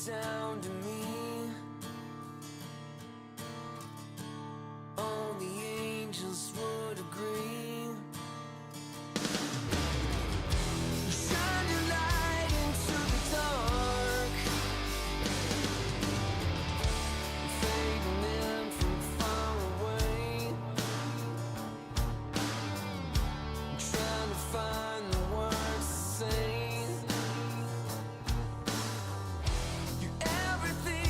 down to me. Only angels would agree. Shine your light into the dark, fading in from far away, trying to find the words to say. You're everything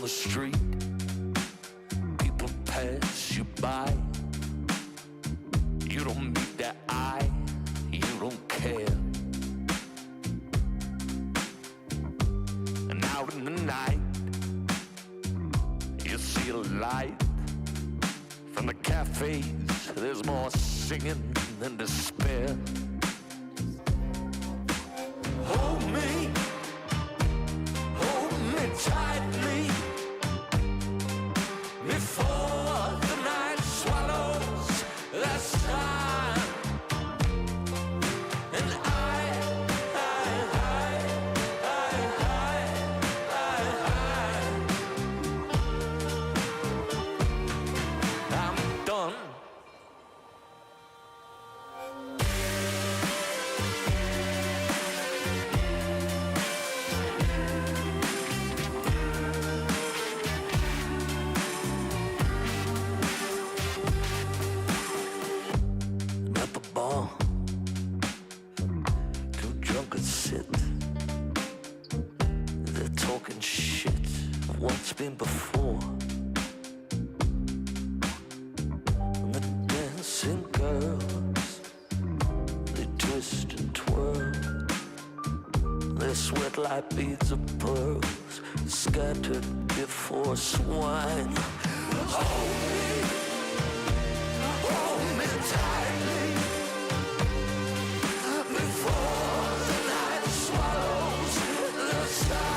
the street, people pass you by. You don't meet their eye, you don't care. And out in the night, you see a light. From the cafes, there's more singing than despair. Hold me tightly before the night swallows the sun. And I'm done. Been before. And the dancing girls, they twist and twirl. They sweat like beads of pearls, scattered before swine. Hold me tightly before the night swallows the sun.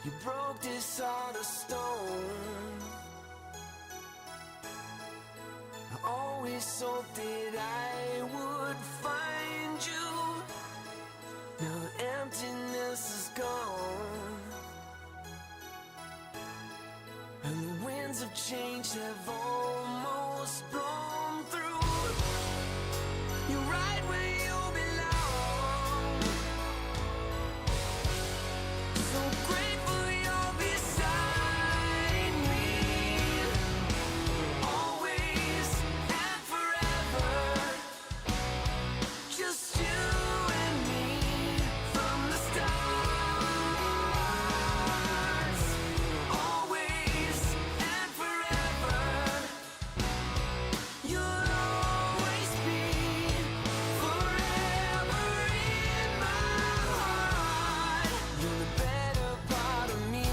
You broke this heart of stone. I always hoped that I would find you. Now the emptiness is gone, and the winds of change have almost blown through. You're right where you belong. So grateful you're beside me, always and forever. Just you and me from the stars, always and forever. You'll always be forever in my heart. You're the better part of me,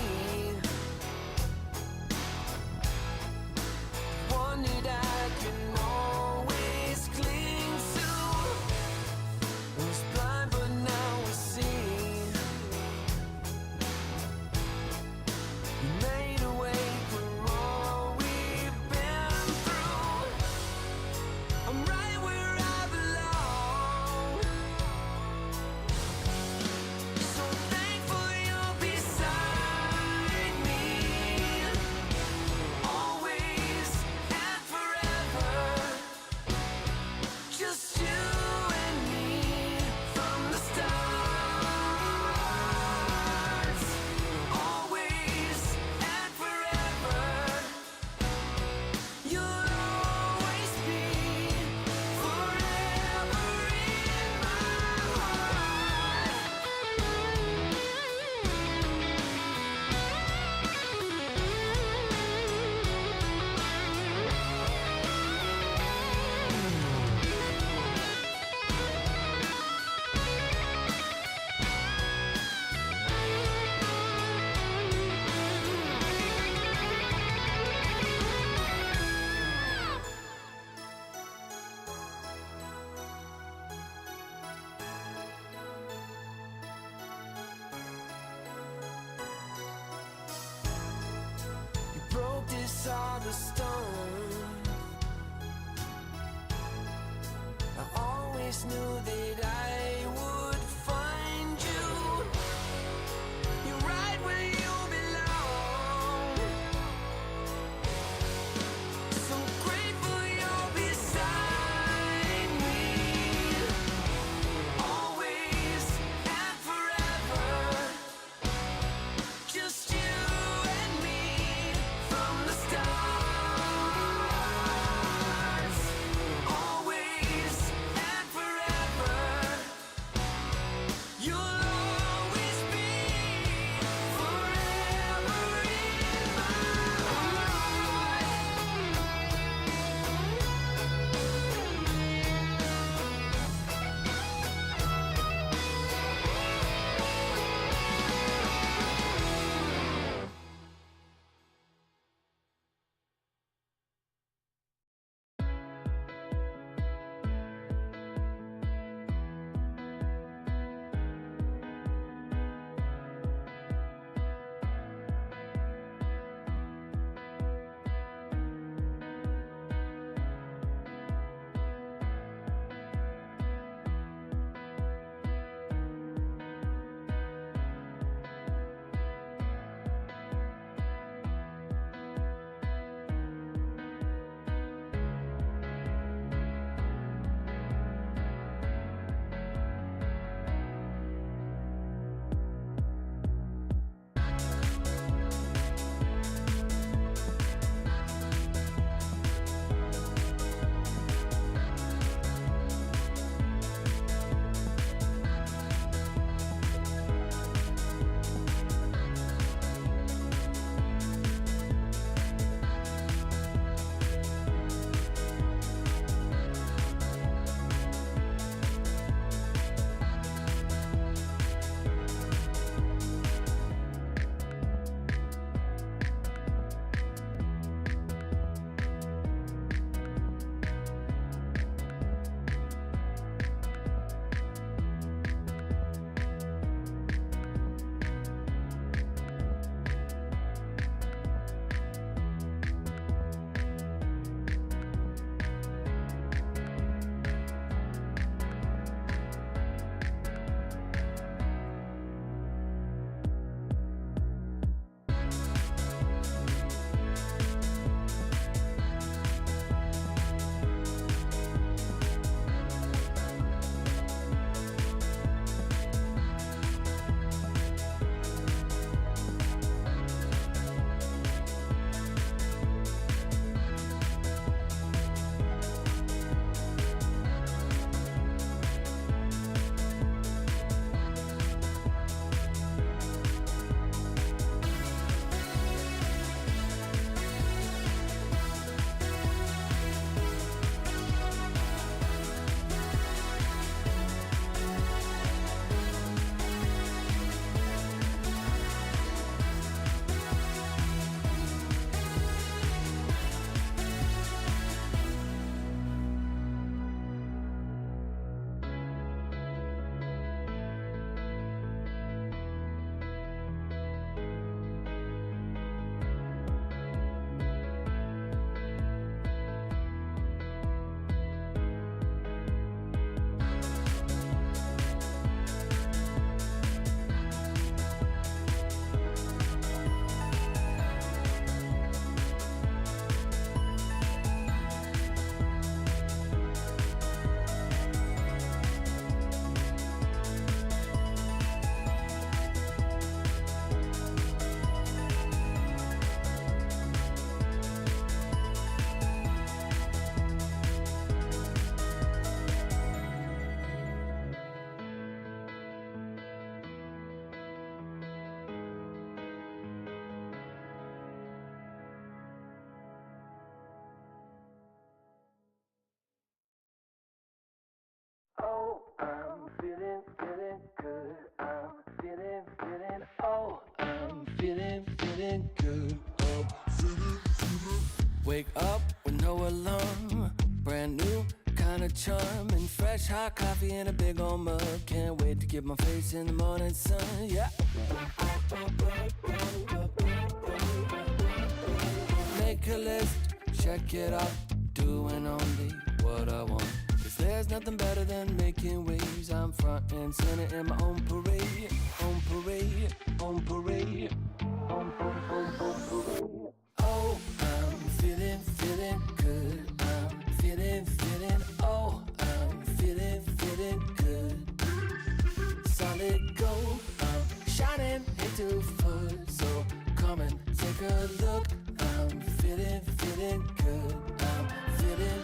one that I can always cling to. Was blind but now we see. You made a way for all we've been through. I'm right where I belong. So thankful you're beside me, always and forever. saw the stone, I always knew that I would find you. You're right where you belong. So grateful you're beside me, always and forever. Just you and me from the stars, always and forever. You'll always be forever in my heart. Oh, I'm feeling good. I'm feeling, oh, I'm feeling good. Wake up with no alarm, brand new kind of charm, and fresh hot coffee in a big old mug. Can't wait to get my face in the morning sun, yeah. Make a list, check it out, doing only what I want. Cause there's nothing better than making waves. I'm front and center in my own parade, own parade, own parade. Oh, I'm feeling good. I'm feeling, oh, I'm feeling good. Solid gold, I'm shining into full. So come and take a look. I'm feeling good. I'm feeling.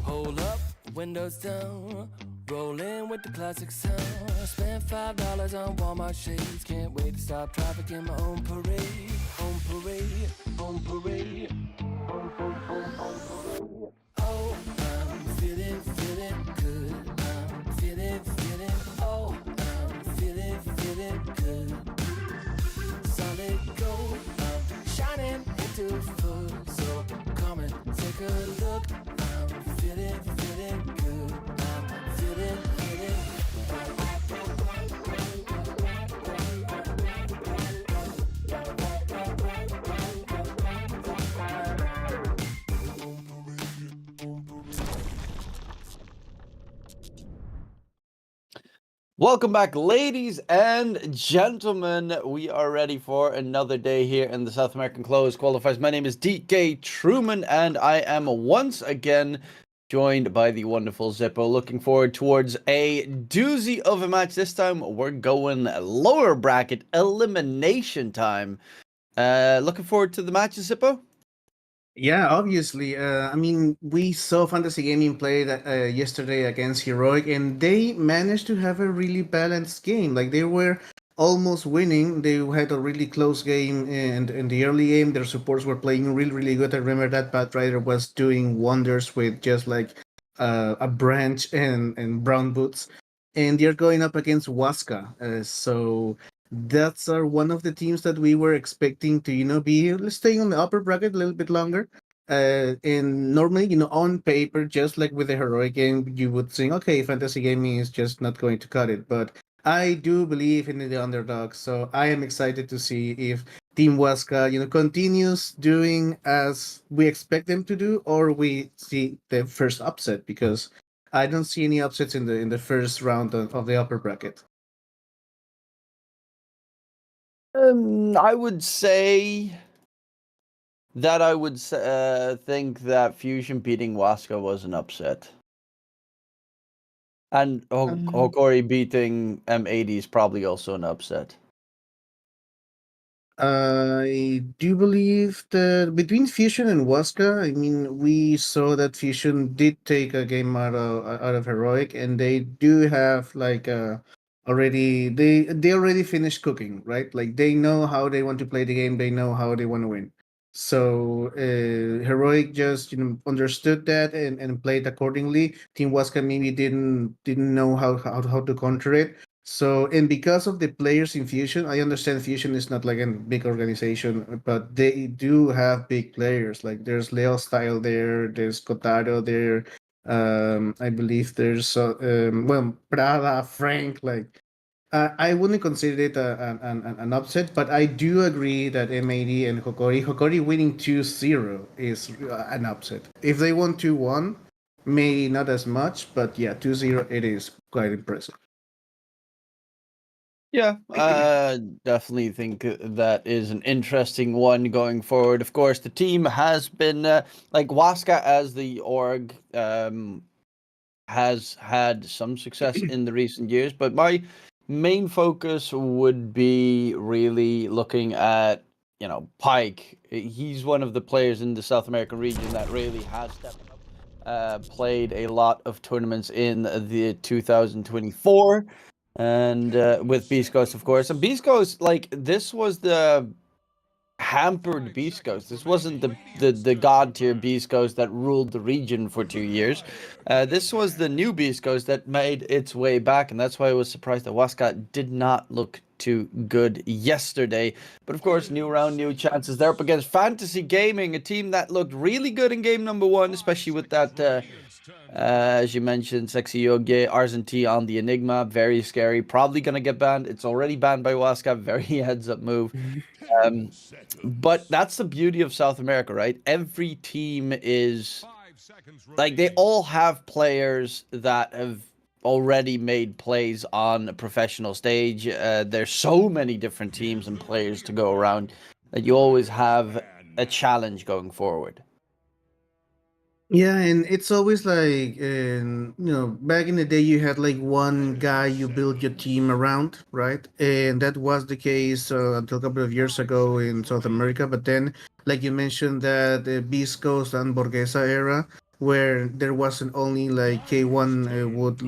Hold up, windows down, rolling with the classic sound. Spent $5 on Walmart shades. Can't wait to stop traffic in my own parade, own parade, own parade. Oh, I'm feeling good. I'm feeling, oh, I'm feeling good. Solid gold, I'm shining into full. So come and take a look. I'm feeling good. I'm feeling. Welcome back, ladies and gentlemen. We are ready for another day here in the South American Closed Qualifiers. My name is DK Truman, and I am once again joined by the wonderful Zippo. Looking forward towards a doozy of a match. This time we're going lower bracket elimination time. Looking forward to the matches, Zippo? Yeah, obviously. I mean, we saw Fantasy Gaming play that, yesterday against Heroic, and they managed to have a really balanced game. Like they were almost winning. They had a really close game, and in the early game, their supports were playing really, really good. I remember that Pat Ryder was doing wonders with just like a branch and brown boots, and they're going up against Waska. So that's one of the teams that we were expecting to, be let's stay on the upper bracket a little bit longer. And normally, on paper, just like with the heroic game, you would think, okay, fantasy gaming is just not going to cut it. But I do believe in the underdog, so I am excited to see if Team Waska, continues doing as we expect them to do, or we see the first upset, because I don't see any upsets in the first round of the upper bracket. I would say that I would think that Fusion beating Waska was an upset. And Hokori beating M80 is probably also an upset. I do believe that between Fusion and Waska, I mean, we saw that Fusion did take a game out of Heroic, and they do have like already they already finished cooking, right? Like they know how they want to play the game, they know how they want to win. So Heroic just understood that and played accordingly. Team Waska maybe didn't know how to counter it. So, and because of the players in Fusion, I understand Fusion is not like a big organization, but they do have big players. Like there's Leo Style there, there's Kotaro there. I believe there's well, Prada, Frank. Like I wouldn't consider it an upset, but I do agree that M80 and Hokori winning 2-0 is an upset. If they won 2-1, maybe not as much, but yeah, 2-0 it is quite impressive. Yeah, definitely think that is an interesting one going forward. Of course, the team has been like Waska as the org has had some success in the recent years, but my main focus would be really looking at Pike. He's one of the players in the South American region that really has stepped up. Played a lot of tournaments in the 2024. And with Beast Ghost, of course. And Beast Ghost, like, this was the hampered Beast Ghost. This wasn't the god tier Beast Ghost that ruled the region for 2 years. This was the new Beast Ghost that made its way back, and that's why I was surprised that Waska did not look too good yesterday. But of course, new round, new chances. They're up against Fantasy Gaming, a team that looked really good in game number 1, especially with that As you mentioned, Sexy Yogi, RZT on the Enigma, very scary. Probably going to get banned. It's already banned by Waska. Very heads up move. But that's the beauty of South America, right? Every team is like they all have players that have already made plays on a professional stage. There's so many different teams and players to go around that you always have a challenge going forward. Yeah, and it's always like, back in the day, you had like one guy you build your team around, right? And that was the case until a couple of years ago in South America. But then, like you mentioned, that the Beast Coast and Borghesa era, where there wasn't only like K1 would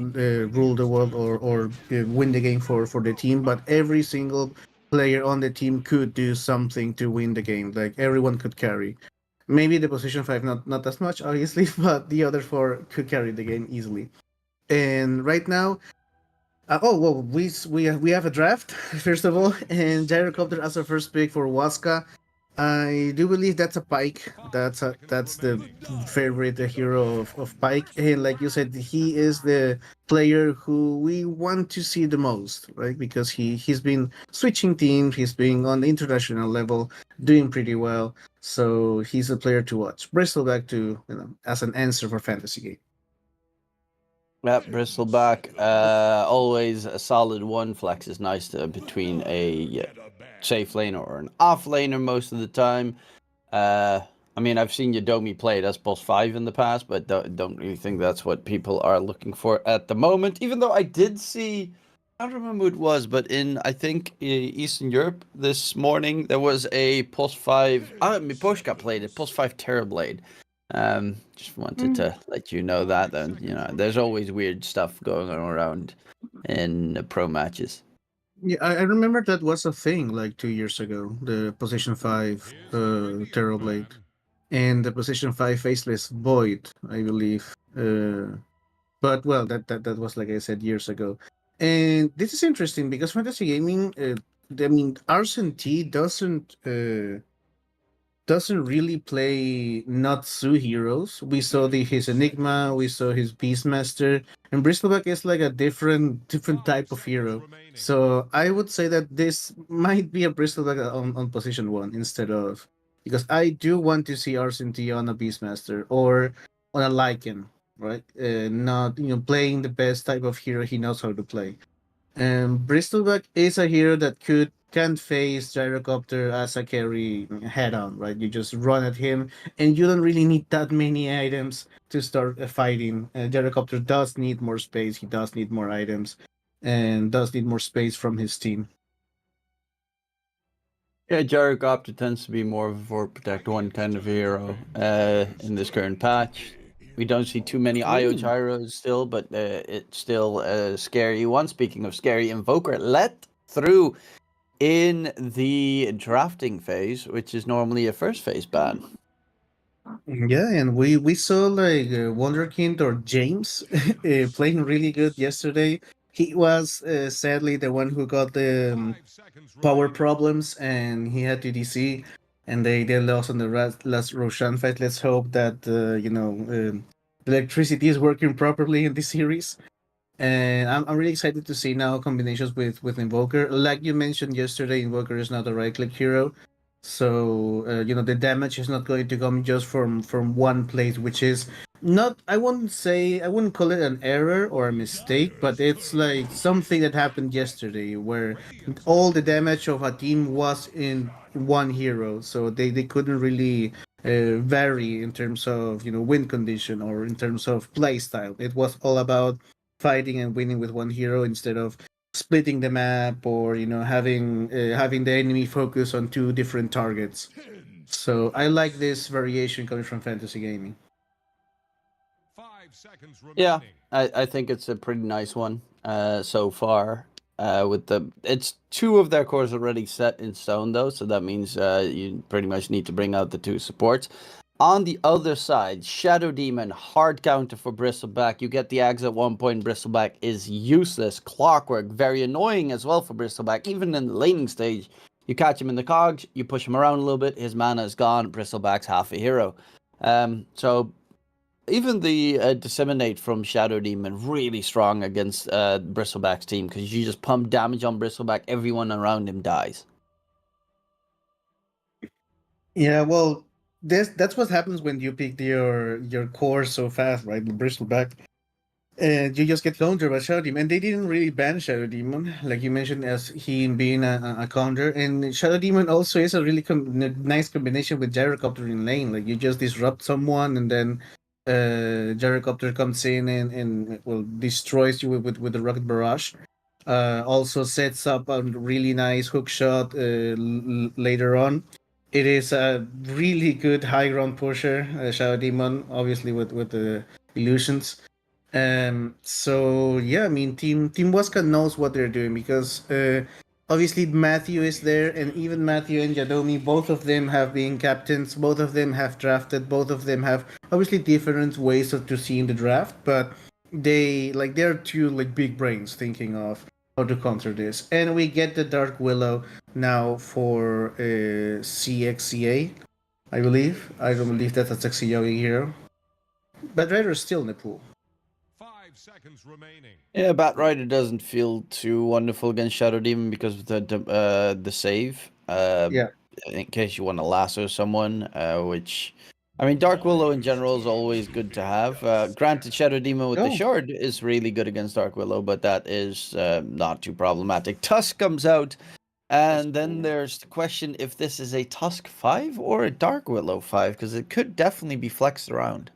rule the world or win the game for the team, but every single player on the team could do something to win the game. Like everyone could carry. Maybe the position five not as much, obviously, but the other four could carry the game easily. And right now, we have a draft first of all, and Gyrocopter as a first pick for Waska. I do believe that's a Pike. That's the favorite hero of Pike, and like you said, he is the player who we want to see the most, right? Because he's been switching teams, he's been on the international level, doing pretty well. So he's a player to watch. Bristleback to as an answer for fantasy game. Yep, Bristleback, always a solid one. Flex is nice between a safe laner or an off laner most of the time. I mean, I've seen Yodomi played as boss 5 in the past, but don't really think that's what people are looking for at the moment. Even though I did see, I don't remember who it was, but in, I think, Eastern Europe this morning, there was a plus 5, Miposhka played it, plus 5 Terrorblade. Just wanted to let you know that, and there's always weird stuff going on around in pro matches. Yeah, I remember that was a thing like 2 years ago. The position five Terrorblade and the position five Faceless Void, I believe. But well, that was like I said years ago. And this is interesting because fantasy gaming, I mean, RSNT doesn't really play not Sue heroes. We saw his Enigma, we saw his Beastmaster, and Bristleback is like a different type of hero. So I would say that this might be a Bristleback on position one instead of, because I do want to see RCNT on a Beastmaster or on a Lycan, right? Not playing the best type of hero he knows how to play. And Bristleback is a hero that can face Gyrocopter as a carry head on, right? You just run at him, and you don't really need that many items to start fighting. Gyrocopter does need more space. He does need more items, and does need more space from his team. Yeah, Gyrocopter tends to be more of a Fort Protect 1 kind of hero in this current patch. We don't see too many IO gyros still, but it's still a scary one. Speaking of scary, Invoker let through in the drafting phase, which is normally a first phase ban. Yeah, and we saw like Wonderkind or James playing really good yesterday. He was sadly the one who got the power problems, and he had to DC, and they lost on the last Roshan fight. Let's hope that electricity is working properly in this series. And I'm really excited to see now combinations with Invoker. Like you mentioned yesterday, Invoker is not a right click hero. So the damage is not going to come just from one place, which is not, I wouldn't call it an error or a mistake, but it's like something that happened yesterday where all the damage of a team was in one hero, so they couldn't really vary in terms of win condition or in terms of play style. It was all about fighting and winning with one hero instead of splitting the map or having the enemy focus on two different targets. So I like this variation coming from fantasy gaming. Yeah, I think it's a pretty nice one so far. It's two of their cores already set in stone though, so that means you pretty much need to bring out the two supports. On the other side, Shadow Demon, hard counter for Bristleback. You get the Ags at one point, Bristleback is useless. Clockwork, very annoying as well for Bristleback. Even in the laning stage, you catch him in the cogs, you push him around a little bit, his mana is gone, Bristleback's half a hero. So even the disseminate from Shadow Demon really strong against Bristleback's team because you just pump damage on Bristleback, everyone around him dies. Yeah, well, that's what happens when you pick your core so fast, right? The Bristleback. And you just get countered by Shadow Demon. And they didn't really ban Shadow Demon, like you mentioned, as he being a counter. And Shadow Demon also is a really nice combination with Gyrocopter in lane. Like you just disrupt someone, and then Gyrocopter comes in and well destroys you with the Rocket Barrage. Also sets up a really nice hook shot later on. It is a really good high ground pusher, Shadow Demon, obviously with the illusions. So yeah, I mean, Team Waska knows what they're doing because obviously Matthew is there, and even Matthew and Yadomi, both of them have been captains, both of them have drafted, both of them have obviously different ways to see in the draft, but they're two like big brains thinking of how to counter this. And we get the Dark Willow now for CXCA, I believe. I don't believe that's a sexy yogi hero, but Raider is still in the pool. 5 seconds remaining. Yeah, Batrider doesn't feel too wonderful against Shadow Demon because of the save. Yeah. In case you want to lasso someone, which I mean, Dark Willow in general is always good to have. Granted, Shadow Demon with the Oh. shard is really good against Dark Willow, but that is not too problematic. Tusk comes out, and then there's the question if this is a Tusk 5 or a Dark Willow 5, because it could definitely be flexed around.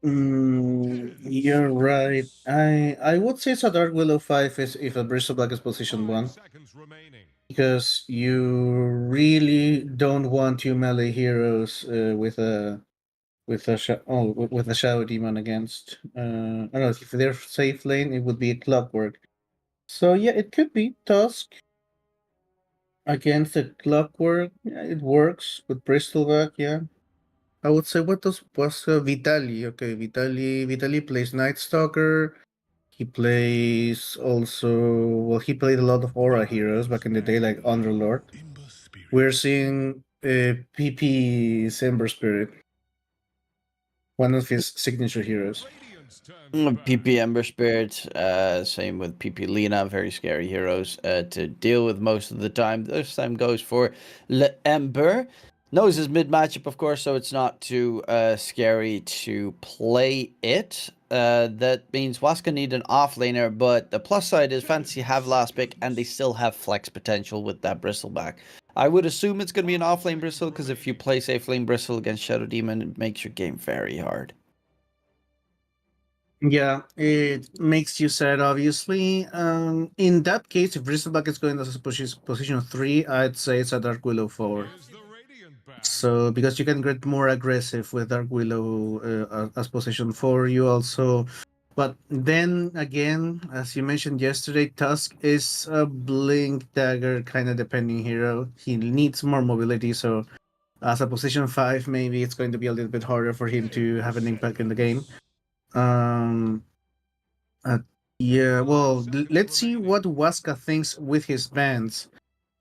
You're right. I would say it's a Dark Willow 5 is if a Bristleback is position 1. 5 seconds remaining. Because you really don't want two melee heroes with a Shadow Demon against. I don't know if they're safe lane, it would be Clockwork. So yeah, it could be Tusk against the Clockwork. Yeah, it works with Bristleback. Yeah, I would say what was Vitali. Okay, Vitali plays Night Stalker. He plays also he played a lot of Aura heroes back in the day, like Underlord. We're seeing PP Ember Spirit, one of his signature heroes. Radiant's turn to PP Ember Spirit, same with PP Lena, very scary heroes to deal with most of the time. This time goes for Le Ember. Knows his mid matchup, of course, so it's not too scary to play it. That means Waska need an offlaner, but the plus side is Fantasy have last pick, and they still have flex potential with that Bristleback. I would assume it's going to be an offlane Bristle, because if you play safe lane Bristle against Shadow Demon, it makes your game very hard. Yeah, it makes you sad, obviously. In that case, if Bristleback is going as a position 3, I'd say it's a Dark Willow 4. is the Radiant band. So because you can get more aggressive with Dark Willow as position 4, you also. But then again, as you mentioned yesterday, Tusk is a blink dagger kind of depending hero. He needs more mobility, so as a position 5, maybe it's going to be a little bit harder for him to have an impact in the game. Um, yeah, well, let's see what Waska thinks with his bans.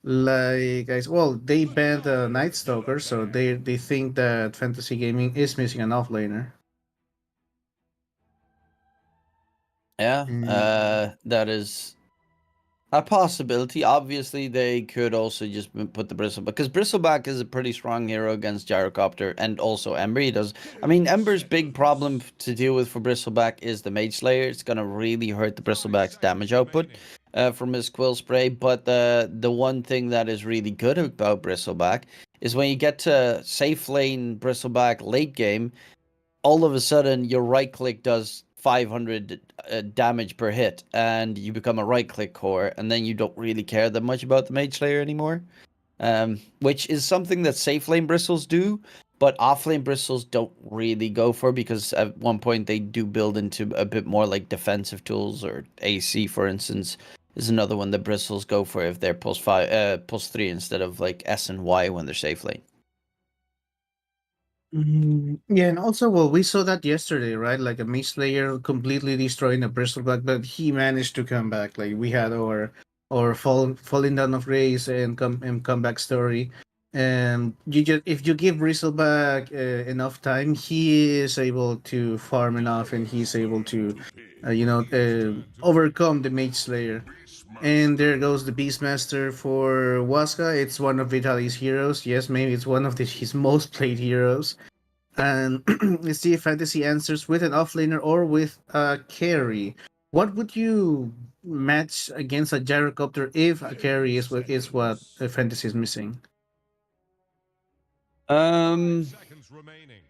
Like, guys, well, they banned Night Stalker, so they think that Fantasy Gaming is missing an offlaner. Yeah, that is a possibility. Obviously, they could also just put the Bristleback, because Bristleback is a pretty strong hero against Gyrocopter and also Ember. He does. I mean, Ember's big problem to deal with for Bristleback is the Mage Slayer. It's gonna really hurt the Bristleback's damage output from his Quill Spray. But the one thing that is really good about Bristleback is when you get to safe lane Bristleback late game, all of a sudden your right click does 500 damage per hit, and you become a right click core, and then you don't really care that much about the Mage Slayer anymore, which is something that safe lane bristles do, but off lane bristles don't really go for, because at one point they do build into a bit more like defensive tools, or AC, for instance, is another one that bristles go for if they're plus 3 instead of like S and Y when they're safe lane. Yeah, and also, well, we saw that yesterday, right? Like a Mage Slayer completely destroying a Bristleback, but he managed to come back. Like we had our falling down of grace and comeback story. And if you give Bristleback enough time, he is able to farm enough, and he's able to, overcome the Mage Slayer. And there goes the Beastmaster for Waska. It's one of Vitaly's heroes. Yes, maybe it's one of his most played heroes. And let's see if Fantasy answers with an offlaner or with a carry. What would you match against a gyrocopter if a carry is what Fantasy is missing? Seconds remaining.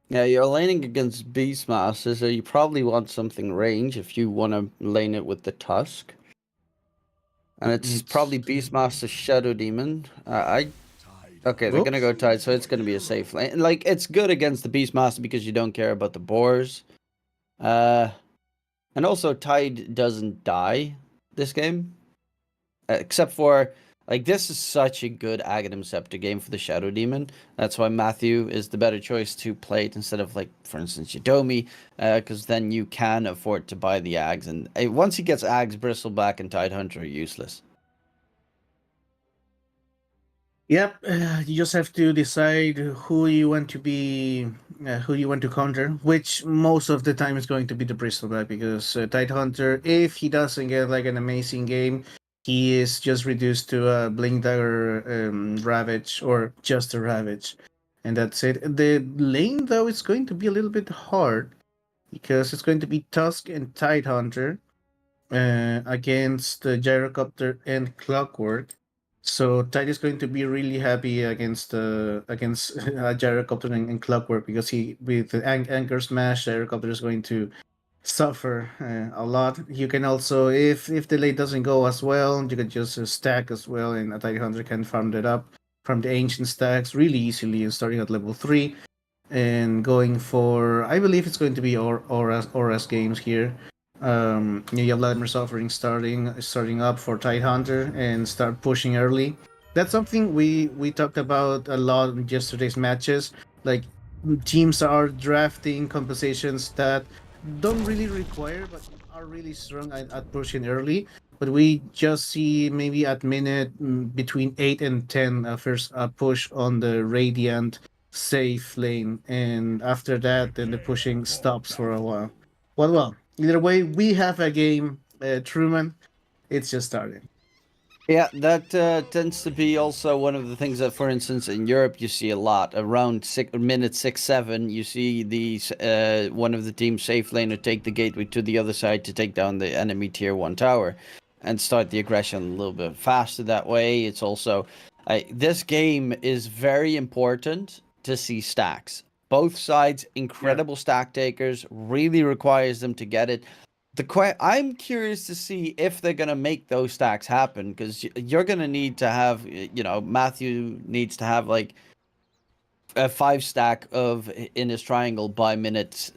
Yeah, you're laning against Beastmaster, so you probably want something range if you want to lane it with the Tusk. And it's probably Beastmaster Shadow Demon. Okay, they're gonna go Tide, so it's gonna be a safe lane. Like, it's good against the Beastmaster because you don't care about the boars. And also Tide doesn't die this game. Except for, like, this is such a good Aghanim Scepter game for the Shadow Demon. That's why Matthew is the better choice to play it instead of, like, for instance, Yadomi, because then you can afford to buy the Ags. And once he gets Ags, Bristleback and Tidehunter are useless. Yep, you just have to decide who you want to be, who you want to counter, which most of the time is going to be the Bristleback, because Tidehunter, if he doesn't get like an amazing game, he is just reduced to a Blink Dagger Ravage, or just a Ravage, and that's it. The lane though is going to be a little bit hard, because it's going to be Tusk and Tidehunter against the Gyrocopter and Clockwork. So Tide is going to be really happy against Gyrocopter and Clockwork, because he, with the Anchor Smash, Gyrocopter is going to suffer a lot. You can also, if the late doesn't go as well, you can just stack as well, and a Tide Hunter can farm that up from the ancient stacks really easily, and starting at level 3 and going for, I believe it's going to be Aura's games here. You have Vladimir Suffering starting up for Tidehunter and start pushing early. That's something we talked about a lot in yesterday's matches. Like, teams are drafting compositions that don't really require, but are really strong at pushing early. But we just see maybe at minute between 8 and 10 first push on the Radiant safe lane, and after that, then the pushing stops for a while. Well, either way, we have a game, Truman. It's just starting. Yeah, that tends to be also one of the things that, for instance, in Europe you see a lot. Around minute 6, 7, you see these one of the teams safe laner take the gateway to the other side to take down the enemy tier 1 tower and start the aggression a little bit faster that way. It's also, this game is very important to see stacks. Both sides, incredible stack takers, really requires them to get it. I'm curious to see if they're going to make those stacks happen, because you're going to need to have, Matthew needs to have like a 5 stack of in his triangle by minutes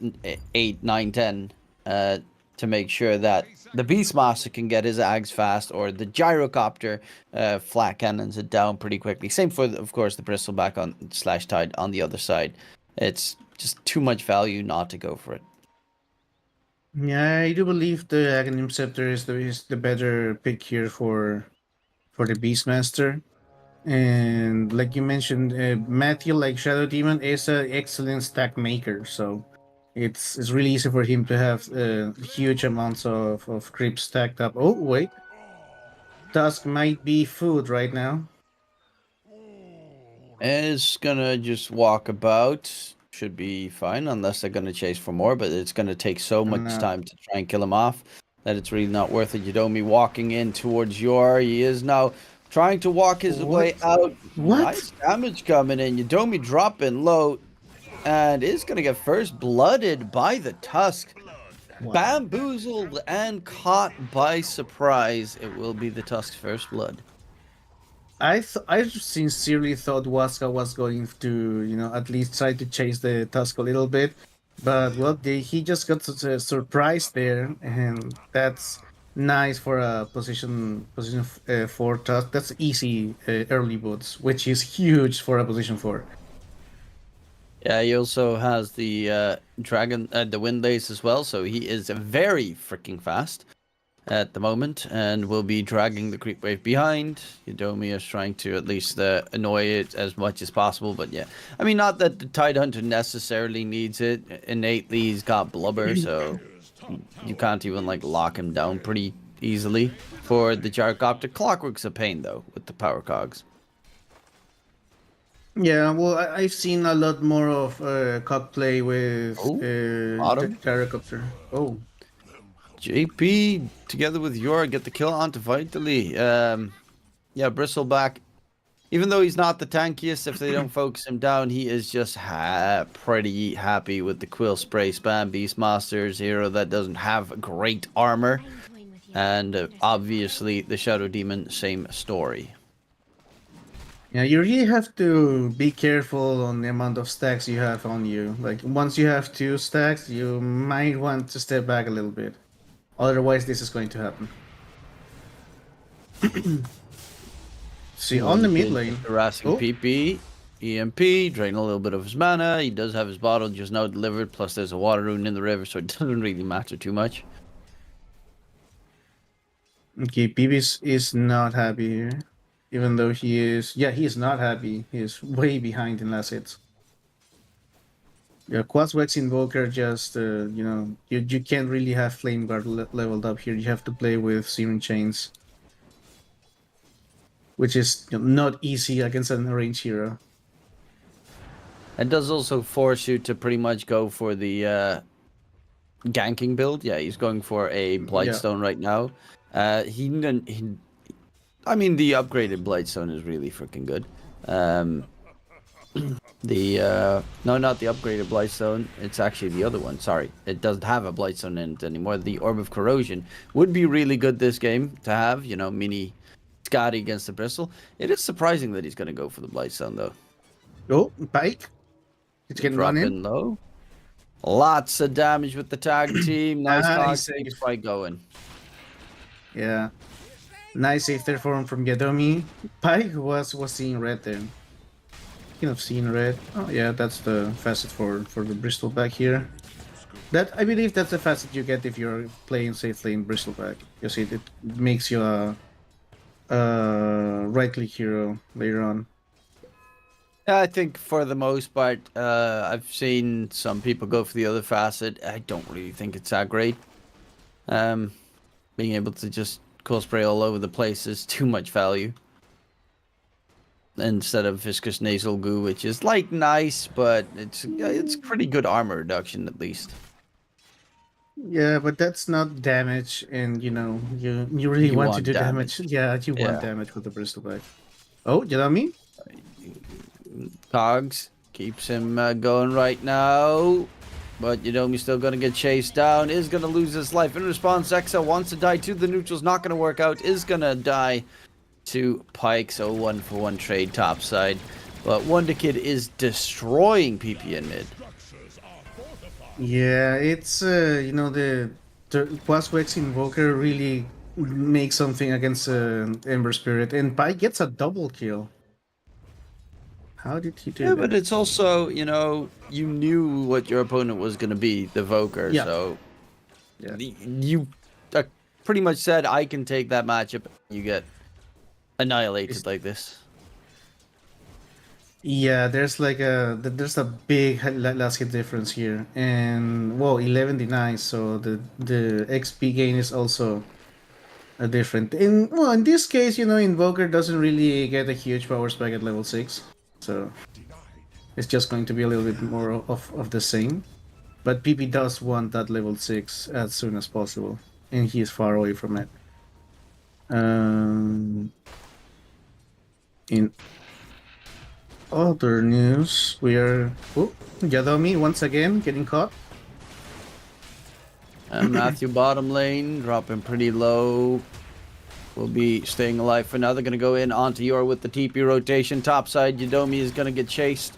8, 9, 10 to make sure that the Beastmaster can get his Ags fast, or the Gyrocopter flat cannons it down pretty quickly. Same for, of course, the Bristleback on /Tide on the other side. It's just too much value not to go for it. Yeah, I do believe the Aghanim Scepter is the better pick here for the Beastmaster. And like you mentioned, Matthew, like Shadow Demon, is an excellent stack maker. So it's really easy for him to have huge amounts of creeps stacked up. Oh, wait. Tusk might be food right now. Is gonna just walk about. Should be fine, unless they're gonna chase for more, but it's gonna take so much time to try and kill him off that it's really not worth it. Yadomi walking in towards Yor. He is now trying to walk his way out. What? Nice damage coming in. Yadomi dropping low, and is gonna get first blooded by the Tusk. Wow. Bamboozled and caught by surprise. It will be the Tusk's first blood. I sincerely thought Waska was going to, at least try to chase the Tusk a little bit, but well, he just got a surprise there, and that's nice for a position 4 Tusk. That's easy early boots, which is huge for a position 4. Yeah, he also has the dragon, the wind lace as well, so he is very freaking fast. at the moment, and will be dragging the creep wave behind. Yudomi is trying to at least annoy it as much as possible, but yeah. I mean, not that the Tidehunter necessarily needs it. Innately, he's got blubber, so you can't even, like, lock him down pretty easily. For the Gyrocopter, Clockwork's a pain, though, with the power cogs. Yeah, well, I've seen a lot more of cog play with Autumn? Gyrocopter. Oh, JP, together with Yor, get the kill onto Vitally. Yeah, Bristleback, even though he's not the tankiest, if they don't focus him down, he is just pretty happy with the Quill Spray spam. Beastmaster's hero that doesn't have great armor. And obviously, the Shadow Demon, same story. yeah, you really have to be careful on the amount of stacks you have on you. Like, once you have 2 stacks, you might want to step back a little bit. Otherwise, this is going to happen. See, on the mid lane. Harassing PP, EMP, drain a little bit of his mana. He does have his bottle just now delivered, plus there's a water rune in the river, so it doesn't really matter too much. Okay, Peeves is not happy here. Even though he is... Yeah, he is not happy. He is way behind in last hits. Yeah, Quaswex Invoker just, you know, you can't really have Flame Guard leveled up here. You have to play with Searing Chains. Which is not easy against an range hero. It does also force you to pretty much go for the ganking build. Yeah, he's going for a Blightstone right now. I mean, the upgraded Blightstone is really freaking good. No, not the upgraded Blightstone. It's actually the other one. Sorry, it doesn't have a Blightstone in it anymore. The Orb of Corrosion would be really good this game to have. You know, mini Scotty against the Bristle. It is surprising that he's going to go for the Blightstone though. Oh, Pike. It's getting run in. Dropping low. Lots of damage with the tag team. Nice Nice talk. Keeps save. fight going. Yeah. Nice save there from Yadomi. Pike was seeing red there. Kind of seeing red. Oh yeah, that's the facet for the Bristleback here. That, I believe that's the facet you get if you're playing safely in Bristleback. You see, it makes you a right click hero later on. I think for the most part, I've seen some people go for the other facet. I don't really think it's that great. Being able to just cool spray all over the place is too much value. Instead of viscous nasal goo, which is like nice, but it's pretty good armor reduction at least. Yeah, but that's not damage, and you know you really You want to want do damage. damage. Yeah, you want Yeah. damage with the Bristleback. Oh, Yadomi? Cogs keeps him going right now. But Yudomi's still going to get chased down. Is going to lose his life. In response, Exa wants to die too. The neutral's not going to work out. Is going to die to Pike. So 1-for-1 trade topside. But Wonder Kid is destroying PP in mid. Yeah, it's you know, the Quaswex Invoker really makes something against Ember Spirit, and Pike gets a double kill. How did he do Yeah, that? but it's also, you know, you knew what your opponent was going to be, the Voker. Yeah. So Yeah. you pretty much said, I can take that matchup. You get annihilated like this. Yeah, there's like there's a big last hit difference here, and well, 11 denies, so the XP gain is also different. In this case, you know, Invoker doesn't really get a huge power spike at level 6, so it's just going to be a little bit more of the same. But PP does want that level 6 as soon as possible, and he is far away from it. In other news, we are... Oh, Yadomi once again getting caught. And Matthew bottom lane, dropping pretty low. Will be staying alive for now. They're going to go in onto Yor with the TP rotation. Topside, Yudomi is going to get chased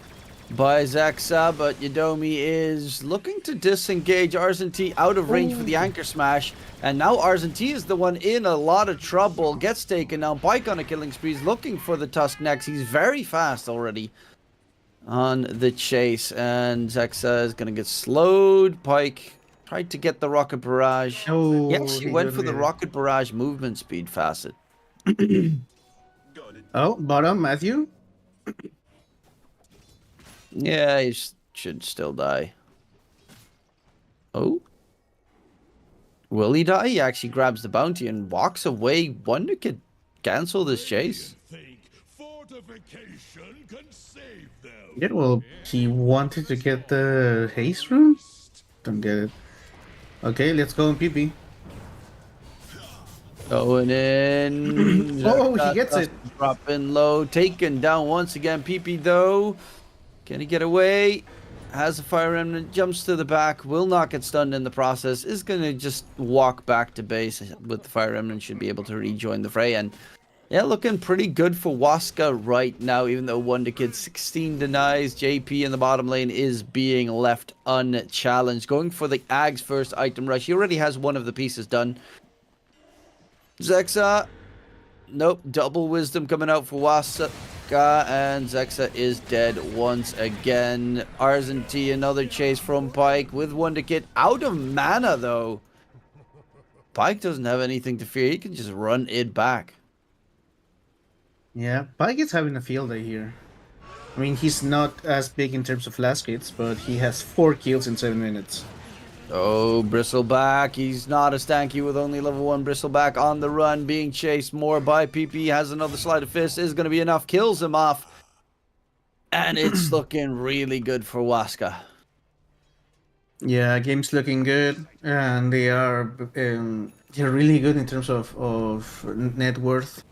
by Zexa, but Yudomi is looking to disengage Arzenti out of range for the anchor smash. And now Arzenti is the one in a lot of trouble. Gets taken down. Pike on a killing spree. He's looking for the Tusk next. He's very fast already on the chase. And Zexa is going to get slowed. Pike Tried to get the rocket barrage. Oh, He actually he went got for the me. rocket barrage movement speed facet. Oh, bottom, Matthew. Yeah, he should still die. Oh. Will he die? He actually grabs the bounty and walks away. Wonder could cancel this chase. Think fortification can save them. Yeah, well, he wanted to get the haste rune. Don't get it. Okay, let's go on PP. Going in. Oh, he gets it. Dropping low. Taken down once again. PP though. Can he get away? Has a fire remnant. Jumps to the back. Will not get stunned in the process. Is going to just walk back to base with the fire remnant. Should be able to rejoin the fray. And yeah, looking pretty good for Waska right now. Even though Wonder Kid 16 denies. JP in the bottom lane is being left unchallenged. Going for the Ag's first item rush. He already has one of the pieces done. Zexa, nope, double wisdom coming out for Waska, and Zexa is dead once again. Arzenti, another chase from Pike with Wonder Kid out of mana though. Pike doesn't have anything to fear, he can just run it back. Yeah, Pike is having a field day here. I mean, he's not as big in terms of last hits, but he has 4 kills in 7 minutes. Oh, Bristleback, he's not a stanky with only level 1 Bristleback on the run, being chased more by PP, has another sleight of fist, is going to be enough, kills him off. And it's looking really good for Waska. Yeah, game's looking good, and they're really good in terms of net worth.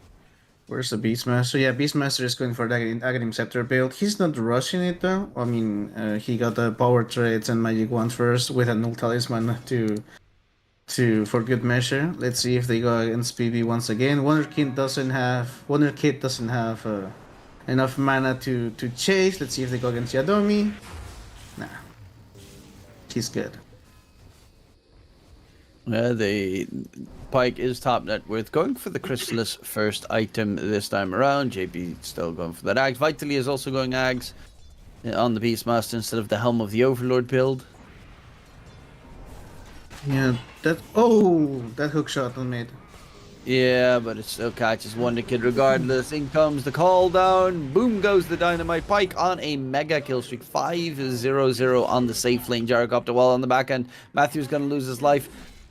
Where's the Beastmaster? Yeah, Beastmaster is going for the Aghanim Scepter build. He's not rushing it though. I mean, he got the power traits and magic ones first with a null talisman for good measure. Let's see if they go against PB once again. Wonder Kid doesn't have enough mana to chase. Let's see if they go against Yadomi. Nah, he's good. Pike is top net worth, going for the Chrysalis first item this time around. JP still going for that Ags. Vitally is also going Ags on the Beastmaster instead of the Helm of the Overlord build. Yeah, that hook shot on mid. Yeah, but it still catches Wonder Kid regardless. In comes the call down. Boom goes the dynamite. Pike on a mega kill streak. 5-0-0 on the safe lane. Gyrocopter wall on the back end. Matthew's going to lose his life.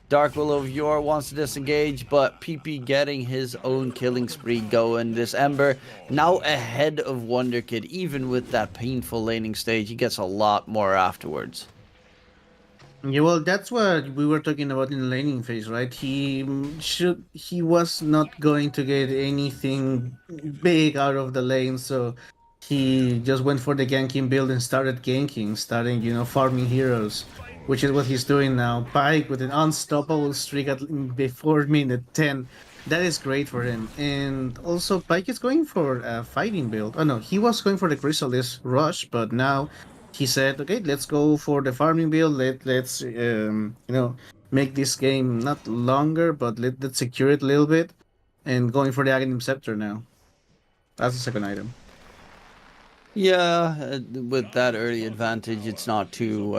Dark Will of Yore wants to disengage, but PP getting his own killing spree going. This Ember now ahead of Wonder Kid. Even with that painful laning stage, he gets a lot more afterwards. Yeah, well, that's what we were talking about in the laning phase, right? He was not going to get anything big out of the lane, so he just went for the ganking build and started ganking, farming heroes, which is what he's doing now. Pike with an unstoppable streak before minute 10. That is great for him. And also, Pike is going for a fighting build. Oh no, he was going for the Chrysalis rush, but now he said, okay, let's go for the farming build. Let's make this game not longer, but let's secure it a little bit. And going for the Aghanim Scepter now. That's the second item. Yeah, with that early advantage, it's not too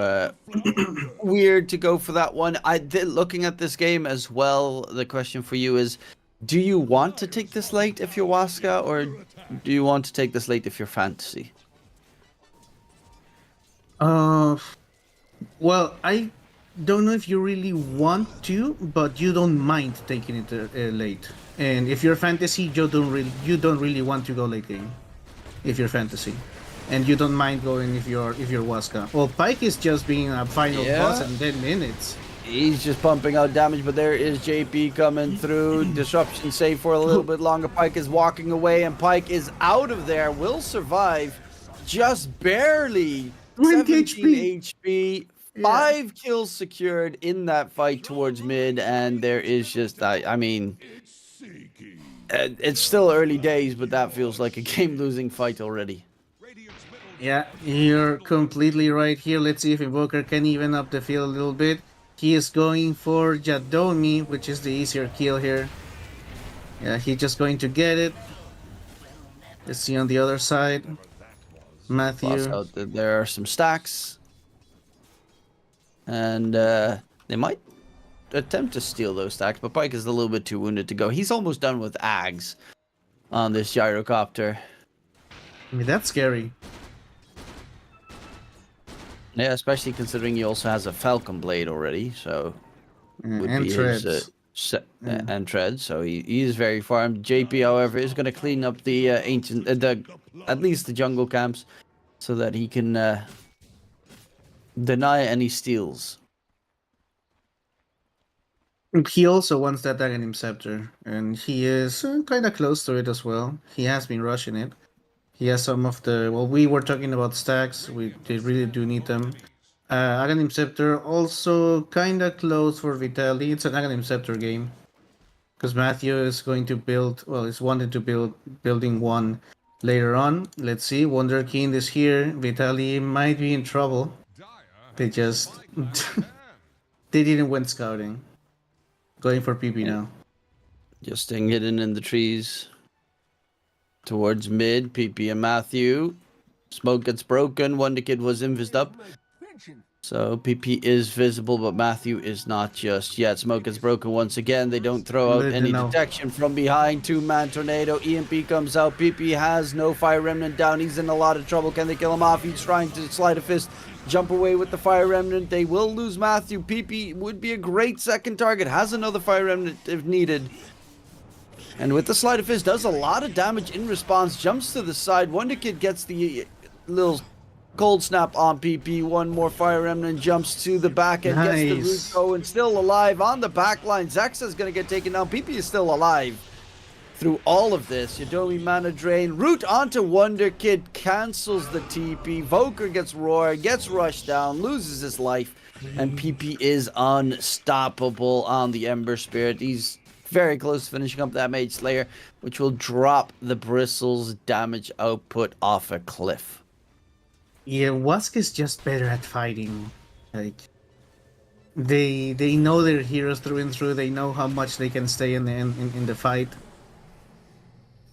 weird to go for that one. Looking at this game as well, the question for you is, do you want to take this late if you're Waska, or do you want to take this late if you're Fantasy? Well, I don't know if you really want to, but you don't mind taking it late. And if you're Fantasy, you don't really want to go late game. If you're Fantasy, and you don't mind going if you're Waska. Well, Pike is just being a final boss in 10 minutes. He's just pumping out damage, but there is JP coming through. Disruption save for a little bit longer. Pike is walking away, and Pike is out of there. Will survive, just barely. 20 HP. 5 kills secured in that fight towards mid, and there is just, I mean, it's still early days, but that feels like a game-losing fight already. Yeah, you're completely right here. Let's see if Invoker can even up the field a little bit. He is going for Jadomi, which is the easier kill here. Yeah, he's just going to get it. Let's see on the other side. Matthew. There are some stacks. And They might attempt to steal those stacks, but Pike is a little bit too wounded to go. He's almost done with Ags on this gyrocopter. I mean, that's scary. Yeah, especially considering he also has a Falcon Blade already, so would And be treads. his and tread. So he is very farmed. JP, however, is going to clean up the ancient, at least the jungle camps, so that he can deny any steals. He also wants that Aghanim Scepter, and he is kind of close to it as well. He has been rushing it. He has some of the... Well, we were talking about stacks. They really do need them. Aghanim Scepter also kind of close for Vitaly. It's an Aghanim Scepter game. Because Matthew is going to build... Well, he's wanted to build building one later on. Let's see. Wonderkind is here. Vitaly might be in trouble. They just... they didn't went scouting. Going for PP now. Just staying hidden in the trees. Towards mid, PP and Matthew. Smoke gets broken. Wonder Kid was invised up. So PP is visible, but Matthew is not just yet. Smoke gets broken once again. They don't throw out any detection from behind. Two-man tornado. EMP comes out. PP has no fire remnant down. He's in a lot of trouble. Can they kill him off? He's trying to slide a fist. Jump away with the fire remnant. They will lose Matthew. PP would be a great second target. Has another fire remnant if needed. And with the slide of fist, does a lot of damage in response. Jumps to the side. Wonder Kid gets the little cold snap on PP. One more fire remnant jumps to the back and gets the root going. Still alive on the back line. Zexa is going to get taken down. PP is still alive through all of this. Yadomi mana drain. Root onto Wonder Kid. Cancels the TP. Voker gets Roar. Gets rushed down. Loses his life. And PP is unstoppable on the Ember Spirit. He's very close to finishing up that Mage Slayer, which will drop the Bristles damage output off a cliff. Yeah, Wask is just better at fighting. Like, they know their heroes through and through. They know how much they can stay in the fight.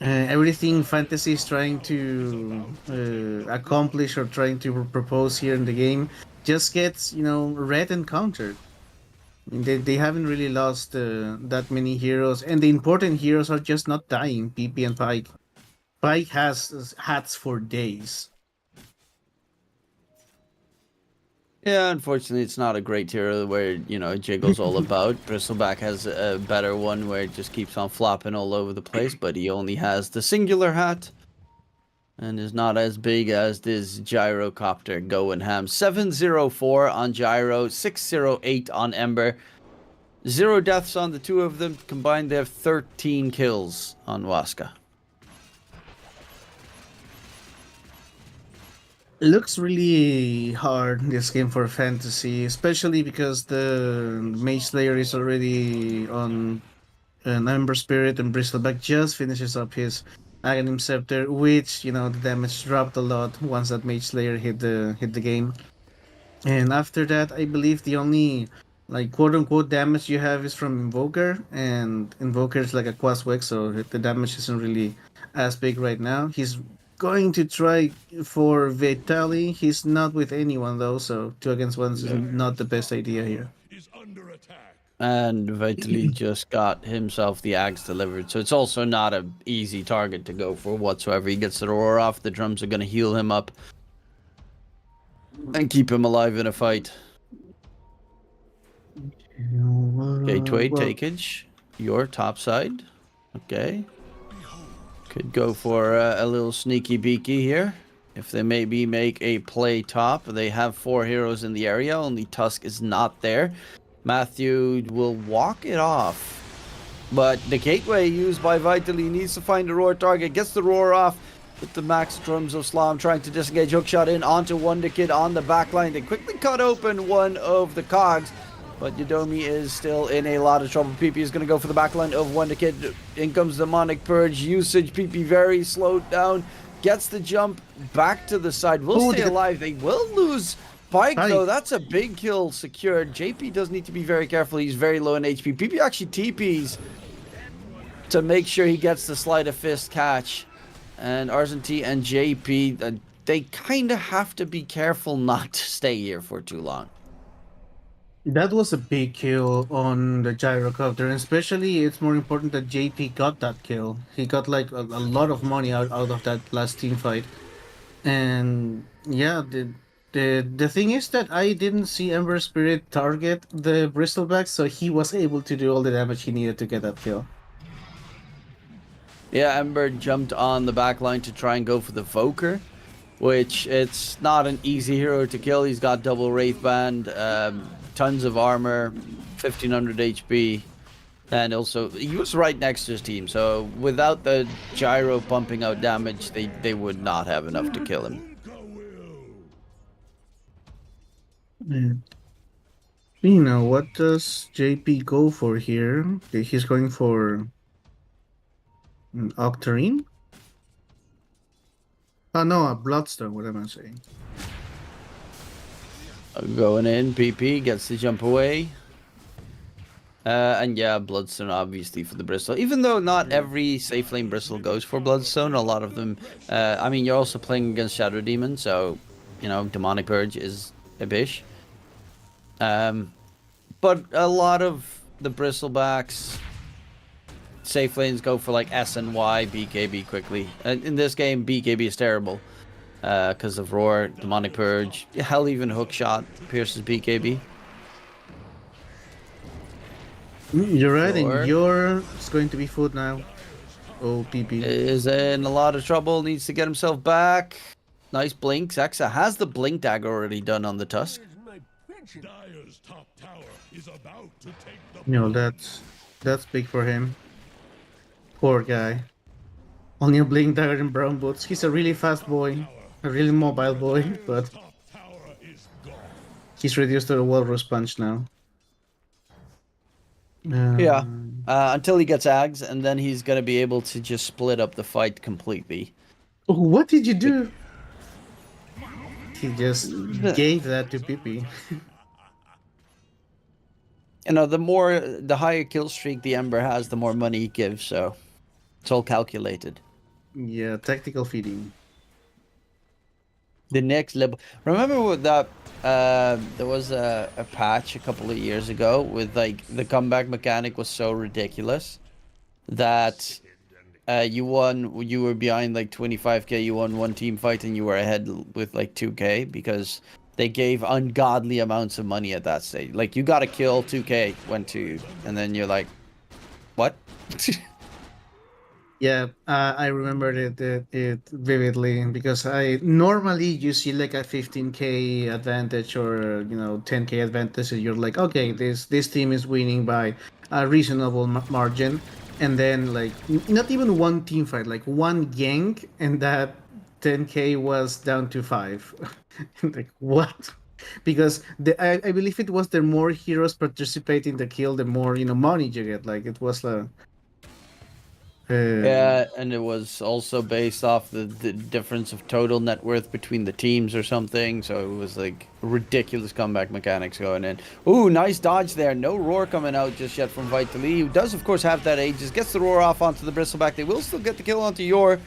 Everything Fantasy is trying to accomplish or trying to propose here in the game just gets, read and countered. I mean, they haven't really lost that many heroes, and the important heroes are just not dying. PP and Pike. Pike has hats for days. Yeah, unfortunately, it's not a great hero where, it jiggles all about. Bristleback has a better one where it just keeps on flopping all over the place, but he only has the singular hat and is not as big as this gyrocopter going ham. 704 on Gyro, 608 on Ember. 0 deaths on the two of them. Combined, they have 13 kills on Waska. It looks really hard, this game, for Fantasy, especially because the Mage Slayer is already on an Ember Spirit, and Bristleback just finishes up his Aghanim Scepter, which, the damage dropped a lot once that Mage Slayer hit the game. And after that, I believe the only, quote-unquote damage you have is from Invoker, and Invoker is like a Quaswex, so the damage isn't really as big right now. He's going to try for Vitaly. He's not with anyone though, so 2 against 1 is not the best idea here. And Vitaly just got himself the Ags delivered, so it's also not an easy target to go for whatsoever. He gets the roar off, the drums are going to heal him up and keep him alive in a fight. Gateway takeage, your top side. Okay. Could go for a little sneaky beaky here. If they maybe make a play top. They have 4 heroes in the area. Only Tusk is not there. Matthew will walk it off. But the gateway used by Vitaly needs to find a roar target. Gets the roar off with the max drums of Slam trying to disengage. Hookshot in onto Wonder Kid on the backline. They quickly cut open one of the cogs. But Yadomi is still in a lot of trouble. PP is going to go for the backline of Wonder Kid. In comes Demonic Purge usage. PP very slowed down. Gets the jump back to the side. Will stay alive. They will lose Pike, though. That's a big kill secured. JP does need to be very careful. He's very low in HP. PP actually TPs to make sure he gets the sleight of fist catch. And Arzenti and JP, they kind of have to be careful not to stay here for too long. That was a big kill on the gyrocopter, and especially it's more important that JP got that kill. He got like a lot of money out of that last team fight. And yeah, the thing is that I didn't see Ember Spirit target the Bristleback, so he was able to do all the damage he needed to get that kill. Yeah, Ember jumped on the back line to try and go for the Voker, which it's not an easy hero to kill. He's got double Wraith Band, tons of armor, 1500 HP, and also he was right next to his team. So without the gyro pumping out damage, they would not have enough to kill him. You know, what does JP go for here? Okay, he's going for an Octarine? Oh no, a Bloodstone, what am I saying? Going in, PP gets the jump away. And yeah, Bloodstone obviously for the Bristle. Even though not every safe lane Bristle goes for Bloodstone, a lot of them... I mean, you're also playing against Shadow Demon, so, you know, Demonic Purge is a bish. But a lot of the Bristlebacks safe lanes go for like S and Y, BKB quickly. In this game, BKB is terrible because of Roar, Demonic Purge. Hell, even Hookshot pierces BKB. You're right, Sure. and yours going to be food now. Oh, PP. Is in a lot of trouble, needs to get himself back. Nice blink. Zexa has the blink dagger already done on the Tusk. Dire's top tower is about to take the You know, that's big for him. Poor guy. Only a Blink Dagger and brown boots. He's a really fast boy. A really mobile boy, but top tower is gone. he's reduced to a Walrus Punch now. Yeah, until he gets Ags, and then he's going to be able to just split up the fight completely. Oh, what did you do? He just gave that to PP. You know, the higher kill streak the Ember has, the more money he gives, so it's all calculated. Yeah, tactical feeding. The next level. Remember with that, there was a patch a couple of years ago with like the comeback mechanic was so ridiculous that you were behind like 25k, you won one team fight and you were ahead with like 2k because they gave ungodly amounts of money at that stage. Like you got a kill, 2k went to you, and then you're like, what? Yeah, I remember it vividly because I normally you see like a 15k advantage or 10k advantage, and you're like, okay, this team is winning by a reasonable margin, and then like not even one team fight, like one gank, and that 10k was down to 5. Like what? Because I believe it was the more heroes participate in the kill, the more money you get. Like it was Yeah, and it was also based off the difference of total net worth between the teams or something. So it was like ridiculous comeback mechanics going in. Ooh, nice dodge there. No roar coming out just yet from Vitali, who does of course have that Aegis. Gets the roar off onto the Bristleback. They will still get the kill onto Yor.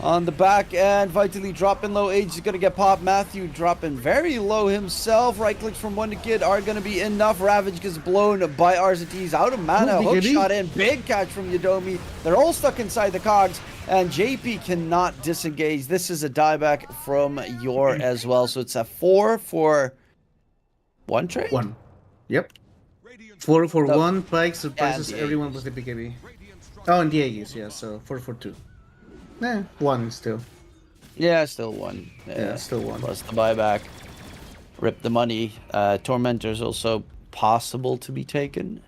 On the back end, Vitali dropping low. Age is going to get popped. Matthew dropping very low himself. Right clicks from one to kid are going to be enough. Ravage gets blown by RZTs out of mana. Hook shot in. Big catch from Yadomi. They're all stuck inside the cogs. And JP cannot disengage. This is a dieback from Yor as well. So it's a 4 for 1 trade? 1. Yep. 4 for So- 1. Pike surprises the everyone Aegis. with the BKB. Oh, and the Aegis, yeah, so 4 for 2. 1 still. Yeah, still 1. Yeah, still 1. Plus the buyback. Rip the money. Tormentor's also possible to be taken.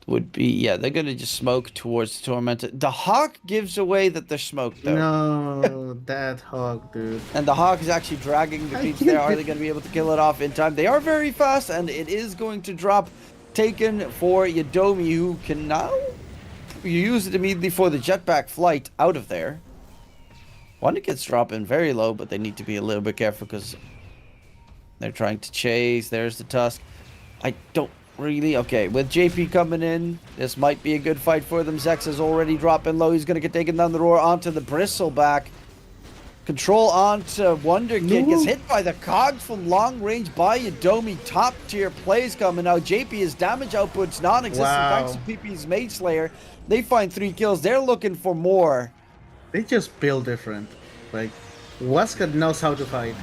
Would be, yeah, they're going to just smoke towards the Tormentor. The Hawk gives away that they're smoked, though. No, that hog, dude. And the Hawk is actually dragging the creeps there. Are they going to be able to kill it off in time? They are very fast, and it is going to drop. Taken for Yadomi, who can now... You use it immediately for the jetpack flight out of there. One gets dropping very low, but they need to be a little bit careful because they're trying to chase. There's the Tusk. I don't really... Okay, with JP coming in, this might be a good fight for them. Zex is already dropping low. He's going to get taken down the roar onto the Bristleback. Control onto Wonder Kid. No. Gets hit by the cogs from long range by Yadomi. Top tier plays coming out. JP, his damage output's non-existent thanks to Wow. PP's Mage Slayer. They find 3 kills. They're looking for more. They just build different. Like, Waska knows how to fight.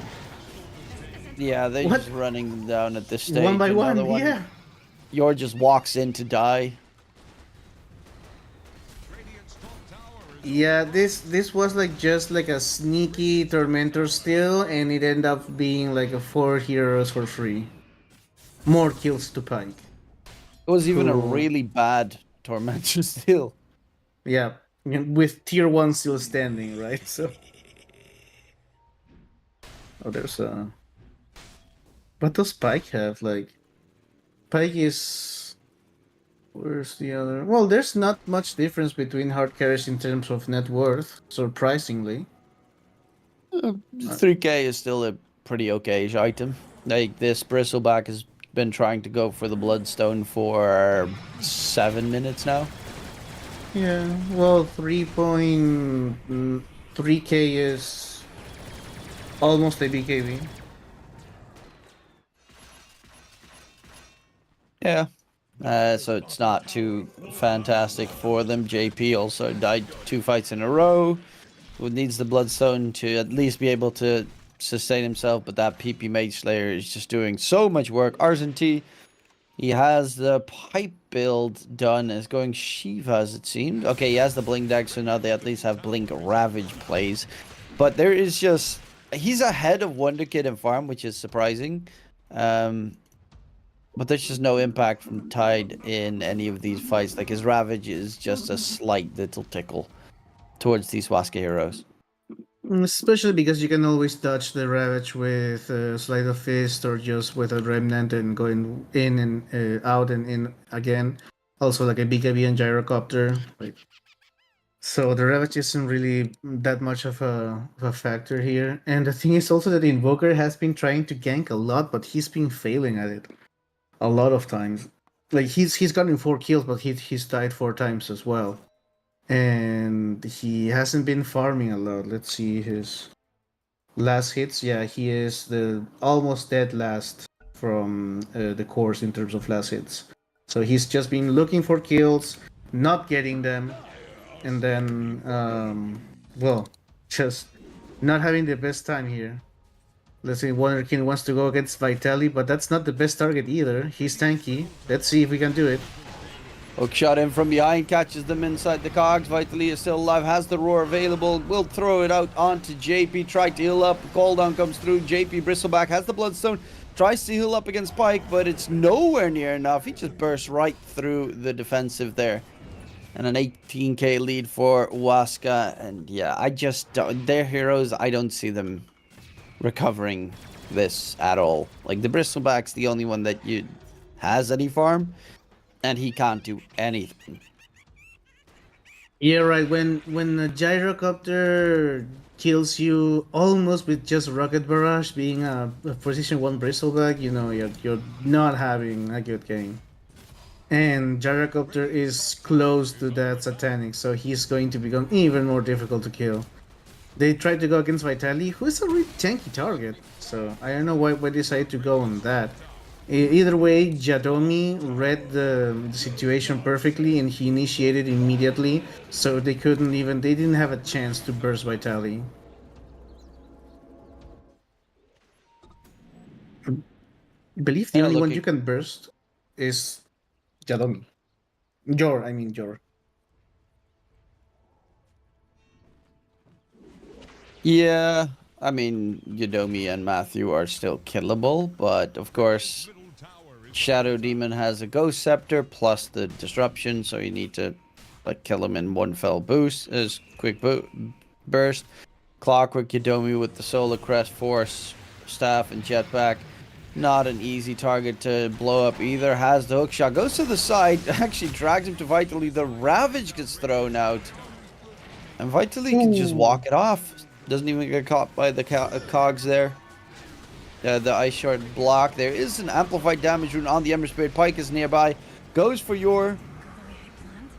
Yeah, they're What? just running them down at this stage. One by Another one, yeah. Yor just walks in to die. Yeah, this was like just like a sneaky Tormentor steal, and it ended up being like a 4 heroes for free. More kills to Pike. It was even a Cool. really bad Tormentor steal. Yeah, with tier 1 still standing, right? So. Oh, there's a. What does Pike have? Like, Pike is. Where's the other? Well, there's not much difference between hard carries in terms of net worth, surprisingly. 3k is still a pretty okay item. Like, this Bristleback has been trying to go for the Bloodstone for 7 minutes now. Yeah, well, 3.3k is almost a BKB. Yeah. So it's not too fantastic for them. JP also died 2 fights in a row. Needs the Bloodstone to at least be able to sustain himself, but that PP Mage Slayer is just doing so much work. Arzenti, he has the pipe build done. Is going Shivas, it seemed. Okay, he has the Blink deck, so now they at least have Blink Ravage plays. But there is just... He's ahead of Wonder Kid and Farm, which is surprising. But there's just no impact from Tide in any of these fights. Like, his Ravage is just a slight little tickle towards these Waska heroes. Especially because you can always dodge the Ravage with Sleight of Fist or just with a Remnant and going in and out and in again. Also, like a BKB and Gyrocopter. Like, so the Ravage isn't really that much of a factor here. And the thing is also that Invoker has been trying to gank a lot, but he's been failing at it a lot of times. Like, he's gotten 4 kills, but he's died 4 times as well. And he hasn't been farming a lot. Let's see his last hits. Yeah, he is the almost dead last from the course in terms of last hits. So he's just been looking for kills, not getting them, and then, well, just not having the best time here. Let's see, Wonderkin wants to go against Vitali, but that's not the best target either. He's tanky. Let's see if we can do it. Hook shot in from behind, catches them inside the cogs. Vitali is still alive, has the roar available. Will throw it out onto JP, tried to heal up. Cooldown comes through. JP Bristleback has the Bloodstone, tries to heal up against Pike, but it's nowhere near enough. He just bursts right through the defensive there. And an 18k lead for Waska. And yeah, I just don't, their heroes, I don't see them recovering this at all. Like, the Bristleback's the only one that has any farm, and he can't do anything. Yeah, right. When a Gyrocopter kills you almost with just Rocket Barrage, being a position 1 Bristleback, you know you're not having a good game. And Gyrocopter is close to that Satanic, so he's going to become even more difficult to kill. They tried to go against Vitali, who is a really tanky target, so I don't know why they decided to go on that. Either way, Jadomi read the situation perfectly and he initiated immediately, so they didn't have a chance to burst Vitali. I believe the Yeah, only one looking- you can burst is Jadomi. Jor. Yeah, I mean, Yadomi and Matthew are still killable, but of course, Shadow Demon has a Ghost Scepter plus the Disruption, so you need to like kill him in one fell boost, burst. Clockwork Yadomi with the Solar Crest, Force, Staff, and Jetpack. Not an easy target to blow up either. Has the hookshot, goes to the side, actually drags him to Vitali. The Ravage gets thrown out, and Vitali can just walk it off. Doesn't even get caught by the cogs there. The Ice Shard block. There is an amplified damage rune on the Ember Spirit. Pike is nearby. Goes for Yor.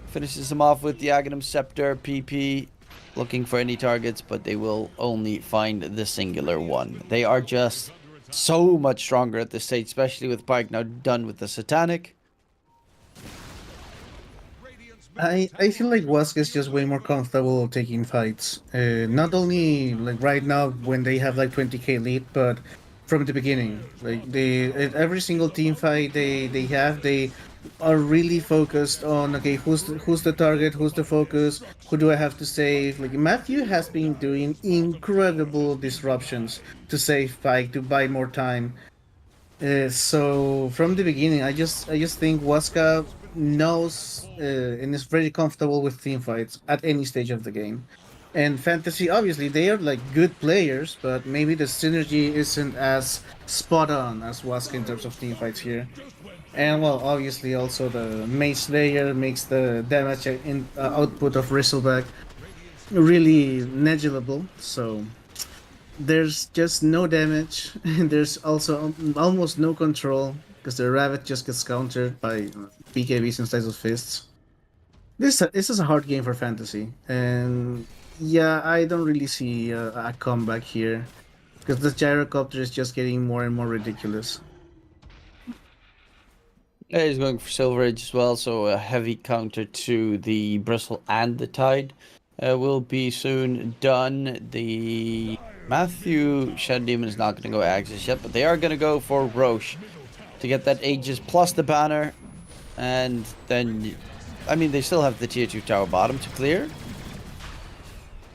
Finishes him off with the Aghanim Scepter. PP looking for any targets, but they will only find the singular one. They are just so much stronger at this stage, especially with Pike now done with the Satanic. I feel like Wask is just way more comfortable taking fights. Not only like right now when they have like 20k lead, but from the beginning. Like they at every single team fight they have, they are really focused on okay, who's the target, who's the focus, who do I have to save? Like Matthew has been doing incredible disruptions to save Pike to buy more time. So from the beginning, I just think Waska knows and is very comfortable with team fights at any stage of the game. And Fantasy, obviously, they are like good players, but maybe the synergy isn't as spot on as Waska in terms of team fights here. And well, obviously, also the Mage Slayer makes the damage output of Bristleback really negligible. So there's just no damage, and there's also almost no control because the rabbit just gets countered by BKBs and Slice of Fists. This is a hard game for Fantasy, and yeah, I don't really see a comeback here because the gyrocopter is just getting more and more ridiculous. Yeah, he's going for Silver Age as well, so a heavy counter to the Bristle and the Tide will be soon done. The Matthew Shed Demon is not going to go Axis yet, but they are going to go for Roche to get that Aegis plus the banner. And then, I mean, they still have the tier 2 tower bottom to clear.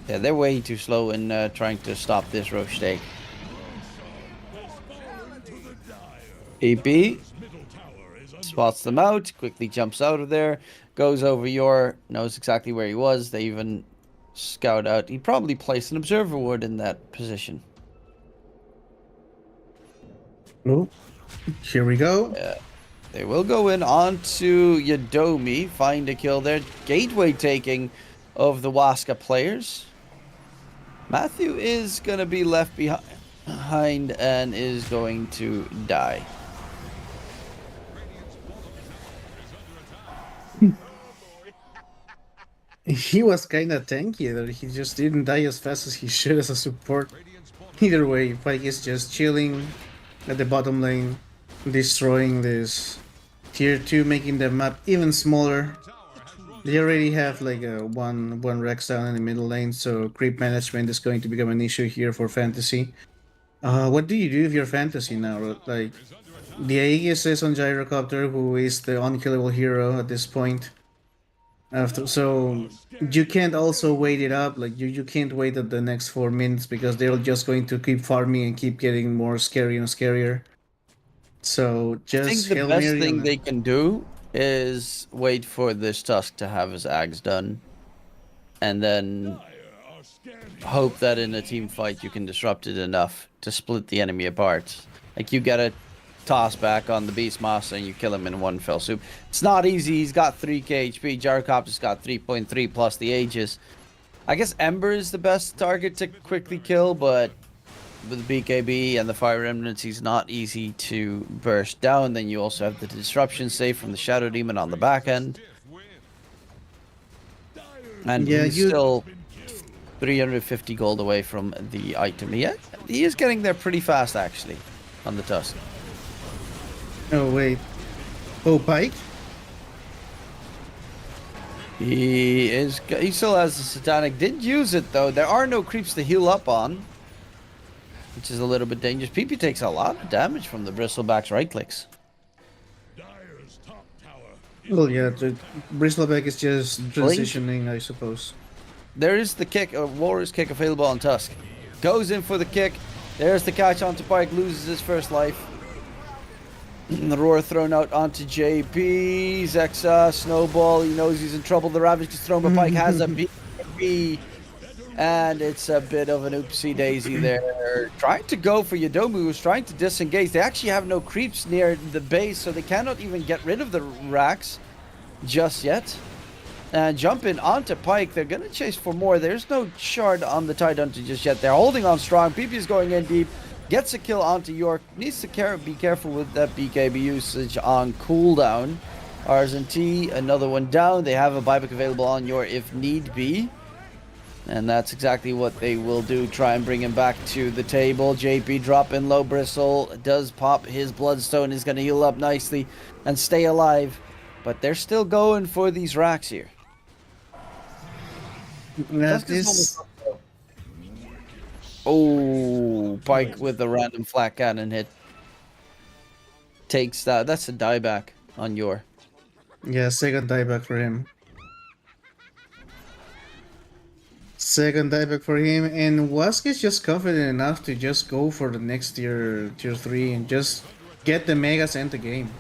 Yeah, they're way too slow in trying to stop this Roche stake. EP spots them out, quickly jumps out of there, goes over your, knows exactly where he was. They even scout out. He probably placed an observer ward in that position. Oh, here we go. They will go in onto Yadomi, find a kill there. Gateway taking of the Waska players. Matthew is going to be left behind and is going to die. He was kind of tanky there. He just didn't die as fast as he should as a support. Either way, Pike is just chilling at the bottom lane, destroying this tier 2, making the map even smaller. They already have like a one Rex down in the middle lane, so creep management is going to become an issue here for Fantasy. What do you do if you're Fantasy now? Like, the Aegis is on Gyrocopter, who is the unkillable hero at this point. So you can't also wait it up, like you can't wait at the next 4 minutes because they're just going to keep farming and keep getting more scary and scarier. So just I think the Hail best Mary thing on they can do is wait for this Tusk to have his Ags done, and then hope that in a team fight you can disrupt it enough to split the enemy apart. Like you get a toss back on the Beastmaster and you kill him in one fell swoop. It's not easy. He's got 3k HP. Gyrocopter's got 3.3 plus the Aegis. I guess Ember is the best target to quickly kill, but with BKB and the Fire Remnants, he's not easy to burst down. Then you also have the disruption save from the Shadow Demon on the back end. And Yeah, he's still 350 gold away from the item. Yeah, he is getting there pretty fast, actually, on the Tusk. Oh wait. Oh, Pike? He still has the Satanic. Didn't use it though. There are no creeps to heal up on, which is a little bit dangerous. PP takes a lot of damage from the Bristleback's right clicks. Well, yeah, the Bristleback is just transitioning, I suppose. There is the kick, a Warrior's Kick available on Tusk. Goes in for the kick. There's the catch onto Pike, loses his first life. The roar thrown out onto JP. Zexa, Snowball, he knows he's in trouble. The Ravage gets thrown, but Pike has a BKB. And it's a bit of an oopsie daisy there. Trying to go for Yadomu, who's trying to disengage. They actually have no creeps near the base, so they cannot even get rid of the racks just yet. And jumping onto Pike, they're going to chase for more. There's no shard on the Tidehunter just yet. They're holding on strong. PP is going in deep. Gets a kill onto York. Needs to be careful with that BKB usage on cooldown. Rs and T, another one down. They have a buyback available on York if need be. And that's exactly what they will do. Try and bring him back to the table. JP dropping low. Bristle does pop his Bloodstone. Is going to heal up nicely and stay alive. But they're still going for these racks here. This Oh, Pike with a random flat cannon hit. Takes that. That's a dieback on your. Yeah, second dieback for him. Second dieback for him, and Wask is just confident enough to just go for the next tier 3 and just get the Megas and the game.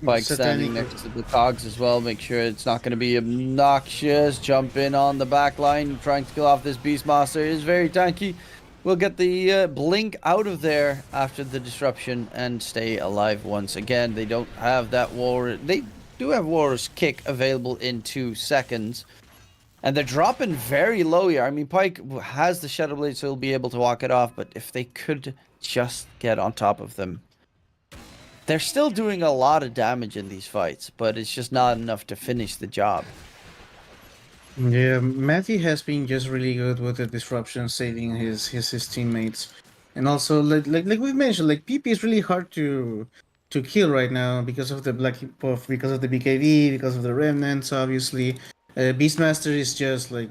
Pike Satanic- standing next to the cogs as well. Make sure it's not going to be obnoxious. Jump in on the back line. Trying to kill off this Beastmaster is very tanky. We'll get the blink out of there after the disruption and stay alive once again. They don't have that war. They do have War's kick available in 2 seconds. And they're dropping very low here. I mean, Pike has the Shadow Blade, so he'll be able to walk it off. But if they could just get on top of them. They're still doing a lot of damage in these fights, but it's just not enough to finish the job. Yeah, Matthew has been just really good with the disruption, saving his teammates, and also like we mentioned, like PP is really hard to kill right now because of the because of the BKB, because of the remnants, obviously. Beastmaster is just like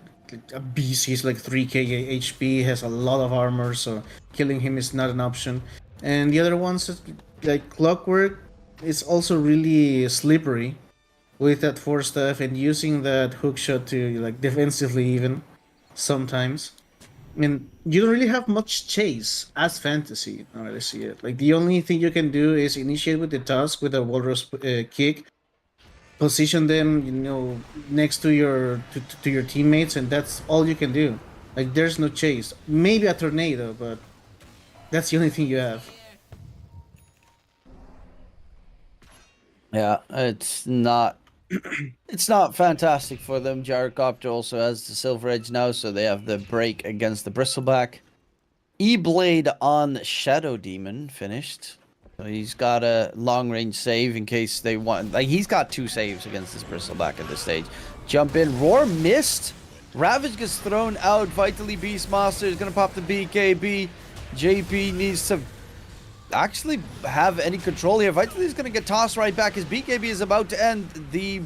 a beast. He's like 3k HP, has a lot of armor, so killing him is not an option. And the other ones, like Clockwork, is also really slippery with that force stuff and using that hook shot to like defensively even sometimes. I mean, you don't really have much chase as fantasy. Now that I see it, like the only thing you can do is initiate with the task with a Walrus kick, position them, you know, next to your to your teammates, and that's all you can do. Like there's no chase. Maybe a tornado, but that's the only thing you have. Yeah, it's not fantastic for them. Gyrocopter also has the Silver Edge now, so they have the break against the Bristleback. E-Blade on Shadow Demon finished. So he's got a long-range save in case they want. Like, he's got 2 saves against this Bristleback at this stage. Jump in. Roar missed. Ravage gets thrown out. Vitally Beastmaster is going to pop the BKB. JP needs to actually have any control here. Vitally is going to get tossed right back. His BKB is about to end. The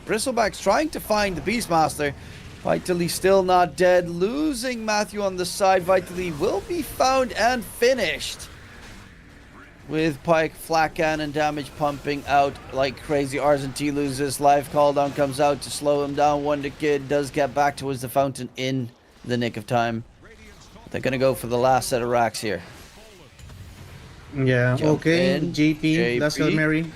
Bristleback's trying to find the Beastmaster. Vitally still not dead. Losing Matthew on the side. Vitally will be found and finished. With Pike flat cannon damage pumping out like crazy. RZT loses life. Call down comes out to slow him down. Wonder Kid does get back towards the fountain in the nick of time. They're going to go for the last set of racks here. Yeah, Jump okay. in, JP, last Hail Mary.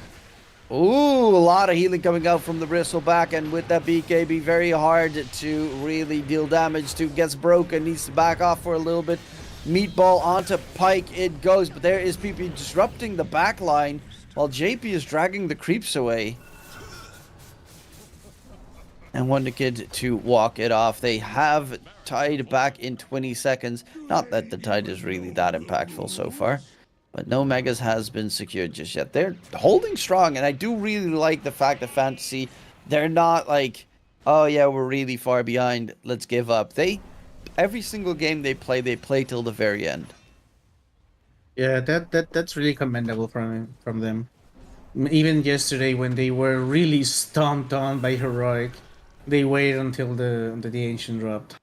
Ooh, a lot of healing coming out from the Bristleback, and with that BKB, very hard to really deal damage to. Gets broken, needs to back off for a little bit. Meatball onto Pike it goes, but there is PP disrupting the back line while JP is dragging the creeps away. And Wonder Kid to walk it off. They have tied back in 20 seconds. Not that the tide is really that impactful so far. But no Megas has been secured just yet. They're holding strong, and I do really like the fact that Fantasy, they're not like, oh yeah, we're really far behind, let's give up. Every single game they play till the very end. Yeah, that's really commendable from them. Even yesterday when they were really stomped on by Heroic, they waited until the Ancient dropped.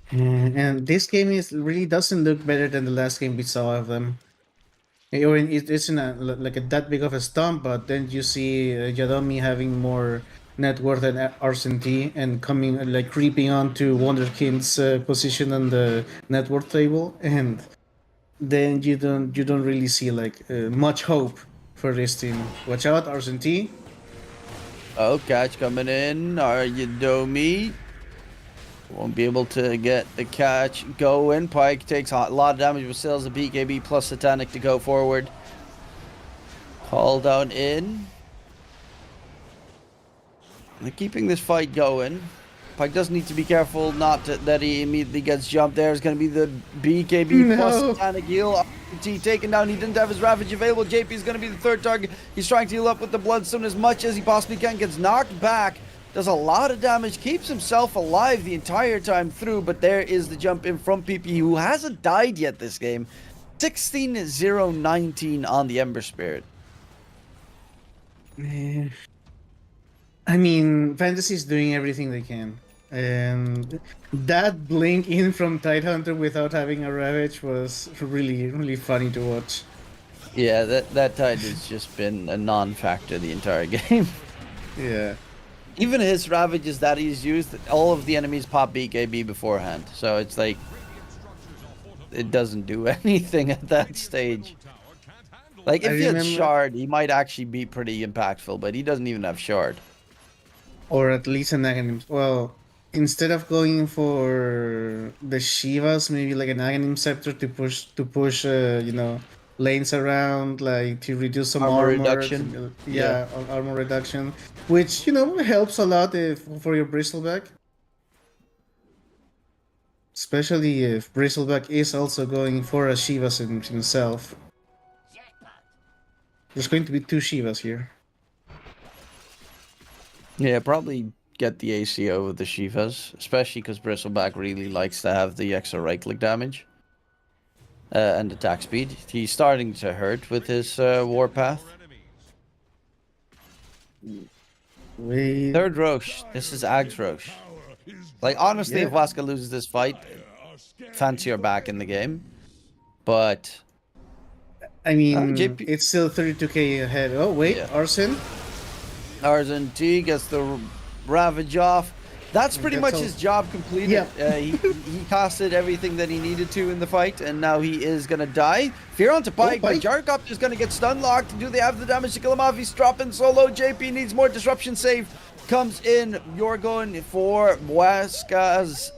And this game really doesn't look better than the last game we saw of them. It isn't that big of a stomp, but then you see Yadomi having more net worth than RCT and coming like creeping onto Wonderkind's position on the net worth table, and then you don't really see like much hope for this team. Watch out, RCT. Oh, catch coming in. Are you Domi? Won't be able to get the catch going. Pike takes a lot of damage, but still has a BKB plus Satanic to go forward. Call down in. They're keeping this fight going. Pike does need to be careful not that he immediately gets jumped. There's going to be the BKB plus Satanic heal. RT taken down. He didn't have his Ravage available. JP is going to be the third target. He's trying to heal up with the Bloodstone as much as he possibly can. Gets knocked back. does a lot of damage, keeps himself alive the entire time through, but there is the jump in from PP, who hasn't died yet this game. 16-0-19 on the Ember Spirit. I mean, Fantasy is doing everything they can. And that blink in from Tidehunter without having a Ravage was really, really funny to watch. Yeah, that Tide has just been a non-factor the entire game. Yeah. Even his Ravages that he's used, all of the enemies pop BKB beforehand. So it's like, it doesn't do anything at that stage. Like, if he had Shard, he might actually be pretty impactful, but he doesn't even have Shard. Or at least an Aghanim. Well, instead of going for the Shivas, maybe like an Aghanim Scepter to push, lanes around, like to reduce some Armor armor reduction. Yeah, armor reduction, which helps a lot for your Bristleback. Especially if Bristleback is also going for a Shivas himself. There's going to be 2 Shivas here. Yeah, probably get the ACO with the Shivas, especially because Bristleback really likes to have the extra right-click damage and attack speed. He's starting to hurt with his Warpath. Third Roche. This is Ag's Roche. Like, honestly, if Waska loses this fight, fancy her back in the game. But I mean, it's still 32k ahead. Oh, wait, Arsen? Arsen T gets the Ravage off. That's pretty much his job completed. Yeah. He casted everything that he needed to in the fight, and now he is going to die. Fear onto Pike, but Jarkop is going to get stun locked. Do they have the damage to kill him off? He's dropping solo. JP needs more disruption save. Comes in. You're going for Waska's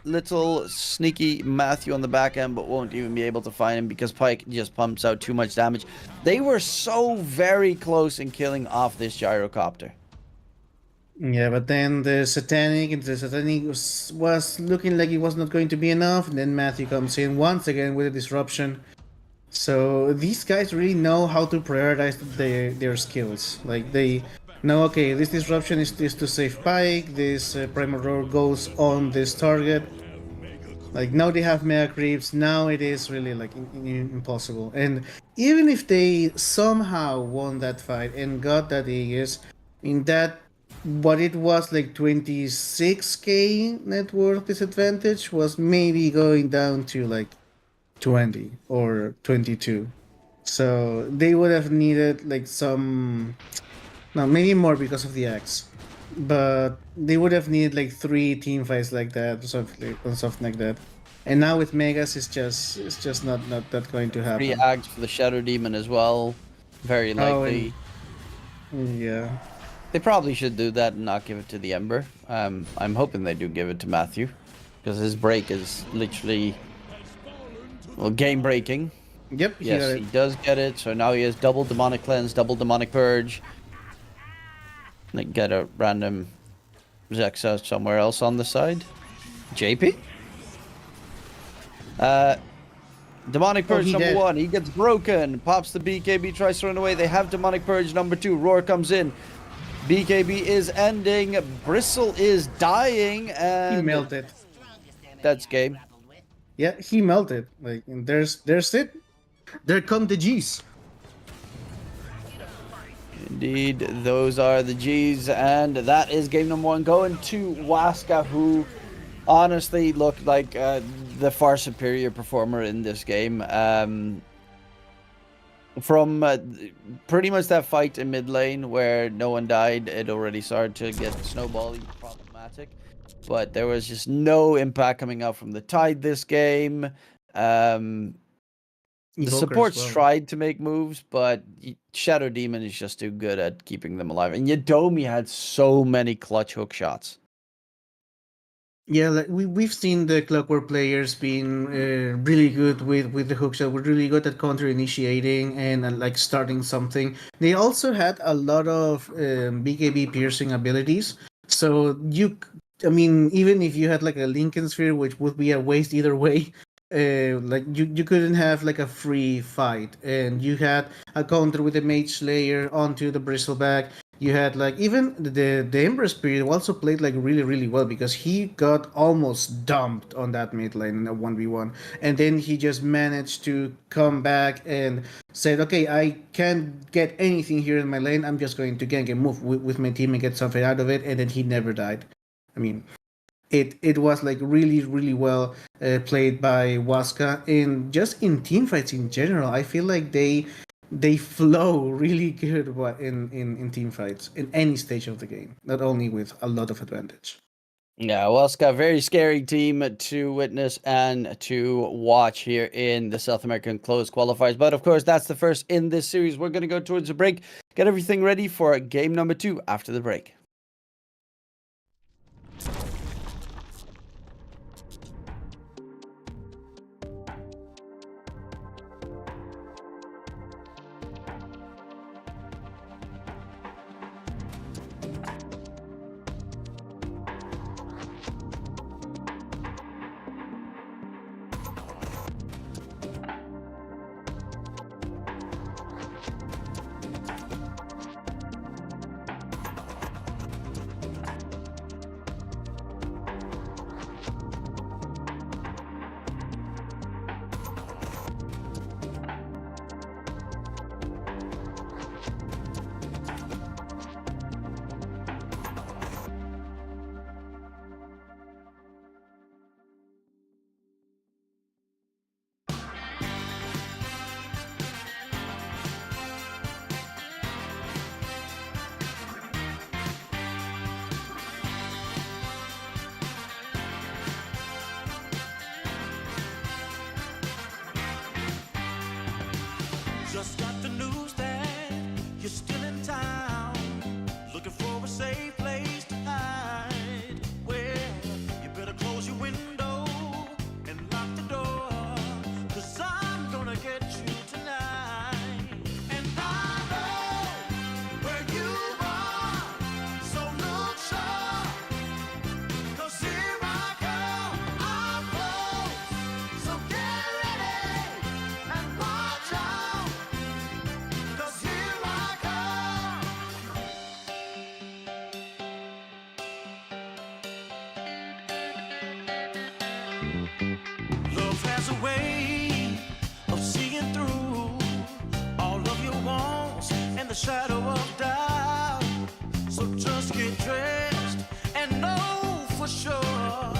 little sneaky Matthew on the back end, but won't even be able to find him because Pike just pumps out too much damage. They were so very close in killing off this gyrocopter. Yeah, but then the Satanic was looking like it was not going to be enough, and then Matthew comes in once again with a disruption. So these guys really know how to prioritize their skills. Like, they know, okay, this disruption is to save Pike, this Primal Roar goes on this target. Like, now they have Mega Creeps, now it is really like impossible. And even if they somehow won that fight and got that Aegis, in that what it was like 26k net worth disadvantage was maybe going down to like 20 or 22. So they would have needed like maybe more because of the axe, but they would have needed like 3 team fights like that or something like that. And now with Megas, it's just not that going to happen. 3 Ags for the Shadow Demon as well, very likely. Yeah. They probably should do that and not give it to the Ember. I'm hoping they do give it to Matthew, because his break is literally, well, game breaking. Yep. Yes, he does get it. So now he has double Demonic Cleanse, double Demonic Purge. Like, get a random Zexa somewhere else on the side. JP? Demonic Purge number 1, he gets broken. Pops the BKB, tries to run away. They have Demonic Purge number 2. Roar comes in. BKB is ending. Bristle is dying, and he melted. That's game. Yeah, he melted. Like, and there's it. There come the G's. Indeed, those are the G's, and that is game number 1 going to Waska, who honestly looked like the far superior performer in this game. From pretty much that fight in mid lane where no one died, it already started to get snowballing problematic. But there was just no impact coming out from the Tide this game. The supports tried to make moves, but Shadow Demon is just too good at keeping them alive. And Yadomi had so many clutch hook shots. Yeah, like we've seen the Clockwork players being really good with the hooks. That were really good at counter initiating and like starting something. They also had a lot of BKB piercing abilities. So even if you had like a Lincoln Sphere, which would be a waste either way, like you couldn't have like a free fight, and you had a counter with the Mage Slayer onto the Bristleback. You had like even the Empress period also played like really well because he got almost dumped on that mid lane in a 1v1, and then he just managed to come back and said, okay, I can't get anything here in my lane, I'm just going to gank and move with my team and get something out of it, and then he never died. I mean, it was like really well played by Waska, and just in team fights in general, I feel like they flow really good in team fights in any stage of the game, not only with a lot of advantage. Yeah, well, it's got a very scary team to witness and to watch here in the South American closed qualifiers. But of course, that's the first in this series. We're going to go towards the break, get everything ready for game number 2 after the break. Just got the news that you're still in town, looking for a safe place to hide. Well, you better close your window and lock the door, 'cause I'm gonna get you tonight. And I know where you are, so look sharp, 'cause here I come, I'm close, so get ready and watch out. 'Cause here I come. Love has a way of seeing through all of your wants and the shadow of doubt. So just get dressed and know for sure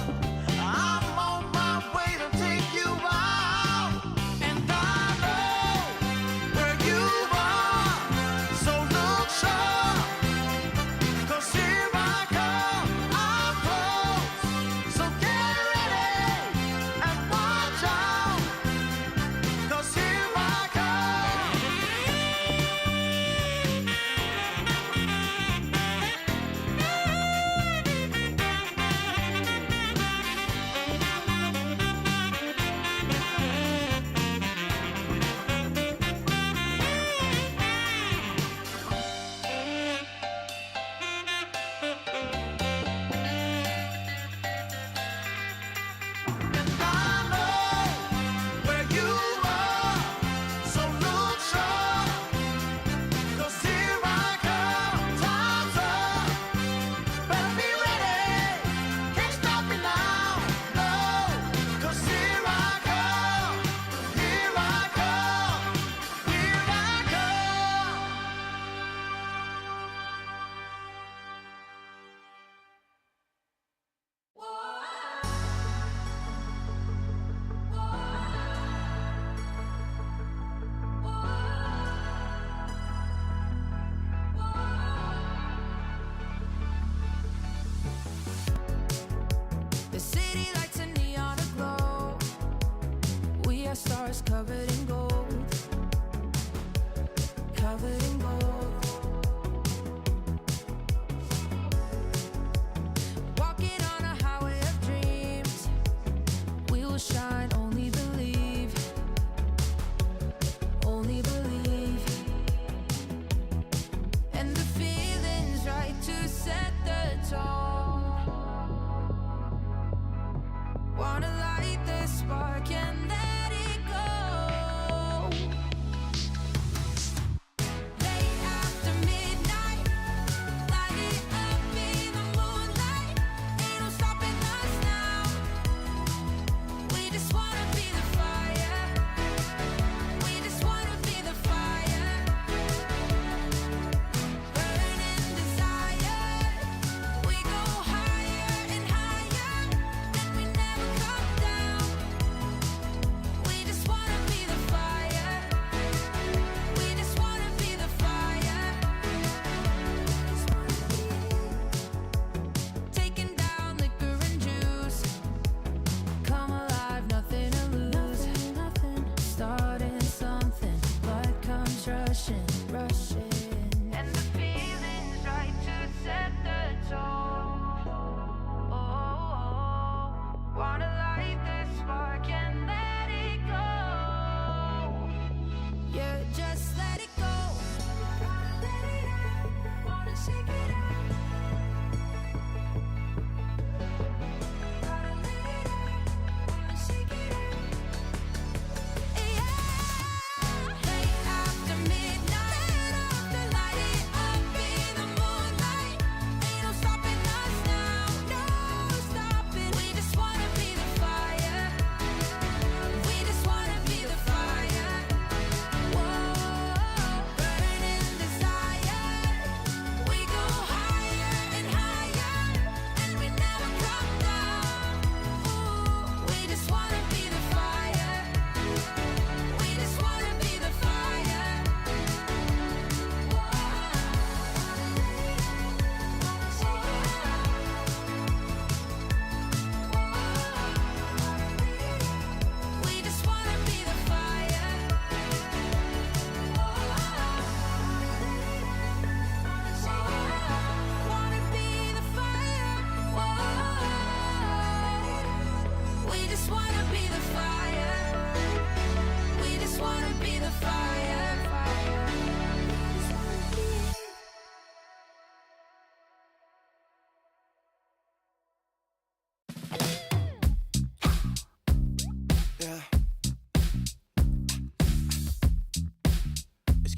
I'm on my way to take you out. And I know where you are, so look sharp, 'cause here I come, I'm close, so get ready and watch out, 'cause here I come.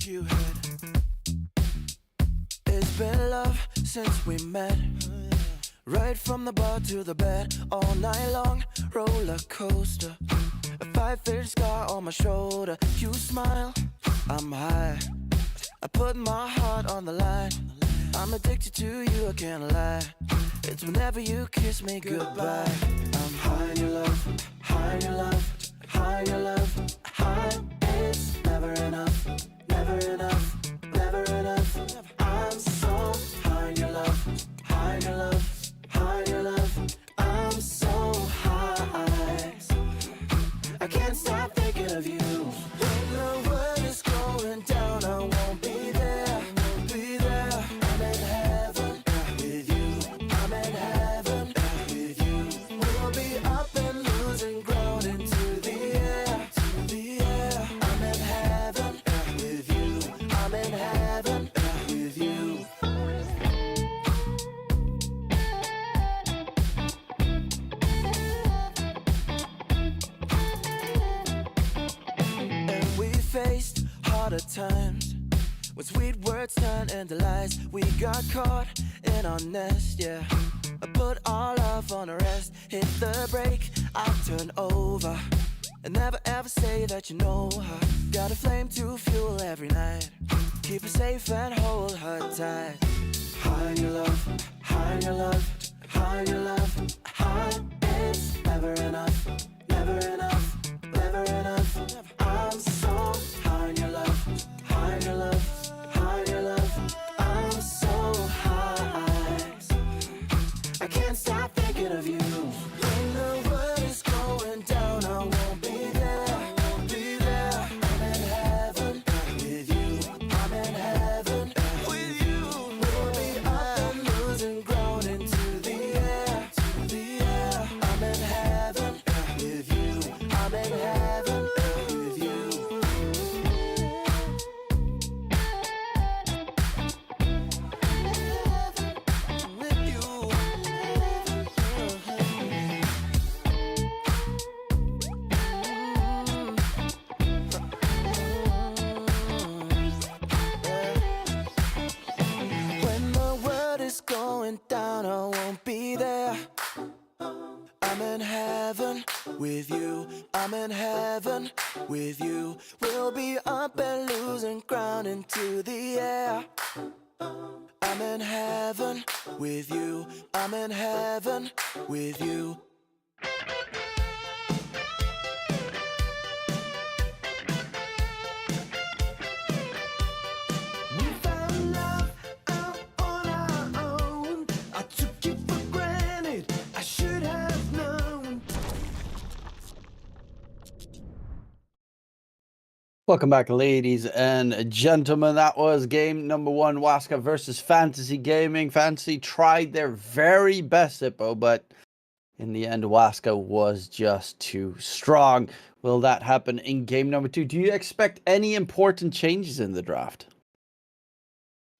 you had. It's been love since we met. Right from the bar to the bed, all night long, roller coaster. A 5-inch scar on my shoulder. You smile, I'm high. I put my heart on the line. I'm addicted to you, I can't lie. It's whenever you kiss me goodbye. I'm high in your love, high in your love, high in your love, high. It's never enough, never enough, never enough. I'm so high in your love, high in your love, high in your love. I'm so high. I can't stop thinking of you. When the world is going down, I won't be there, won't be there. I'm in heaven with you. I'm in heaven with you. We'll be up and losing ground into the air, to the air. I'm in heaven with you. I'm in heaven with you. And we faced harder times when sweet words turned into lies. We got caught in our nest, yeah. I put our love on a rest, hit the brake, I turn over. And never ever say that you know her. Got a flame to fuel every night. Keep her safe and hold her tight. High in your love, high in your love, high in your love, high. It's never enough, never enough, never enough. I'm so high in your love, high in your love, high in your love. I'm so high. I can't stop thinking of you. When the world is going down, I won't be there, I won't be there. I'm in heaven with you. I'm in heaven with you. We'll be up and losing ground into the air, to the air. I'm in heaven with you. I'm in heaven with you. With you. When the world is going down, I won't be there. I'm in heaven with you. I'm in heaven with you. We'll be up and losing ground into the air. I'm in heaven with you. I'm in heaven with you. We found love out on our own. I took it for granted. I should have known. Welcome back, ladies and gentlemen. That was game number 1, Waska versus Fantasy Gaming. Fantasy tried their very best, Hippo, but in the end, Waska was just too strong. Will that happen in game number 2? Do you expect any important changes in the draft?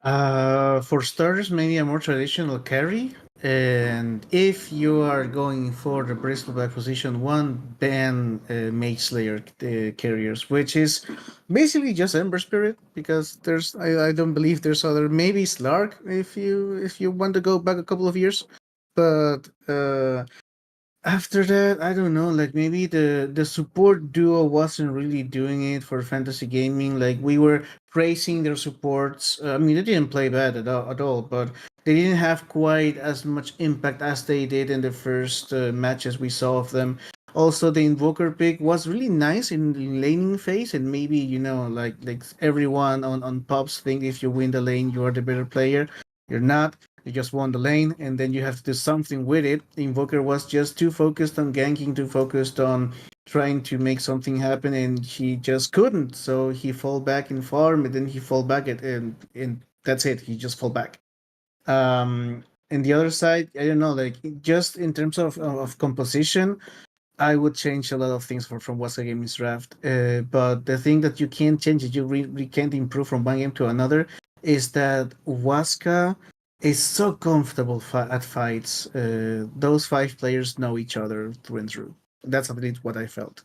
For starters, maybe a more traditional carry. And if you are going for the Bristol position 1, ban Mage Slayer carriers, which is basically just Ember Spirit, because there's I don't believe there's other, maybe Slark if you want to go back a couple of years, but after that, I don't know, like maybe the support duo wasn't really doing it for fantasy gaming. Like we were praising their supports. I mean, they didn't play bad at all, but they didn't have quite as much impact as they did in the first matches we saw of them. Also, the Invoker pick was really nice in laning phase, and maybe like everyone on pubs think if you win the lane, you are the better player. You're not. You just won the lane, and then you have to do something with it. Invoker was just too focused on ganking, too focused on trying to make something happen, and he just couldn't. So he fall back in farm, and then he fall back and that's it. He just fall back. And the other side, I don't know, like just in terms of composition, I would change a lot of things from Waska Gaming's draft. But the thing that you can't change, that you really can't improve from one game to another, is that Waska is so comfortable at fights. Those 5 players know each other through and through. That's at least what I felt.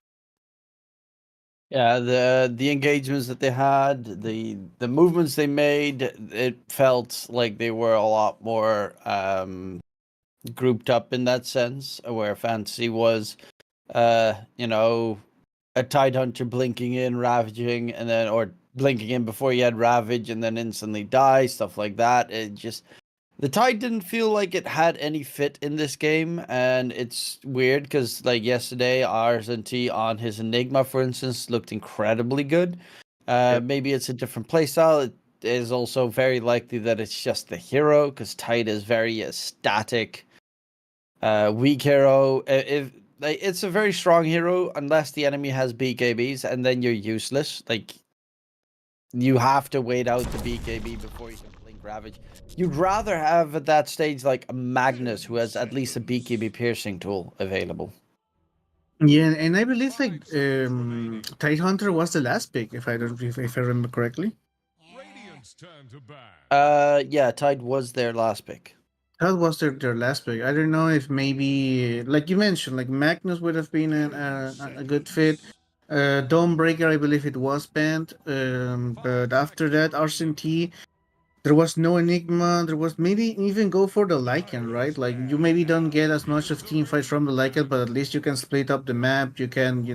Yeah, the engagements that they had, the movements they made, it felt like they were a lot more grouped up in that sense, where fantasy was, you know, a Tidehunter blinking in, ravaging, and then or blinking in before you had ravage, and then instantly die, stuff like that. It just the Tide didn't feel like it had any fit in this game, and it's weird because like yesterday, RSNT on his Enigma, for instance, looked incredibly good. Yep. Maybe it's a different playstyle. It is also very likely that it's just the hero because Tide is very static, weak hero. If like it's a very strong hero unless the enemy has BKBs, and then you're useless. Like you have to wait out the BKB before you can blink Ravage. You'd rather have at that stage like a Magnus who has at least a BKB piercing tool available. Yeah, and I believe like Tidehunter was the last pick, if I remember correctly. Radiant's turn to ban. Yeah, Tide was their last pick. That was their last pick. I don't know if maybe, like you mentioned, like Magnus would have been a good fit. Dawnbreaker, I believe it was banned. But after that, RCT, there was no Enigma. There was maybe even go for the Lycan, right? Like you maybe don't get as much of team fights from the Lycan, but at least you can split up the map. You can,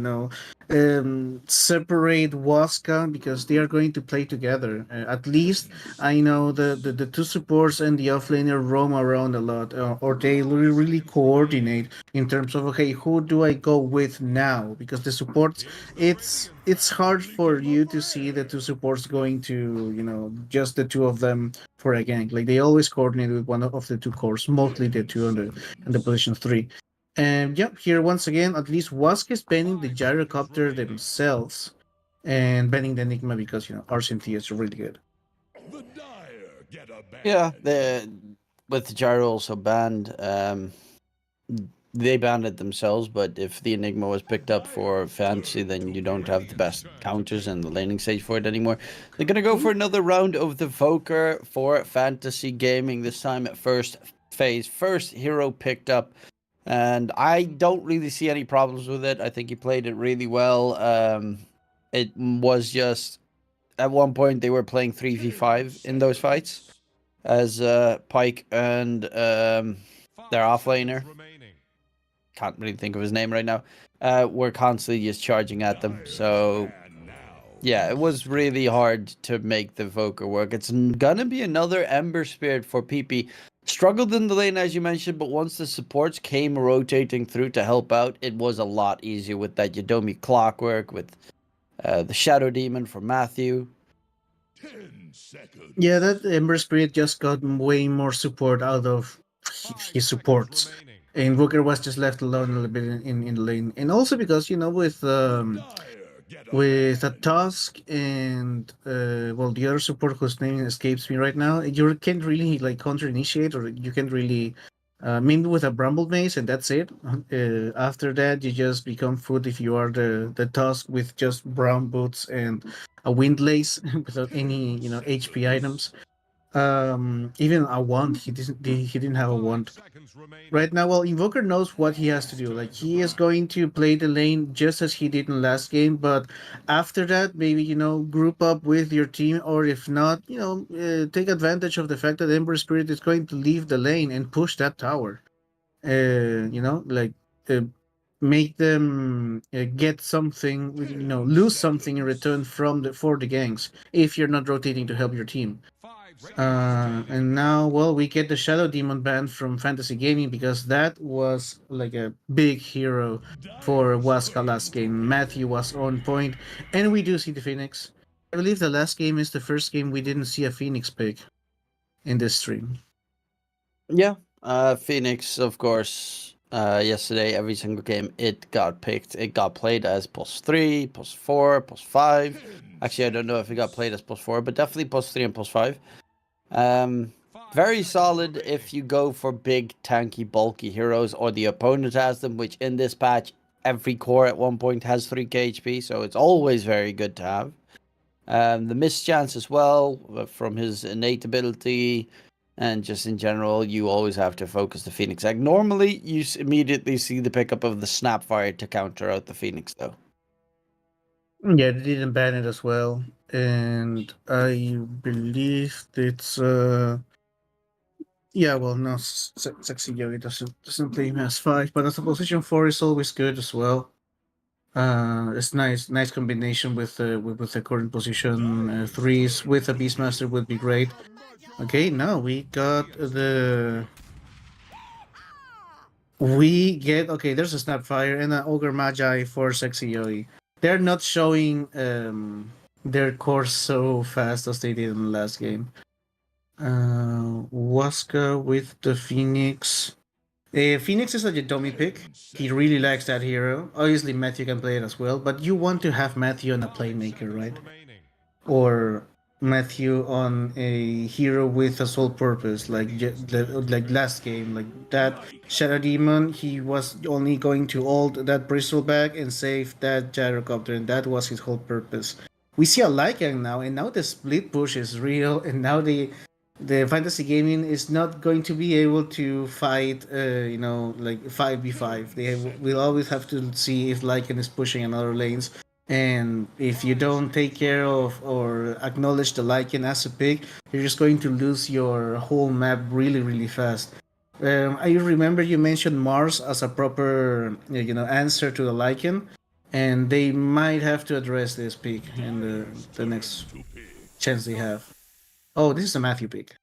separate Waska because they are going to play together. At least I know the two supports and the offlaner roam around a lot, or they really coordinate in terms of okay, who do I go with now? Because the supports, it's hard for you to see the two supports going to just the two of them for a gank. Like they always coordinate with one of the two cores, mostly the two on the position 3. And yep, here once again, at least Wask is banning the gyrocopter themselves and banning the Enigma because RCMT is really good. The Dire get a ban. Yeah, with the Gyro also banned. They banned it themselves, but if the Enigma was picked up for fantasy, then you don't have the best counters in the laning stage for it anymore. They're gonna go for another round of the Voker for fantasy gaming, this time at first phase. First hero picked up, and I don't really see any problems with it. I think he played it really well. It was just, at one point, they were playing 3v5 in those fights, as Pike and their offlaner, can't really think of his name right now, we're constantly just charging at them. So yeah, it was really hard to make the Voker work. It's gonna be another Ember Spirit for PP. Struggled in the lane, as you mentioned, but once the supports came rotating through to help out, it was a lot easier with that Yodomi Clockwork, with the Shadow Demon for Matthew. 10 seconds. Yeah, that Ember Spirit just got way more support out of his supports. And Booker was just left alone a little bit in the lane. And also because, with a Tusk and the other support whose name escapes me right now, you can't really like counter initiate, or you can't really maybe with a Bramble Mace, and that's it. After that, you just become food if you are the Tusk with just brown boots and a Windlace without any HP items. Even a wand, he didn't have a wand. Right now, well, Invoker knows what he has to do. Like, he is going to play the lane just as he did in last game, but after that, maybe, group up with your team, or if not, take advantage of the fact that Ember Spirit is going to leave the lane and push that tower. Make them get something, lose something in return for the ganks if you're not rotating to help your team. And now, well, we get the Shadow Demon ban from Fantasy Gaming because that was like a big hero for Waska last game. Matthew was on point, and we do see the Phoenix. I believe the last game is the first game we didn't see a Phoenix pick in this stream. Yeah, Phoenix, of course. Yesterday, every single game it got picked. It got played as +3, +4, +5. Actually, I don't know if it got played as +4, but definitely +3 and +5. Very solid if you go for big, tanky, bulky heroes, or the opponent has them, which in this patch, every core at one point has 3k HP, so it's always very good to have. The mischance as well, from his innate ability, and just in general, you always have to focus the Phoenix. Like, normally, you immediately see the pickup of the Snapfire to counter out the Phoenix, though. Yeah, they didn't ban it as well, and I believe it's yeah. Well, no, Sexy Yogi doesn't play Mass 5, but as a position 4 is always good as well. It's nice combination with the current position threes with a Beastmaster would be great. Okay, now we get okay. There's a Snapfire and an Ogre Magi for Sexy Yogi. They're not showing their course so fast as they did in the last game. Waska with the Phoenix. Phoenix is a Jitomi pick. He really likes that hero. Obviously, Matthew can play it as well, but you want to have Matthew on a playmaker, right? Or Matthew on a hero with a sole purpose, like last game, like that Shadow Demon. He was only going to ult that bristleback and save that gyrocopter, and that was his whole purpose. We see a Lycan now, and now the split push is real, and now the fantasy gaming is not going to be able to fight, like 5v5. Will always have to see if Lycan is pushing another lanes. And if you don't take care of or acknowledge the Lycan as a pick, you're just going to lose your whole map really, really fast. I remember you mentioned Mars as a proper, answer to the Lycan, and they might have to address this pick in the next chance they have. Oh, this is a Matthew pick.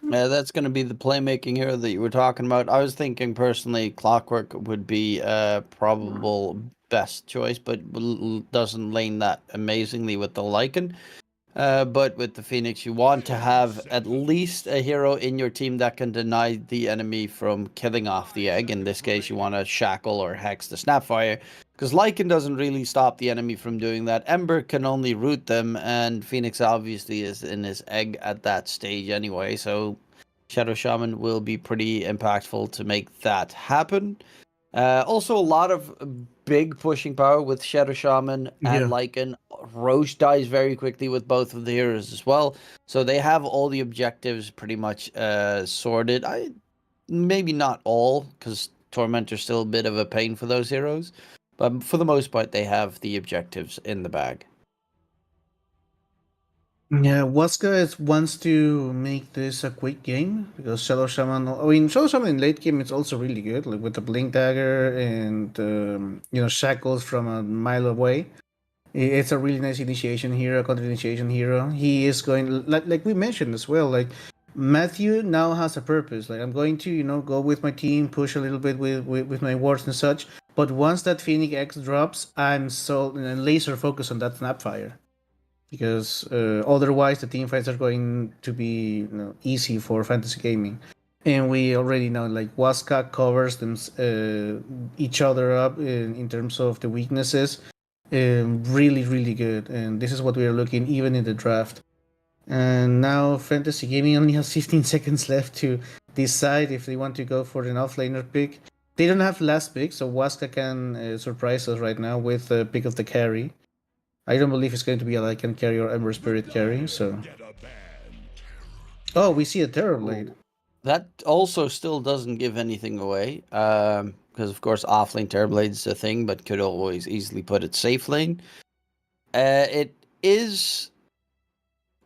Yeah, that's going to be the playmaking hero that you were talking about. I was thinking personally, Clockwork would be a probable best choice, but doesn't lane that amazingly with the Lycan. But with the Phoenix, you want to have at least a hero in your team that can deny the enemy from killing off the egg. In this case, you want to shackle or hex the Snapfire, because Lycan doesn't really stop the enemy from doing that. Ember can only root them, and Phoenix obviously is in his egg at that stage anyway, so Shadow Shaman will be pretty impactful to make that happen. Also, a lot of big pushing power with Shadow Shaman and Lycan. Roche dies very quickly with both of the heroes as well. So they have all the objectives pretty much sorted. Maybe not all, because Tormentor's still a bit of a pain for those heroes. But for the most part, they have the objectives in the bag. Yeah, Waska wants to make this a quick game because Shadow Shaman. I mean, Shadow Shaman in late game is also really good, like with the Blink Dagger and shackles from a mile away. It's a really nice initiation hero, counter initiation hero. He is going like we mentioned as well. Like Matthew now has a purpose. Like I'm going to go with my team, push a little bit with my wards and such. But once that Phoenix X drops, I'm so laser focused on that Snapfire. Because otherwise the team fights are going to be easy for fantasy gaming, and we already know like Waska covers them each other up in terms of the weaknesses, really really good, and this is what we are looking even in the draft. And now fantasy gaming only has 15 seconds left to decide if they want to go for an offlaner pick. They don't have last pick, so Waska can surprise us right now with the pick of the carry. I don't believe it's going to be a Lycan carry or Ember Spirit carry, so... Oh, we see a Terrorblade. That also still doesn't give anything away, because of course offlane Terrorblade is a thing, but could always easily put it safe lane. It is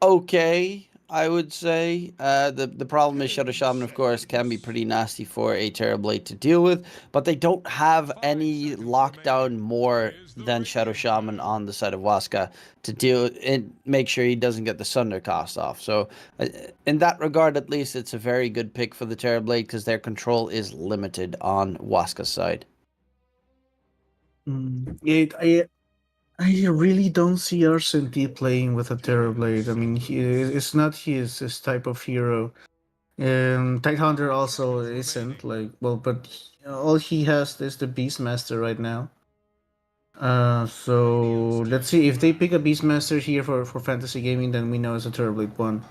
okay, I would say. The problem is Shadow Shaman, of course, can be pretty nasty for a Terrorblade to deal with, but they don't have any lockdown more than Shadow Shaman on the side of Waska to deal and make sure he doesn't get the Sunder cost off. So in that regard, at least, it's a very good pick for the Terrorblade because their control is limited on Waska's side. I really don't see Arsene playing with a Terrorblade. I mean, it's not his type of hero. Tidehunter also isn't but all he has is the Beastmaster right now. So let's see if they pick a Beastmaster here for fantasy gaming, then we know it's a Terrorblade one.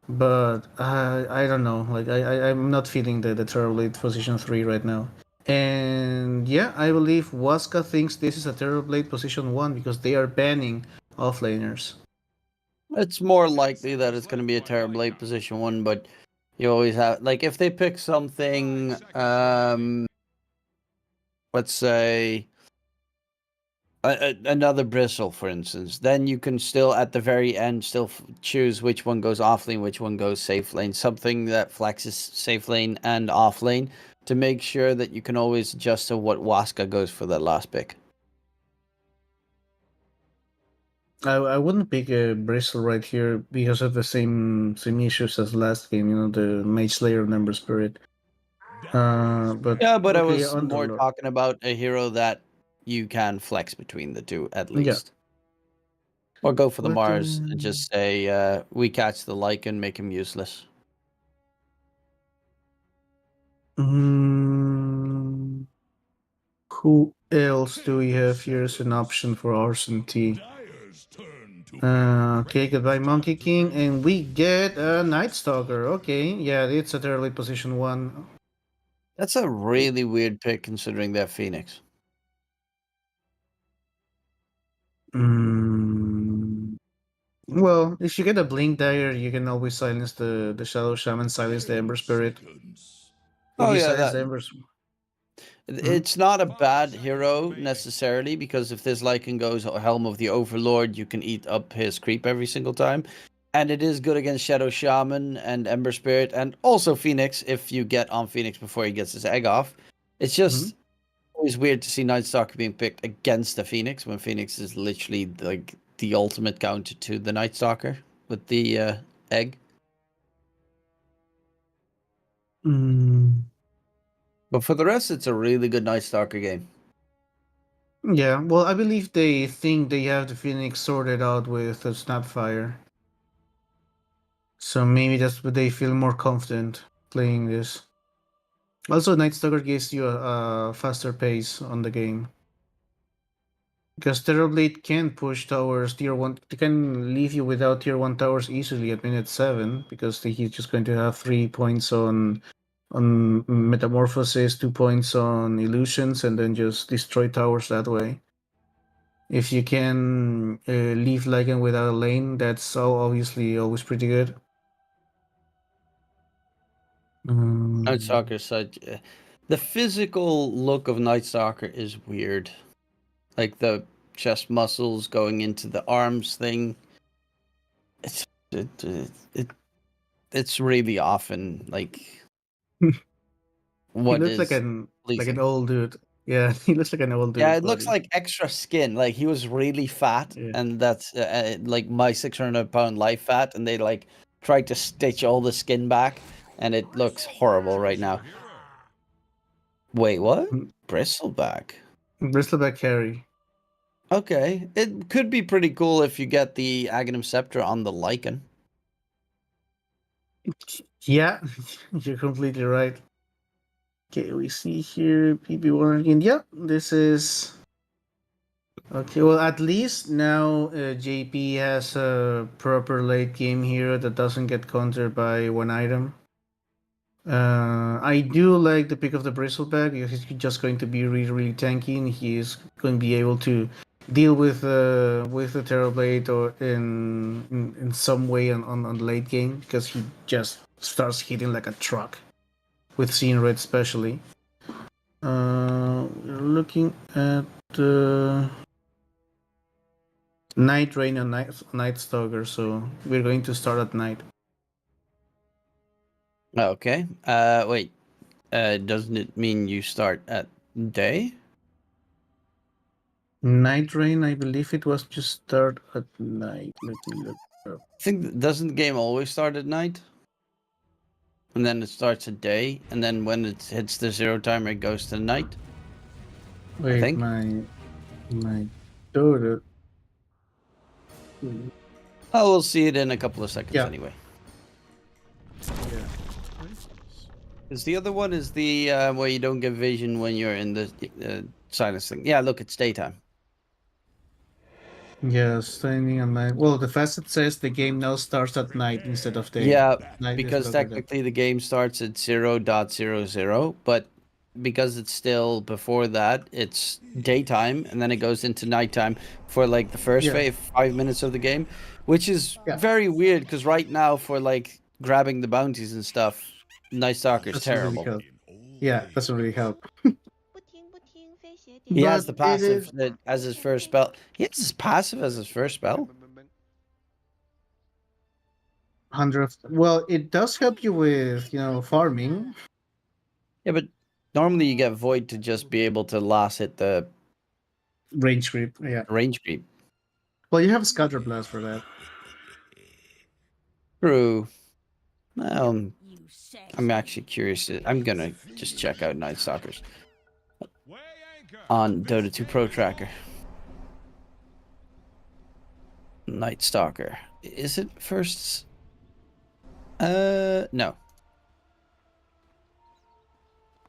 But I don't know. Like I'm not feeling the Terrorblade position 3 right now. And yeah, I believe Waska thinks this is a Terrorblade position 1 because they are banning offlaners. It's more likely that it's going to be a Terrorblade position 1, but you always have, like, if they pick something, let's say, Another bristle, for instance. Then you can still, at the very end, still choose which one goes off lane, which one goes safe lane. Something that flexes safe lane and off lane to make sure that you can always adjust to what Waska goes for that last pick. I wouldn't pick a bristle right here because of the same issues as last game. You know, the Mage Slayer of Ember Spirit. But Yeah, but I okay, was more Underlord. talking about a hero that you can flex between the two at least. Or go for the But, Mars and just say, we catch the Lycan, make him useless. Who else do we have here as an option for Arson T? Dyer's turn to Okay, goodbye Monkey King, and we get a Night Stalker. Okay, yeah, it's at early position 1. That's a really weird pick considering they're Phoenix. Well, if you get a Blink Dagger, you can always silence the Shadow Shaman, silence the Ember Spirit. seconds. If Oh, you yeah, silence that- the Ember It's not a bad hero necessarily, because if this Lycan goes Helm of the Overlord, you can eat up his creep every single time. And it is good against Shadow Shaman and Ember Spirit, and also Phoenix if you get on Phoenix before he gets his egg off. It's just always weird to see Night Stalker being picked against the Phoenix when Phoenix is literally like the ultimate counter to the Night Stalker with the egg. But for the rest, it's a really good Night Stalker game. Yeah, well, I believe they think they have the Phoenix sorted out with Snapfire. So maybe that's what they feel more confident playing this. Also, Night Stalker gives you a faster pace on the game. Because Terrorblade can push towers tier 1. They can leave you without tier 1 towers easily at minute 7. Because he's just going to have 3 points on Metamorphosis, 2 points on Illusions, and then just destroy towers that way. If you can leave Lycan without a lane, that's obviously always pretty good. Night Stalker such the physical look of Night Stalker is weird, like the chest muscles going into the arms thing. It's really often like what he looks is like an pleasing. old dude. Yeah, he looks like an old dude. Yeah, it looks like extra skin. Like he was really fat, Yeah. and that's like my 600-pound life fat, and they like tried to stitch all the skin back, and it looks horrible right now. Wait, what? Bristleback. Bristleback carry. Okay, it could be pretty cool if you get the Aghanim Scepter on the Lycan. Yeah, you're completely right. Okay, we see here PB1 again. Yeah, this is okay. Well, at least now JP has a proper late game hero that doesn't get countered by one item. I do like the pick of the Bristleback because he's just going to be really, really tanky, and he's going to be able to deal with the Terrorblade or in some way on the late game because he just starts hitting like a truck with Seeing Red, especially. We're looking at Night Rain and Night Stalker, so we're going to start at night. Okay. Wait. Doesn't it mean you start at day? Night Rain, I believe it was just start at night. Let me look up. I think doesn't the game always start at night? And then it starts at day, and then when it hits the 0 timer, it goes to night. Wait, think. my Dota. Oh, we'll see it in a couple of seconds Yeah. anyway. Yeah. Because the other one is the where you don't get vision when you're in the silence thing. Yeah, look, it's daytime. Yeah, standing at night. Well, the facet says the game now starts at night instead of day. Yeah, Night is because longer than- technically the game starts at 0.00, but because it's still before that, it's daytime, and then it goes into nighttime for like the first Yeah. 5 minutes of the game, which is Yeah. very weird because right now for like grabbing the bounties and stuff, Night Stalker's Doesn't really terrible. help. Yeah, doesn't really help. 不听不听，非邪 He has the But it passive is as his first spell. He has his passive as his first spell. 100. Well, it does help you with farming. Yeah, but normally you get Void to just be able to last hit the Range creep. Yeah. range creep. Well, you have Scatter Blast for that. True. Well, I'm actually curious. I'm gonna just check out Night Stalkers on Dota 2 Pro Tracker. Night Stalker. Is it first? No.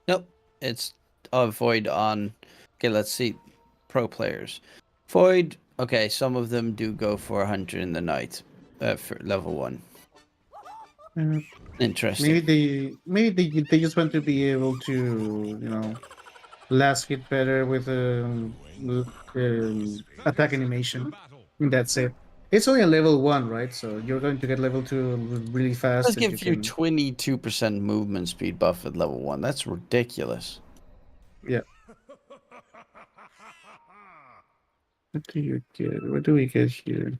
Nope. It's Void on. Okay, let's see. Pro players. Void. Okay, some of them do go for 100 in the night. For level 1. Uh, Interesting. maybe they just want to be able to last hit better with attack animation. And that's it. It's only a level 1, right? So you're going to get level 2 really fast, Let's and you give you can 22% movement speed buff at level 1. That's ridiculous. yeah. What do you get? What do we get here?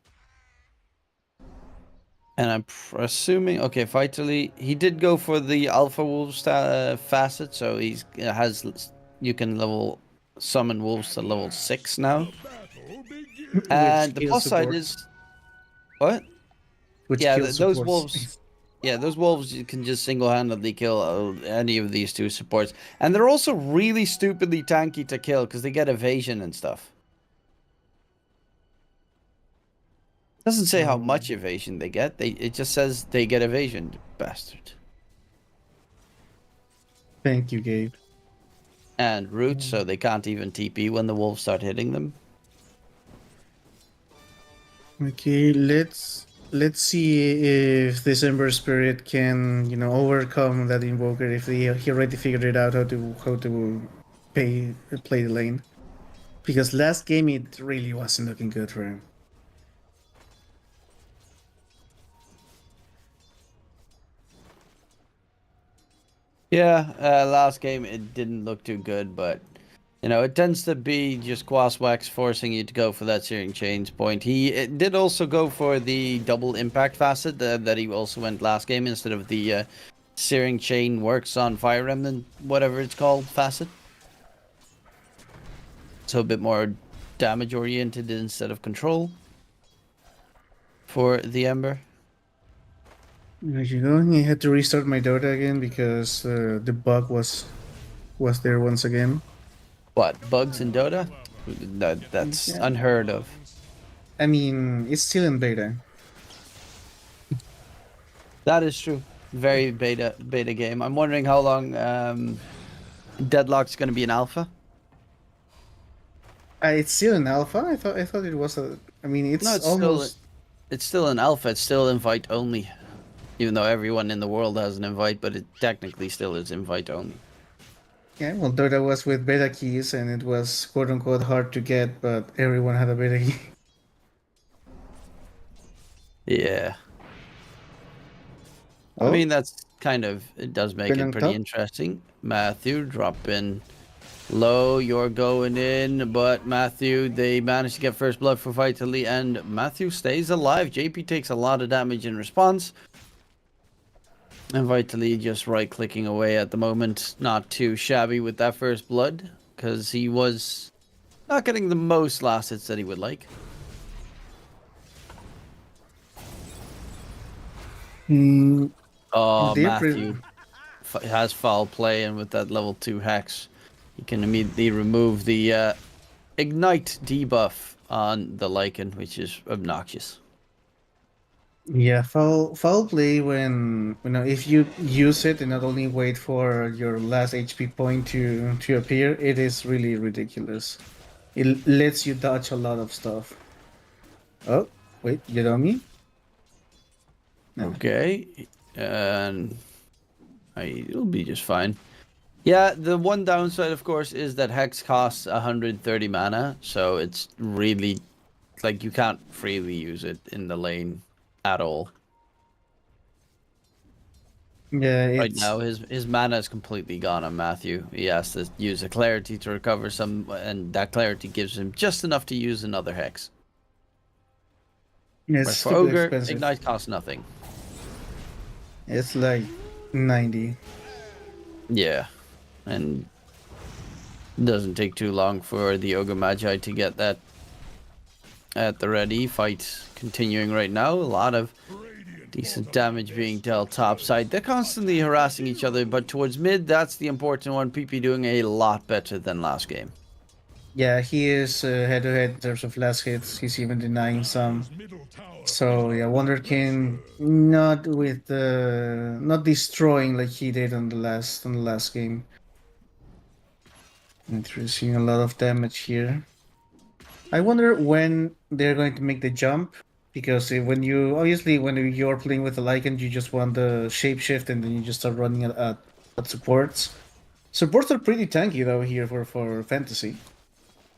And I'm assuming, okay, Vitally, he did go for the Alpha Wolves facet, so he's you can summon wolves to level 6 now. And the Kill plus side support. is what? Which Yeah, kills those supports. wolves. Yeah, those wolves you can just single-handedly kill any of these two supports, and they're also really stupidly tanky to kill because they get evasion and stuff. Doesn't say how much evasion they get. It just says they get evasion, bastard. Thank you, Gabe. And roots, so they can't even TP when the wolves start hitting them. Okay, let's see if this Ember Spirit can overcome that Invoker if he already figured it out how to play the lane. Because last game it really wasn't looking good for him. Yeah, last game it didn't look too good, but it tends to be just Quaswax forcing you to go for that Searing Chains point. He did also go for the double impact facet that he also went last game instead of the Searing Chain works on Fire Remnant, whatever it's called, facet. So a bit more damage oriented instead of control for the Ember. There you go. I had to restart my Dota again because the bug was there once again. What, bugs in Dota? That's Yeah. unheard of. I mean, it's still in beta. That is true. Very beta game. I'm wondering how long Deadlock's going to be in alpha. It's still in alpha. I thought it was a. I mean, it's, No, it's almost. still in alpha. It's still invite only, even though everyone in the world has an invite, but it technically still is invite only. Yeah, well, Dota was with beta keys, and it was quote unquote hard to get, but everyone had a beta key. Yeah. Oh, I mean, that's it does make Been it on pretty top? interesting. Matthew, drop in low. You're going in, but Matthew, they managed to get first blood for Vitally, and Matthew stays alive. JP takes a lot of damage in response. And Vitally just right-clicking away at the moment. Not too shabby with that first blood, because he was not getting the most last hits that he would like. Oh, they're Matthew has foul play, and with that level 2 hex, he can immediately remove the ignite debuff on the Lycan, which is obnoxious. Yeah, foul play when if you use it and not only wait for your last HP point to appear, it is really ridiculous. It lets you dodge a lot of stuff. Oh, wait, you know me? No. Okay, and it'll be just fine. Yeah, the one downside, of course, is that Hex costs 130 mana, so it's really, like, you can't freely use it in the lane at all. Yeah, Right it's now, his mana is completely gone on Matthew. He has to use a clarity to recover some, and that clarity gives him just enough to use another hex. it's Whereas for stupid Ogre, expensive. Ignite costs nothing. It's like 90. Yeah, and doesn't take too long for the Ogre Magi to get that at the ready. Fight continuing right now. A lot of decent damage being dealt topside. They're constantly harassing each other, but towards mid, that's the important one. PP doing a lot better than last game. Yeah, he is head to head in terms of last hits. He's even denying some. Middle tower So yeah, Wonderkin not destroying like he did on the last game. Introducing a lot of damage here. I wonder when they're going to make the jump, because when you're playing with a Lycan, you just want the shapeshift and then you just start running at supports. Supports are pretty tanky though here for fantasy,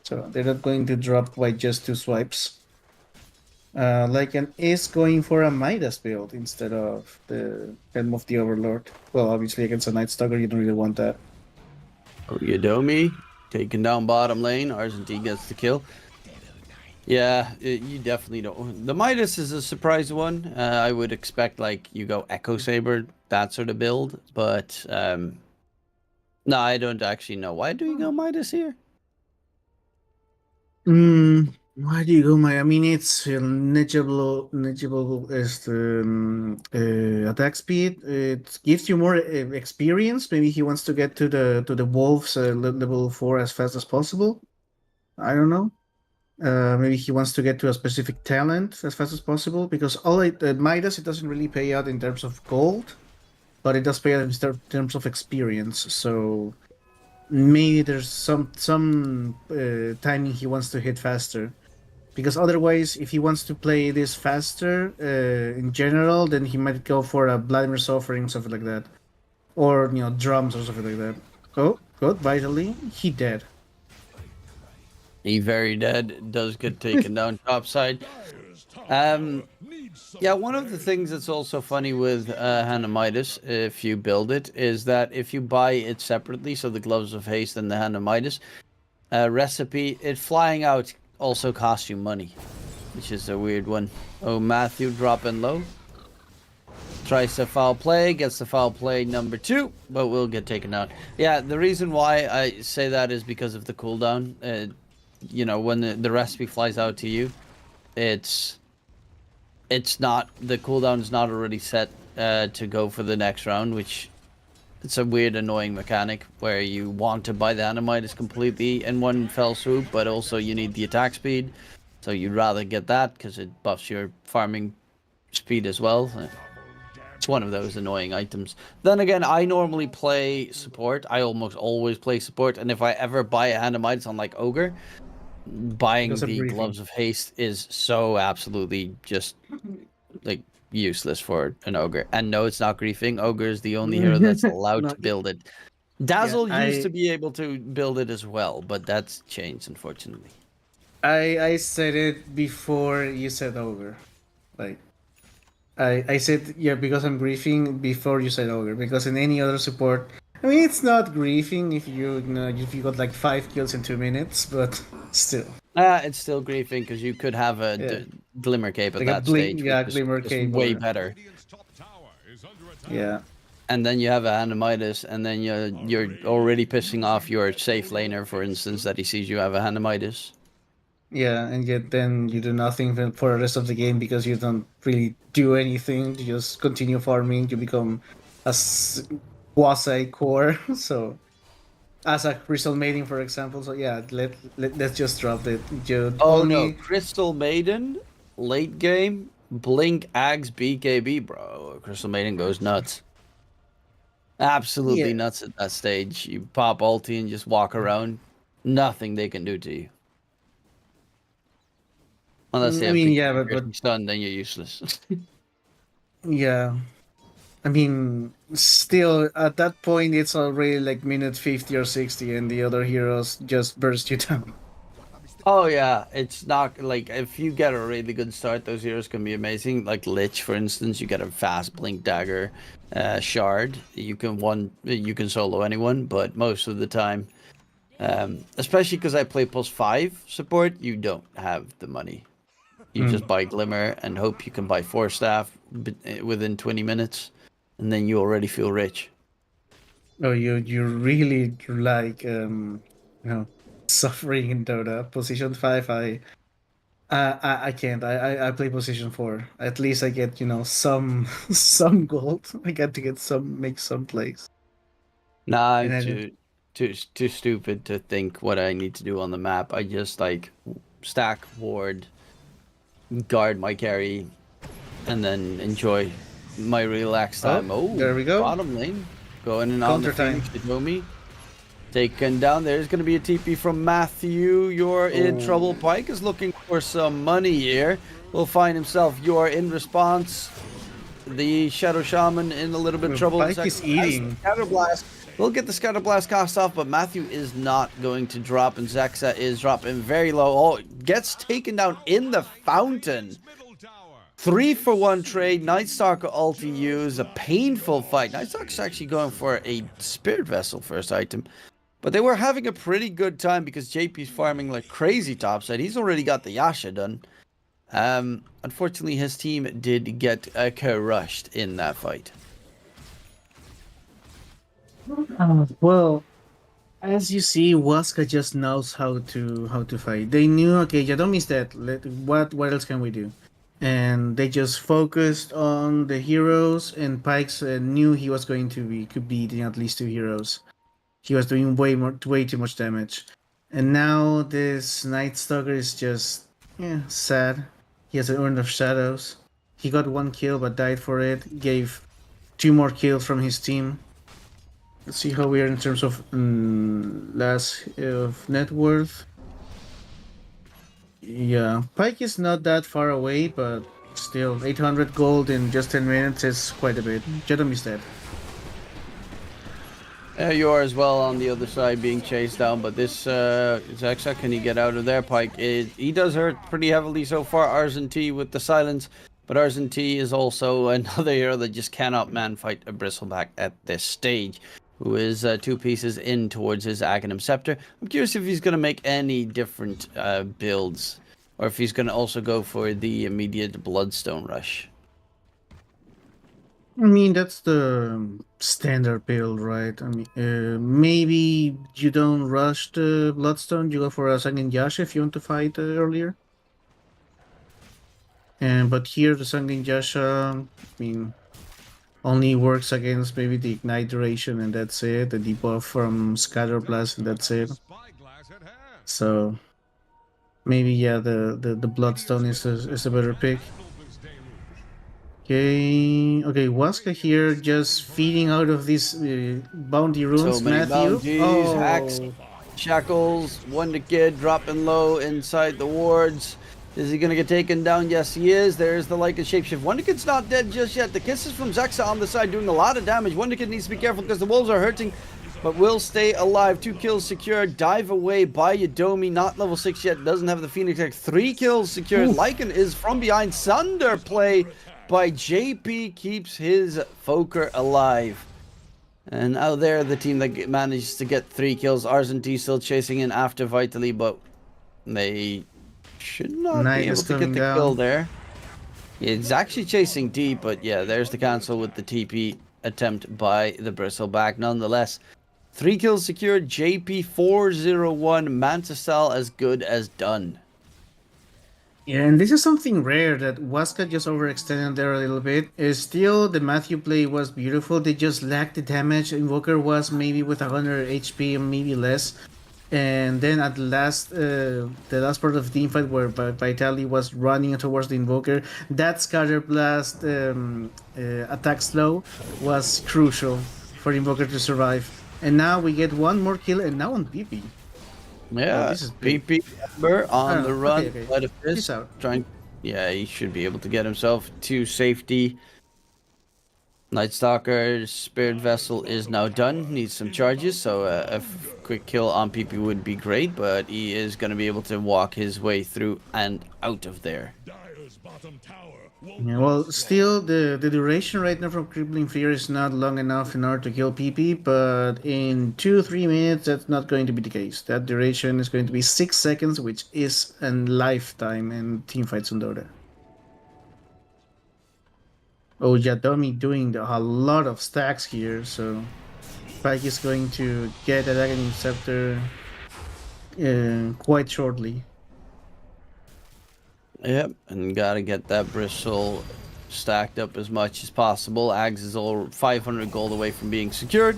so they're not going to drop by just 2 swipes. Lycan is going for a Midas build instead of the Helm of the Overlord. Well, obviously against a Night Stalker, you don't really want that. Yadomi taking down bottom lane. Argentine gets the kill. Yeah, you definitely don't. The Midas is a surprise one. I would expect like you go Echo Saber, that sort of build, but no, I don't actually know. Why do you go Midas here? Why do you go my? I mean, it's negligible as the attack speed. It gives you more experience. Maybe he wants to get to the wolves level 4 as fast as possible. I don't know. Maybe he wants to get to a specific talent as fast as possible, because Midas, it doesn't really pay out in terms of gold, but it does pay out in terms of experience. So maybe there's some timing he wants to hit faster, because otherwise, if he wants to play this faster in general, then he might go for a Vladimir's Offering, something like that, or drums or something like that. Oh, good, vitally, he dead. He very dead. Does get taken down topside. Yeah, one of the things that's also funny with Hand of Midas, if you build it, is that if you buy it separately, so the Gloves of Haste and the Hand of Midas recipe, it flying out also costs you money, which is a weird one. Oh, Matthew dropping low. Tries to foul play, gets the foul play number 2, but will get taken out. Yeah, the reason why I say that is because of the cooldown. When the recipe flies out to you, it's not, the cooldown is not already set to go for the next round, which it's a weird, annoying mechanic where you want to buy the Animitis completely in one fell swoop, but also you need the attack speed, so you'd rather get that because it buffs your farming speed as well. It's one of those annoying items. Then again, I normally play support. I almost always play support, and if I ever buy a Animitis on like Ogre, buying the Gloves of Haste is so absolutely just like useless for an Ogre. And no, it's not griefing. Ogre is the only hero that's allowed to build it. Dazzle used to be able to build it as well, but that's changed, unfortunately. I said it before you said Ogre. Like, I said, yeah, because I'm griefing before you said Ogre, because in any other support, I mean, it's not griefing if you got like 5 kills in 2 minutes, but still. It's still griefing because you could have a Glimmer Cape at Like that stage. Yeah, Glimmer Cape. Way better. Yeah. And then you have a Hanamitis, and then you're already pissing off your safe laner, for instance, that he sees you have a Hanamitis. Yeah, and yet then you do nothing for the rest of the game because you don't really do anything. You just continue farming. You become a quasi core. So, as a Crystal Maiden, for example. So yeah, let's just drop it. No, Crystal Maiden, late game, Blink, Ags, BKB, bro. Crystal Maiden goes nuts. Absolutely nuts at that stage. You pop ulti and just walk around. Nothing they can do to you. Unless they have but stun, then you're useless. Yeah. I mean, still, at that point, it's already like minute 50 or 60, and the other heroes just burst you down. Oh yeah, it's not like if you get a really good start, those heroes can be amazing. Like Lich, for instance, you get a fast blink dagger, shard. You can solo anyone, but most of the time, especially because I play +5 support, you don't have the money. You just buy Glimmer and hope you can buy 4 staff within 20 minutes, and then you already feel rich. Oh, you really like suffering in Dota. Position 5, I can't. I play position 4. At least I get some some gold. I got to get make some plays. Nah, And I'm I too stupid to think what I need to do on the map. I just like stack ward, guard my carry, and then enjoy my relaxed time. Oh, there we go. bottom lane. Going in on the Counter time. Phoenix Hitomi. Taken down. There's going to be a TP from Matthew. You're in trouble. Pike is looking for some money here. Will find himself. You're in response. The Shadow Shaman in a little bit of trouble. Pike is eating. Scatter Blast. We'll get the Scatter Blast cast off, but Matthew is not going to drop, and Zexa is dropping very low. Oh, gets taken down in the fountain. 3-for-1 trade. Nightstalker ulti use. A painful fight. Nightstalker's actually going for a Spirit Vessel first item. But they were having a pretty good time because JP's farming like crazy topside. He's already got the Yasha done. Unfortunately, his team did get crushed in that fight. Well, as you see, Waska just knows how to fight. They knew, okay, Yadomi's dead. What else can we do? And they just focused on the heroes, and Pikes knew he was going to could be beating at least 2 heroes. He was doing way too much damage. And now this Night Stalker is just sad. He has an Urn of Shadows. He got 1 kill but died for it. Gave 2 more kills from his team. Let's see how we are in terms of last of net worth. Yeah, Pike is not that far away, but still 800 gold in just 10 minutes is quite a bit. Jedom is dead. You are as well on the other side being chased down, but this Zexa, can he get out of there? Pike, he does hurt pretty heavily so far. Arzen with the silence, but Arzen is also another hero that just cannot man-fight a Bristleback at this stage, who is 2 pieces in towards his Aghanim Scepter. I'm curious if he's going to make any different builds, or if he's going to also go for the immediate Bloodstone Rush. I mean, that's the standard build, right? I mean, maybe you don't rush the Bloodstone, you go for a Sanguine Yasha if you want to fight earlier. But here, the Sanguine Yasha, I mean, only works against maybe the Ignite duration, and that's it. The debuff from Scatter Blast, and that's it. So, maybe, yeah, the Bloodstone is a better pick. Okay, Waska here just feeding out of these bounty runes. So many Matthew. bounties, hacks, shackles, Wonder Kid dropping low inside the wards. Is he going to get taken down? Yes, he is. There's the Lycan Shapeshift. Wonder Kid's not dead just yet. The kisses from Zexa on the side doing a lot of damage. Wonder Kid needs to be careful because the wolves are hurting, but will stay alive. 2 kills secured. Dive away by Yadomi. Not level 6 yet. Doesn't have the Phoenix X. 3 kills secured. Lycan is from behind. Sunder play by JP keeps his Foker alive. And out there, the team that manages to get 3 kills. Arzen still chasing in after Vitally, but they should not Knight be able is to get coming the down. kill there. It's actually chasing deep, but yeah, there's the cancel with the TP attempt by the Bristleback. Nonetheless, 3 kills secured. JP 401. Mantisal as good as done. Yeah, and this is something rare that Waska just overextended there a little bit. Still, the Matthew play was beautiful. They just lacked the damage. Invoker was maybe with 100 HP, maybe less. And then at last, the last part of the team fight where Vitali was running towards the Invoker, that Scatter Blast attack slow was crucial for Invoker to survive. And now we get 1 more kill, and now on PP. Yeah, this is big. PP Ember on the run. Okay. Let it Peace out. trying. Yeah, he should be able to get himself to safety. Night Stalker's Spirit Vessel is now done. Needs some charges, so a quick kill on PP would be great, but he is going to be able to walk his way through and out of there. Dire's bottom tower won't Yeah, well, still, the duration right now from Crippling Fear is not long enough in order to kill PP, but in 2-3 minutes, that's not going to be the case. That duration is going to be 6 seconds, which is a lifetime in teamfights on Dota. Oh, Yadomi doing a lot of stacks here, so Pike is going to get a Dragon Scepter quite shortly. Yep, and gotta get that bristle stacked up as much as possible. Ags is all 500 gold away from being secured.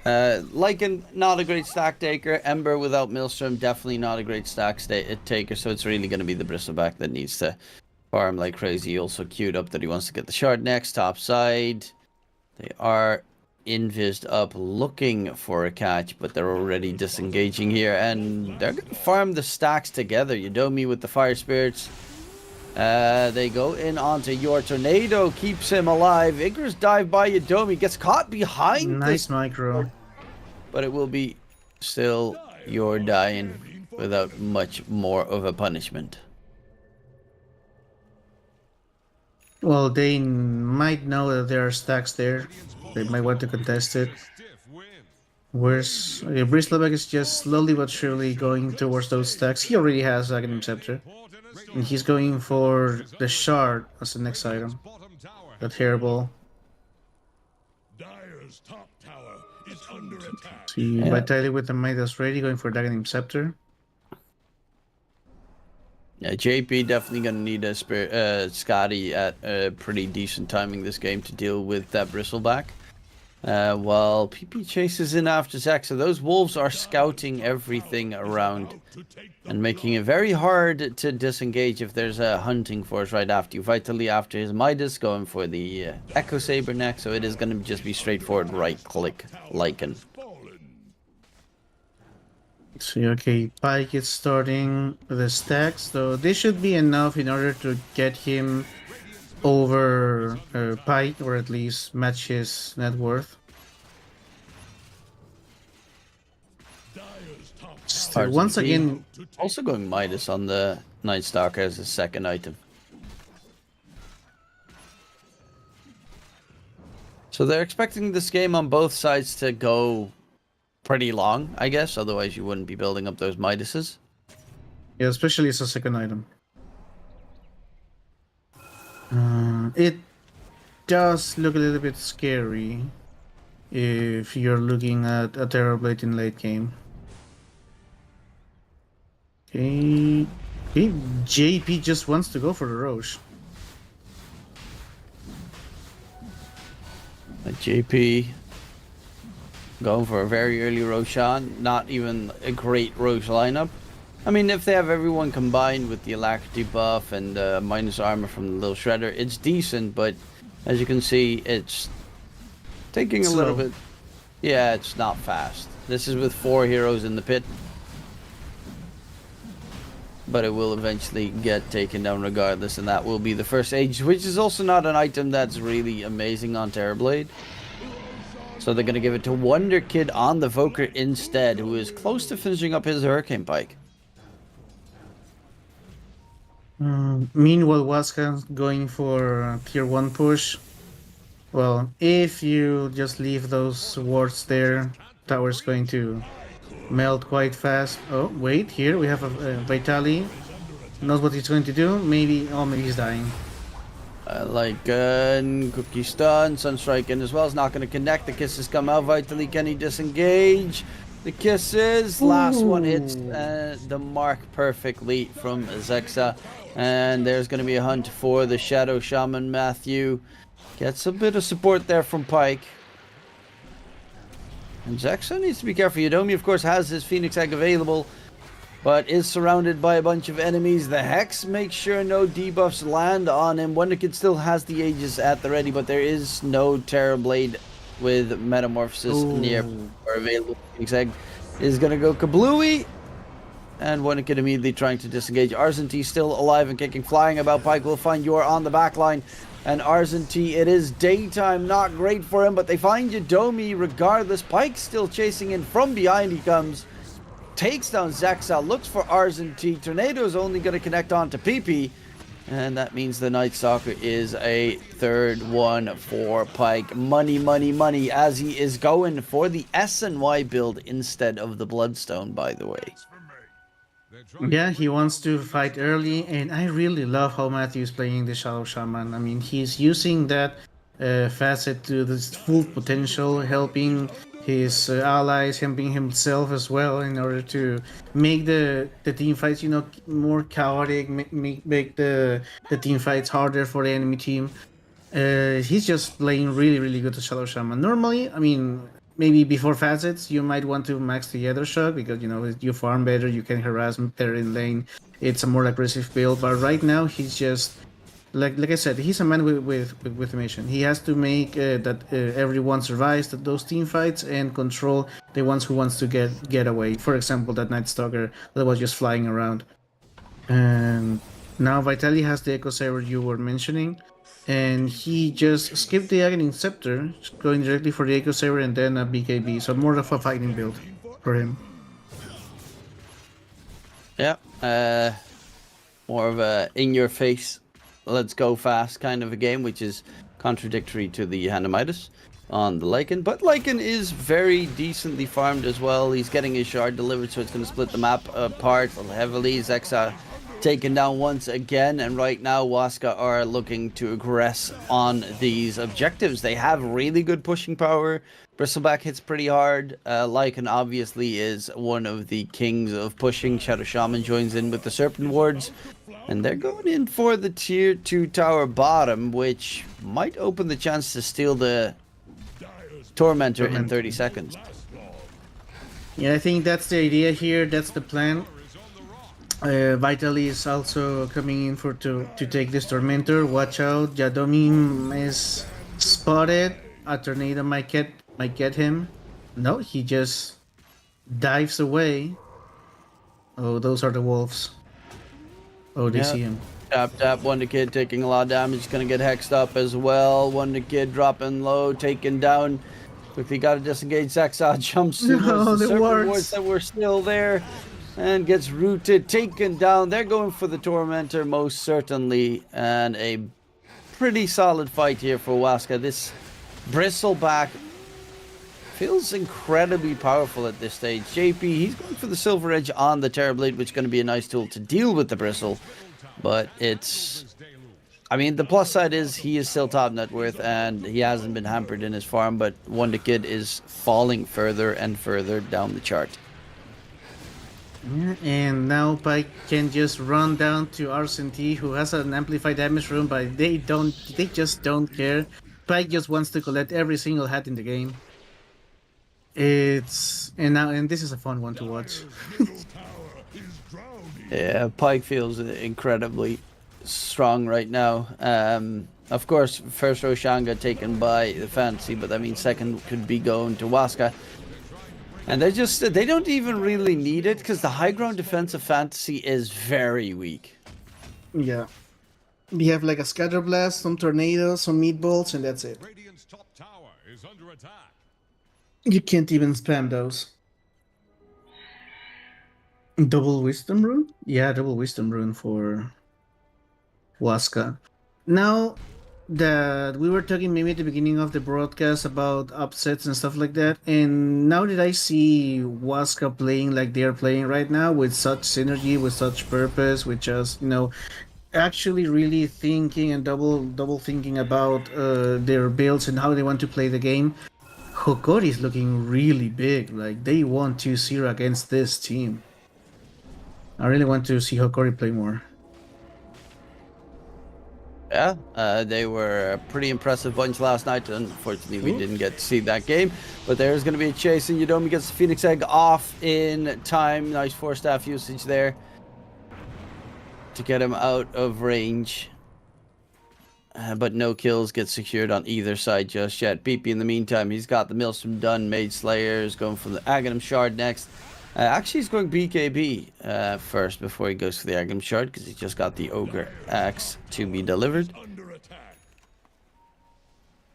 Lycan, not a great stack taker. Ember without Maelstrom, definitely not a great stack taker, so it's really going to be the bristleback that needs to farm like crazy. He also queued up that he wants to get the shard next. Top side. They are invised up looking for a catch, but they're already disengaging here, and they're going to farm the stacks together. Yadomi with the fire spirits. They go in onto your tornado, keeps him alive. Icarus dive by Yadomi, gets caught behind Nice this, micro. but it will be still your dying without much more of a punishment. Well, they might know that there are stacks there. They might want to contest it. Whereas Bristleback is just slowly but surely going towards those stacks. He already has Aghanim Scepter. And he's going for the shard as the next item. That hairball. Dire's top tower is under attack. See, Yeah. Vitality with the Midas ready, going for Aghanim Scepter. Yeah, JP definitely gonna need a Scotty at a pretty decent timing this game to deal with that bristleback. While PP chases in after Zexa, those wolves are scouting everything around and making it very hard to disengage if there's a hunting force right after you. Vitally after his Midas, going for the Echo Saber next, so it is gonna just be straightforward right-click Lycan. See, okay, Pike is starting the stacks, so this should be enough in order to get him over Pike, or at least match his net worth. Still, once again, Also going Midas on the Night Stalker as a second item. So they're expecting this game on both sides to go pretty long, I guess. Otherwise, you wouldn't be building up those Midases. yeah, especially as a second item. It does look a little bit scary if you're looking at a Terrorblade in late game. Okay, JP just wants to go for the Roche. JP going for a very early Roshan. Not even a great Roche lineup. I mean, if they have everyone combined with the Alacrity buff and minus armor from the Little Shredder, it's decent, but as you can see, it's taking a little bit. Yeah, it's not fast. This is with 4 heroes in the pit. But it will eventually get taken down regardless, and that will be the first age, which is also not an item that's really amazing on Terrorblade. So they're going to give it to Wonder Kid on the Voker instead, who is close to finishing up his Hurricane Pike. Meanwhile, Waska going for tier 1 push. Well, if you just leave those wards there, tower's going to melt quite fast. Oh, wait, here we have a Vitali. Knows what he's going to do. Maybe he's dying. Cookie Stun, Sunstrike in as well. Is not going to connect. The kisses come out. Vitally, can he disengage? The kisses. Last one hits the mark perfectly from Zexa. And there's going to be a hunt for the Shadow Shaman. Matthew gets a bit of support there from Pike. And Zexa needs to be careful. Yadomi, of course, has his Phoenix Egg available, but is surrounded by a bunch of enemies. The Hex makes sure no debuffs land on him. Wonderkid still has the Aegis at the ready, but there is no Terrorblade with Metamorphosis near or available. Phoenix Egg is going to go kablooey. And Wonderkid immediately trying to disengage. Arzenti still alive and kicking, flying about. Pike will find Yor on the back line. And Arzenti, it is daytime, not great for him, but they find Yadomi regardless. Pike's still chasing in from behind. He comes, takes down Zexa, looks for Arzenti. Tornado's only going to connect on to PP. And that means the Night Stalker is a third one for Pike. Money, money, money, as he is going for the SNY build instead of the Bloodstone, by the way. Yeah, he wants to fight early, and I really love how Matthew's playing the Shadow Shaman. I mean, he's using that facet to this full potential, helping his allies, helping himself as well, in order to make the team fights, more chaotic, make the team fights harder for the enemy team. He's just playing really, really good to Shadow Shaman. Normally, I mean, maybe before facets, you might want to max the Ether Shock because, you farm better, you can harass better in lane. It's a more aggressive build, but right now he's just, like I said, he's a man with a mission. He has to make that everyone survives those team fights and control the ones who wants to get away. For example, that Night Stalker that was just flying around. And now Vitaly has the Echo Saber you were mentioning. And he just skipped the Aghanim Scepter, going directly for the Echo Saber and then a BKB. So more of a fighting build for him. Yeah, more of a in-your-face, let's go fast kind of a game, which is contradictory to the Hanamitis on the Lycan. But Lycan is very decently farmed as well. He's getting his shard delivered, so it's going to split the map apart heavily. Zexa taken down once again, and right now Waska are looking to aggress on these objectives. They have really good pushing power. Bristleback hits pretty hard. Lycan obviously is one of the kings of pushing. Shadow Shaman joins in with the Serpent Wards, and they're going in for the tier 2 tower bottom, which might open the chance to steal the Tormentor in 30 seconds. Yeah, I think that's the idea here. That's the plan. Vitaly is also coming in to take this Tormentor. Watch out, Yadomi is spotted. A tornado might get him. No, he just dives away. Oh, those are the wolves. Oh, they see him. Tap, Wonder Kid taking a lot of damage, gonna get hexed up as well. Wonder Kid dropping low, taken down. Quickly got to disengage. Zexa jumps towards the Serpent Wards that were still there. And gets rooted, taken down. They're going for the Tormentor most certainly. And a pretty solid fight here for Waska. This Bristleback feels incredibly powerful at this stage. JP, he's going for the Silver Edge on the Terrorblade, which is going to be a nice tool to deal with the Bristle. But it's... I mean, the plus side is he is still top net worth and he hasn't been hampered in his farm. But Wonder Kid is falling further and further down the chart. And now Pike can just run down to Arzenti, who has an amplified damage rune, but they just don't care. Pike just wants to collect every single hat in the game. And this is a fun one to watch. Yeah, Pike feels incredibly strong right now. Of course, first Roshanga taken by the Fantasy, but I mean second could be going to Waska. And they don't even really need it because the high ground defense of Fantasy is very weak. Yeah. We have like a Scatter Blast, some Tornadoes, some Meatballs, and that's it. Radiant's top tower is under attack. You can't even spam those. Double Wisdom Rune? Yeah, double Wisdom Rune for Waska. Now that we were talking maybe at the beginning of the broadcast about upsets and stuff like that, and now that I see Waska playing like they're playing right now with such synergy, with such purpose, with just, actually really thinking and double thinking about their builds and how they want to play the game, Hokori is looking really big. Like, they want 2-0 against this team. I really want to see Hokori play more. Yeah, they were a pretty impressive bunch last night. Unfortunately, we didn't get to see that game. But there's going to be a chase, and Yadomi gets the Phoenix Egg off in time. Nice 4-staff usage there to get him out of range. But no kills get secured on either side just yet. PP in the meantime, he's got the Maelstrom done. Mage Slayer is going for the Aghanim Shard next. Actually, he's going BKB first before he goes for the Aghanim Shard because he just got the Ogre Axe to be delivered.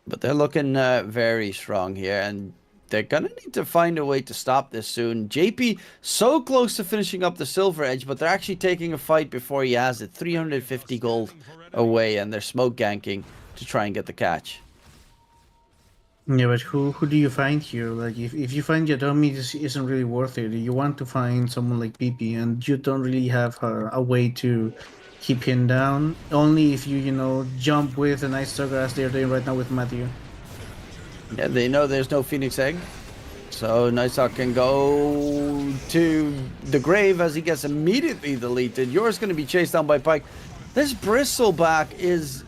But they're looking very strong here, and they're gonna need to find a way to stop this soon. JP so close to finishing up the Silver Edge, but they're actually taking a fight before he has it. 350 gold away, and they're smoke ganking to try and get the catch. Yeah, but who do you find here? Like, if you find Yadomi, this isn't really worth it. You want to find someone like PP, and you don't really have a way to keep him down. Only if you jump with a nice Stalker as they're doing right now with Matthew. Yeah, they know there's no Phoenix Egg, so Nightstalk can go to the grave as he gets immediately deleted. Yours going to be chased down by Pyke. This Bristleback is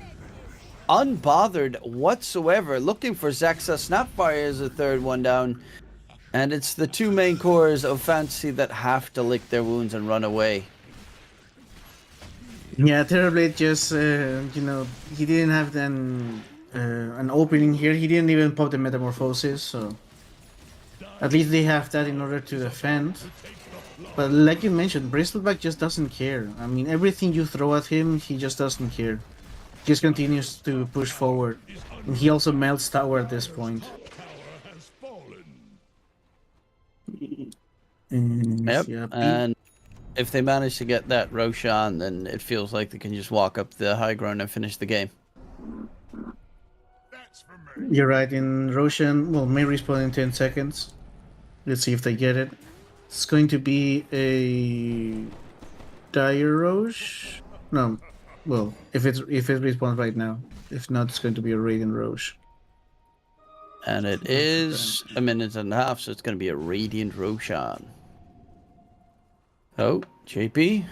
unbothered whatsoever, looking for Zexa. Snapfire is the third one down, and it's the two main cores of Fantasy that have to lick their wounds and run away. Yeah, Terrorblade just, he didn't have an opening here. He didn't even pop the Metamorphosis, so at least they have that in order to defend. But like you mentioned, Bristleback just doesn't care. I mean, everything you throw at him, he just doesn't care. Just continues to push forward. And he also melts tower at this point. Yep, Yeah, and if they manage to get that Roshan, then it feels like they can just walk up the high ground and finish the game. you're right. In Roshan, may respawn in 10 seconds. Let's see if they get it. It's going to be a Dire Roche. No, well, if it respawns right now. If not, it's going to be a Radiant Roche. And it is a minute and a half, so it's going to be a Radiant Roshan. Oh, JP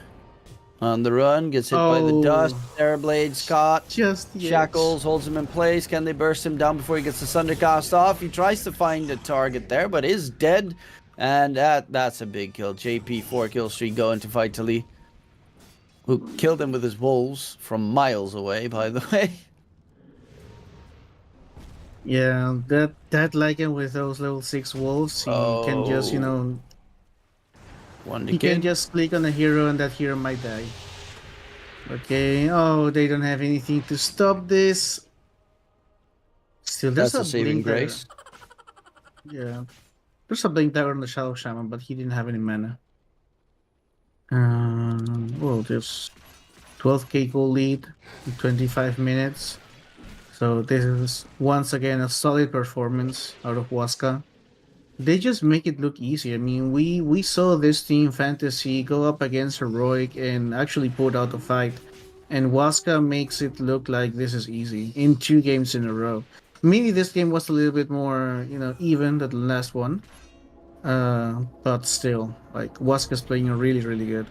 on the run, gets hit by the dust. Terrorblade, caught. Just Shackles holds him in place. Can they burst him down before he gets the Thundercast off? He tries to find a target there, but is dead. And that's a big kill. JP 4 kill streak going to fight Tali, who killed him with his wolves from miles away, by the way. Yeah, that Lycan with those level 6 wolves, he can just, One he to can just click on a hero and that hero might die. Okay, they don't have anything to stop this. Still, there's That's a saving blink there. grace. Yeah. There's a blink tower on the Shadow Shaman, but he didn't have any mana. There's 12k goal lead in 25 minutes. So this is once again a solid performance out of Huasca. They just make it look easy. I mean, we saw this team Fantasy go up against Heroic and actually put out a fight. And Huasca makes it look like this is easy in 2 games in a row. Maybe this game was a little bit more, even than the last one. But still, Huasca's playing really, really good.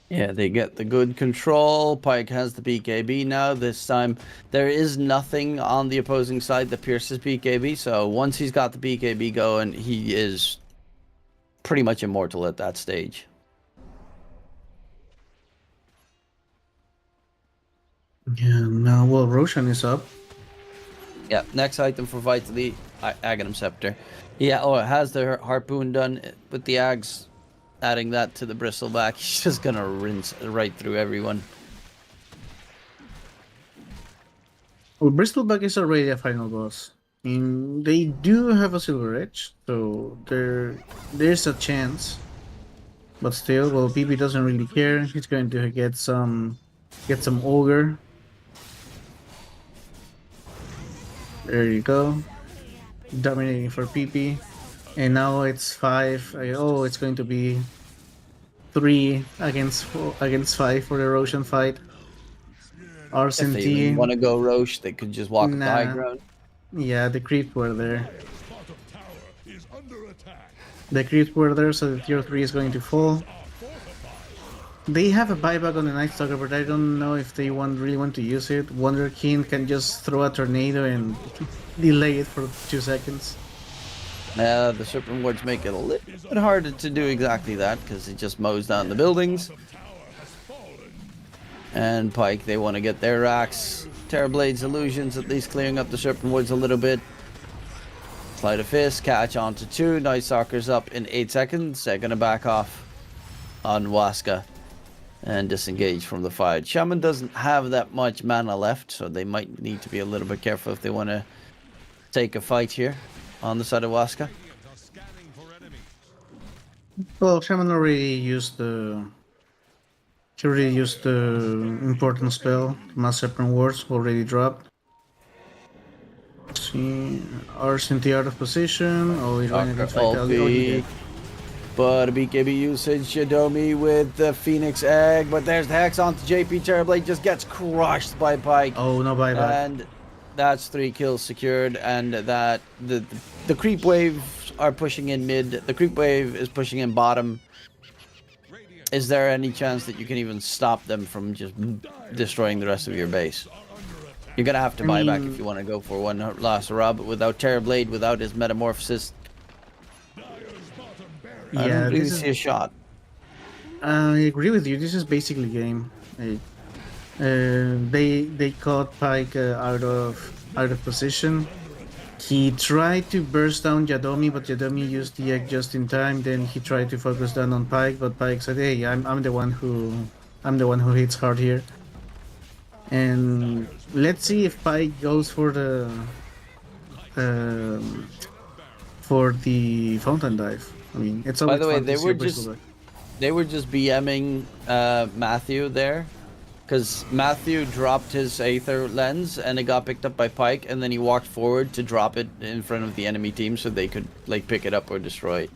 Yeah, they get the good control. Pyke has the BKB now. This time, there is nothing on the opposing side that pierces BKB. So once he's got the BKB going, he is pretty much immortal at that stage. Yeah, now, Roshan is up. Yeah, next item for Vitally, Aghanim Scepter. Yeah, it has the Harpoon done with the Ags. Adding that to the Bristleback, he's just gonna rinse right through everyone. Well, Bristleback is already a final boss. I mean, they do have a Silver Edge, so there's a chance. But still, PP doesn't really care. He's going to get some Ogre. There you go. Dominating for PP. And now it's 5. It's going to be 3 against 5 for the Roshan fight. Arsene If they even want to go Roche, they could just walk up the high ground. Yeah, the creeps were there. The creeps were there, so the tier 3 is going to fall. They have a buyback on the Night Stalker, but I don't know if they really want to use it. Wonder King can just throw a tornado and delay it for 2 seconds. The Serpent Wards make it a little bit harder to do exactly that, because it just mows down the buildings. And Pyke, they want to get their racks. Terrorblade's Illusions, at least clearing up the Serpent Wards a little bit. Sleight of Fist, catch onto 2. Night Stalker's up in 8 seconds. They're going to back off on Huasca. and disengage from the fight. Shaman doesn't have that much mana left, so they might need to be a little bit careful if they want to take a fight here on the side of Waska. Well, Shaman already used the. He already used the important spell. Mass Serpent Wards already dropped. Let's see, Arsene out of position. Oh, he's running against Vitality. Oh, he did. But a BKB usage, Shadomi with the Phoenix Egg, but there's the Hex onto JP. Terrorblade just gets crushed by Pyke. Oh, no buyback. And that's 3 kills secured, and that the creep waves are pushing in mid. The creep wave is pushing in bottom. Is there any chance that you can even stop them from just destroying the rest of your base? You're gonna have to buy back if you want to go for one last rub. But without Terrorblade, without his metamorphosis, I don't really see a shot. I agree with you. This is basically game. They caught Pyke out of position. He tried to burst down Yadomi, but Yadomi used the egg just in time. Then he tried to focus down on Pyke, but Pyke said, "Hey, I'm the one who hits hard here." And let's see if Pyke goes for the fountain dive. I mean, it's always By the way, fun to see a Bristol dive. they were just BMing Matthew there, because Matthew dropped his Aether lens and it got picked up by Pyke, and then he walked forward to drop it in front of the enemy team so they could like pick it up or destroy it.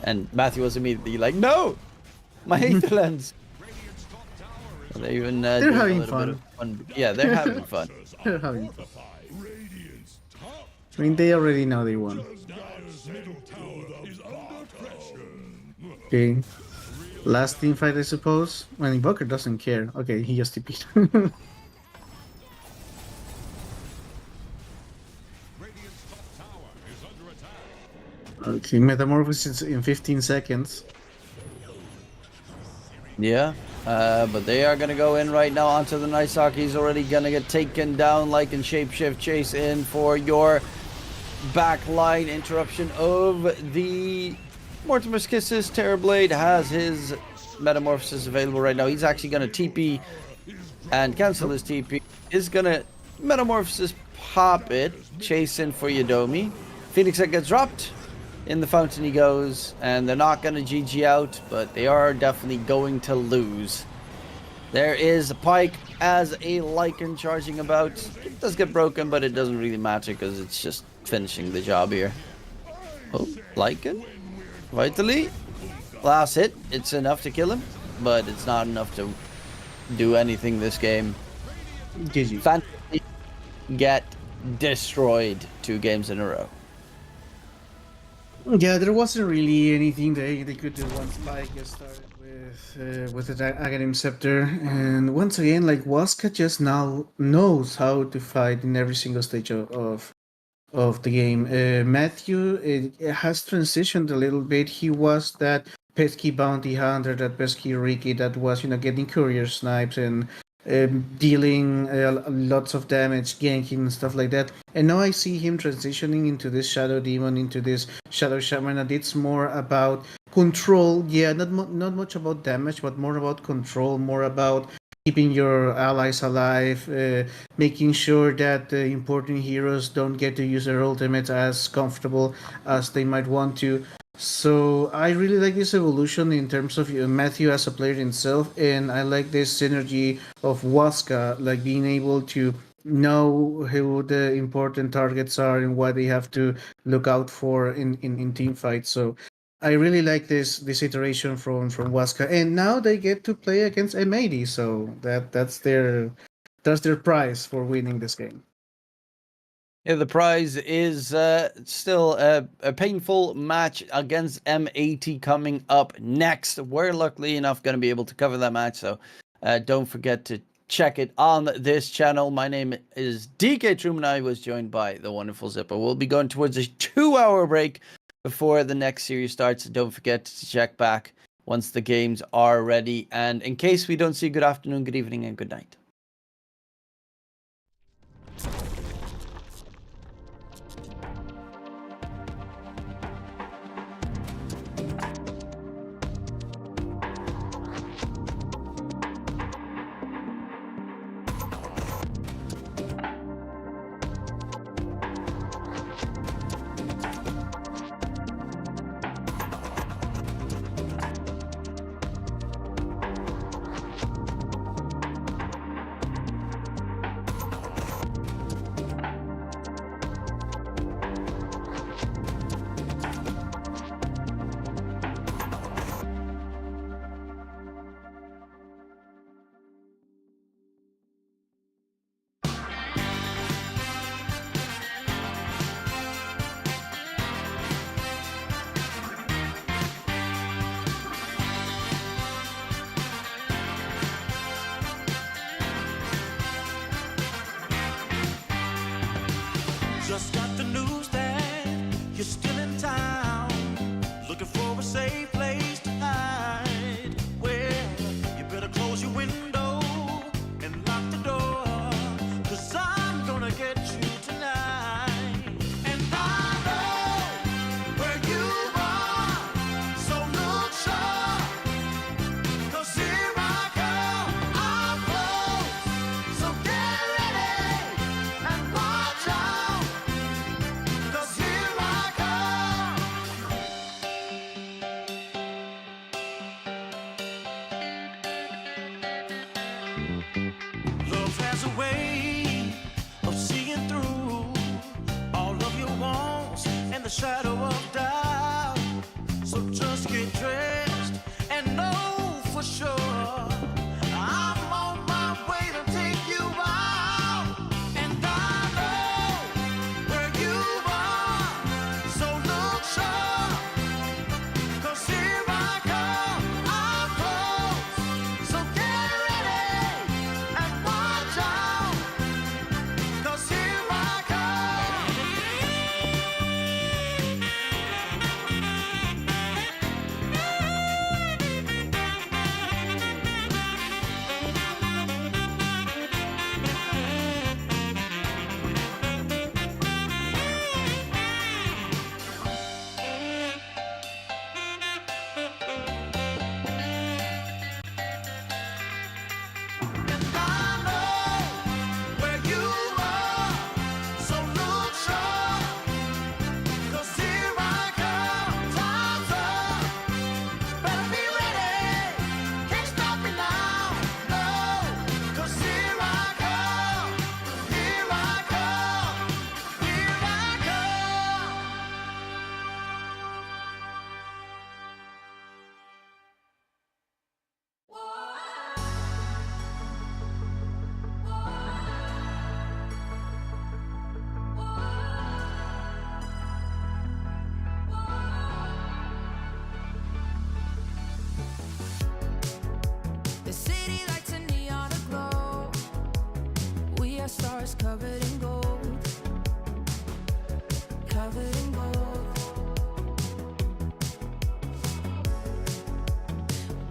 And Matthew was immediately like, "No, my Aether lens." So they even They're having a little fun. bit of fun. Yeah, they're having fun. They're having fun. I mean, they already know they won. Okay. Last team fight, I suppose. Well, Invoker doesn't care. Okay, he just TP'd. Okay, Metamorphosis in 15 seconds. Yeah, but they are gonna go in right now onto the Nightstalker. He's already gonna get taken down like in Shapeshift. Chase in for your backline interruption of the Mortimer's Kisses. Terrorblade has his Metamorphosis available right now. He's actually gonna TP and cancel his TP. Is gonna Metamorphosis pop it. Chase in for Yadomi. Phoenix that gets dropped. In the fountain he goes, and they're not going to GG out, but they are definitely going to lose. There is Pyke as a Lycan charging about. It does get broken, but it doesn't really matter because it's just finishing the job here. Oh, Lycan. Vitally. Last hit. It's enough to kill him, but it's not enough to do anything this game. GG. Fantasy get destroyed 2 games in a row. Yeah, there wasn't really anything they could do once Pyke gets started with the Aghanim Scepter, and once again, like Waska just now knows how to fight in every single stage of the game. Matthew it has transitioned a little bit. He was that pesky bounty hunter, that pesky Ricky that was getting courier snipes and dealing lots of damage, ganking and stuff like that. And now I see him transitioning into this Shadow Demon, into this Shadow Shaman, and it's more about control. Yeah, not much about damage, but more about control, more about keeping your allies alive, making sure that the important heroes don't get to use their ultimates as comfortable as they might want to. So I really like this evolution in terms of Matthew as a player himself, and I like this synergy of Waska, like being able to know who the important targets are and what they have to look out for in team fights. So I really like this iteration from Waska, and now they get to play against M80, so that's their prize for winning this game. Yeah, the prize is still a painful match against M80 coming up next. We're luckily enough going to be able to cover that match, so don't forget to check it on this channel. My name is DK Troom, and I was joined by the wonderful Zipper. We'll be going towards a 2-hour break before the next series starts. Don't forget to check back once the games are ready. And in case we don't see you, good afternoon, good evening, and good night. shadow of doubt. So just get dressed and know for sure I'm on my way to take you out. And I know where you are, so look sharp, 'cause here I come, I'm close. So get ready and watch out, 'cause here I come. And I know where you are, so look sharp, 'cause here I come, time's up. Better be ready, can't stop me now, no, 'cause here I come, here I come, here I come. The city lights a neon aglow. We are stars covered in gold. Covered in gold.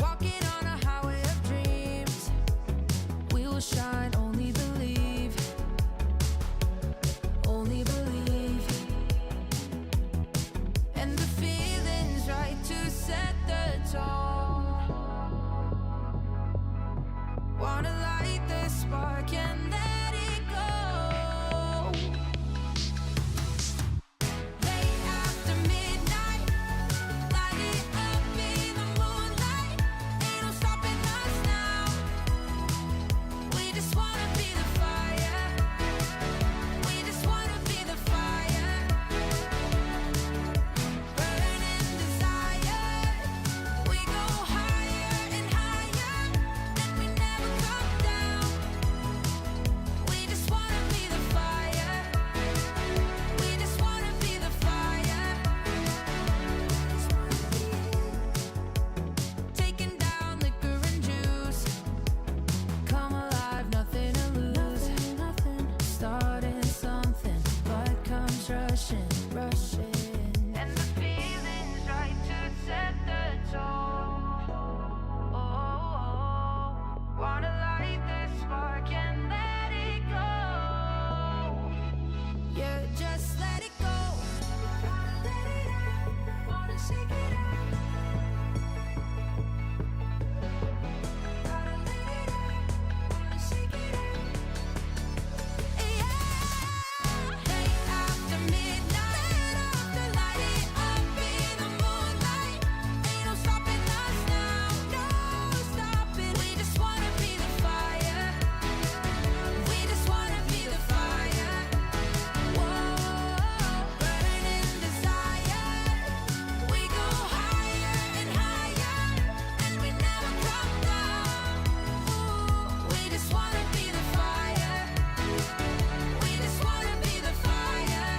Walking on a highway of dreams. We will shine, only believe. Only believe. And the feeling's right to set the tone. Wanna light the spark and let it go. Late after midnight, light it up in the moonlight. Ain't no stopping us now. We just wanna be the fire. We just wanna be the fire. Burning desire. We go higher and higher, and we never come down. We just wanna be the fire. We just wanna be the fire. Taking down liquor and juice. Come alive, nothing to lose. Starting something, but comes rushing, rushing. And the feeling's right to set the tone. Wanna light the spark and let it go. Yeah, just let it go. Gotta let it out. Wanna shake it out. Gotta let it out. Wanna shake it out. Yeah. Late after midnight, light it up in the moonlight. Ain't no stopping us now, no stopping. We just wanna be the fire. We just wanna be the fire. Whoa, burning desire. We go higher and higher, and we never come down. Ooh, we just wanna be the fire. We just wanna be the fire.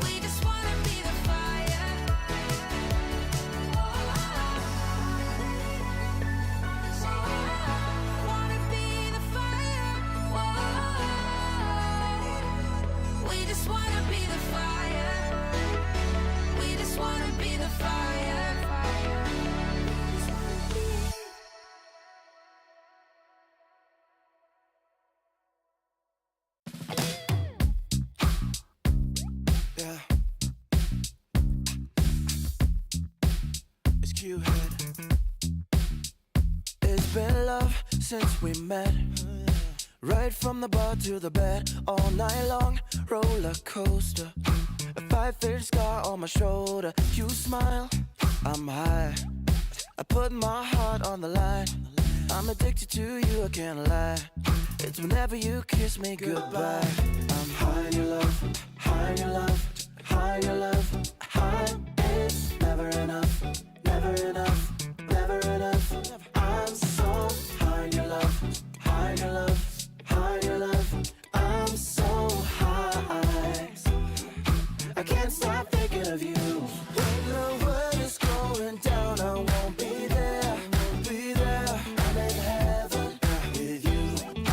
We just wanna be the fire. Wanna be the fire. We just wanna be the fire. We just wanna be the fire. Yeah. It's Q-Head. It's been love since we met. Right from the bar to the bed, all night long, roller coaster. A 5-figure scar on my shoulder. You smile, I'm high. I put my heart on the line. I'm addicted to you, I can't lie. It's whenever you kiss me goodbye. I'm high in your love, high in your love, high in your love, high. It's never enough, never enough, never enough. I'm so high in your love, high in your love, high in your love. I'm so high, I can't stop thinking of you. When the world is going down, I won't be there, won't be there. I'm in heaven with you,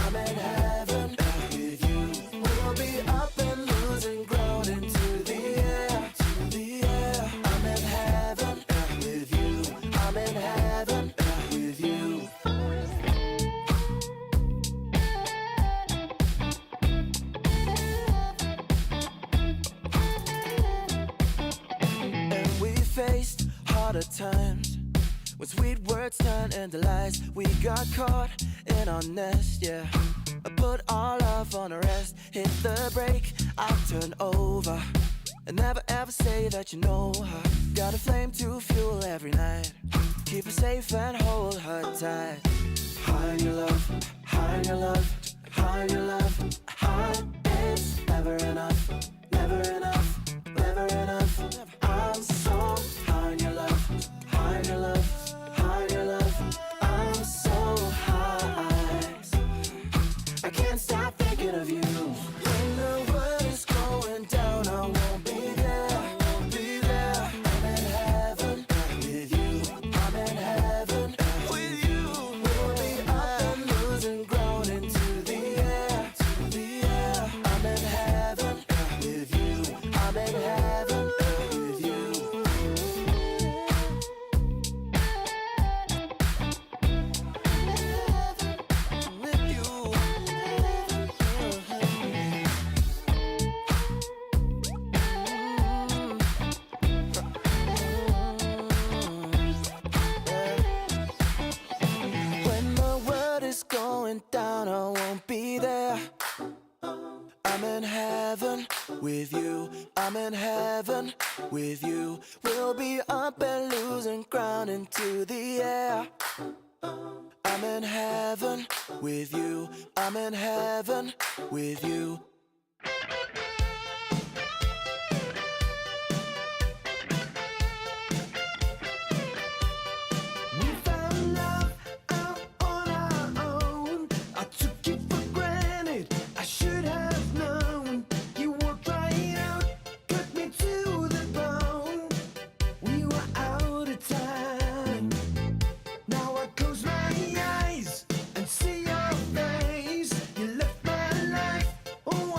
I'm in heaven with you. We'll be up and losing ground into the air, to the air. I'm in heaven with you, I'm in heaven with you. And we faced harder times when sweet words turned into lies. We got caught in our nest, yeah. I put our love on a rest, hit the brake, I turn over. And never ever say that you know her. Got a flame to fuel every night. Keep her safe and hold her tight. High in your love, high in your love, high in your love, high. It's never enough, never enough, never enough. I'm so high in your love, high in your love, high in your love. I'm so high, I can't stop thinking of you. When the world is going down, I won't be there, I won't be there. I'm in heaven with you, I'm in heaven with you. We'll be up and losing ground into the air, to the air. I'm in heaven with you, I'm in heaven with you. With you. When the world is going down, I won't be there. I'm in heaven with you, I'm in heaven with you. We'll be up and losing ground into the air. I'm in heaven with you, I'm in heaven with you. We found love out on our own. I took it for granted, I should have known. You walked right out, cut me to the bone. We were out of time. Now I close my eyes and see your face. You left my life, oh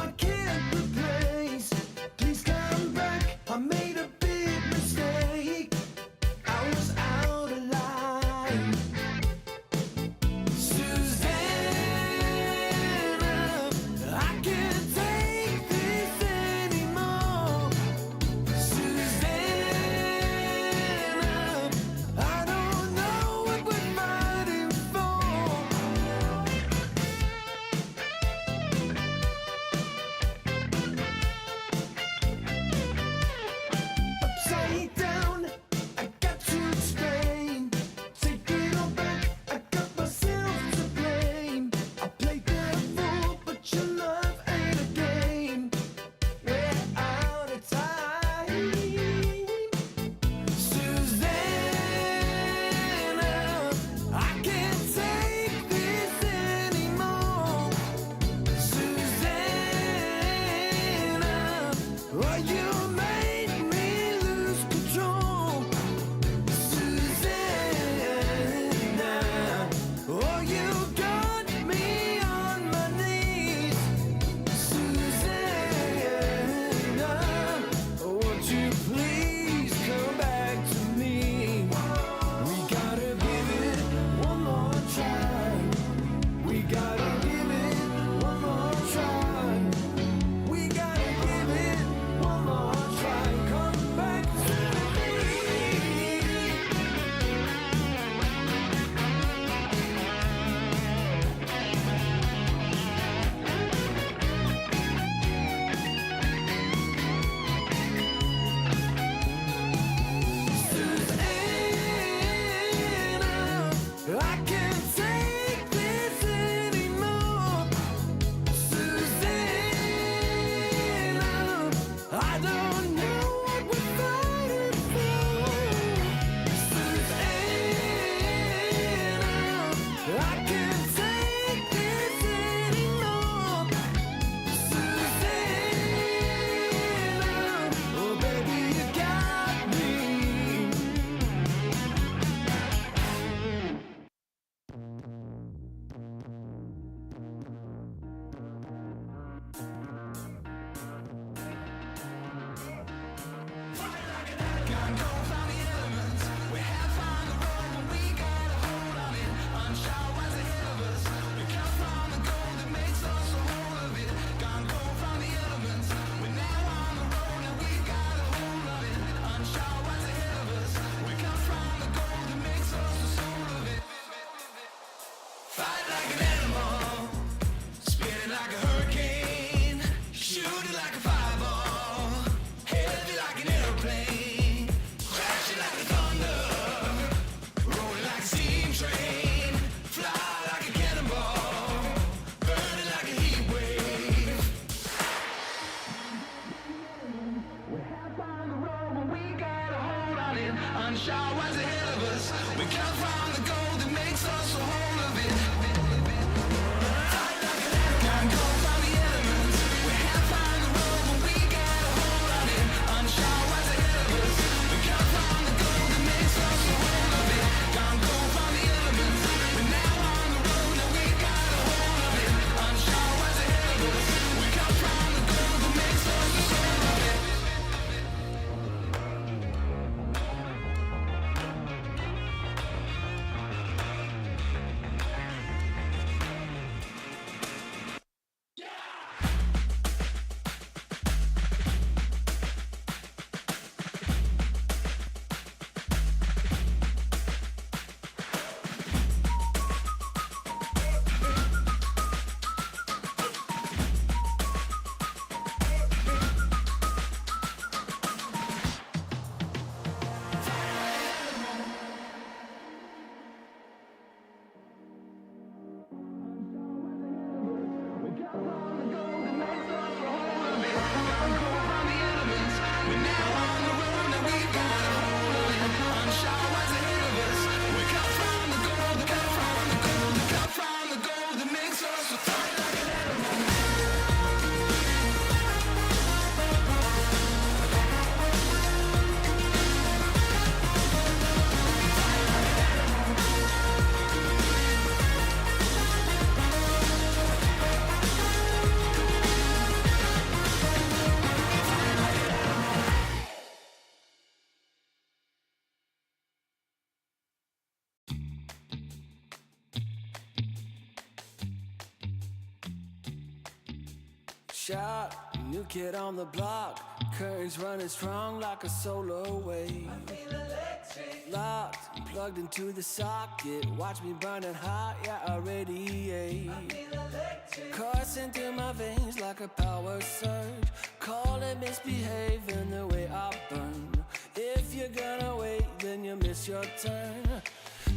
Shot, new kid on the block. Currents running strong like a solar wave. I feel electric. Locked, plugged into the socket. Watch me burning hot, yeah, I radiate. I feel electric. Coursing through my veins like a power surge. Call it misbehaving the way I burn. If you're gonna wait, then you miss your turn.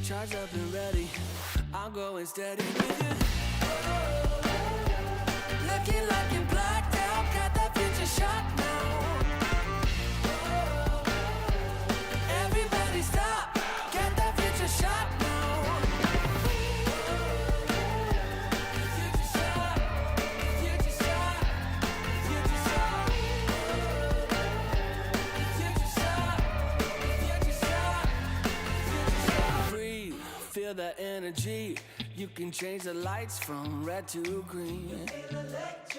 Charged up and ready, I'm going steady with you. Looking like you're blacked out, got that future shot now. Everybody stop, get that future shot now. Future shot, future shot, future shot. Future shot, future shot, future shot. Breathe, feel that energy. You can change the lights from red to green.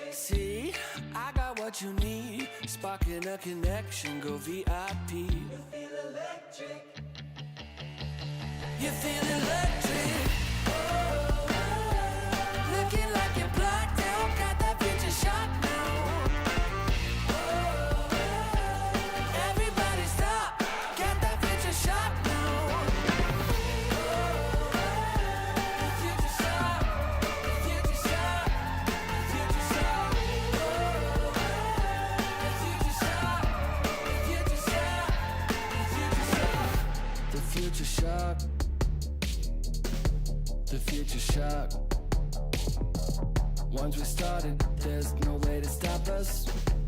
See, I got what you need. Sparking a connection, go VIP. You feel electric. You feel electric. Looking like you're blacked out, got that future shot now. Everybody stop, get that future shot now. Future shot, future shot, future shot. Future shot, future shot, future shot. The future shock. The future shock. Once we started, there's no way to stop us.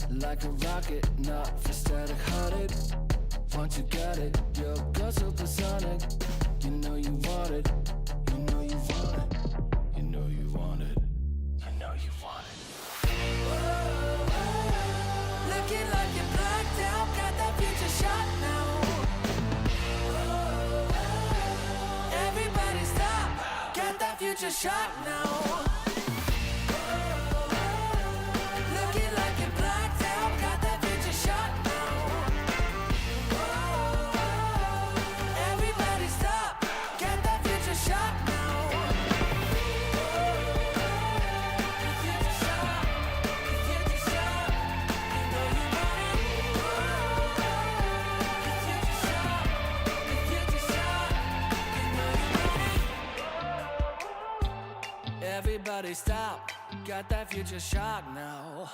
Like a rocket, not for static hearted. Once you got it, you'll go supersonic. You know you want it. You know you want it. You know you want it. You know you want it. Looking like you're blacked out, got that future shot now. Everybody stop, get that future shot now. Looking like you're blacked out, got that future shot now. Everybody stop, get that future shot now. Future shot, future shot, you know you want it. Future shot, future shot, you know you want it. Everybody stop, got that future shot now.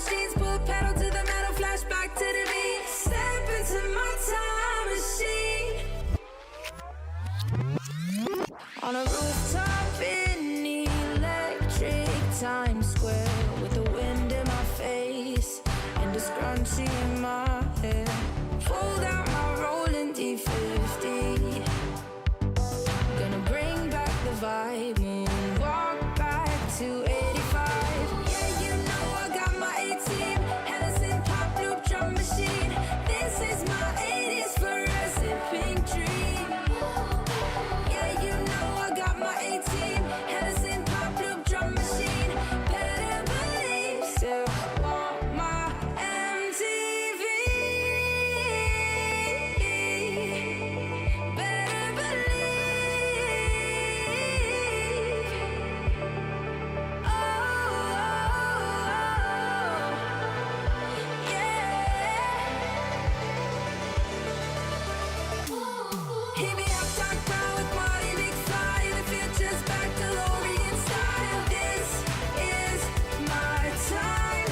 jeans, put pedal to the metal, flashback to the beat. Step into my time machine. On a rooftop in electric Times Square, with the wind in my face and a scrunchie in my hair. Fold out my rolling D50. Gonna bring back the vibe, moonwalk back to 85. Yeah, you know I got my A-team, Hennessy pop loop drum machine. This is my 80s fluorescent pink dream. Yeah, you know I got my A-team, Hennessy pop loop drum machine. Better believe, still want my MTV. Better believe. Hit me up, talk brown with Marty McFly. The future's back to DeLorean style. This is my time.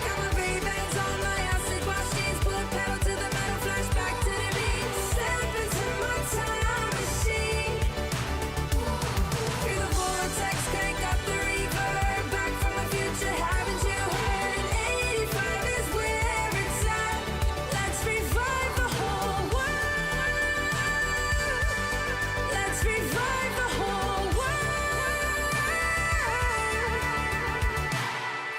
Got my Ray-Bans on, my acid wash jeans, put pedal to the metal, flashback to the beat. Step into my time machine. Through the vortex, crank up the reverb. Back from the future, haven't you heard? 85 is where it's at. Let's revive the whole world. Let's revive the whole world.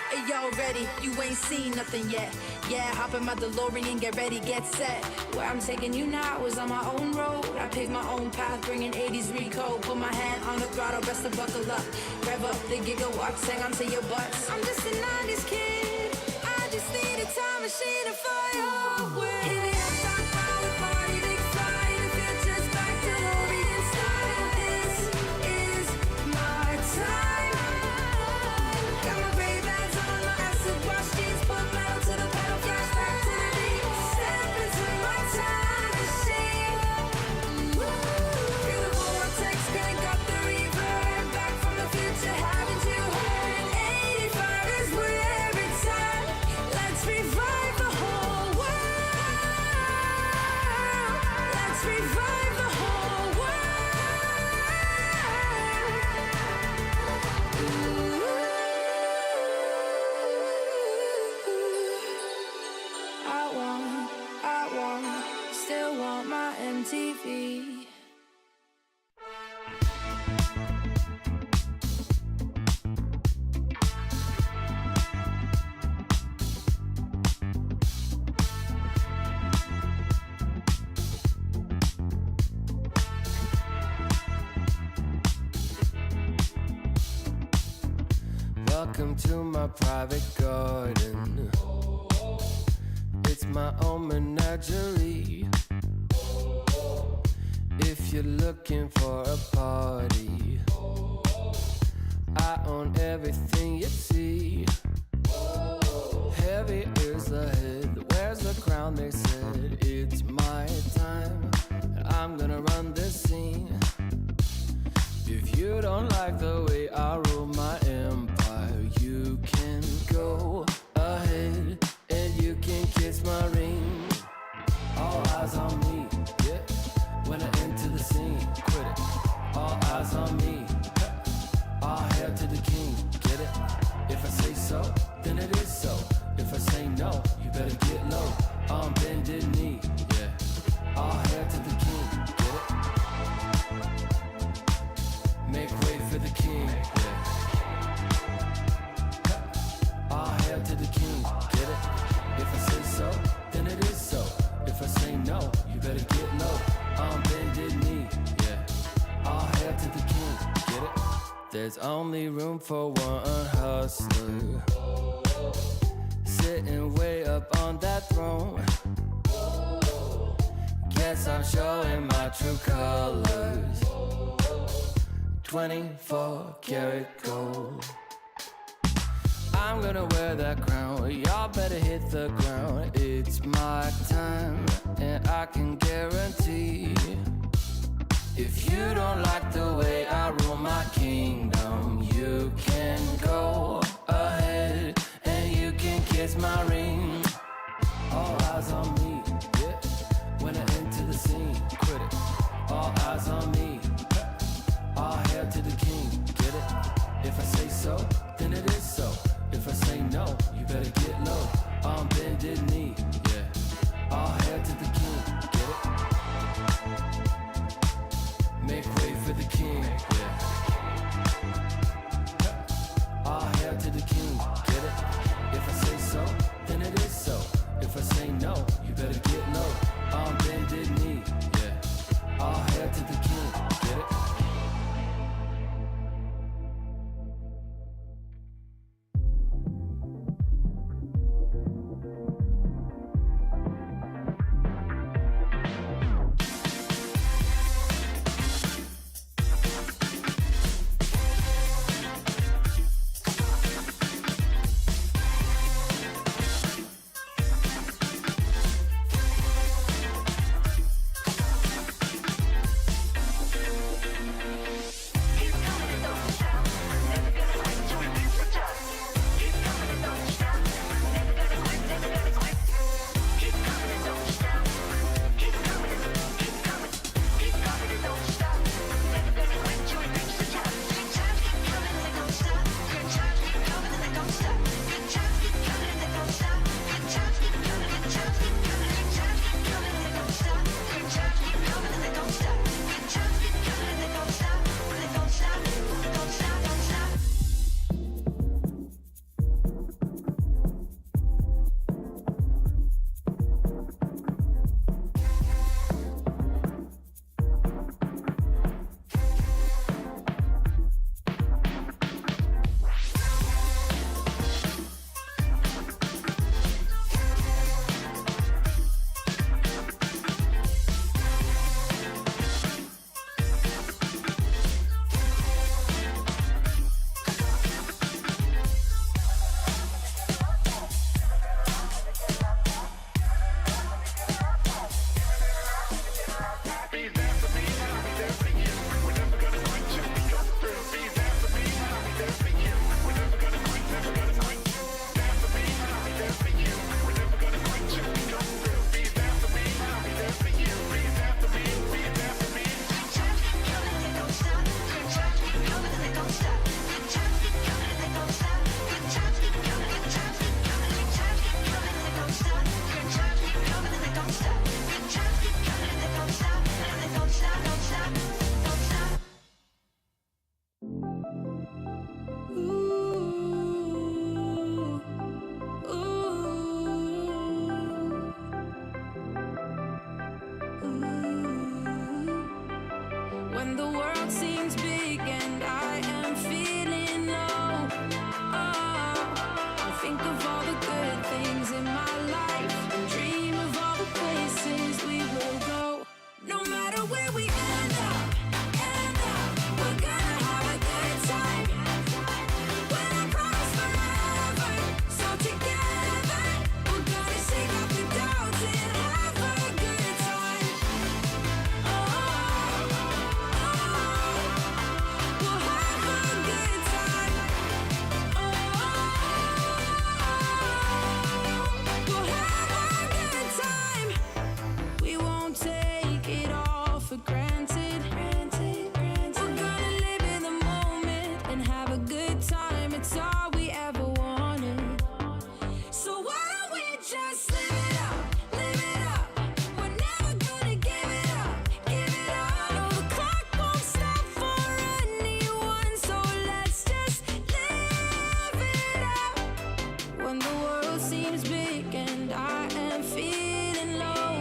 Hey, y'all ready? You ain't seen nothing yet. Yeah, hop in my DeLorean, get ready, get set. Where I'm taking you now is on my own road. I pick my own path, bringing 80s recode. Put my hand on the throttle, best to buckle up. Rev up the gigawatts, hang on to your butts. I'm just a 90s kid. I just need a time machine to fire with. Hit me up, talk about with Marty McFly. The future's back to DeLorean style. This is my time. Got my Ray-Bans on, my acid wash jeans, put metal to the pedal, flashback to the beat. Step into my time machine. Through the vortex, crank up the reverb. Back from the future, haven't you heard? 85 is where it's at. Let's revive the whole world. Let's revive the whole world. Still want my MTV. Welcome to my private garden. It's my own menagerie. If you're looking for a party, I own everything you see. Heavy is the head, where's the crown? They said it's my time, and I'm gonna run this scene. If you don't like the way I rule my empire, you can go ahead and you can kiss my ring. All eyes on me, yeah. When I enter the scene, quit it. All eyes on me, all hail to the king, get it? If I say so, then it is so. If I say no, you better get low. On bended knee, yeah. All hail to the king, get it? Make way for the king, yeah. All hail to the king, get it? If I say so, then it is so. If I say no, you better get low. On bended knee, yeah. All hail to the king, get it? There's only room for one hustler, sitting way up on that throne. Guess I'm showing my true colors. 24 karat gold. I'm gonna wear that crown. Y'all better hit the ground. It's my time, and I can guarantee, if you don't like the way I rule my kingdom, you can go ahead and better get low. On bended knee, yeah. All hail to the king, get it? Make way for the king, yeah. All hail to the king, get it? If I say so, then it is so. If I say no, you better get low. On bended knee, yeah. All hail to the king, get it? When the world seems big and I am feeling low, I think of all the good things in my life and dream of all the places we will go. No matter where we end up, we're gonna have a good time. When I promise forever, so together we're gonna shake off the doubts and have a good time. We'll have a good time. We'll have a good time. We won't take it all for granted. We're gonna live in the moment and have a good time. It's all we ever wanted. So why don't we just live it up, live it up. We're never gonna give it up, give it up. No, the clock won't stop for anyone, so let's just live it up. When the world seems big and I am feeling low,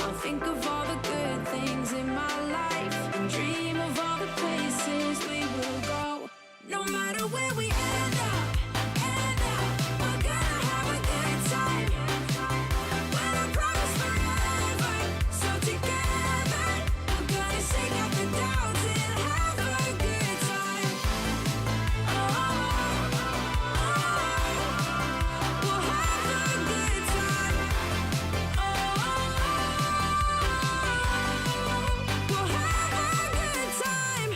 I'll think of all the good things in my life and dream of all the places we will go. No matter where we end up, we're gonna have a good time. When I promise forever, so together we're gonna shake off the doubts and have a good time. We'll have a good time. We'll have a good time.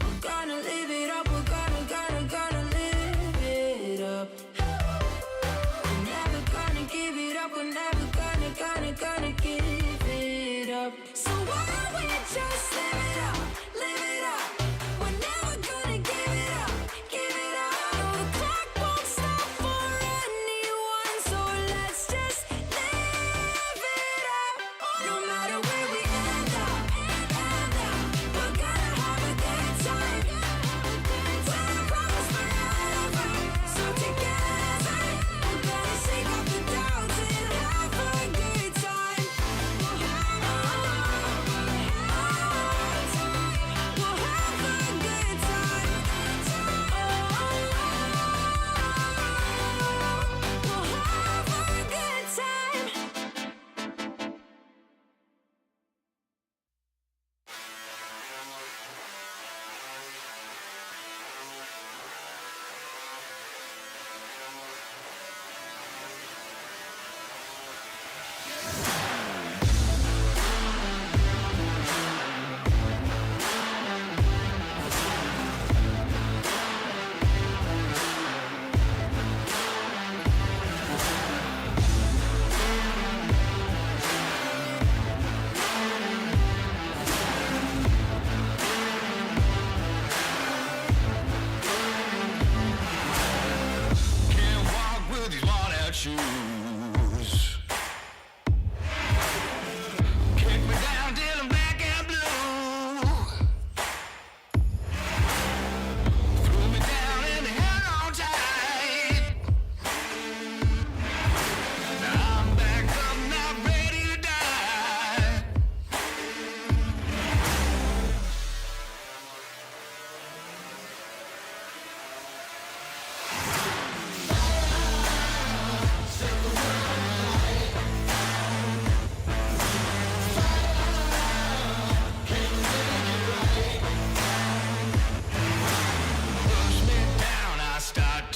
We're gonna live it up. We're gonna live.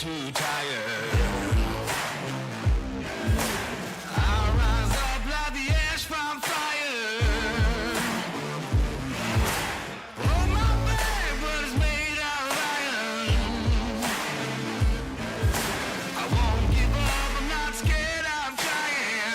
too tired. I'll rise up like the ash from fire. Oh, my back, but it's made out of iron. I won't give up, I'm not scared, I'm trying.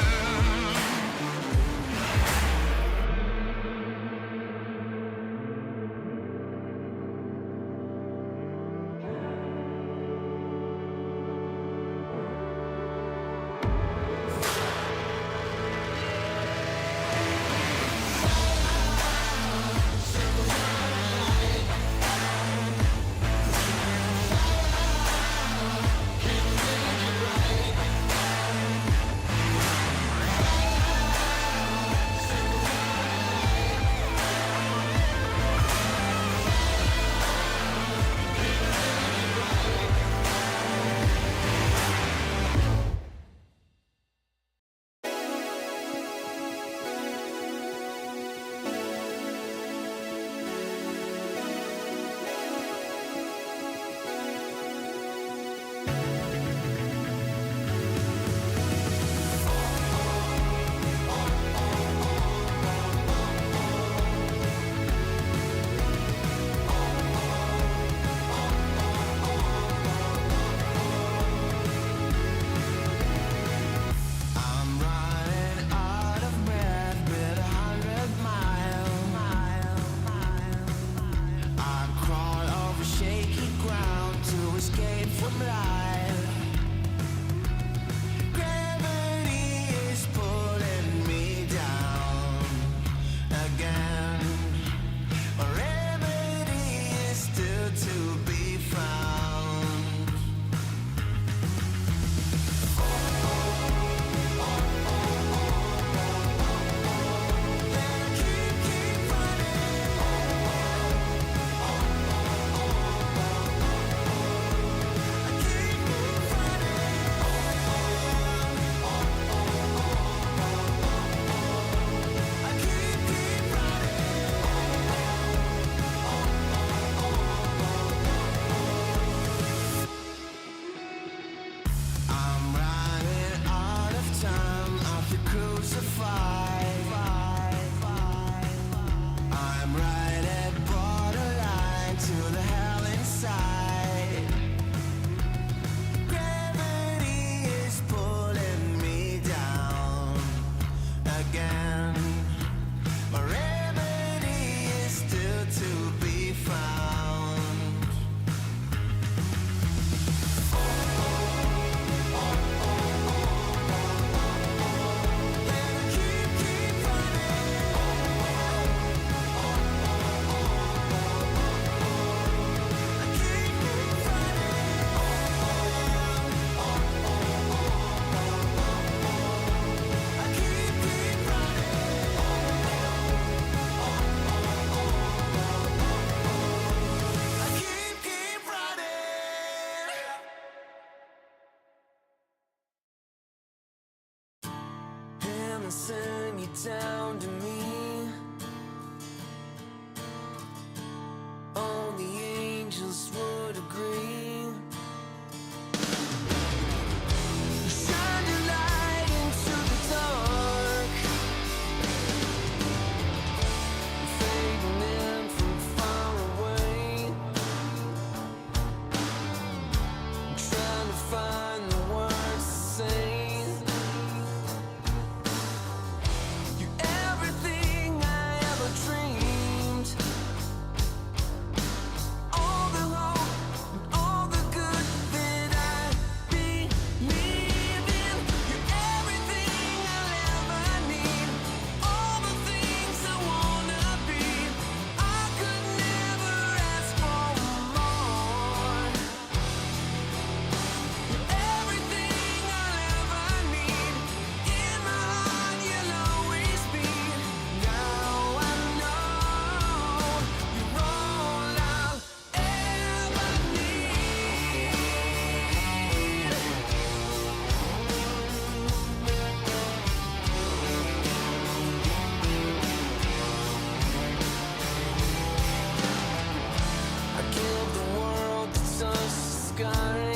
I'm running out of breath with 100 miles. I crawl over shaky ground to escape from life. Gravity is pulling me down again. A remedy is still to be found. Keep I'm running out of time, I feel crucified. I'm right at borderline to the hell inside. Gravity is pulling me down again. A remedy is still to be found. Keep running. Send you down to me. Only angels would agree. Shine your light into the dark, fading in from far away. Trying to find the words to say. You're everything I ever dreamed. All the hope and all the good that I believe in. You're everything I'll ever need. All the things I wanna be. I could never ask for more. You're everything I'll ever need. In my heart you'll always be. Now I know you're all I'll ever need. I killed the world that touched the sky.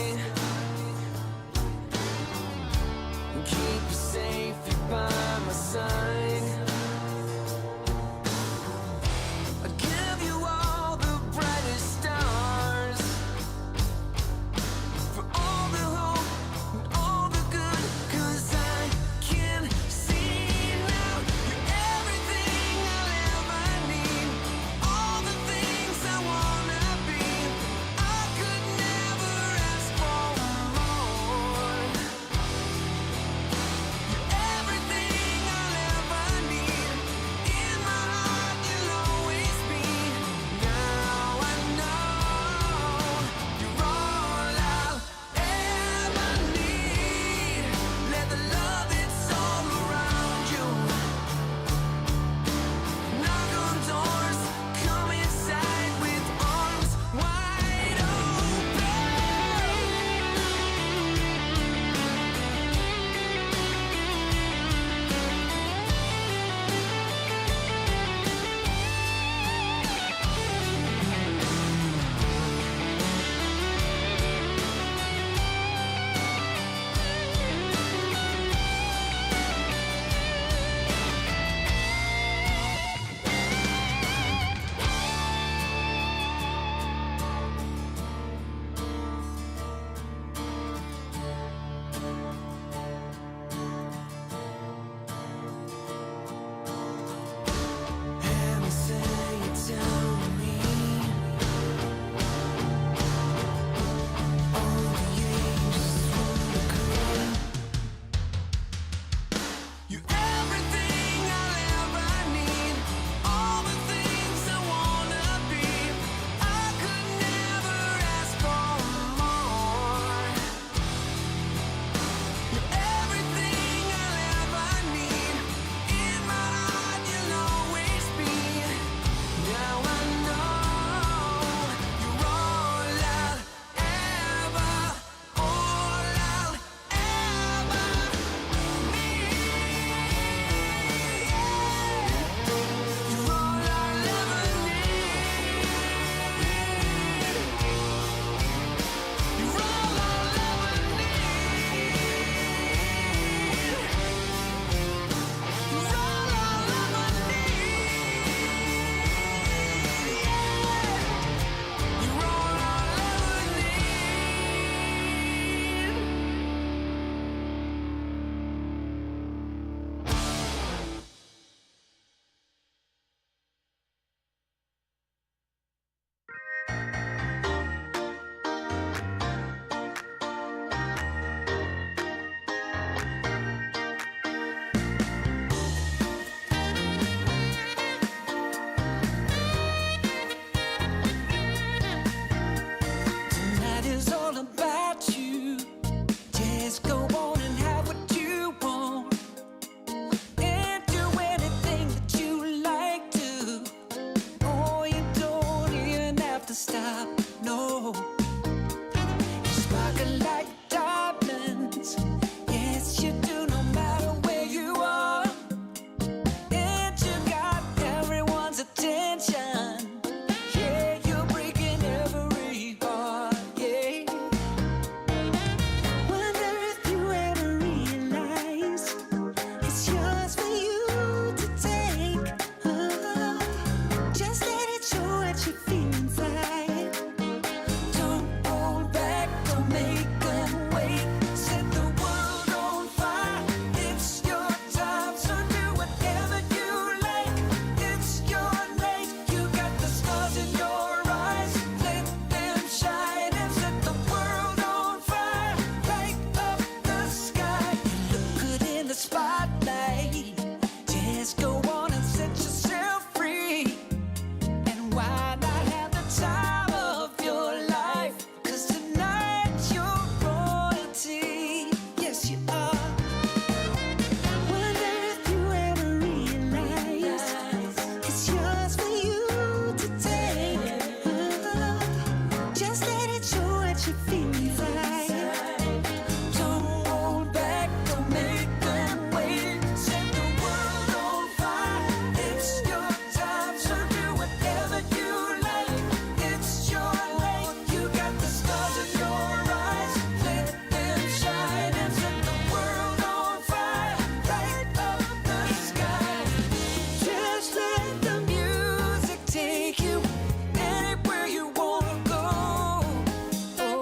what you feel inside. Don't hold back, don't make them wait. Set the world on fire. It's your time, so do whatever you like. It's your light, you got the stars in your eyes. Let them shine and set the world on fire. Light up the sky. Just let the music take you anywhere you wanna go. Oh,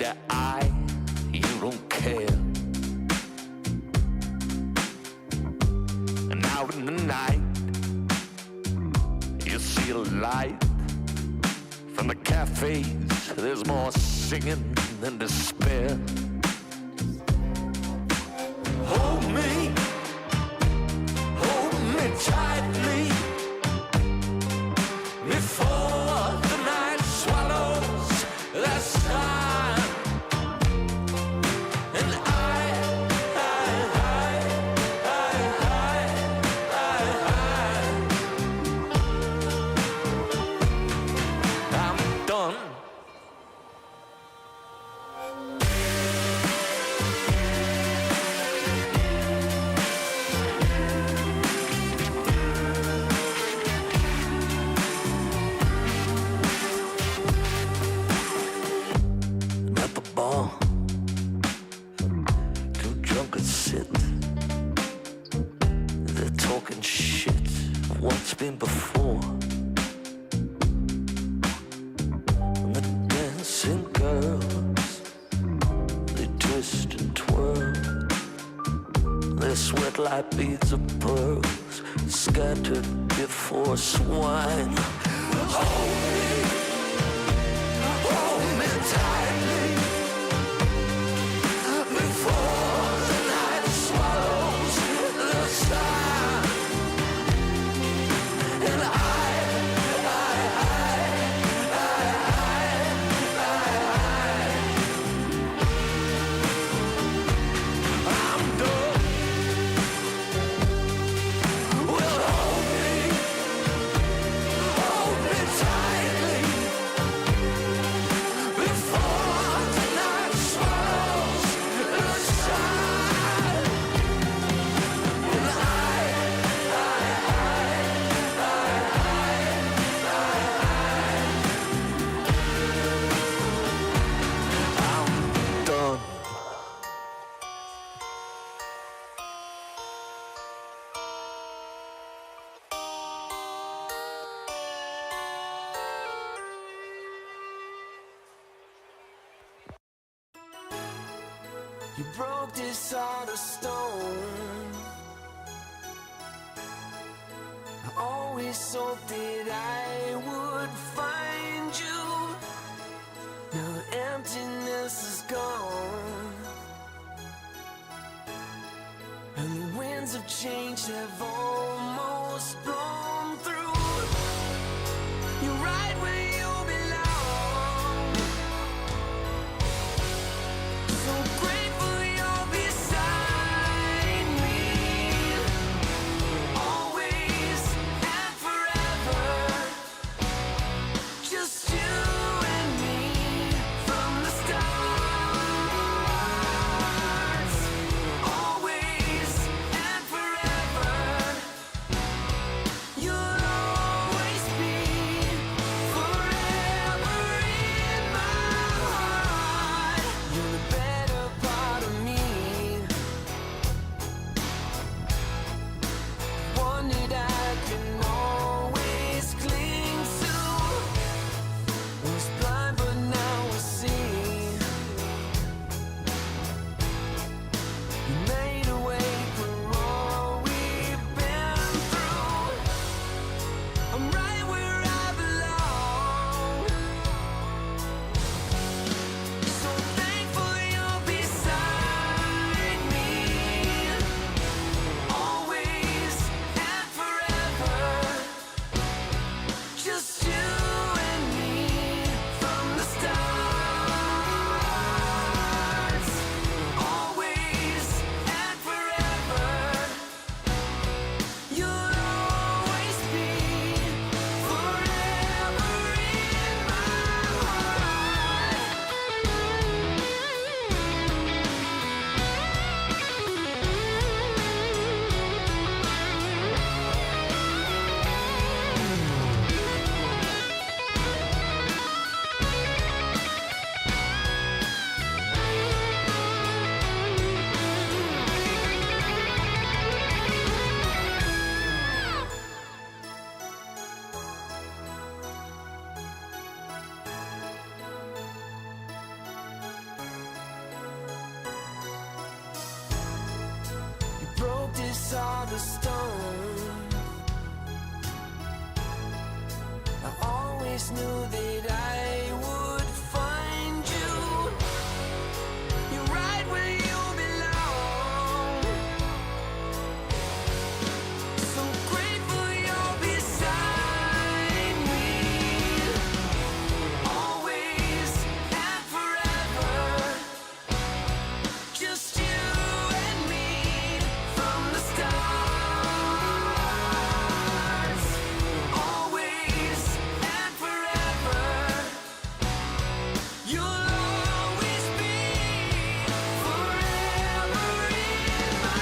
your eye, you don't care. And out in the night, you see a light. From the cafes, there's more singing than despair. Hold me tightly before the night swallows the sun. And I'm done. At the bar, too drunk to sit. They're talking shit of what's been before. And the dancing girls, they twist and twirl. They sweat like beads of pearls, scattered before swine. Hold me tightly before the night swallows the sun. And I'm done. Well, hold me tightly before the night swallows the sun. And I'm done. You broke this heart of stone. I always hoped that I would find you. Now emptiness is gone, and the winds of change have almost blown through. You're right where you belong. So grateful you're beside me, always and forever. Just you and me from the start. Always and forever. always knew that I would find you. You're right where you belong. So grateful you're beside me, always and forever. Just you and me from the stars, always and forever. You'll always be forever in my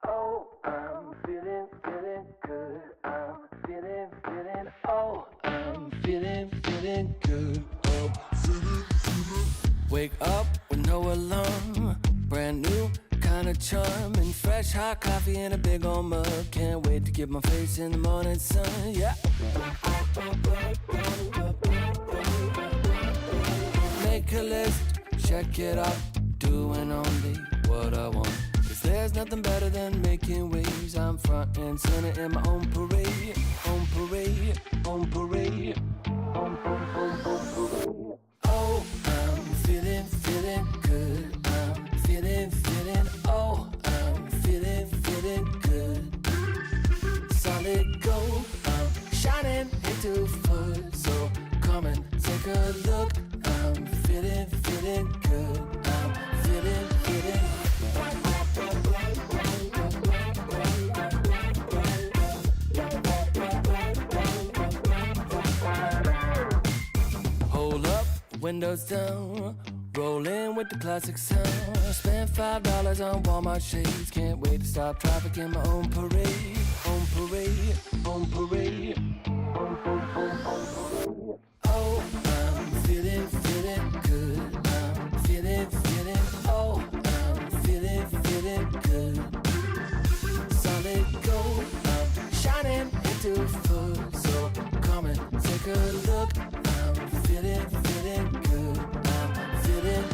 Oh, I'm feeling, feeling good. I'm feeling, feeling, oh, I'm feeling, feeling good. Oh, wake up with no alarm. Brand new kind of charm. And fresh hot coffee in a big old mug. Can't wait to get my face in the morning sun. Yeah. Make a list, check it out. Doing only what I want. There's nothing better than making waves. I'm front and center in my own parade. On parade, on parade. Oh, I'm feeling good. I'm feeling, oh, I'm feeling good. Solid gold, I'm shining into foot. So come and take a look. I'm feeling good. I'm feeling. Hold up, windows down, rolling with the classic sound. Spent $5 on Walmart shades, can't wait to stop traffic in my own parade. On parade, on parade. Oh, I'm feeling good. I'm feeling, oh, I'm feeling good. Solid gold, I'm shining into foot. So come and take a look. I'm feeling good. I'm feeling.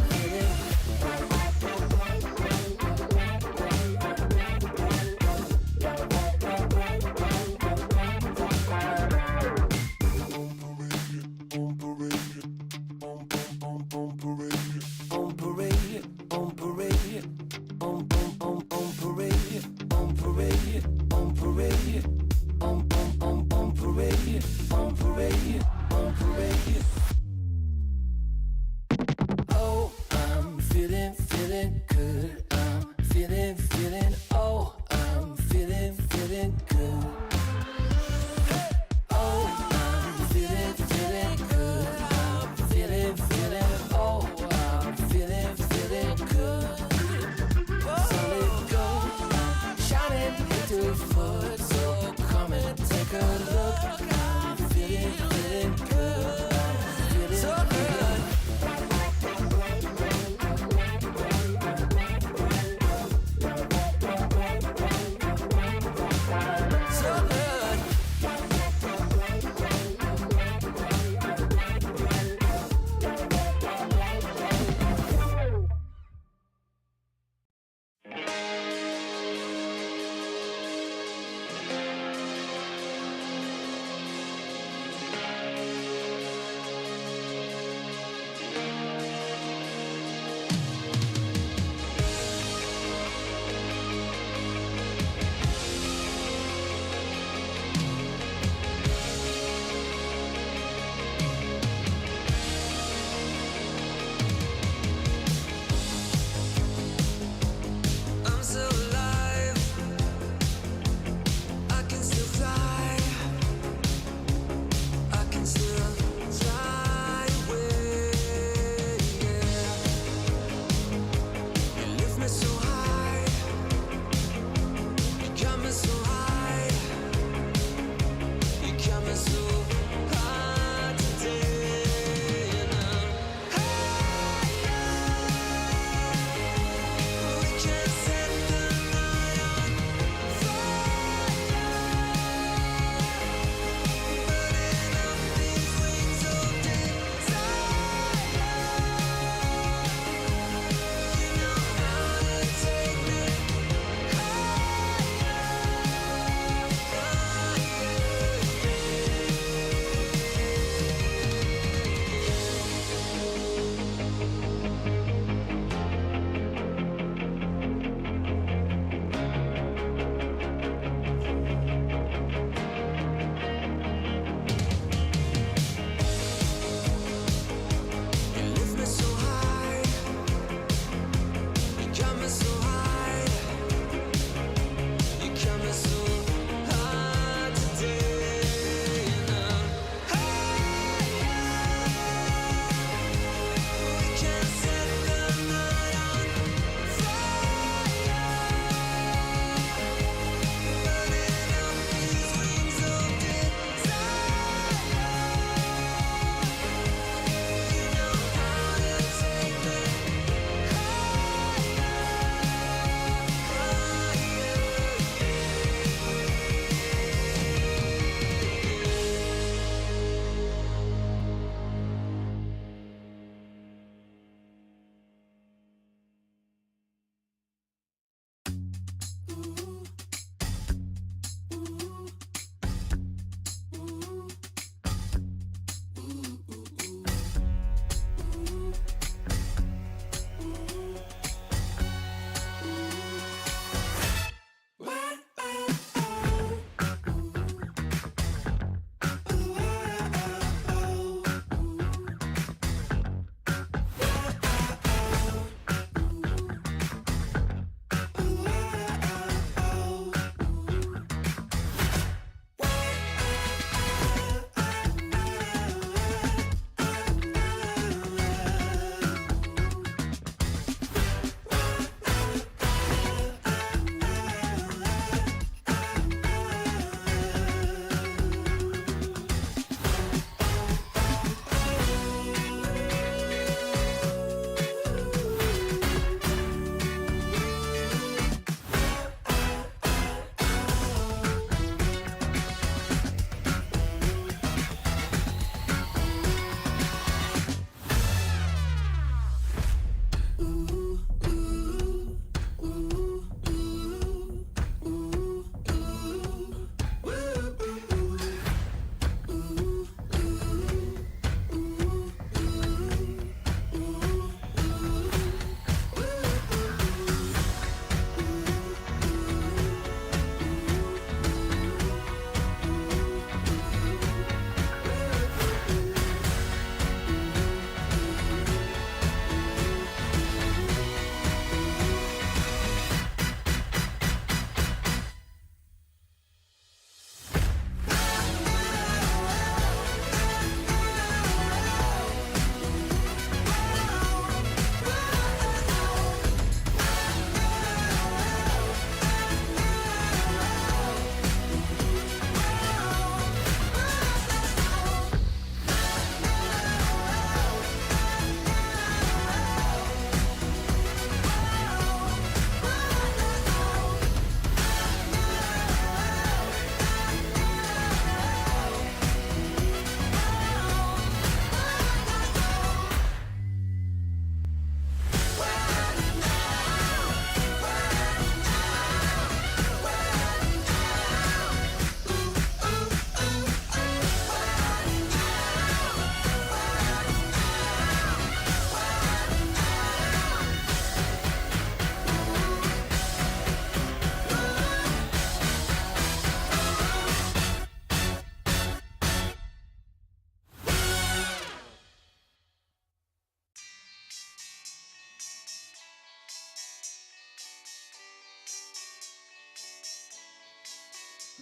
On parade, on parade, on parade, on parade, on parade, on parade, on parade, on parade. Oh, I'm feeling good. I'm feeling, oh, I'm feeling good. Oh, I'm feeling good. I'm feeling, oh, I'm feeling good. Solid gold, I'm shining into foot. So come and take a look. I'm feeling good. I'm feeling so good.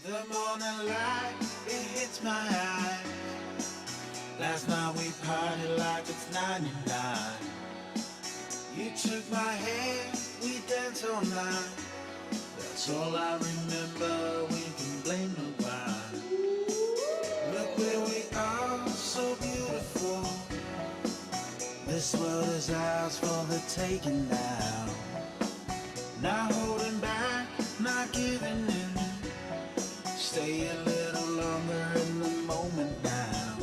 The morning light, it hits my eye. Last night we partied like it's 99. You took my hand, we danced all night. That's all I remember, we can blame nobody. Look where we are, so beautiful. This world is ours for the taking now. Not holding back, not giving in. Stay a little longer in the moment now.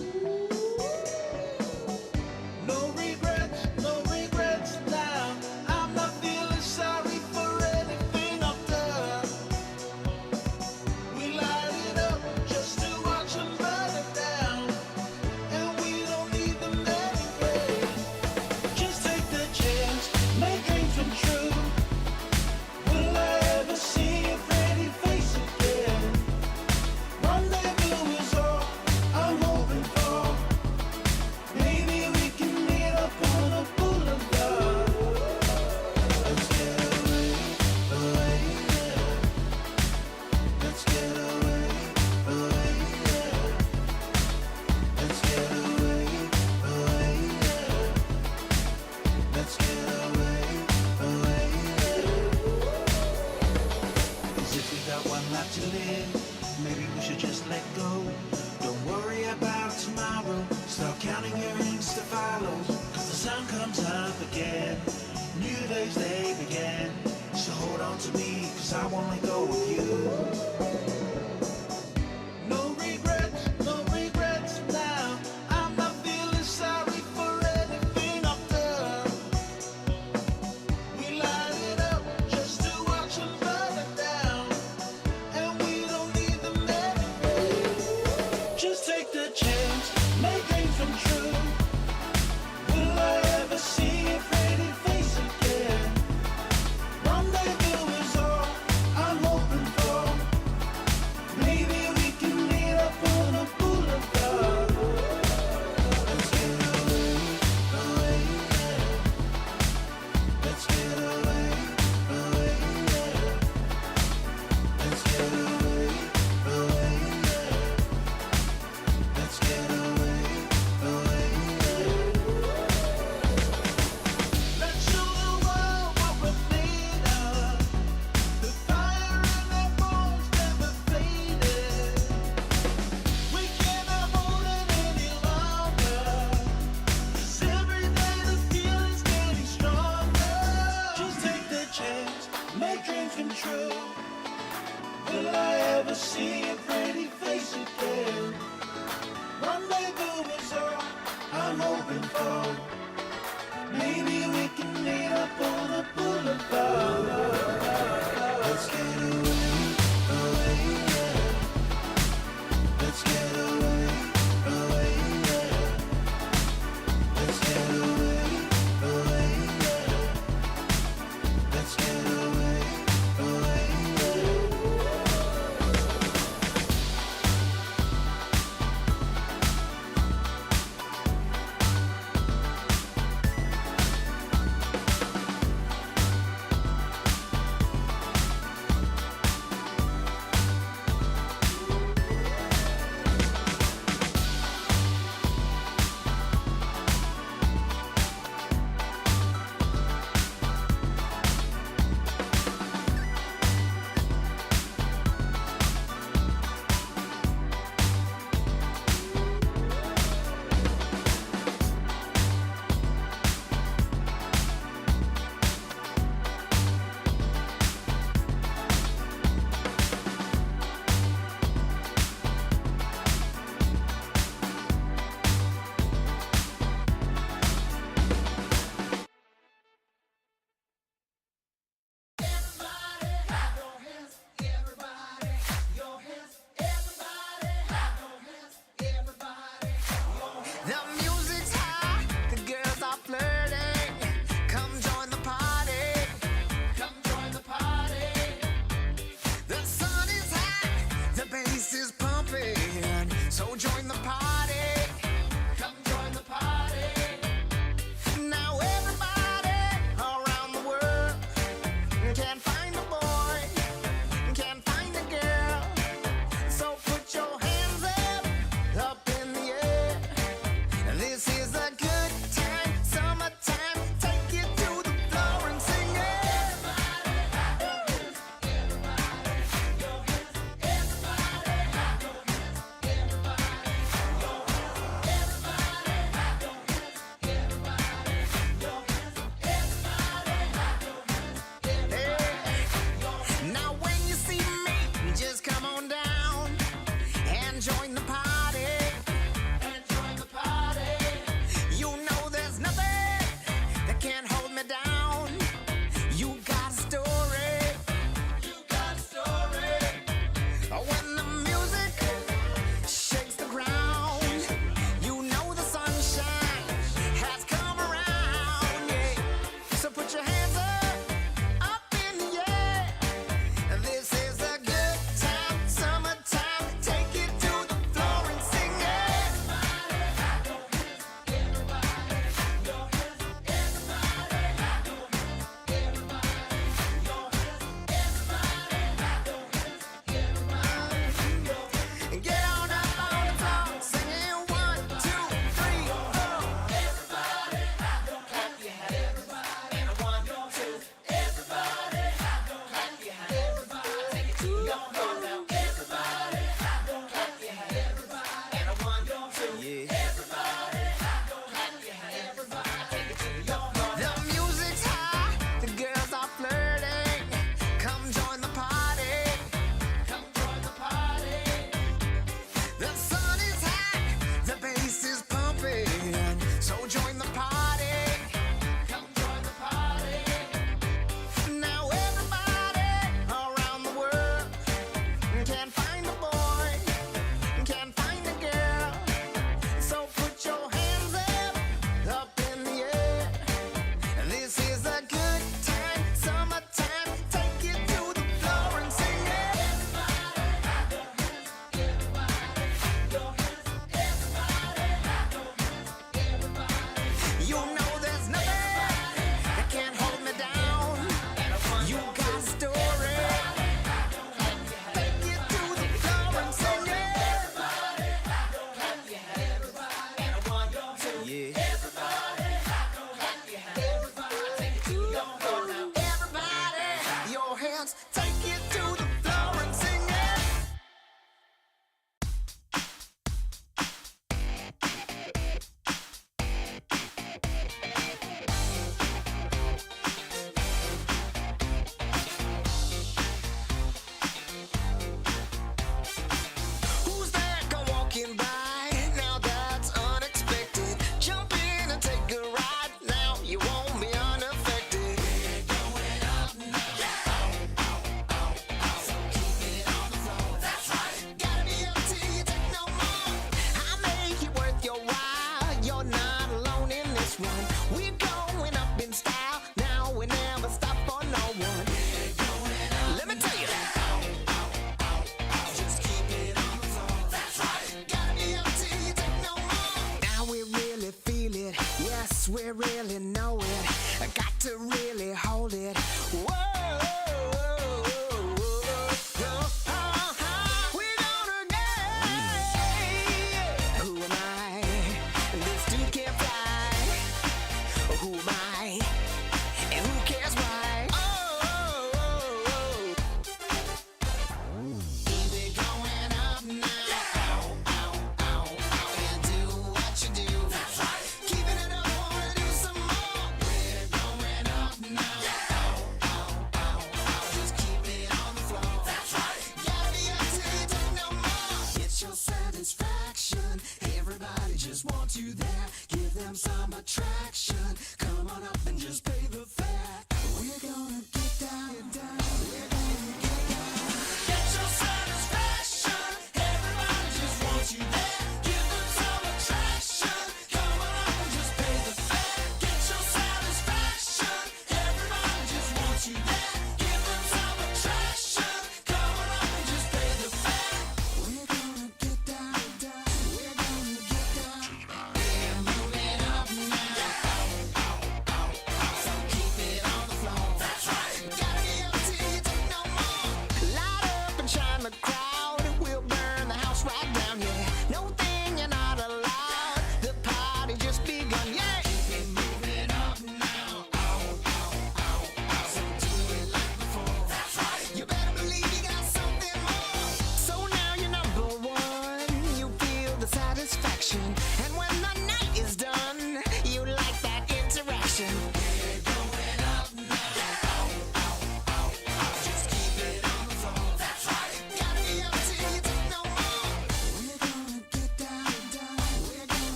No regrets now. I'm not feeling sorry for anything I've done. We light it up just to watch them burn it down. And we don't need them anyway. Just take the chance, make dreams come true. Will I ever see your pretty face again? Rendezvous is all I'm hoping for. Maybe we can meet up on a boulevard. Let's get away, yeah. Let's get away, yeah. Let's get away, yeah. Let's get away, yeah. As if we got one life to live, maybe we should just let go. Don't worry about tomorrow, start counting your Insta follows. Cause the sun comes up again, new days they begin. So hold on to me, cause I wanna go with you. No regrets now. I'm not feeling sorry for anything I've done. We light it up just to watch them burn it down. And we don't need them anyway.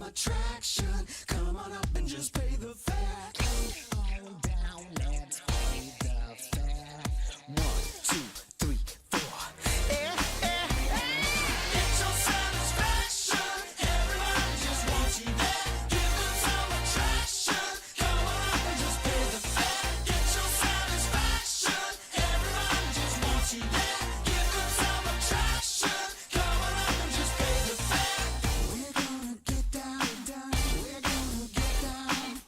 attraction. Come on up and just pay the fare. Come on down, let's pay the fare. 1, 2, 3, 4. Get your satisfaction. Everybody just wants you there. Give them some attraction. Come on up and just pay the fare. Get your satisfaction. Everybody just wants you there. Give them some attraction. Come on up and just pay the fare. We're gonna get down, down. We're gonna get down.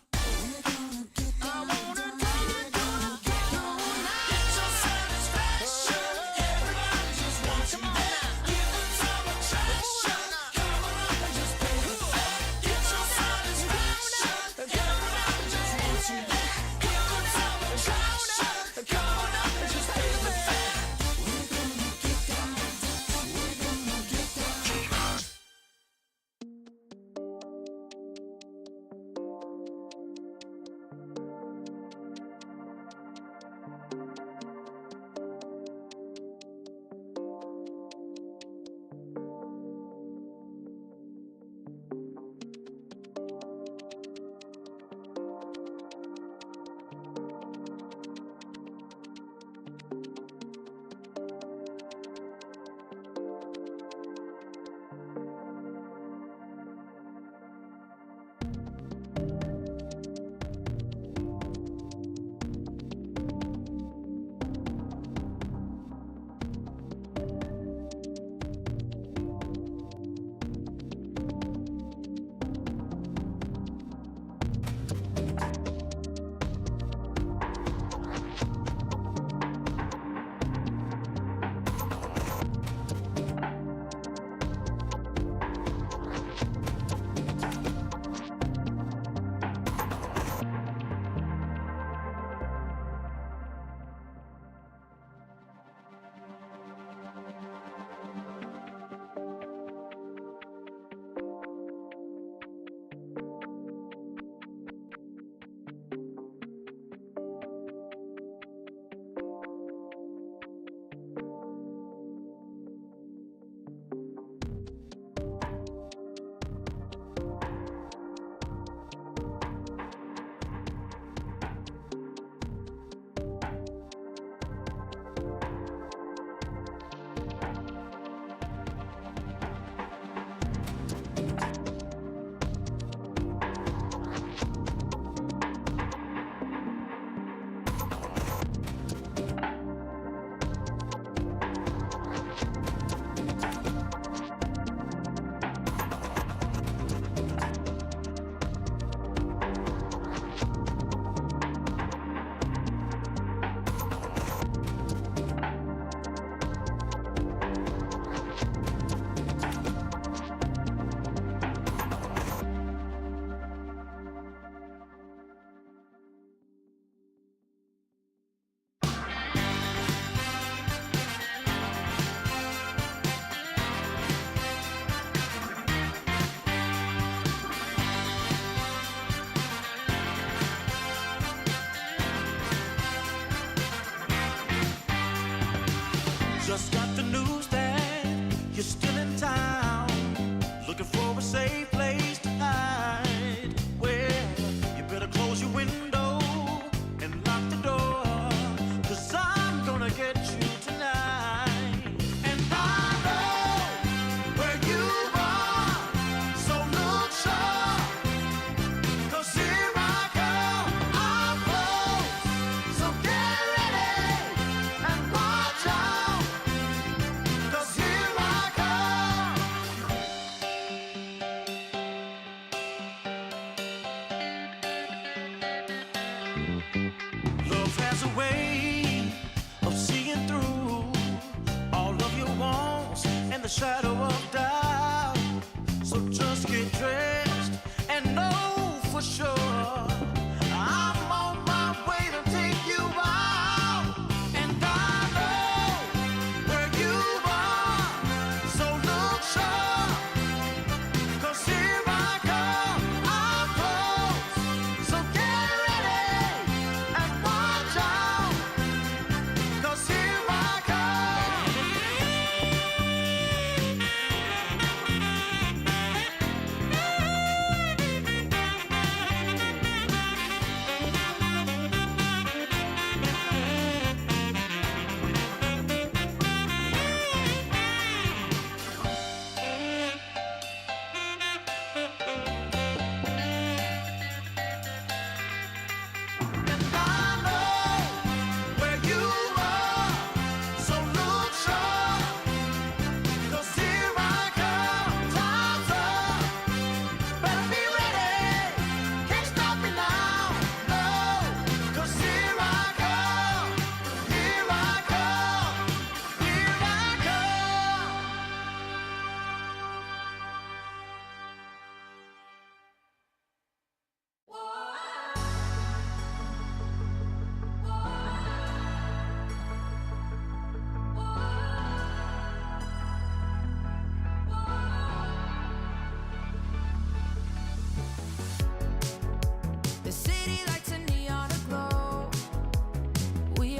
We're gonna get down. I wanna get down. Get your satisfaction. Everybody just wants you there. Give them some attraction. Come on up and just pay the fare. Get your satisfaction. Everybody just wants you there. Give them some attraction. Come on up and just pay the fare. We're gonna get down. We're gonna get down. Just got the news that you're still in town, looking for a safe place to hide. Well, you better close your window and lock the door, 'cause I'm gonna get you tonight. And I know where you are, so look sharp, 'cause here I come, I'm close. So get ready and watch out.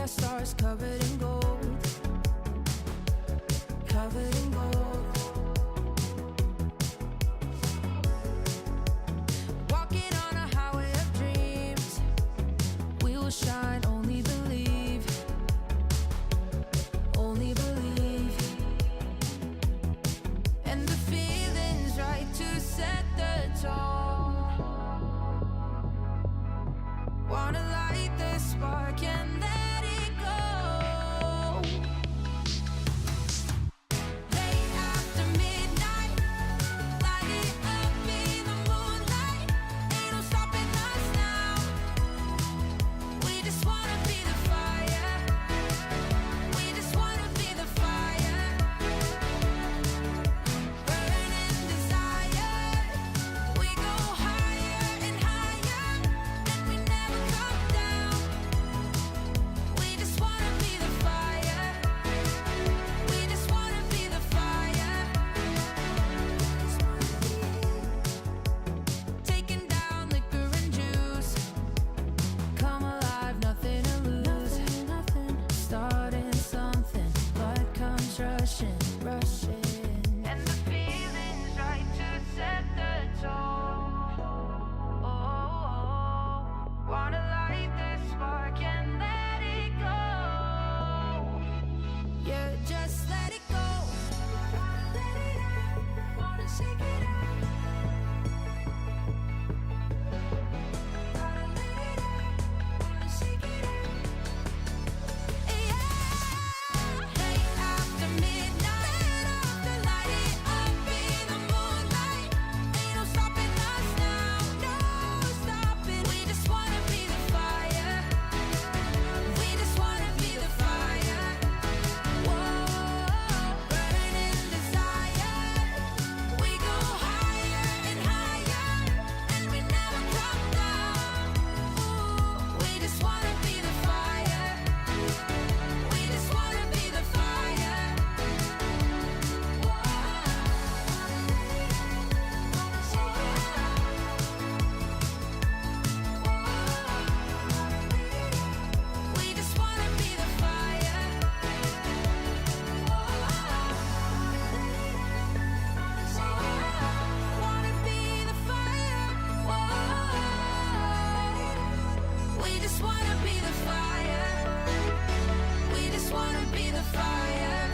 our stars covered in gold. Covered in gold. Walking on a highway of dreams. We will shine, only believe. Only believe. And the feeling's right to set the tone. Wanna light the spark and let it go. Late after midnight, light it up in the moonlight. Ain't no stopping us now. We just wanna be the fire. We just wanna be the fire. Burning desire. We go higher and higher, and we never come down. We just wanna be the fire. We just wanna be the fire. Taking down liquor and juice. Come alive, nothing to lose. Starting something, blood comes rushing, rushing. And the feeling's right to set the tone. Oh, wanna light the spark and let it go. Yeah, just let it go. Wanna let it out, wanna shake it out. Gotta let it out, wanna shake it out. Yeah, late after midnight, light it up in the moonlight. Ain't no stopping us now, no stopping. We just wanna be the fire. We just wanna be the fire. Whoa, burning desire. We go higher and higher, and we never come down. Ooh, we just wanna be the fire. We just wanna be the fire. We just wanna be the fire. Wanna be the fire. We just wanna be the fire. We just wanna be the fire.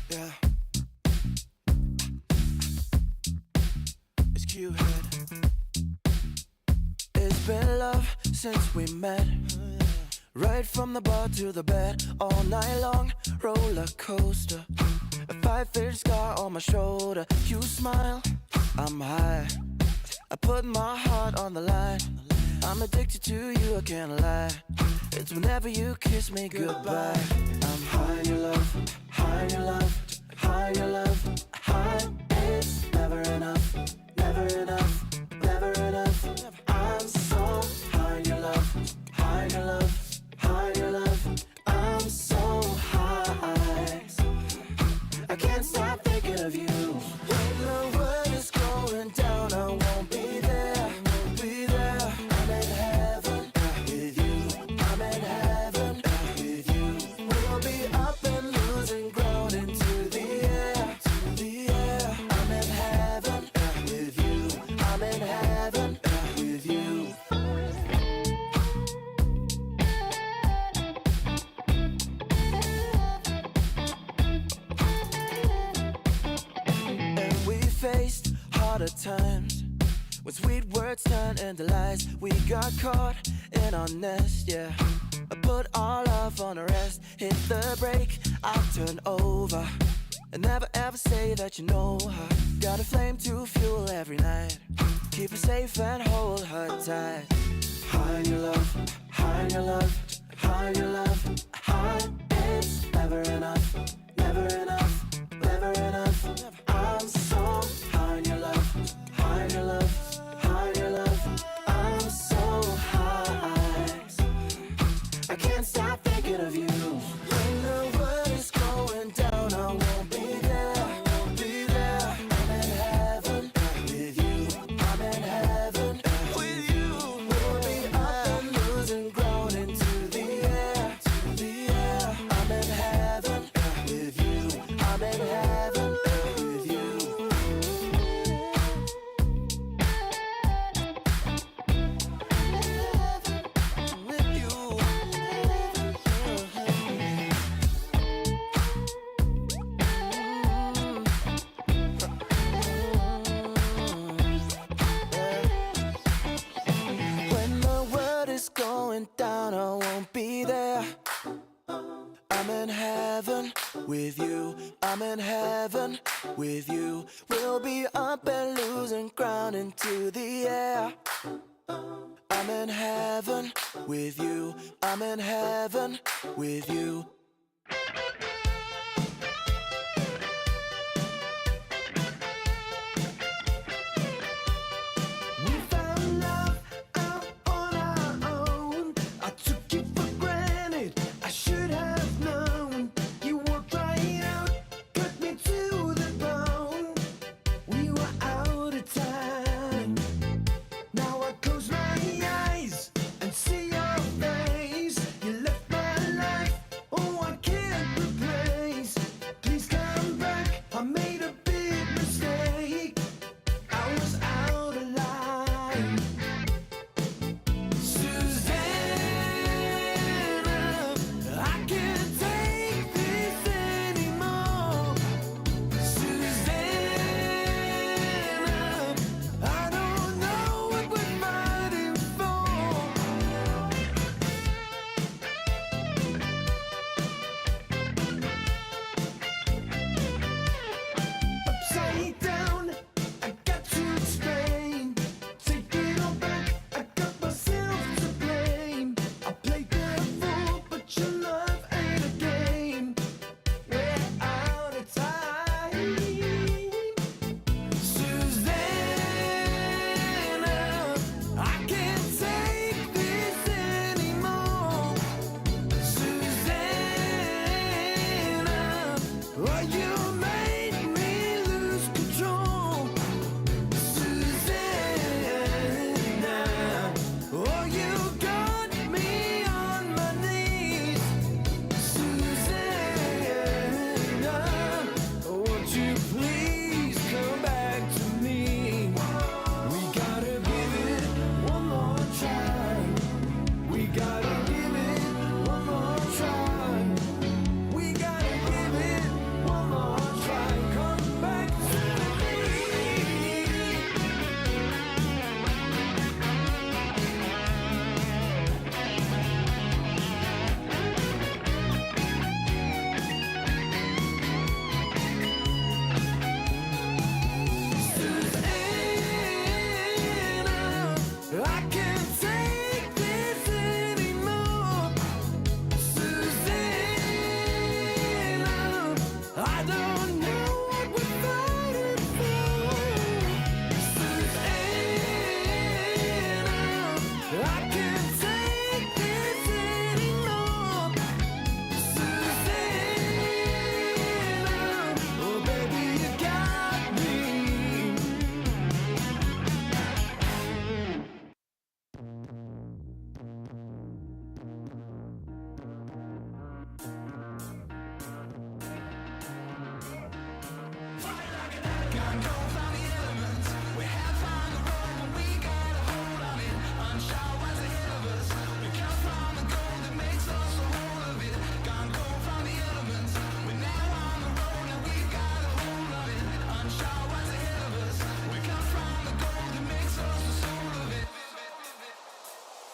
Yeah. It's Q-Head. It's been love since we met. Right from the bar to the bed, all night long, roller coaster. A 5-inch scar on my shoulder. You smile, I'm high. I put my heart on the line. I'm addicted to you, I can't lie. It's whenever you kiss me goodbye. I'm high in your love, high in your love, high in your love, high. It's never enough, never enough, never enough. I'm so high in your love, high in your love, high in your love. I'm so high, I can't stop thinking of you. When the world is going down, I won't be there, won't be there. I'm in heaven with you, I'm in heaven with you. We'll be up and losing ground into the air, to the air. I'm in heaven with you, I'm in heaven with you. And we faced harder times when sweet words turned into lies. We got caught in our nest, yeah. I put our love on a rest. Hit the brake, I turn over. And never ever say that you know her. Got a flame to fuel every night. Keep her safe and hold her tight. High in your love, high in your love, high in your love, high. It's never enough, never enough, never enough. I'm so high in your love, high in your love, high in your love. I'm so high, I can't stop thinking of you. When the world is going down, I won't be there, heaven with you. We'll be up and losing ground into the air. I'm in heaven with you. I'm in heaven with you. We found love out on our own. I took you for granted. I should have known. You walked right out, cut me to the bone. We were out of time. Now I close my eyes and see your face. You left my life, oh I can't replace. Please come back, I made a big mistake. I was out of line. Susanna, I can't take this anymore. Susanna, I don't know what we're fighting for. Upside down, I got to explain. Take it all back, I got myself to blame. I played the fool, but your love ain't a game. We're out of time. Susanna, I can't take this anymore. Susanna, oh, you made me lose control. Susanna, oh, you got me on my knees. Susanna, won't you please come back to me? We gotta give it one more try. We gotta give it one more try. We gotta give it one more try. Come back to me. Susanna, I can't take this anymore. Susanna, I don't know what we're fighting for. Susanna, I can't take this anymore. Susanna, oh baby, you got me.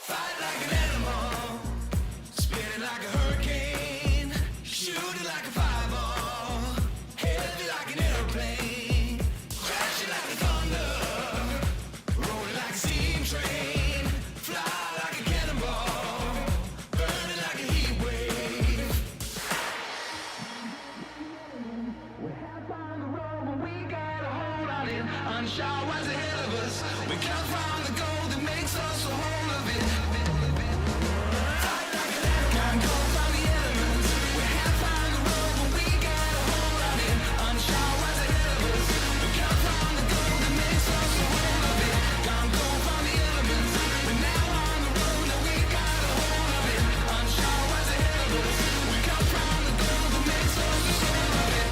Fight like an animal, spinning like a hurricane, shooting like a fireball, heavy like an airplane, crashing like a thunder, rolling like a steam train, fly like a cannonball, burning like a heat wave. We're half on the road, but we got a hold on it. Unsure what's ahead of us. We come from the gold that makes us a whole of it. Can't go from the elements. We're half on the road, but we got a hold on it. Unsure what's ahead of us. We come from the gold that makes us a whole of it. Can't go from the elements. We're now on the road, and we got a hold of it. Unsure what's ahead of us. We come from the gold that makes us a soul of it.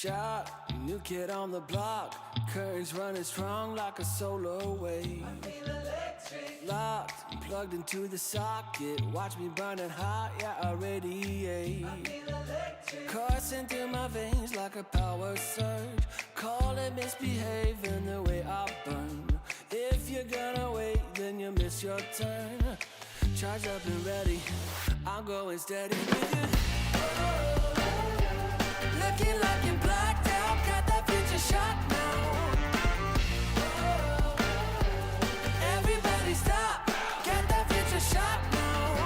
shot, new kid on the block. Currents running strong like a solar wave. I feel electric. Locked, plugged into the socket. Watch me burning hot, yeah, I radiate. I feel electric. Coursing through my veins like a power surge. Call it misbehaving the way I burn. If you're gonna wait, then you miss your turn. Charge up and ready, I'm going steady with you. Looking like you're blacked out, got that future shot now. Everybody stop, got that future shot now.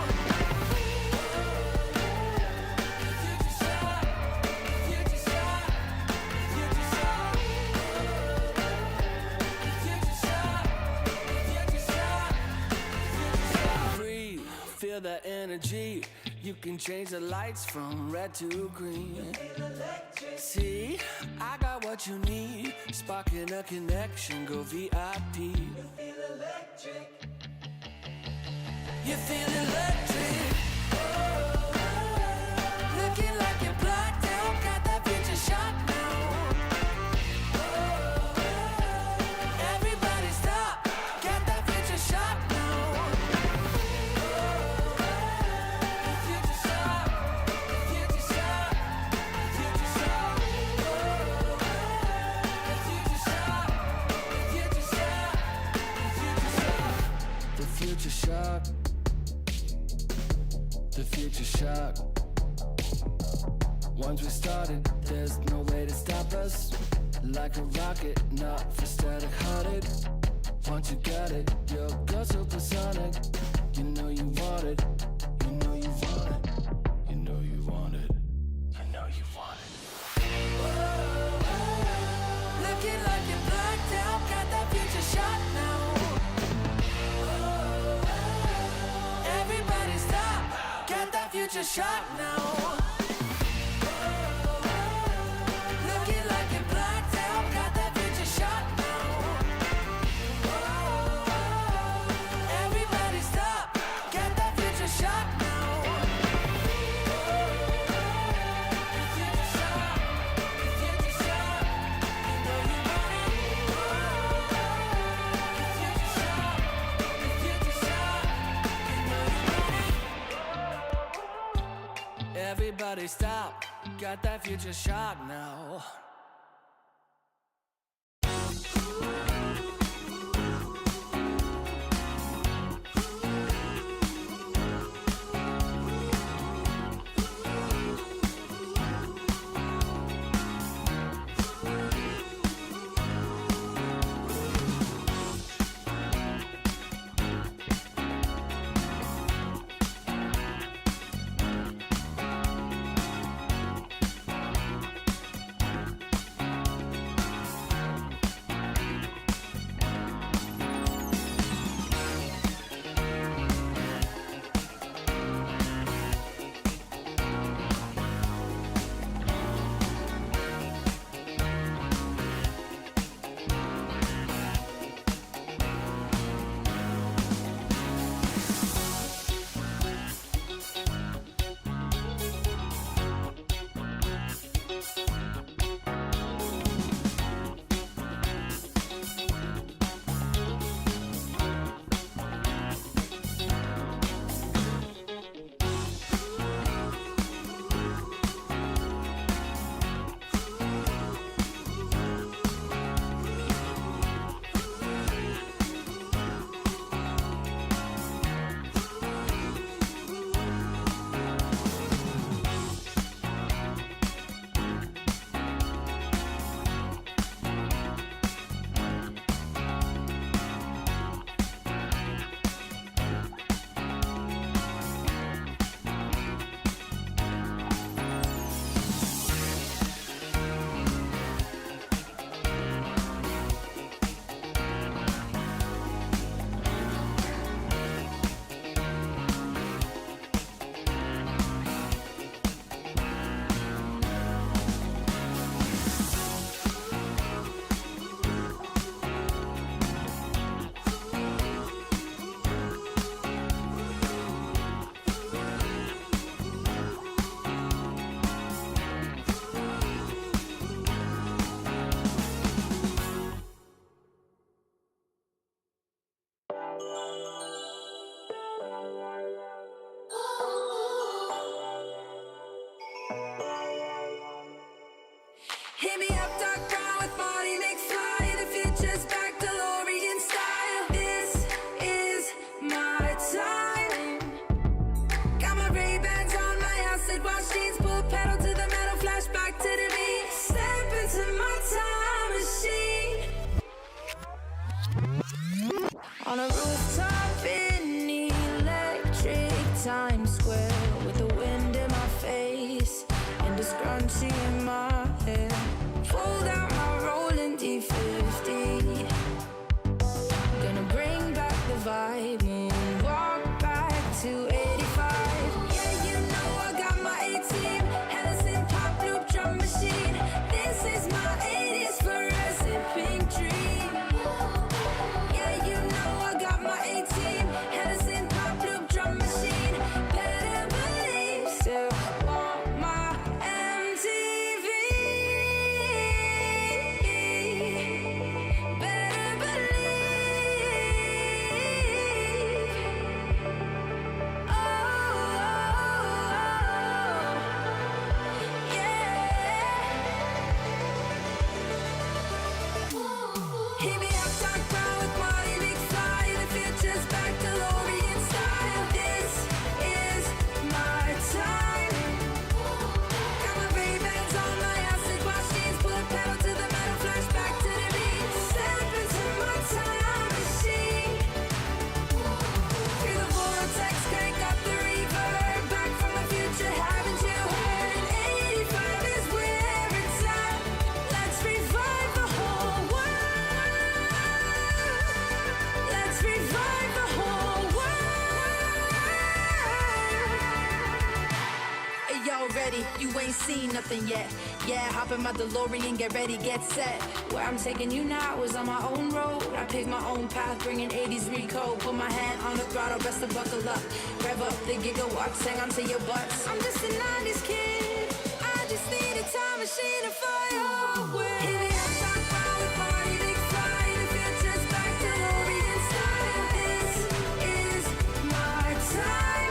Future shot, future shot, future shot. Future shot, future shot, future shot. Breathe, feel that energy. You can change the lights from red to green. See, I got what you need. Sparking a connection, go VIP. You feel electric. You feel electric. Looking like you're blacked out, got that future shot now. Everybody stop, got that future shot now. Future shot, future shot, future shot. Future shot, future shot, future shot. The future shock. The future shock. Once we started, there's no way to stop us. Like a rocket, not for static hearted. Once you got it, you'll go supersonic. You know you want it. You know you want it. You know you want it. You know you want it. Looking like you're blacked out, got that future shot now. Everybody stop, got that future shot now. Looking like you're blacked out, got that future shot now. Everybody stop, got that future shot now. Future shot, future shot, you know you want it. Future shot, future shot, you know you want it. Everybody stop, got that future shot now. On a rooftop in electric Times Square, with the wind in my face and a scrunchie in my hair. Fold out my rolling D50. Gonna bring back the vibe, moonwalk back to 85. Yeah, you know I got my A-team, Hennessy pop loop drum machine. This is my 80s fluorescent pink dream. Yeah, you know I got my A-team, Hennessy pop loop drum machine. Better believe, still want my MTV. Better believe. Oh, yeah. Hit me up, talk brown with Marty McFly. The future's back to DeLorean style. This is my time. Got my Ray-Bans on, my acid wash jeans. Pull a pedal to the metal, flash back to the beat. Step into my time machine. Through the vortex, crank up the reverb. Back from the future, haven't you heard? 85 is where it's at. Let's revive the whole world. Let's revive the whole world. Hey, y'all ready? You ain't seen nothing yet. Yeah, hop in my DeLorean, get ready, get set. Where I'm taking you now is on my own road. I pick my own path, bringing 80s recode. Put my hand on the throttle, best to buckle up. Rev up the gigawatts, hang on to your butts. I'm just a 90s kid. I just need a time machine to fly away. Hit me up, talk brown with Marty McFly. The future's back to DeLorean style. This is my time.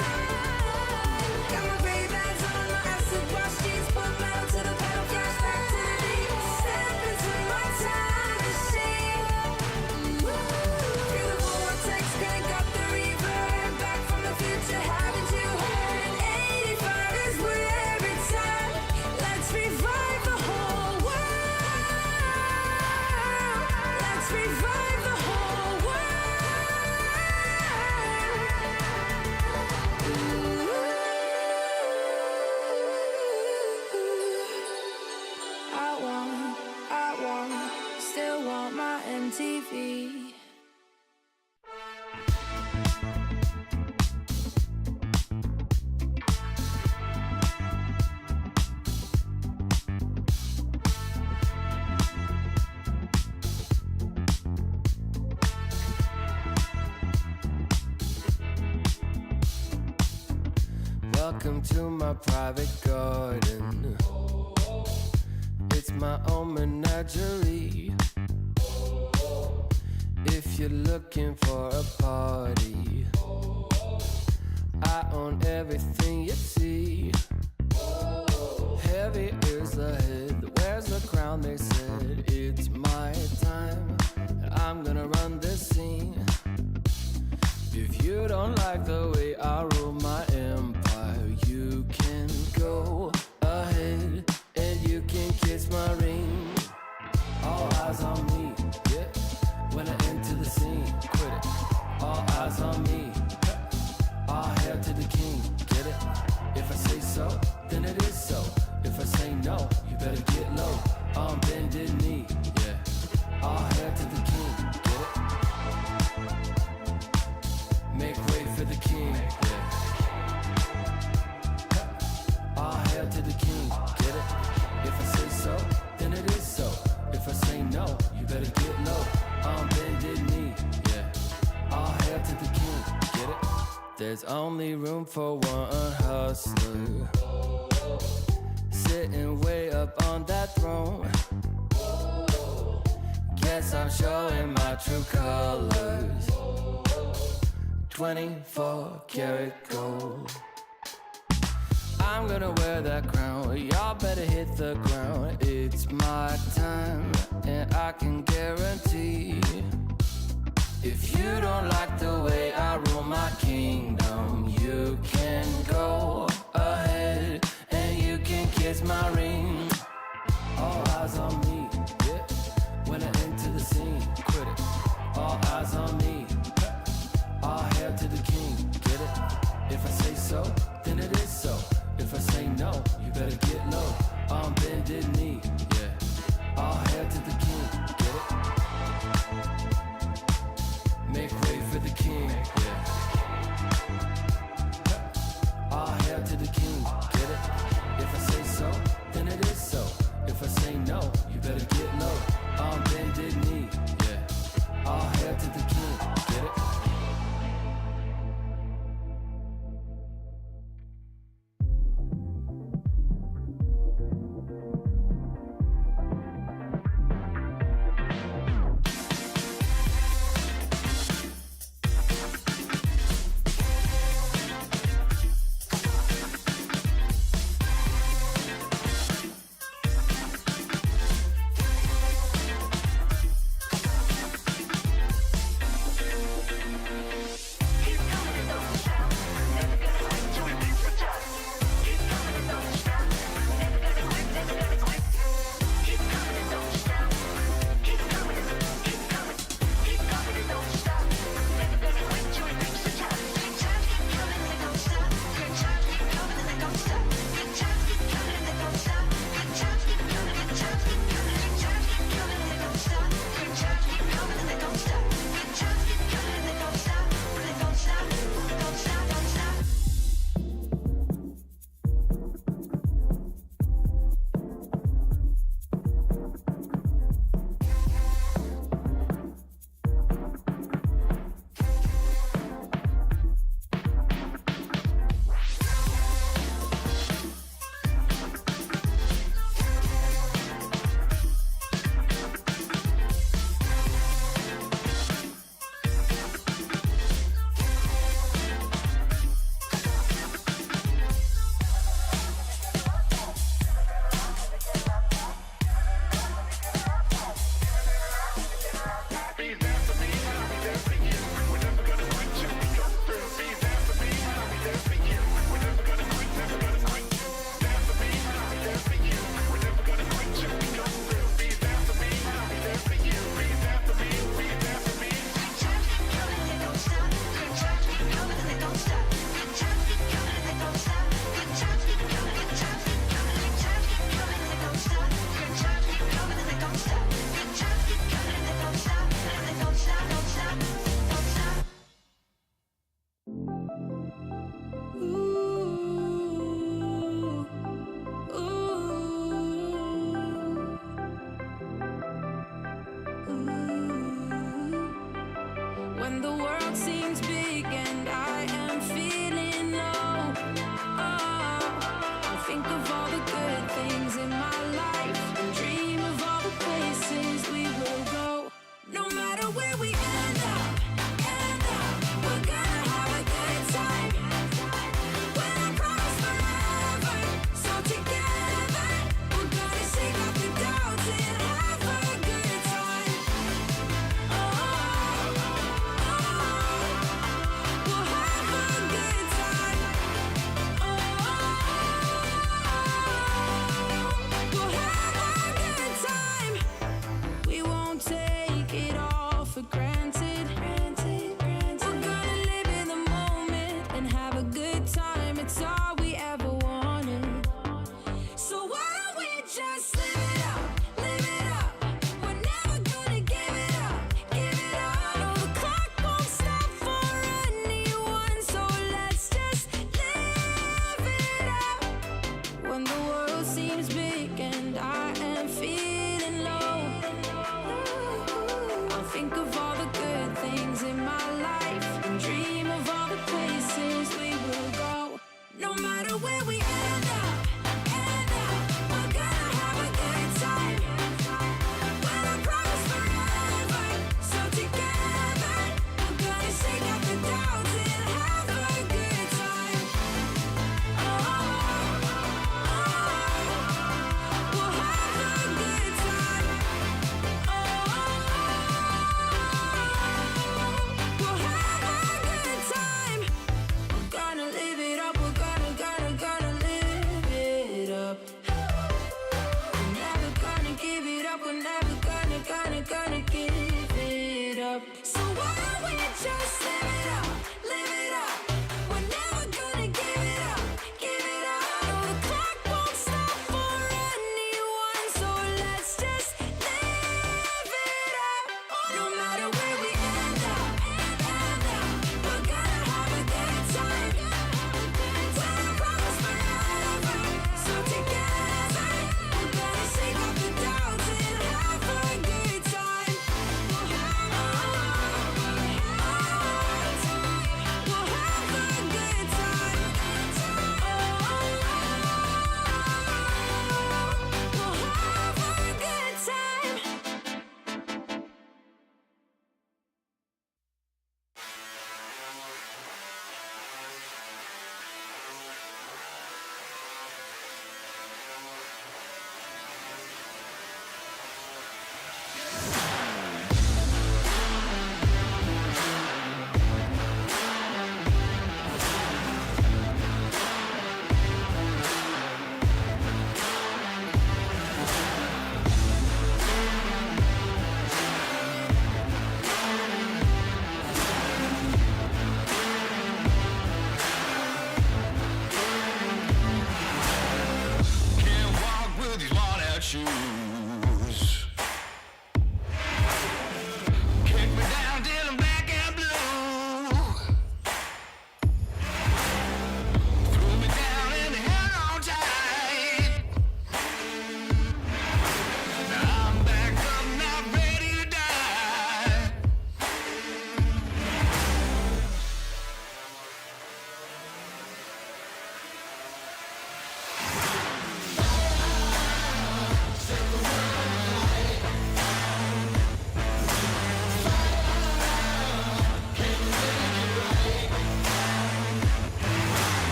Got my Ray-Bans on, my acid wash jeans. Put metal to the pedal, flash back to the beat. Step into my time machine. Through the vortex, crank up the reverb. Back from the future, haven't you heard? 85 is where it's at. Let's revive the whole world. Let's revive the whole world. Still want my MTV. Welcome to my private garden. It's my own menagerie. If you're looking for a party, I own everything you see. Heavy is the head, where's the crown? They said it's my time, and I'm gonna run this scene. If you don't like the way I rule my empire, you can go ahead and you can kiss my ring. All eyes on me, yeah. When I enter the scene, quit it. All eyes on me. All hail to the king, get it? If I say so, then it is so. If I say no, you better get low. On bended knee, yeah. All hail to the king, get it? Make way for the king, yeah. All hail to the king, get it? If I say so, then it is so. If I say no, you better get low. On bended knee, yeah. All hail to the king, get it? There's only room for one hustler, sitting way up on that throne. Guess I'm showing my true colors. 24 karat gold. I'm gonna wear that crown. Y'all better hit the ground. It's my time, and I can guarantee, if you don't like the way I rule my kingdom, you can go ahead and you can kiss my ring. All eyes on me, yeah. When I enter the scene, quit it. All eyes on me. so, then it is so. If I say no, you better get low. On bended knee, yeah. All hail to the king, get it? Make way for the king, yeah. All hail to the king, get it? If I say so, then it is so. If I say no, you better get low. On bended knee, yeah. All hail to the king, get it? When the world seems big and I am feeling low, I think of all the good things in my life and dream of all the places we will go. No matter where we end up, we're gonna have a good time. When I promise forever, so together we're gonna shake off the doubts and have a good time. We'll have a good time.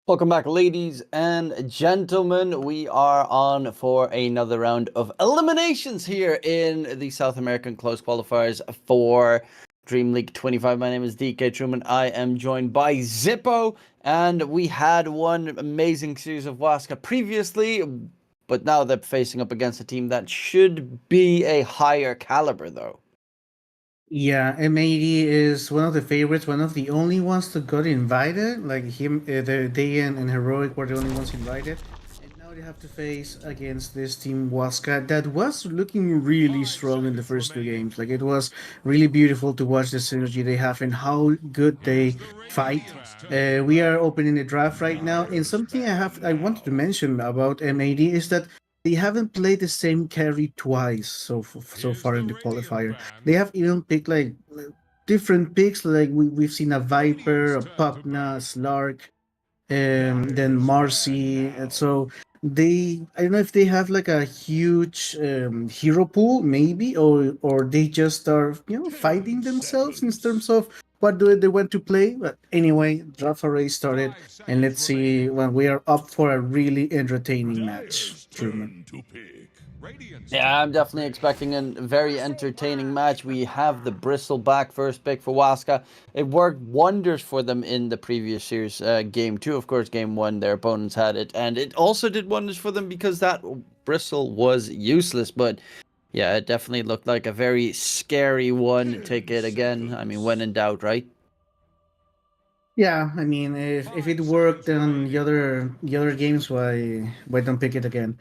Welcome back, ladies and gentlemen. We are on for another round of eliminations here in the South American Close Qualifiers for DreamLeague 25. My name is DK Truman. I am joined by Zippo, and we had one amazing series of Waska previously, but now they're facing up against a team that should be a higher caliber, though. Yeah, M80 is one of the favorites, one of the only ones that got invited. Like him, they and Heroic were the only ones invited. And now they have to face against this team Waska that was looking really strong in the first two games. Like it was really beautiful to watch the synergy they have and how good they fight. We are opening the draft right now, and something I wanted to mention about M80 is that they haven't played the same carry twice so far in the qualifier. They have even picked like different picks. Like we've seen a Viper, a Pupna, Slark, then Marcy. And so I don't know if they have like a huge hero pool, maybe, or they just are finding themselves in terms of what do they want to play. But anyway, draft already started, and let's see when we are up for a really entertaining match. Truman. Yeah, I'm definitely expecting a very entertaining match. We have the Bristleback first pick for Waska. It worked wonders for them in the previous series. Game 2, of course, Game 1, their opponents had it. And it also did wonders for them because that Bristle was useless. But yeah, it definitely looked like a very scary one. Take it again. I mean, when in doubt, right? Yeah, I mean, if it worked on the other games, why don't pick it again?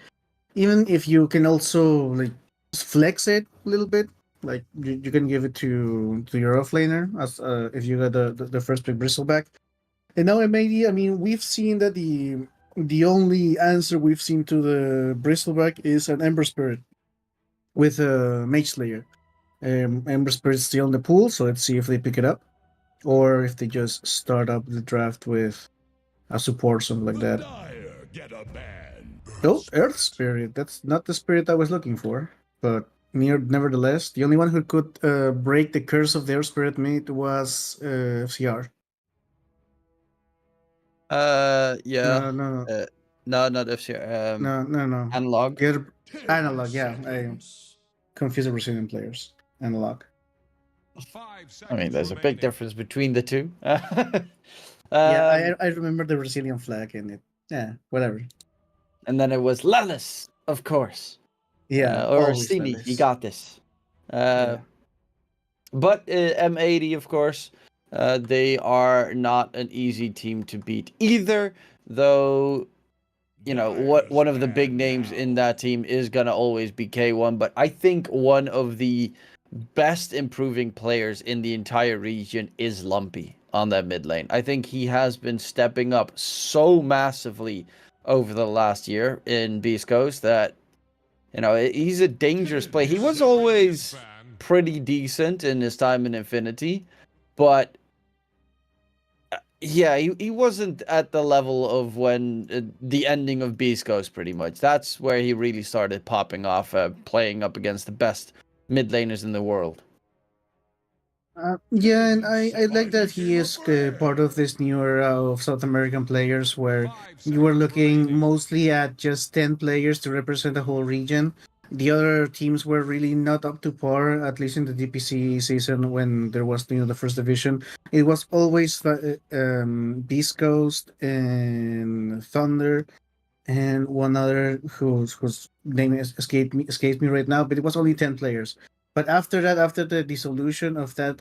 Even if you can also like flex it a little bit, like you can give it to your offlaner as if you got the first pick Bristleback. And now M80, I mean, we've seen that the only answer we've seen to the Bristleback is an Ember Spirit with a Mage Slayer. Ember Spirit's still in the pool, so let's see if they pick it up or if they just start up the draft with a support, something like that. Oh, Earth Spirit. That's not the spirit I was looking for, but nevertheless, the only one who could break the curse of the Earth Spirit mate was FCR. Yeah. No. No, not FCR. No. Analog. The other analog. Yeah, I confuse the Brazilian players. Analog. I mean, there's a big difference between the two. Yeah, I remember the Brazilian flag in it. Yeah, whatever. And then it was Lelis, of course. Yeah, or always Cini, Lelis. he got this. Yeah. But M80, of course, they are not an easy team to beat either, though, you know, one of the big names in that team is going to always be K1, but I think one of the best improving players in the entire region is Lumpy on that mid lane. I think he has been stepping up so massively over the last year in Beast Coast that, you know, he's a dangerous player. He was always pretty decent in his time in Infinity, but yeah, he wasn't at the level of when the ending of Beast Coast, pretty much. That's where he really started popping off, playing up against the best mid laners in the world. Yeah, and I like that he is part of this new era of South American players where you were looking mostly at just 10 players to represent the whole region. The other teams were really not up to par, at least in the DPC season when there was the first division. It was always Beast Coast and Thunder and one other whose name escapes me right now, but it was only 10 players. But after that, after the dissolution of that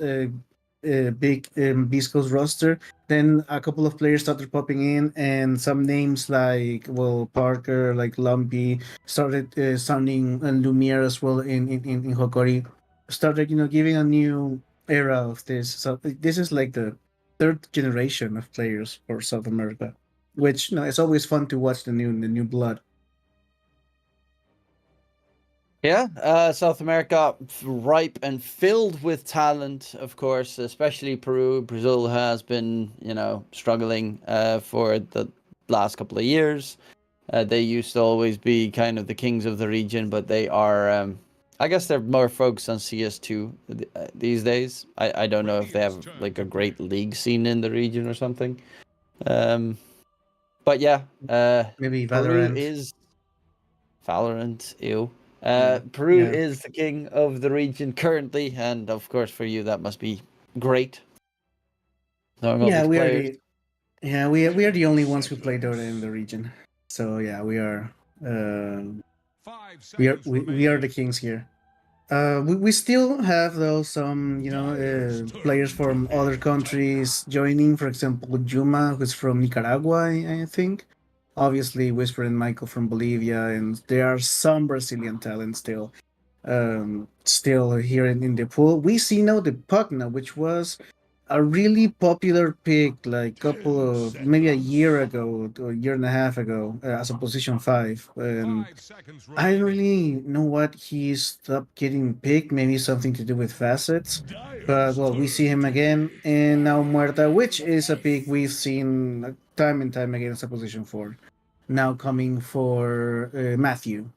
big Beast Coast roster, then a couple of players started popping in, and some names like Parker, like Lumpy, started sounding, and Lumiere as well in Hokori, started giving a new era of this. So this is like the third generation of players for South America, which it's always fun to watch the new blood. Yeah, South America ripe and filled with talent, of course, especially Peru. Brazil has been, struggling for the last couple of years. They used to always be kind of the kings of the region, but they are, I guess they're more focused on CS2 these days. I don't know if they have like a great league scene in the region or something. But yeah, Maybe Peru Valorant. is Valorant. Ew. Yeah. Peru Yeah. is the king of the region currently, and of course for you that must be great. Knowing all Yeah, these we are players. the we are the only ones who play Dota in the region. So yeah, we are uh, 5 we are seconds we are the remaining. kings here. We still have though some players from other countries joining. For example, Juma, who's from Nicaragua, I think. Obviously, Whisper and Michael from Bolivia, and there are some Brazilian talent still here in the pool. We see now the Pugna, which was a really popular pick like couple 10 of maybe a year seconds. ago or a year and a half ago as a position 5, and 5 seconds I don't remaining. really know what he stopped getting picked. Maybe something to do with facets. But Dyer's well, we see turn him to again, battle. and now Muerta, which is a pick we've seen time and time again as a position 4. Now coming for Matthew,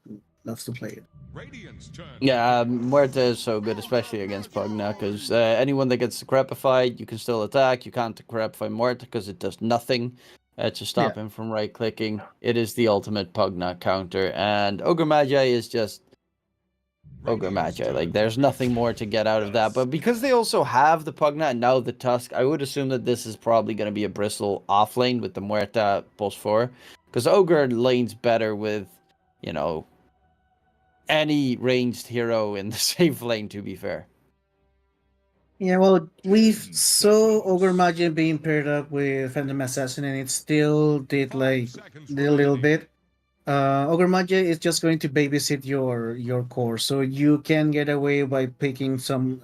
loves to play it. Radiant's turn to Yeah, battle. Muerta is so good, especially against Pugna, because anyone that gets decrepified, you can still attack. You can't decrepify Muerta because it does nothing to stop Yeah. him from right-clicking. It is the ultimate Pugna counter, and Ogre Magi is just Ogre Radiant's Magi. turn Like, to there's battle. nothing more to get out of that. But because they also have the Pugna and now the Tusk, I would assume that this is probably going to be a Bristle off lane with the Muerta pulse 4. Because Ogre lanes better with, you know, any ranged hero in the safe lane, to be fair. Yeah, well, we 10 saw Ogre seconds. Magi being paired up with Phantom Assassin, and it still did 5 like seconds did a little remaining. bit. Ogre Magi is just going to babysit your core, so you can get away by picking some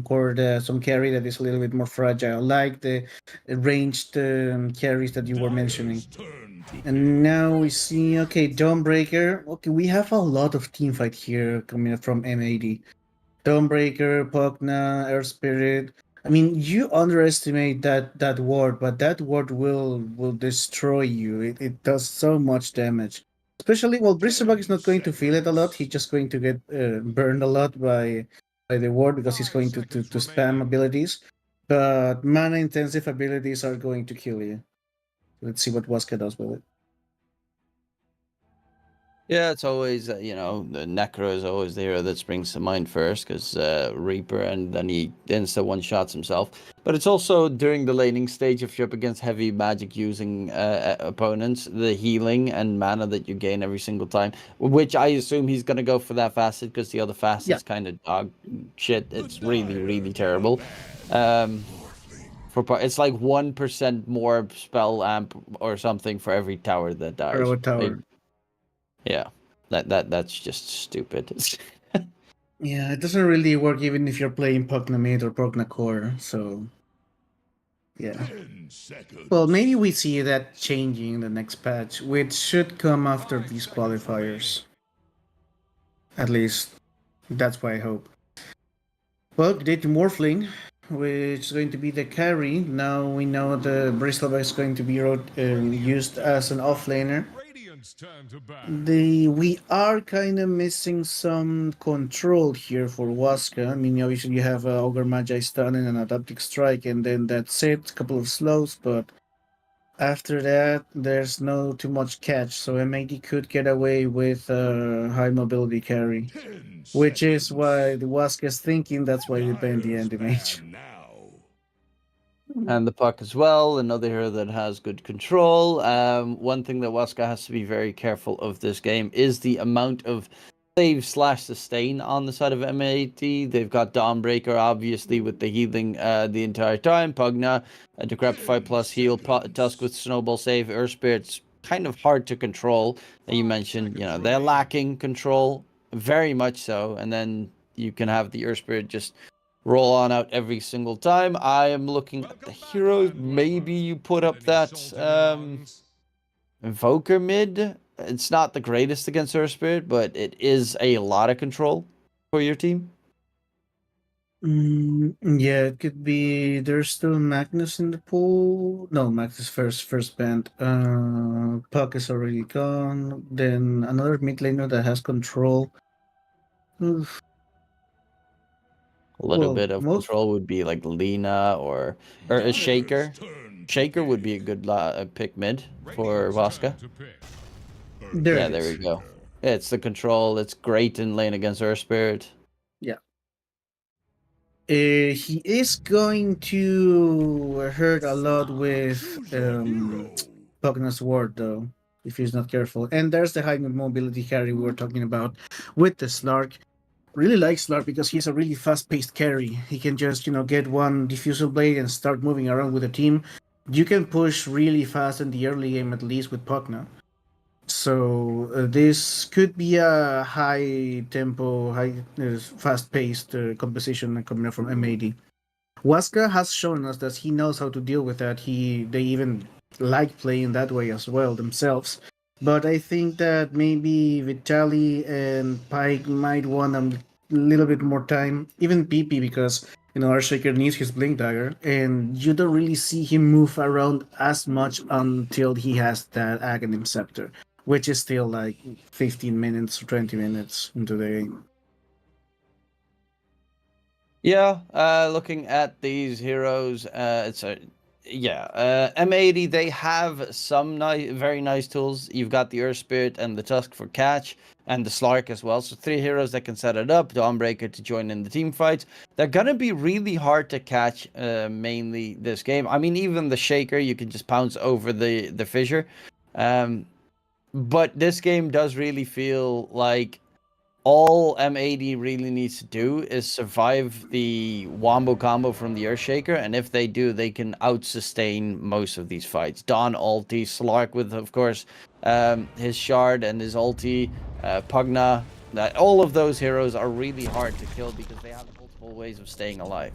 core some carry that is a little bit more fragile, like the ranged carries that you were mentioning. Dyer's turn to And build. now we see, okay, Dawnbreaker. Okay, we have a lot of team fight here coming up from MAD. Dawnbreaker, Pugna, Air Spirit. I mean, you underestimate that ward, but that ward will destroy you. It does so much damage. Especially, well, Bristleback is 10 not going to feel it a lot. seconds. He's just going to get burned a lot by the ward because he's 5 going seconds to spam remaining. abilities. But mana intensive abilities are going to kill you. Let's see what Waska does with it. Yeah, it's always, the Necro is always the hero that springs to mind first, because Reaper, and then he insta one-shots himself. But it's also during the laning stage, if you're up against heavy magic using opponents, the healing and mana that you gain every single time, which I assume he's going to go for that facet, because the other facet's kind of dog shit. The It's really, Dire really get terrible. banned. It's like 1% more spell amp or something for every tower that Or dies. our tower. Yeah, that's just stupid. Yeah, it doesn't really work even if you're playing Pugna mid or Pugna core. So yeah. 10 seconds. Well, maybe we see that changing in the next patch, which should come after 5 these seconds remaining. qualifiers. At least that's what I hope. Well, did Morphling, which is going to be the carry. Now we know the Bristol is going to be used as an offlaner. Radiant's turn to battle. We are kind of missing some control here for Waska. I mean, obviously you have Ogre Magi stun and an Adaptive Strike, and then that's it. A couple of slows, but after that, there's no too much catch. So MAD could get away with high mobility carry, 10 which is why seconds. the Waska is thinking. That's why they banned the Dyer's Anti Mage. ban now. And the puck as well, another hero that has good control. One thing that Waska has to be very careful of this game is the amount of save/sustain on the side of MAT. They've got Dawnbreaker, obviously, with the healing the entire time. Pugna, Decrepify 10 plus heal, Tusk seconds. with Snowball save, Earth Spirit's kind of hard to control. That you 5 mentioned, seconds they're remaining. lacking control, very much so. And then you can have the Earth Spirit just roll on out every single time. I am looking at the Welcome back, heroes. landlubber. Maybe you put Got up any that salt in your lungs? Invoker mid. It's not the greatest against Earth Spirit, but it is a lot of control for your team. Yeah, it could be. There's still Magnus in the pool. No, Magnus first banned. Puck is already gone. Then another mid laner that has control. Oof. A little Well, bit of most control would be like Lena or a Dyer's Shaker. turn Shaker would be a good pick mid for Waska. There Yeah, it there is. we go. Yeah, it's the control. It's great in lane against Earth Spirit. He is going to hurt a lot with Pugna's Ward, though, if he's not careful. And there's the high mobility carry we were talking about with the Slark. Really like Slark because he's a really fast-paced carry. He can just, get one diffusal blade and start moving around with the team. You can push really fast in the early game, at least with Pugna. So this could be a high tempo, fast paced composition coming from MAD. Waska has shown us that he knows how to deal with that. They even like playing that way as well themselves. But I think that maybe Vitali and Pike might want a little bit more time, even PP, because Earthshaker needs his Blink Dagger, and you don't really see him move around as much until he has that Aghanim Scepter, which is still like 15 minutes or 20 minutes into the game. Yeah, looking at these heroes, M80, they have some very nice tools. You've got the Earth Spirit and the Tusk for catch, and the Slark as well. So 3 heroes that can set it up, Dawnbreaker to join in the team fights. They're gonna be really hard to catch, mainly this game. I mean, even the Shaker, you can just pounce over the Fissure. But this game does really feel like all M80 really needs to do is survive the wombo combo from the Earthshaker, and if they do, they can out-sustain most of these fights. Dawn ulti, Slark with, of course, his shard and his ulti, Pugna. All of those heroes are really hard to kill because they have multiple ways of staying alive.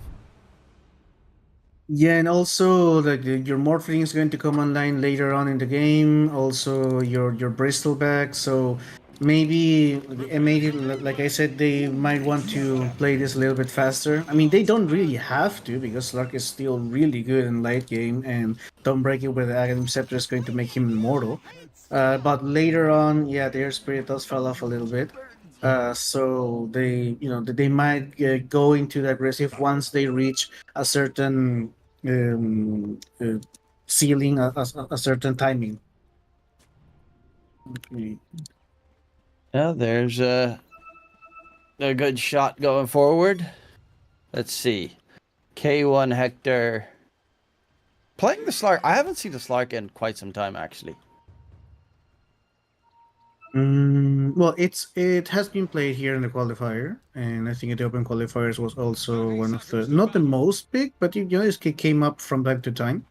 Yeah, and also your Morphling is going to come online later on in the game. Also, your Bristleback. So maybe M80, like I said, they might want to play this a little bit faster. I mean, they don't really have to because Slark is still really good in late game, and Dawnbreaker with the Aghanim Scepter is going to make him immortal. But later on, yeah, their spirit does fall off a little bit. So they might go into the aggressive once they reach a certain ceiling, a certain timing. Okay. Yeah, there's a good shot going forward. Let's see. K1 Hector playing the Slark. I haven't seen the Slark in quite some time, actually. Well, it has been played here in the qualifier, and I think the Open Qualifiers was also one of the not the most big, but it came up from time to time.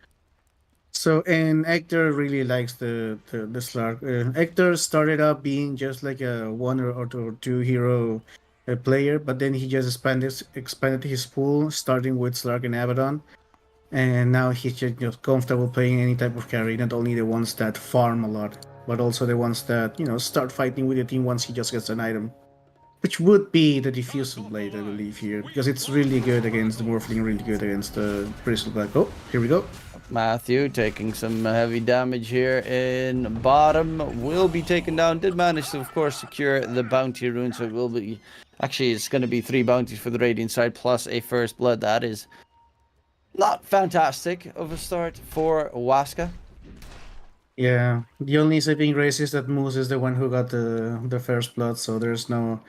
So, and Hector really likes the Slark. Hector started out being just like a 1 or 2 hero player, but then he just expanded his pool, starting with Slark and Abaddon, and now he's just comfortable playing any type of carry, not only the ones that farm a lot, but also the ones that start fighting with the team once he just gets an item, which would be the Diffusal Blade, I believe, here, because it's really good against the Morphling, really good against the Bristleback. Oh, here we go. Matthew taking some heavy damage here in bottom, will be taken down. Did manage to, of course, secure the bounty rune, so it will be... Actually, it's going to be 3 bounties for the Radiant side, plus a First Blood. That is not fantastic of a start for Waska. Yeah, the only saving grace is that Moose is the one who got the First Blood, so there's no...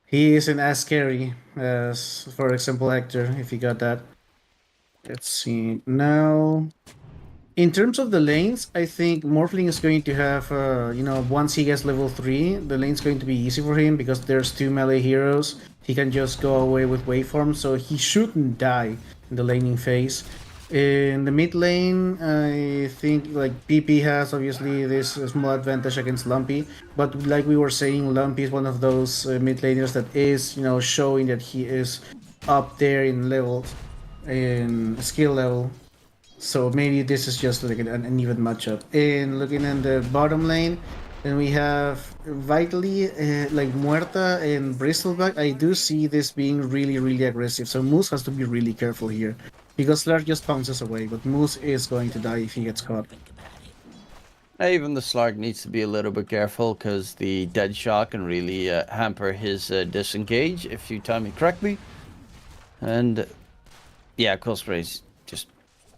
He isn't as scary as, for example, Hector, if he got that. Let's see. Now, in terms of the lanes, I think Morphling is going to have, once he gets level 3, the lane's going to be easy for him because there's 2 melee heroes. He can just go away with Waveform, so he shouldn't die in the laning phase. In the mid lane, I think PP has obviously this small advantage against Lumpy, but like we were saying, Lumpy is one of those mid laners that is, showing that he is up there in levels, in skill level. So maybe this is just like an even matchup. And looking in the bottom lane, then we have Vitally, like Muerta and Bristleback. I do see this being really, really aggressive. So Moose has to be really careful here, because Slark just bounces away, but Moose is going to die if he gets caught. Even the Slark needs to be a little bit careful, because the dead shot can really hamper his disengage if you time it correctly. And yeah, Cold Spray's just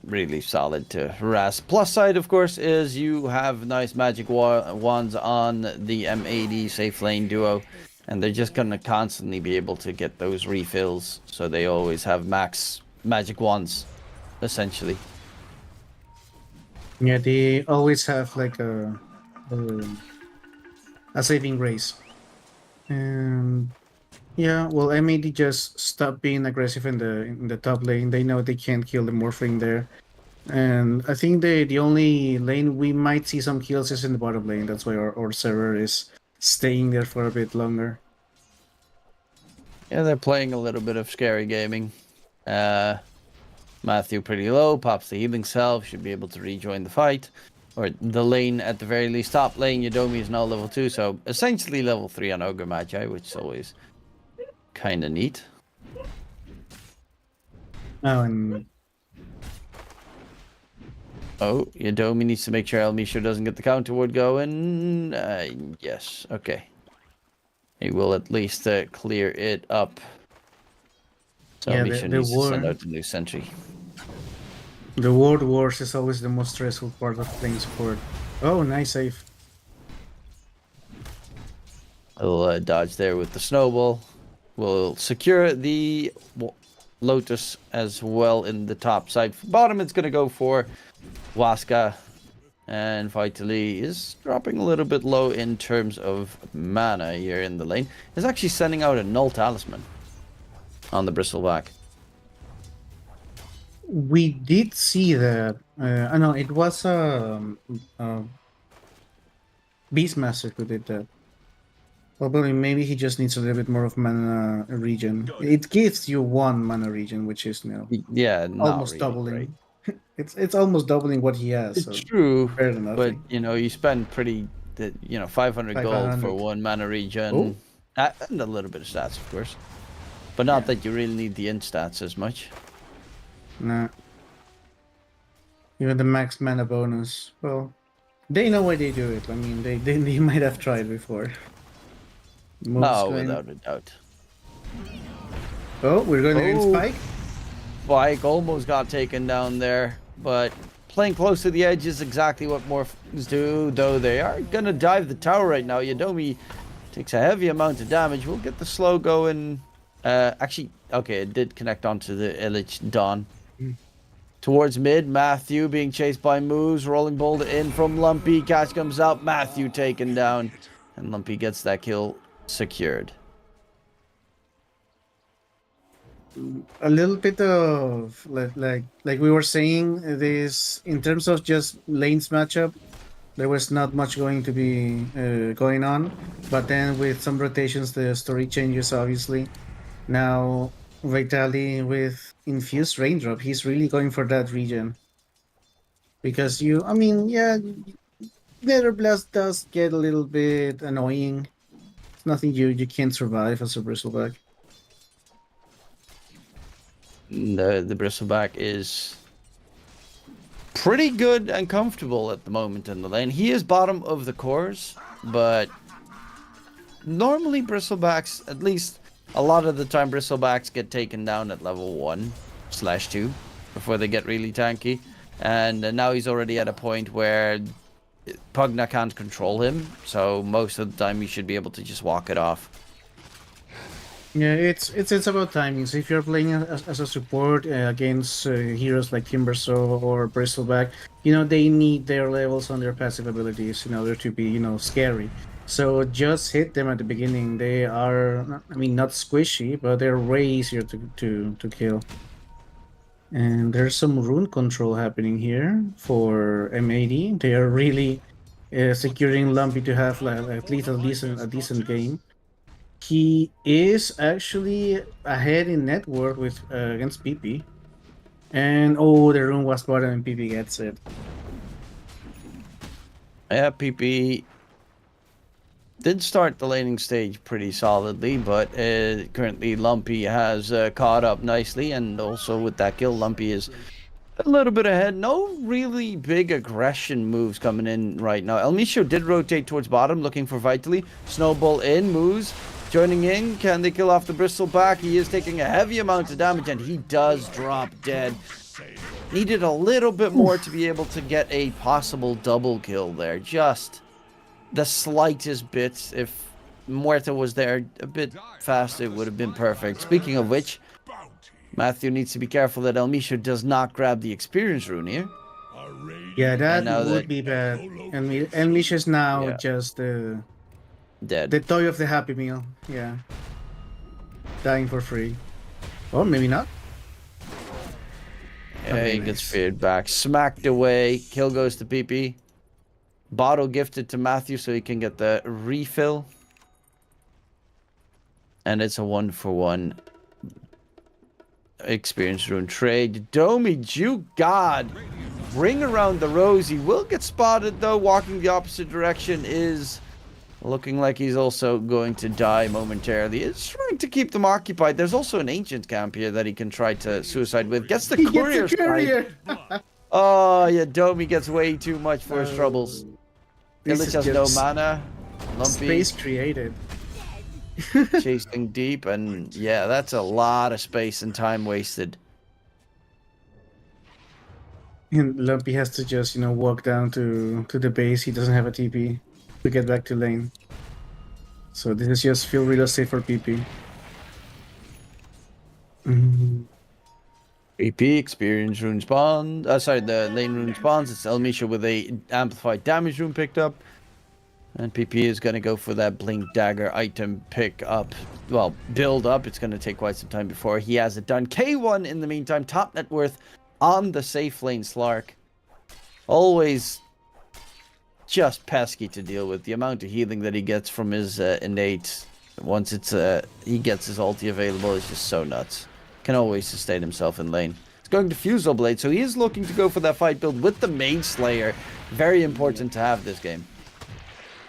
really solid to harass. Plus side, of course, is you have nice magic wands on the M80 safe lane duo, and they're just gonna constantly be able to get those refills, so they always have max magic wands, essentially. Yeah, they always have like a saving grace. And yeah, well, MAD just stopped being aggressive in the top lane. They know they can't kill the Morphling there. And I think the only lane we might see some kills is in the bottom lane. That's why our server is staying there for a bit longer. Yeah, they're playing a little bit of scary gaming. Matthew pretty low, pops the healing salve, should be able to rejoin the fight. Or the lane at the very least. Top lane, Yodomi is now level 2, so essentially level 3 on Ogre Magi, which is always kind of neat. Oh, and Oh, Yodomi needs to make sure El Misho doesn't get the counter ward going. Yes, okay. He will at least clear it up. So Yeah, Misho the needs to send war- out the new sentry. the ward wars is always the most stressful part of playing support. Oh, nice save. A little dodge there with the snowball. We'll secure the Lotus as well in the top side. For bottom, it's going to go for Waska. And Vitali is dropping a little bit low in terms of mana here in the lane. He's actually sending out a null talisman on the Bristleback. We did see that. No, it was Beastmaster who did that. Probably, maybe he just needs a little bit more of mana regen. It gives you 1 mana regen, which is Yeah, not almost really doubling. great. It's almost doubling what he has. It's So true, better than but nothing. you spend pretty, 500 gold for 500. 1 mana regen, Oh. and a little bit of stats, of course, but not Yeah. that you really need the int stats as much. Nah. Even the max mana bonus. Well, they know why they do it. I mean, they might have tried before. Moves No, going- without a doubt. Oh, we're going to Oh. Spike. Spike almost got taken down there, but playing close to the edge is exactly what Morphs do, though they are gonna dive the tower right now. Yodomi takes a heavy amount of damage. We'll get the slow going. Actually, okay, it did connect onto the Illich Dawn. Towards mid, Matthew being chased by Moose, rolling boulder in from Lumpy. Catch comes out, Matthew taken down, and Lumpy gets that kill secured. A little bit of like we were saying, this in terms of just lanes matchup, there was not much going to be going on, but then with some rotations the story changes. Obviously now Vitali with infused raindrop, he's really going for that region, because Nether Blast does get a little bit annoying. It's nothing you can't survive as a Bristleback. The Bristleback is pretty good and comfortable at the moment in the lane. He is bottom of the cores, but normally Bristlebacks, at least a lot of the time, Bristlebacks get taken down at level 1/2 before they get really tanky. And now he's already at a point where Pugna can't control him, so most of the time you should be able to just walk it off. Yeah, it's about timings. If you're playing as a support against heroes like Timbersaw or Bristleback, they need their levels on their passive abilities in order to be, scary. So just hit them at the beginning. They are, not squishy, but they're way easier to kill. And there's some rune control happening here for M80. They are really securing Lumpy to have at least a decent game. He is actually ahead in net worth with against PP. And the rune was bottom and PP gets it. Yeah, PP did start the laning stage pretty solidly, but currently Lumpy has caught up nicely, and also with that kill, Lumpy is a little bit ahead. No really big aggression moves coming in right now. El Misho did rotate towards bottom, looking for Vitali. Snowball in, moves. Joining in, can they kill off the Bristleback? He is taking a heavy amount of damage, and he does drop dead. Needed a little bit more to be able to get a possible double kill there. Just the slightest bit. If Muerta was there a bit faster, it would have been perfect. Speaking of which, Matthew needs to be careful that Elmisha does not grab the experience rune here. Yeah, that now would that- be bad. And Elmish is now Yeah. just the Dead. toy of the Happy Meal. Yeah. Dying for free. Or maybe not. Yeah, he nice. gets feared back. Smacked away. Kill goes to PP. Bottle gifted to Matthew so he can get the refill. And it's a 1-for-1 experience rune trade. Domi, you God! Ring around the rose. He will get spotted though. Walking the opposite direction is looking like he's also going to die momentarily. He's trying to keep them occupied. There's also an ancient camp here that he can try to suicide with. Gets the He courier gets a strike. courier. Oh yeah, Domi gets way too much for his troubles. This Illich is has no just mana. Lumpy Space created. chasing deep, and yeah, that's a lot of space and time wasted. And Lumpy has to just, walk down to the base. He doesn't have a TP to get back to lane. So this is just field real estate for PP. AP experience rune spawn. Sorry, the lane rune spawns. It's Elmisha with a amplified damage rune picked up. And PP is going to go for that blink dagger item pick up. Well, build up. It's going to take quite some time before he has it done. K1 in the meantime. Top net worth on the safe lane Slark. Always just pesky to deal with. The amount of healing that he gets from his innate once it's he gets his ulti available is just so nuts. Can always sustain himself in lane. He's going to Fusel Blade, so he is looking to go for that fight build with the Mage Slayer. Very important to have this game.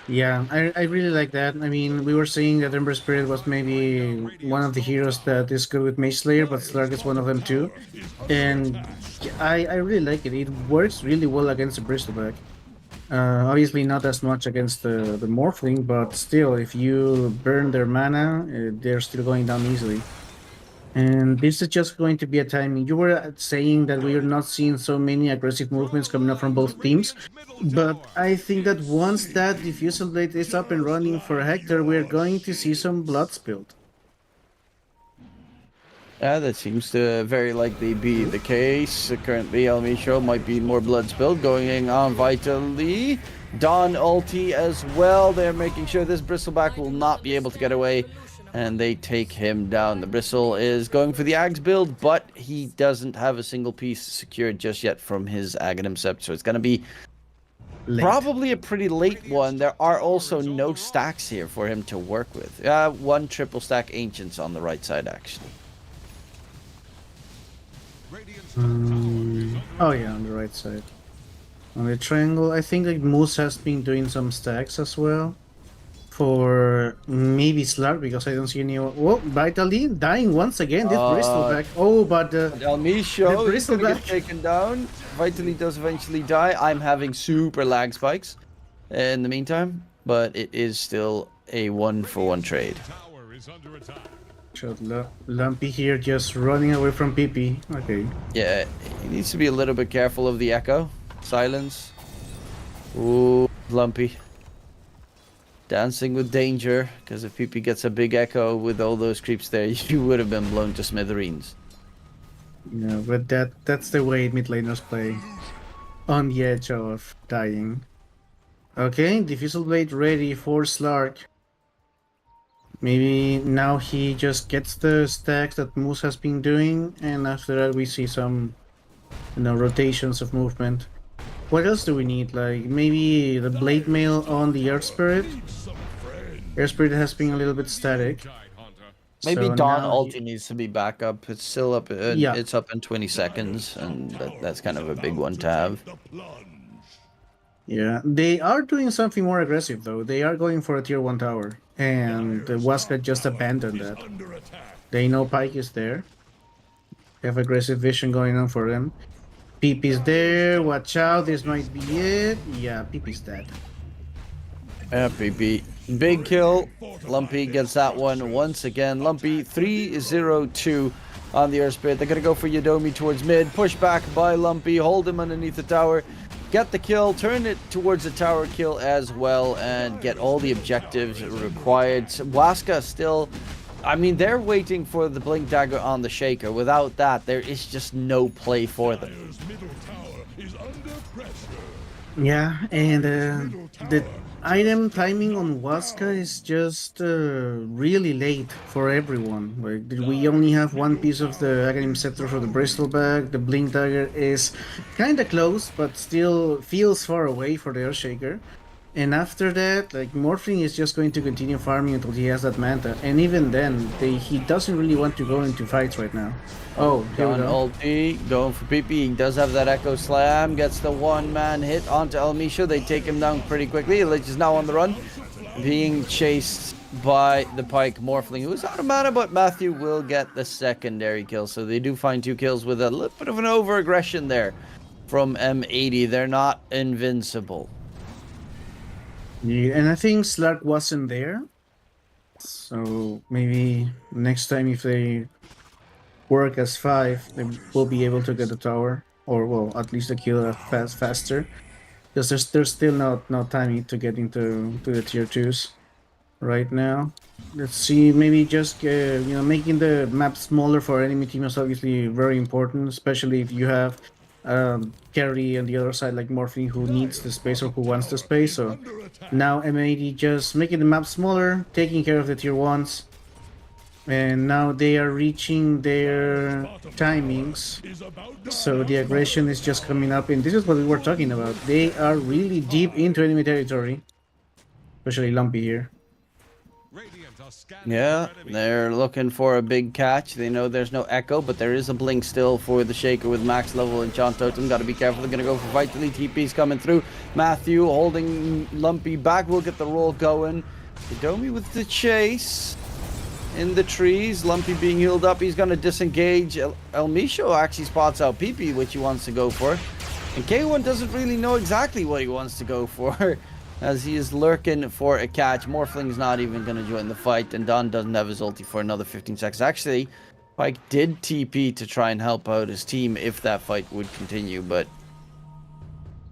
Yeah, I really like that. I mean, we were saying that Ember Spirit was maybe one of the heroes that is good with Mage Slayer, but Slark is one of them too. And I really like it. It works really well against the Bristleback. Obviously not as much against the Morphling, but still, if you burn their mana, they're still going down easily. And this is just going to be a timing. You were saying that we are not seeing so many aggressive movements coming up from both teams, but I think that once that Diffusal Blade is up and running for Hector, we're going to see some blood spilled. Yeah, that seems to very likely be the case. Currently, Elmisho might be more blood spilled going on vitally. Dawn ulti as well. They're making sure this Bristleback will not be able to get away. And they take him down. The Bristle is going for the Ags build, but he doesn't have a single piece secured just yet from his Aghanim Sept. So it's going to be probably a pretty late one. There are also no stacks here for him to work with. One triple stack Ancients on the right side, actually. Oh yeah, on the right side. On the triangle, I think like Moose has been doing some stacks as well. For maybe Slark, because I don't see any. Whoa, Vitally dying once again. This Bristleback. Oh, but Elmisho the is going to get Bristleback. taken down. Vitally does eventually die. I'm having super lag spikes in the meantime, but it is still a 1-for-1 trade. Tower is under attack. Lumpy here just running away from PP. Okay. Yeah, he needs to be a little bit careful of the echo. Silence. Ooh, Lumpy. Dancing with danger, because if PP gets a big echo with all those creeps there, you would have been blown to smithereens. Yeah, but that's the way mid laners play. On the edge of dying. Okay, Diffusal Blade ready for Slark. Maybe now he just gets the stacks that Moose has been doing, and after that we see some, rotations of movement. What else do we need? Like maybe the Blade Mail on the Earth Spirit. Air Spirit has been a little bit static. Maybe So Dawn now ulti needs to be back up. It's still up. Yeah. It's up in 20 seconds, and that's kind of a big one to have. The plunge. Yeah, they are doing something more aggressive though. They are going for a tier 1 tower, and the Waska just abandoned that. Under attack. They know Pike is there. They have aggressive vision going on for them. Peepee's there. Watch out, this might be it. Yeah, Peepee's dead. Yeah, PP. Big kill. Lumpy gets that one once again. Lumpy 3-0-2 on the Earth Spirit. They're going to go for Yodomi towards mid. Push back by Lumpy. Hold him underneath the tower. Get the kill. Turn it towards the tower kill as well. And get all the objectives required. Waska still... I mean, they're waiting for the Blink Dagger on the Shaker. Without that, there is just no play for them. Dire's middle tower is under pressure. Yeah, and the item timing on Waska is just really late for everyone. Like, we only have one piece of the Aghanim Scepter for the Bristol bag. The Blink Dagger is kind of close, but still feels far away for the Earthshaker. And after that, like, Morphling is just going to continue farming until he has that Manta. And even then, he doesn't really want to go into fights right now. Oh, here we Down go. ulti, going for PP. He does have that Echo Slam. Gets the one-man hit onto Elmisho. They take him down pretty quickly. Lich is now on the run, being chased by the Pike Morphling, who is out of mana, but Matthew will get the secondary kill. So they do find 2 kills with a little bit of an over-aggression there from M80. They're not invincible. Yeah, and I think Slark wasn't there. So maybe next time if they work as 5, they will be able to get the tower. Or, well, at least a kill faster. Because there's still not timing to get into the tier 2s right now. Let's see, maybe just making the map smaller for enemy team is obviously very important, especially if you have carry on the other side like Morphling who needs the space or who wants the space. So now M80 just making the map smaller, taking care of the tier 1s. And now they are reaching their timings, so the aggression is just coming up, and this is what we were talking about. They are really deep into enemy territory, especially Lumpy here. Yeah, they're looking for a big catch. They know there's no Echo, but there is a Blink still for the Shaker with max level Enchant Totem. Got to be careful. They're going to go for Vitally. TP's coming through. Matthew holding Lumpy back. We'll get the roll going. Yodomi with the chase. In the trees, Lumpy being healed up. He's going to disengage. Elmisho actually spots out PP, which he wants to go for. And K1 doesn't really know exactly what he wants to go for, as he is lurking for a catch. Morphling's not even going to join the fight, and Don doesn't have his ulti for another 15 seconds. Actually, Pike did TP to try and help out his team if that fight would continue, but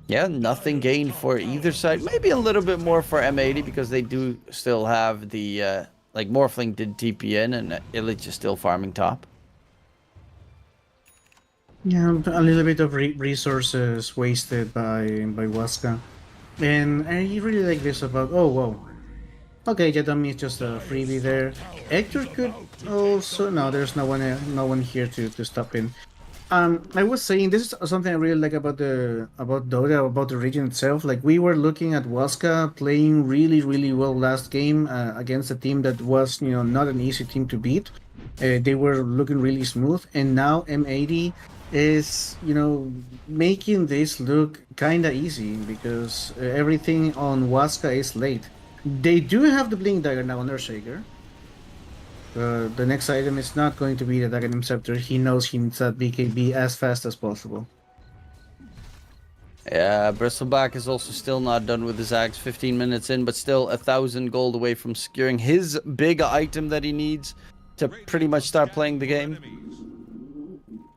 yeah, nothing gained for either side. Maybe a little bit more for M80 because they do still have the... like, Morphling did TP in, and Illich is still farming top. Yeah, a little bit of resources wasted by Waska. And I really like this about... Oh, whoa. Okay, Yodomi is just a freebie there. Hector could also... No, there's no one here to stop him. I was saying, this is something I really like about Dota, about the region itself. Like, we were looking at Waska playing really, really well last game against a team that was, not an easy team to beat. They were looking really smooth, and now M80 is, making this look kind of easy because everything on Waska is late. They do have the Blink Dagger now on Earthshaker. The next item is not going to be the Aghanim Scepter. He knows he needs that BKB as fast as possible. Yeah, Bristleback is also still not done with his axe. 15 minutes in, but still 1,000 gold away from securing his big item that he needs to pretty much start playing the game.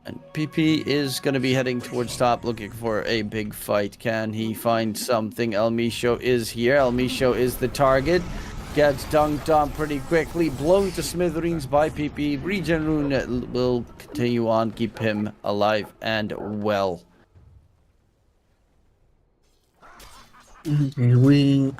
And PP is going to be heading towards top, looking for a big fight. Can he find something? Elmisho is here. Elmisho is the target. Gets dunked on pretty quickly, blown to smithereens by PP. Regen Rune will continue on, keep him alive and well. Okay,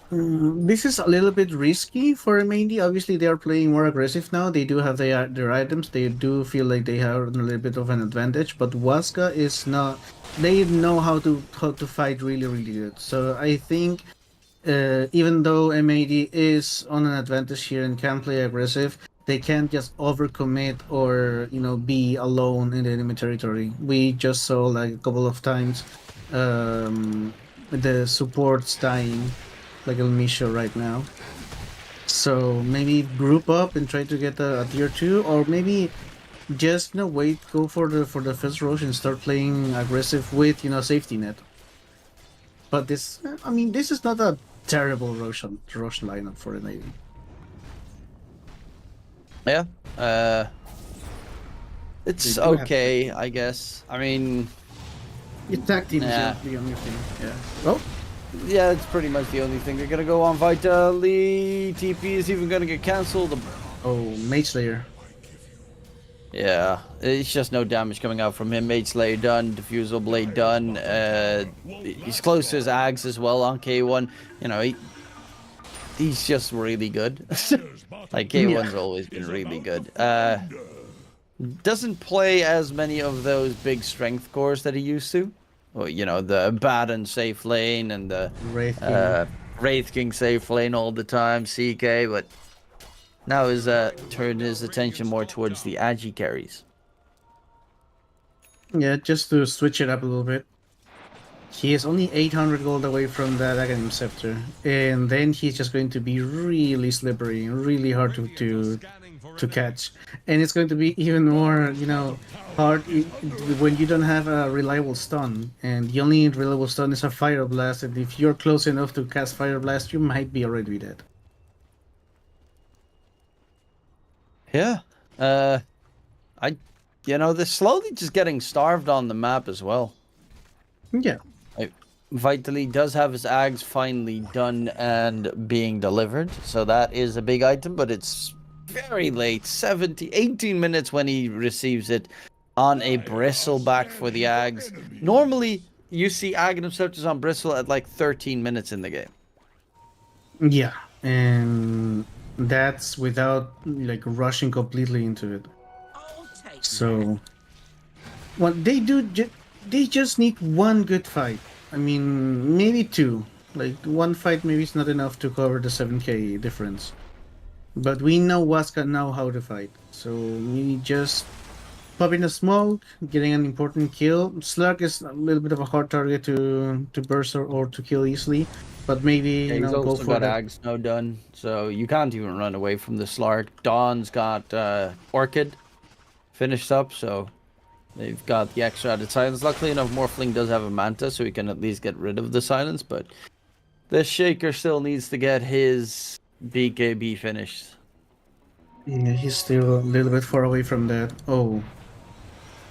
this is a little bit risky for M80. Obviously, they are playing more aggressive now. They do have their items. They do feel like they have a little bit of an advantage. But Waska is not. They know how to fight really, really good. So I think. Even though M80 is on an advantage here and can play aggressive, they can't just overcommit or be alone in the enemy territory. We just saw like a couple of times the supports dying, like Elmisho right now. So maybe group up and try to get a tier 2, or maybe just wait, go for the first rush and start playing aggressive with safety net. But this is not a terrible rush lineup for an AD. Yeah. It's They do have okay, I guess. I mean, Your tag team Nah. is the only thing. Yeah. Oh, yeah, it's pretty much the only thing. They're gonna go on Vitali. TP is even gonna get cancelled. oh, Mage Slayer. Yeah, it's just no damage coming out from him. Mage Slayer done, Diffusal Blade done. He's close to his Ags as well on K1. You know, he's just really good. Like, K1's always been really good. Doesn't play as many of those big strength cores that he used to. Well, you know, the Baron safe lane and the Wraith King. Wraith King safe lane all the time, CK, but now he's turned his attention more towards the Agi carries. Yeah, just to switch it up a little bit. He is only 800 gold away from that Aghanim Scepter, and then he's just going to be really slippery and really hard to catch. And it's going to be even more, you know, hard when you don't have a reliable stun, and the only reliable stun is a Fire Blast, and if you're close enough to cast Fire Blast, you might be already dead. Yeah. You know, they're slowly just getting starved on the map as well. Yeah. Vitali does have his Ags finally done and being delivered, so that is a big item, but it's very late, 18 minutes when he receives it on a bristleback for the Ags. Normally, you see Aghanim Scepters on bristle at like 13 minutes in the game. Yeah, and that's without like rushing completely into it. So, what they do, they just need one good fight. I mean, maybe two. Like one fight maybe is not enough to cover the 7k difference. But we know Waska know how to fight, so we just popping a smoke, getting an important kill. Slug is a little bit of a hard target to burst or to kill easily, but maybe you He's know go also for got that. Ags now done, so you can't even run away from the Slark. Dawn's got Orchid finished up, so they've got the extra added silence. Luckily enough, Morphling does have a Manta, so he can at least get rid of the silence, but the Shaker still needs to get his BKB finished. Yeah, he's still a little bit far away from that. Oh,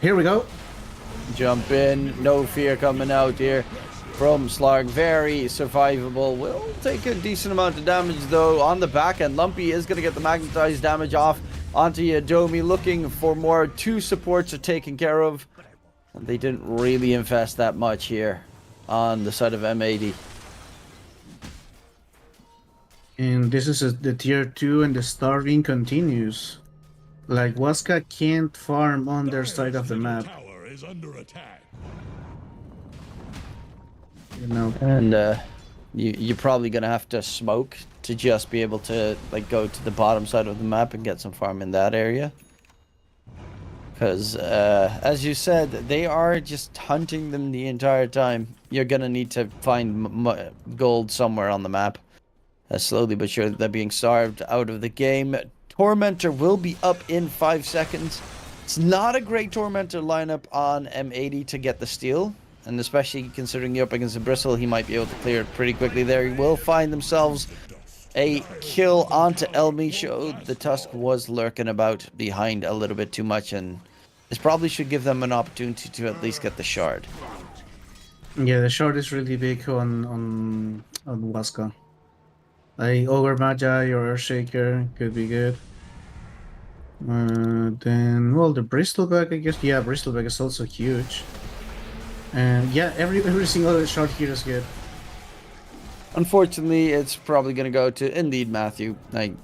here we go. Jump in, no fear coming out here from Slark. Very survivable. Will take a decent amount of damage though on the back end. Lumpy is going to get the magnetized damage off onto Yadomi, looking for more. Two supports are taken care of. And they didn't really invest that much here on the side of M80. And this is the tier 2 and the starving continues. Like Waska can't farm on their side of the map, Tower is under attack. you know. And you're probably going to have to smoke to just be able to like go to the bottom side of the map and get some farm in that area. Because, as you said, they are just hunting them the entire time. You're going to need to find gold somewhere on the map. Slowly but surely, they're being starved out of the game. Tormentor will be up in 5 seconds. It's not a great Tormentor lineup on M80 to get the steal. And especially considering you're up against a Bristle, he might be able to clear it pretty quickly there. He will find themselves a kill onto El Micho. The Tusk was lurking about behind a little bit too much, and this probably should give them an opportunity to at least get the shard. Yeah, the shard is really big on Waska. Like Ogre Magi or Earthshaker could be good. Then, well, the Bristleback, I guess. Yeah, Bristleback is also huge. And yeah, every single shard here is good. Unfortunately, it's probably going to go to, indeed, Matthew. Like,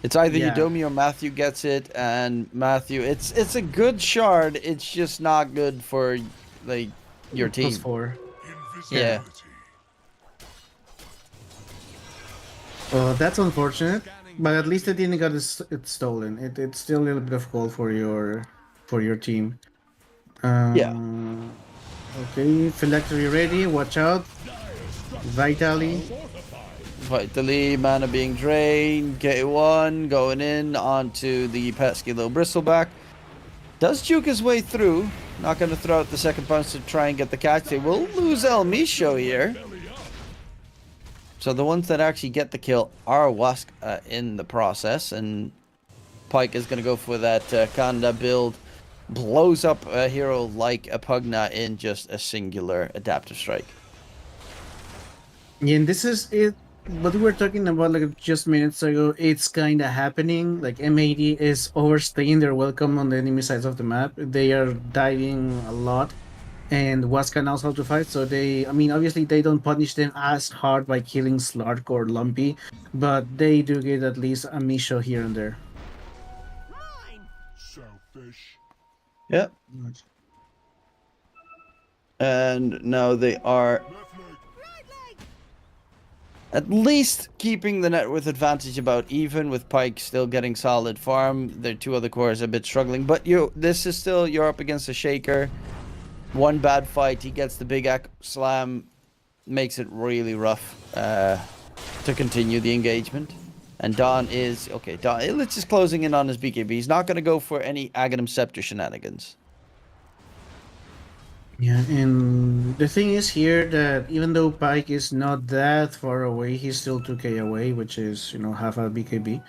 it's either Yeah. Yadomi or Matthew gets it, and Matthew, it's a good shard, it's just not good for, like, your team. +4. Yeah. Well, that's unfortunate, but at least it didn't get it stolen. It's still a little bit of gold for your team. Yeah. Okay, Phylactery ready. Watch out. Vitali. Vitally, mana being drained, K1 going in onto the pesky little Bristleback. Does juke his way through. Not going to throw out the second punch to try and get the catch. They will lose El Micho here. So the ones that actually get the kill are Wask in the process, and Pike is going to go for that Kanda build blows up a hero like a Pugna in just a singular adaptive strike. Yeah, and this is it. What we were talking about like just minutes ago, it's kind of happening. Like M80 is overstaying their welcome on the enemy sides of the map. They are diving a lot, and Waska knows how to fight. So I mean, obviously they don't punish them as hard by killing Slark or Lumpy, but they do get at least a Misho here and there. Selfish. Yeah. And now they are at least keeping the net worth advantage about even, with Pike still getting solid farm. Their two other cores a bit struggling, but this is still, you're up against a Shaker. One bad fight, he gets the big slam, makes it really rough to continue the engagement. And Don is okay. Illich is closing in on his BKB. He's not going to go for any Aghanim Scepter shenanigans. Yeah, and the thing is here that even though Pike is not that far away, he's still 2k away, which is, half a BKB.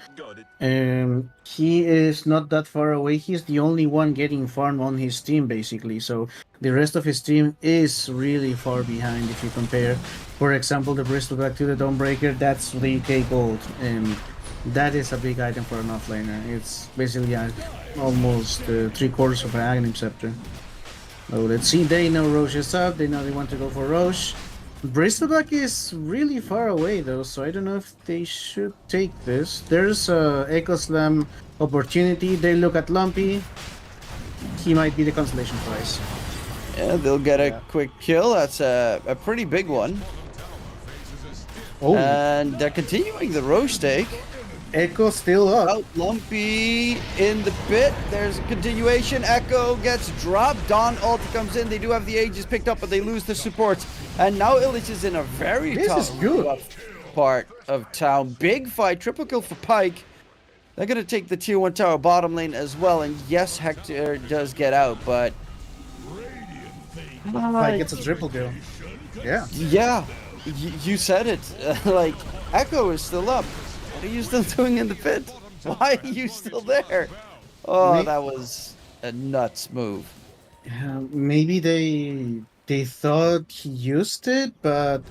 He is not that far away. He's the only one getting farm on his team, basically. So the rest of his team is really far behind if you compare. For example, the Bristleback to the Dawnbreaker, that's 3k gold, and that is a big item for an offlaner. It's basically almost 3/4 of an Aghanim Scepter. Oh, let's see. They know Roche is up. They know they want to go for Roche. Bristleback is really far away, though, so I don't know if they should take this. There's a Echo Slam opportunity. They look at Lumpy. He might be the consolation prize. Yeah, they'll get a quick kill. That's a pretty big one. Oh, And they're continuing the Roche take. Echo still up. Out Lumpy in the pit. There's a continuation. Echo gets dropped. Dawn ulti comes in. They do have the Aegis picked up, but they lose the supports. And now Illich is in a very tough part of town. Big fight. Triple kill for Pike. They're going to take the tier 1 tower bottom lane as well. And yes, Hector does get out, but... Pike gets a triple kill. Yeah. Yeah, you said it. Like, Echo is still up. What are you still doing in the pit? Why are you still there? Oh, that was a nuts move. Maybe they thought he used it, but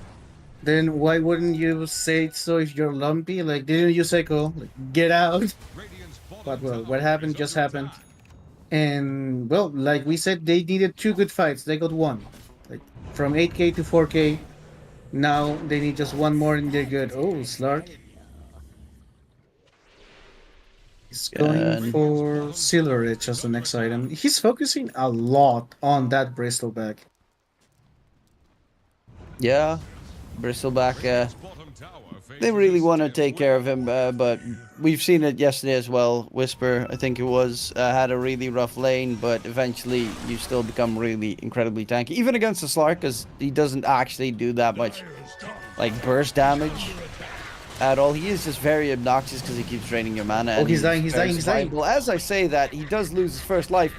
then why wouldn't you say it so if you're Lumpy? Like, didn't you say, "Go, get out"? But well, what happened just happened. And well, like we said, they needed 2 good fights. They got 1. Like from 8k to 4k. Now they need just 1 more and they're good. Oh, Slark. He's going for Silver Edge as the next item. He's focusing a lot on that Bristleback. Yeah, Bristleback, they really want to take care of him, but we've seen it yesterday as well. Whisper, I think it was, had a really rough lane, but eventually you still become really incredibly tanky. Even against the Slark, because he doesn't actually do that much, like, burst damage at all. He is just very obnoxious because he keeps draining your mana. Oh, he's dying. Well, as I say that, he does lose his first life.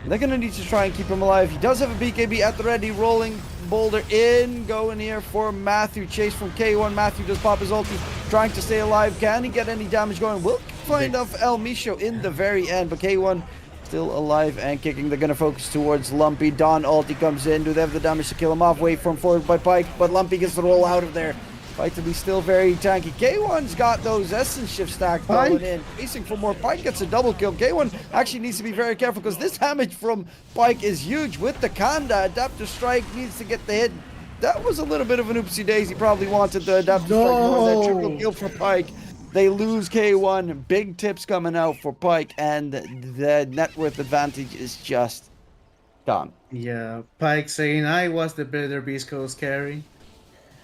They're going to need to try and keep him alive. He does have a BKB at the ready, rolling boulder in, going here for Matthew. Chase from K1. Matthew does pop his ulti, trying to stay alive. Can he get any damage going? We'll find off El Misho in the very end, but K1 still alive and kicking. They're going to focus towards Lumpy. Dawn ulti comes in. Do they have the damage to kill him off? Wait for him forward by Pike, but Lumpy gets the roll out of there. Pike to be still very tanky. K1's got those Essence Shift stack going in. Chasing for more. Pike gets a double kill. K1 actually needs to be very careful because this damage from Pike is huge with the Kanda. Adaptive Strike needs to get the hit. That was a little bit of an oopsie daisy. Probably wanted the Adaptive Strike more than that triple kill for Pike. They lose K1. Big tips coming out for Pike, and the net worth advantage is just gone. Yeah, Pike saying I was the better Beast Coast carry.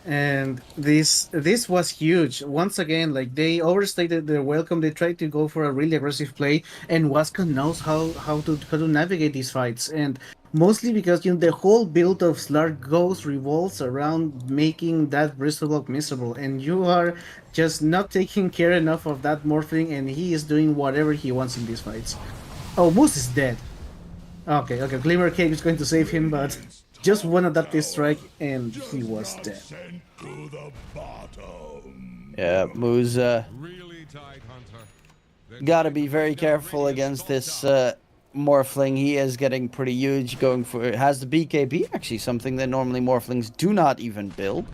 And this was huge. Once again, like they overstated their welcome. They tried to go for a really aggressive play, and Waska knows how to navigate these fights. And mostly because the whole build of Slark revolves around making that Bristleback miserable, and you are just not taking care enough of that Morphling, and he is doing whatever he wants in these fights. Oh, Moose is dead. Okay, Glimmer Cave is going to save him, but just one adaptive strike and he was dead. Yeah, Moose gotta be very careful against this Morphling, he is getting pretty huge, going for, has the BKB, actually, something that normally Morphlings do not even build.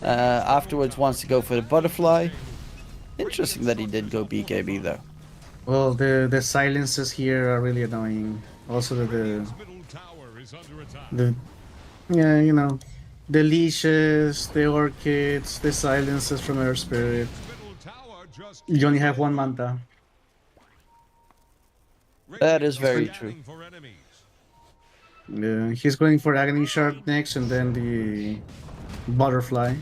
Afterwards wants to go for the butterfly. Interesting that he did go BKB though. Well, the silences here are really annoying. Also Radiant's middle tower is under attack. the yeah, you know, the leashes, the orchids, the silences from Earth Spirit. Middle tower just You only have one manta. That is very Radiant's true. scanning for enemies. He's going for Agony Shard next, and then the butterfly.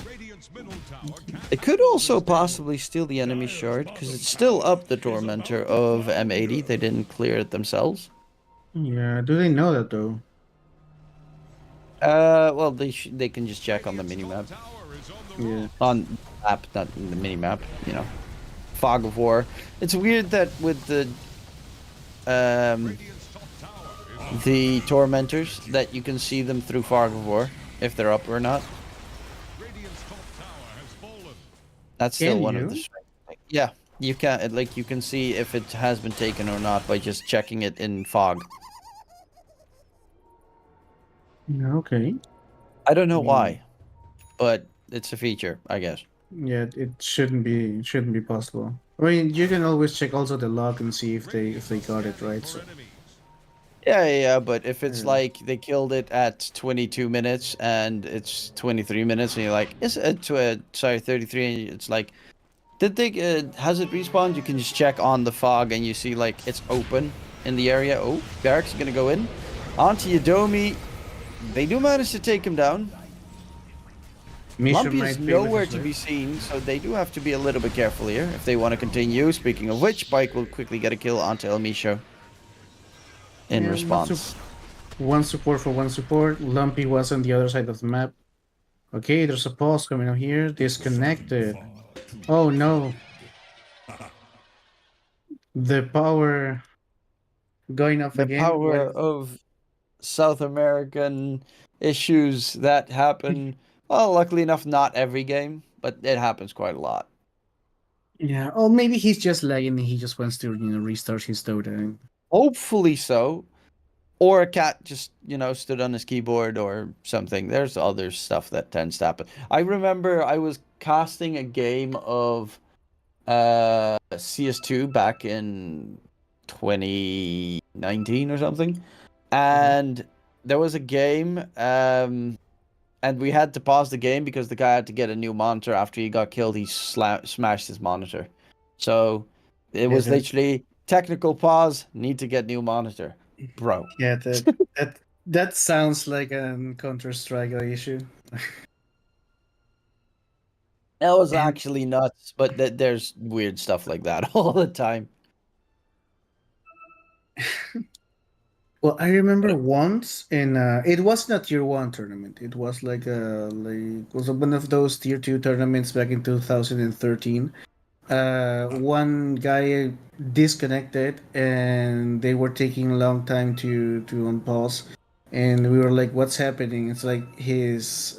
Radiant's middle tower can't It could also possibly steal the enemy shard, because it's still up the Tormentor of M80. They didn't clear it themselves. Yeah, do they know that though? Well, they can just check on the minimap. tower is on the Yeah. On map, not in the minimap, you know. Fog of War. It's weird that with Radiant's top tower is the Tormentors, that you can see them through Fog of War, if they're up or not. Radiant's top tower has fallen. That's still Can one of you? the strengths. Yeah, you can, like, you can see if it has been taken or not by just checking it in fog. Yeah, okay. I don't know Hmm. why, but it's a feature, I guess. Yeah, it shouldn't be possible. I mean, you can always check also the log and see if they got it right. For So enemies. Yeah, but if it's Yeah. like they killed it at 22 minutes and it's 23 minutes, and you're like, is it sorry, 33? And it's like, did they has it respawned? You can just check on the fog and you see like it's open in the area. Oh, Barracks is gonna go in onto Yadomi. They do manage to take him down. Misha Lumpy is might be nowhere with us, to right? be seen, so they do have to be a little bit careful here if they want to continue. Speaking of which, Bike will quickly get a kill onto El Misho in Yeah, response. One support for one support. Lumpy was on the other side of the map. Okay, there's a pulse coming out here. Disconnected. Oh no. The power going off The again. power What- of South American issues that happen. Well, luckily enough, not every game, but it happens quite a lot. Yeah. Oh, maybe he's just lagging and he just wants to, restart his Dota. Hopefully so. Or a cat just, stood on his keyboard or something. There's other stuff that tends to happen. I remember I was casting a game of CS2 back in 2019 or something. And there was a game, and we had to pause the game because the guy had to get a new monitor after he got killed. He smashed his monitor. So it was Yeah, literally technical pause, need to get new monitor. Bro. Yeah, that sounds like a Counter-Strike issue. That was actually nuts, but there's weird stuff like that all the time. Well, I remember once in it was not tier 1 tournament. It was like was one of those tier 2 tournaments back in 2013. One guy disconnected and they were taking a long time to unpause, and we were like, what's happening? It's like his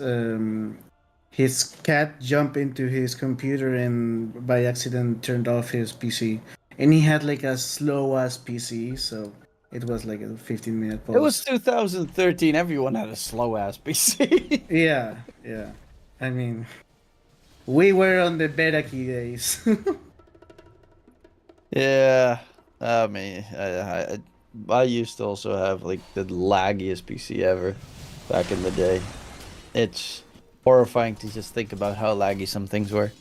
cat jumped into his computer and by accident turned off his PC, and he had like a slow ass PC, so it was like a 15-minute pause. It was 2013. Everyone had a slow ass PC. Yeah. I mean, we were on the beta key days. Yeah, I mean, I used to also have like the laggiest PC ever back in the day. It's horrifying to just think about how laggy some things were.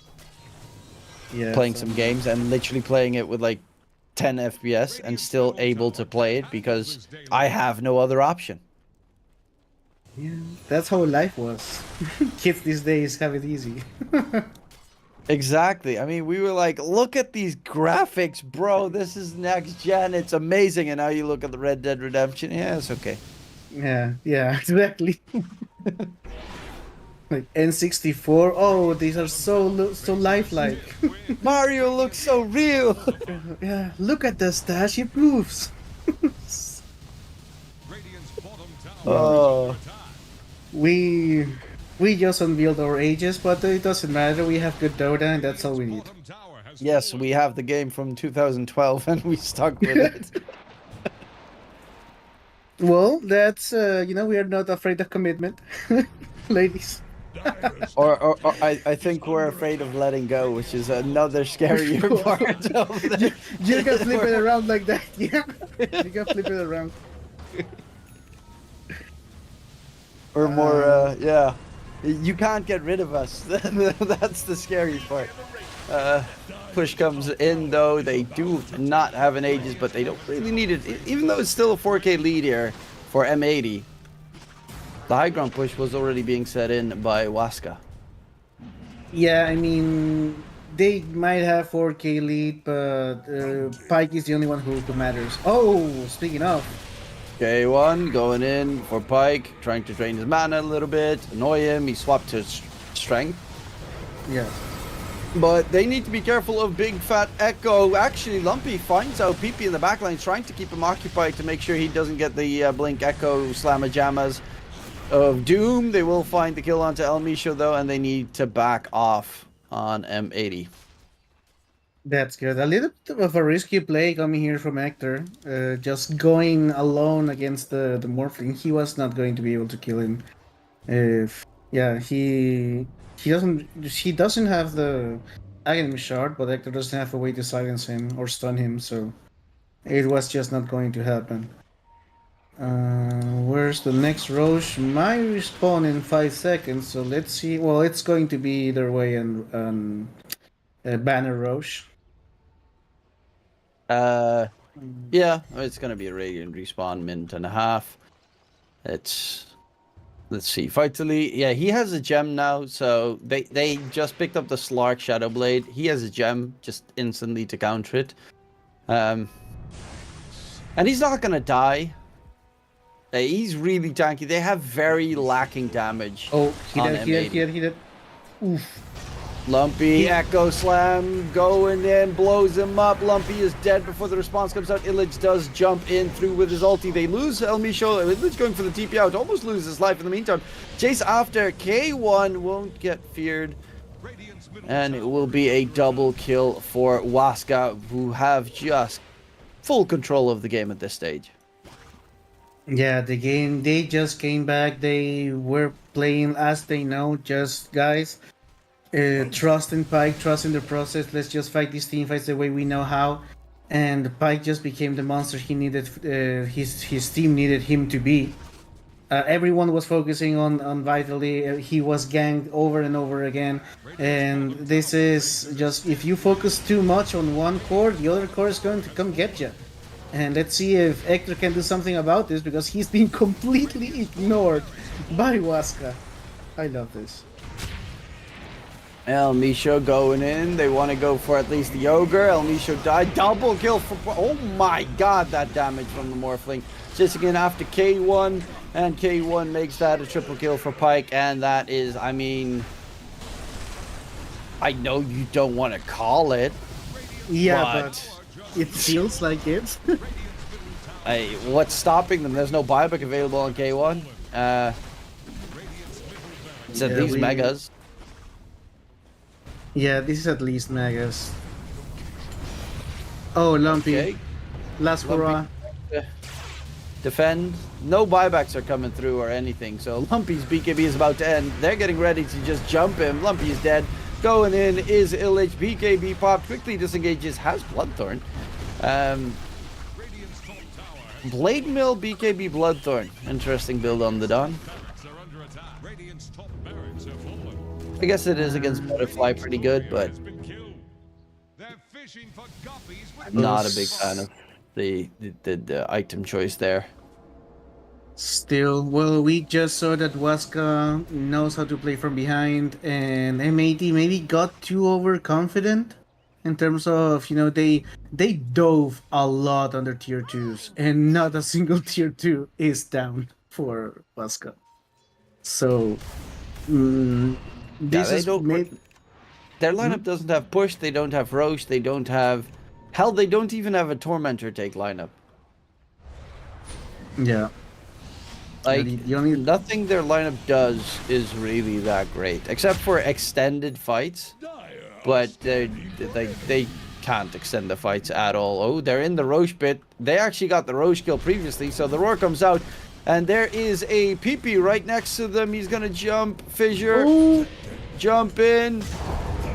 Yeah, Playing so- some games and literally playing it with like 10 FPS and still able to play it because I have no other option. Yeah, that's how life was. Kids these days have it easy. Exactly. I mean, we were like, look at these graphics, bro. This is next gen. It's amazing. And now you look at the Red Dead Redemption. Yeah, it's okay. Yeah, exactly. Like N64. Oh, these are so lifelike. Mario looks so real. Yeah, look at the stash. It moves. Radiant's bottom tower Oh. is under attack. We just unveiled our ages, but it doesn't matter. We have good Dota, and that's all we need. Bottom tower has Yes, we have the game from 2012 and we stuck with it. Well, that's we are not afraid of commitment, ladies. Dire's Or I think we're afraid of letting go, which is another scarier part of the... You can flip it around like that. Yeah, you can flip it around. Or more, yeah. You can't get rid of us. That's the scary part. Push comes in, though. They do not have an Aegis, but they don't really need it. Even though it's still a 4K lead here for M80, the high ground push was already being set in by Waska. Yeah, I mean, they might have 4K lead, but Pike is the only one who matters. Oh, speaking of, K1 going in for Pike, trying to drain his mana a little bit, annoy him. He swapped to strength. yeah. But they need to be careful of Big Fat Echo. Actually, Lumpy finds out PP in the backline, trying to keep him occupied to make sure he doesn't get the Blink Echo Slamma-Jammas of Doom. They will find the kill onto El Misho, though, and they need to back off on M80. That's good. A little bit of a risky play coming here from Hector. Just going alone against the Morphling. He was not going to be able to kill him. He doesn't have the Aghanim shard, but Hector doesn't have a way to silence him or stun him, so it was just not going to happen. Where's the next Roche? Might respawn in 5 seconds, so let's see. Well, it's going to be either way and Banner Roche. Yeah, it's gonna be a Radiant respawn, minute and a half. Let's see, Vitally, yeah, he has a gem now, so they just picked up the Slark Shadowblade. He has a gem just instantly to counter it. And he's not gonna die. He's really tanky. They have very lacking damage. Oh, he on did. M80. Oof. Lumpy, Echo Slam, going in, blows him up. Lumpy is dead before the response comes out. Illich does jump in through with his ulti. They lose El Misho. Illich going for the TP out, almost loses his life in the meantime. Chase after, K1 won't get feared. And it will be a double kill for Waska, who have just full control of the game at this stage. Yeah, the game, they just came back. They were playing as they know, just guys. Trust in Pike, trust in the process. Let's just fight these team fights the way we know how. And Pike just became the monster he needed. His team needed him to be. Everyone was focusing on Vitally. He was ganked over and over again. And this is just, if you focus too much on one core, the other core is going to come get you. And let's see if Hector can do something about this, because he's been completely ignored by Waska. I love this. El Misho going in. They want to go for at least the Ogre. El Misho died. Double kill for... Oh my god, that damage from the Morphling. Chasing in after K1. And K1 makes that a triple kill for Pike. And that is, I mean... I know you don't want to call it. Yeah, but it feels like it. Hey, what's stopping them? There's no buyback available on K1. It's at least Megas. Yeah, this is at least Megas. Oh, Lumpy. Okay. Last hurrah. Defend. No buybacks are coming through or anything. So Lumpy's BKB is about to end. They're getting ready to just jump him. Lumpy is dead. Going in is Illich. BKB popped. Quickly disengages. Has Bloodthorn. Blade Mill, BKB Bloodthorn. Interesting build on the Dawn. I guess it is against Butterfly pretty good, but I'm not a big fan of the item choice there. Still, well, we just saw that Waska knows how to play from behind, and M80 maybe got too overconfident in terms of, they dove a lot on their tier 2s, and not a single tier 2 is down for Waska. So, this Yeah, is their lineup doesn't have push, they don't have Roche, they don't have... Hell, they don't even have a Tormentor take lineup. Yeah. Like, the only... nothing their lineup does is really that great. Except for extended fights. but they can't extend the fights at all. Oh, they're in the Roche pit. They actually got the Roche kill previously, so the roar comes out, and there is a PP right next to them. He's gonna jump, fissure, jump in.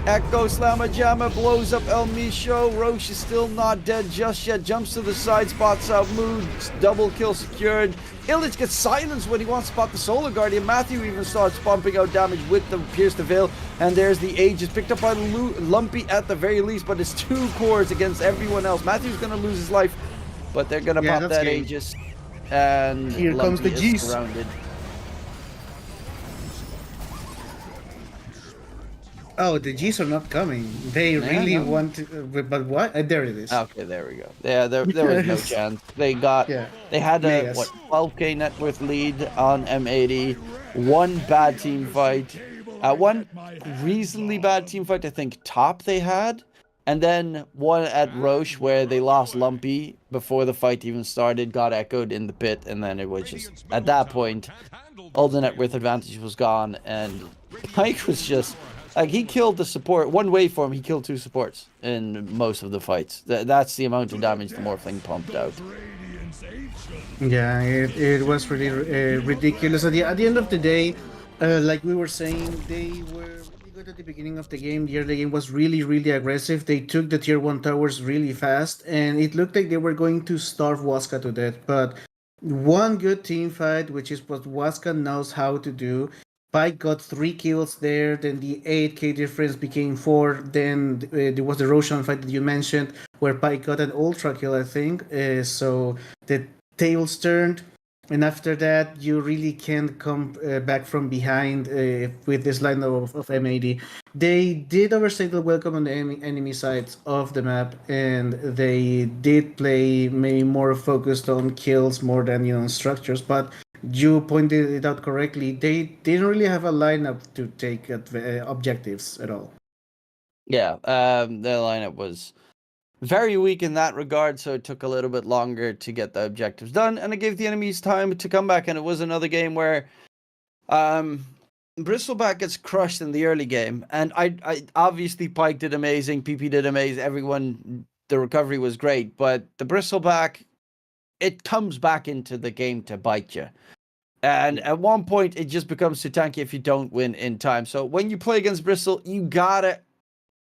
Echo Slamma Jamma blows up El Micho. Roche is still not dead just yet. Jumps to the side, spots out Mood. Double kill secured. Illich gets silenced when he wants to spot the Solar Guardian. Matthew even starts pumping out damage with the Pierce the Veil. And there's the Aegis picked up by Lumpy at the very least, but it's 2 cores against everyone else. Matthew's going to lose his life, but they're going to pop that game. Aegis. And Here Lumpy comes the is G's. surrounded. Oh, the G's are not coming. They really no. want to, but what? There it is. Okay, there we go. Yeah, there was no chance. They got, Yeah. they had a, Yes. what, 12k net worth lead on M80. One bad team fight. One reasonably bad team fight, I think, top they had. And then one at Roche where they lost Lumpy before the fight even started, got echoed in the pit, and then it was just, at that point, all the net worth advantage was gone, and Pike was just... Like, he killed the support. One waveform, he killed 2 supports in most of the fights. That's the amount of damage the Morphling pumped out. Yeah, it was really ridiculous. At the end of the day, like we were saying, they were really good at the beginning of the game. The early game was really, really aggressive. They took the tier 1 towers really fast, and it looked like they were going to starve Waska to death. But one good team fight, which is what Waska knows how to do. Pike got 3 kills there, then the 8k difference became 4, then there was the Roshan fight that you mentioned, where Pike got an ultra kill, I think, so the tails turned, and after that, you really can't come back from behind with this line of M80. They did overstay the welcome on the enemy sides of the map, and they did play maybe more focused on kills more than, structures, but you pointed it out correctly. They didn't really have a lineup to take objectives at all. Yeah, the lineup was very weak in that regard, so it took a little bit longer to get the objectives done, and it gave the enemies time to come back, and it was another game where Bristleback gets crushed in the early game, and I obviously Pike did amazing, PP did amazing, everyone, the recovery was great, but the Bristleback, it comes back into the game to bite you. And at one point, it just becomes too tanky if you don't win in time. So when you play against Bristol, you gotta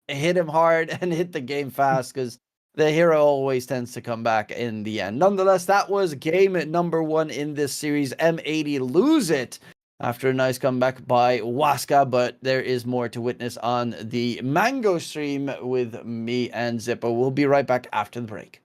hit him hard and hit the game fast, because the hero always tends to come back in the end. Nonetheless, that was game number 1 in this series. M80 lose it after a nice comeback by Waska, but there is more to witness on the Mango stream with me and Zippo. We'll be right back after the break.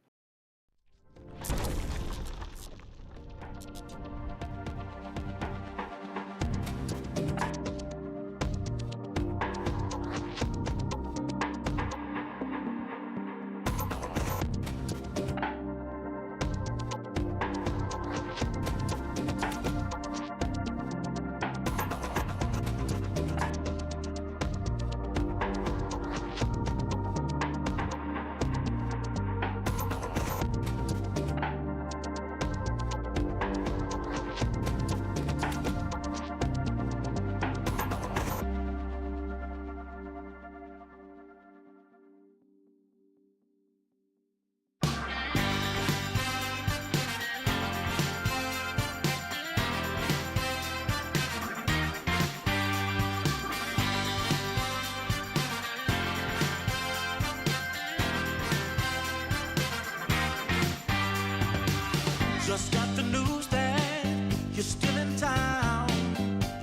Just got the news that you're still in town,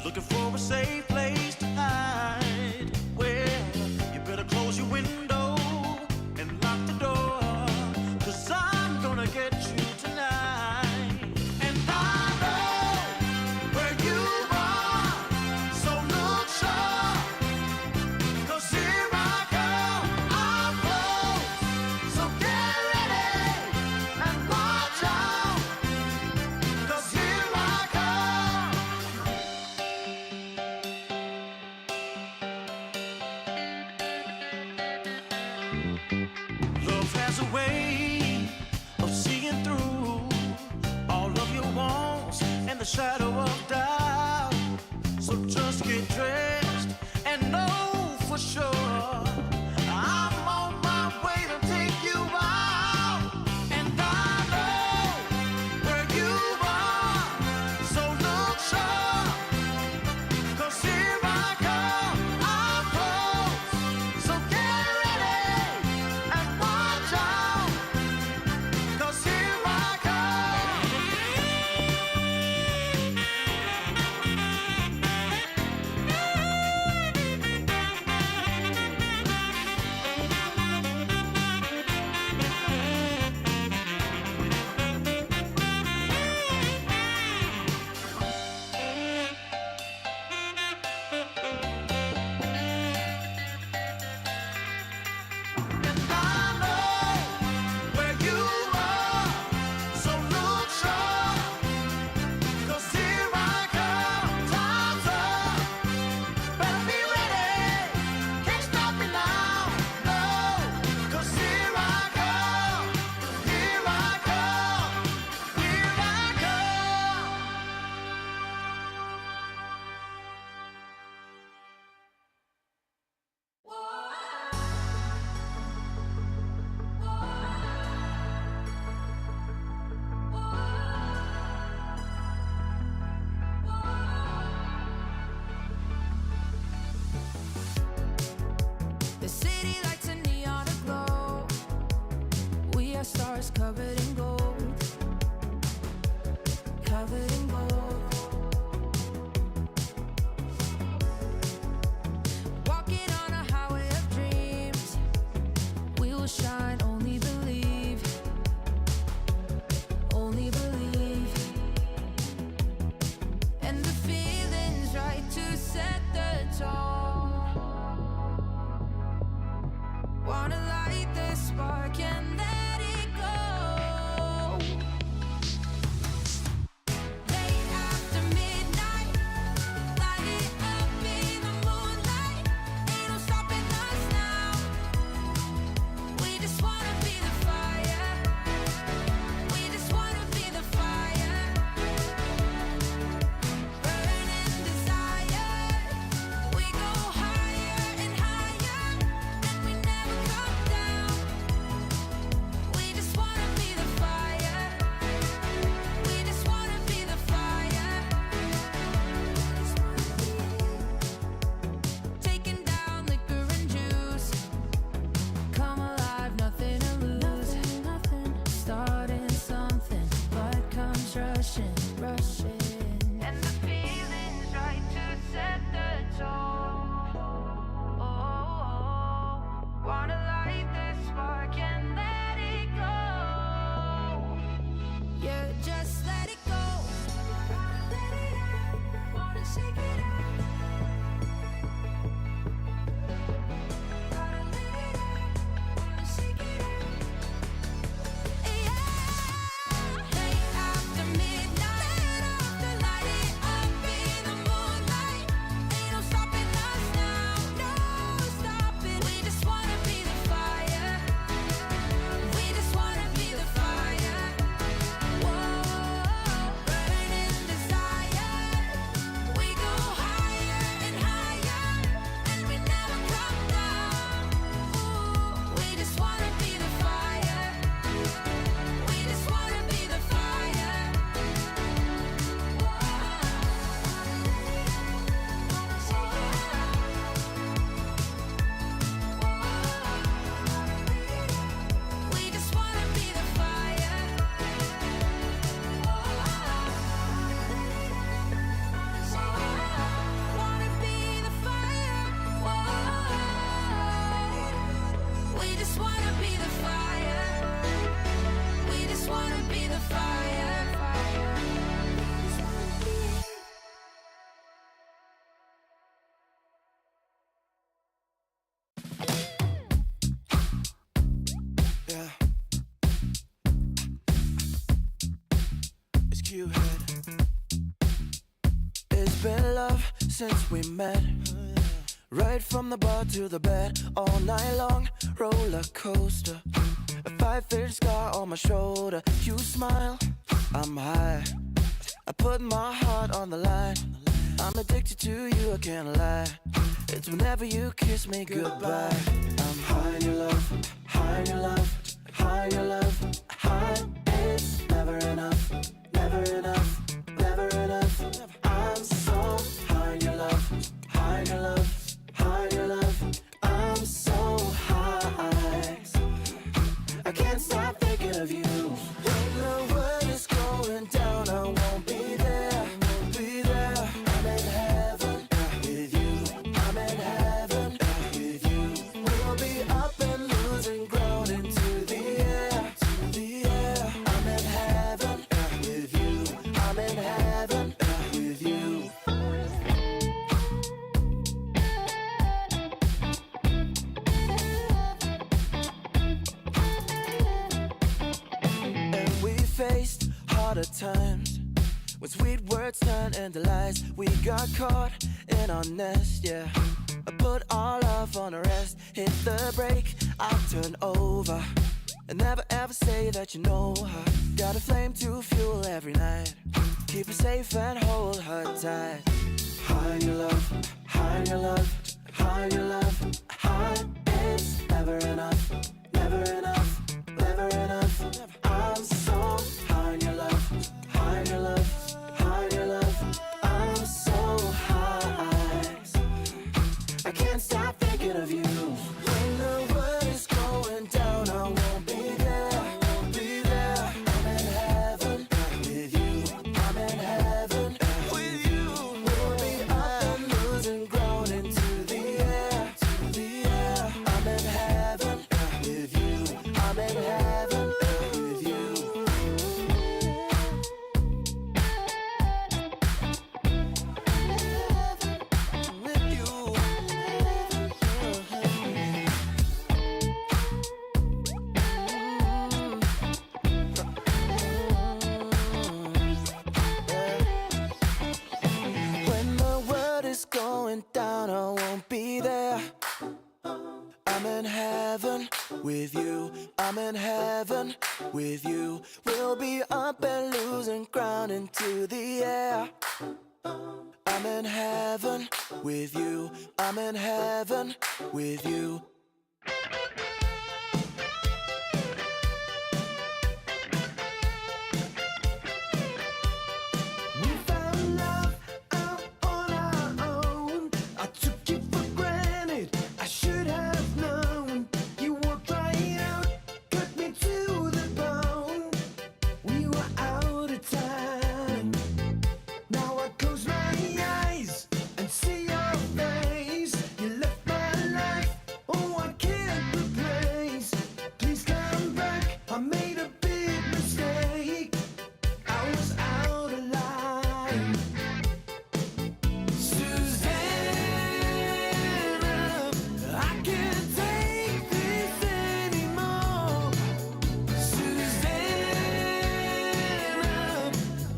looking for a safe place to hide. Well, you better close your window and lock the door, 'cause I'm gonna get you tonight. And I know where you are, so look sharp, 'cause here I come, I'm close, so get ready and watch out. cars covered in gold, covered in gold. Walking on a highway of dreams, we will shine, only believe, only believe. And the feeling's right to set the tone. Wanna light the spark and let it go. Late after midnight, light it up in the moonlight. Ain't no stopping us now. We just wanna be the fire. We just wanna be the fire. Burning desire. We go higher and higher, and we never come down. We just wanna be the fire. We just wanna be the fire. Taking down liquor and juice. Come alive, nothing to lose. Starting something, but comes rushing, rushing. And the feeling's right to set the tone. Wanna light the spark and let it go. Yeah, just let it go. Wanna let it out, wanna shake it out. Gotta let it out, wanna shake it out. Yeah. Late after midnight, light it up in the moonlight. Ain't no stopping us now, no stopping. We just wanna be the fire. We just wanna be the fire. Whoa, burning desire. We go higher and higher, and we never come down. Ooh, we just wanna be the fire. We just wanna be the fire. We just wanna be the fire. Wanna be the fire. We just wanna be the fire. We just wanna be the fire. Yeah. It's Q-Head. It's been love since we met. Right from the bar to the bed, all night long, roller coaster. A 5-inch scar on my shoulder. You smile, I'm high. I put my heart on the line. I'm addicted to you, I can't lie. It's whenever you kiss me goodbye. I'm high in your love, high in your love, high in your love, high. It's never enough, never enough, never enough. I'm so high in your love, high in your love, high in your love. I'm so high, I can't stop thinking of you. When the world is going down, I won't be there, won't be there. I'm in heaven with you, I'm in heaven with you. We'll be up and losing ground into the air, to the air. I'm in heaven with you, I'm in heaven with you. And we faced harder times when sweet words turned into lies. We got caught in our nest, yeah. I put our love on a rest. Hit the brake, I turn over. And never ever say that you know her. Got a flame to fuel every night. Keep her safe and hold her tight. High in your love, high in your love, high in your love, high. It's never enough, never enough, never enough. I'm so high in your love, high in your love, high in your love. I'm so high, I can't stop thinking of you. When the world is going down, I won't be there, I won't be losing ground into the air. I'm in heaven with you. I'm in heaven with you. We found love out on our own. I took you for granted. I should have known. You walked right out, cut me to the bone. We were out of time. Now I close my eyes and see your face. You left my life, oh I can't replace. Please come back, I made a big mistake. I was out of line. Susanna, I can't take this anymore. Susanna,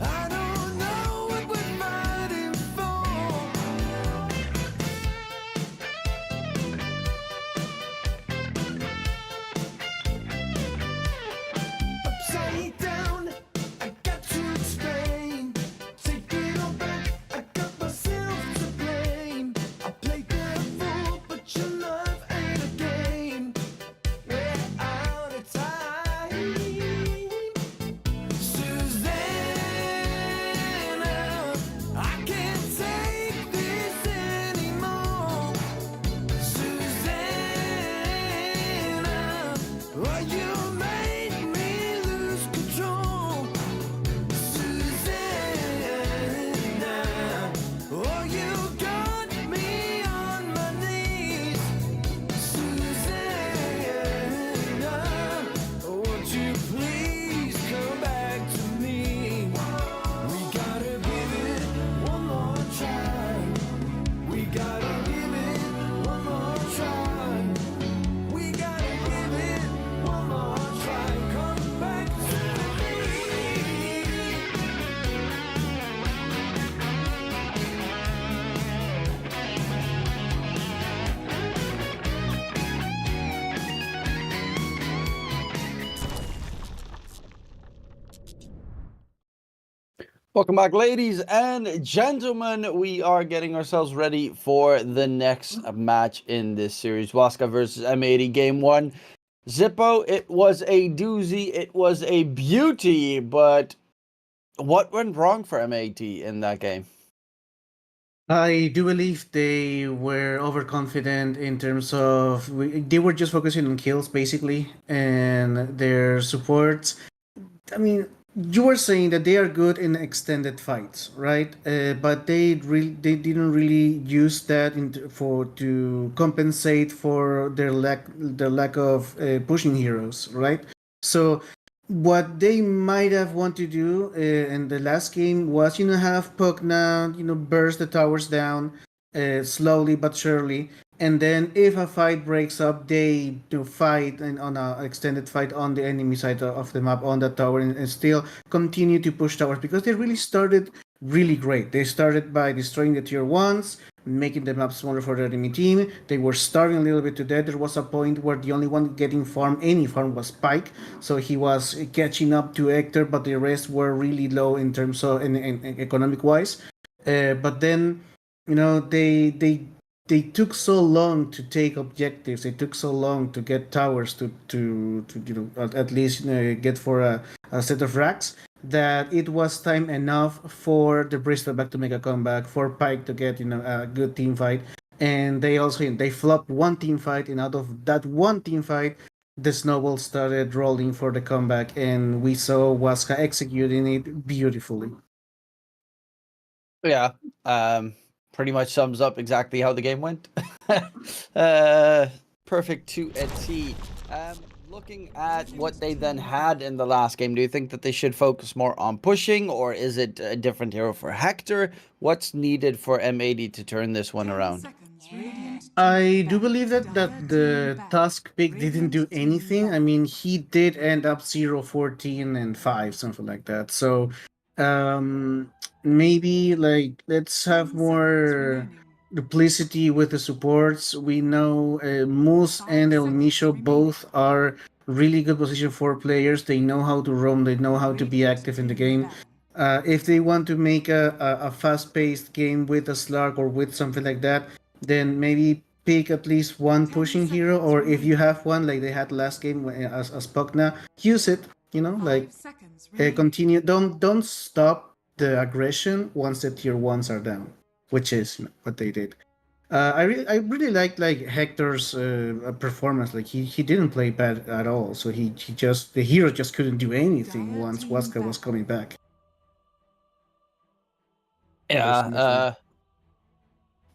I don't know what we're fighting for. Upside down, I got to explain. Take it all back, I got myself to blame. I played the fool, but your love ain't a game. We're out of time. Susanna, I can't take this anymore. Susanna, oh, you made me lose control. Susanna, oh, you got me on my knees. Susanna, won't you please come back to me? We gotta give it one more try. We gotta give it one more try. We gotta give it one more try. Come back to me. Welcome back, ladies and gentlemen. We are getting ourselves ready for the next match in this series. Waska versus M80 Game 1. Zippo, it was a doozy. It was a beauty. But what went wrong for M80 in that game? I do believe they were overconfident in terms of they were just focusing on kills basically, and their supports. I mean, you were saying that they are good in extended fights, right? But they didn't really use that to compensate for their lack of pushing heroes, right? So what they might have wanted to do in the last game was, have Pugna, burst the towers down slowly but surely, and then if a fight breaks up, they fight on an extended fight on the enemy side of the map on that tower, and still continue to push towers, because they really started really great. They started by destroying the tier 1s, making the map smaller for the enemy team. They were starting a little bit to death. There was a point where the only one getting any farm was Pike, so he was catching up to Hector, but the rest were really low in terms of in economic wise. But then, they took so long to take objectives. They took so long to get towers to at least get for a set of racks, that it was time enough for the Bristol back to make a comeback, for Pike to get a good team fight, and they flopped one team fight, and out of that one team fight, the snowball started rolling for the comeback, and we saw Waska executing it beautifully. Yeah, pretty much sums up exactly how the game went. Perfect to a T. Looking at what they then had in the last game, do you think that they should focus more on pushing, or is it a different hero for Hector? What's needed for M80 to turn this one around? I do believe that the task pick didn't do anything. I mean, he did end up 0, 14, and 5, something like that. So maybe let's have more duplicity with the supports. We know Moose and El Nisho both are really good position 4 players. They know how to roam, they know how to be active in the game. If they want to make a fast-paced game with a slug or with something like that, then maybe pick at least one pushing hero, or if you have one like they had last game as Pugna, use it. Like continue. Don't stop the aggression once the tier ones are down, which is what they did. I really liked like Hector's performance. Like he didn't play bad at all. So he just the hero just couldn't do anything once Waska was coming back. Yeah,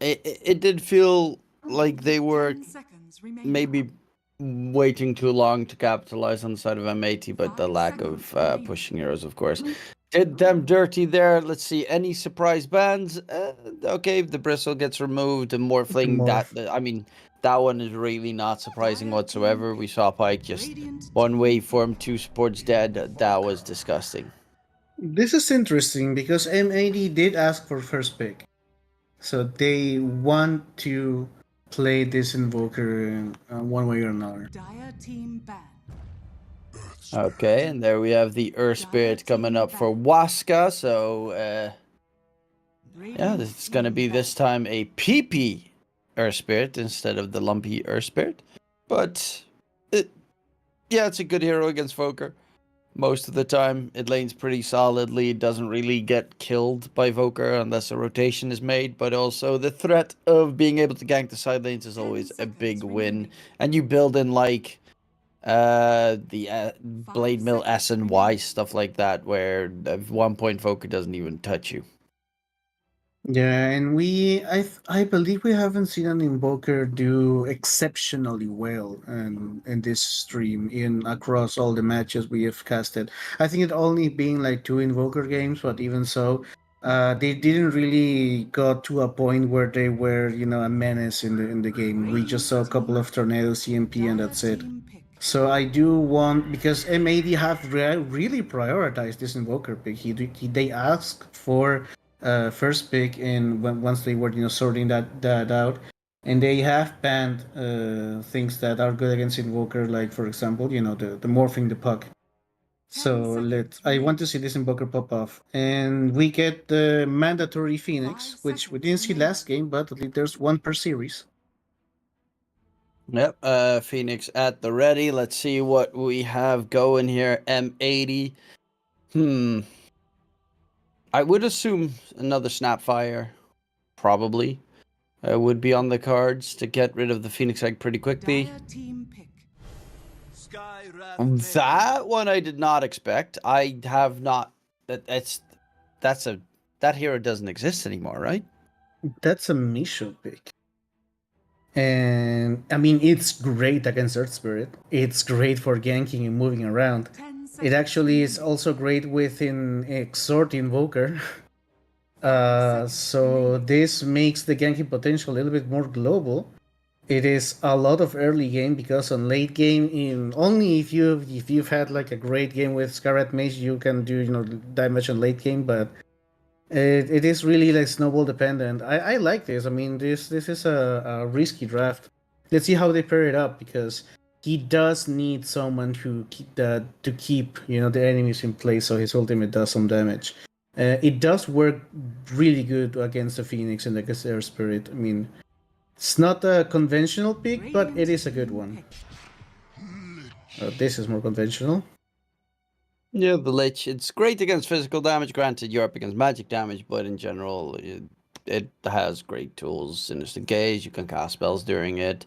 it did feel like they were maybe waiting too long to capitalize on the side of M80, but the lack of pushing heroes, of course, did them dirty there. Let's see, any surprise bans? Okay, the bristle gets removed, and morphling, I mean, that one is really not surprising whatsoever. We saw Pike just one waveform, 2 supports dead. That was disgusting. This is interesting because M80 did ask for first pick, so they want to play this invoker one way or another. Okay, and there we have the Earth Spirit coming up for Waska. So, yeah, this is going to be this time a PP Earth Spirit instead of the lumpy Earth Spirit. But, yeah, it's a good hero against Voker. Most of the time, it lanes pretty solidly. It doesn't really get killed by Voker unless a rotation is made. But also, the threat of being able to gank the side lanes is always a big win. And you build in, like, the Blade Mill S and Y, stuff like that, where at one point Voker doesn't even touch you. Yeah, and I believe we haven't seen an invoker do exceptionally well in this stream in across all the matches we have casted. I think it only been like 2 invoker games, but even so, they didn't really got to a point where they were, a menace in the game. We just saw a couple of tornadoes, CMP, and that's it. So I do want, because M80 have really prioritized this invoker pick. They asked for first pick once they were sorting that out, and they have banned things that are good against invoker, like for example the morphing the puck. So I want to see this invoker pop off, and we get the mandatory Phoenix, which we didn't see last game, but at least there's one per series. Yep, Phoenix at the ready. Let's see what we have going here. M80. I would assume another Snapfire, probably, would be on the cards to get rid of the Phoenix Egg pretty quickly. That one I did not expect. I have not. That hero doesn't exist anymore, right? That's a Misho pick. And I mean, it's great against Earth Spirit. It's great for ganking and moving around. It actually is also great within Exhort Invoker. So this makes the ganking potential a little bit more global. It is a lot of early game, because on late game, only if you've had like a great game with Scarlet Mage, you can do damage on late game. But it is really like snowball dependent. I like this. I mean, this is a risky draft. Let's see how they pair it up, because he does need someone to keep the enemies in place, so his ultimate does some damage. It does work really good against the Phoenix and against Air Spirit. I mean, it's not a conventional pick, but it is a good one. This is more conventional. Yeah, the Lich. It's great against physical damage. Granted, you're up against magic damage, but in general, it has great tools. Sinister Gaze, you can cast spells during it.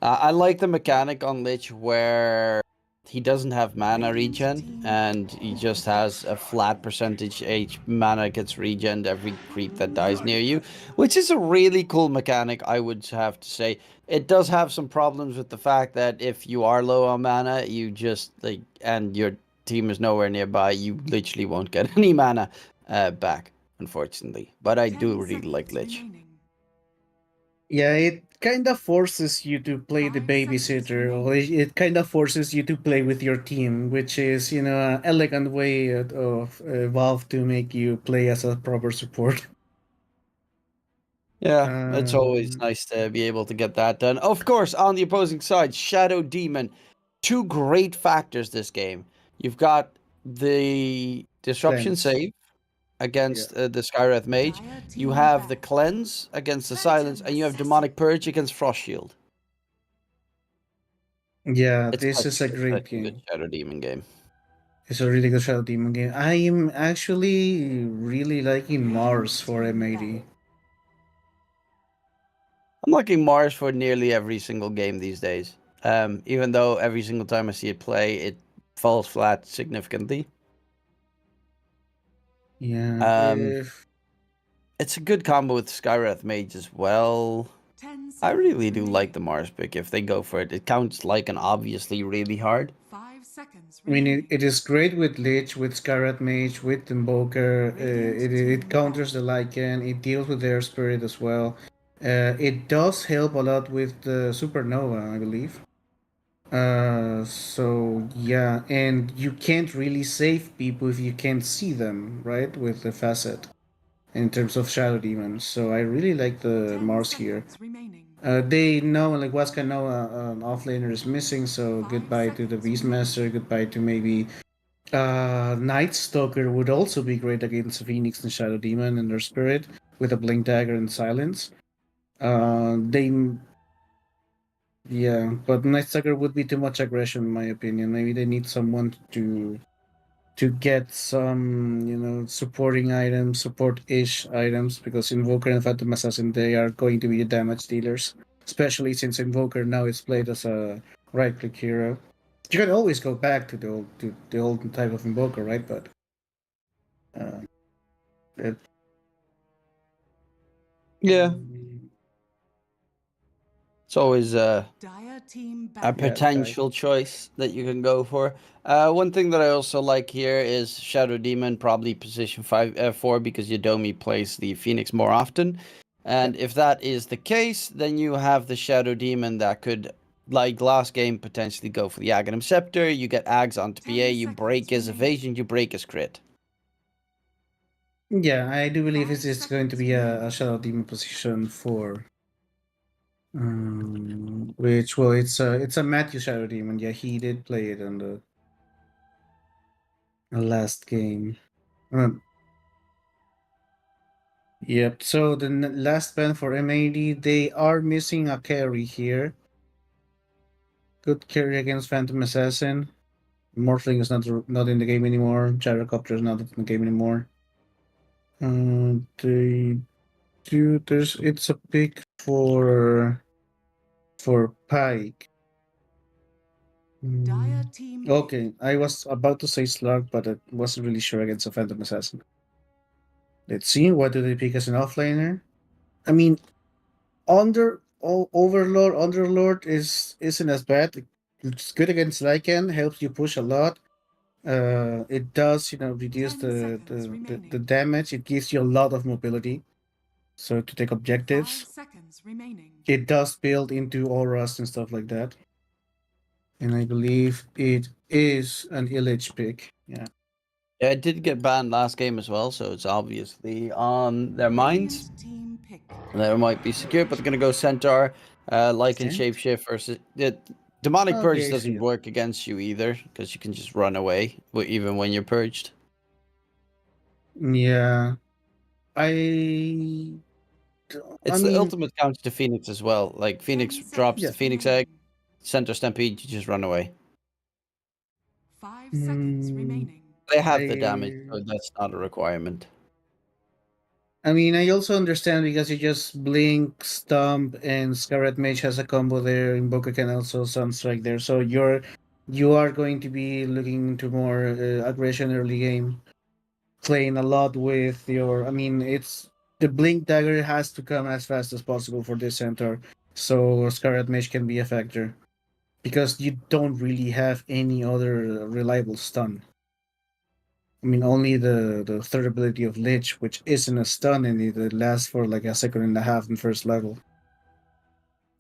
I like the mechanic on Lich where he doesn't have mana regen, and he just has a flat percentage each mana gets regened every creep that dies near you, which is a really cool mechanic, I would have to say. It does have some problems with the fact that if you are low on mana, you just, and your team is nowhere nearby, you literally won't get any mana back, unfortunately. But I do really like Lich. Yeah, it kind of forces you to play the babysitter, or it kind of forces you to play with your team, which is, an elegant way of Valve to make you play as a proper support. Yeah, it's always nice to be able to get that done. Of course, on the opposing side, Shadow Demon. 2 great factors this game. You've got the Disruption Cleanse. save, against the Skywrath Mage. You have the Cleanse against the Silence, and you have Demonic Purge against Frost Shield. Yeah, It's this is a great such a good game. Shadow Demon game. It's a really good Shadow Demon game. I am actually really liking Mars for M80. I'm liking Mars for nearly every single game these days. Even though every single time I see it play, it falls flat significantly. Yeah, It's a good combo with Skywrath Mage as well. I really do like the Mars pick if they go for it. It counts like an obviously really hard. 5 seconds I mean, remaining. it is great with Lich, with Scarlet Mage, with Invoker. It counters the Lycan. It deals with their spirit as well. It does help a lot with the Supernova, I believe. So yeah, and you can't really save people if you can't see them, right? With the facet in terms of Shadow Demons. So I really like the 10 Mars here. seconds remaining. They know, like Waska know, an offlaner is missing, so 5 goodbye to the seconds Beastmaster, goodbye to maybe Night Stalker would also be great against Phoenix and Shadow Demon and their spirit with a Blink Dagger and Silence. They, yeah, but Night Stalker would be too much aggression in my opinion. Maybe they need someone to get some, supporting items, support-ish items, because Invoker and Phantom Assassin, they are going to be the damage dealers, especially since Invoker now is played as a right-click hero. You can always go back to the old type of Invoker, right? But it, Yeah, it's always Dire team a back. potential choice that you can go for. One thing that I also like here is Shadow Demon, probably position 4, because Yodomi plays the Phoenix more often. And if that is the case, then you have the Shadow Demon that could, like last game, potentially go for the Aghanim Scepter. You get Ags onto 10 PA, you break seconds his remaining. evasion, you break his crit. yeah, I do believe 5 it's going to be seconds a Shadow Demon position for. Which well, it's a Matthew Shadow Demon. Yeah, he did play it on the last game. Yep. So the last ban for M80, they are missing a carry here. Good carry against Phantom Assassin. Morphling is not in the game anymore. Gyrocopter is not in the game anymore. They do. It's a pick for Pike. Dire team Okay, I was about to say Slug, but I wasn't really sure against a Phantom Assassin. Let's see, what do they pick as an offlaner? I mean, Overlord, Underlord isn't as bad. It's good against Lycan, helps you push a lot. It does, reduce 10 seconds the remaining. damage. It gives you a lot of mobility. So to take 5 objectives, seconds remaining. it does build into auras and stuff like that. And I believe it is an Illich pick. Yeah. Yeah, it did get banned last game as well, so it's obviously on their minds. Radiant team pick. There might be secure, but they're going to go Centaur, Lycan Okay. Shapeshift versus... Demonic Purge Okay, I see doesn't it. work against you either, because you can just run away, even when you're purged. Yeah. I It's the ultimate counter to Phoenix as well. Like, Phoenix 10 drops the seconds Phoenix Egg, remaining. Centaur Stampede, you just run away. 5 seconds Mm, remaining. They have the damage, I so that's not a requirement. I mean, I also understand because you just blink, stomp, and Scarlet Mage has a combo there. Invoker can also Sunstrike there, so you are going to be looking into more aggression early game, playing a lot with your. I mean, it's the blink dagger has to come as fast as possible for this centaur, so Scarlet Mage can be a factor because you don't really have any other reliable stun. I mean, only the third ability of Lich, which isn't a stun, and it lasts for like a second and a half in first level.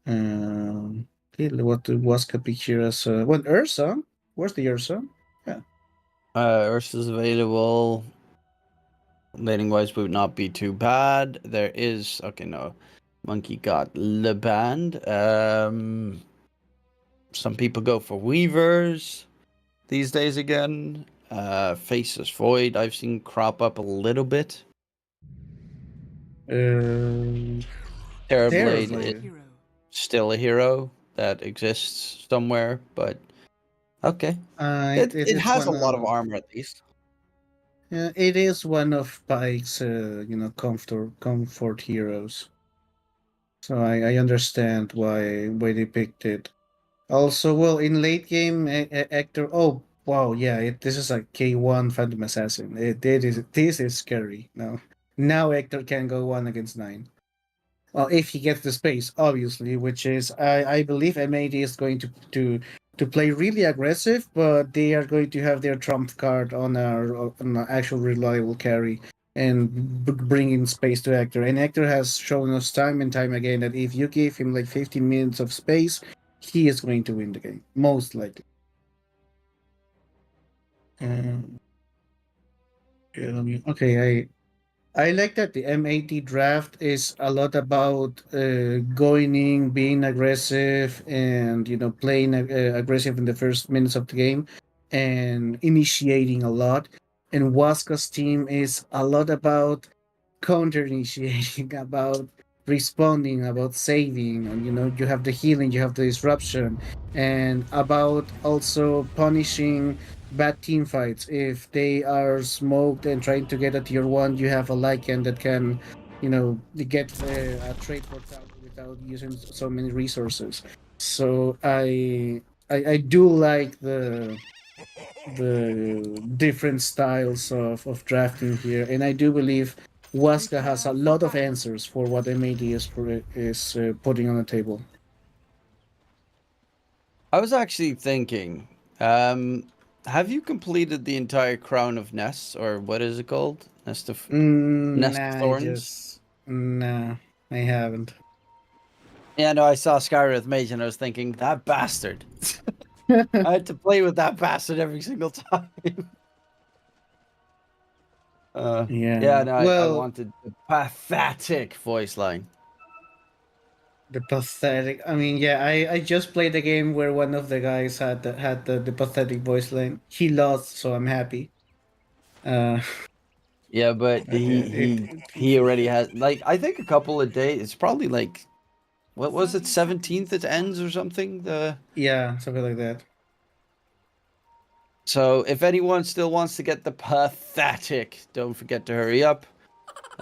Okay, what was Kapikira's? What Ursa? Where's the Ursa? Yeah. Ursa's available. Laning wise would not be too bad. There is... Okay, no. Monkey got Le Band. Some people go for Weavers these days again. Faceless Void I've seen crop up a little bit. Uh, Terrorblade is Terrorblade. Hero. still a hero that exists somewhere, but okay. It it's has a one lot of of armor at least. it is one of Pike's comfort heroes. So I understand why they picked it. Also, well, in late game, Hector. Oh, wow, yeah, this is a K1 Phantom Assassin. This is scary. Now Hector can go 1 against 9. Well, if he gets the space, obviously, which is I believe MAD is going to play really aggressive, but they are going to have their trump card on an actual reliable carry and bring in space to Hector. And Hector has shown us time and time again that if you give him like 15 minutes of space, he is going to win the game, most likely. Um, okay, I like that the MAT draft is a lot about going in, being aggressive, and playing aggressive in the first minutes of the game, and initiating a lot. And Waska's team is a lot about counter initiating, about responding, about saving, and you have the healing, you have the disruption, and about also punishing bad team fights. If they are smoked and trying to get a tier 1, you have a Lycan that can get a trade for tower without using so many resources. So I do like the different styles of drafting here, and I do believe Waska has a lot of answers for what MAD is putting on the table. I was actually thinking, have you completed the entire Crown of Nests, or what is it called? Nest of Nest of Thorns? Nah, I haven't. Yeah, no, I saw Skyrith Mage and I was thinking, that bastard. I had to play with that bastard every single time. Yeah, no, I Well, wanted the pathetic voice line. the pathetic. I mean, yeah, I just played a game where one of the guys had the pathetic voice line. He lost, so I'm happy. Yeah, but he already has, like, I think a couple of days. It's probably like, what was it, 17th it ends or something? Yeah, something like that. So if anyone still wants to get the pathetic, don't forget to hurry up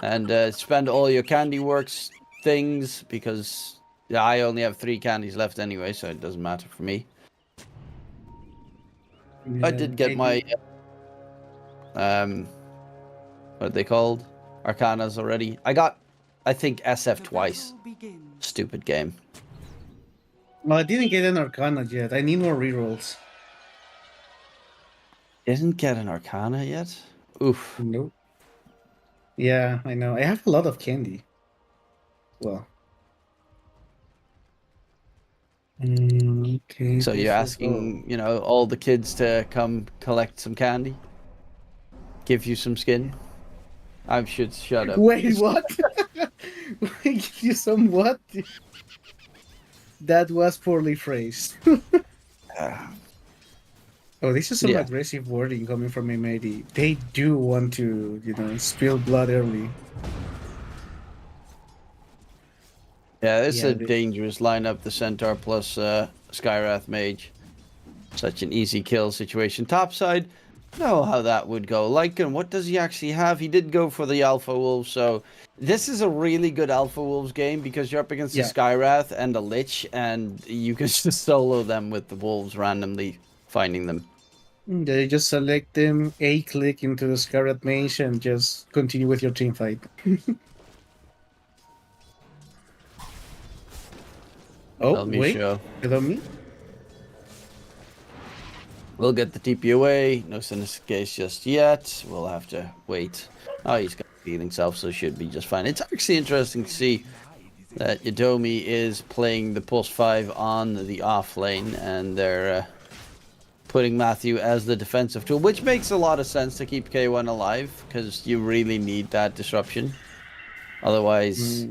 and spend all your candy works things, because I only have 3 candies left anyway, so it doesn't matter for me. I did get my what are they called? Arcanas already. I got, I think, SF The twice. battle begins. Stupid game. Well, I didn't get an Arcana yet. I need more rerolls. Didn't get an Arcana yet? Oof. Nope. Yeah, I know. I have a lot of candy. Well. Okay. So you're asking, all the kids to come collect some candy? Give you some skin? I should shut up. Wait, what? Give you some what? That was poorly phrased. Oh, this is some Yeah. aggressive wording coming from MAD. They do want to, spill blood early. Yeah, it's Yeah, a dangerous lineup, the Centaur plus Skywrath Mage. Such an easy kill situation. Topside, know how that would go. Lycan, what does he actually have? He did go for the Alpha Wolf, so this is a really good Alpha Wolves game because you're up against the Skywrath and the Lich, and you can just solo them with the Wolves randomly finding them. They just select them, A-click into the Scarlet Mage, and just continue with your team fight. Oh, Let me wait. show. Hello, me? We'll get the TP away. No Sinister Case just yet. We'll have to wait. Oh, he's got healing self, so should be just fine. It's actually interesting to see that Yadomi is playing the Pulse 5 on the off lane, and they're putting Matthew as the defensive tool, which makes a lot of sense to keep K1 alive, because you really need that disruption. Otherwise,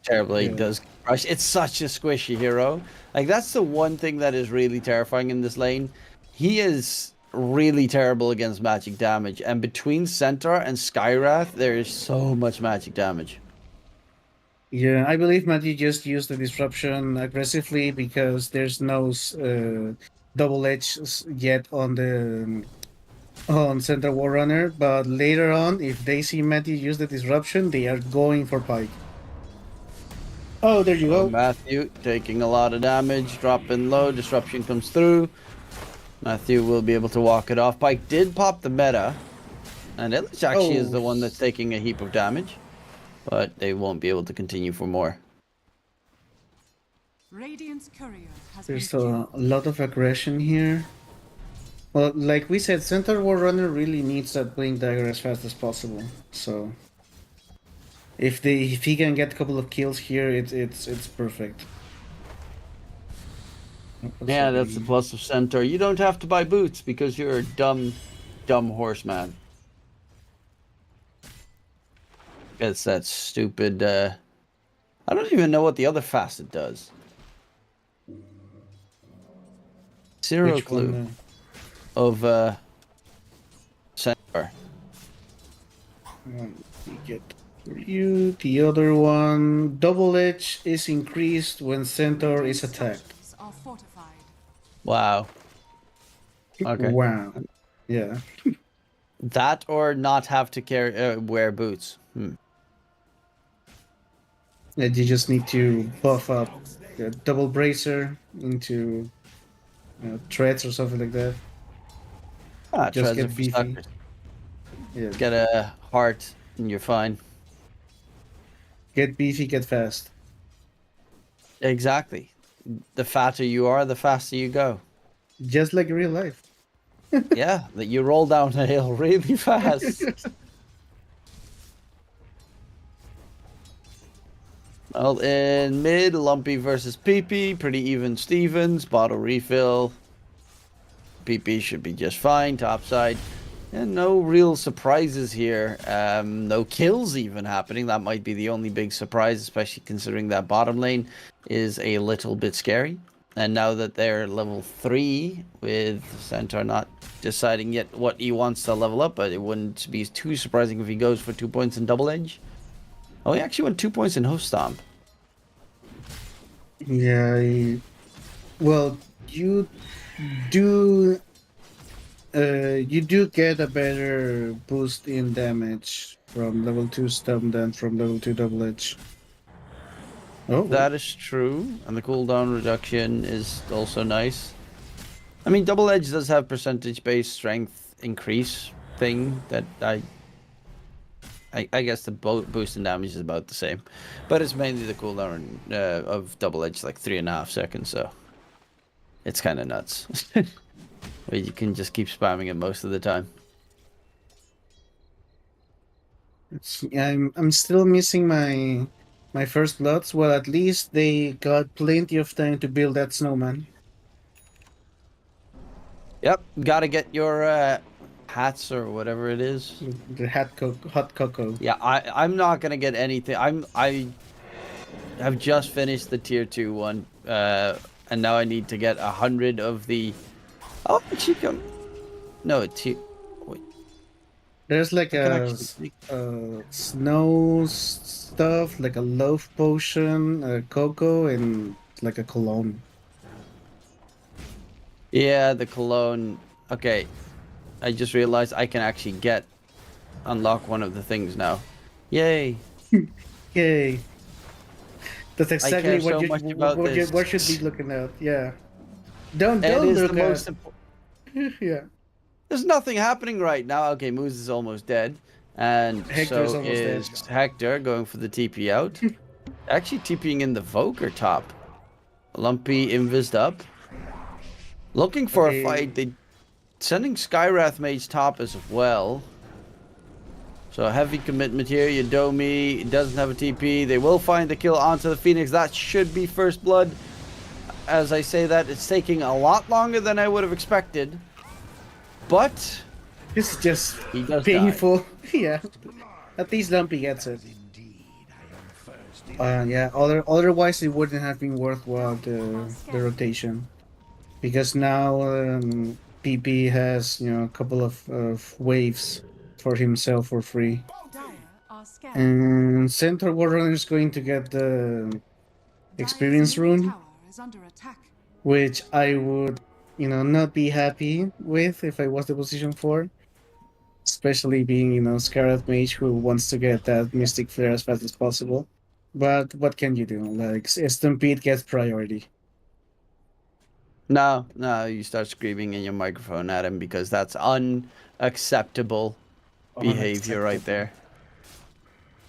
Terrorblade does crush. It's such a squishy hero. Like, that's the one thing that is really terrifying in this lane. He is really terrible against magic damage. And between Centaur and Skywrath, there is so much magic damage. Yeah, I believe Magic just used the disruption aggressively because there's no double edge yet on Centaur Warrunner. But later on, if they see Magic use the disruption, they are going for Pike. Oh, there you go. Matthew taking a lot of damage, dropping low, disruption comes through. Matthew will be able to walk it off. Pike did pop the meta, and Illich actually is the one that's taking a heap of damage, but they won't be able to continue for more. Radiant's courier has There's been a lot of aggression here. Well, like we said, Centaur Warrunner really needs that Blink Dagger as fast as possible. So if he can get a couple of kills here, it's perfect. Yeah, that's the plus of Centaur. You don't have to buy boots because you're a dumb horseman. It's that stupid. I don't even know what the other facet does. Zero Which clue one, of Centaur. let me get you. The other one, double edge is increased when Centaur is attacked. are fortified. Wow. Okay. Wow. Yeah. That or not have to wear boots. Yeah, you just need to buff up a double bracer into treads or something like that. Ah, Just treads are get for beefy. suckers. Yeah. Get a heart and you're fine. Get beefy, get fast. Exactly. The fatter you are, the faster you go. Just like real life. Yeah, that you roll down a hill really fast. Well, in mid, Lumpy versus PP, pretty even Stevens, bottle refill. PP should be just fine, topside. And no real surprises here. No kills even happening. That might be the only big surprise, especially considering that bottom lane is a little bit scary. And now that they're level 3, with Centaur not deciding yet what he wants to level up, but it wouldn't be too surprising if he goes for 2 points in double edge. Oh, he actually went 2 points in Host Stomp. Yeah. Well, you do get a better boost in damage from level 2 stomp than from level 2 double edge. Oh, That is true, and the cooldown reduction is also nice. I mean, double edge does have percentage-based strength increase thing that I guess the boost in damage is about the same, but it's mainly the cooldown of double edge, like 3.5 seconds, so it's kind of nuts. Where you can just keep spamming it most of the time. I'm still missing my first bloods. Well, at least they got plenty of time to build that snowman. Yep, gotta get your hats or whatever it is. The hot cocoa. Yeah, I'm not gonna get anything. I have just finished the tier 2 one, and now I need to get 100 of the. Oh, Chico. No, wait. There's like I can a actually snow stuff, like a loaf potion, a cocoa, and like a cologne. Yeah, the cologne. Okay, I just realized I can actually unlock one of the things now. Yay! Yay! That's exactly care what so much about this. what should be looking at. Yeah. Don't It is look the at. most important. Yeah. There's nothing happening right now. Okay, Moose is almost dead. And Hector's so almost is dead. Hector going for the TP out. Actually TPing in the Voker top. Lumpy invised up. Looking for a fight. They sending Skywrath Mage top as well. So heavy commitment here. Yadomi doesn't have a TP. They will find the kill onto the Phoenix. That should be first blood. As I say that, it's taking a lot longer than I would have expected. But It's just he does painful. Yeah. At least Lumpy gets it. Yeah. Otherwise, it wouldn't have been worthwhile the rotation, because now PP has, a couple of waves for himself for free. Dire are scared. And Centaur Warrunner is going to get the Dire's experience middle rune, tower is under attack. which I would, not be happy with if I was the position 4. Especially being, Scarlet Mage who wants to get that Mystic Flare as fast as possible. But what can you do? Like, Stampede gets priority. No, you start screaming in your microphone at him because that's unacceptable behavior right there.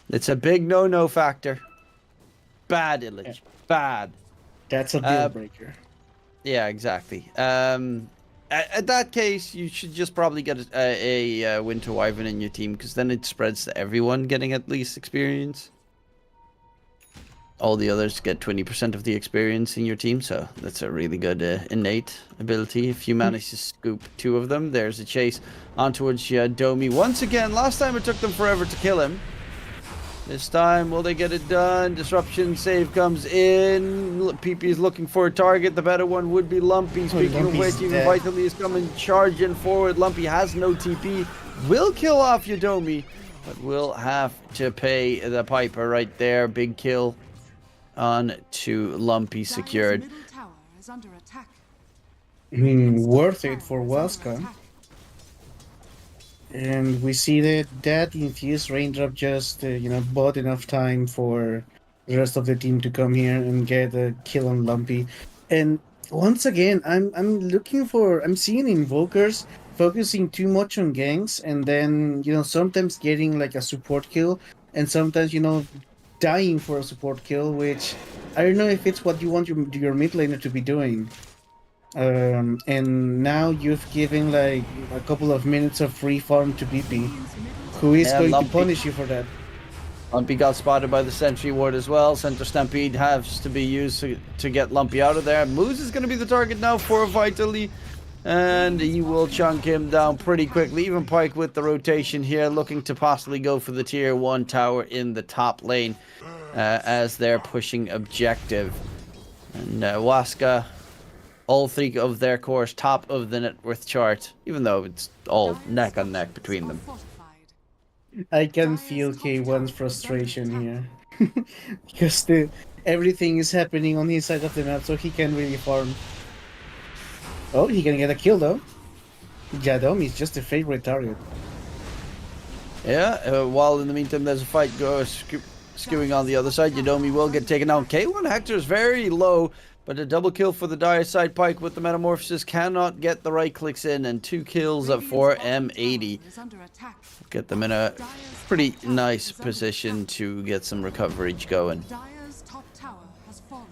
It's a big no-no factor. Bad, Illich. Bad. That's a deal breaker. Yeah, exactly. At that case, you should just probably get a Winter Wyvern in your team because then it spreads to everyone getting at least experience. All the others get 20% of the experience in your team, so that's a really good innate ability. If you manage to scoop 2 of them, there's a chase on towards Domi. Once again, last time it took them forever to kill him. This time, will they get it done? Disruption save comes in. PP is looking for a target. The better one would be Lumpy. Speaking of which, even Vitally is coming charging forward. Lumpy has no TP. Will kill off Yadomi, but will have to pay the Piper right there. Big kill on to Lumpy secured. Dire's middle tower is under attack. Worth it for Waska. And we see that infused raindrop just, bought enough time for the rest of the team to come here and get a kill on Lumpy. And once again, I'm seeing invokers focusing too much on ganks and then, sometimes getting like a support kill and sometimes, dying for a support kill, which I don't know if it's what you want your mid laner to be doing. And now you've given like a couple of minutes of free farm to PP, who is going to punish you for that. Lumpy got spotted by the sentry ward as well. Center Stampede has to be used to get Lumpy out of there. Moose is going to be the target now for Vitally, and he will chunk him down pretty quickly. Even Pike with the rotation here, looking to possibly go for the tier 1 tower in the top lane as they're pushing objective. And Waska, all 3 of their cores top of the net worth chart, even though it's all neck on neck between them. I can feel K1's frustration here. Because everything is happening on his side of the map, so he can really farm. Oh, he can get a kill though. Jadom is just a favorite target. Yeah, while in the meantime there's a fight skewing on the other side. Yadomi will get taken out. K1 Hector is very low, but a double kill for the Dire side. Pike with the Metamorphosis cannot get the right clicks in, and 2 kills for M80. Get them in a pretty nice position to get some recovery going. Dire's top tower has fallen.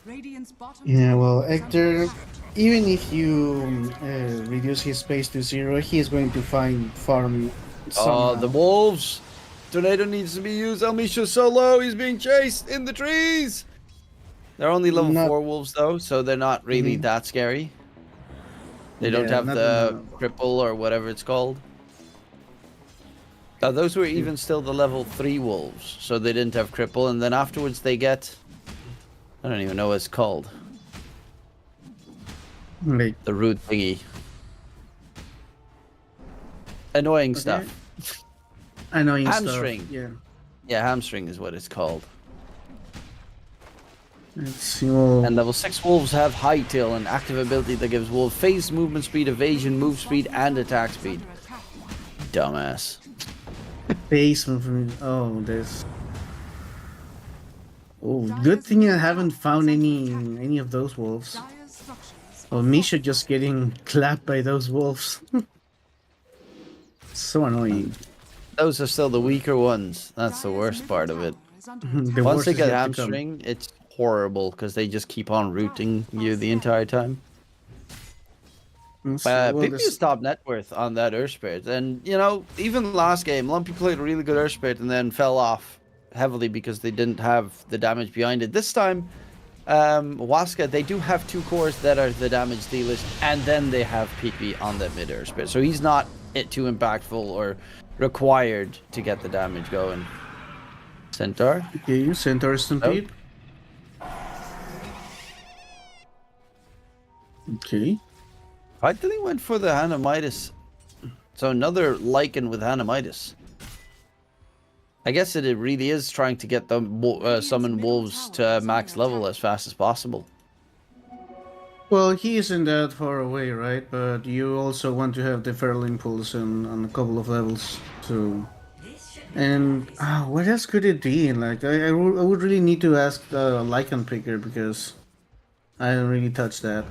Radiant's bottom Yeah, tower well, is under Hector, attack. even if you reduce his space to 0, he is going to find farm somehow. Oh, the wolves! Tornado needs to be used. Elmisha's so low, he's being chased in the trees! They're only level 4 wolves though, so they're not really that scary. They don't have the cripple or whatever it's called. Now, those were even still the level 3 wolves, so they didn't have cripple, and then afterwards they get... I don't even know what it's called. Like, The root thingy. Annoying stuff. annoying Hamstring. stuff. Yeah. Yeah, hamstring is what it's called. Let's see. Well, And level 6 wolves have high tail, an active ability that gives wolf phase, movement speed, evasion, move speed, and attack speed. Under attack. Dumbass. base movement. Oh, there's. Oh, good thing I haven't found any of those wolves. Dire's structures Oh, Misha just getting clapped by those wolves. So annoying. Those are still the weaker ones. That's the Dire's worst middle part of it. tower is under The attack. Once worst they is get yet to come. hamstring, it's horrible because they just keep on rooting you the entire time. Let's see, well, Pippy this- is top net worth on that Earth Spirit, and you know, even last game, Lumpy played a really good Earth Spirit and then fell off heavily because they didn't have the damage behind it. This time, Waska, they do have 2 cores that are the damage dealers, and then they have PP on that mid Earth Spirit, so he's not too impactful or required to get the damage going. Centaur. Okay, Centaur Stampede. Okay. Finally went for the Hanamitis. So another Lycan with Hanamitis. I guess it really is trying to get the summon wolves to max level as fast as possible. Well, he isn't that far away, right? But you also want to have the feral impulse on a couple of levels. So, and what else could it be? Like, I would really need to ask the Lycan picker because I don't really touch that.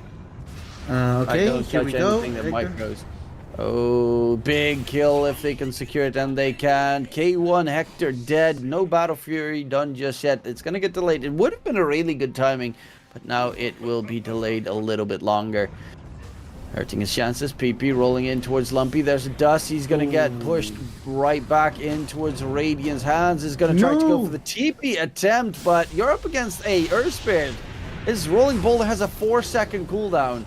I Okay, don't here touch we go. anything that Hector. micros. Oh, big kill if they can secure it, and they can. K1 Hector dead. No Battle Fury done just yet. It's going to get delayed. It would have been a really good timing, but now it will be delayed a little bit longer. Hurting his chances. PP rolling in towards Lumpy. There's a dust. He's going to get pushed right back in towards Radiant's hands. Is going to try to go for the TP attempt, but you're up against a Earth Spirit. His Rolling Boulder has a 4-second cooldown.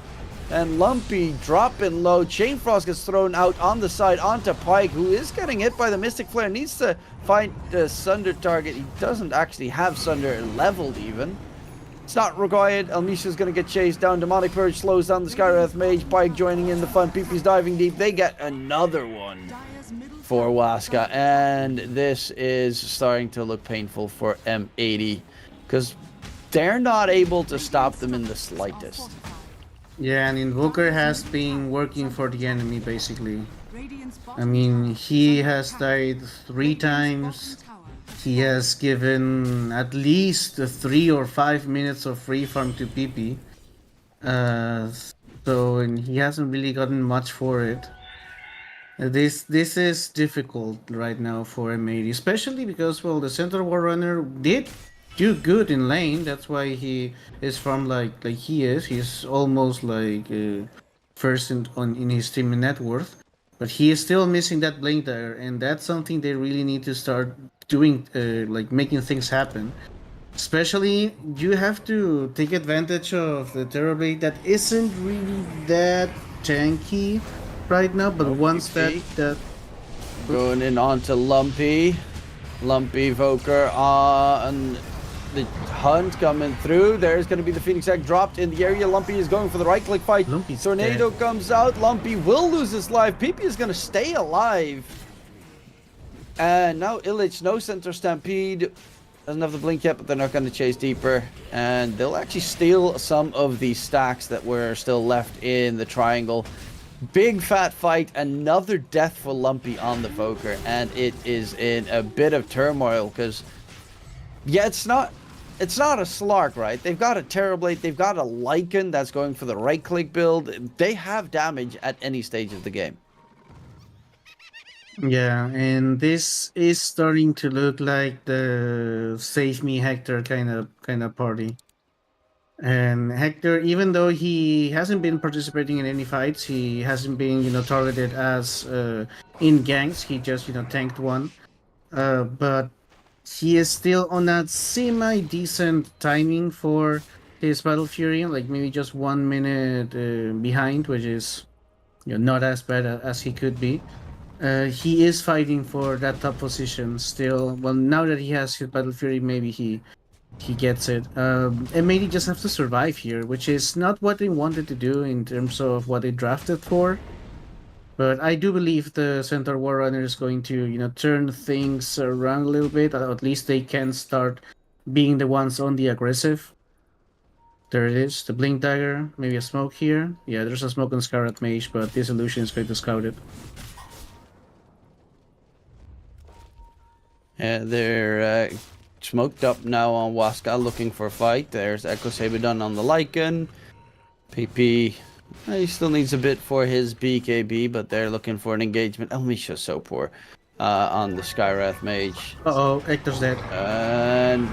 And Lumpy dropping low. Chain Frost gets thrown out on the side onto Pyke, who is getting hit by the Mystic Flare. Needs to find the Sunder target. He doesn't actually have Sunder leveled even. It's not required. Elmisha's going to get chased down. Demonic Purge slows down the Skywrath Mage. Pyke joining in the fun. PP's diving deep. They get another one for Waska. And this is starting to look painful for M80. Because they're not able to stop them in the slightest. Yeah, and Invoker has been working for the enemy basically. I mean, he has died 3 times. He has given at least 3 or 5 minutes of free farm to PP. And he hasn't really gotten much for it. This is difficult right now for M80, especially because, well, the Center War Runner did do good in lane. That's why he is from like he is. He's almost like first in his team in net worth, but he is still missing that blink there, and that's something they really need to start doing, like making things happen. Especially, you have to take advantage of the Terrorblade that isn't really that tanky right now, but once that going in onto Lumpy Voker on the hunt coming through. There's going to be the Phoenix Egg dropped in the area. Lumpy is going for the right click fight. Lumpy's Tornado comes out. Lumpy will lose his life. PP is going to stay alive. And now Illich, no center stampede. Doesn't have the blink yet, but they're not going to chase deeper. And they'll actually steal some of the stacks that were still left in the triangle. Big fat fight, another death for Lumpy on the Voker, and it is in a bit of turmoil because, yeah, it's not a Slark, right? They've got a Terrorblade, they've got a Lycan that's going for the right click build. They have damage at any stage of the game. Yeah, and this is starting to look like the Save Me Hector kind of party. And Hector, even though he hasn't been participating in any fights, he hasn't been, targeted as in ganks. He just, tanked one. But he is still on that semi-decent timing for his Battle Fury, like maybe just 1 minute behind, which is, not as bad as he could be. He is fighting for that top position still. Well, now that he has his Battle Fury, maybe he gets it. And maybe just have to survive here, which is not what they wanted to do in terms of what they drafted for. But I do believe the Centaur War Runner is going to, turn things around a little bit. At least they can start being the ones on the aggressive. There it is, the Blink Dagger. Maybe a smoke here. Yeah, there's a smoke on Scarlet Mage, but this illusion is going to scout it. They're smoked up now on Waska, looking for a fight. There's Echo Saber done on the Lycan. PP, he still needs a bit for his BKB, but they're looking for an engagement. Elmisha's so poor on the Skywrath Mage. Uh-oh, Hector's dead. And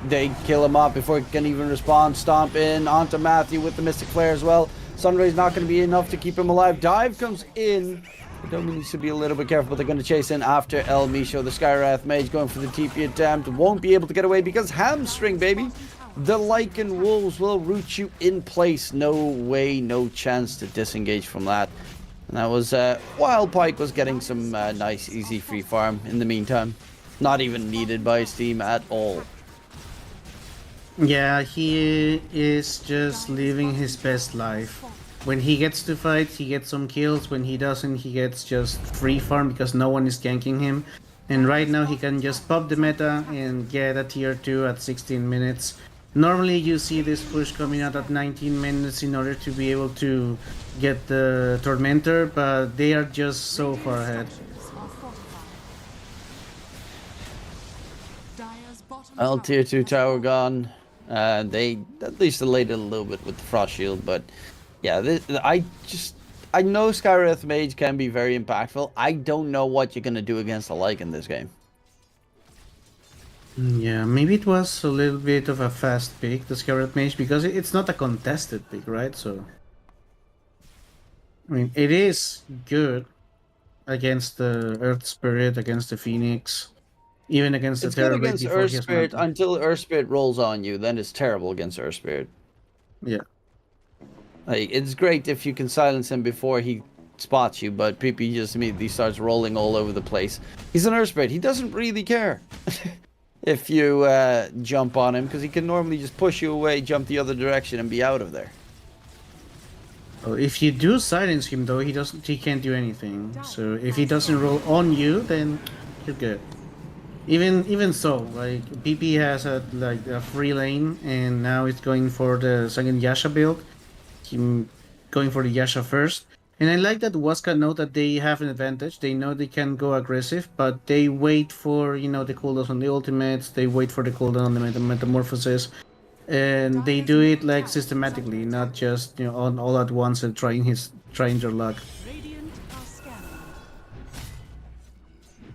they kill him off before he can even respond. Stomp in onto Matthew with the Mystic Flare as well. Sunray's not going to be enough to keep him alive. Dive comes in. Adobe needs to be a little bit careful, but they're going to chase in after El Misho. The Skywrath Mage going for the TP attempt. Won't be able to get away because hamstring, baby. The Lycan Wolves will root you in place. No way, no chance to disengage from that. And that was while Pyke was getting some nice, easy free farm in the meantime. Not even needed by his team at all. Yeah, he is just living his best life. When he gets to fight, he gets some kills. When he doesn't, he gets just free farm because no one is ganking him. And right now he can just pop the meta and get a tier 2 at 16 minutes. Normally you see this push coming out at 19 minutes in order to be able to get the Tormentor, but they are just so far ahead. Well, tier 2 tower gone. They at least delayed it a little bit with the frost shield, but yeah, I know Skywrath Mage can be very impactful. I don't know what you're gonna do against a Lycan in this game. Yeah, maybe it was a little bit of a fast pick, the Scarlet Mage, because it's not a contested pick, right? So, I mean, it is good against the Earth Spirit, against the Phoenix, even against the It's good Terrorblade against before Earth he has Spirit Manta. until Earth Spirit rolls on you. Then it's terrible against Earth Spirit. Yeah. Like, it's great if you can silence him before he spots you, but PP just immediately starts rolling all over the place. He's an Earth Spirit. He doesn't really care if you jump on him, because he can normally just push you away, jump the other direction, and be out of there. Well, if you do silence him, though, he can't do anything. So if he doesn't roll on you, then you're good. Even so, like PP has a free lane, and now it's going for the second Yasha build. Him going for the Yasha first. And I like that Waska know that they have an advantage. They know they can go aggressive, but they wait for, the cooldowns on the ultimates, they wait for the cooldown on the metamorphosis. And they do it like systematically, not just on all at once and trying their luck. Radiant are scanning.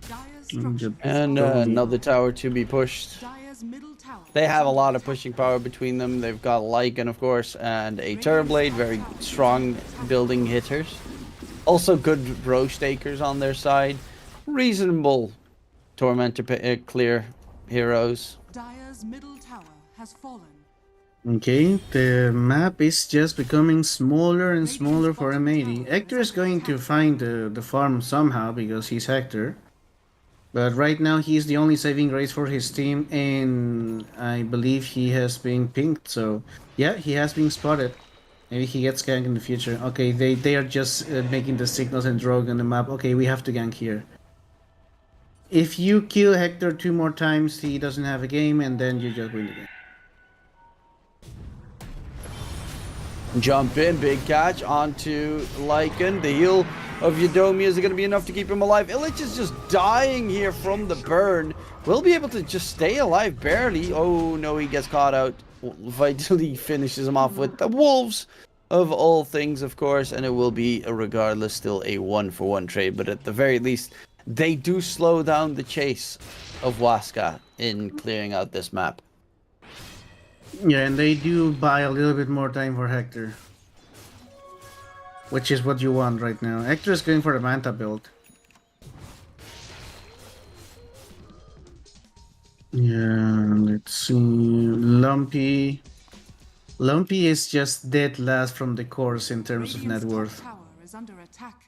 Dire's Just And totally- another tower to be pushed. Dire's middle tower. They have a lot of pushing power between them. They've got Lycan, of course, and a Terrorblade, very strong building hitters. Also good row stakers on their side. Reasonable Tormentor clear heroes. Dire's middle tower has fallen. Okay, the map is just becoming smaller and smaller for M80. Hector is going to find the farm somehow because he's Hector. But right now he's the only saving grace for his team, and I believe he has been pinged. So yeah, he has been spotted. Maybe he gets ganked in the future. Okay, they are just making the signals and drawing on the map. Okay, we have to gank here. If you kill Hector 2 more times, he doesn't have a game, and then you just win the game. Jump in, big catch onto Lycan. The heal of Yodomi is going to be enough to keep him alive. Illich is just dying here from the burn. Will be able to just stay alive barely. Oh no, he gets caught out. Vitally finishes him off with the wolves of all things, of course, and it will be regardless still a 1-for-1 trade. But at the very least, they do slow down the chase of Waska in clearing out this map. Yeah, and they do buy a little bit more time for Hector. Which is what you want right now. Hector is going for the Manta build. Yeah, let's see. Lumpy. Lumpy is just dead last from the course in terms of net Radiant's top worth. tower is under attack.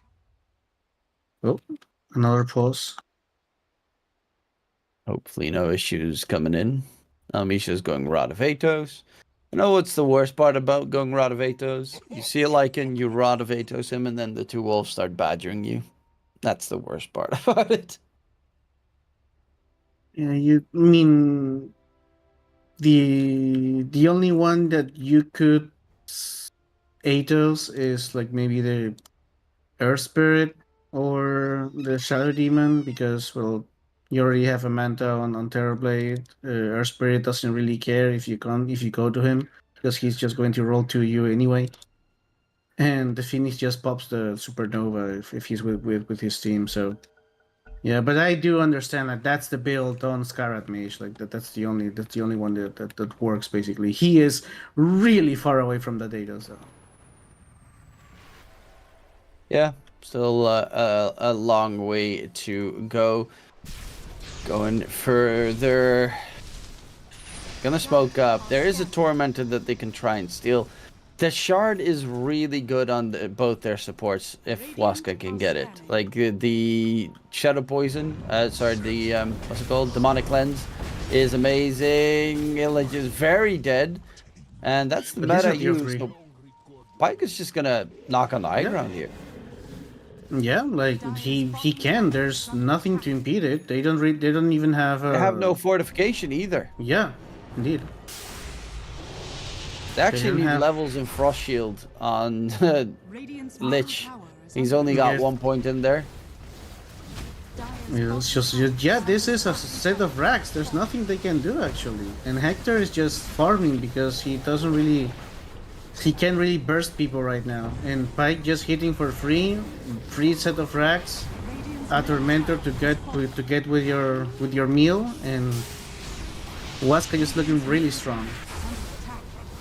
Oh, another pause. Hopefully no issues coming in. Misha's going Rod of Atos. You know what's the worst part about going Rod of Atos? You see a Lycan, you Rod of Atos him, and then the two wolves start badgering you. That's the worst part about it. Yeah, you mean the only one that you could Atos is like maybe the Earth Spirit or the Shadow Demon, because well, you already have a Manta on Terrorblade. Earth Spirit doesn't really care if you go to him, because he's just going to roll to you anyway. And the Phoenix just pops the Supernova if he's with his team. So yeah, but I do understand that that's the build on Scarlet Mage. Like that's the only one that works basically. He is really far away from the data. So Yeah, still a long way to go. Going further. Gonna smoke up. There is a Tormentor that they can try and steal. The Shard is really good on both their supports if Waska can get it. Like the Shadow Poison, the what's it called? Demonic Lens is amazing. Illich is very dead, and that's the But these meta are tier used. three. Pike is just gonna knock on the high Yeah. ground here. Yeah, like he can. There's nothing to impede it. They don't even have. They have no fortification either. Yeah, indeed. They actually don't need have- levels in Frost Shield on Radiant's bottom Lich. tower is He's under only got Yes. 1 point in there. Dire's It's just yeah. This is a set of racks. There's nothing they can do actually. And Hector is just farming because he doesn't really. He can't really burst people right now. And Pike just hitting for free set of racks. Radiant's A Tormentor to get with your meal, and Huasca just looking really strong.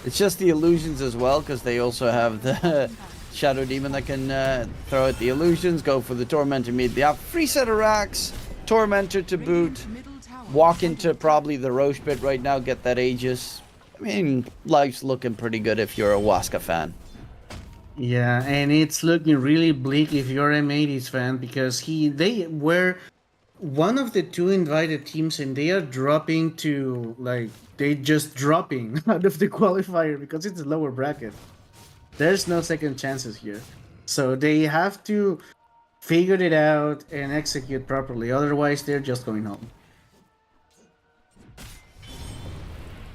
It's just the illusions as well, because they also have the Shadow Demon that can throw out the illusions, go for the Tormentor immediately. Have free set of racks, Tormentor to boot, Radiant's middle tower walk is under into probably the Roche pit right now, get that Aegis. I mean, life's looking pretty good if you're a Huasca fan. Yeah, and it's looking really bleak if you're a M80s fan because they were one of the 2 invited teams and they are dropping to like they just dropping out of the qualifier because it's a lower bracket. There's no second chances here. So they have to figure it out and execute properly. Otherwise they're just going home.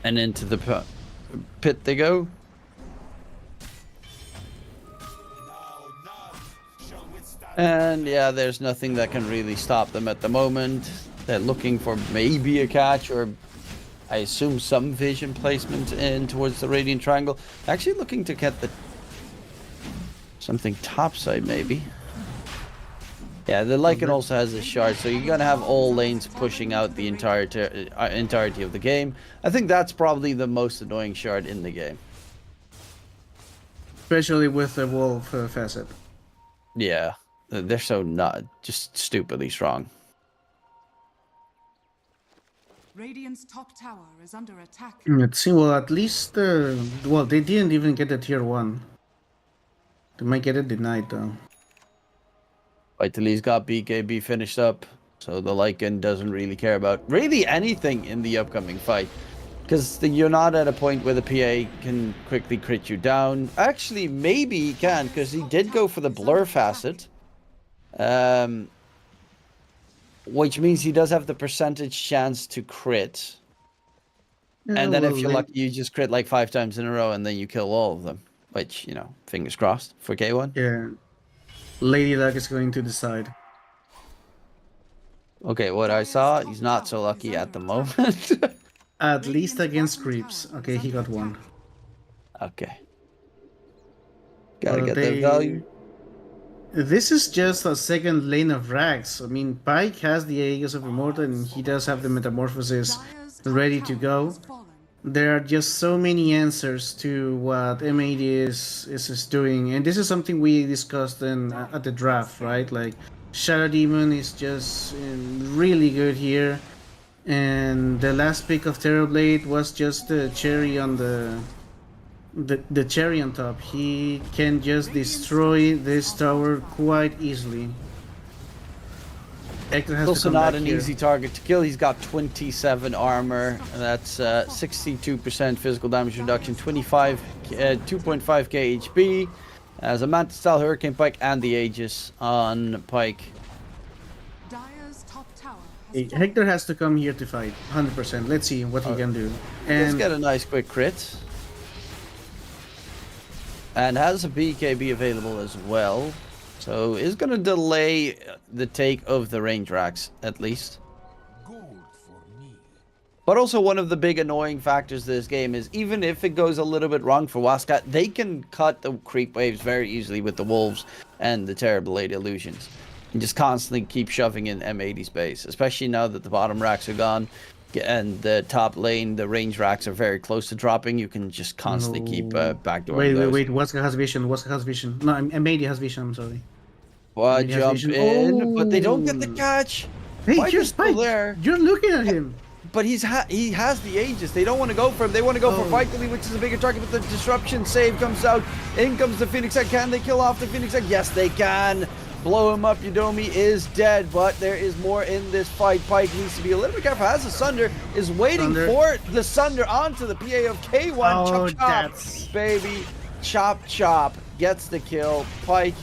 And into the pit they go. And yeah, there's nothing that can really stop them at the moment. They're looking for maybe a catch or I assume some vision placement in towards the Radiant Triangle. Actually looking to get the something topside maybe. Yeah, the Lycan also has a shard, so you're gonna have all lanes pushing out the entirety of the game. I think that's probably the most annoying shard in the game. Especially with the wolf facet. Yeah, they're so not just stupidly strong. Radiant's top tower is under attack. Let's see, well at least they didn't even get a tier 1. They might get it denied though. Vitaly's got BKB finished up, so the Lycan doesn't really care about really anything in the upcoming fight. Because you're not at a point where the PA can quickly crit you down. Actually, maybe he can, because he did go for the blur facet. Which means he does have the percentage chance to crit. Yeah, And then if well, you're lucky, you just crit like 5 times in a row and then you kill all of them. Which, you know, fingers crossed for K1. Yeah. Lady Luck is going to decide. Okay, what I saw, he's not so lucky at the moment. At least against creeps. Okay, he got 1. Okay. Gotta Well, get that value. This is just a second lane of rags. I mean, Pike has the Aegis of Immortal and he does have the Metamorphosis Dire's top ready to tower go. has fallen. There are just so many answers to what M80 is doing. And this is something we discussed at the draft, right? Like, Shadow Demon is just really good here. And the last pick of Terrorblade was just the cherry on the cherry on top. He can just destroy this tower quite easily. Hector has to Also come not back an here. easy target to kill. He's got 27 armor. And that's 62% physical damage reduction, 2.5k HP. As a Mantis style Hurricane Pike and the Aegis on Pike. Dire's top tower has fallen. Hector has to come here to fight, 100%. Let's see what he can do. Let's And get a nice quick crit. And has a BKB available as well. So is going to delay the take of the range racks, at least. But also one of the big annoying factors of this game is even if it goes a little bit wrong for Huasca, they can cut the creep waves very easily with the Wolves and the Terrible Lady Illusions. And just constantly keep shoving in M80 space, especially now that the bottom racks are gone. And the top lane, the range racks are very close to dropping. You can just constantly keep backdooring those. wait. Huasca has vision. Huasca has vision. No, M80 has vision. I'm sorry. Well, Maybe has jump vision. in, but they don't get the Oh. catch. Hey, Pike here's is still Pike. there. You're looking at him. But he has the Aegis. They don't want to go for him. They want to go for Oh. Vitally, which is a bigger target. But the disruption save comes out. In comes the Phoenix Egg. Can they kill off the Phoenix Egg? Yes, they can. Blow him up. Yudomi is dead, but there is more in this fight. Pike needs to be a little bit careful. As the Sunder is waiting Sunder. for the Sunder onto the PA of K1. Oh, Chop, chop, that's- baby. Chop Chop gets the kill. Pike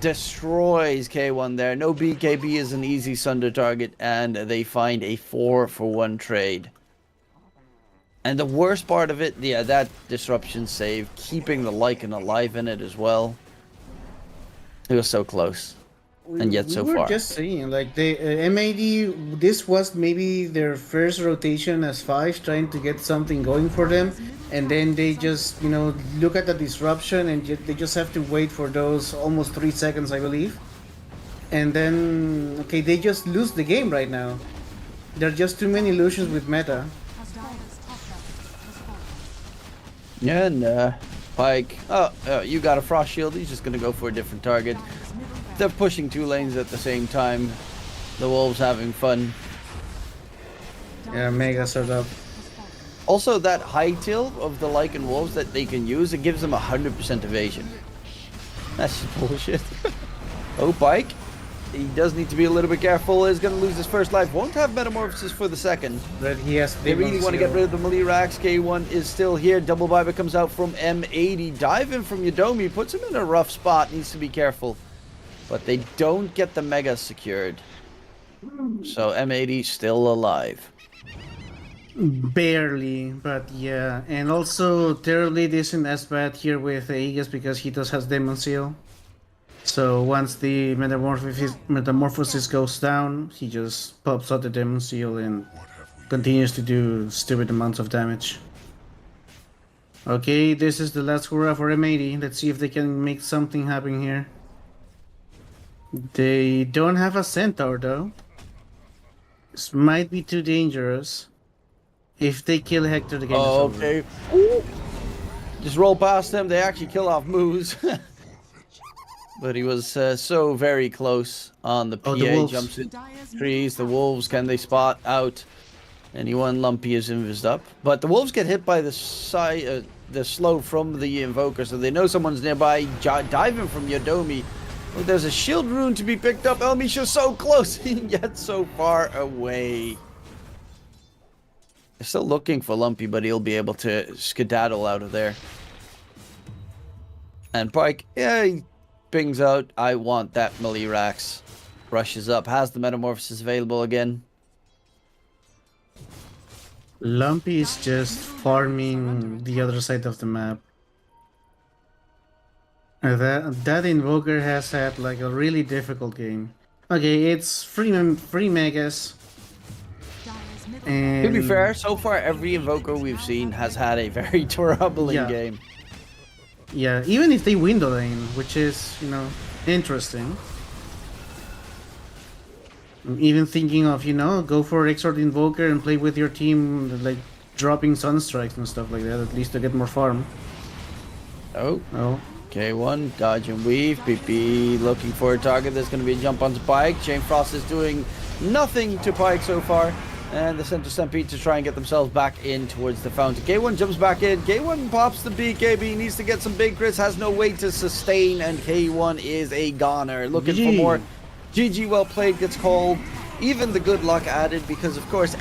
destroys K1 there. No BKB is an easy Sunder target, and they find a 4-for-1 trade. And the worst part of it, yeah, that disruption save, keeping the Lycan alive in it as well. It was so close, and yet so we were far. just saying, like, the MAD, this was maybe their first rotation as 5, trying to get something going for them, and then they just, look at the disruption, and they just have to wait for those almost 3 seconds, I believe. And then, okay, they just lose the game right now. There are just too many illusions with meta. As Dire's top tower has fallen. Yeah, and Pike, you got a Frost Shield, he's just going to go for a different target. Dire's middle barracks They're pushing 2 lanes at the same time. The Wolves having fun. Yeah, Mega set up. has fallen. Also, that high tilt of the Lycan Wolves that they can use, it gives them 100% evasion. That's just bullshit. Oh, Pike. He does need to be a little bit careful. He's going to lose his first life. Won't have Metamorphosis for the second. But he has. They really want to get rid of the melee racks. K1 is still here. Double Buyback comes out from M80. Diving from Yodomi. Puts him in a rough spot. Needs to be careful. But they don't get the Mega secured. So M80 still alive. Barely, but yeah. And also, terribly isn't as bad here with Aegis because he does has Demon Seal. So once the metamorphosis goes down, he just pops out the Demon Seal and continues to do stupid amounts of damage. Okay, this is the last hurrah for M80. Let's see if they can make something happen here. They don't have a Centaur though. This might be too dangerous. If they kill Hector, the game is over. Okay. Ooh. Just roll past them. They actually kill off Moose. But he was so very close on the PA. Oh, the Wolves. Jumps in Dire's trees. The Wolves, can they spot out anyone? Lumpy is invised up. But the Wolves get hit by the slow from the Invoker, so they know someone's nearby. Diving from Yodomi. Oh, there's a shield rune to be picked up. Elmisha's so close, yet so far away. They're still looking for Lumpy, but he'll be able to skedaddle out of there. And Pike, yeah, he pings out, I want that melee Rax. Rushes up, has the Metamorphosis available again. Lumpy is just farming the other side of the map. That Invoker has had like a really difficult game. Okay, it's free megas. Dire's middle And To be fair, so far every Invoker we've seen has had a very troubling Yeah. game. yeah, even if they win the lane, which is, interesting. I'm even thinking of, go for Exort Invoker and play with your team, like dropping Sunstrikes and stuff like that, at least to get more farm. Oh, Oh, K1, dodge and weave. PP looking for a target. There's going to be a jump onto Pike. Chain Frost is doing nothing to Pike so far. And the center Stampede to try and get themselves back in towards the fountain. K1 jumps back in. K1 pops the BKB. Needs to get some big crits. Has no way to sustain. And K1 is a goner. Looking for GG. more. GG, well played, gets called. Even the good luck added because, of course,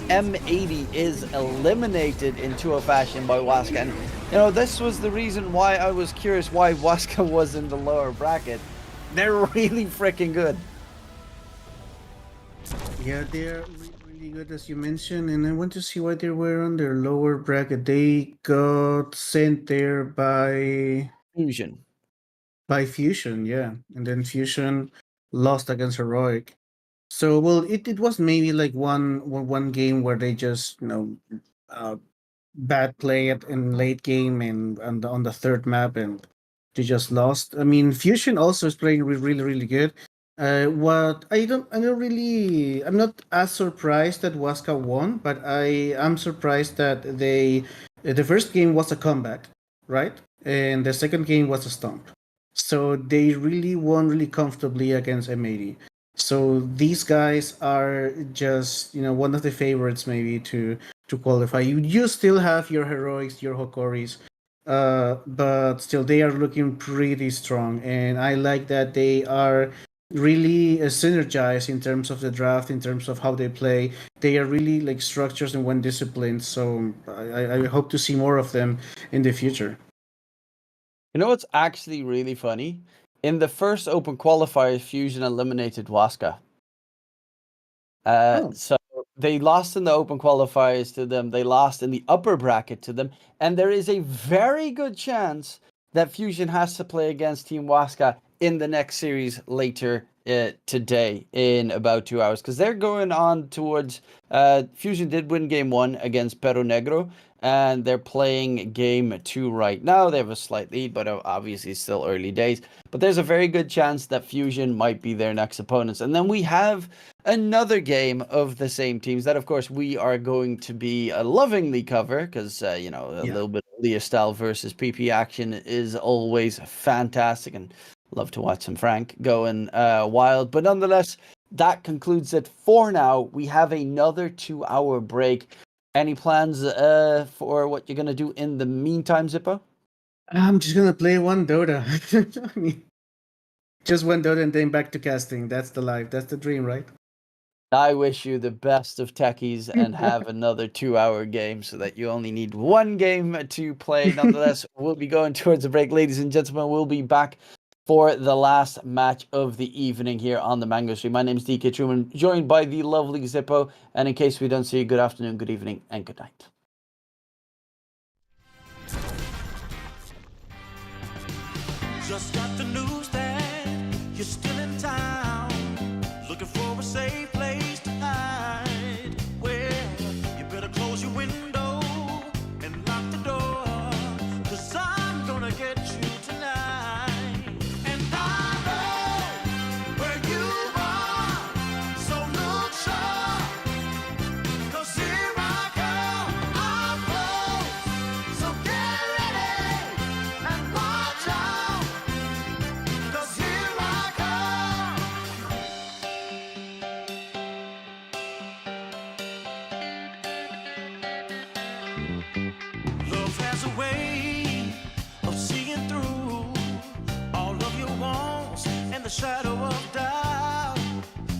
M80 is eliminated in 2-0 fashion by Waska. And, this was the reason why I was curious why Waska was in the lower bracket. They're really freaking good. yeah, they're really good as you mentioned, and I want to see why they were on their lower bracket. They got sent there by Fusion. Fusion, yeah, and then Fusion lost against Heroic. So well, it was maybe like one game where they just bad play in late game and on the third map and they just lost. I mean, Fusion also is playing really really good. I'm not as surprised that Waska won, but I am surprised that the first game was a comeback, right? And the second game was a stomp. So they really won really comfortably against M80. So these guys are just, one of the favorites maybe to qualify. You still have your Heroics, your Hokoris, but still they are looking pretty strong. And I like that they are really synergize in terms of the draft, in terms of how they play. They are really like structures and one discipline. So I hope to see more of them in the future. You know what's actually really funny? In the first open qualifier, Fusion eliminated Waska. Oh. So they lost in the open qualifiers to them. They lost in the upper bracket to them. And there is a very good chance that Fusion has to play against Team Waska in the next series later today in about 2 hours. Because they're going on towards... Fusion did win game 1 against Perro Negro. And they're playing game 2 right now. They have a slight lead, but obviously still early days. But there's a very good chance that Fusion might be their next opponents. And then we have another game of the same teams that, of course, we are going to be lovingly cover because, a little bit of Leah style versus PP action is always fantastic. And love to watch some Frank going wild. But nonetheless, that concludes it for now. We have another 2-hour break. Any plans for what you're going to do in the meantime, Zippo? I'm just gonna play one Dota. I mean, just one Dota and then back to casting. That's the life. That's the dream, right? I wish you the best of techies and have another 2-hour game so that you only need one game to play. Nonetheless, we'll be going towards the break. Ladies and gentlemen, we'll be back for the last match of the evening here on the Mango Stream. My name is DK Truman, joined by the lovely Zippo. And in case we don't see you, good afternoon, good evening, and good night. Just got the news that you're still in town, looking for a safe place to hide. Well, you better close your window and lock the door, 'cause I'm gonna get you tonight. And I know where you are, so look sharp, 'cause here I come, I'm close, so get ready and watch out, 'cause here I come. Love has a way of seeing through all of your wants and the shadow of doubt.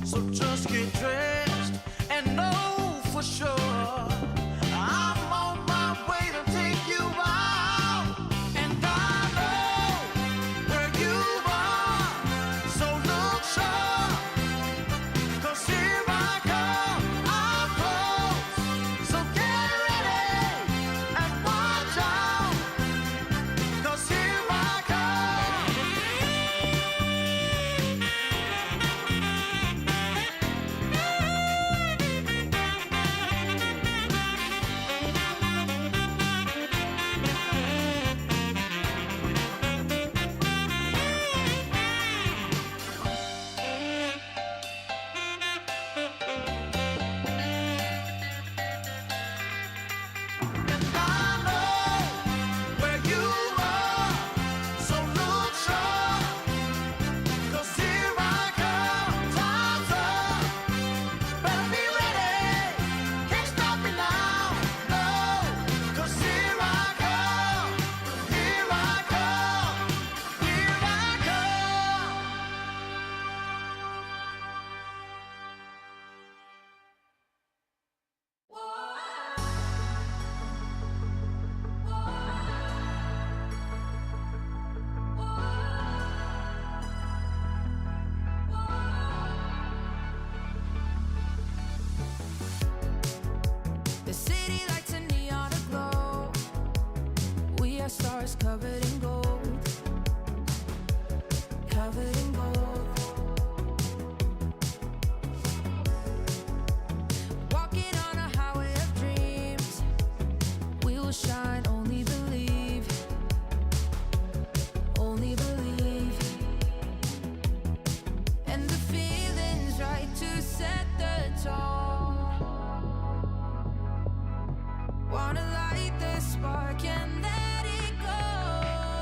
So just get dressed and know for sure I'm on my way to take you out. And I know where you are, so look sharp, 'cause here I come, I'm close, so get ready and watch out, 'cause here I come. And I know where you are, so look sharp, 'cause here I come, time's up, better be ready, can't stop me now, no, 'cause here I come, here I come, here I come. The city lights a neon aglow. We are stars covered in gold. Covered in gold. Walking on a highway of dreams. We will shine, only believe. Only believe. And the feeling's right to set the tone. Wanna light the spark and let it go.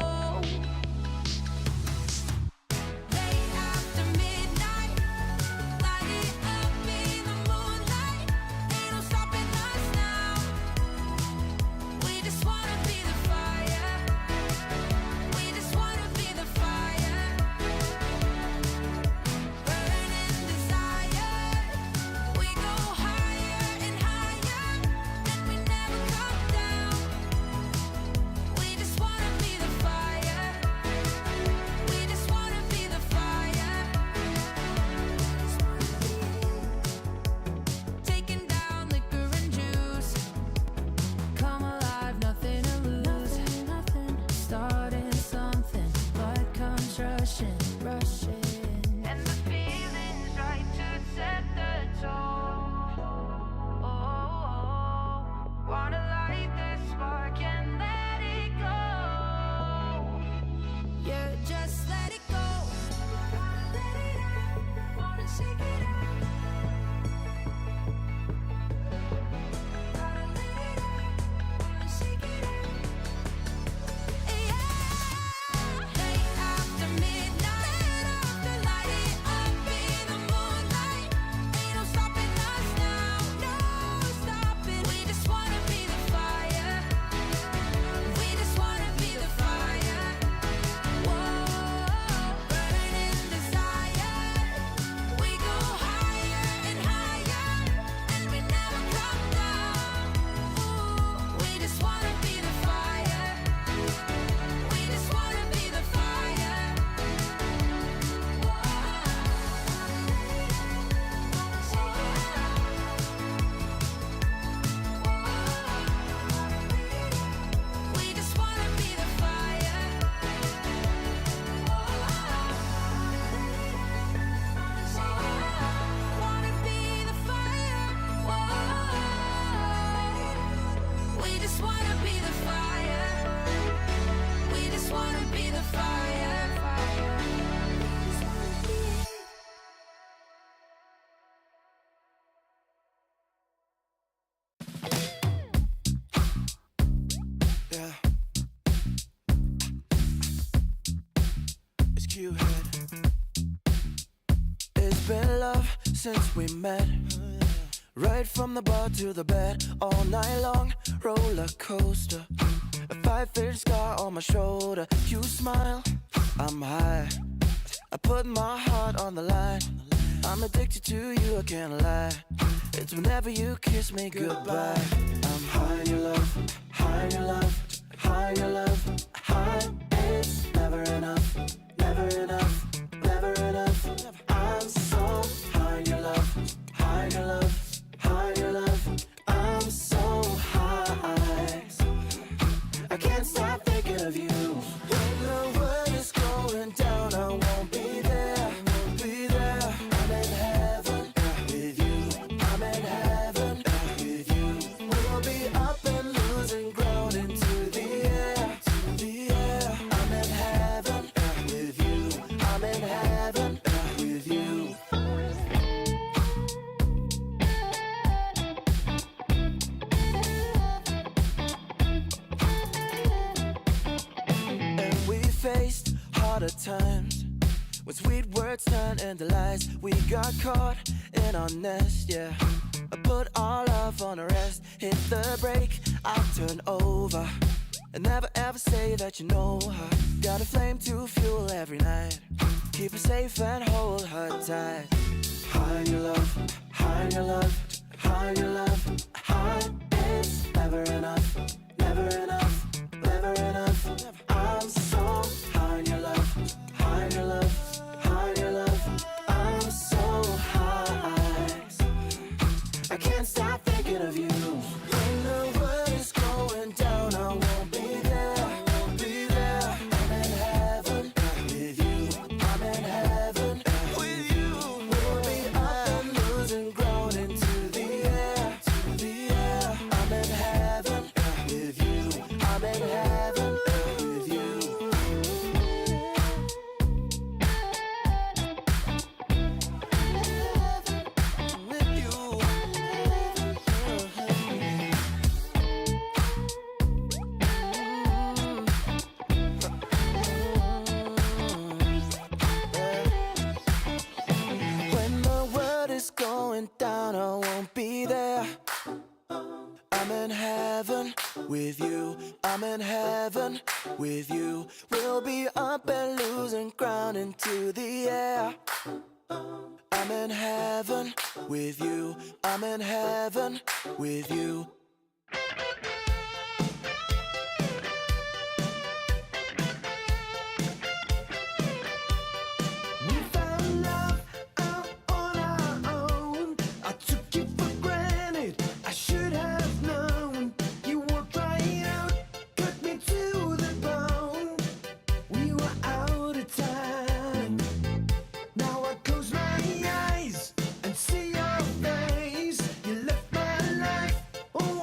been love since we met. Right from the bar to the bed, all night long, roller coaster. A 5-inch scar on my shoulder. You smile, I'm high. I put my heart on the line. I'm addicted to you, I can't lie. It's whenever you kiss me goodbye. I'm high in your love, high in your love, high in your love, high. It's never enough, never enough, never enough. I'm so high in your love, high in your love, high in your love. I'm so high, I can't stop thinking of you. When the world is going down, I won't be there, won't be there. I'm in heaven with you, I'm in heaven with you. We'll be up and losing ground into the air, to the air. I'm in heaven with you, I'm in heaven with you. And we faced harder times when sweet words turned into lies. We got caught in our nest, yeah. I put our love on a rest. Hit the brake, I'll turn over. And never ever say that you know her. Got a flame to fuel every night. Keep her safe and hold her tight. High in your love, high in your love, high in your love, high. It's never enough, never enough, never enough. I'm so high in your love, high in your love, high in your love. I'm so high, I can't stop thinking of you. When the world is going down, I won't be there, won't be there. I'm in heaven with you, I'm in heaven with you. We'll be up and losing ground into the air, to the air. I'm in heaven with you, I'm in heaven with you. With you. When the world is going down, I won't be there. I'm in heaven with you, I'm in heaven with you. We'll be up and losing ground into the air. I'm in heaven with you, I'm in heaven with you. We found love out on our own. I took you for granted, I should have known. You walked right out, cut me to the bone. We were out of time. Now I close my eyes and see your face. You left my life, oh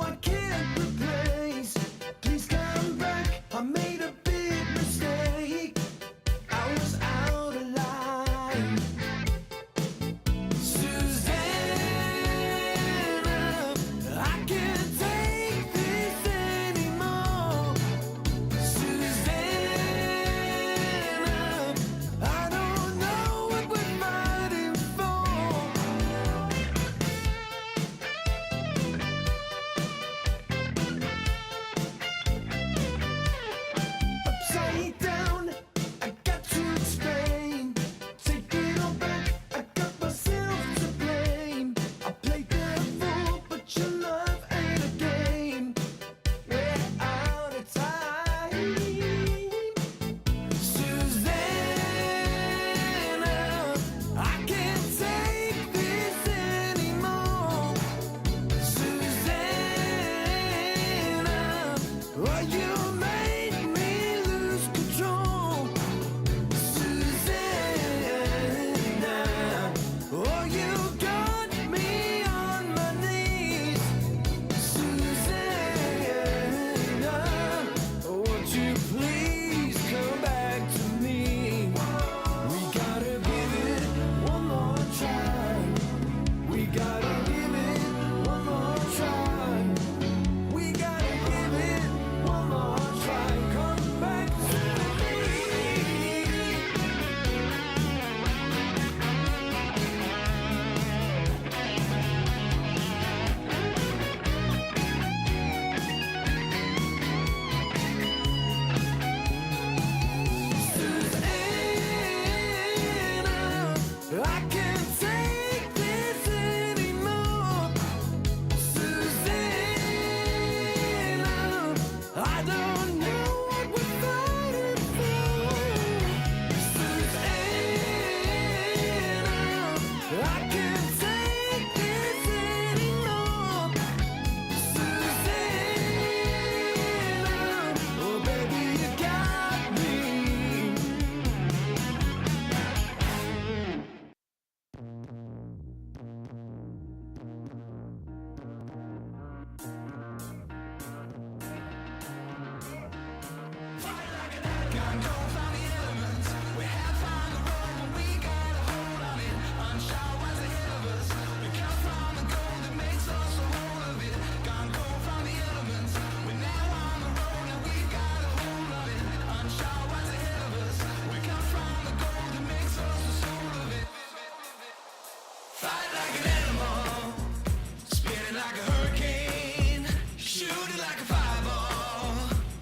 hurricane, shooting like a fireball,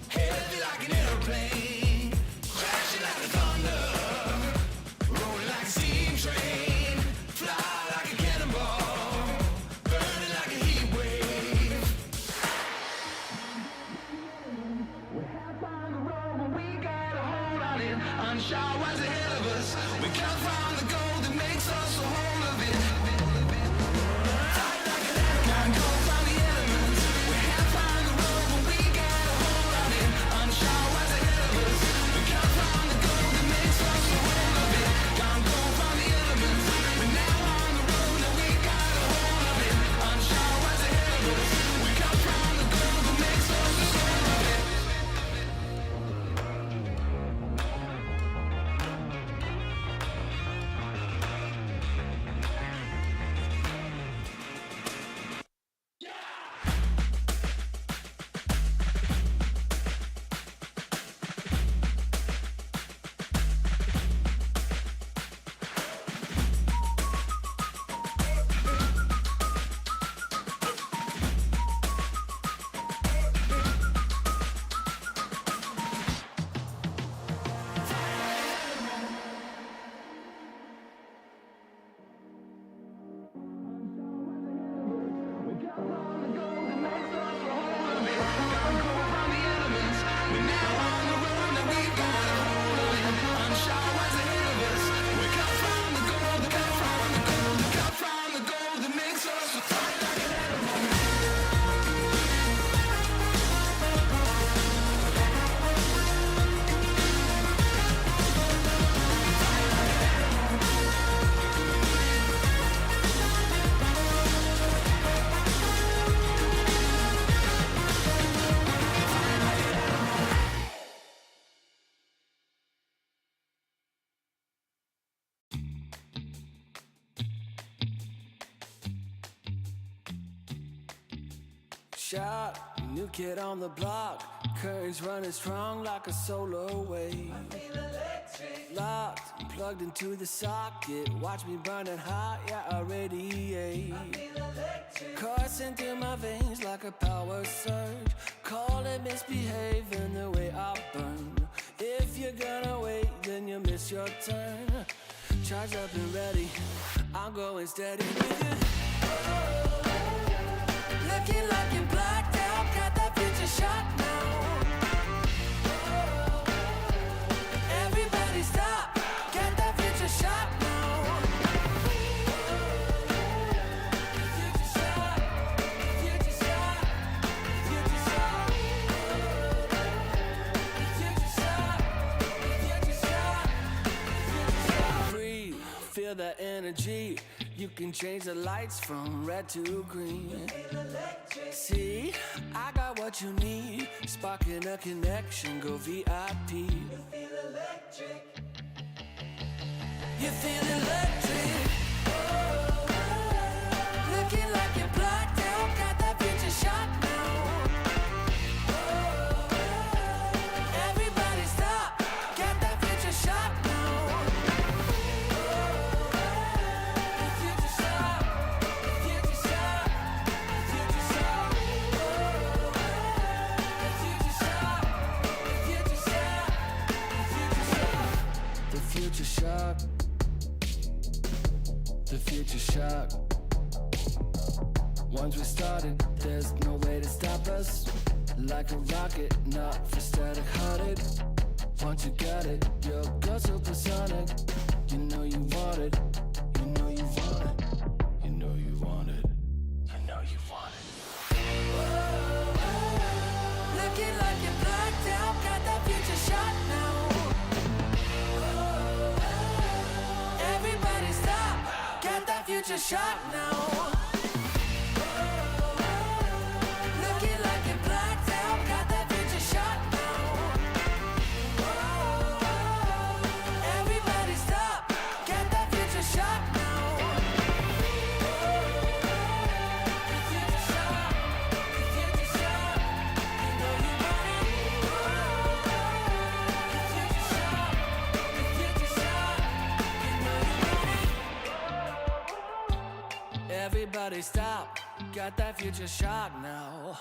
heavy like an airplane, crashing like a thunder, rolling like a steam train, fly like a cannonball, burning like a heat wave. We're half on the road, but we got a hold on it. Unsure what's ahead of us. We come from the gold that makes us a whole of it. Can't go from the elements. We're half on the road, but we got a hold on it. Unsure what's ahead of us. We come from the gold that makes us a whole of it. Can't go from the elements. We're now on the road, and we got a hold of it. Unsure what's ahead of us. We come from the gold that makes us a whole of it. Shot, new kid on the block. Currents running strong like a solar wave. Locked, plugged into the socket. Watch me burning hot, yeah, I radiate. Coursing through my veins like a power surge. Call it misbehaving the way I burn. If you're gonna wait, then you miss your turn. Charged up and ready, I'm going steady with it. Looking like you're blacked out, got that future shot now. Everybody stop, get that future shot now. Future shot, future shot, future shot. Future shot, future shot, future shot. Breathe, feel that energy. You can change the lights from red to green. See, I got what you need. Sparking a connection, go VIP. You feel electric. You feel electric. Looking like you're blacked out, got that future shot now. Everybody stop, get that future shot now. Future shock, the future shock. Once we started, there's no way to stop us. Like a rocket, not for static hearted. Once you got it, you'll go supersonic. You know you want it, you know you want it, you know you want it, you know you want it. Looking like you're blacked out, got that future shot now. Everybody stop, get that future shot now. Looking like you're blacked out, got that future shot now. Everybody stop, get that future shot now. Future shot, future shot, you know you want it. Future shot, future shot, you know you want it. Everybody stop, got that future shock now.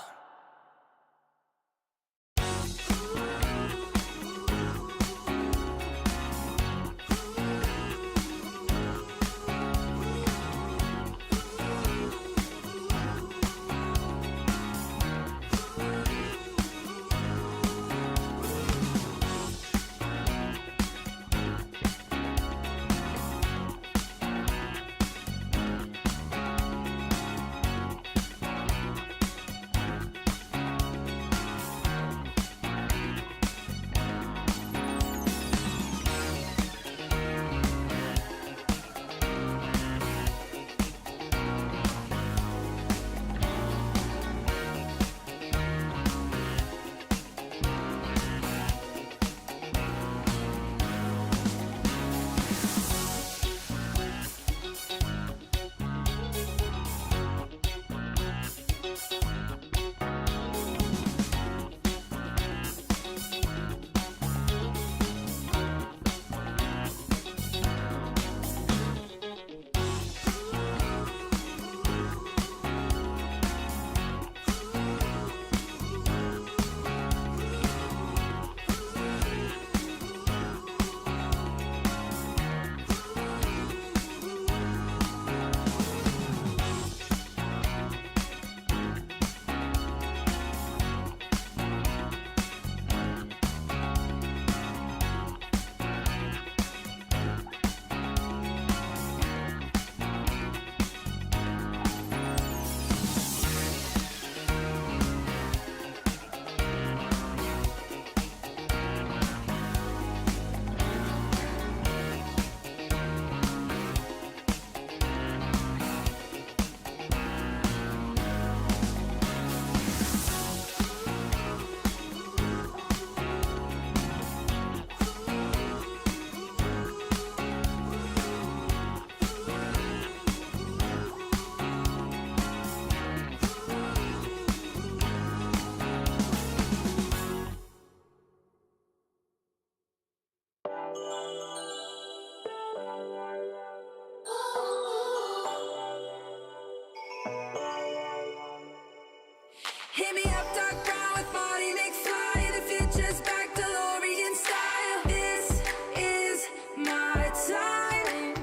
Hit me up, dark brown with body mix fly. The future's back, DeLorean style. This is my time.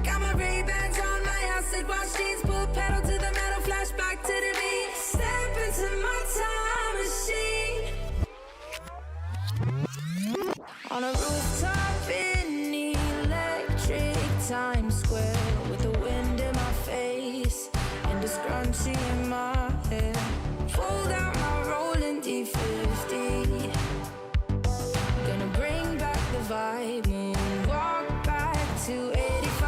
Got my Ray-Bans on, my acid wash jeans, pull pedal to the metal, flashback to the beat. Step into my time machine. On a rooftop in electric Times Square, with the wind in my face and a scrunchie in my hair. Fold out my rolling D50. Gonna bring back the vibe, moonwalk back to 85.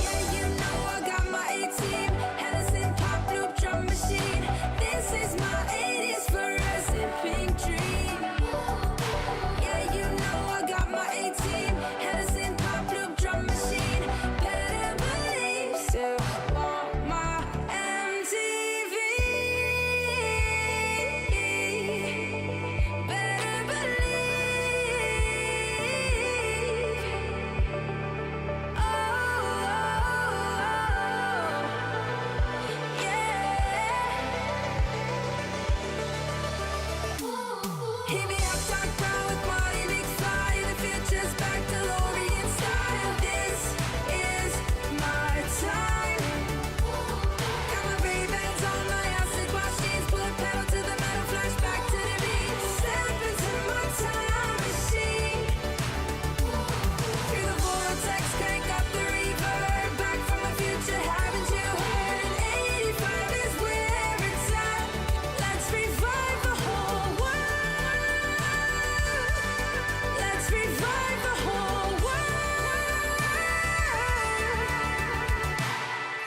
Yeah, you know I got my A-team, Hennessy pop loop drum machine. This is my 80s fluorescent pink dream. Yeah, you know I got my A-team, Hennessy pop loop drum machine. Better believe, still want my MTV. Better believe. Oh, yeah. Hit me up, dark brown with body mix fly. The future's back, DeLorean style. This is my time. Got my Ray-Bans on, my acid wash jeans, pull pedal to the metal, flashback to the beat. Step into my time machine. Through the vortex, crank up the reverb. Back from the future, haven't you heard? 85 is where it's at. Let's revive the whole world. Let's revive the whole world.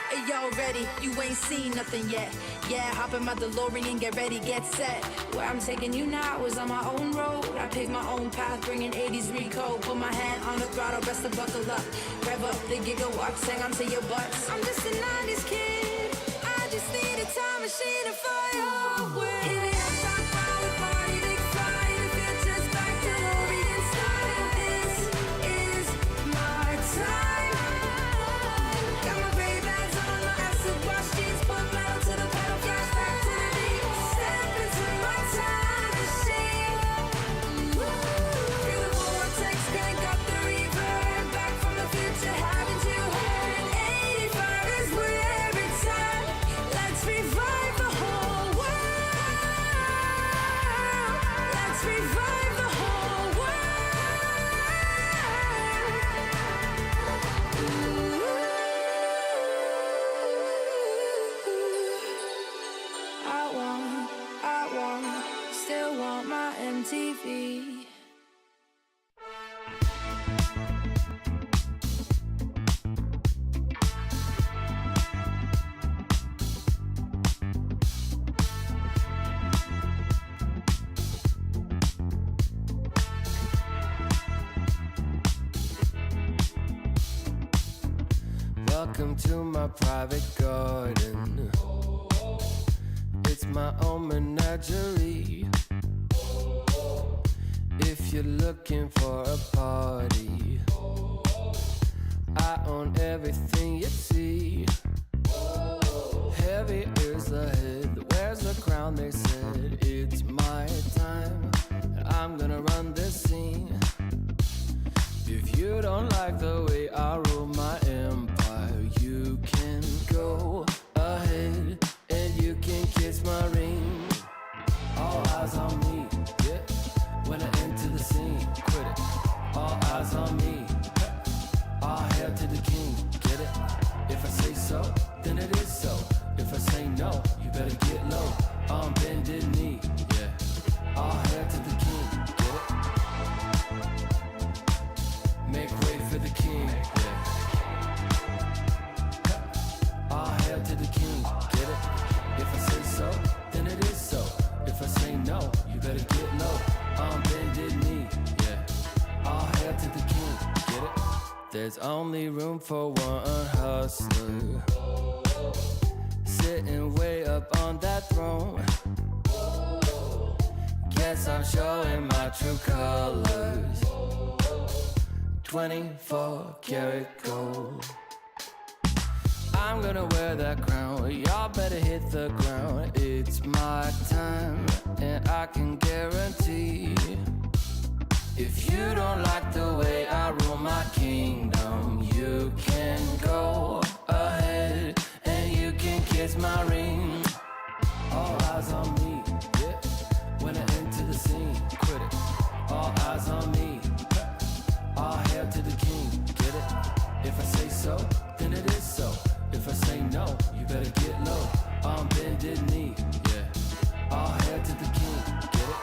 Hey, y'all ready? You ain't seen nothing yet. Yeah, hop in my DeLorean, get ready, get set. Where I'm taking you now is on my own road. I pick my own path, bringing 80s recode. Put my hand on the throttle, best to buckle up. Rev up the gigawatts, hang on to your butts. I'm just a 90s kid. I just need a time machine to fly away. Hit me up, dark brown with body mix fly. The future's back, DeLorean style. This is my time. Got my Ray-Bans on, my acid wash jeans, pull metal on my MTV. Welcome to my private garden. It's my own menagerie. If you're looking for a party, I own everything you see. Heavy is the head that wears the crown. They said it's my time, and I'm gonna run this scene. If you don't like the way I rule my empire, you can go ahead and you can kiss my ring. All eyes on me, yeah. When I enter the scene, quit it. All eyes on me. All hail to the king, get it? If I say so, then it is so. If I say no, you better get low. On bended knee, yeah. All hail to the king, get it? Make way for the king, yeah. All hail to the king, get it? If I say so, then it is so. If I say no, you better get low. On bended knee, yeah. All hail to the king, get it? There's only room for one hustler, sitting way up on that throne. Guess I'm showing my true colors. 24 karat gold. I'm gonna wear that crown. Y'all better hit the ground. It's my time, and I can guarantee, if you don't like the way I rule my kingdom, you can go ahead and you can kiss my ring. All eyes on me, yeah. When I enter the scene, quit it. All eyes on me. All hail to the king, get it? If I say so, then it is so. If I say no, you better get low. On bended knee, yeah. All hail to the king, get it?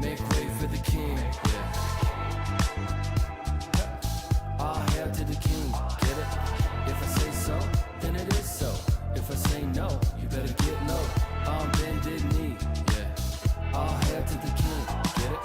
Make way for the king, yeah. All hail to the king, get it? If I say so, then it is so. If I say no, you better get low. On bended knee, yeah. All hail to the king, get it?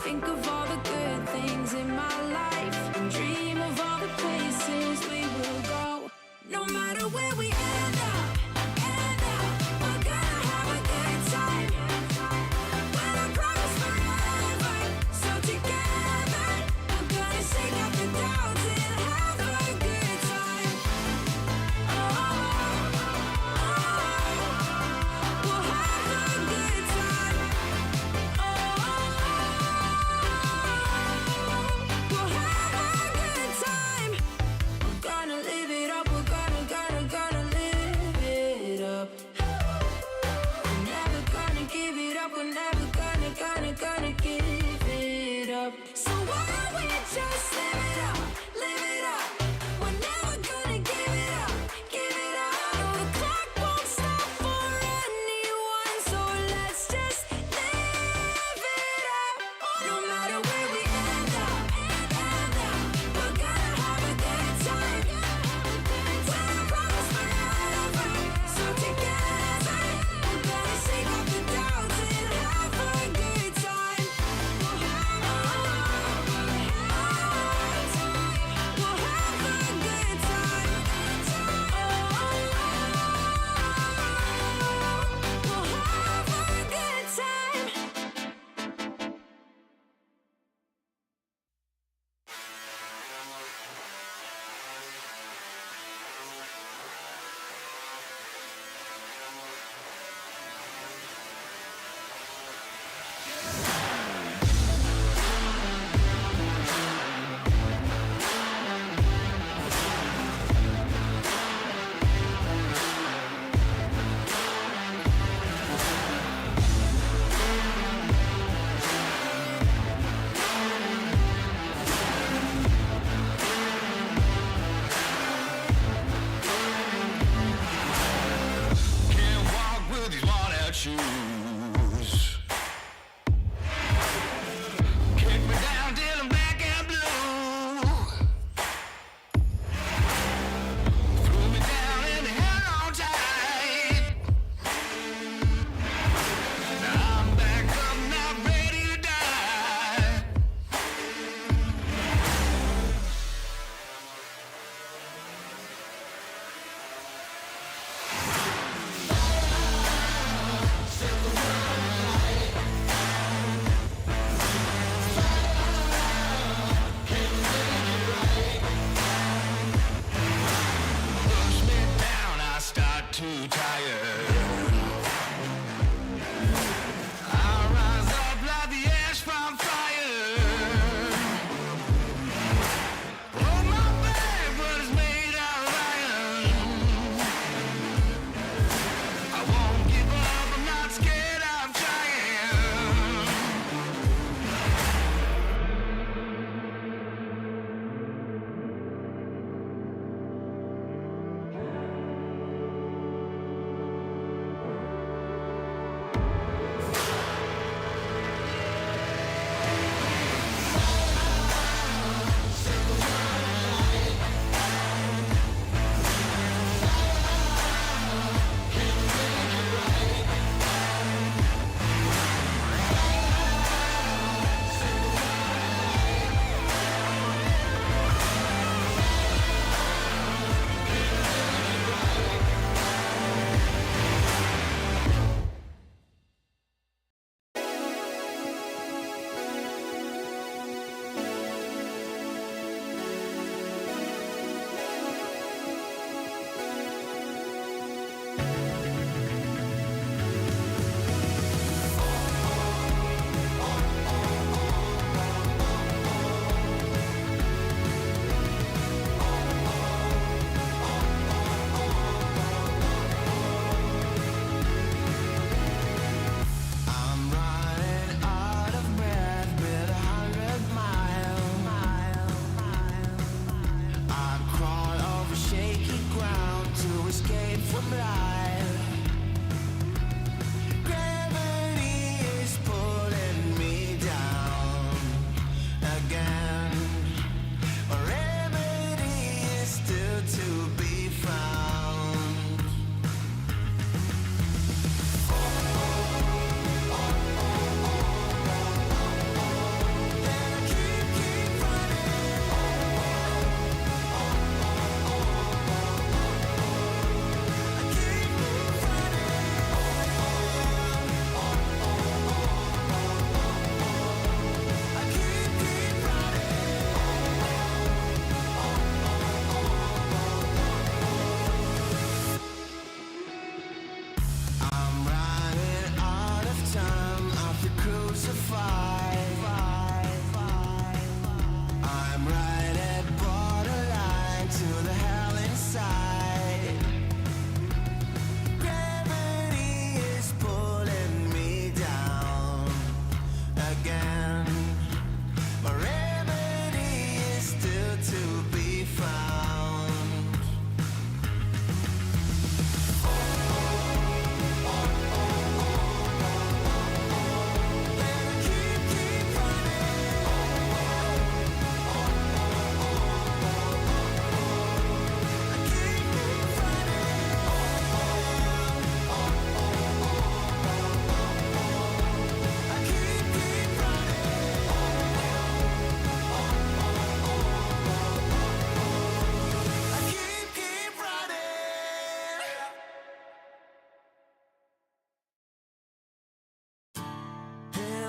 Think of all the good things in my life and dream of all the places we will go. No matter where we end up, we're gonna have a good time. Well, I promise forever, so together we're gonna shake up the doubts and have a good time. Oh, we'll have a good time. Oh,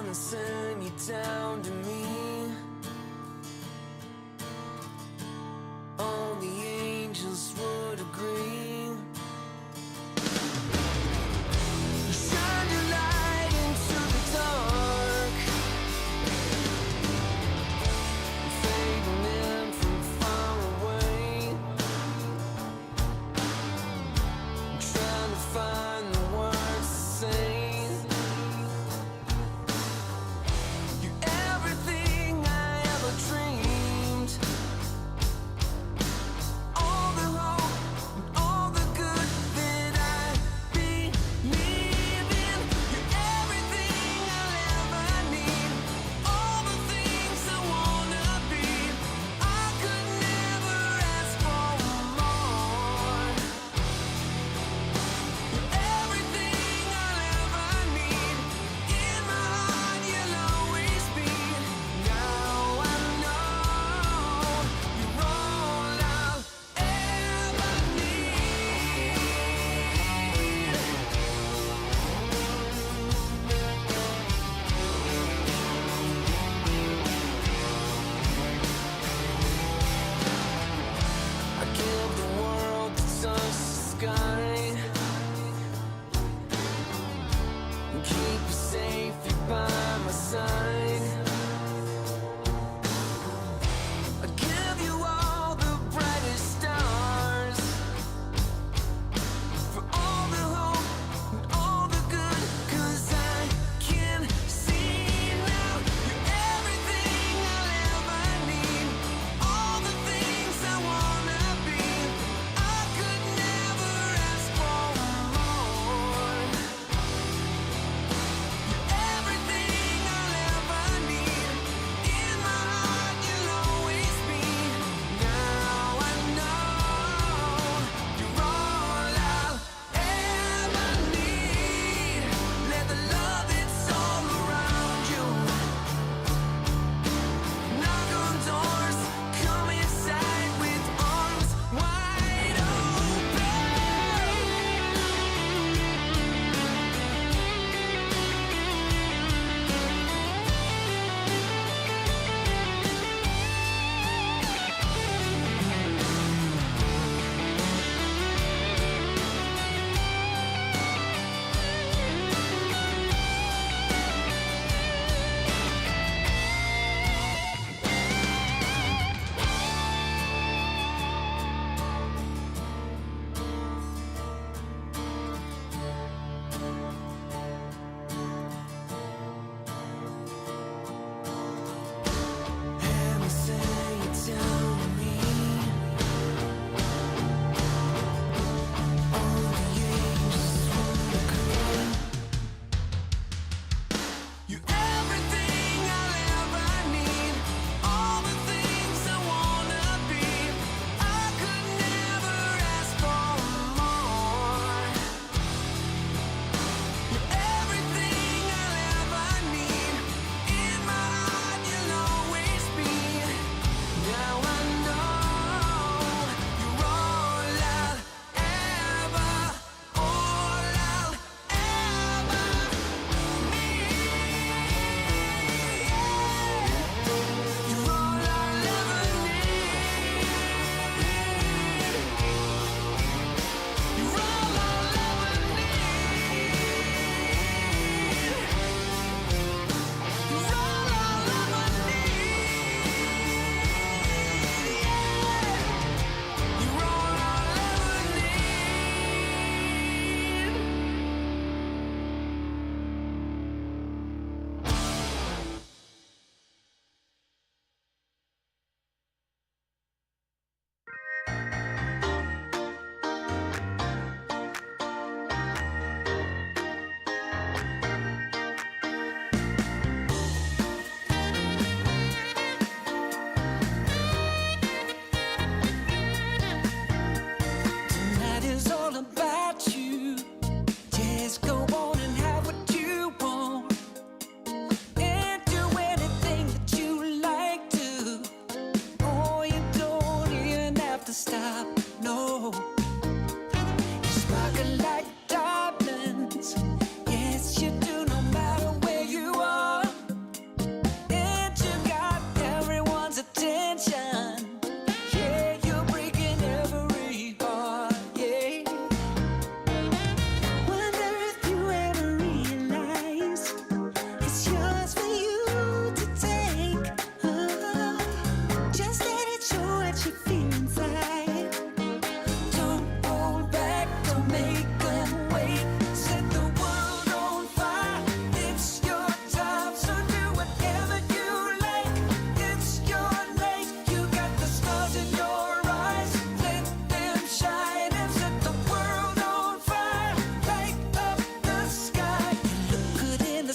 wanna send you down to me. All the angels would agree. Shine your light into the dark, fading in from far away, trying to find the words to say. You're everything I ever dreamed. All the hope and all the good that I believe in. You're everything I'll ever need. All the things I wanna be. I could never ask for more. You're everything I'll ever need. In my heart you'll always be. Now I know you're all I'll ever need. I give the world to touch the sky and keep you safe here by my side. I give you all the brightest stars for all the hope and all the good, 'cause I can see now you're everything I'll ever need. All the things I wanna be. I could never ask for more. You're everything I'll ever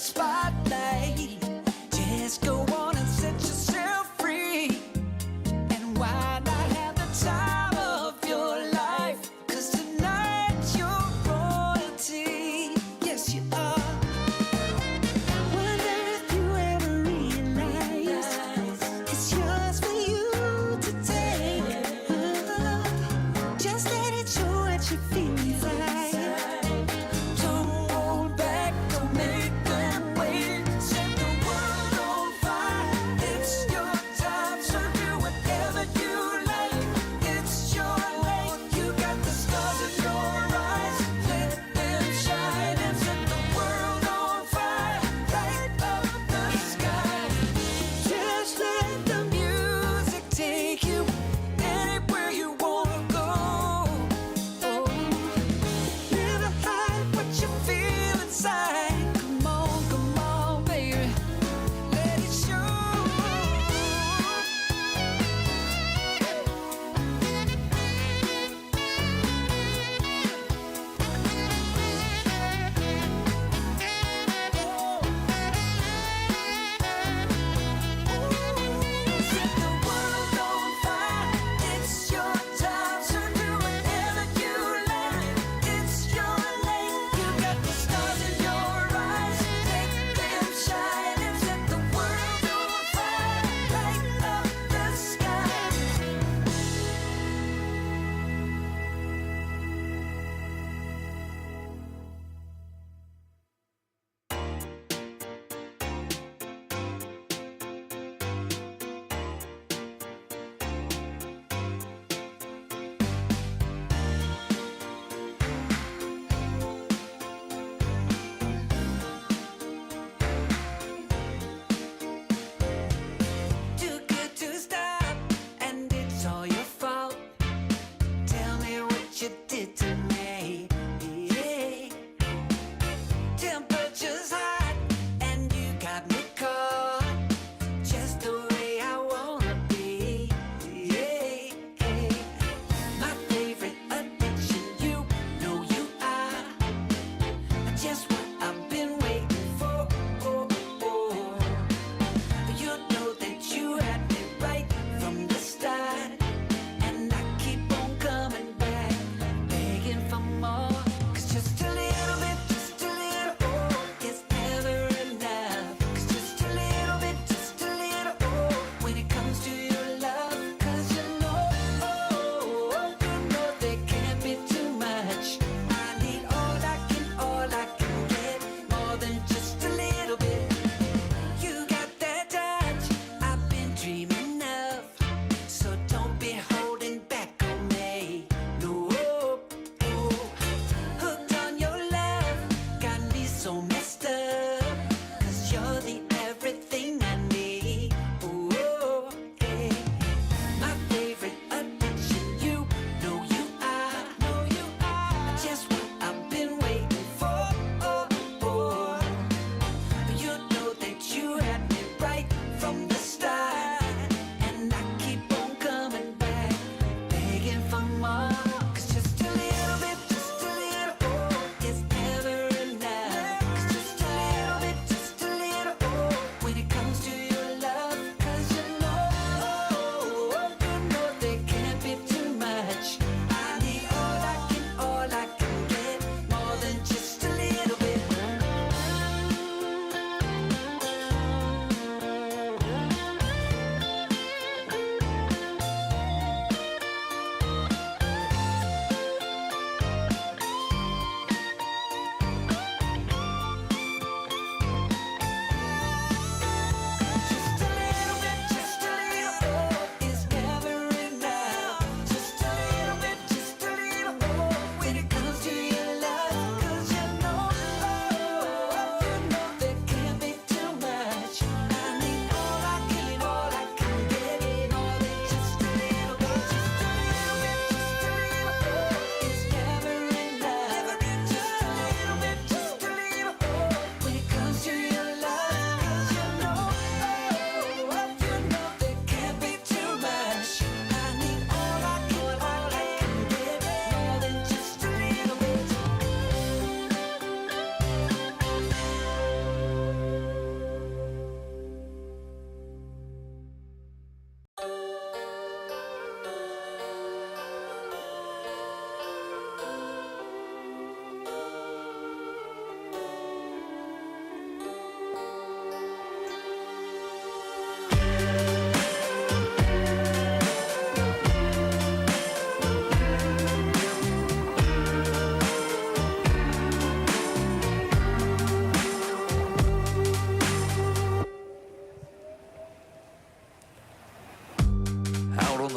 spotlight. Just go on and set yourself free. And why not have the time of your life? 'Cause tonight you're royalty. Yes, you are. Wonder if you ever realize it's yours for you to take. Just let it show what you feel inside. Don't hold back, don't make them wait.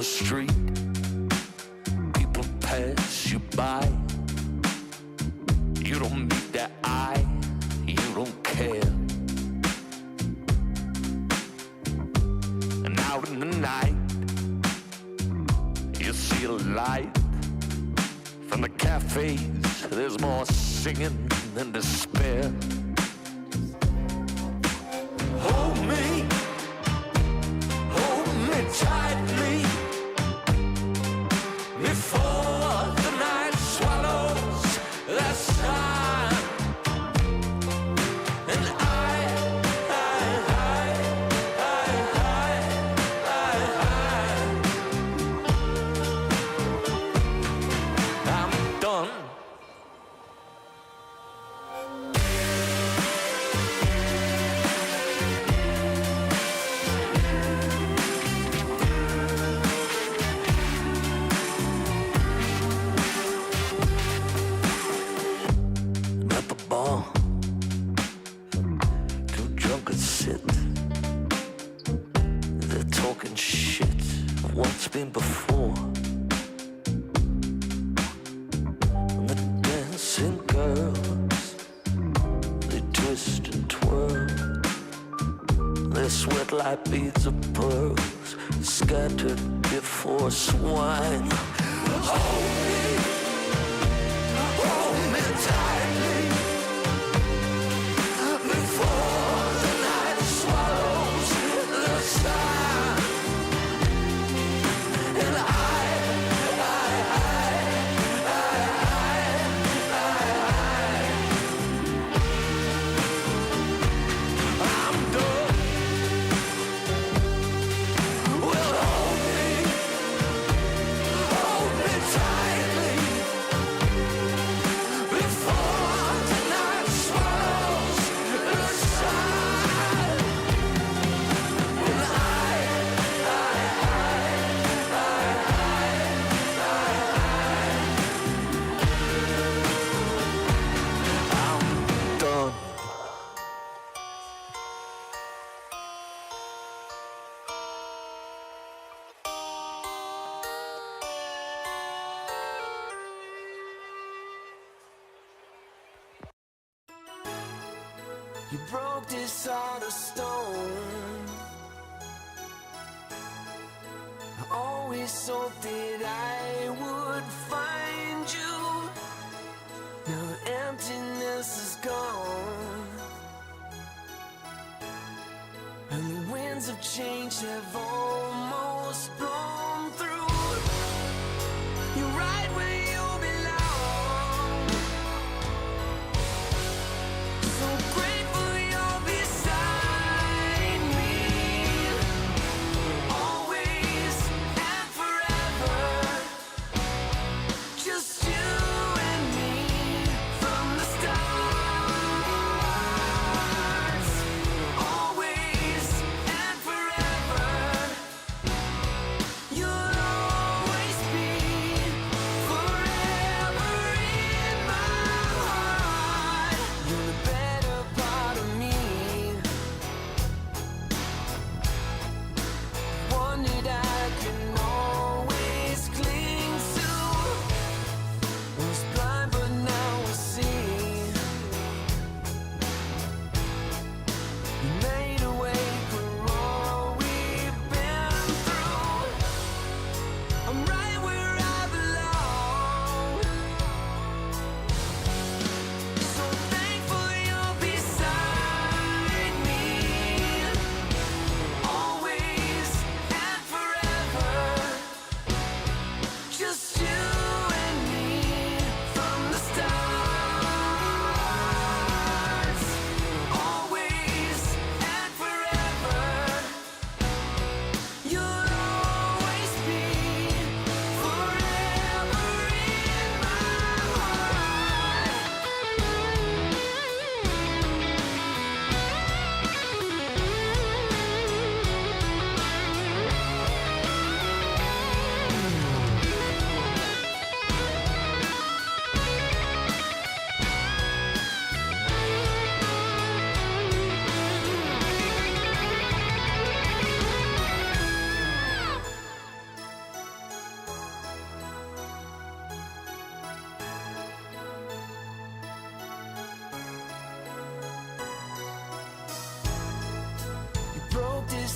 the street, people pass you by. You don't meet their eye, you don't care. And out in the night, you see a light. From the cafes, there's more singing than despair. Hold me tightly before the night swallows the sun. And I'm done. At the bar, too drunk to sit. They're talking shit of what's been before. And the dancing girls, they twist and twirl. They sweat like beads of pearls, scattered before swine. Hold me tightly before the night swallows the sun. And I'm done. Well, hold me tightly before the night swallows the sun. And I'm done. You broke this heart of stone. I always hoped that I would find you. Now the emptiness is gone, and the winds of change have almost blown through. You're right where you belong. So grateful you're beside me, always and forever. Just you and me from the stars, always and forever.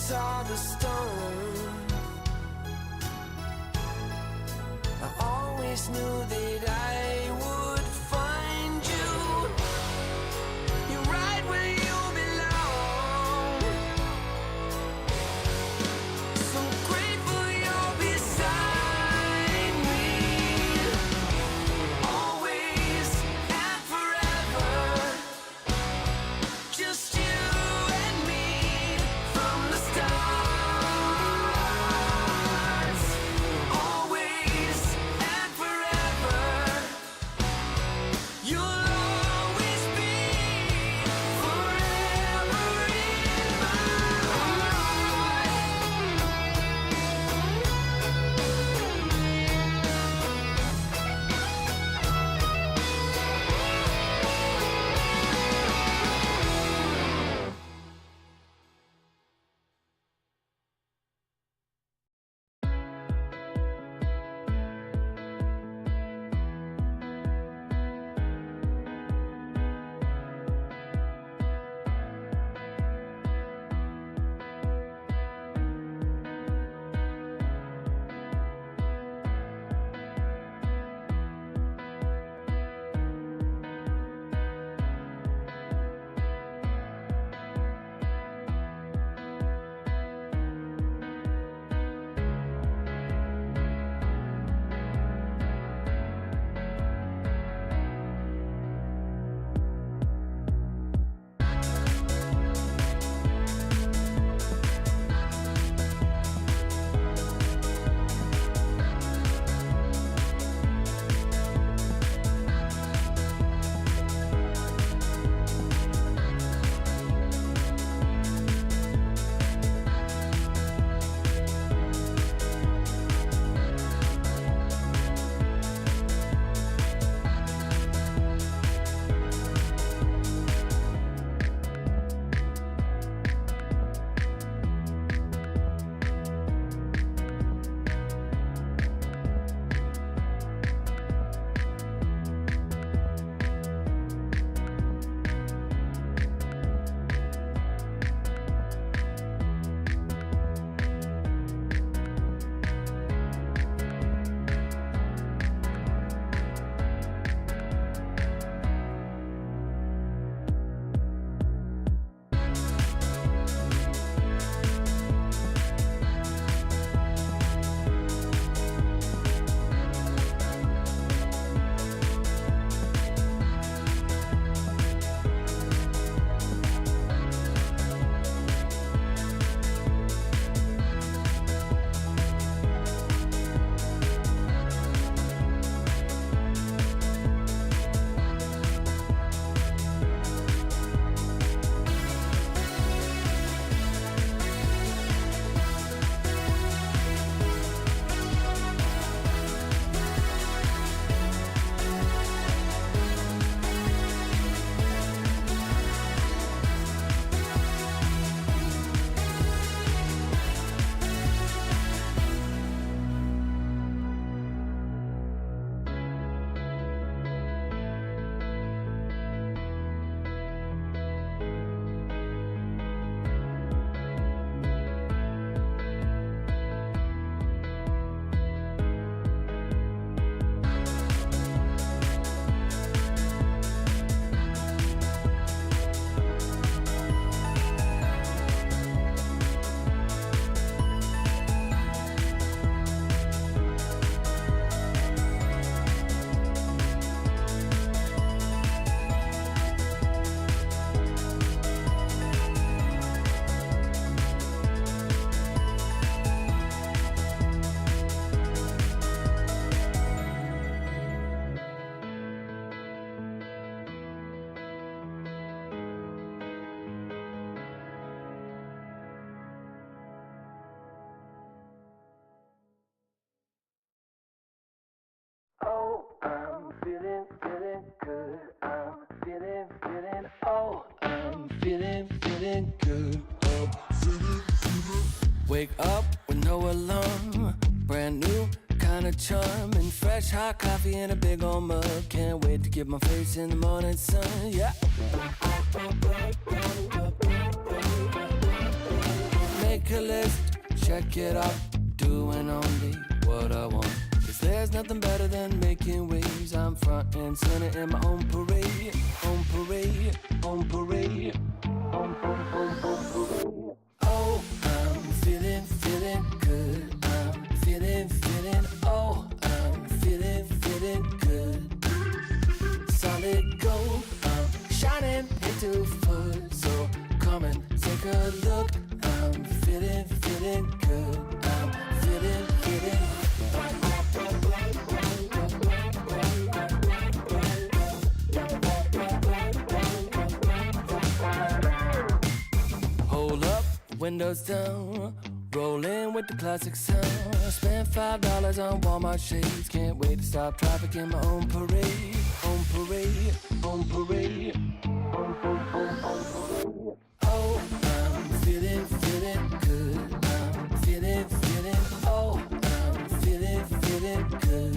saw the stone. I always knew that I would find you. You're right where you belong. So grateful you're beside me, always and forever. Just you and me from the stars. Always and forever. You'll always be forever in my feeling good. Wake up with no alarm, brand new kind of charm, and fresh hot coffee in a big old mug. Can't wait to get my face in the morning sun. Yeah. make a list, check it out, doing only what I want. Cause there's nothing better than making waves. I'm front and center in my own parade, own parade, own parade. Oh, I'm feeling good. I'm feeling, oh, I'm feeling good. Solid gold, I'm shining into foot. So come and take a look. I'm feeling good. I'm feeling. Hold up, windows down, rolling with the classic sound. Spent $5 on Walmart shades. Can't wait to stop traffic in my own parade, own parade, own parade. Oh, I'm feeling good. I'm feeling, oh, I'm feeling good.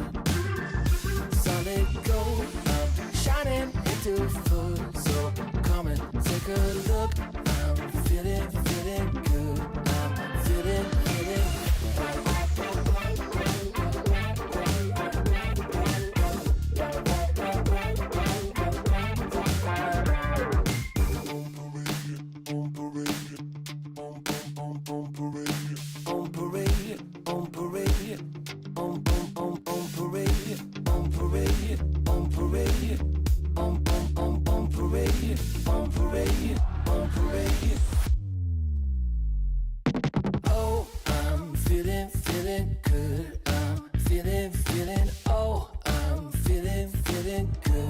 Solid gold, I'm shining into foot. So come and take a look. I'm feeling good. I'm feeling. On parade, on parade, on parade, on parade, on parade, on parade, on parade, on parade. Oh, I'm feeling good. I'm feeling, oh, I'm feeling good.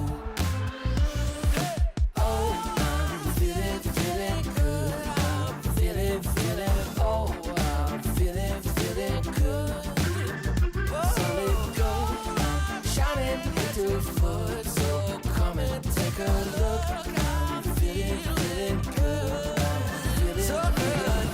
Oh, I'm feeling good. I'm feeling, oh, I'm feeling good. Solid gold, I'm shining into foot. So come and take a look. I'm feeling good. I'm feeling so good.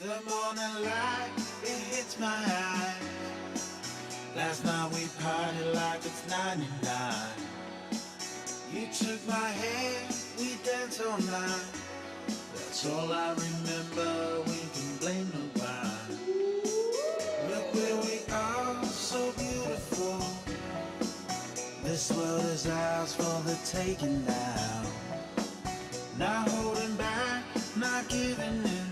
The morning light, it hits my eyes. Last night we partied like it's 99. You took my hand, we danced all night. That's all I remember, we can blame nobody. Look where we are, so beautiful. This world is ours for the taking now. Not holding back, not giving in.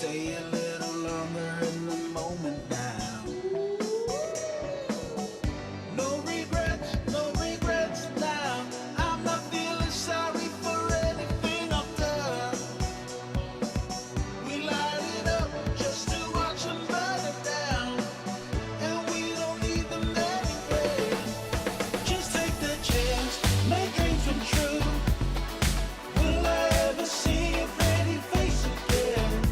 Stay a little longer in the moment now. No regrets now. I'm not feeling sorry for anything I've done. We light it up just to watch them burn it down. And we don't need them anyway. Just take the chance, make dreams come true. Will I ever see your pretty face again?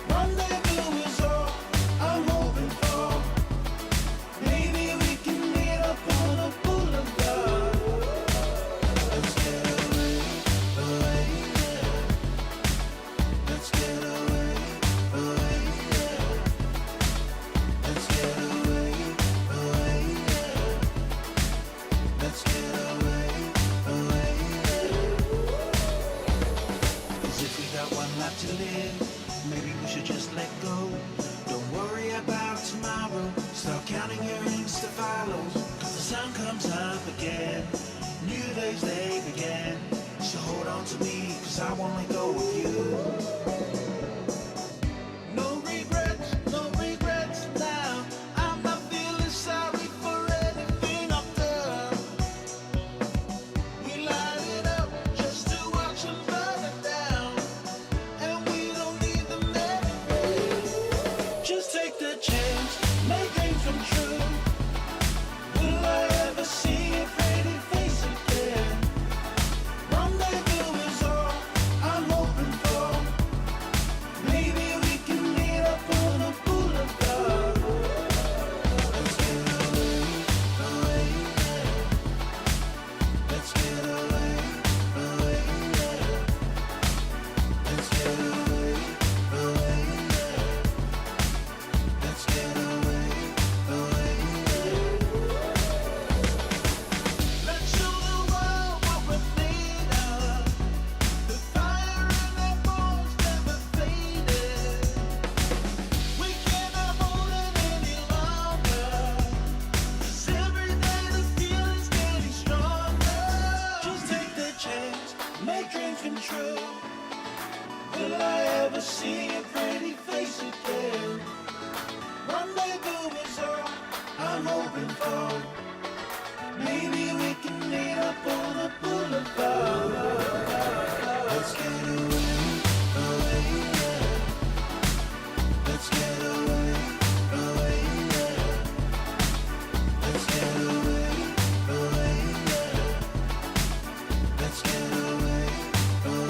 Rendezvous is all I'm hoping for. Maybe we can meet up on a boulevard. Let's get away, yeah. Let's get away, yeah. Let's get away, yeah. Let's get away, yeah. 'Cause if we got one life to live, maybe we should just let go. Don't worry about tomorrow. Start counting your Insta follows. 'Cause the sun comes up again. New days they begin. So hold on to me, 'cause I won't let go of you. No regrets now. I'm not feeling sorry for anything I've done. We light it up just to watch them burn it down. And we don't need them anyway. Just take the chance, make dreams come true. Will I ever see your pretty face again? Rendezvous is all I'm hoping for. Maybe we can meet up on a boulevard. Let's get away, yeah. Let's get away, yeah. Let's get away, yeah. Let's get away, yeah. Let's show the world what we're made of. The fire in our bones never faded. We cannot hold it any longer. 'Cause every day the feeling's getting stronger. Just take the chance, make dreams come true. Will I ever see your pretty face again? Rendezvous is all I'm hoping for. Maybe we can meet up on a boulevard. Let's get away, yeah. Let's get away, yeah. Let's get away, yeah. Let's get away, yeah.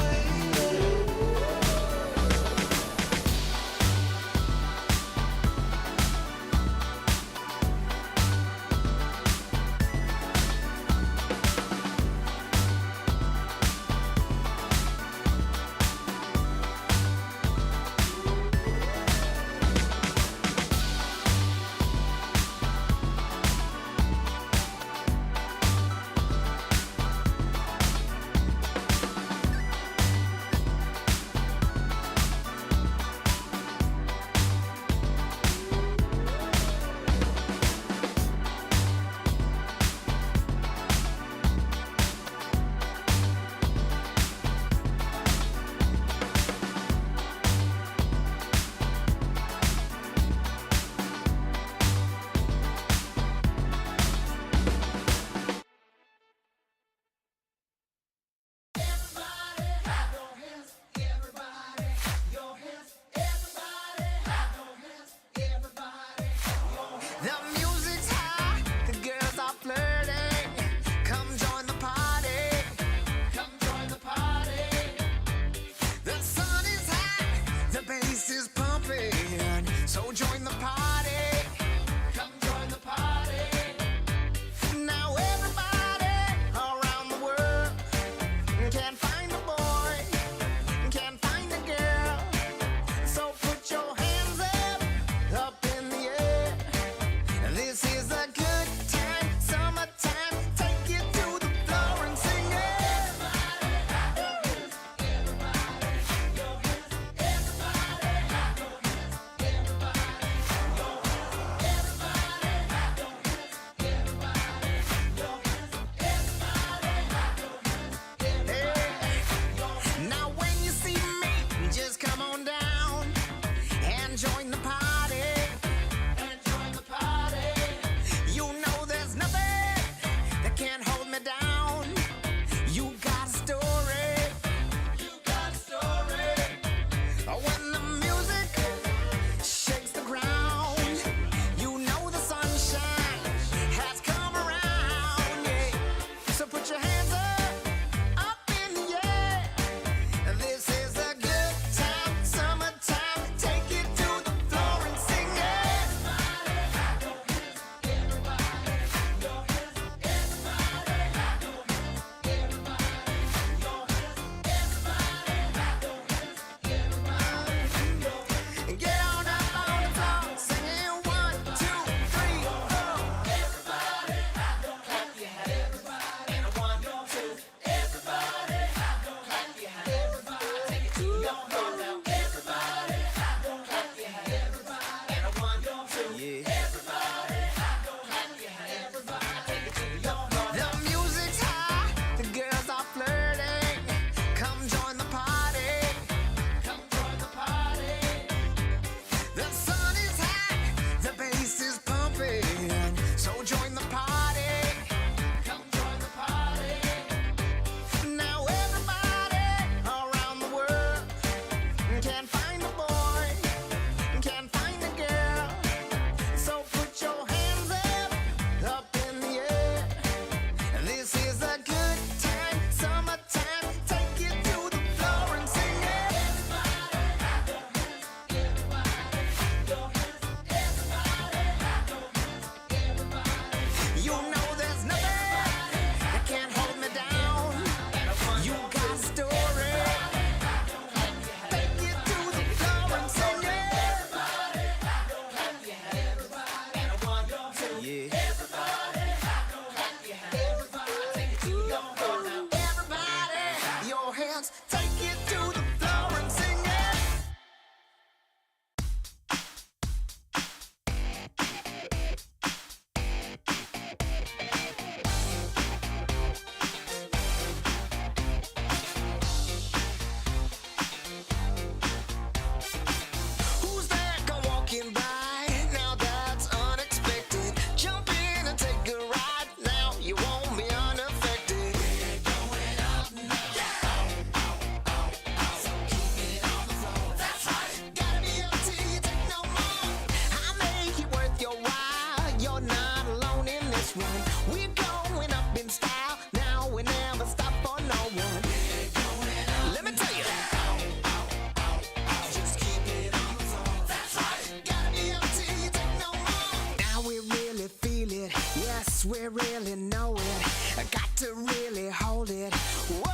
we really know it. I got to really hold it. Whoa.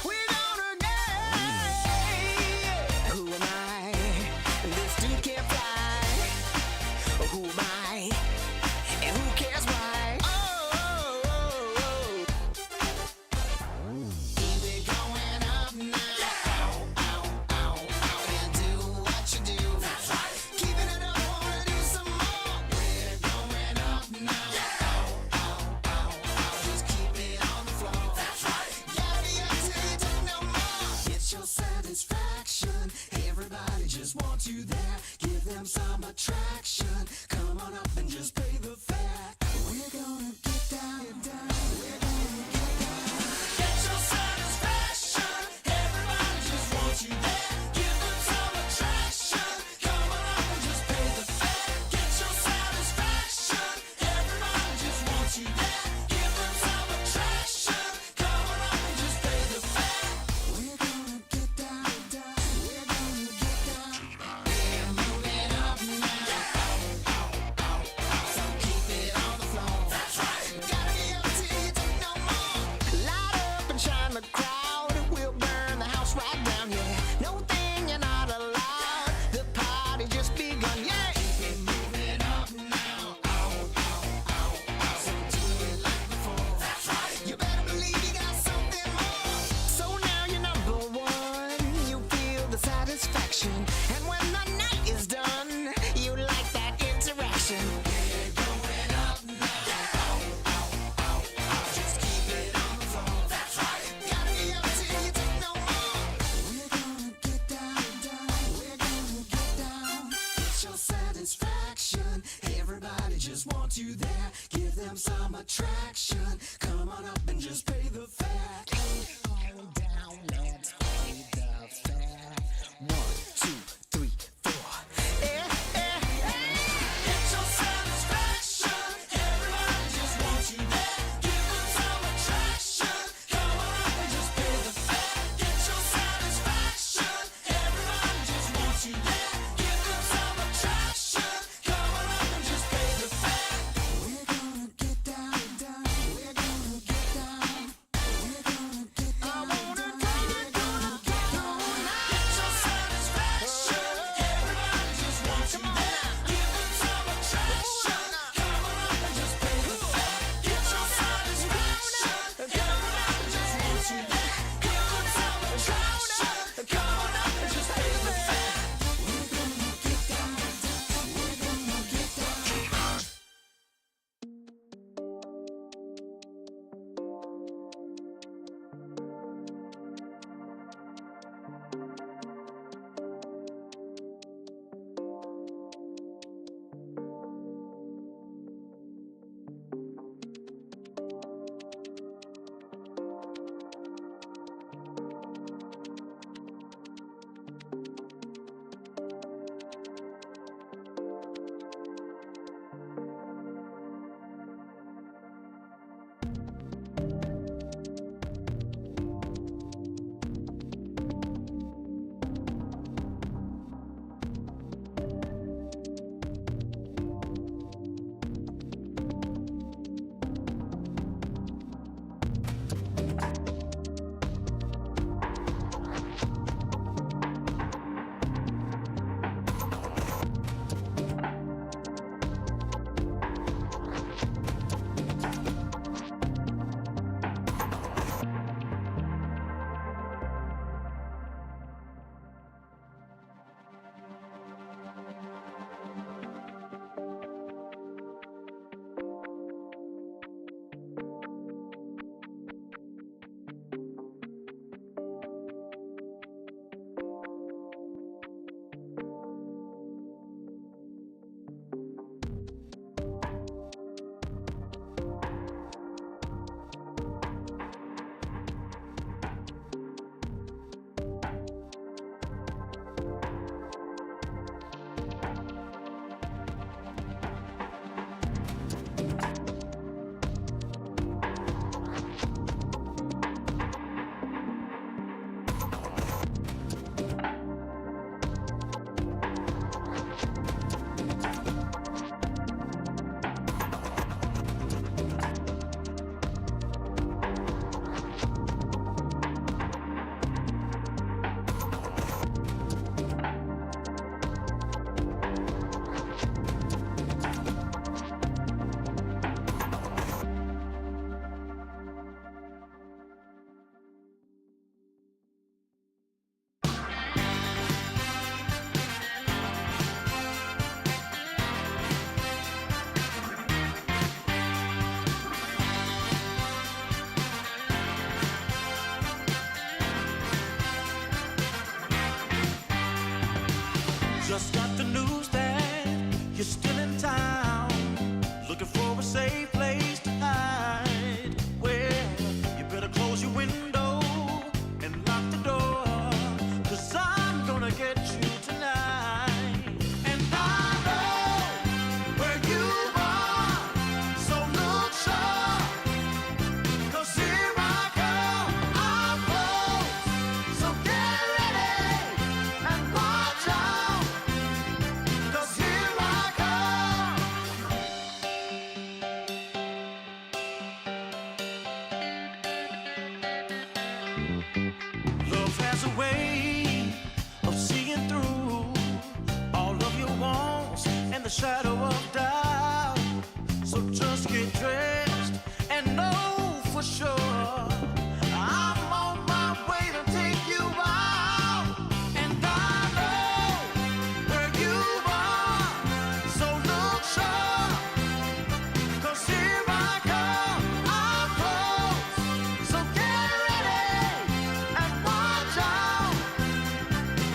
We're gonna get. Who am I? This dude can't fly. Who am I? And who cares why? Keep it going up now. And do what you do. That's right. Keeping it up, wanna do some more. We're going up now. Just keep it on the floor. That's right. Gotta be up till you take no more. It's your satisfaction. Everybody just wants you there. Give them some attraction. Come on up and just pay the fare. We're gonna get down. We're gonna get down. Get your satisfaction. Everybody just wants you there. Give them some attraction. Come on up and just pay the fare. Get your satisfaction. Everybody just wants you there. Give them some attraction. Come on up and just pay the fare. We're gonna get down. We're gonna get down. We're moving up now. So keep it on the floor. That's right. Gotta be up till you take no more. Light up and shine the crowd. We'll burn the house right down, yeah. No thing you're not allowed. The party just begun, yeah. Keep it moving up now. So do it like before. That's right. You better believe you got something more. So now you're number one. You feel the satisfaction. And when the night is done, you like that interaction. We're going up now. Just keep it on the floor. That's right. Gotta be up till you take no more. We're gonna get down. We're gonna get down. It's your satisfaction. Everybody just wants you there. Give them some attraction. Come on up and just pay the fare. Come on down, let's pay the fare. 1, 2, 3, 4. Get your satisfaction. Everybody just wants you there. Give them some attraction. Come on up and just pay the fare. Get your satisfaction. Everybody just wants you there. Give them some attraction. Come on up and just pay the fare. We're gonna get down. We're gonna get down. shadow of doubt. So just get dressed and know for sure I'm on my way to take you out. And I know where you are, so look sharp, 'cause here I come, I'm close. So get ready and watch out,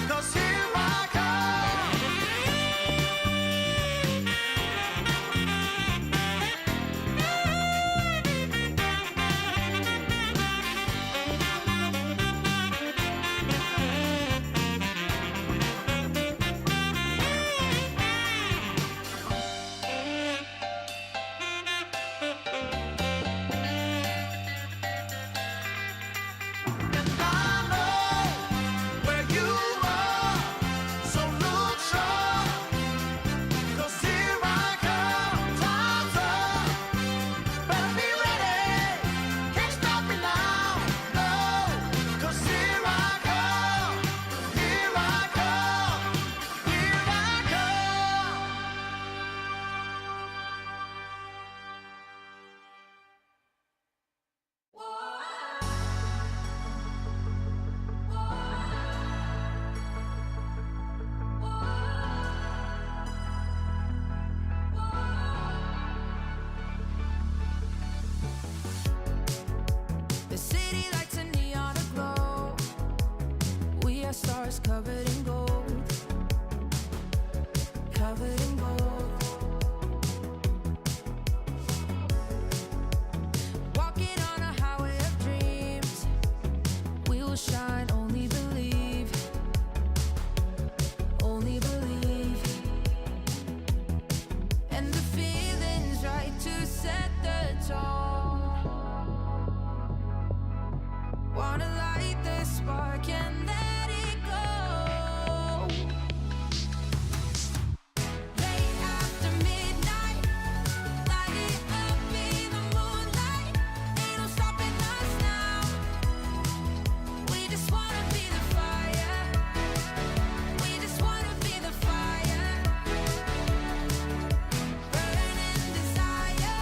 'cause here I come. And I know where you are, so look sharp, 'cause here I come, time's up. Better be ready, can't stop me now, no, 'cause here I come, here I come, here I come. The city lights a neon aglow. We are stars covered in gold. Covered in gold. Walking on a highway of dreams. We will shine, only believe. Only believe. And the feeling's right to set the tone. Wanna light the spark and let it go. Late after midnight, light it up in the moonlight. Ain't no stopping us now. We just wanna be the fire. We just wanna be the fire. Burning desire.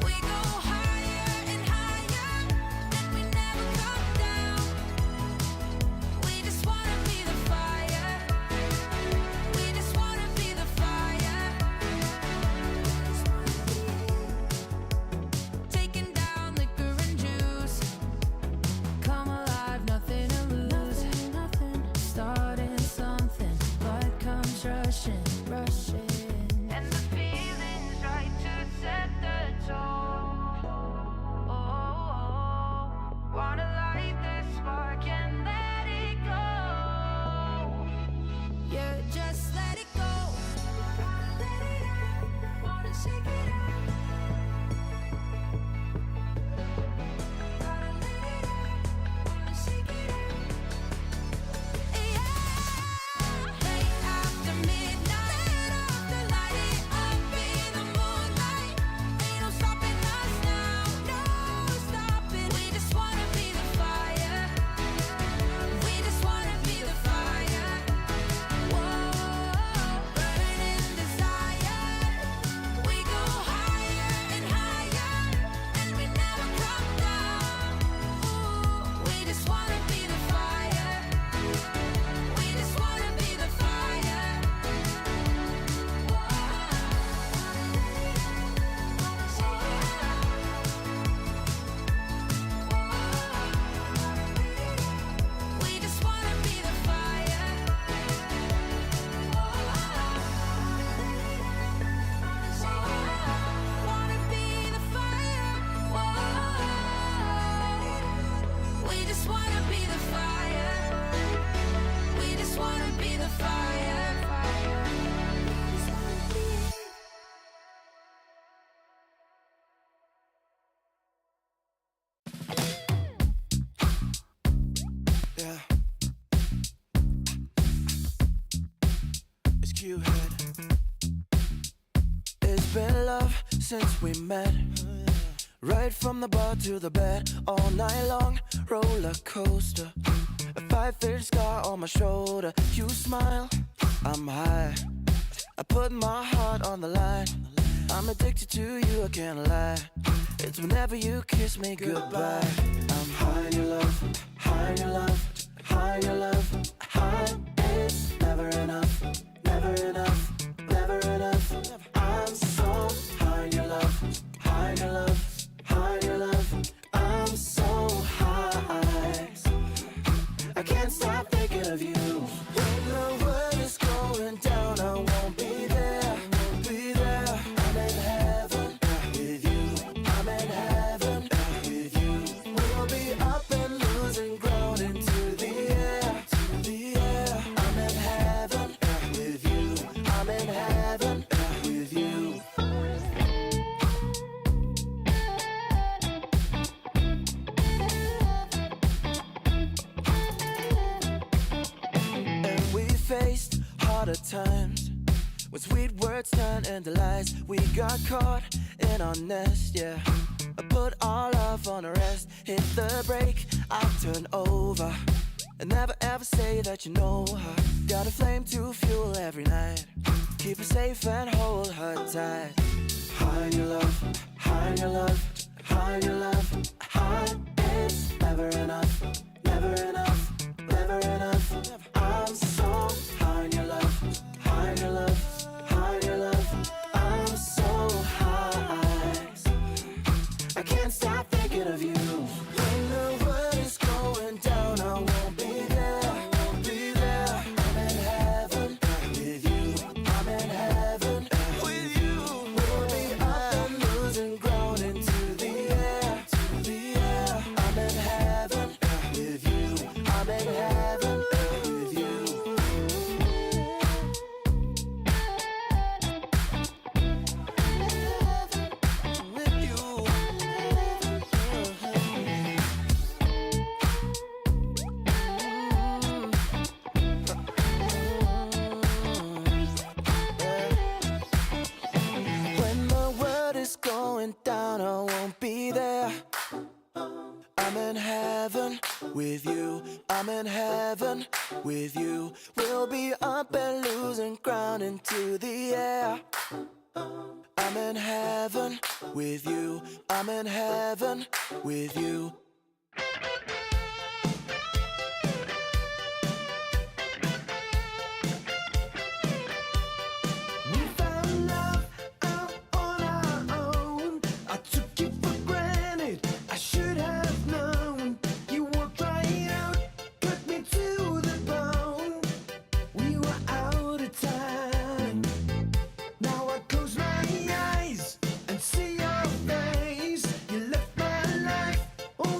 We go higher and higher, and we never come down. We just wanna be the fire. We just wanna be the fire. Taking down liquor and juice. Come alive, nothing to lose. Starting something, blood comes rushing, rushing. And the feeling's right to set the tone. Wanna light the spark and let it go. Yeah, just let it go. Gotta let it out. Wanna shake it out. Gotta let it out. Wanna shake it out. Yeah. Late after midnight, light it up in the moonlight. Ain't no stopping us now, no stopping. We just wanna be the fire. We just wanna be the fire. Whoa, burning desire. We go higher and higher, and we never come down. Ooh, we just wanna be the fire. We just wanna be the fire. We just wanna be the fire. Wanna be the fire. We just wanna be the fire. We just wanna be the fire. Yeah. It's Q-Head. It's been love since we met. Right from the bar to the bed, all night long, roller coaster. A 5-figure scar on my shoulder. You smile, I'm high. I put my heart on the line. I'm addicted to you, I can't lie. It's whenever you kiss me goodbye. I'm high in your love, high in your love, high in your love, high. It's never enough, never enough, never enough. I'm so high in your love, high in your love, high in your love. I'm so high, I can't stop thinking of you. When the world is going down, I won't be there, won't be there. I'm in heaven with you, I'm in heaven with you. We'll be up and losing ground into the air, to the air. I'm in heaven with you, I'm in heaven with you. And we faced harder times when sweet words turned into lies. We got caught in our nest, yeah. I put our love on a rest, hit the brake, I turn over. And never ever say that you know her. Got a flame to fuel every night. Keep her safe and hold her tight. High in your love, high in your love, high in your love, high. It's never enough, never enough, never enough. I'm so high in your love, high in your love, high in your love. I'm so high, I can't stop thinking of you. When the world is going down, I won't be there, I won't be there. I'm in heaven with you, I'm in heaven with you. We'll be up and losing ground into the air, to the air. I'm in heaven with you, I'm in heaven with you. With you. When the world is going down, I won't be there. I'm in heaven with you, I'm in heaven with you. We'll be up and losing ground into the air. I'm in heaven with you, I'm in heaven with you. We found love out on our own. I took you for granted, I should have known. You walked right out, cut me to the bone. We were out of time. Now I close my eyes and see your face. You left my life, oh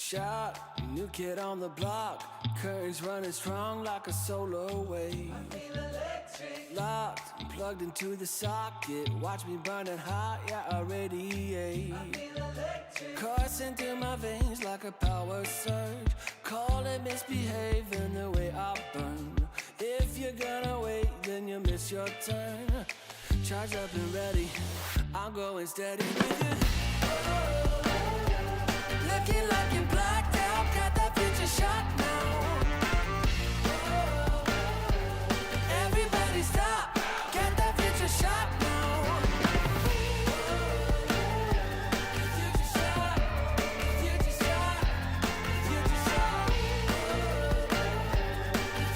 shot, new kid on the block. Currents running strong like a solar wave. Locked, plugged into the socket. Watch me burning hot, yeah, I radiate. Coursing through my veins like a power surge. Call it misbehaving the way I burn. If you're gonna wait, then you miss your turn. Charged up and ready, I'm going steady with you. Looking like you're blacked out, got that future shot now. Everybody stop, get that future shot now. Future shot, future shot, future shot.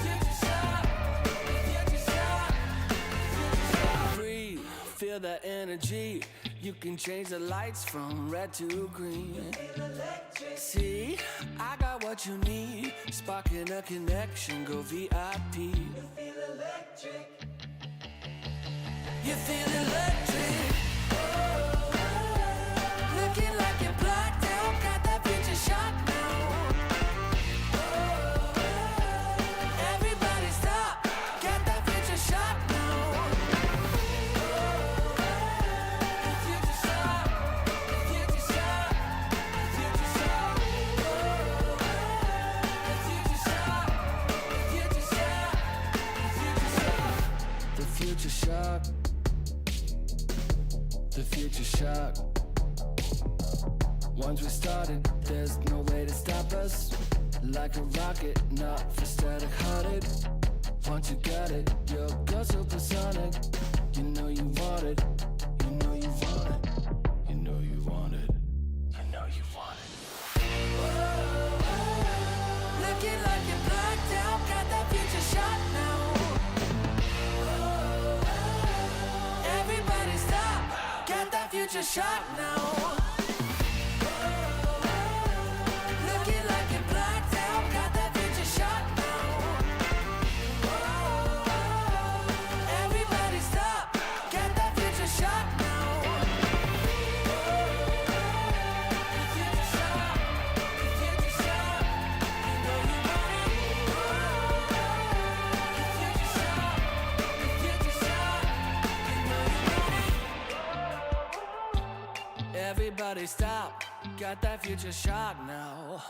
Future shot, future shot, future shot. Breathe, feel that energy. You can change the lights from red to green. See, I got what you need. Sparking a connection, go VIP. You feel electric. You feel electric. Looking like you're blacked out, got that future shot now. Everybody stop, get that future shot now. Future shot, future shot, future shot. Future shot, future shot, future shot. The future shock. The future shock. Once we started, there's no way to stop us. Like a rocket, not for static hearted. Once you got it, you're go supersonic. You know you want it. You know you want it. You know you want it. You know you want it. Looking like you're blacked out, got that future shot now. Everybody stop, get that future shot now. Looking like you're blacked out, got that future shot now. Everybody stop, get that future shot now. Future shot, future shot, you know you want it. Future shot, future shot, you know you want it. Everybody stop, got that future shot now.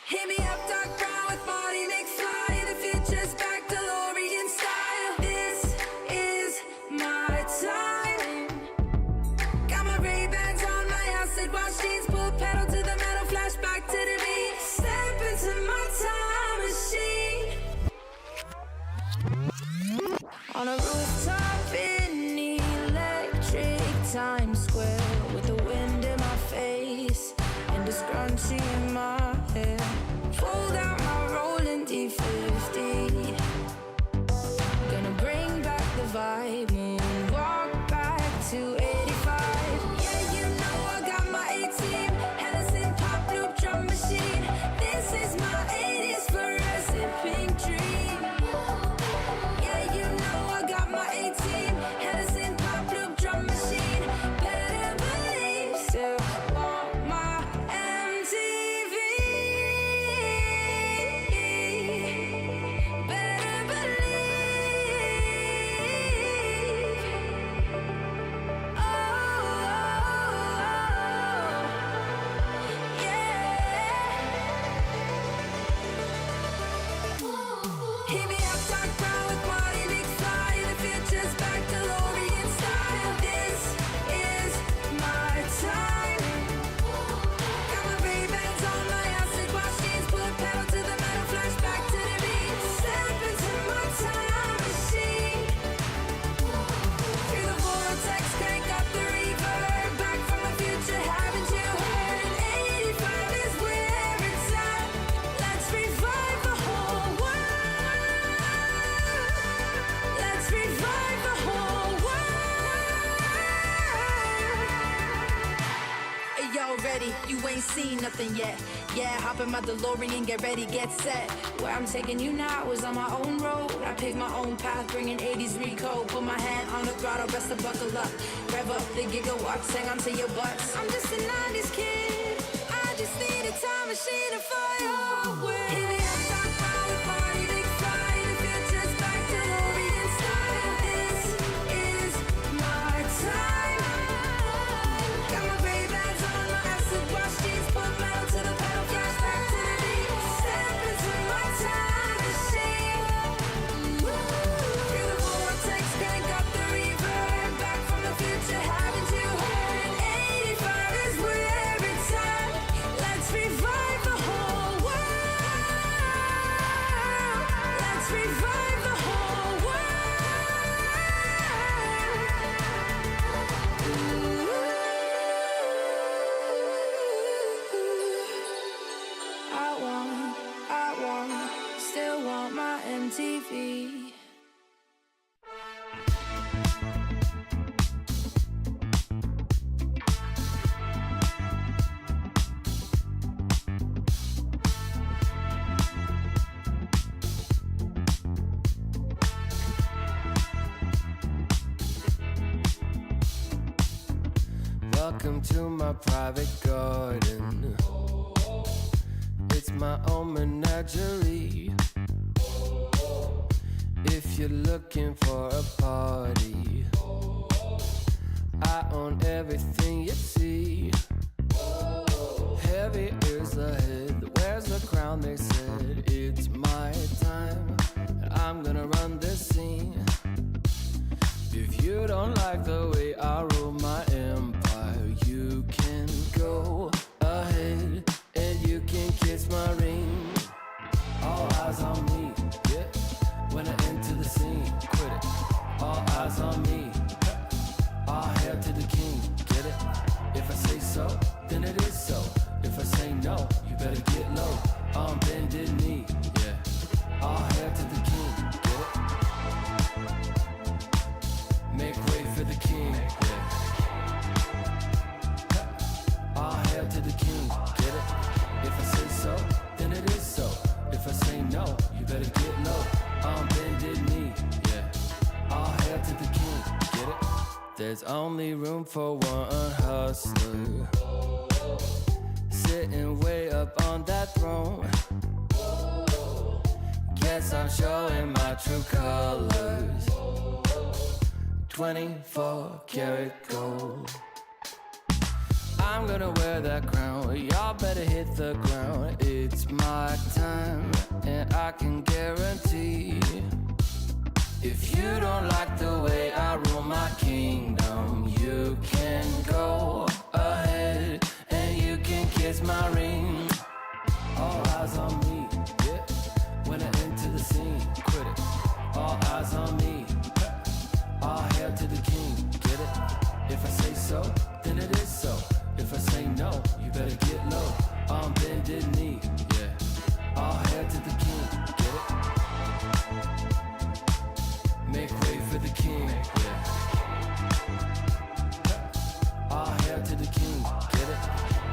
Hit me up, dark brown with body McFly. The future's back, DeLorean style. This is my time. Got my Ray-Bans on, my acid wash jeans. Pull pedal to the metal, flashback to the beat. Step into my time machine. On a rooftop in electric Times Square, with the wind in my face and a scrunchie in my hair. Fold out my rolling D50. Gonna bring back the vibe, moonwalk back to 85. Yeah, you know I got my A-team, Hennessy pop loop drum machine. This is my 80s fluorescent pink dream. Yeah, you know I got my A-team, Hennessy pop loop drum machine. Better believe, still want my MTV. Better believe. Oh, yeah. Hit me up, dark brown with body McFly. The future's back, DeLorean style. This is my time. Got my Ray-Bans on, my acid wash jeans. Pull pedal to the metal, flashback to the beat. Step into my time machine. Through the vortex, crank up the reverb. Back from the future, haven't you heard? 85 is where it's at. Let's revive the whole world. Let's revive the whole world. Hey, y'all ready? You ain't seen nothing yet. Yeah, hop in my DeLorean, get ready, get set. Where I'm taking you now is on my own road. I pick my own path, bringing 80s recode. Put my hand on the throttle, best to buckle up. Rev up the gigawatts, hang on to your butts. I'm just a 90s kid. I just need a time machine to fly away. Hit me up, dark brown with body McFly. The future's back, DeLorean style. This is my time. Got my Ray-Bans on, my acid wash jeans. Pull metal to the pedal, flashback to the beat. Step into my time machine. Through the vortex, crank up the reverb. Back from the future, haven't you heard? 85 is where it's at. Let's revive the whole world. Let's revive the whole world. Still want my MTV. Welcome to my private garden. It's my own menagerie. If you're looking for a party, I own everything you see. Heavy is the head, where's the crown? They said it's my time, and I'm gonna run this scene. If you don't like the way I rule my empire, you can go ahead and you can kiss my ring. All eyes on me, yeah. When I enter the scene, quit it. All eyes on me. All hail to the king, get it? If I say so, then it is so. If I say no, you better get low. On bended knee, yeah. All hail to the king, get it? Make way for the king, yeah. All hail to the king, get it? If I say so, then it is so. If I say no, you better get low. On bended knee, yeah. All hail to the king, get it? There's only room for one hustler, sitting way up on that throne. Guess I'm showing my true colors. 24 karat gold. I'm gonna wear that crown. Y'all better hit the ground. It's my time, and I can guarantee. If you don't like the way I rule my kingdom, you can go ahead and you can kiss my ring. All eyes on me, yeah. When I enter the scene, quit it. All eyes on me. All hail to the king, get it? If I say so, then it is so. If I say no, you better get low. On bended knee, yeah. All hail to the king, get it? Make way for the king, yeah. All hail to the king, get it?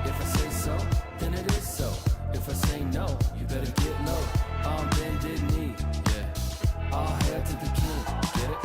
If I say so, then it is so. If I say no, you better get low. On bended knee, yeah. All hail to the king, get it?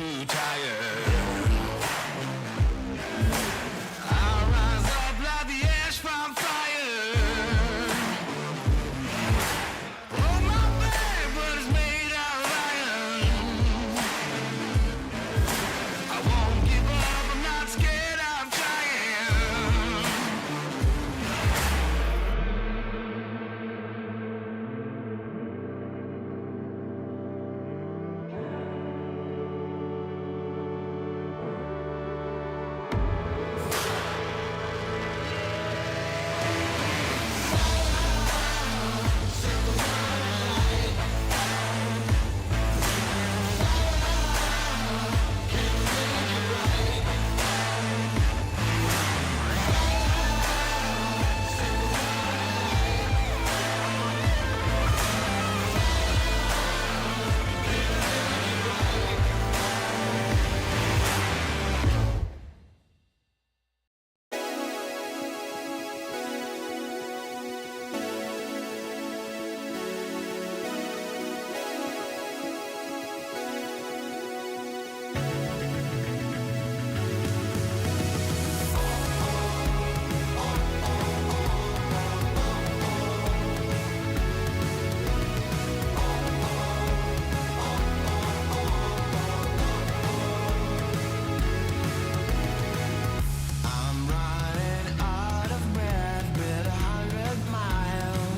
too tired. I'll rise up like the ash from fire. Oh, my back, but it's made out of iron. I won't give up, I'm not scared, I'm trying. I'm running out of breath with 100 miles.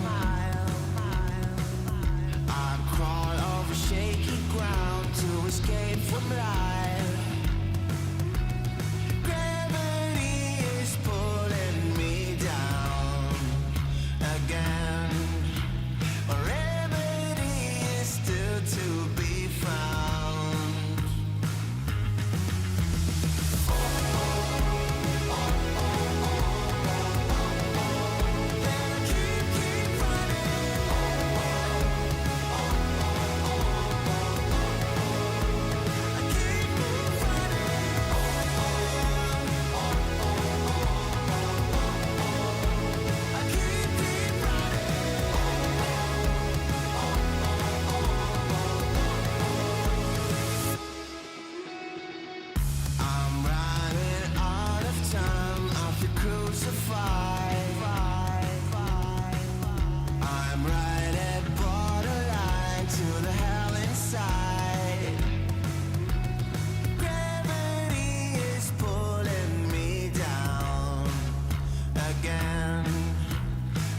I crawl over shaky ground to escape from life. Gravity is pulling me down again. A remedy is still to be found. Keep I'm running out of time, I feel crucified. I'm right at borderline to the hell inside. Gravity is pulling me down again.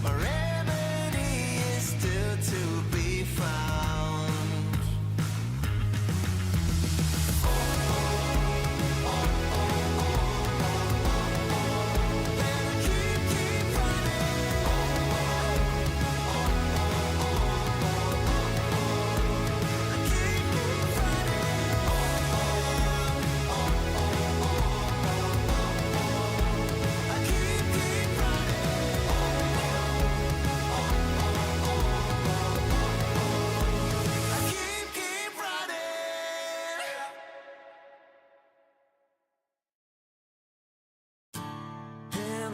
A remedy is still to be found. Keep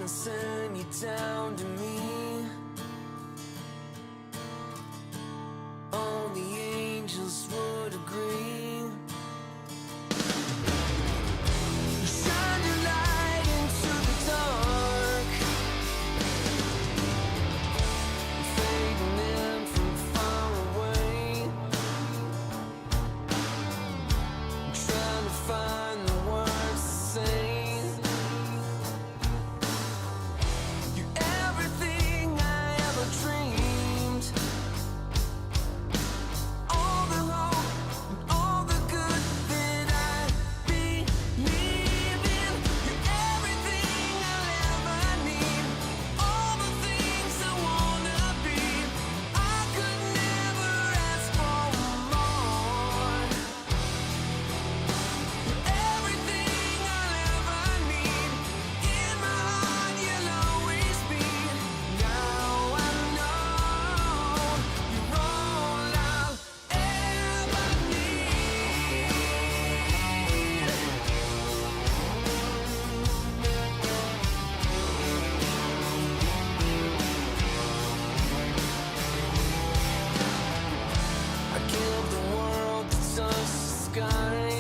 and send you down to me. Only angels would agree. Shine your light into the dark, fading in from far away. Trying to find the words to say. You're everything I ever dreamed. All the hope and all the good that I believe in. You're everything I'll ever need. All the things I wanna be. I could never ask for more. Everything I'll ever need. In my heart you'll always be. Now I know you're all I'll ever need. I give the world to touch the sky.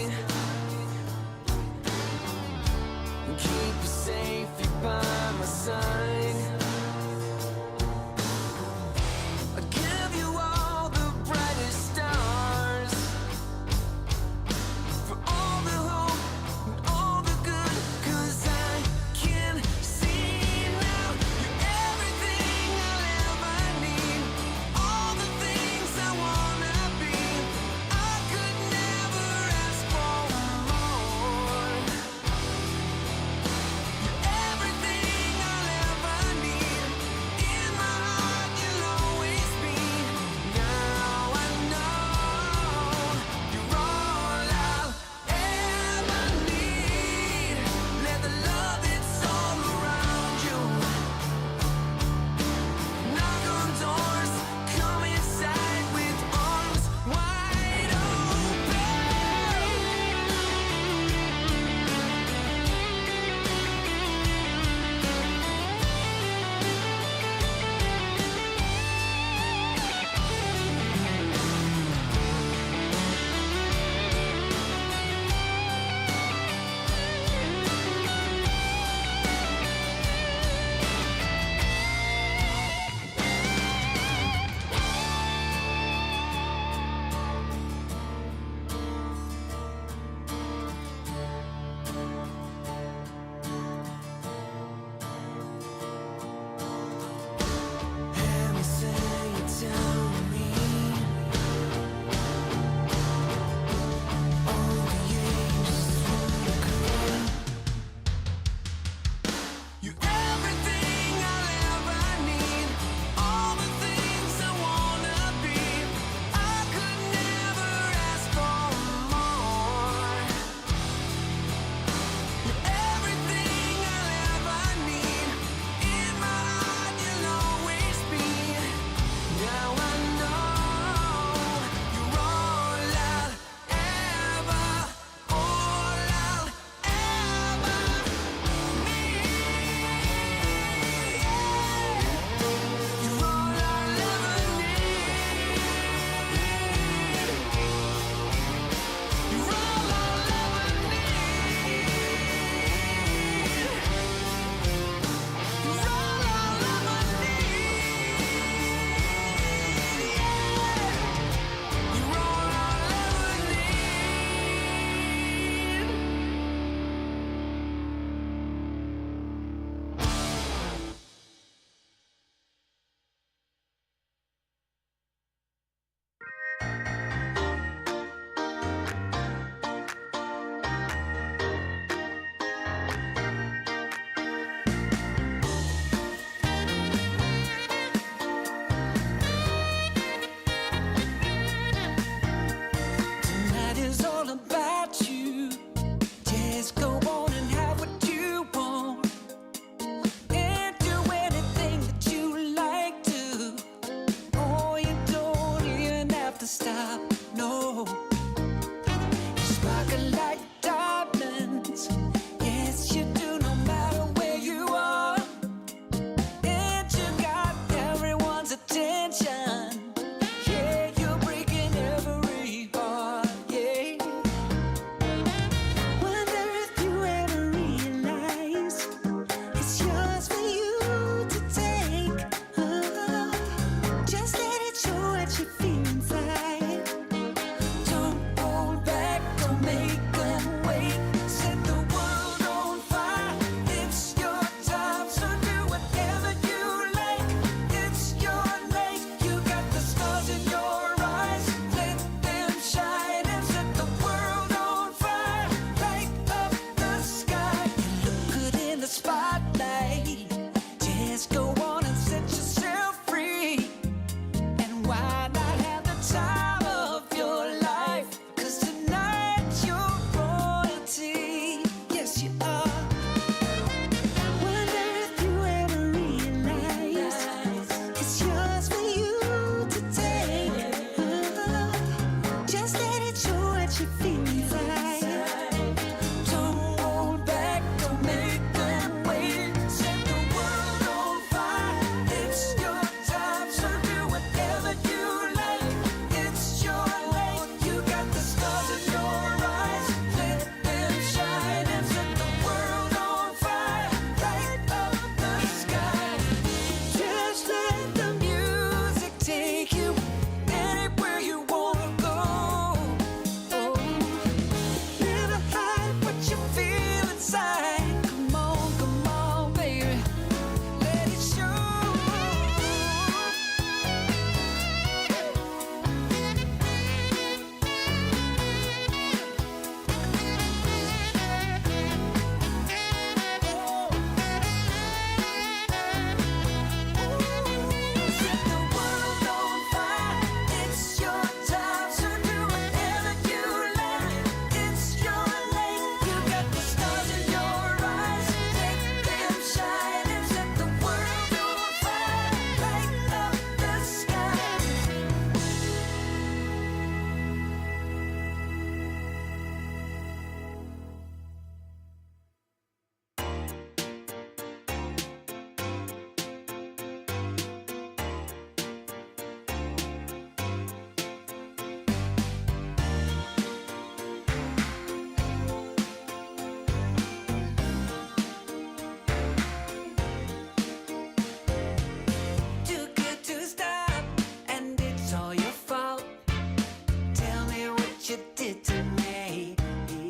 you did to me.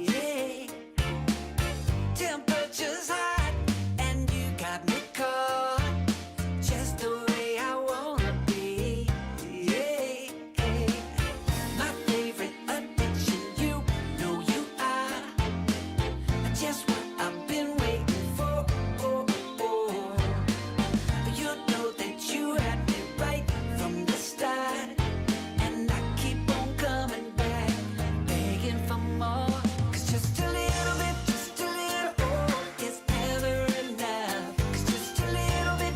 Yeah. Temperature's hot and you got me caught just the way I wanna be. Yeah. My favorite addiction, you know you are just what I've been waiting for. You know that you had me right from the start, and I keep on coming back, begging for more. 'Cause just a little bit is never enough. 'Cause just a little bit,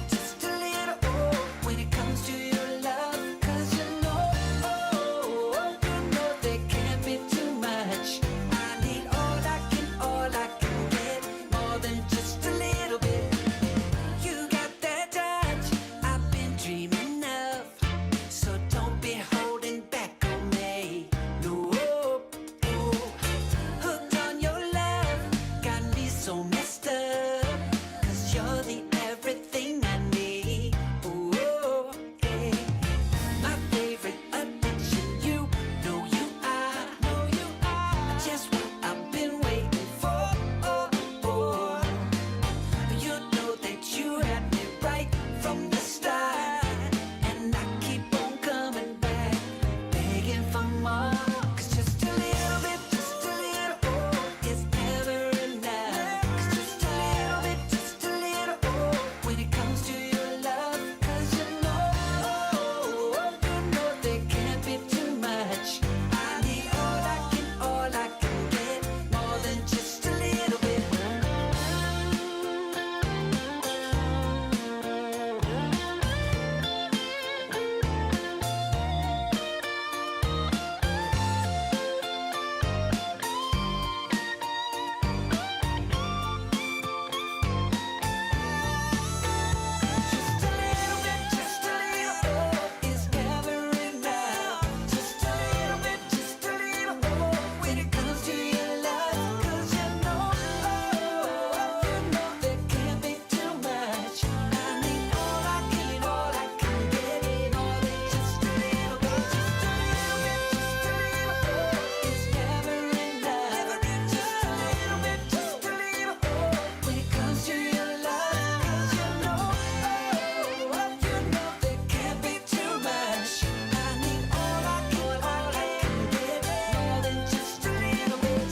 when it comes to your love. 'Cause you know there can't be too much. I need all I can get, more than just a little bit. You got that touch I've been dreaming of, so don't be holding back on me. No, hooked on your love, got me so messed up. 'Cause you're the everything I need. Oh, yeah. My favorite addiction, you know you are. Just what I've been waiting for. You know that you had me right from the start, and I keep on coming back, begging for more. 'Cause just a little bit is never enough. 'Cause just a little bit when it comes to your love. 'Cause you know there can't be too much. I need all I can get, more than just a little bit. Just a little bit is never enough. Just a little bit when it comes to your love. 'Cause you know there can't be too much. I need all I can get, more than just a little bit. Just a little bit is never enough. Just a little bit when it comes to your love. 'Cause you know there can't be too much. I need all I can get, more than just a little bit.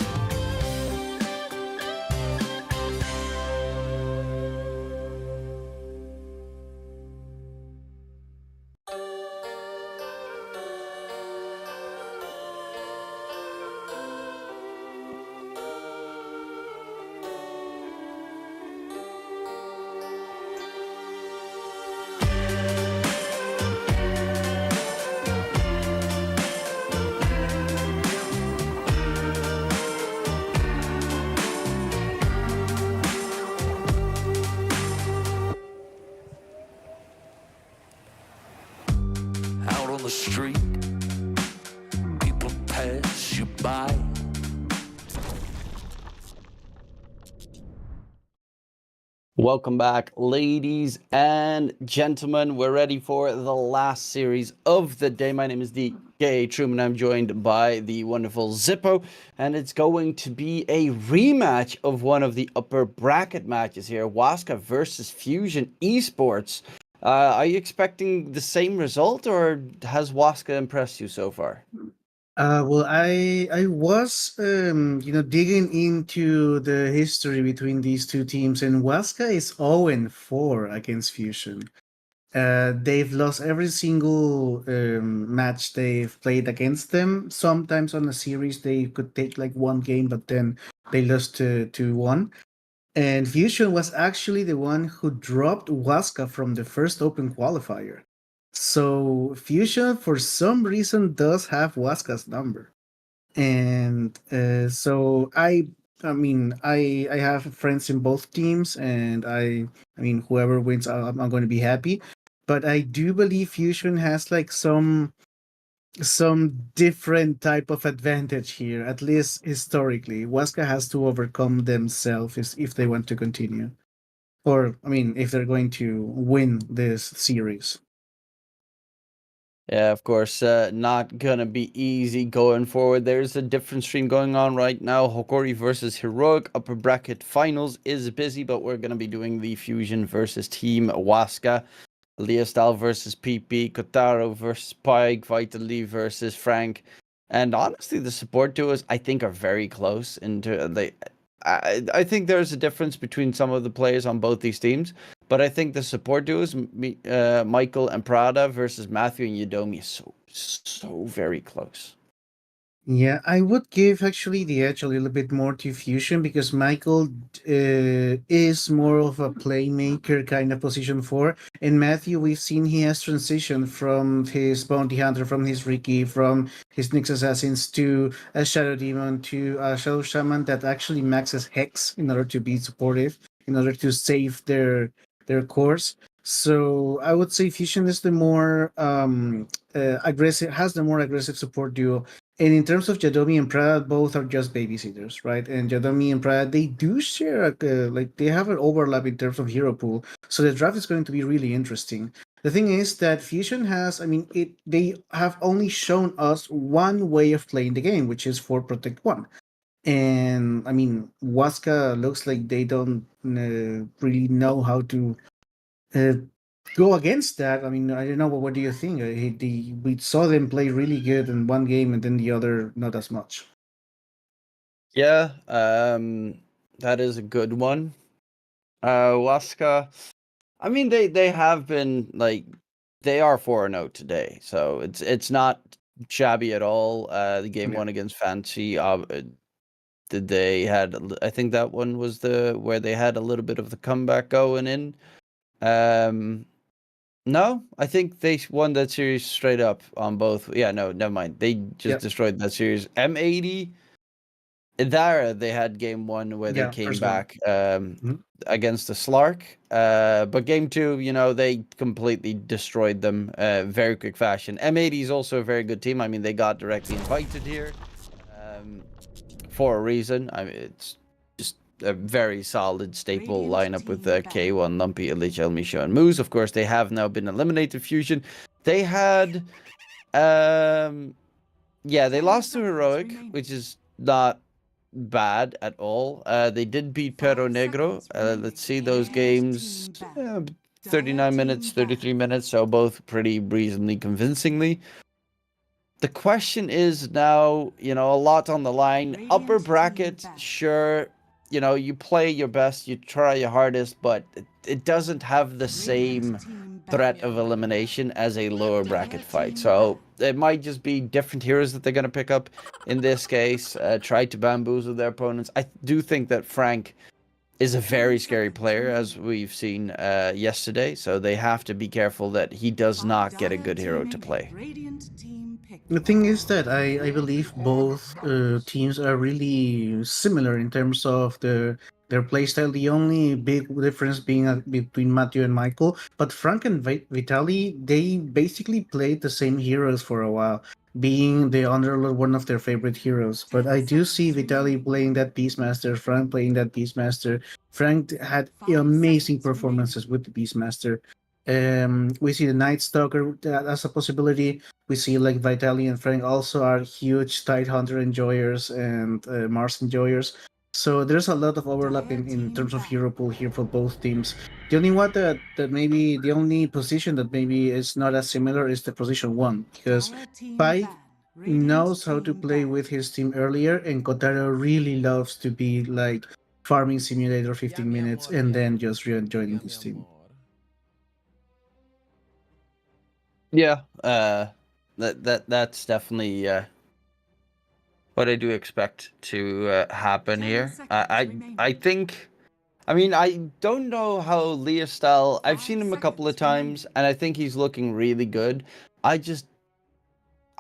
Out on the street, people pass you by. Welcome back, ladies and gentlemen. We're ready for the last series of the day. My name is DK Truman. I'm joined by the wonderful Zippo, and it's going to be a rematch of one of the upper bracket matches here, Waska versus Fusion Esports. Are you expecting the same result, or has Waska impressed you so far? Well, I was digging into the history between these two teams, and Waska is 0-4 against Fusion. They've lost every single match they've played against them. Sometimes on a series they could take like one game, but then they lost to one. And Fusion was actually the one who dropped Waska from the first open qualifier. So Fusion, for some reason, does have Waska's number, and so I mean, I have friends in both teams, and I mean, whoever wins, I'm going to be happy. But I do believe Fusion has like some different type of advantage here, at least historically. Waska has to overcome themselves if they want to continue, or I mean, if they're going to win this series. Yeah, of course, not gonna be easy going forward. There's a different stream going on right now. Hokori versus Heroic upper bracket finals is busy, but we're gonna be doing the Fusion versus Team Waska, Leostal versus PP, Kotaro versus Pike, Vitali versus Frank, and honestly, the support duos I think are very close. Into they, I think there's a difference between some of the players on both these teams. But I think the support duos, Michael and Prada versus Matthew and Yodomi, is so very close. Yeah, I would give actually the edge a little bit more to Fusion because Michael is more of a playmaker kind of position for, and Matthew, we've seen he has transitioned from his Bounty Hunter, from his Riki, from his Nyx Assassins to a Shadow Demon to a Shadow Shaman that actually maxes Hex in order to be supportive, in order to save their cores. So I would say Fusion is the more aggressive, has the more aggressive support duo. And in terms of Jadomi and Prada, both are just babysitters, right? And Jadomi and Prada, they do share, like, they have an overlap in terms of hero pool. So the draft is going to be really interesting. The thing is that Fusion has, I mean, they have only shown us one way of playing the game, which is 4 Protect 1. And I mean, Waska looks like they don't really know how to uh, go against that. I mean, I don't know. What do you think? We saw them play really good in one game, and then the other not as much. Yeah, that is a good one. Waska, I mean, they have been like they are 4-0 today, so it's not shabby at all. The game Yeah. one against Fancy, did they had I think that one was the where they had a little bit of the comeback going in. No, I think they won that series straight up on both. Yeah, no, never mind. They just Yep. destroyed that series. M80, Idara, they had game one where they Yeah, came first one. back Mhm. against the Slark. But game two, they completely destroyed them very quick fashion. M80 is also a very good team. I mean, they got directly invited here for a reason. I mean, it's just a very solid staple Radiant lineup with team K1, Lumpy, Lich, Misha, and Moose. Of course, they have now been eliminated. Fusion. They had, yeah, they 10 lost to seconds Heroic, remaining. which is not bad at all. They did beat 5 Perro Negro. seconds remaining. Let's see those Red games. team ban. 39 minutes, 33 minutes, so both pretty reasonably convincingly. The question is now, a lot on the line. Upper Radiant bracket, team back. sure, you play your best, you try your hardest, but it doesn't have the same threat of elimination as a lower bracket fight. So it might just be different heroes that they're going to pick up in this case, try to bamboozle their opponents. I do think that Frank is a very scary player, as we've seen yesterday, so they have to be careful that he does not get a good hero to play. Radiant team picked. The thing is that I believe both teams are really similar in terms of their playstyle. The only big difference being between Matthew and Michael, but Frank and Vitali, they basically played the same heroes for a while, being the Underlord one of their favorite heroes. But I do see Vitali playing that Beastmaster, Frank playing that Beastmaster. Frank had 5 amazing seconds performances with the Beastmaster. We see the Night Stalker as a possibility. We see like Vitali and Frank also are huge Tidehunter enjoyers and Mars enjoyers. So there's a lot of overlap in terms of hero pool here for both teams. The only one that maybe the only position that maybe is not as similar is the position one, because Dire team Pike ban. Radiant knows how to team play ban. with his team earlier, and Kotaro really loves to be like farming simulator 15 minutes and then just re-joining his team. Yeah, that's definitely what I do expect to happen 10 here. seconds remaining. I think. I mean, I don't know how Leostal. I've 5 seen him a couple of seconds remaining. times, and I think he's looking really good. I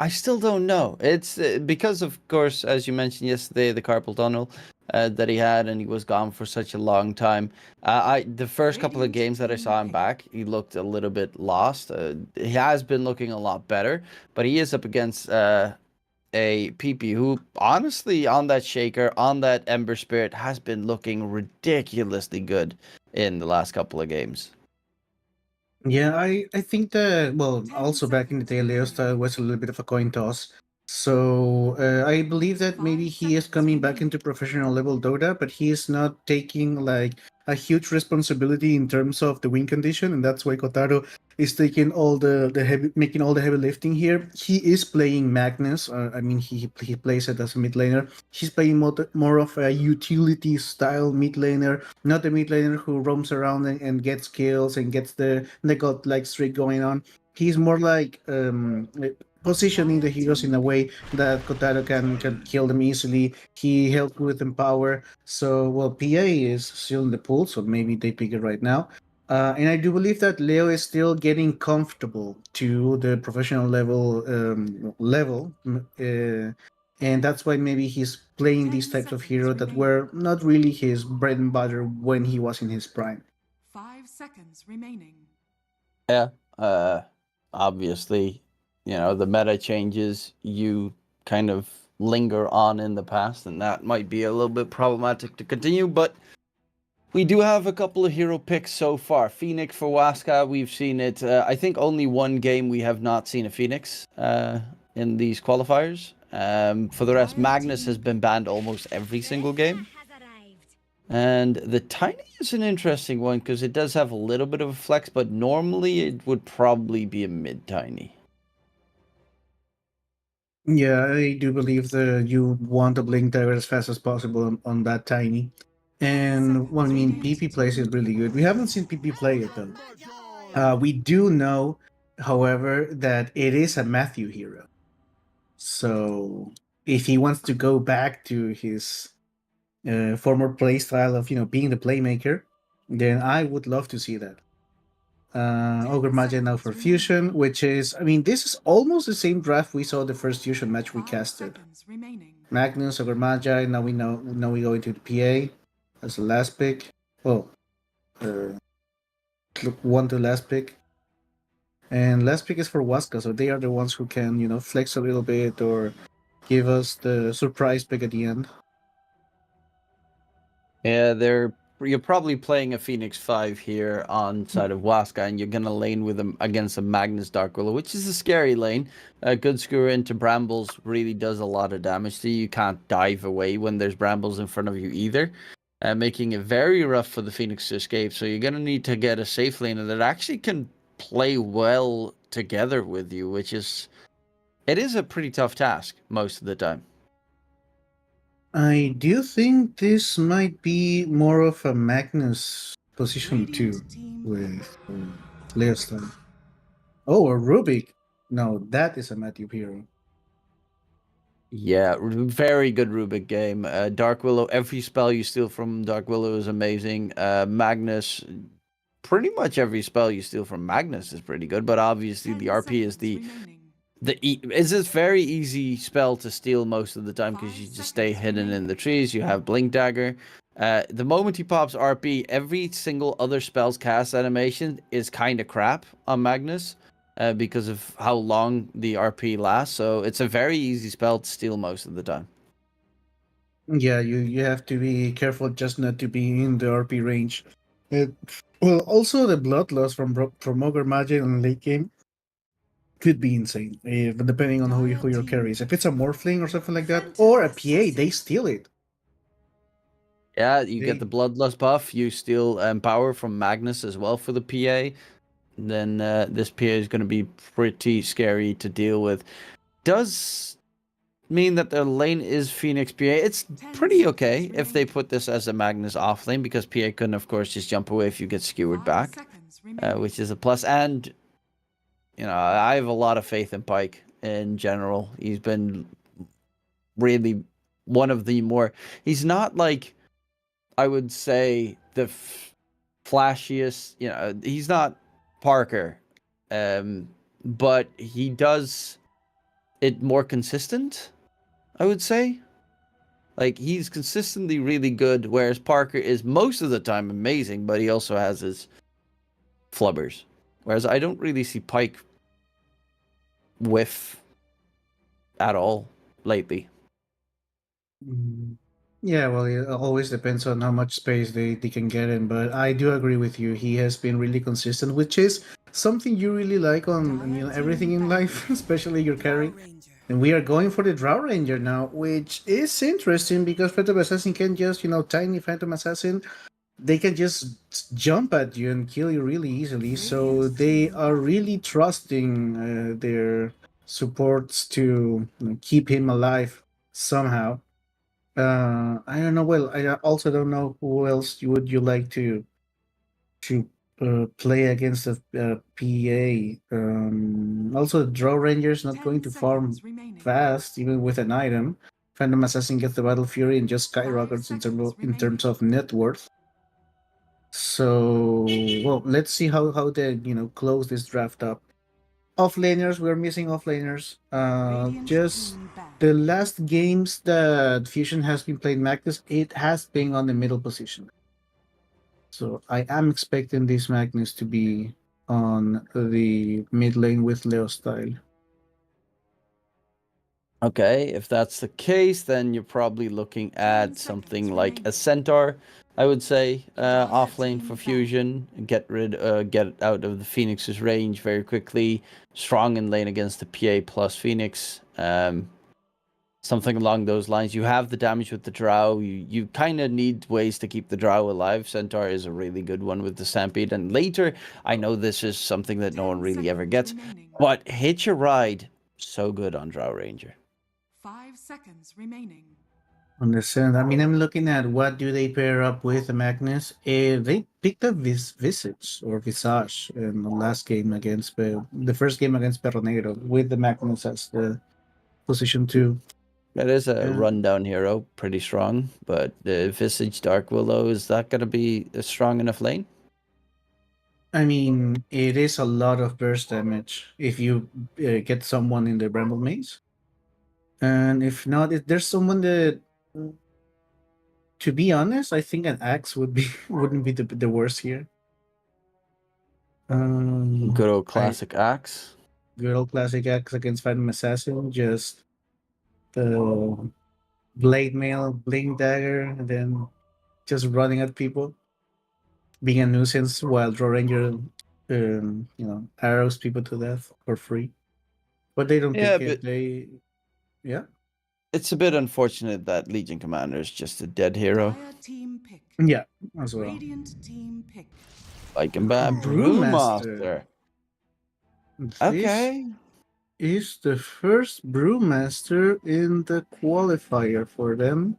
still don't know. It's because, of course, as you mentioned yesterday, the carpal tunnel that he had, and he was gone for such a long time. The first couple of games that I saw him back, he looked a little bit lost. He has been looking a lot better, but he is up against a PP who, honestly, on that Shaker, on that Ember Spirit, has been looking ridiculously good in the last couple of games. Yeah, I think that, well, also back in the day, Leo style was a little bit of a coin toss. So I believe that maybe he is coming back into professional level Dota, but he is not taking like a huge responsibility in terms of the win condition, and that's why Kotaro is taking all the heavy, making all the heavy lifting here. He is playing Magnus. I mean, he plays it as a mid laner. He's playing more of a utility style mid laner, not a mid laner who roams around and gets kills and gets the godlike streak going on. He's more like positioning the heroes in a way that Kotaro can kill them easily. He helped with Empower. So, well, PA is still in the pool, so maybe they pick it right now. And I do believe that Leo is still getting comfortable to the professional level, and that's why maybe he's playing these types of hero that were not really his bread and butter when he was in his prime. 5 seconds remaining. Yeah. Obviously, the meta changes. You kind of linger on in the past, and that might be a little bit problematic to continue. But we do have a couple of hero picks so far. Phoenix for Waska, we've seen it. I think only one game we have not seen a Phoenix in these qualifiers. For the rest, Magnus has been banned almost every single game. And the Tiny is an interesting one because it does have a little bit of a flex, but normally it would probably be a mid Tiny. Yeah, I do believe that you want to blink dagger as fast as possible on that Tiny. And, well, I mean, PP plays it really good. We haven't seen PP play it, though. We do know, however, that it is a Matthew hero. So if he wants to go back to his former play style of being the playmaker, then I would love to see that. Ogre Magi now for Fusion, which is, I mean, this is almost the same draft we saw the first Fusion match we 5 casted. seconds remaining. Magnus, Ogre Magi. Now we go into the PA as the last pick. Oh, one to last pick. And last pick is for Waska, so they are the ones who can, flex a little bit or give us the surprise pick at the end. Yeah, you're probably playing a Phoenix 5 here on side of Waska, and you're gonna lane with them against a Magnus Dark Willow, which is a scary lane. A good skewer into brambles really does a lot of damage to you. You can't dive away when there's brambles in front of you either, making it very rough for the Phoenix to escape. So you're gonna need to get a safe laner that actually can play well together with you, which is a pretty tough task most of the time. I do think this might be more of a Magnus position too, with Leostan. Oh, a Rubik. No, that is a Matthew hero. Yeah, very good Rubik game. Dark Willow, every spell you steal from Dark Willow is amazing. Magnus, pretty much every spell you steal from Magnus is pretty good, but obviously the 10 RP is seconds remaining. it's a very easy spell to steal most of the time because you just stay hidden in the trees. You have Blink Dagger. The moment he pops RP, every single other spell's cast animation is kind of crap on Magnus because of how long the RP lasts. So it's a very easy spell to steal most of the time. Yeah, you have to be careful just not to be in the RP range. Well, also the blood loss from Ogre Magi on late game could be insane, depending on who your carries. If it's a Morphling or something like that, or a PA, they steal it. Yeah, you get the Bloodlust buff. You steal power from Magnus as well for the PA. Then this PA is going to be pretty scary to deal with. Does mean that the lane is Phoenix PA. It's pretty okay if they put this as a Magnus off lane because PA couldn't, of course, just jump away if you get skewered back, which is a plus. And I have a lot of faith in Pyke in general. He's been really one of the more. He's not like, I would say, the flashiest. He's not Parker, but he does it more consistent, I would say. Like, he's consistently really good, whereas Parker is most of the time amazing, but he also has his flubbers. Whereas I don't really see Pyke whiff at all lately. Yeah, well, it always depends on how much space they can get in, but I do agree with you. He has been really consistent, which is something you really like on everything in life, especially your carry. And we are going for the Drow Ranger now, which is interesting because Phantom Assassin can just, tiny Phantom Assassin, they can just jump at you and kill you really easily. So they are really trusting their supports to keep him alive somehow. I don't know. Well, I also don't know who else would you like to play against a PA. Also, Draw Ranger is not 10 going to farm seconds remaining. fast, even with an item. Phantom Assassin gets the Battle Fury and just skyrockets in terms of net worth. So, well, let's see how they close this draft up. Offlaners, we're missing offlaners. Radiant Just team back. the last games that Fusion has been playing Magnus, it has been on the middle position. So I am expecting this Magnus to be on the mid lane with Leo style. Okay, if that's the case, then you're probably looking at something like a centaur. I would say off lane for fusion, get out of the Phoenix's range very quickly. Strong in lane against the PA plus Phoenix. Something along those lines. You have the damage with the Drow. You kind of need ways to keep the Drow alive. Centaur is a really good one with the Stampede. And later, I know this is something that no one really ever gets, but Hitch a Ride, so good on Drow Ranger. 5 seconds remaining. Understand. I mean, I'm looking at what do they pair up with the Magnus. They picked up Visage or Visage in the last game against the first game against Perro Negro with the Magnus as the position 2. That is a rundown hero, pretty strong. But the Visage Dark Willow, is that going to be a strong enough lane? I mean, it is a lot of burst damage if you get someone in the Bramble Maze. And if not, if there's someone that, to be honest, I think an axe wouldn't be the worst here. Good old classic axe. Good old classic axe against Phantom Assassin, just the blade mail, blink dagger, and then just running at people, being a nuisance while Draw Ranger, arrows people to death for free. But they don't Yeah, pick it. They, yeah. It's a bit unfortunate that Legion Commander is just a dead hero. Dire team pick. Yeah, as well. Radiant team pick. Like him back. Brewmaster. Brewmaster. Okay. This is the first Brewmaster in the qualifier for them,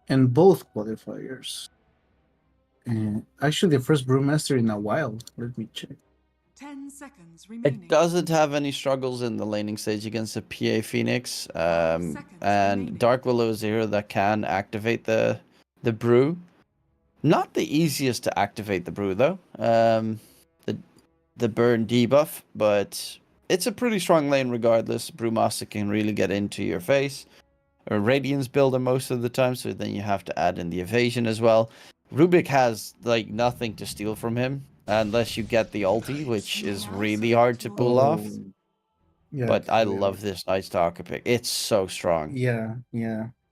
and both qualifiers. And actually, the first Brewmaster in a while. Let me check. 10 seconds remaining. It doesn't have any struggles in the laning stage against the PA Phoenix. And Dark Willow is a hero that can activate the brew. Not the easiest to activate the brew though. The burn debuff, but it's a pretty strong lane regardless. Brewmaster can really get into your face. A Radiance builder most of the time, so then you have to add in the evasion as well. Rubik has like nothing to steal from him unless you get the ulti, which is really hard to pull off. Yeah, But I love this Night Stalker pick. It's so strong. Yeah.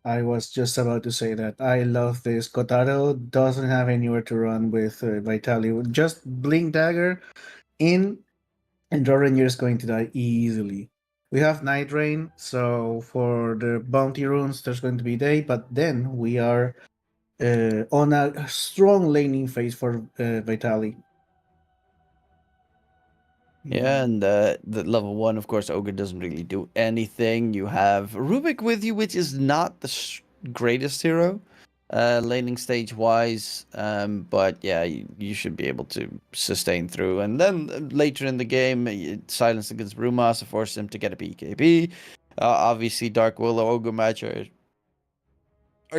I was just about to say that. I love this. Kotaro doesn't have anywhere to run with Vitali. Just blink dagger in, and Draw Ranger is going to die easily. We have Night Rain, so for the bounty runes, there's going to be day, but then we are on a strong laning phase for Vitali. Yeah, and the level 1, of course, Ogre doesn't really do anything. You have Rubik with you, which is not the greatest hero, laning stage-wise. But yeah, you should be able to sustain through. And then later in the game, Silence against Brewmaster forces him to get a BKB. Obviously, Dark Willow, Ogre match are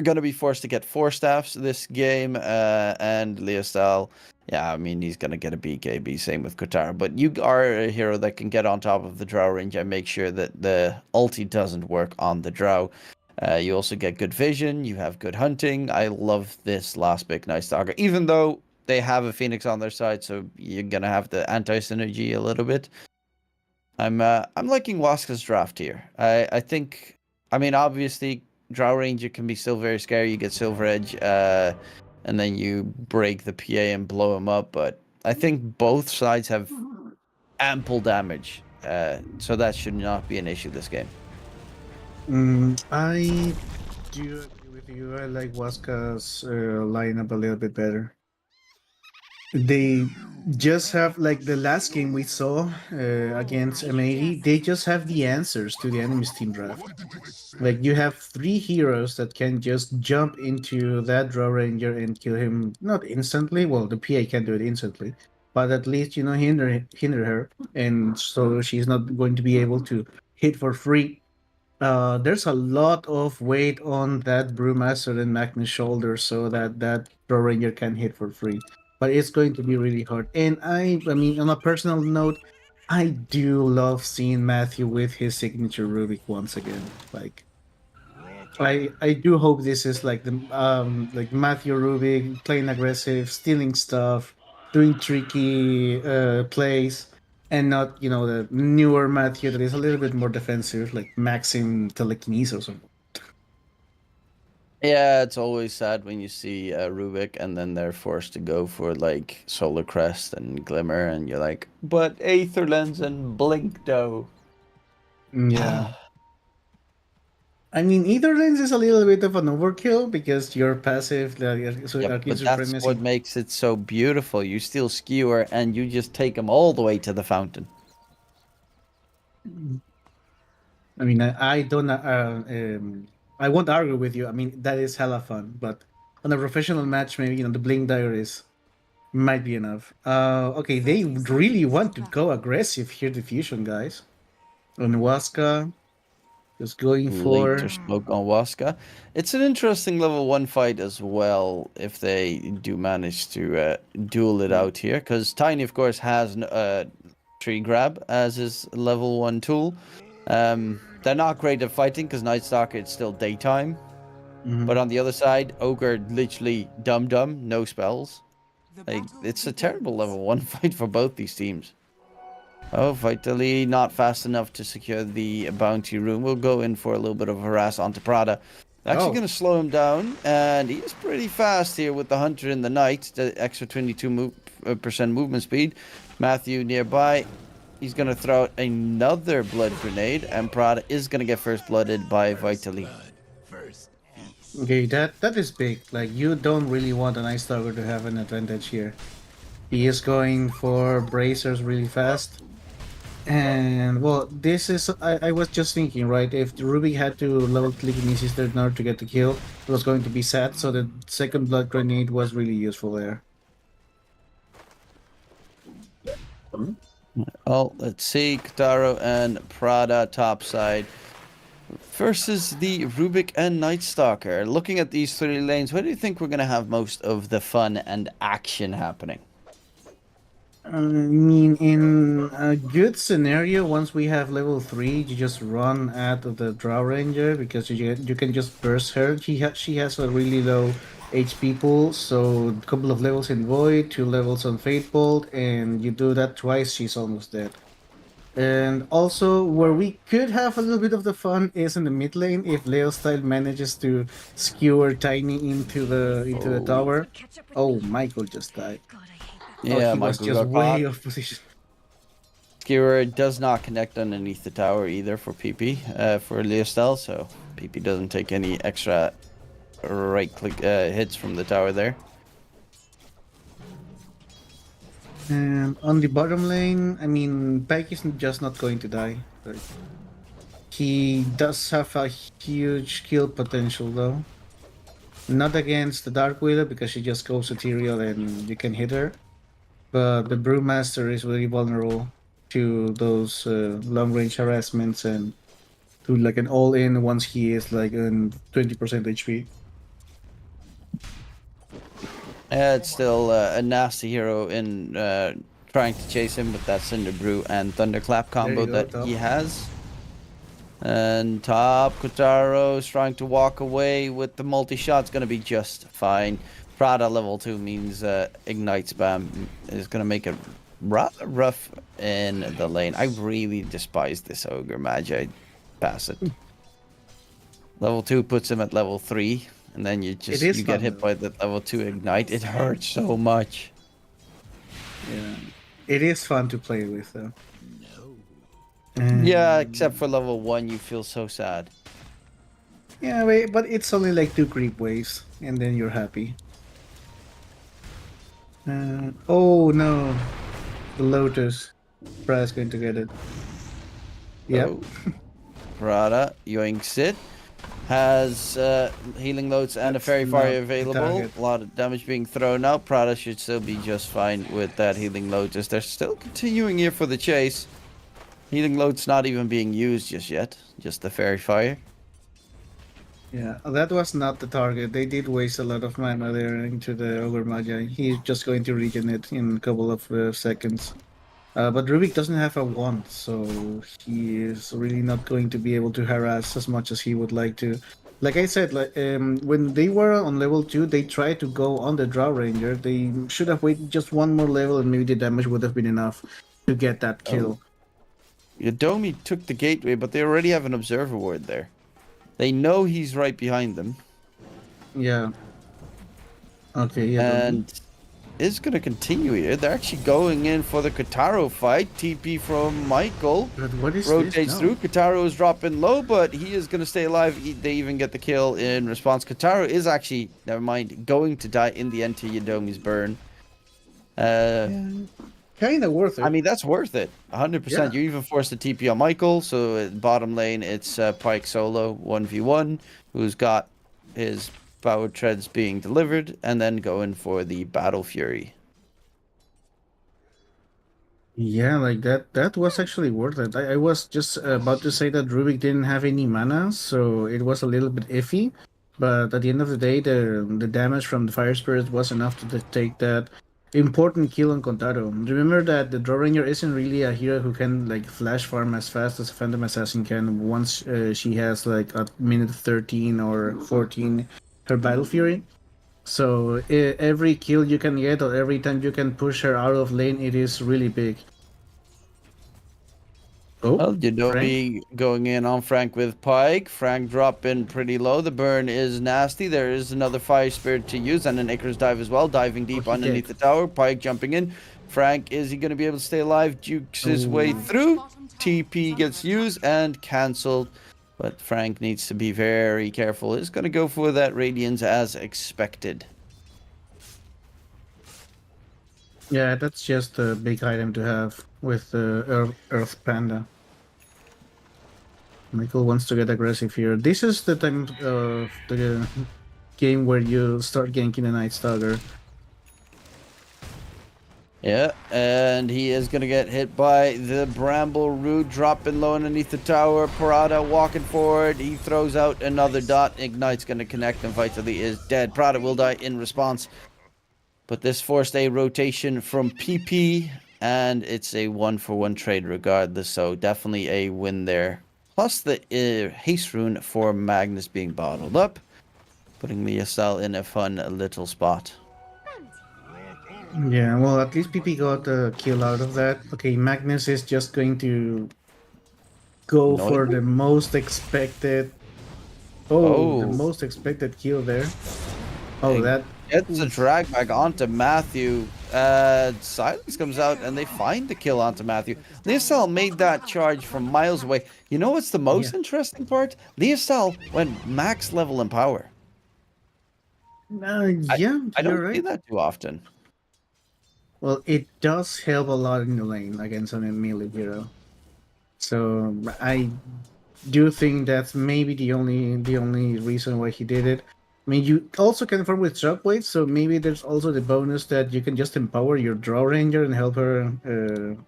going to be forced to get 4 staffs this game. And Leostal, yeah, I mean, he's going to get a BKB, same with Kotaro. But you are a hero that can get on top of the Drow range and make sure that the ulti doesn't work on the Drow. You also get good vision, you have good hunting. I love this last pick, Night Stalker, even though they have a Phoenix on their side, so you're going to have the anti-synergy a little bit. I'm liking Waska's draft here. I think, I mean, obviously, Drow Ranger can be still very scary. You get Silver Edge, and then you break the PA and blow him up. But I think both sides have ample damage, so that should not be an issue this game. I do agree with you. I like Waska's lineup a little bit better. They just have like the last game we saw against M80. They just have the answers to the enemy's team draft. Like you have 3 heroes that can just jump into that Draw Ranger and kill him not instantly. Well, the PA can do it instantly, but at least hinder her, and so she's not going to be able to hit for free. There's a lot of weight on that Brewmaster and Magnus shoulder, so that Draw Ranger can hit for free. But it's going to be really hard. And I mean, on a personal note, I do love seeing Matthew with his signature Rubik once again. Like, I do hope this is like the like Matthew Rubik playing aggressive, stealing stuff, doing tricky plays, and not the newer Matthew that is a little bit more defensive, like Maxim Telekinesis or something. Yeah, it's always sad when you see Rubik and then they're forced to go for like Solar Crest and Glimmer, and you're like, but Aether Lens and Blink though. Yeah. I mean, either lens is a little bit of an overkill because you're passive, so Yep, but that's what makes it so beautiful. You steal Skewer and you just take them all the way to the fountain. I mean, I don't. I won't argue with you. I mean, that is hella fun, but on a professional match, maybe the Blink Diaries might be enough. Okay, they really want to go aggressive here, the Fusion guys. On Waska, just going for Later smoke on Waska. It's an interesting level 1 fight as well if they do manage to duel it out here, because Tiny, of course, has Tree Grab as his level 1 tool. They're not great at fighting because Night Stalker, it's still daytime. But on the other side, Ogre literally dumb, no spells. Like, it's a terrible level 1 fight for both these teams. Oh, Vitally not fast enough to secure the bounty room. We'll go in for a little bit of harass onto Prada. Actually going to slow him down, and he's pretty fast here with the Hunter and the Knight, the extra 22% movement speed. Matthew nearby. He's going to throw out another blood grenade, and Prada is going to get first blooded by Vitally. Okay, that is big. Like, you don't really want a Night Stalker to have an advantage here. He is going for bracers really fast. And, well, this is... I was just thinking, right? If Ruby had to level Telekinesis in order to get the kill, it was going to be sad, so the second blood grenade was really useful there. Oh, let's see. Kataro and Prada topside versus the Rubik and Night Stalker. Looking at these 3 lanes, where do you think we're going to have most of the fun and action happening? I mean, in a good scenario, once we have level 3, you just run at the Draw Ranger because you can just burst her. She has a really low HP pool, so a couple of levels in Void, 2 levels on Fate Bolt, and you do that twice, she's almost dead. And also, where we could have a little bit of the fun is in the mid lane if Leo Style manages to skewer Tiny into the tower. Oh, Michael just died. Yeah, he was Michael just got way caught. off position. Skewer does not connect underneath the tower either for PP, for Leostel, so PP doesn't take any extra right-click hits from the tower there. And on the bottom lane, I mean, Pike is just not going to die. Like, he does have a huge kill potential though. Not against the Dark Widow because she just goes ethereal and you can hit her. But the Brewmaster is very vulnerable to those long-range harassments and to like an all-in once he is like in 20% HP. It's still a nasty hero in trying to chase him with that Cinder Brew and Thunderclap combo that he has. And top, Kotaro's trying to walk away with the multi-shot's going to be just fine. Prada level 2 means Ignite spam is going to make it rather rough in the lane. I really despise this Ogre Magi. Pass it. Level 2 puts him at level 3, and then you is get fun, hit though. by the level 2 ignite. It hurts so much. Yeah, it is fun to play with though. Yeah, Um, except for level 1, you feel so sad. Yeah, wait, but it's only like 2 creep waves, and then you're happy. Oh no, the Lotus. Bra's going to get it. Yep. Oh. Prada, yoinks it. Has healing loads and That's a fairy not fire the available. target. A lot of damage being thrown out. Prada should still be just fine with that healing lotus. They're still continuing here for the chase. Healing load's not even being used just yet. Just the fairy fire. Yeah, that was not the target. They did waste a lot of mana there into the Ogre Magi. He's just going to regen it in a couple of seconds. But Rubik doesn't have a wand, so he is really not going to be able to harass as much as he would like to. Like I said, like when they were on level 2, they tried to go on the Draw Ranger. They should have waited just one more level, and maybe the damage would have been enough to get that kill. Yodomi took the gateway, but they already have an observer ward there. They know he's right behind them. Yeah. Okay, yeah. And is going to continue here. They're actually going in for the Kataro fight. TP from Michael. But what is Rotates this now? through. Kataro is dropping low, but he is going to stay alive. They even get the kill in response. Kataro is actually, never mind, going to die in the end to Yodomi's burn. Kind of worth it. I mean, that's worth it. 100%. Yeah. You even forced the TP on Michael. So bottom lane, it's Pike solo 1v1, who's got his power treads being delivered, and then going for the Battle Fury. Yeah, like that was actually worth it. I was just about to say that Rubik didn't have any mana, so it was a little bit iffy. But at the end of the day, the damage from the Fire Spirit was enough to take that important kill on Contaro. Remember that the Draw Ranger isn't really a hero who can like flash farm as fast as a Phantom Assassin can once she has like a minute 13 or 14 her Battle Fury. So every kill you can get or every time you can push her out of lane, it is really big. Oh, Well, Yodomi going in on Frank with Pike. Frank dropping pretty low. The burn is nasty. There is another Fire Spirit to use and an Icarus dive as well. Diving deep he underneath did. the tower. Pike jumping in. Frank, is he going to be able to stay alive? Jukes his way through. TP gets used and cancelled. But Frank needs to be very careful. He's going to go for that Radiance as expected. Yeah, that's just a big item to have with the Earth Panda. Michael wants to get aggressive here. This is the time of the game where you start ganking the Night Stalker. Yeah, and he is going to get hit by the Bramble Root, dropping low underneath the tower. Parada walking forward. He throws out another dot. Ignite's going to connect, and Vitally is dead. Parada will die in response. But this forced a rotation from PP, and it's a 1-for-1 trade regardless, so definitely a win there. Plus the haste rune for Magnus being bottled up, putting Liasal in a fun little spot. Yeah, well, at least PP got a kill out of that. Okay, Magnus is just going to go No, for he- the most expected. Oh, the Oh. most expected kill there. Oh, that. Gets a drag back onto Matthew. Silence comes out and they find the kill onto Matthew. Liasal made that charge from miles away. You know what's the most interesting part? Liasal went max level in power. Yeah, I don't you're see right. that too often. Well, it does help a lot in the lane against a melee hero. So I do think that's maybe the only reason why he did it. I mean, you also can farm with Shockwave, so maybe there's also the bonus that you can just empower your Draw Ranger and help her.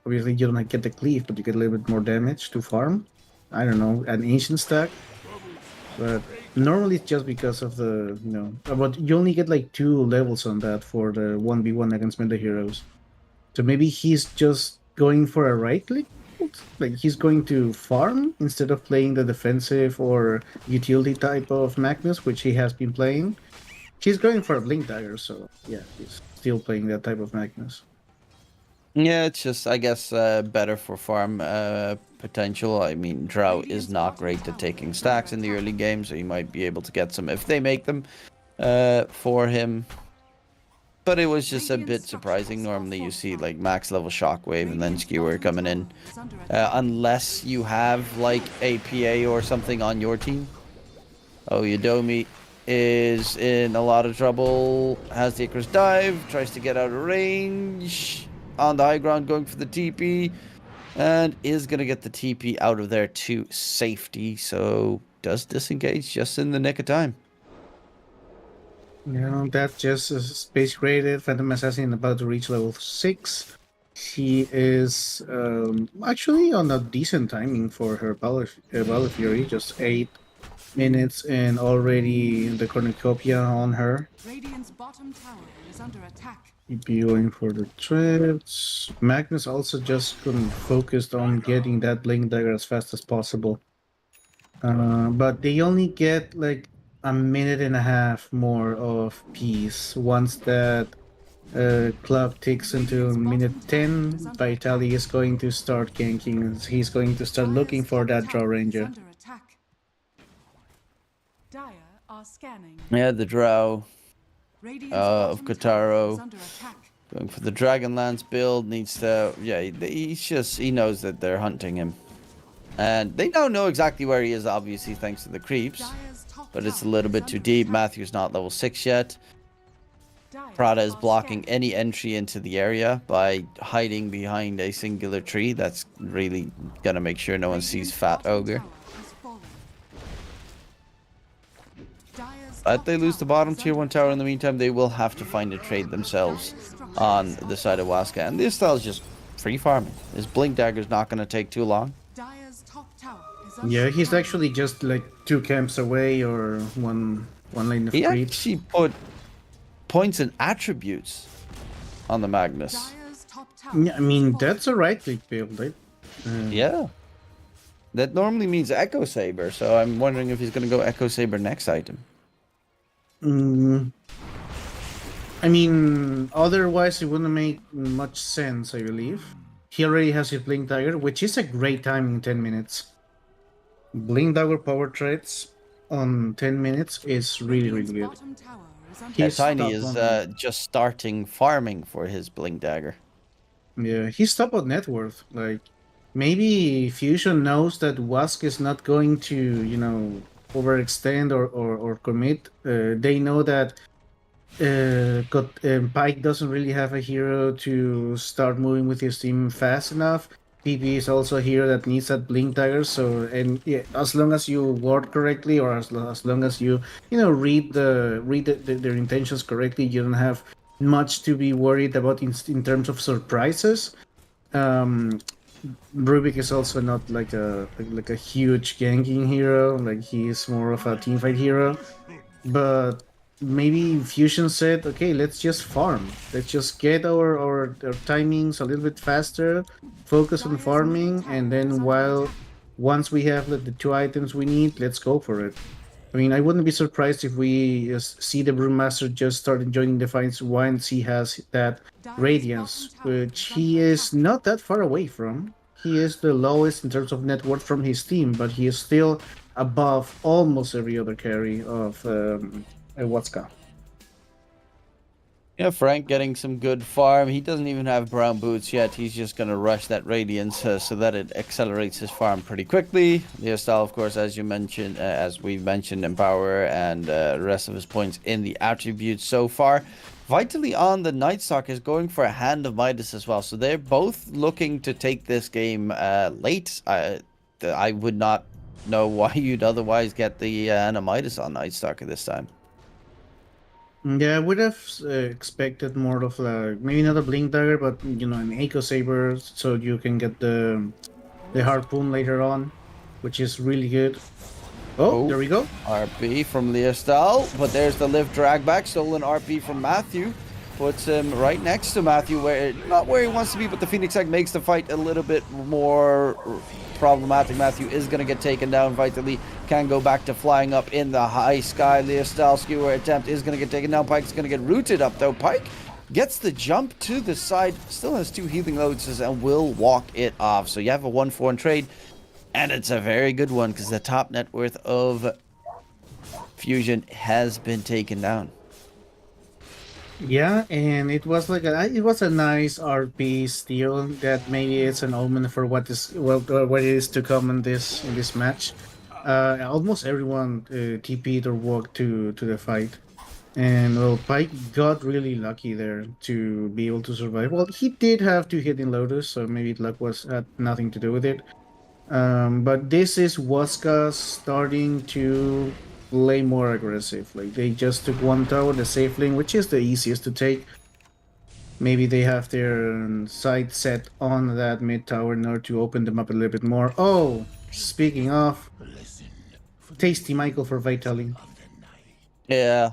Obviously, you don't get the cleave, but you get a little bit more damage to farm. I don't know, an ancient stack. But normally it's just because of the, but you only get like 2 levels on that for the 1v1 against meta heroes. So maybe he's just going for a right click? Like he's going to farm instead of playing the defensive or utility type of Magnus, which he has been playing. He's going for a Blink Dagger, so yeah, he's still playing that type of Magnus. Yeah, it's just, I guess, better for farm potential. I mean, Drow is not great at taking stacks in the early game, so you might be able to get some if they make them for him. But it was just a bit surprising. Normally you see like max level Shockwave and then Skewer coming in. Unless you have like a PA or something on your team. Oh, Yadomi is in a lot of trouble. Has the Icarus dive, tries to get out of range. On the high ground, going for the TP. And is going to get the TP out of there to safety. So does disengage just in the nick of time. That just is space graded. Phantom Assassin about to reach level 6. He is actually on a decent timing for her Balor Fury, just 8 minutes and already the cornucopia on her. Radiant's bottom tower is under attack. Keep going for the trips. Magnus also just couldn't focused on getting that Blink Dagger as fast as possible. But they only get like a minute and a half more of peace once that club takes into minute 10. Vitali is going to start ganking. He's going to start looking for that Draw Ranger. Under attack. Dire are scanning. Yeah, the Drow Radiant's of bottom tower Kotaro. is under attack. Going for the Dragonlance build, needs to, yeah, he knows that they're hunting him. And they now know exactly where he is, obviously, thanks to the creeps. Dire's top But it's a tower little is bit too under deep. attack. Matthew's not level 6 yet. Dire Prada is are blocking scanning. any entry into the area by hiding behind a singular tree. That's really gonna make sure no one sees Radiant's Fat bottom Ogre. tower has fallen. Dire's But top they lose the tower bottom is tier under 1 tower in the meantime. They will have to find a trade themselves on the side of Waska. And this style is just free farming. His Blink Dagger's not gonna take too long. Dire's top tower is under Yeah, he's attack. actually just like 2 camps away or one lane of He creeps. actually put points and attributes on the Magnus. Dire's top tower Yeah, I mean, has fallen. that's a right click build, right? Yeah. That normally means Echo Saber, so I'm wondering if he's going to go Echo Saber next item. I mean, otherwise it wouldn't make much sense, I believe. He already has his Blink Dagger, which is a great time in 10 minutes. Blink Dagger power trades on 10 minutes is really, really good. Bottom tower is under Yeah, He's Tiny top is on- just starting farming for his Blink Dagger. Yeah, he's top on net worth. Like, maybe Fusion knows that Wask is not going to, overextend or commit. They know that Pike doesn't really have a hero to start moving with his team fast enough. PP is also a hero that needs that Blink Dagger. So, and yeah, as long as you ward correctly, or as long as you read their intentions correctly, you don't have much to be worried about in terms of surprises. Rubik is also not like a huge ganking hero. Like, he is more of a teamfight hero. But maybe Fusion said, okay, let's just farm. Let's just get our timings a little bit faster, focus on farming, and then once we have the 2 items we need, let's go for it. I mean, I wouldn't be surprised if we see the Brewmaster just start joining the fights once he has that Radiance, which he is not that far away from. He is the lowest in terms of net worth from his team, but he is still above almost every other carry of Watzka. Yeah, Frank getting some good farm. He doesn't even have brown boots yet. He's just going to rush that Radiance so that it accelerates his farm pretty quickly. The hairstyle, of course, as you mentioned, as we mentioned, Empower and the rest of his points in the attributes so far. Vitally on the Nightstalk is going for a Hand of Midas as well. So they're both looking to take this game late. I would not know why you'd otherwise get the Hand of Midas on Nightstalk at this time. Yeah, I would have expected more of maybe not a Blink Dagger, but an Echo Saber, so you can get the Harpoon later on, which is really good. Oh, there we go. RP from Leostal, but there's the lift drag back, stolen RP from Matthew. Puts him right next to Matthew, not where he wants to be, but the Phoenix Egg makes the fight a little bit more problematic. Matthew is going to get taken down. Vitally can go back to flying up in the high sky. Leostal skewer attempt is going to get taken down. Pike's going to get rooted up, though. Pike Gets the jump to the side, still has 2 healing lotuses and will walk it off. So you have a 1-for-1 trade, and it's a very good one because the top net worth of Fusion has been taken down. Yeah, and it was like it was a nice RP steal that maybe it's an omen for what is to come in this match. Almost everyone TP'd or walked to the fight, and well, Pike got really lucky there to be able to survive. Well, he did have 2 hit in Lotus, so maybe luck had nothing to do with it. But this is Waska starting to play more aggressive. Like they just took 1 tower, the safe lane, which is the easiest to take. Maybe they have their sight set on that mid tower in order to open them up a little bit more. Oh, speaking of, tasty Michael for Vitaly. Yeah,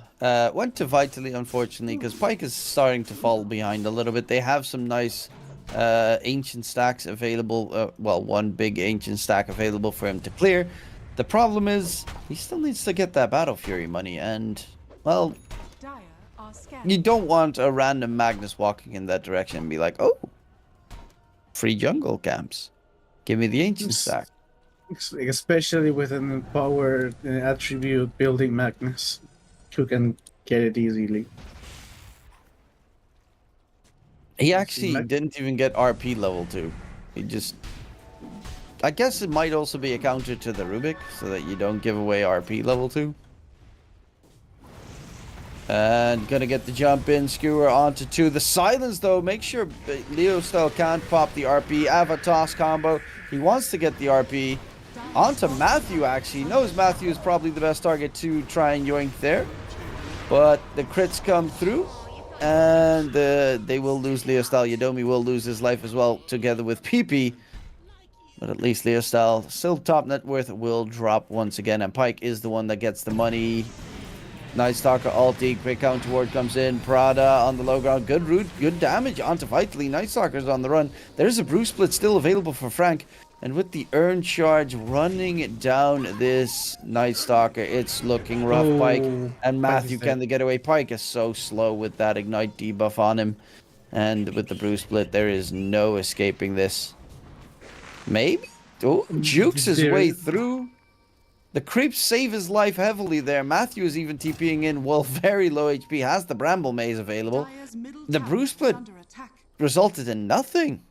went to Vitally, unfortunately, because Pike is starting to fall behind a little bit. They have some nice ancient stacks available. Well, 1 big ancient stack available for him to clear. The problem is, he still needs to get that Battle Fury money, and, well, Dire are scared. you don't want a random Magnus walking in that direction and be like, oh, free jungle camps. Give me the ancient stack. Especially with an empowered attribute building Magnus, who can get it easily. He actually didn't even get RP level 2. He just... I guess it might also be a counter to the Rubik, so that you don't give away RP level 2. And gonna get the jump in, skewer onto 2. The silence, though, make sure Leo still can't pop the RP. Avatos combo. He wants to get the RP. Onto Matthew, actually. He knows Matthew is probably the best target to try and yoink there. But the crits come through. And they will lose Leostal. Yodomi will lose his life as well, together with PP. But at least Leostal, still top net worth, will drop once again. And Pike is the one that gets the money. Night Stalker ulti, quick counter ward comes in. Prada on the low ground. Good root, good damage onto Vitally. Night Stalker's on the run. There's a Bruce Split still available for Frank. And with the Earn Charge running down this Night Stalker, it's looking rough. Oh, Pike and Matthew, Pike is can they get away? Pike is so slow with that Ignite debuff on him. And with the Bruce Split, there is no escaping this. Maybe? Oh, jukes his way through. The creeps save his life heavily there. Matthew is even TPing in, well, very low HP, has the Bramble Maze available. Dire's middle The tower Bruce is Split under attack. resulted in nothing.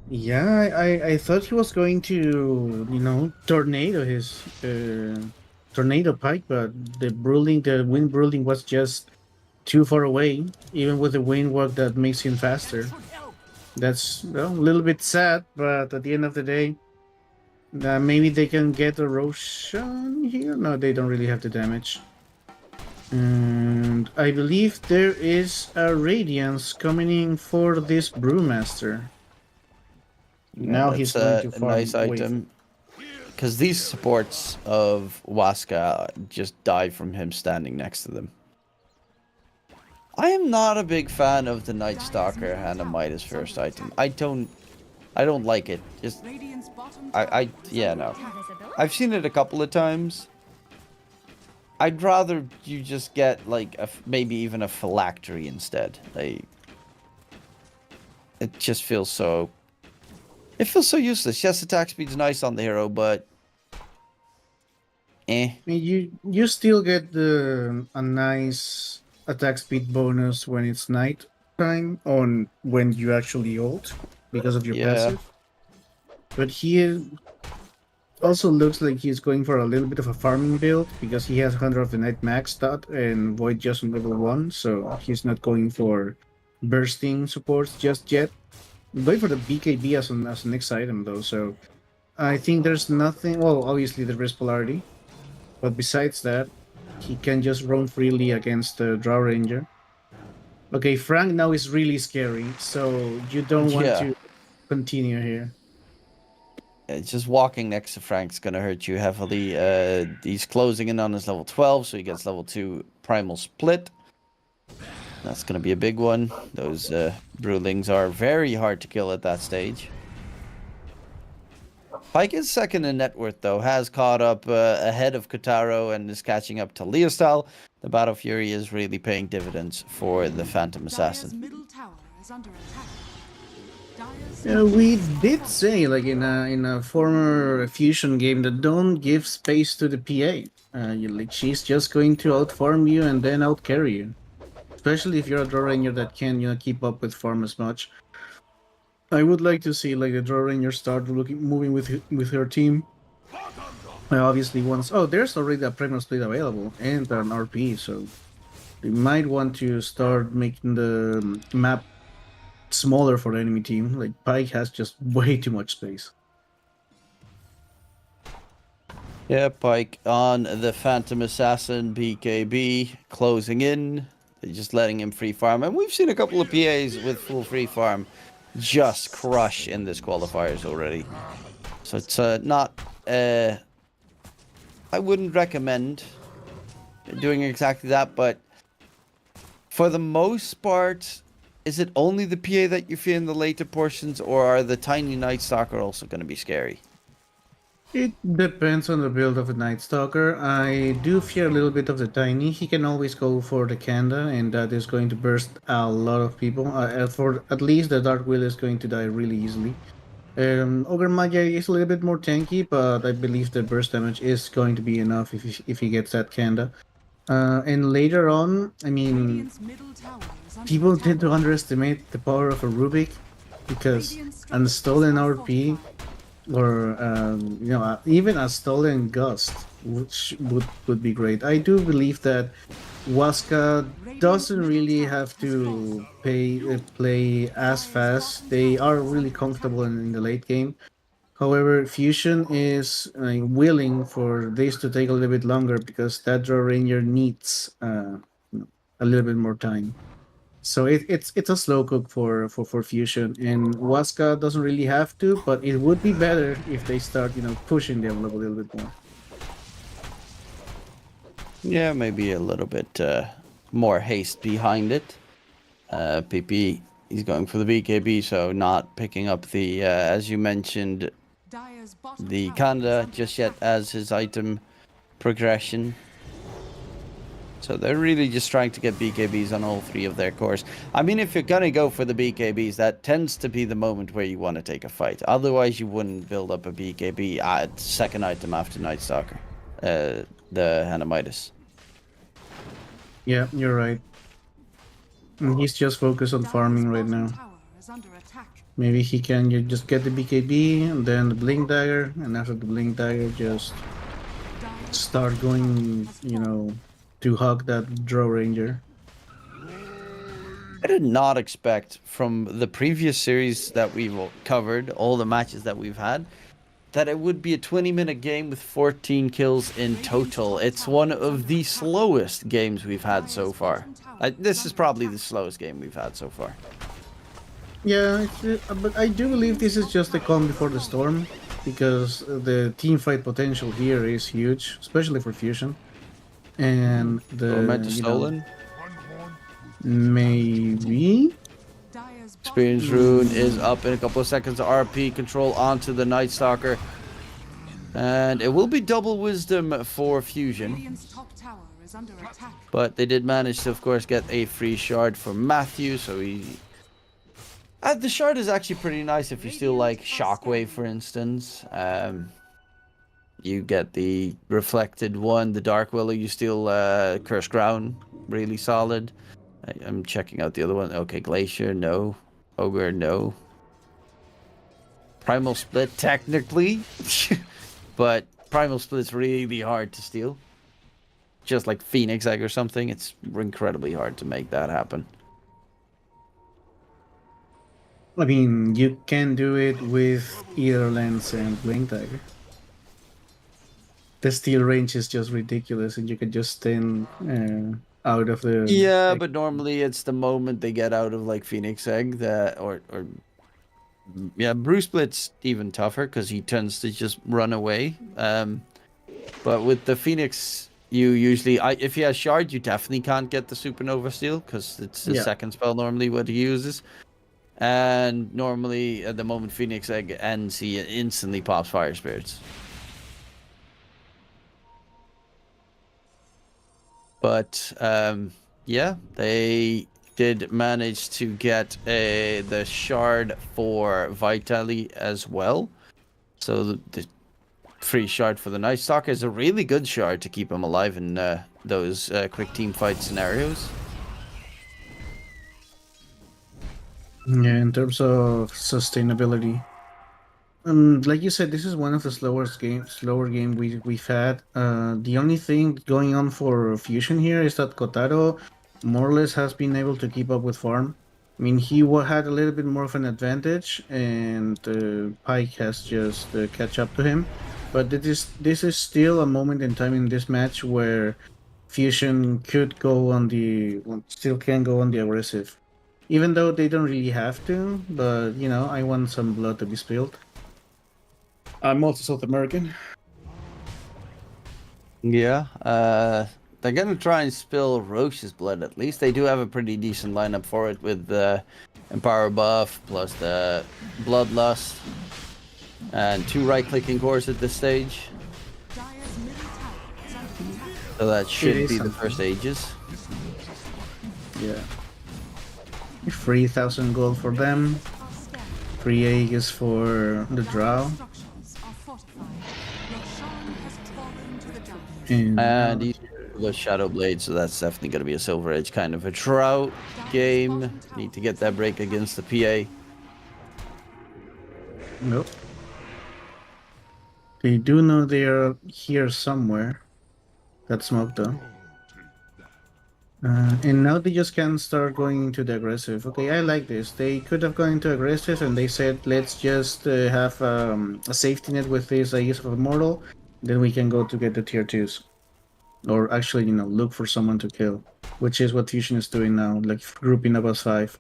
Yeah, I thought he was going to, tornado his tornado Pike, but the wind brawling was just too far away, even with the wind walk that makes him faster. That's a little bit sad, but at the end of the day, maybe they can get a Roshan here. No, they don't really have the damage. And I believe there is a Radiance coming in for this Brewmaster. Now he's going to a farm nice away. item. Because these supports of Waska just die from him standing next to them. I am not a big fan of the Night Stalker and a Midas first item. I don't like it. Just Radiant's bottom yeah, no. I've seen it a couple of times. I'd rather you just get like maybe even a phylactery instead. It just feels so. It feels so useless. Yes, attack speed's nice on the hero, but eh. I mean, you still get a nice attack speed bonus when it's night time on when you actually ult because of your passive. But here also looks like he's going for a little bit of a farming build because he has 100 of the night max stat and Void just on level 1, so he's not going for bursting supports just yet. Going for the BKB as an next item though, so I think there's nothing. Well, obviously there is polarity, but besides that, he can just roam freely against the Drow Ranger. Okay, Frank now is really scary, so you don't want to continue here. Just walking next to Frank's gonna hurt you heavily. He's closing in on his level 12, so he gets level 2 Primal Split. That's gonna be a big one. Those Brewlings are very hard to kill at that stage. Pike is second in net worth, though. Has caught up ahead of Kotaro and is catching up to Leostal. the Battle Fury is really paying dividends for the Phantom Dire's Assassin. middle tower is under attack. Dire's Yeah, we did say like in a former Fusion game that don't give space to the PA. Like she's just going to outfarm you and then outcarry you. Especially if you're a draw ranger that can keep up with farm as much. I would like to see like the draw ranger start moving with her team. Obviously, once there's already a premium split available and an RP, so they might want to start making the map smaller for the enemy team. Like Pike has just way too much space. Yeah, Pike on the Phantom Assassin, BKB closing in. They're just letting him free farm. And we've seen a couple of PAs with full free farm just crush in this qualifiers already. So it's not... I wouldn't recommend doing exactly that, but for the most part, is it only the PA that you feel in the later portions, or are the tiny Night Stalker also going to be scary? It depends on the build of the Night Stalker. I do fear a little bit of the Tiny. He can always go for the Kanda, and that is going to burst a lot of people. For at least the Dark Will is going to die really easily. Ogre Magi is a little bit more tanky, but I believe the burst damage is going to be enough if he gets that Kanda. And later on, I mean, Radiant's middle tower is under people attack. tend to underestimate the power of a Rubik because a stolen RP or even a stolen Gust, which would be great. I do believe that Waska doesn't really have to play as fast. They are really comfortable in the late game. However, Fusion is willing for this to take a little bit longer because that draw ranger needs a little bit more time. So it's a slow cook for Fusion, and Waska doesn't really have to, but it would be better if they start pushing the envelope a little bit more. Yeah, maybe a little bit more haste behind it. PP, he's going for the BKB, so not picking up the, as you mentioned, Dire's bottom the tower is Kanda under just yet attack. as his item progression. So they're really just trying to get BKBs on all three of their cores. I mean, if you're gonna go for the BKBs, that tends to be the moment where you want to take a fight. Otherwise, you wouldn't build up a BKB at second item after Night Stalker, the Hanamitis. Yeah, you're right. And he's just focused on Dire's farming right bottom now. tower is under attack. Maybe he can just get the BKB and then the Blink Dagger, and after the Blink Dagger, just Dire's start bottom tower going, has fallen. to hug that Draw Ranger. I did not expect from the previous series that we've covered, all the matches that we've had, that it would be a 20-minute game with 14 kills in total. It's one of the slowest games we've had so far. This is probably the slowest game we've had so far. Yeah, but I do believe this is just the calm before the storm, because the team fight potential here is huge, especially for Fusion. And the Tormentor stolen. maybe Dire's bottom Experience rune is up in a couple of seconds. RP control onto the Night Stalker. And it will be double wisdom for Fusion. Radiant's top tower is under attack. But they did manage to, of course, get a free shard for Matthew. So he... the shard is actually pretty nice if you still like Shockwave, for instance. You get the reflected one, the Dark Willow. You steal Curse Ground, really solid. I'm checking out the other one. Okay, Glacier, no. Ogre, no. Primal Split, technically. But Primal Split's really hard to steal. Just like Phoenix Egg or something, it's incredibly hard to make that happen. I mean, you can do it with either Lens and Blink Dagger. The steal range is just ridiculous, and you can just stand out of the... Yeah, but normally it's the moment they get out of like Phoenix Egg that, or yeah, Bruce Split's even tougher because he tends to just run away. But with the Phoenix, you usually, if he has Shard, you definitely can't get the Supernova Steal because it's the second spell normally what he uses. And normally, at the moment Phoenix Egg ends, he instantly pops Fire Spirits. But yeah, they did manage to get the shard for Vitali as well. So the free shard for the Night Stalker is a really good shard to keep him alive in those quick team fight scenarios. Yeah, in terms of sustainability. Like you said, this is one of the slower game we've had. The only thing going on for Fusion here is that Kotaro more or less has been able to keep up with farm. I mean, he had a little bit more of an advantage, and Pike has just catch up to him. But this is still a moment in time in this match where Fusion could go on still can go on the aggressive, even though they don't really have to. But I want some blood to be spilled. I'm also South American. Yeah, they're gonna try and spill Roche's blood at least. They do have a pretty decent lineup for it with the Empower buff plus the Bloodlust and 2 right-clicking cores at this stage. Dire's middle tower is under attack. So that should is be the something. first Aegis. Yeah. 3,000 gold for them. Are scattered. 3 Aegis for the Drow. Structures are fortified. Roshan has fallen to the dark. And And the Shadow Blade, so that's definitely going to be a Silver Edge kind of a drought game. Need to get that break against the PA. nope. They do know they are here somewhere. That smoke though. And now they just can start going into the aggressive. Okay, I like this. They could have gone into aggressive and they said, let's just have a safety net with this Aegis of Immortal. Then we can go to get the tier 2s. Or actually, look for someone to kill. Which is what Fusion is doing now, like grouping up as 5.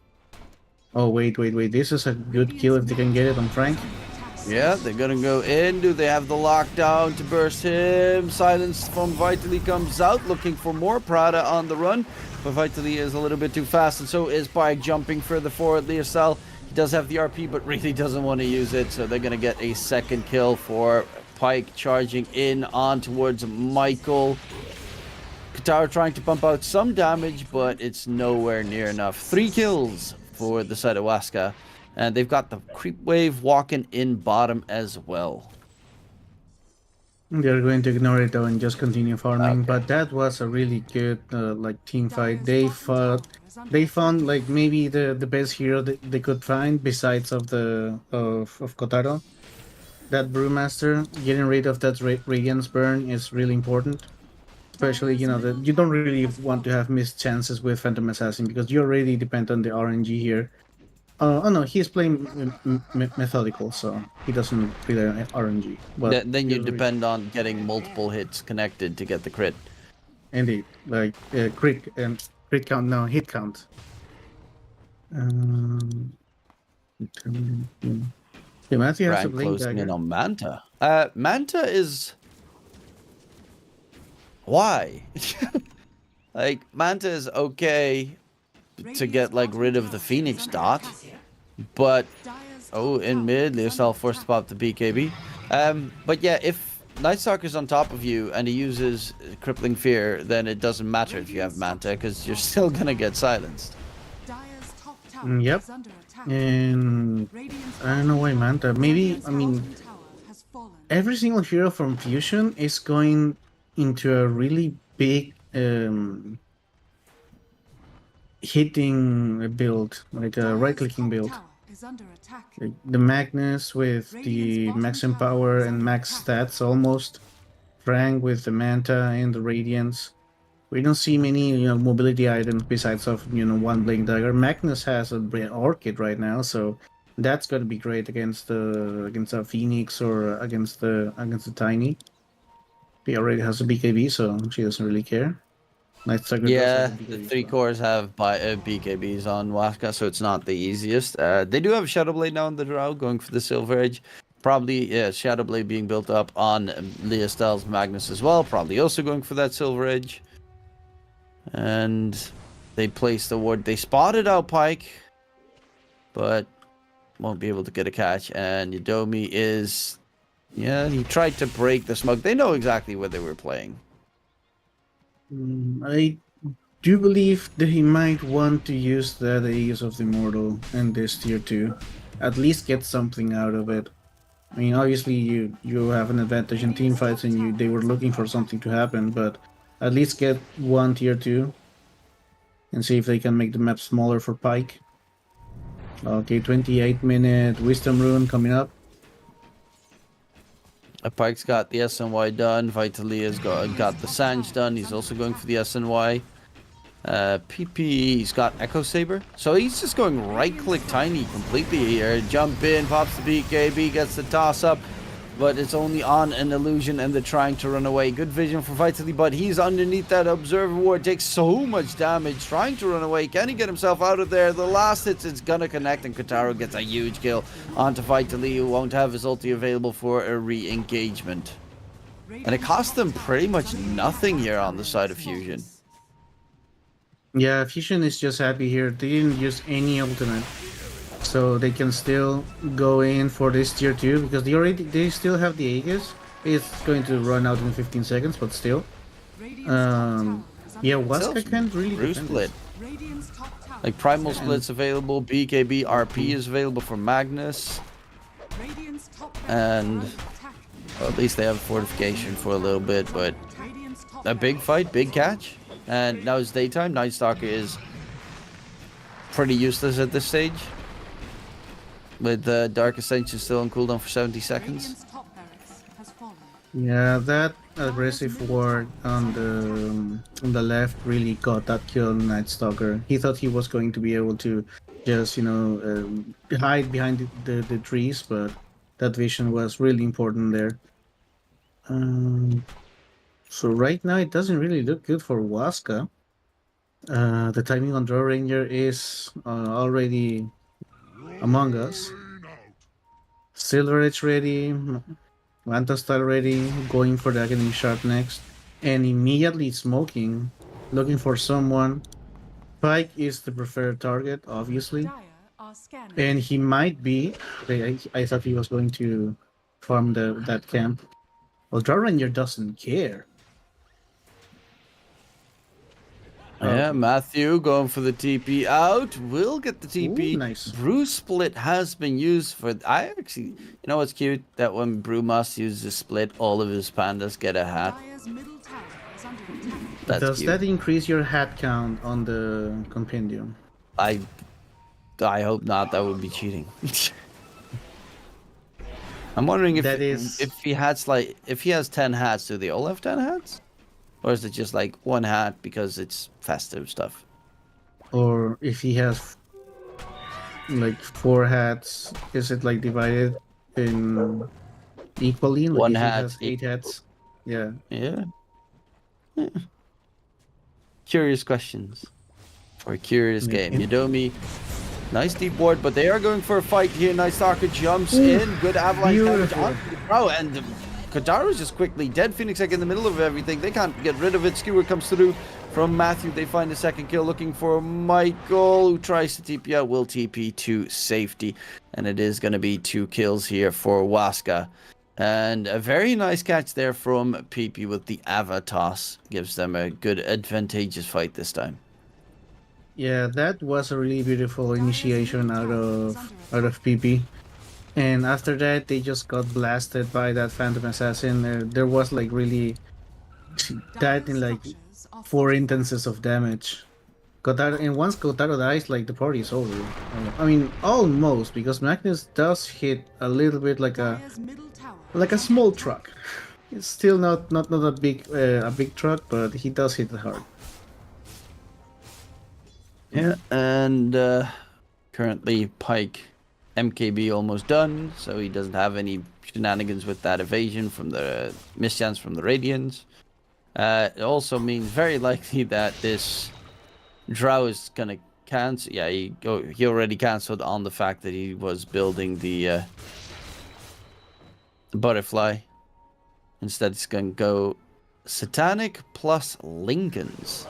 Oh, wait. This is a good kill if they can get it on Frank. Yeah, they're gonna go in. Do they have the lockdown to burst him? Silence from Vitali comes out, looking for more. Prada on the run, but Vitali is a little bit too fast, and so is Pike jumping further forward. Leosel, he does have the RP, but really doesn't want to use it, so they're gonna get a second kill for Pike charging in on towards Michael. Katara trying to pump out some damage, but it's nowhere near enough. 3 kills for the side of Waska. And they've got the creep wave walking in bottom as well. They're going to ignore it though and just continue farming. Okay. But that was a really good team fight. They found like maybe the best hero they could find besides of Kotaro. That Brewmaster, getting rid of that Radiance burn is really important. Especially that you don't really want to have missed chances with Phantom Assassin because you already depend on the RNG here. Oh no, he's playing methodical, so he doesn't rely on RNG. But Then you depend on getting multiple hits connected to get the crit. Indeed, like crit count, no hit count. Yeah, Matthew has a Rank blink closing in dagger. on Manta. Manta is... Why? Like, Manta is okay to get like rid of the Phoenix dot, but in mid, Leosel forced to pop the BKB. But yeah, if Nightstalker's on top of you and he uses Crippling Fear, then it doesn't matter if you have Manta because you're still gonna get silenced. Dire's top tower Yep. is under attack. And Radiant's I don't know why Manta. Maybe I mean bottom tower has fallen. every single hero from Fusion is going into a really big hitting build, like a Dire's right-clicking top build. tower is under attack. Like the Magnus with the max empower and max stats almost. Frank with the Manta and the Radiance. We don't see many mobility items besides of one Blink Dagger. Magnus has a Orchid right now, so that's gonna be great against a Phoenix or against the Tiny. He already has a BKB, so she doesn't really care. Nightstalker Yeah, does have a the BKB, 3 so- cores have BKBs on Waska, so it's not the easiest. They do have Shadowblade now in the draw, going for the Silver Edge. Probably, Shadowblade being built up on Leostel's Magnus as well. Probably also going for that Silver Edge. And they placed the ward. They spotted out Pike, but won't be able to get a catch. And Yodomi is... Yeah, he tried to break the smoke. They know exactly where they were playing. I do believe that he might want to use that Aegis of the Immortal in this tier 2. At least get something out of it. I mean, obviously you have an advantage in team fights, and they were looking for something to happen, but at least get one tier 2 and see if they can make the map smaller for Pike. Okay, 28-minute Wisdom Rune coming up. Pike's got the SNY done. Vitali has got the Sange done. He's also going for the SNY. PP's got Echo Saber. So he's just going right-click tiny completely here. Jump in, pops the BKB, gets the toss-up. But it's only on an illusion, and they're trying to run away. Good vision for Vitali, but he's underneath that Observer Ward. Takes so much damage, trying to run away. Can he get himself out of there? The last hits, it's gonna connect, and Kotaro gets a huge kill onto Vitali, who won't have his ulti available for a re-engagement. And it cost them pretty much nothing here on the side of Fusion. Yeah, Fusion is just happy here. They didn't use any ultimate, so they can still go in for this tier 2 because they still have the Aegis. It's going to run out in 15 seconds, but still. Yeah, Waska can't really Brew defend split. this. Radiant's top tower. Like Primal Split's available, BKB RP is available for Magnus, Radiant's top and barracks are under attack. well, at least they have fortification for a little bit, but Radiant's top a big barracks fight, big catch. And now it's daytime. Night Stalker is pretty useless at this stage, with Dark Ascension still on cooldown for 70 seconds. Radiant's top barracks has fallen. Yeah, that aggressive ward on the left really got that kill on Night Stalker. He thought he was going to be able to just, hide behind the trees, but that vision was really important there. So right now it doesn't really look good for Waska. The timing on Draw Ranger is already among us. Silver Edge ready, Manta Style ready, going for the Aghanim Shard next, and immediately smoking, looking for someone. Pike is the preferred target, obviously, Dire are scanning. and he might be. I thought he was going to farm that camp. Well, Draw Ranger doesn't care. Yeah, Matthew going for the TP out. Will get the TP. Ooh, nice. Brew split has been used for. I actually, what's cute? That when Brewmas uses a split, all of his pandas get a hat. Dire's middle tower is under attack. That's Does cute. that increase your hat count on the compendium? I hope not. That would be cheating. I'm wondering if That is- if he has 10 hats, do they all have 10 hats? Or is it just like one hat because it's festive stuff? Or if he has like 4 hats, is it like divided in equally? Like One if he hat has 8 hats. Yeah. Yeah. Curious questions for a curious game. Yodomi, nice deep ward, but they are going for a fight here. Nice Stalker jumps in. Good avalanche damage beautiful. on the Pro, and Kotaro's just quickly dead. Phoenix Egg in the middle of everything. They can't get rid of it. Skewer comes through from Matthew. They find the second kill, looking for Michael, who tries to TP out. Will TP to safety, and it is going to be 2 kills here for Waska. And a very nice catch there from PP with the Ava toss. Gives them a good advantageous fight this time. Yeah, that was a really beautiful initiation out of PP. And after that, they just got blasted by that Phantom Assassin. There was like really died in like 4 instances of damage. Kotaro, and once Kotaro dies, like the party is over. I mean, almost, because Magnus does hit a little bit like Dire's middle tower a small truck. It's still not a big truck, but he does hit hard. Yeah, and currently Pike MKB almost done, so he doesn't have any shenanigans with that evasion from the mischance from the Radiants. It also means very likely that this Drow is gonna cancel. Yeah, he already cancelled on the fact that he was building the butterfly. Instead, it's gonna go Satanic plus Lincolns.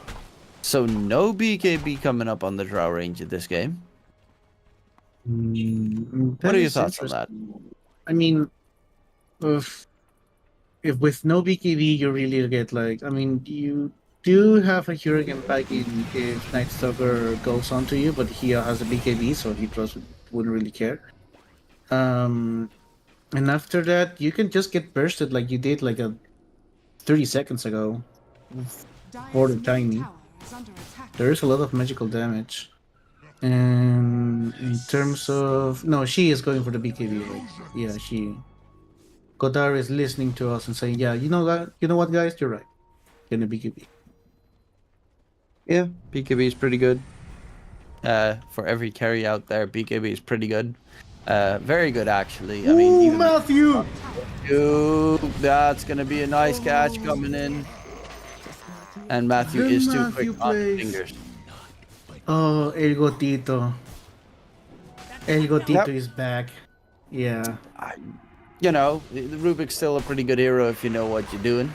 So no BKB coming up on the Drow range of this game. What are your thoughts on that? I mean, if with no BKB you really get like, I mean, you do have a Hurricane Pike in if Night Stalker goes on to you, but he has a BKB, so he just wouldn't really care. And after that, you can just get bursted like you did like 30 seconds ago. For the Dire's tiny. middle tower is under attack. There is a lot of magical damage. And in terms of no, she is going for the BKB. Right? Yeah, she. Godar is listening to us and saying, "Yeah, you know what, guys, you're right. Gonna BKB." Yeah, BKB is pretty good. For every carry out there, BKB is pretty good. Very good actually. I mean, even Matthew! Ooh, that's gonna be a nice catch coming in. And Matthew The is too Matthew quick on the plays. fingers. Oh, El Gotito. El Gotito Yep. is back. Yeah. You know, the Rubik's still a pretty good hero if you know what you're doing.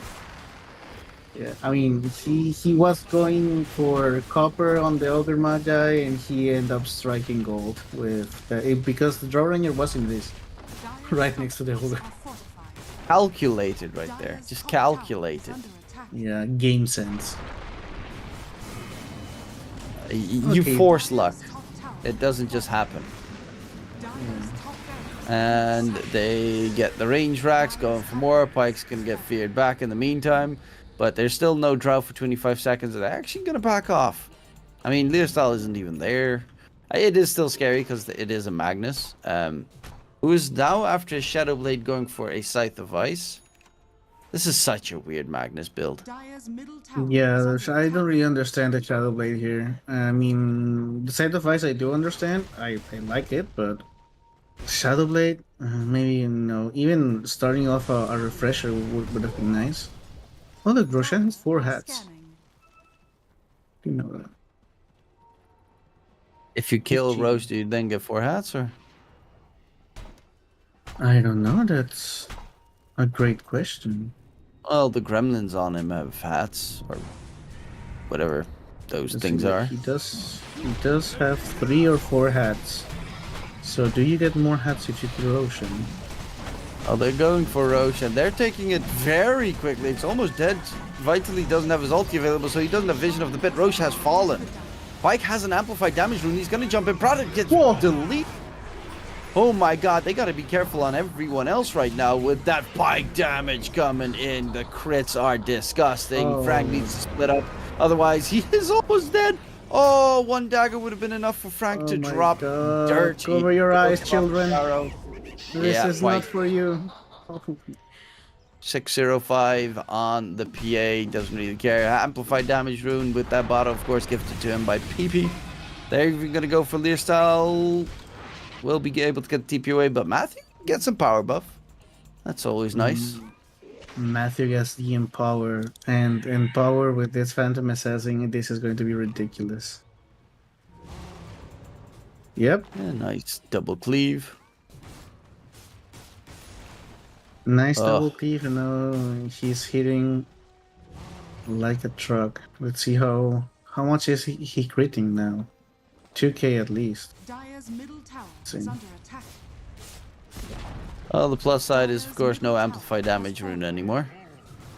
Yeah, I mean, he was going for copper on the other Magi, and he ended up striking gold with because the Draw Ranger was in this. Dire's Right next to the structures holder. are fortified. Calculated right there. Dire's Just top tower is calculated. under attack. Yeah, game sense. You Okay. force luck. Dire's top tower It doesn't just happen. Dire's top barracks And they get the range racks going for more. Pike's gonna get feared back in the meantime. But there's still no drought for 25 seconds. They're actually gonna back off. I mean, Learstyle isn't even there. It is still scary because it is a Magnus. Who is now after a Shadow Blade going for a Scythe of Ice. This is such a weird Magnus build. Dire's middle tower Yeah, is under I don't attack. really understand the Shadow Blade here. I mean, the Side of Ice I do understand. I like it, but Shadow Blade, maybe even starting off a refresher would have been nice. Oh, look, Roshan has 4 hats. Scanning. You know that. If you kill cheating. Roche, do you then get 4 hats or? I don't know. That's a great question. Well, the gremlins on him have hats or whatever those Let's things see, are. He does have 3 or 4 hats. So do you get more hats if you kill Roshan? Oh, they're going for Roche and they're taking it very quickly. It's almost dead. Vitally doesn't have his ulti available, so he doesn't have vision of the pit. Roche has fallen. Pike has an amplified damage rune. He's gonna jump in. Product gets Whoa. delete. Oh my god, they gotta be careful on everyone else right now with that Pike damage coming in. The crits are disgusting. Oh. Frank needs to split up. Otherwise, he is almost dead. Oh, 1 dagger would have been enough for Frank Oh to my drop God. dirt. Cover He your eyes, goes off children. the arrow. This Yeah, is Pike. not for you. 605 on the PA, doesn't really care. Amplified damage rune with that bottle, of course, gifted to him by PP. They're even going to go for Learstyle. Will be able to get the TP away, but Matthew gets some power buff. That's always nice. Matthew gets the Empower, and Empower with this Phantom Assassin, this is going to be ridiculous. Yep, Yeah, nice double cleave. nice Oh. double cleave, and now he's hitting like a truck. Let's see how much is he critting now? 2k at least. Dire's middle tower is Same. under attack. Well, the plus side is, of course, no amplified damage rune anymore.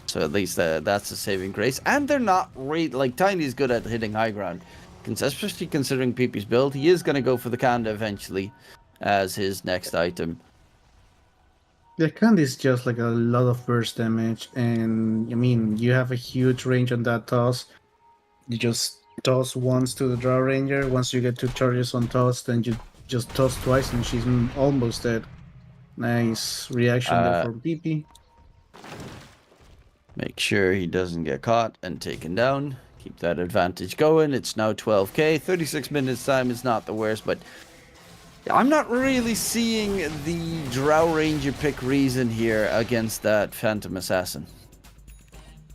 So at least that's a saving grace. And they're not like Tiny's good at hitting high ground. Especially considering PP's build. He is going to go for the Kanda eventually as his next item. The Candy is just like a lot of burst damage, and I mean, you have a huge range on that toss. You just toss once to the Draw Ranger. Once you get 2 charges on toss, then you just toss twice, and she's almost dead. Nice reaction there from PP. Make sure he doesn't get caught and taken down. Keep that advantage going. It's now 12k. 36 minutes time is not the worst, but I'm not really seeing the Drow Ranger pick reason here against that Phantom Assassin.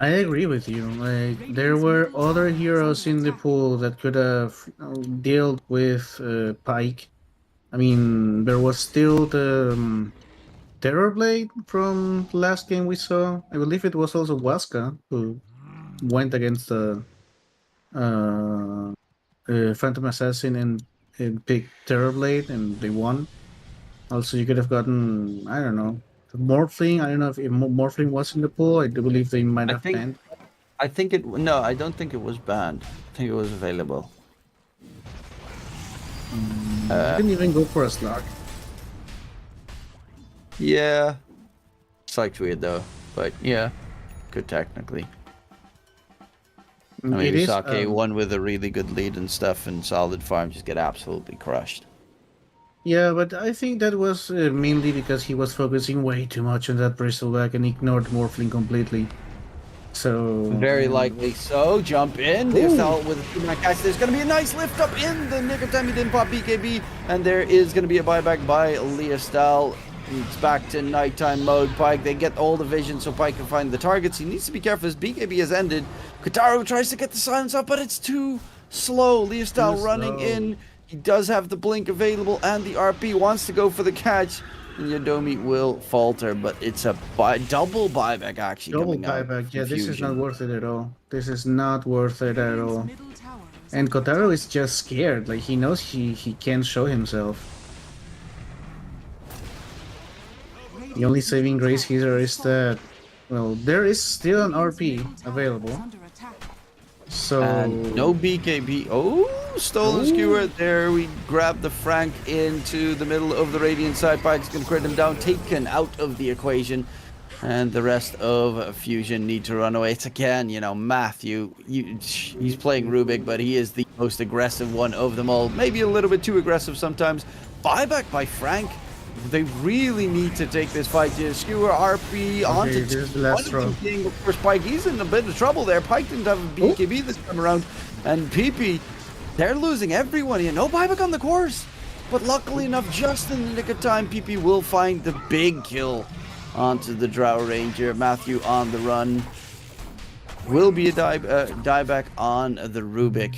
I agree with you. Like, there were other heroes in the pool that could have dealt with Pike. I mean, there was still the Terror Blade from the last game we saw. I believe it was also Waska who went against the Phantom Assassin and picked Terror Blade, and they won. Also, you could have gotten, I don't know, Morphling. I don't know if Morphling was in the pool. I do believe they might I have think- banned. I think it. No, I don't think it was banned. I think it was available. You can even go for a slug. Yeah. It's like weird though, but yeah, good technically. I mean, It we is, saw K1 with a really good lead and stuff, and Solid Farm just get absolutely crushed. yeah, but I think that was mainly because he was focusing way too much on that bristleback and ignored Morphling completely. So Very likely so. Jump in. There's Sal with a 2-man catch. There's going to be a nice lift up in the nick of time. He didn't pop BKB, and there is going to be a buyback by Leostal. It's back to nighttime mode. Pike, they get all the vision so Pike can find the targets. He needs to be careful as BKB has ended. Kotaro tries to get the silence up, but it's too slow. Leostal running in. He does have the blink available, and the RP wants to go for the catch. And Yodomi will falter, but it's a double buyback actually. double coming out buyback. Yeah, from this is Fusion. not worth it at all. This is not worth it at Radiant's all. middle tower is And Kotaro is just scared. Like he knows he can't show himself. The only saving grace here is that, well, there is still an RP available. under attack. So And no BKB. Oh, stolen skewer. There we grab the Frank into the middle of the Radiant side. Pike's going to crit him down. Taken out of the equation. And the rest of Fusion need to run away. It's again, you know, Matthew. He's playing Rubik, but he is the most aggressive one of them all. Maybe a little bit too aggressive sometimes. Buyback by Frank. They really need to take this fight. Skewer RP onto this is the last throw. of course, Pike, he's in a bit of trouble there. Pike didn't have a BKB this time around. And PP, they're losing everyone here. No buyback on the course. But luckily enough, just in the nick of time, PP will find the big kill onto the Drow Ranger. Matthew on the run. Will be a dieback on the Rubik.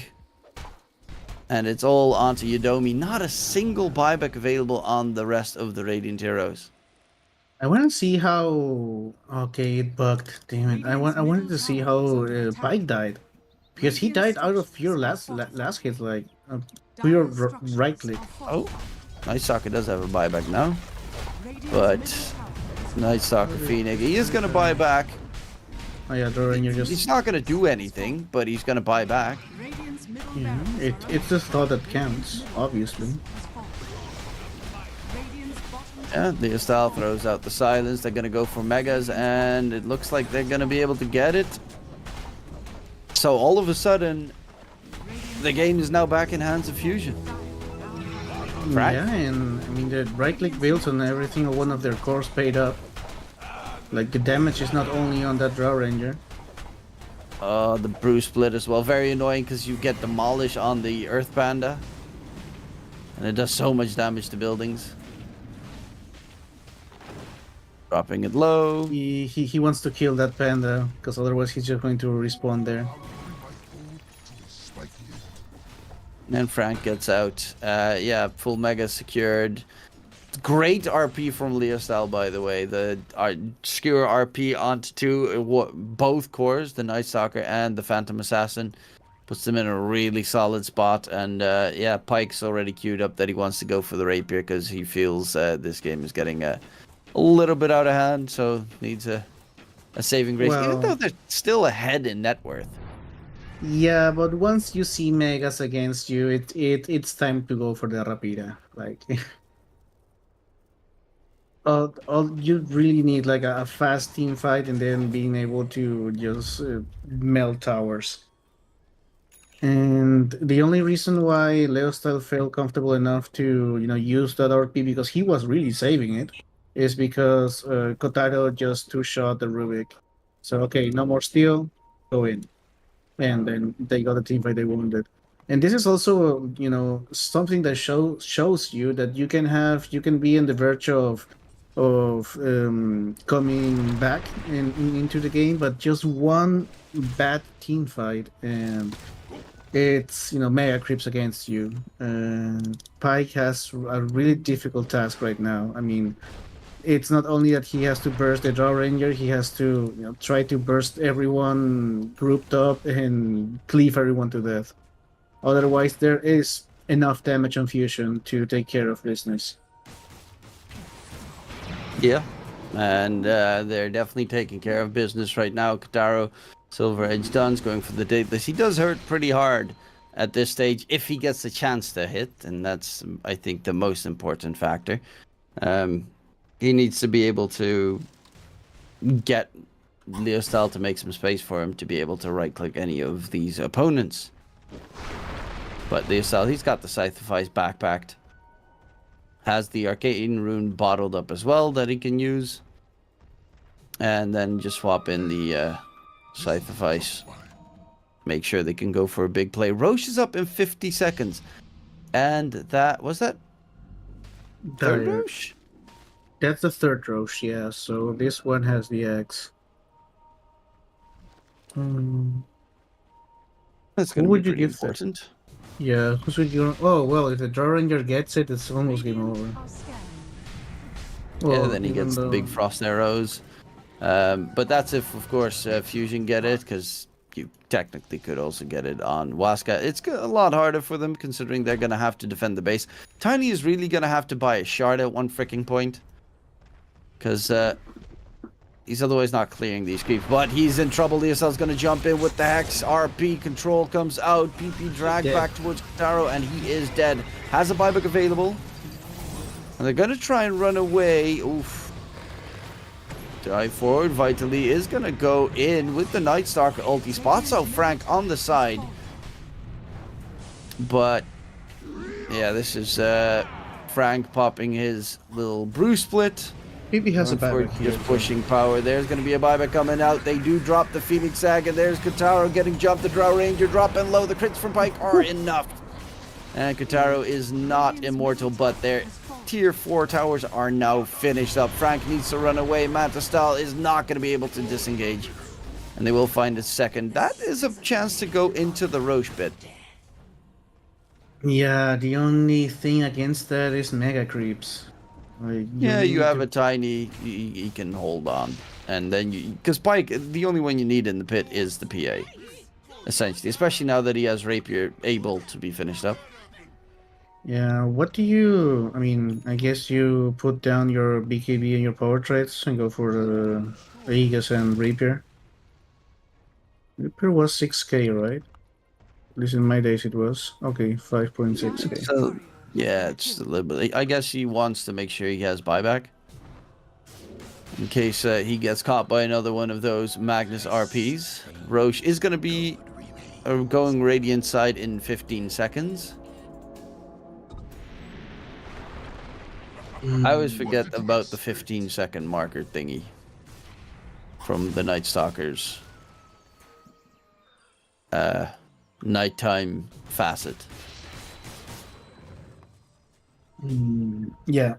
And it's all onto Yodomi. Not a single buyback available on the rest of the Radiant heroes. I want to see how. Okay, it bugged. Damn it! I wanted to see how Pike died, because he died out of pure last hit, like pure right click. Oh, Night Stalker does have a buyback now. Radiant's But middle tower is Night Stalker Phoenix, he is going to buy back. Oh yeah, Doran, you're He's just. not going to do anything, but he's going to buy back. Radiant's middle Yeah, barracks it's the thought that counts, obviously. has fallen. Radiant's bottom Yeah, the style throws out the silence. They're going to go for megas, and it looks like they're going to be able to get it. So all of a sudden, the game is now back in hands of Fusion. Frank? Yeah, and I mean the right click builds on every single one of their cores paid up. Like the damage is not only on that Drow Ranger. The Brew Split as well. Very annoying because you get Demolish on the Earth Panda. And it does so much damage to buildings. Dropping it low. He wants to kill that panda because otherwise he's just going to respawn there. And Frank gets out. Yeah, full mega secured. Great RP from Leostal, by the way. The skewer RP onto both cores, the Night Stalker and the Phantom Assassin. Puts them in a really solid spot. And yeah, Pike's already queued up that he wants to go for the Rapier because he feels this game is getting a little bit out of hand. So needs a saving grace. Even Well- though they're still ahead in net worth. Yeah, but once you see megas against you, it's time to go for the Rapida. Like, all you really need like a fast team fight, and then being able to just melt towers. And the only reason why Leostal felt comfortable enough to use that RP, because he was really saving it, is because Kotaro just two-shot the Rubik. So okay, no more steal, go in. And then they got a team fight they wanted. And this is also, something that shows you that you can be in the verge of coming back into the game, but just one bad team fight and it's mega creeps against you. Pike has a really difficult task right now. I mean, it's not only that he has to burst the Drow Ranger, he has to try to burst everyone grouped up and cleave everyone to death. Otherwise, there is enough damage on Fusion to take care of business. Yeah, and they're definitely taking care of business right now. Kotaro Silver Edge Duns going for the dateless. He does hurt pretty hard at this stage if he gets the chance to hit, and that's, I think, the most important factor. He needs to be able to get Leostyle to make some space for him to be able to right-click any of these opponents. But Leostyle, he's got the Scythifies backpacked. Has the Arcane Rune bottled up as well that he can use. And then just swap in the Scythifies. Make sure they can go for a big play. Roche is up in 50 seconds. And that, was that third Roche? That's the third Roche, yeah. So this one has the X. That's Who going to would be you pretty give that? important. Yeah, who's would you? Oh well, if the Draw Ranger gets it, it's almost game over. Are scanned. Well, Yeah, then he even gets the big though- frost arrows. But that's if, of course, Fusion get it, because you technically could also get it on Waska. It's a lot harder for them, considering they're going to have to defend the base. Tiny is really going to have to buy a shard at one freaking point, because he's otherwise not clearing these creeps. But he's in trouble. ESL's going to jump in with the Hex. RP control comes out. PP drag Dead. back towards Kataro, and he is dead. Has a buyback available. And they're going to try and run away. Oof. Dive forward. Vitally is going to go in with the Night Stalker ulti. Spots out Frank on the side. But, yeah, this is Frank popping his little brew split. PP has a Going buyback for here. just pushing power. There's going to be a buyback coming out. They do drop the Phoenix Sag, and there's Kataro getting jumped. The Drow Ranger dropping low. The crits from Pike are enough. And Kataro is not immortal, but their tier 4 towers are now finished up. Frank needs to run away. Mantistal is not going to be able to disengage. And they will find a second. That is a chance to go into the Roche bit. Yeah, the only thing against that is mega creeps. Like, Yeah, you need have to- a tiny, he can hold on. And then you, because Pike, the only one you need in the pit is the PA. Essentially, especially now that he has Rapier able to be finished up. Yeah, what do you? I mean, I guess you put down your BKB and your power traits and go for the Aegis and Rapier. Rapier was 6k, right? At least in my days it was. Okay, 5.6k. So, yeah, it's a little bit. I guess he wants to make sure he has buyback. In case he gets caught by another one of those Magnus RPs. Roche is going to be going Radiant side in 15 seconds. I always forget about the 15-second marker thingy from the Night Stalkers nighttime facet. Yeah,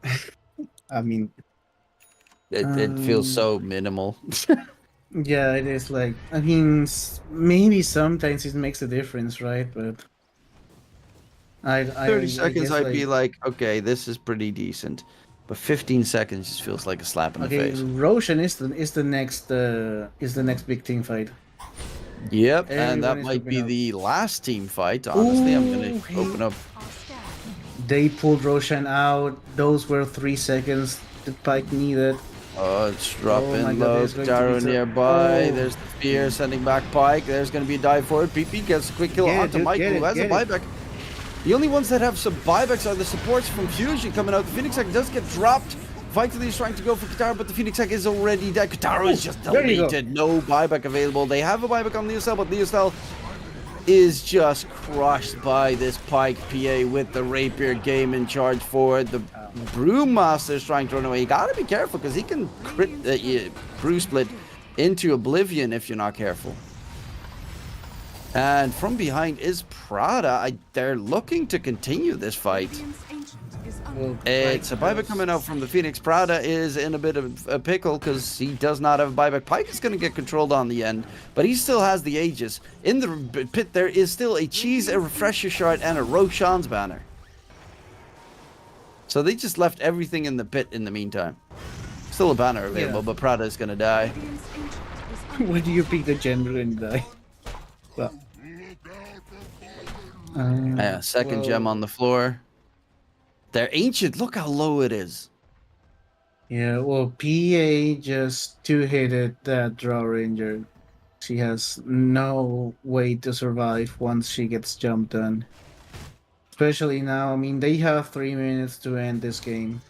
I mean, It feels so minimal. yeah, it is like, I mean, maybe sometimes it makes a difference, right? But I 30 seconds, guess, I'd be like, okay, this is pretty decent. But 15 seconds just feels like a slap in the okay, face. Roshan is the next big team fight. Yep, and Everyone that is might be open up. the last team fight. Honestly, I'm going Ooh, to open up. Are scanned. They pulled Roshan out. Those were 3 seconds that Pike needed. Oh, it's dropping my God, low. there's going to Taro be some- nearby. Oh. There's the spear sending back Pike. There's going to be a dive forward. PP gets a quick kill Get it, onto dude, Mike, get who it, has a get it. buyback. The only ones that have some buybacks are the supports from Fusion coming out. The Phoenix Egg does get dropped. Vitally is trying to go for Kataro, but the Phoenix Egg is already dead. Kataro is just there you go. deleted. No buyback available. They have a buyback on Leosel, but Leosel is just crushed by this Pike PA with the Rapier game in charge forward. The Brewmaster is trying to run away. You gotta be careful because he can crit Brew Split into Oblivion if you're not careful. And from behind is Prada. They're looking to continue this fight. Radiant's ancient is Well, under. It's a buyback coming out from the Phoenix. Prada is in a bit of a pickle because he does not have a buyback. Pike is going to get controlled on the end, but he still has the Aegis. In the pit, there is still a Cheese, a Refresher Shard, and a Roshan's banner. So they just left everything in the pit in the meantime. Still a banner available, Yeah. but Prada is going to die. Radiant's ancient is under. Why do you pick the general and die? Well, Yeah, second gem on the floor. They're ancient. Look how low it is. yeah, well, PA just two-hitted that Draw Ranger. She has no way to survive once she gets jumped on. Especially now, I mean, they have 3 minutes to end this game.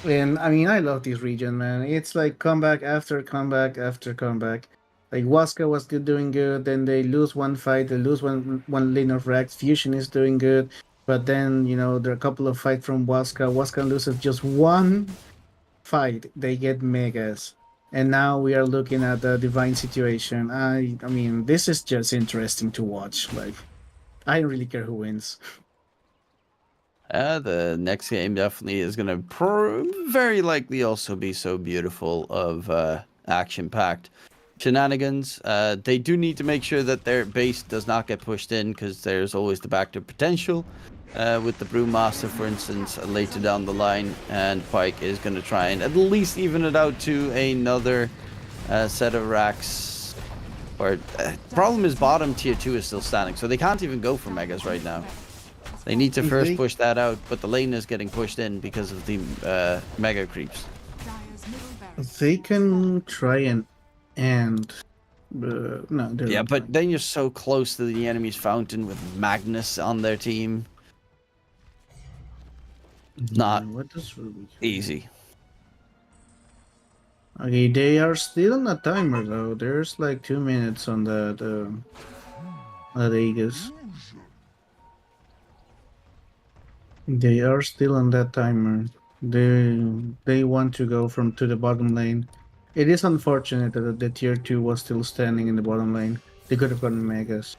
And I mean, I love this region, man. It's like comeback after comeback after comeback. Like Waska was doing good, then they lose one fight, they lose one lane of Rax. Fusion is doing good, but then there are a couple of fights from Waska. Waska loses just one fight, they get megas, and now we are looking at the divine situation. I mean, this is just interesting to watch. Like, I don't really care who wins. The next game definitely is going to very likely also be so beautiful of action-packed shenanigans. They do need to make sure that their base does not get pushed in, because there's always the backdoor potential with the Brewmaster, for instance, later down the line. And Pyke is going to try and at least even it out to another set of racks. Or problem is bottom tier 2 is still standing, so they can't even go for megas right now. They need to first push that out, but the lane is getting pushed in because of the mega creeps. Dire's middle barracks. They can try and end. No, they're Yeah, not but trying. then you're so close to the enemy's fountain with Magnus on their team. Not What does Ruby? easy. Okay, they are still on a timer though. There's like 2 minutes on the Aegis. They are still on that timer. They want to go to the bottom lane. It is unfortunate that the tier 2 was still standing in the bottom lane. They could have gotten megas.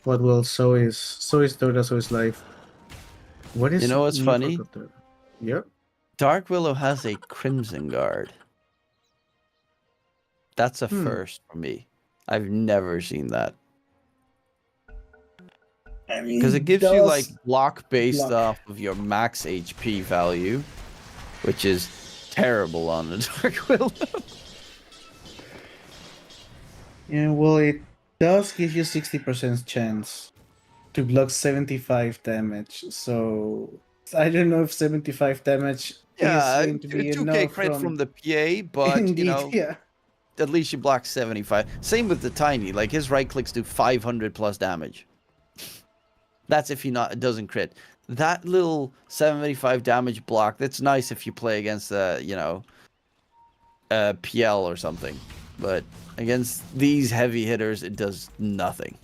But well, so is Dota, so is life. What is You know what's new funny? for Dota? Yep. Dark Willow has a Crimson Guard. That's a first for me. I've never seen that. I mean, Because it gives you like does block based block. off of your max HP value, which is terrible on the Dark Willow. Yeah, well, it does give you 60% chance to block 75 damage. So I don't know if 75 damage Yeah, is going to be 2k enough crit from the PA, but Indeed, yeah. at least you block 75. Same with the Tiny. Like his right clicks do 500 plus damage. That's if he doesn't crit. That little 75 damage block, that's nice if you play against PL or something. But against these heavy hitters, it does nothing.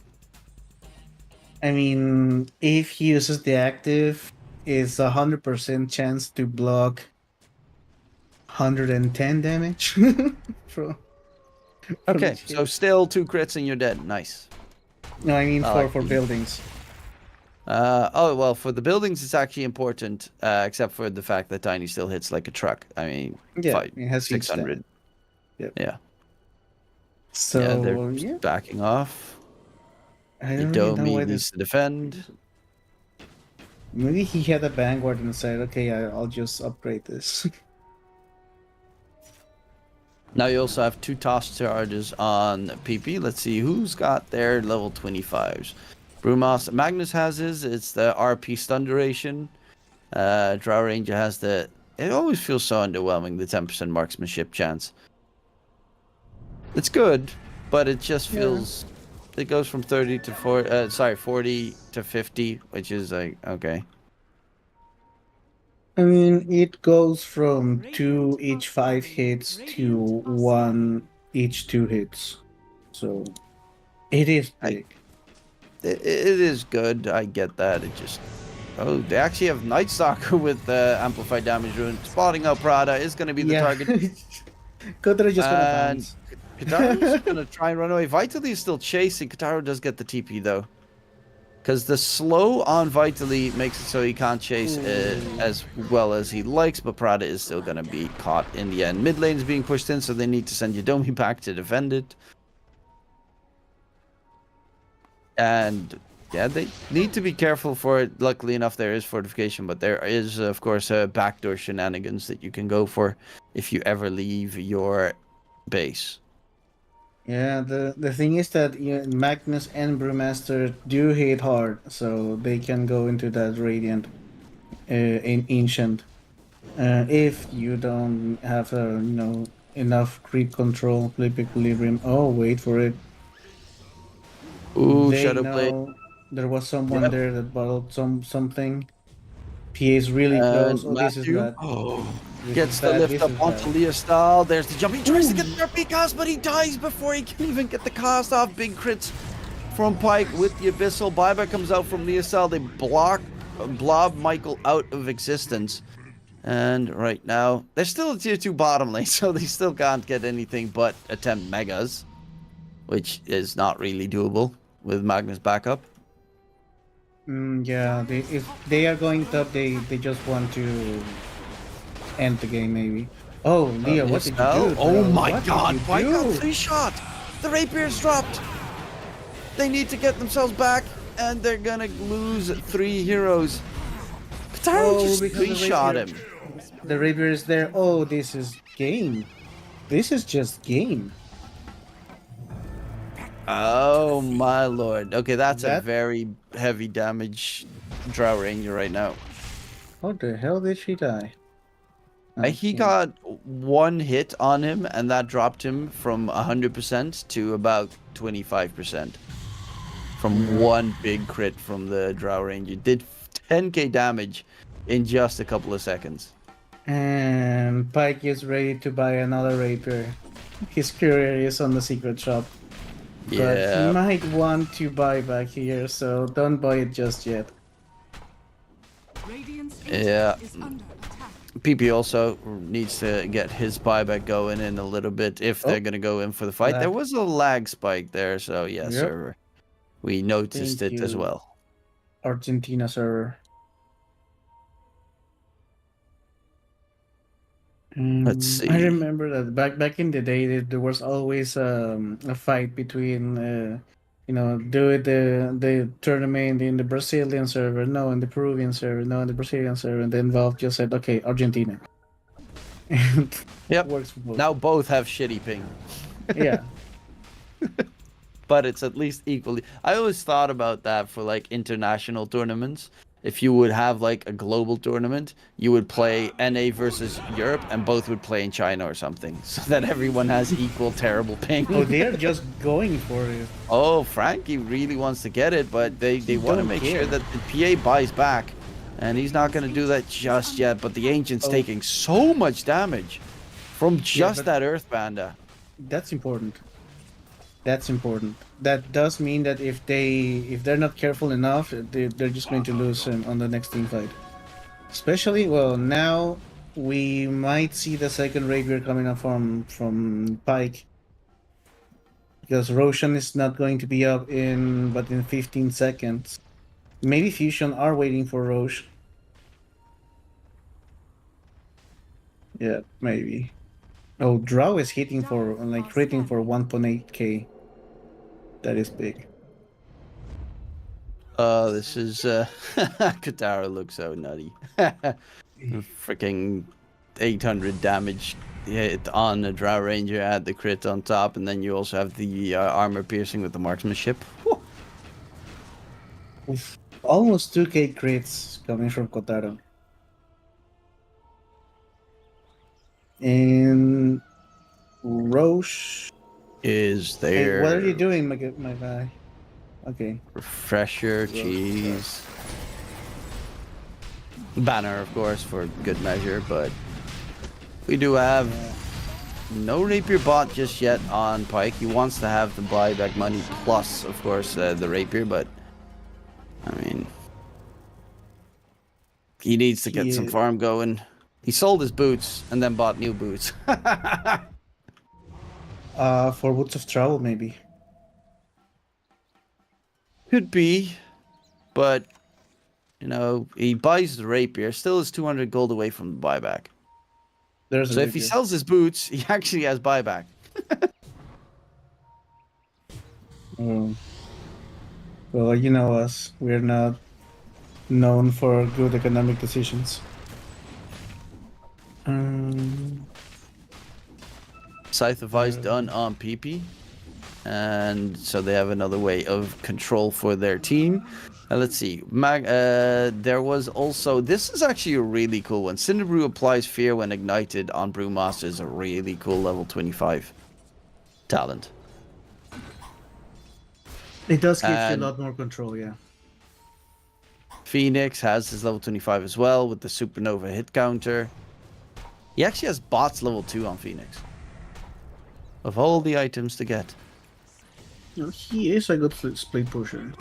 I mean, if he uses the active, it's 100% chance to block 110 damage. from Okay, each so hit. still 2 crits and you're dead. Nice. No, I mean I for like these. buildings. Oh, well, for the buildings, it's actually important, except for the fact that Tiny still hits like a truck. I mean, Yeah, it has huge 600. damage. Yep. Yeah. So Yeah, they're yeah, backing off. I don't really know Idomi why needs to defend. Maybe he had a Vanguard and said, "Okay, I'll just upgrade this." Now you also have 2 toss charges on PP. Let's see who's got their level 25s. Brewmaster Magnus has his. It's the RP stun duration. Drow Ranger has the. It always feels so underwhelming, the 10% marksmanship chance. It's good, but it just feels. It goes from 30 to 40 to 50, which is like okay. I mean, it goes from 2 each 5 hits to 1 each 2 hits. So it is big. It is good. I get that. It just. Oh, they actually have Night Stalker with amplified damage rune. Spotting out Prada is going to be the target. Kotaro just gonna And bounce. Kataro's going to try and run away. Vitally is still chasing. Kataro does get the TP though. Because the slow on Vitally makes it so he can't chase as well as he likes, but Prada is still going to be caught in the end. Mid lane is being pushed in, so they need to send Yadomi back to defend it. And yeah, they need to be careful for it. Luckily enough, there is fortification, but there is, of course, backdoor shenanigans that you can go for if you ever leave your base. Yeah, the thing is that Magnus and Brewmaster do hit hard, so they can go into that Radiant in Ancient. If you don't have enough creep control, flip equilibrium. Oh, wait for it. Ooh, They Shadow Blade. know there was someone Yep. there that bottled something. PA is really And close. Oh, this is Matthew bad. This is gets the bad. lift This up is onto bad. Leah style. There's the jump. He tries to get the RP cast, but he dies before he can even get the cast off. Big crits from Pike with the Abyssal. Buyback comes out from Leah style. They blob Michael out of existence. And right now, they're still a tier 2 bottom lane, so they still can't get anything but attempt megas, which is not really doable with Magnus backup. Yeah, if they are going top, they just want to end the game maybe. Oh, Leah, what did you do? Oh bro? my What did god, you Pike got do? 3 shot. The Rapier's dropped. They need to get themselves back, and they're gonna lose 3 heroes. Katara Oh, just because the 3-shot Rapier- him. The Rapier is there. Oh, this is game. This is just game. Oh my lord. Okay, that's a That- very heavy damage Drow Ranger right now. How the hell did she die? He Okay. got 1 hit on him, and that dropped him from 100% to about 25%. From 1 big crit from the Drow Ranger. Did 10k damage in just a couple of seconds. And Pike is ready to buy another Rapier. His career is on the secret shop. But Yeah. he might want to buy back here, so don't buy it just yet. Radiant's Yeah. inhibitor is under attack. PP also needs to get his buyback going in a little bit if they're Oh. going to go in for the fight. Lag. There was a lag spike there, so yes, Yep. server. We noticed Thank it as you. well. Argentina server. Let's see. I remember that back in the day, there was always a fight between, do the tournament in the Brazilian server, no, in the Peruvian server, no, in the Brazilian server, and then Valve just said, okay, Argentina. And Yep. works for both. Now both have shitty ping, Yeah. but it's at least equally. I always thought about that for like international tournaments. If you would have like a global tournament, you would play NA versus Europe, and both would play in China or something, so that everyone has equal terrible ping. Oh, they are just going for it. Oh, Frankie really wants to get it, but they want to don't make care. sure that the PA buys back, and he's not going to do that just yet. But the Ancient's Oh. taking so much damage from just but- that Earth Panda. That's important. That's important. That does mean that if they're not careful enough, they're just going to lose on the next team fight. Especially, well, now we might see the second Rapier coming up from Pike, because Roshan is not going to be up in 15 seconds. Maybe Fusion are waiting for Roche. Yeah, maybe. Oh, Drow is hitting for rating for 1.8k. That is big. This is Katara looks so nutty. Freaking 800 damage hit on the Drow Ranger, add the crit on top, and then you also have the armor piercing with the marksmanship. Whew. With almost 2k crits coming from Kotaro. And Roche. Is Hey, there? what are you doing, my guy? Okay. Refresher, cheese. Banner, of course, for good measure, but we do have no Rapier bot just yet on Pike. He wants to have the buyback money plus, of course, the Rapier, but I mean, he needs to get some Yeah. farm going. He sold his boots and then bought new boots. For Woods of Travel, maybe. Could be, but you know, he buys the Rapier, still is 200 gold away from the buyback. There's a So if he Rapier. sells his boots, he actually has buyback. Well, you know us. We're not known for good economic decisions. Scythe of Ice done on PP. And so they have another way of control for their team. Let's see. There was also... This is actually a really cool one. Cinderbrew applies fear when ignited on Brewmaster is a really cool level 25 talent. It does give you a And lot more control, yeah. Phoenix has his level 25 as well with the Supernova hit counter. He actually has bots level 2 on Phoenix. Of all the items to get. No, he is a good split pusher.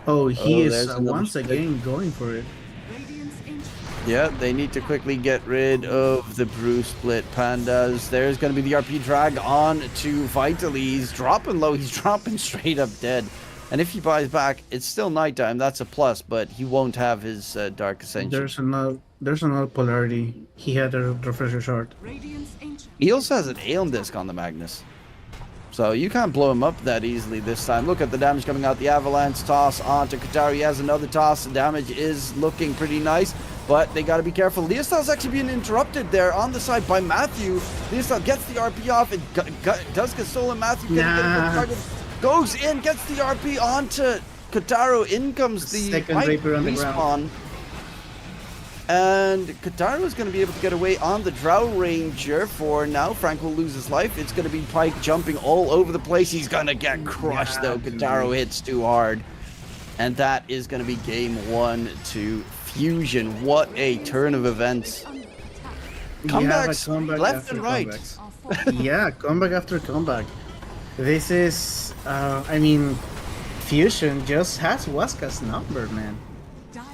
Oh, he Oh, is there's another once split. again going for it. Radiant's ancient Yeah, they need to quickly get rid of the Brew Split Pandas. There's going to be the RP drag on to Vitally. He's dropping low. He's dropping straight up dead. And if he buys back, it's still nighttime. That's a plus, but he won't have his Dark Ascension. There's another polarity. He had a refresher shard. Radiant's ancient He also has an Aeon Disc on the Magnus. So you can't blow him up that easily this time. Look at the damage coming out. The Avalanche toss onto Kataru. He has another toss. The damage is looking pretty nice, but they got to be careful. Leostyle's actually being interrupted there on the side by Matthew. Leostyle gets the RP off. It does get stolen. Matthew couldn't get a good target. Goes in, gets the RP onto Kataru. In comes the Second Pike Rapier on the respawn. ground. And Kataru is going to be able to get away on the Drow Ranger for now. Frank will lose his life. It's going to be Pike jumping all over the place. He's going to get crushed, though. Kataru hits too hard. And that is going to be game 1 to Fusion. What a turn of events. under attack. Comebacks comeback left after and right. comebacks. Our forces Yeah, comeback after comeback. This is, I mean, Fusion just has Waska's number, man.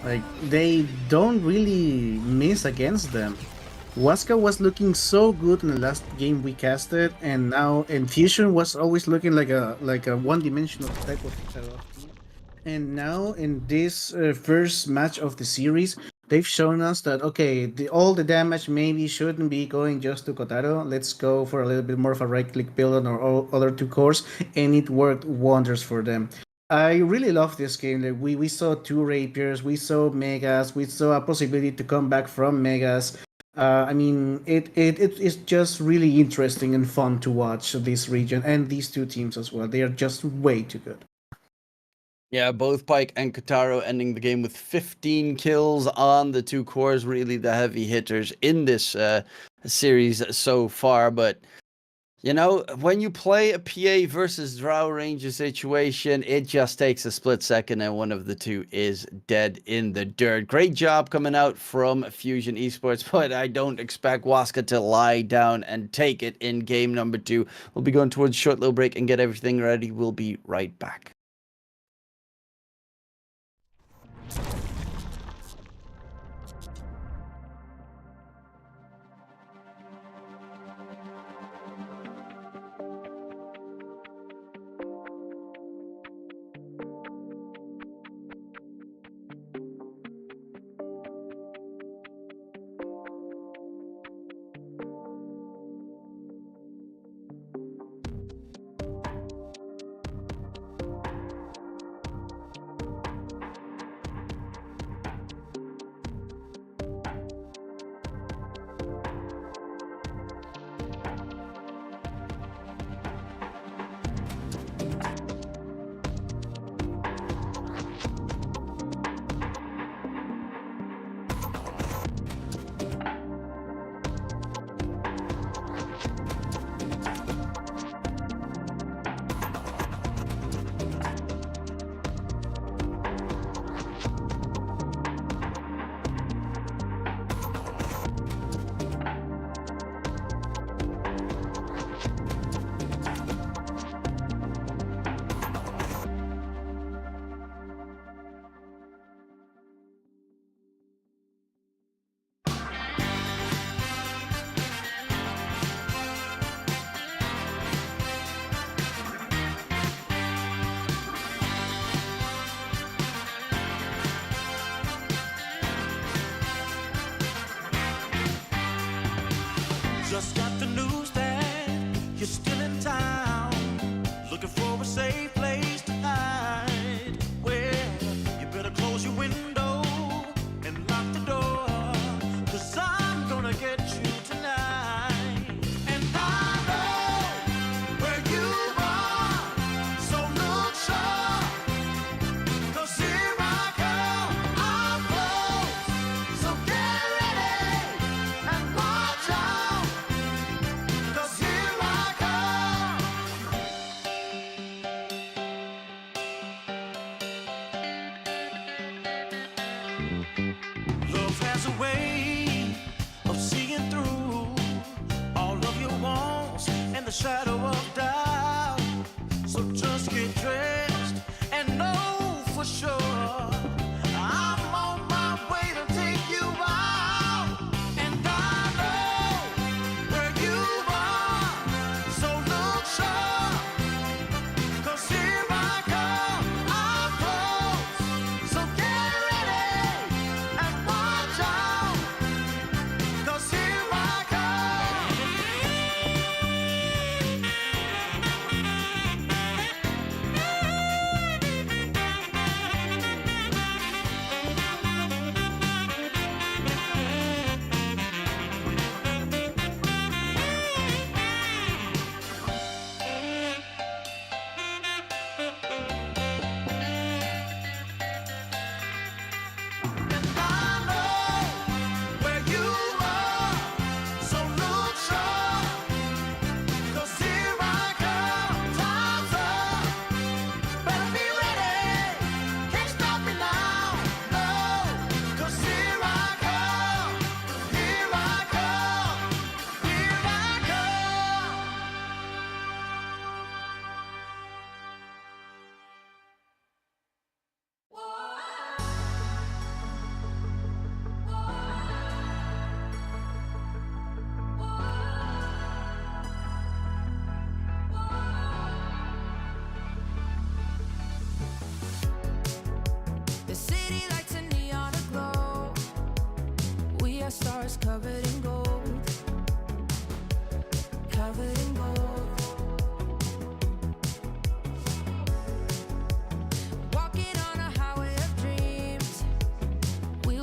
Like, they don't really miss against them. Waska was looking so good in the last game we casted, and now and Fusion was always looking like a one-dimensional type of hero. And now in this first match of the series, they've shown us that okay, all the damage maybe shouldn't be going just to Kotaro. Let's go for a little bit more of a right-click build on our other two cores, and it worked wonders for them. I really love this game. Like we saw 2 rapiers, we saw megas, we saw a possibility to come back from megas. I mean, it is just really interesting and fun to watch this region and these two teams as well. They are just way too good. Yeah, both Pike and Kotaro ending the game with 15 kills on the 2 cores. Really the heavy hitters in this series so far. But, you know, when you play a PA versus Drow Ranger situation, it just takes a split second and one of the 2 is dead in the dirt. Great job coming out from Fusion Esports, but I don't expect Waska to lie down and take it in game number 2. We'll be going towards a short little break and get everything ready. We'll be right back.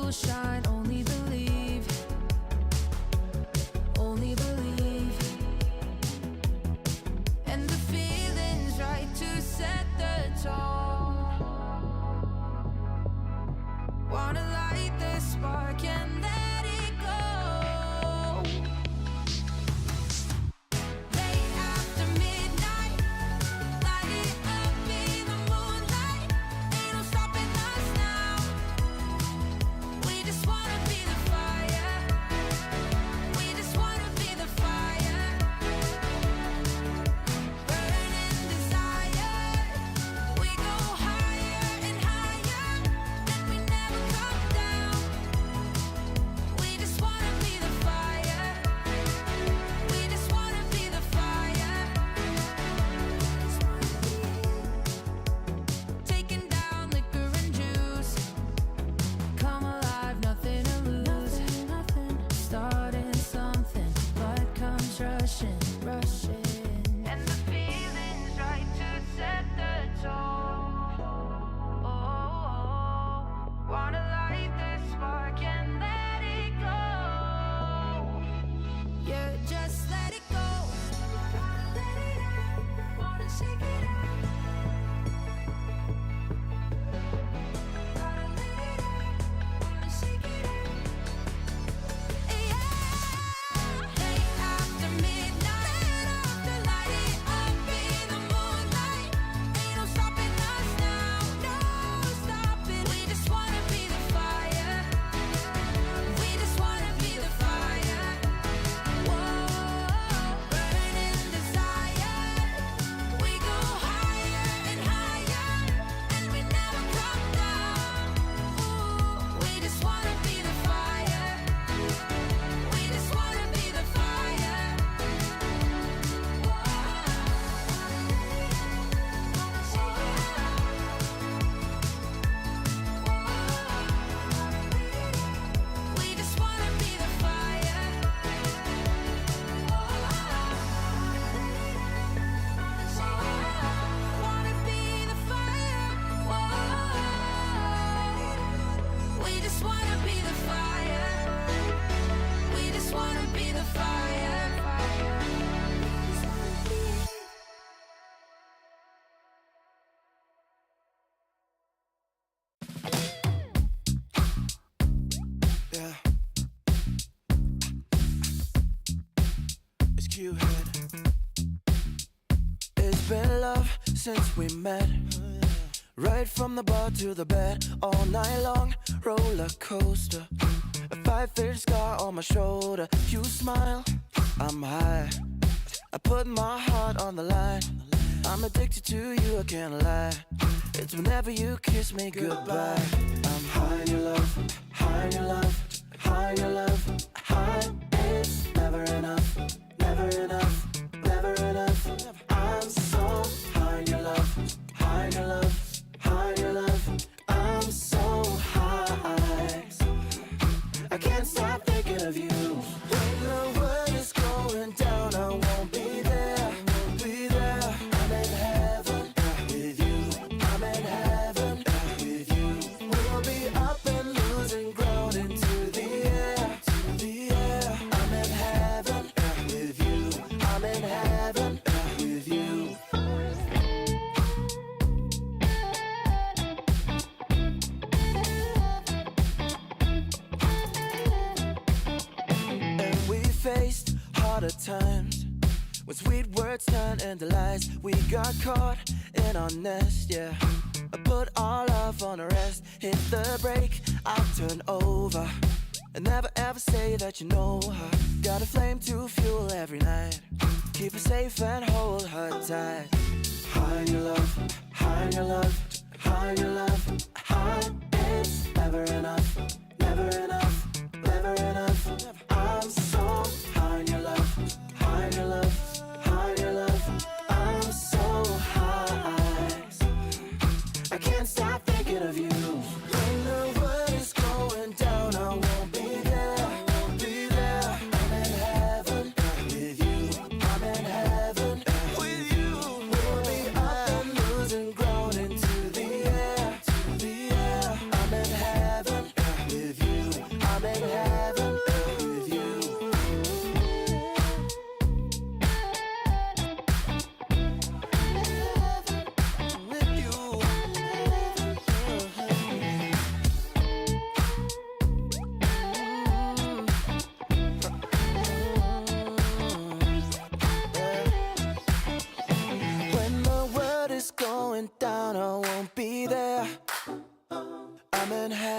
will shine. Only believe. Only believe. And the feeling's right to set the tone. Wanna light the spark and let it go. Late after midnight, light it up in the moonlight. Ain't no stopping us now. We just wanna be the fire. We just wanna be the fire. Burning desire. We go higher and higher, and we never come down. We just wanna be the fire. We just wanna be the fire. Taking down liquor and juice. Come alive, nothing to lose. Starting something, blood comes rushing, rushing. And the feeling's right to set the tone. Wanna light the spark and let it go. Yeah, just let it go. Wanna let it out, wanna shake it out. Gotta let it out, wanna shake it out. Yeah. Late after midnight, light it up in the moonlight. Ain't no stopping us now, no stopping. We just wanna be the fire. We just wanna be the fire. Whoa, burning desire. We go higher and higher, and we never come down. Ooh, we just wanna be the fire. We just wanna be the fire. We just wanna be the fire. Wanna be the fire. We just wanna be the fire. We just wanna be the fire. Yeah. It's Q-Head. It's been love since we met. Right from the bar to the bed, all night long, roller coaster. A 5-figure scar on my shoulder. You smile, I'm high. I put my heart on the line. I'm addicted to you, I can't lie. It's whenever you kiss me goodbye. I'm high in your love, high in your love, high in your love, high. It's never enough, never enough, never enough. I'm so high in your love, high in your love, high in your love. I'm so high. I can't stop thinking of you. When the world is going down, I won't be there. Be there. I'm in heaven with you. I'm in heaven with you. We'll be up and losing ground into the air. The air. I'm in heaven with you. I'm in heaven with you. And we faced harder times when sweet words turned into lies. We got caught in our nest, yeah. I put our love on a rest. Hit the brake, I turn over. And never ever say that you know her. Got a flame to fuel every night. Keep her safe and hold her tight. High in your love, high in your love, high in your love, high. It's never enough, never enough, never enough. I'm so high in your love, high in your love, high in your love. I'm so high. I can't stop thinking of you. When the world is going down, I won't be there. Be there. I'm in heaven with you. I'm in heaven with you. We'll be up and losing ground into the air. I'm in heaven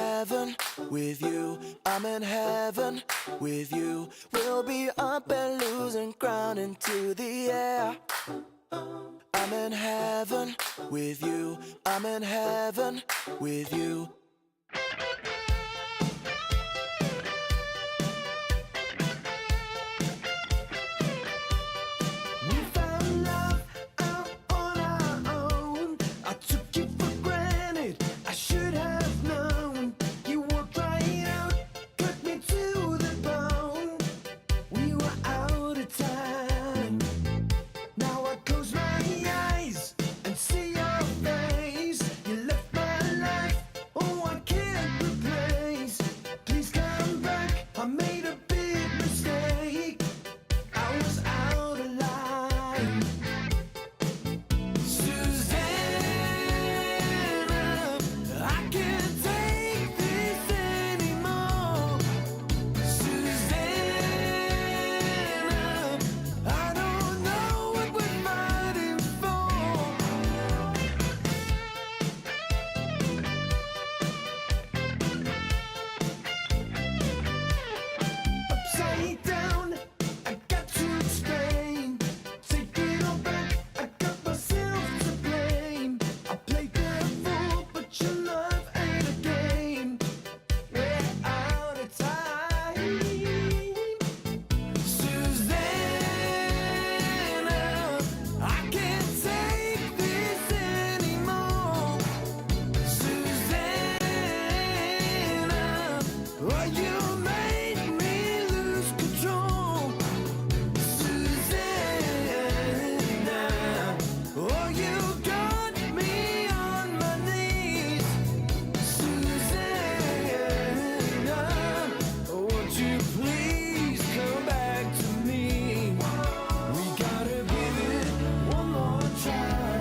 heaven with you. I'm in heaven with you. We'll be up and losing ground into the air. I'm in heaven with you. I'm in heaven with you. We found love out on our own. I took you for granted. I should have known. You walked right out, cut me to the bone. We were out of time. Now I close my eyes and see your face. You left my life, oh I can't replace. Please come back, I made a big mistake. I was out of line. Susanna, I can't take this anymore. Susanna, I don't know what we're fighting for. Upside down, I got to explain. Take it all back, I got myself to blame. I played the fool, but your love ain't a game. We're out of time. Susanna, I can't take this anymore. Susanna, oh, you made me lose control. Susanna, oh, you got me on my knees. Susanna, won't you please come back to me? We gotta give it one more try.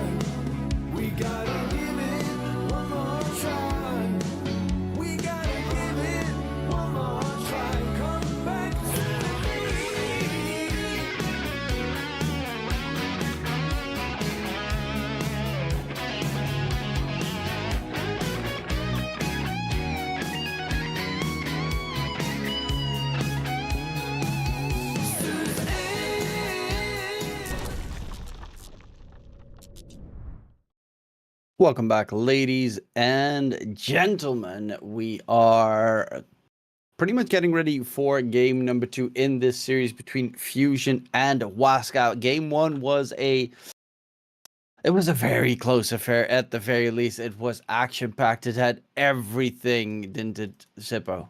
We gotta give it one more try. We gotta give it one more try. Come back to me. Welcome back, ladies and gentlemen. We are pretty much getting ready for game number 2 in this series between Fusion and Waska. Game 1 was a very close affair. At the very least, it was action-packed. It had everything, didn't it, Sippo?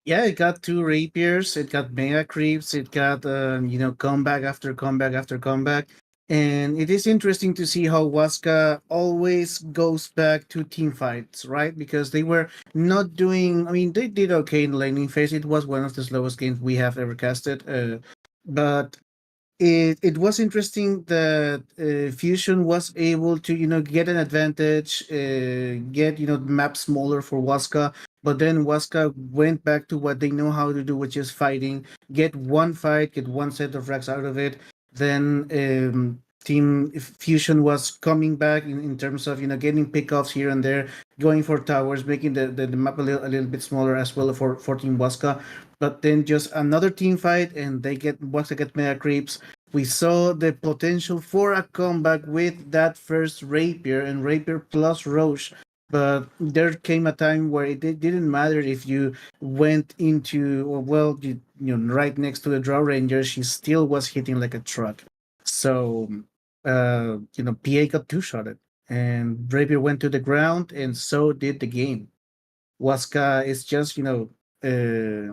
Yeah, it got 2 rapiers, it got mega creeps, it got comeback after comeback after comeback. And it is interesting to see how Waska always goes back to team fights, right? Because they were not doing, I mean, they did okay in the laning phase. It was one of the slowest games we have ever casted. But it was interesting that Fusion was able to get an advantage, get map smaller for Waska, but then Waska went back to what they know how to do, which is fighting. Get one fight, get one set of frags out of it. Then Team Fusion was coming back in terms of getting pickoffs here and there, going for towers, making the map a little bit smaller as well for Team Waska. But then just another team fight, and Waska get mega creeps. We saw the potential for a comeback with that first rapier and rapier plus Roche. But there came a time where it didn't matter if you went into, right next to the Draw Ranger, she still was hitting like a truck. So, PA got two-shotted, and Rapier went to the ground, and so did the game. Waska is just, they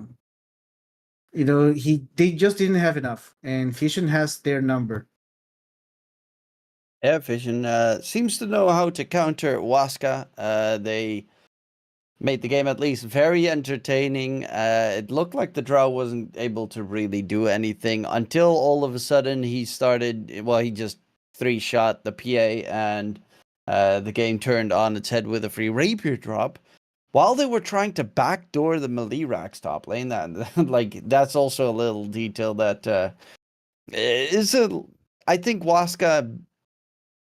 just didn't have enough, and Fusion has their number. Yeah, Vision seems to know how to counter Waska. They made the game at least very entertaining. It looked like the draw wasn't able to really do anything until all of a sudden he just 3-shot the PA, and the game turned on its head with a free rapier drop. While they were trying to backdoor the melee racks top lane, that's also a little detail that I think Waska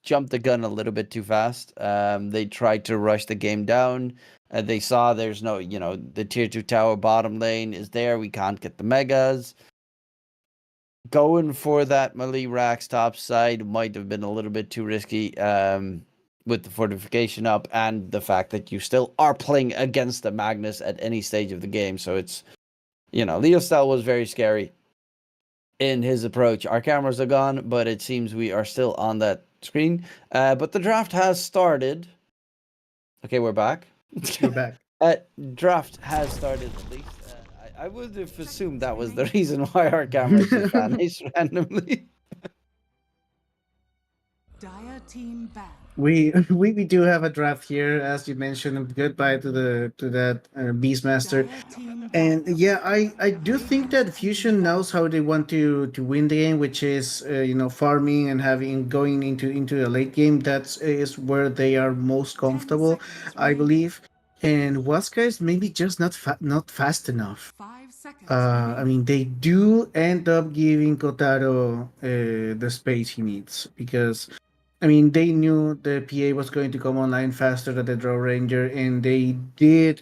jumped the gun a little bit too fast. They tried to rush the game down. They saw there's no, the tier 2 tower bottom lane is there. We can't get the megas. Going for that melee racks top side might have been a little bit too risky with the fortification up and the fact that you still are playing against the Magnus at any stage of the game. So it's, Leo's style was very scary in his approach. Our cameras are gone, but it seems we are still on that screen. But the draft has started. Okay, we're back. We're back. Draft has started at least. I would have assumed that was the reason why our cameras just vanished randomly. Dire team ban. We do have a draft here, as you mentioned. Goodbye to that Beastmaster. Dire team And yeah, I do think that Fusion knows how they want to win the game, which is farming and going into the late game. That is where they are most comfortable, I believe. And Waska is maybe just not fast enough. 5 seconds. I mean, they do end up giving Kotaro the space he needs because, I mean, they knew the PA was going to come online faster than the Draw Ranger, and they did,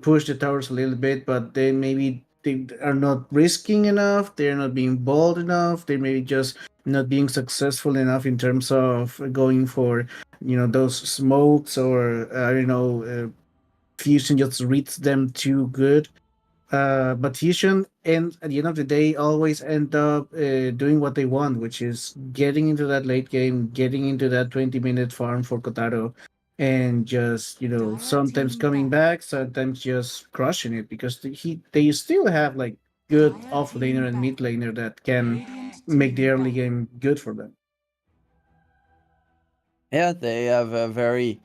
push the towers a little bit, but then maybe they are not risking enough. They're not being bold enough. They maybe just not being successful enough in terms of going for, those smokes or I don't know. Fusion just reads them too good. But Fusion, and at the end of the day, always end up doing what they want, which is getting into that late game, getting into that 20-minute farm for Kotaro, and just sometimes coming back, sometimes just crushing it because they still have like good off laner and mid laner that can make the early game good for them. Yeah, they have a very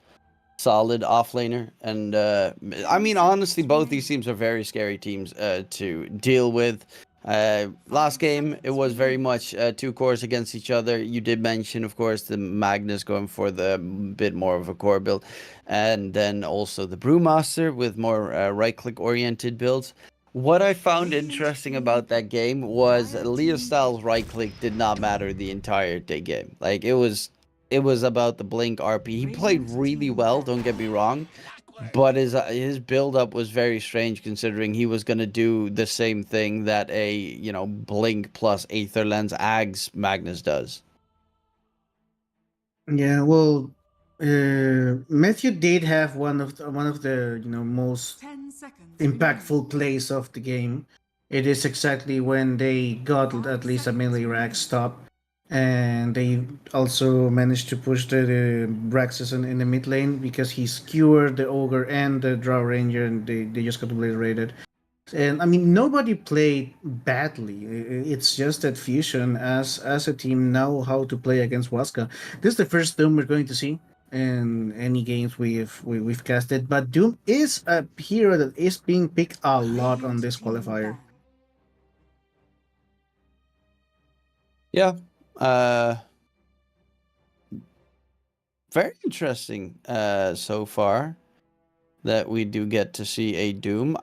solid offlaner, and I mean, honestly, both these teams are very scary teams to deal with. Last game, it was very much two cores against each other. You did mention, of course, the Magnus going for the bit more of a core build, and then also the Brewmaster with more right-click oriented builds. What I found interesting about that game was Leo Styles' right-click did not matter the entire day game. Like, it was about the blink RP. He played really well, don't get me wrong, but his build up was very strange considering he was going to do the same thing that a blink plus Aether Lens Ags Magnus does. Yeah, well, Matthew did have one of the most 10 seconds. impactful plays of the game. It is exactly when they got at least a melee rack stop, and they also managed to push the Braxis in the mid lane because he skewered the Ogre and the Drow Ranger, and they just got obliterated. And I mean, nobody played badly. It's just that Fusion, as a team, know how to play against Waska. This is the first Doom we're going to see in any games we've casted. But Doom is a hero that is being picked a lot on this qualifier. Yeah. Very interesting so far that we do get to see a Doom.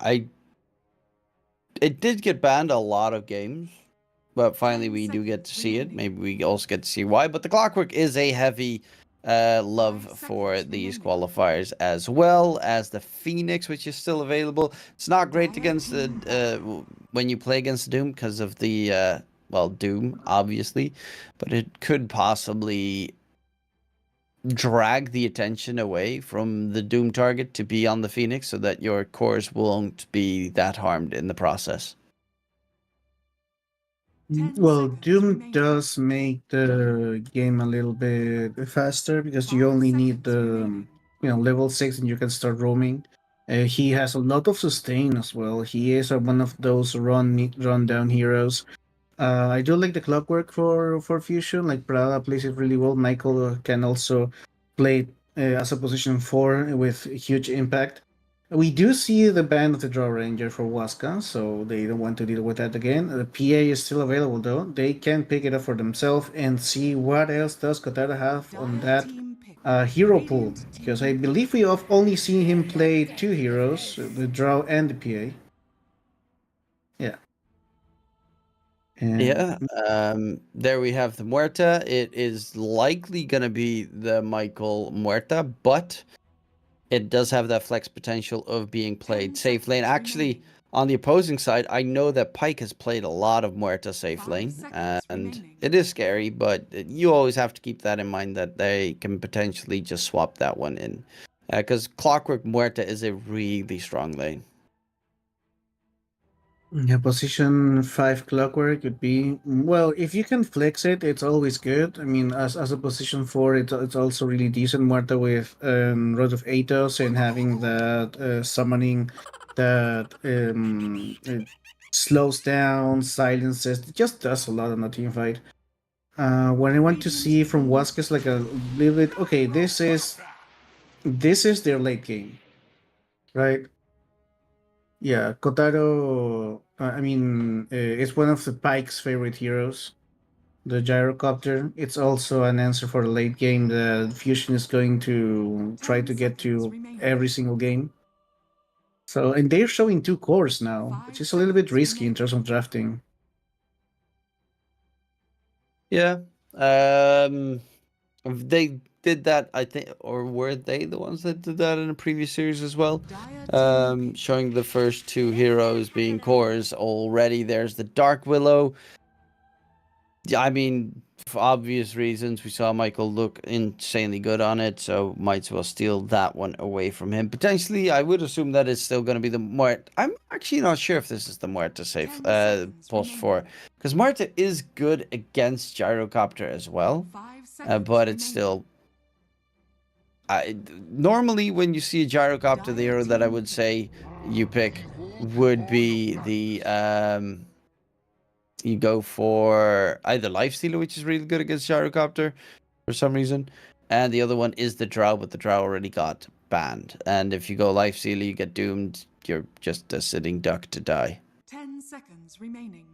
It did get banned a lot of games, but finally we do get to see it. Maybe we also get to see why. But the Clockwork is a heavy love for these qualifiers, as well as the Phoenix, which is still available. It's not great against the when you play against Doom because of the Doom, obviously, but it could possibly drag the attention away from the Doom target to be on the Phoenix so that your cores won't be that harmed in the process. Well, Doom does make the game a little bit faster because you only need the level 6 and you can start roaming. He has a lot of sustain as well. He is one of those run down heroes. I do like the Clockwork for Fusion. Like Prada plays it really well. Michael can also play as a position 4 with huge impact. We do see the ban of the Draw Ranger for Waska, so they don't want to deal with that again. The PA is still available though. They can pick it up for themselves and see what else does Kotaro have on that hero pool. Because I believe we have only seen him play 2 heroes, the Draw and the PA. Yeah. There we have the Muerta. It is likely going to be the Michael Muerta, but it does have that flex potential of being played 10 safe lane. seconds Actually, remaining. on the opposing side, I know that Pyke has played a lot of Muerta safe 5 lane, seconds and remaining. it is scary, but you always have to keep that in mind that they can potentially just swap that one in. Because Clockwork Muerta is a really strong lane. Yeah, position 5 clockwork would be well. If you can flex it, it's always good. I mean, as a position 4, it's also really decent. Muerta with Rod of Atos and having that summoning that slows down, silences. It just does a lot on a team fight. What I want to see from Wask is like a little bit. Okay, this is their late game, right? Yeah, Kotaro. I mean, it's one of the Pike's favorite heroes. The gyrocopter. It's also an answer for the late game that Fusion is going to try 10 to get seconds to remaining. every single game. So, and they're showing 2 cores now, 5 which is a little bit seconds risky in remaining. terms of drafting. Yeah. They did that, I think, or were they the ones that did that in a previous series as well? Dire team Showing the first 2 heroes being cores already. There's the Dark Willow. Yeah, I mean, for obvious reasons, we saw Michael look insanely good on it, so might as well steal that one away from him. Potentially, I would assume that it's still going to be the Muerta. I'm actually not sure if this is the Muerta safe 10 seconds post 4, remaining. because Muerta is good against Gyrocopter as well, 5 seconds but it's remaining. still. Normally, when you see a Gyrocopter, the hero that I would say you pick would be the you go for either Lifestealer, which is really good against Gyrocopter for some reason, and the other one is the Drow, but the Drow already got banned. And if you go Lifestealer, you get doomed. You're just a sitting duck to die. 10 seconds remaining.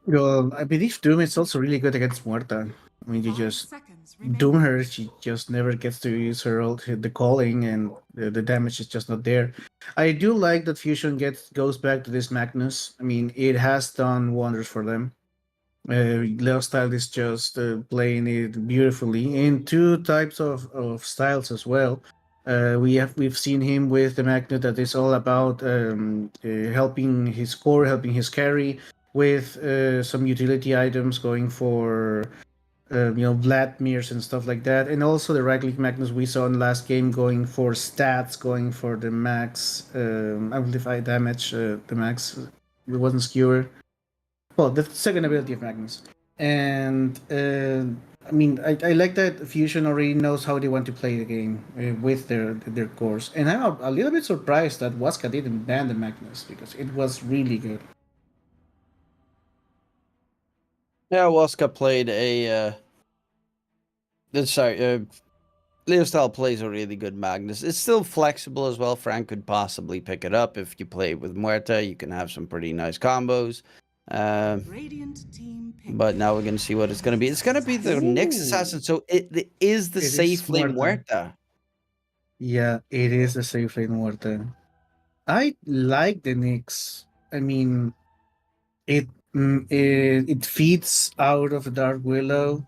Well, I believe Doom is also really good against Muerta. I mean, you 5 just seconds Doom remaining. her, she just never gets to use her ult, hit the calling, and the damage is just not there. I do like that Fusion goes back to this Magnus. I mean, it has done wonders for them. Leo style is just playing it beautifully in 2 types of styles as well. We've seen him with the Magnet that is all about helping his core, helping his carry with some utility items, going for Vladimirs and stuff like that, and also the right click Magnus we saw in the last game going for stats, going for the max amplify damage, the max. It wasn't skewer. Well, the second ability of Magnus. And I mean, I like that Fusion already knows how they want to play the game with their cores. And I'm a little bit surprised that Waska didn't ban the Magnus because it was really good. Yeah, Waska played a. Leostyle plays a really good Magnus. It's still flexible as well. Frank could possibly pick it up if you play with Muerta. You can have some pretty nice combos. Radiant team pick. But now we're going to see what it's going to be. It's going to be the Nyx Assassin. So it is the It is safe lane Muerta. Muerta. Yeah, it is a safe lane Muerta. I like the Nyx. I mean, it feeds out of Dark Willow.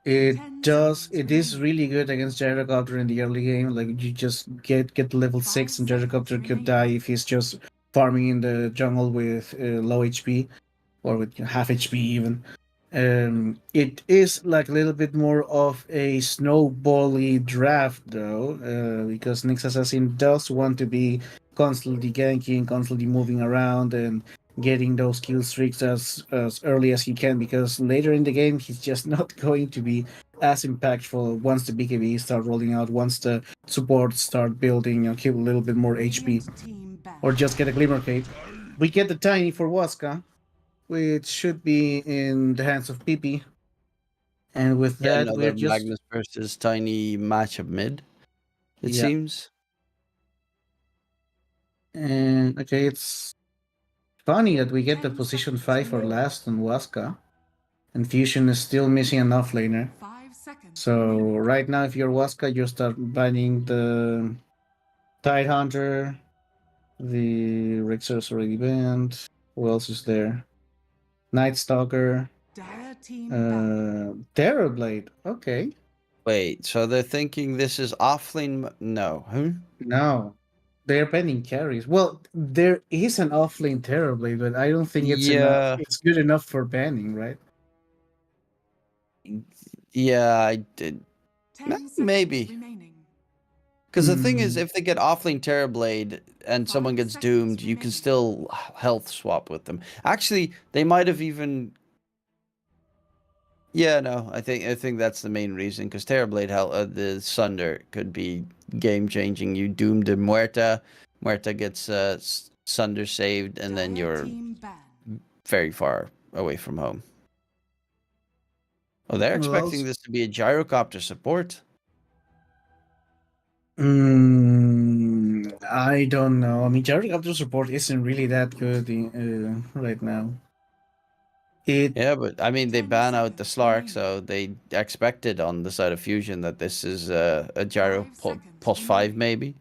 It 10 does. seconds It is remaining. really good against Gyrocopter in the early game. Like you just get level 6, and 5 Gyrocopter seconds could die remaining. if he's just farming in the jungle with low HP or with half HP even. It is like a little bit more of a snowbally draft though, because Nyx Assassin does want to be constantly ganking, constantly moving around, and getting those kill streaks as early as he can. Because later in the game, he's just not going to be as impactful once the BKB start rolling out, once the supports start building, keep a little bit more HP, Radiant team back. or just get a Glimmer Cape. We get the Tiny for Waska, which should be in the hands of PP. And with Yeah, that, we're another just Magnus versus Tiny matchup mid, it yeah. seems. And okay, it's funny that we get the 10 position seconds 5 or remaining. last on Waska, and Fusion is still missing an offlaner. 5 seconds So remaining. right now, if you're Waska, you start banning the Tidehunter. The Rixer's already banned. Who else is there? Night Stalker. Dire team back. Terrorblade. Okay. Wait, so they're thinking this is offlane? No. No, they're banning carries. Well, there is an offlane Terrorblade, but I don't think it's enough. Yeah. It's good enough for banning, right? Yeah, I did. 10 seconds Maybe. remaining. Because the thing is, Hmm. if they get offlane Terrorblade and someone 5 gets seconds doomed, you can remaining. still health swap with them. Actually, they might have even. Yeah, no, I think that's the main reason. Because Terrorblade, the Sunder could be game changing. You doomed a Muerta, Muerta gets Sunder saved, and then Dire you're team ban. very far away from home. Oh, they're Well, expecting this to be a gyrocopter support. I don't know. I mean, Gyrocopter support isn't really that good right now. It Yeah, but I mean, they 10 ban out the seconds Slark, remaining. so they expected on the side of Fusion that this is a gyro 5 seconds plus 5, remaining. maybe.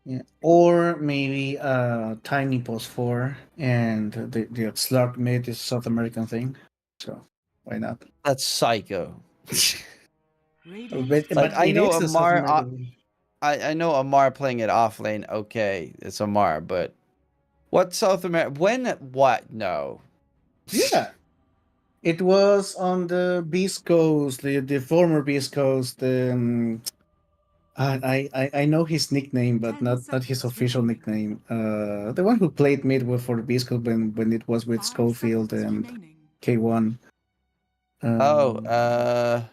Yeah, or maybe Tiny Post 4 and the Slug Mid is a South American thing. So why not? That's psycho. Radiant But Like, I it know is a South Amar, American thing. I know Amar playing it off lane. Okay, it's Amar, but what South America? When? What? No. Yeah. It was on the Beast Coast, the former Beast Coast. I know his nickname, but 10 not his seconds official remaining. nickname. The one who played mid for the Beast Coast when it was with 5 Schofield seconds and remaining. K1. Oh, Um,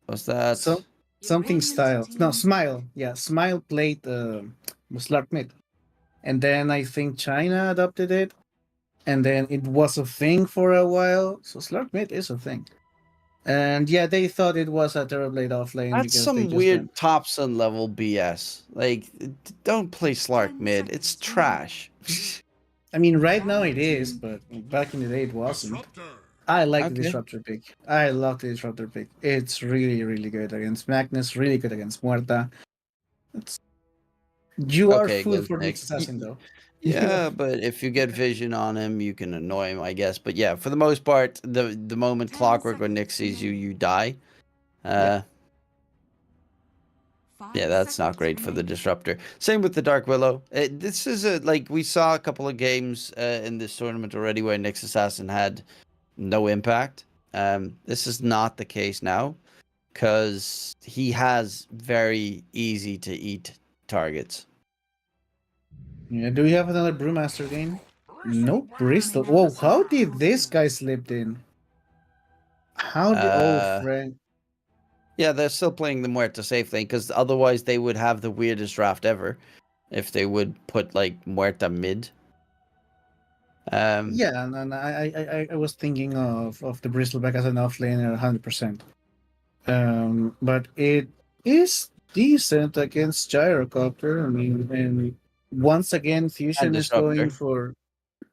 was that? so something Radiant style. No, team Smile. ban. Yeah, Smile played Slark mid, and then I think China adopted it, and then it was a thing for a while. So Slark mid is a thing. And yeah, they thought it was a Terrorblade offlane That's because they some just weird went. Thompson level BS. Like, don't play Slark 10 mid. It's seconds remaining. trash. I mean, right now Dire it is, team but back in the day it wasn't. Disruptor. I like the Okay. Disruptor pick. I love the Disruptor pick. It's really, really good against Magnus, really good against Muerta. It's... You are Okay, food against for Nick. Nick's Assassin, though. You are... Yeah, but if you get vision on him, you can annoy him, I guess. But yeah, for the most part, the moment 10 Clockwork or Nick seconds sees you, remaining. you die. Yeah. 5 Yeah, that's not seconds great for the remaining. disruptor. Same with the Dark Willow. This is like we saw a couple of games in this tournament already where Nyx Assassin had no impact. This is not the case now because he has very easy to eat targets. Yeah, do we have another Brewmaster game? Nope, Bristol. Whoa, how did this guy slip in? How did... Oh, Uh, Frank. yeah, they're still playing the Muerta safe lane because otherwise they would have the weirdest draft ever if they would put like Muerta mid. Yeah, and I was thinking of the Bristleback as an offlaner 100%. But it is decent against Gyrocopter. I mean, and once again, And Fusion is going disruptor. for...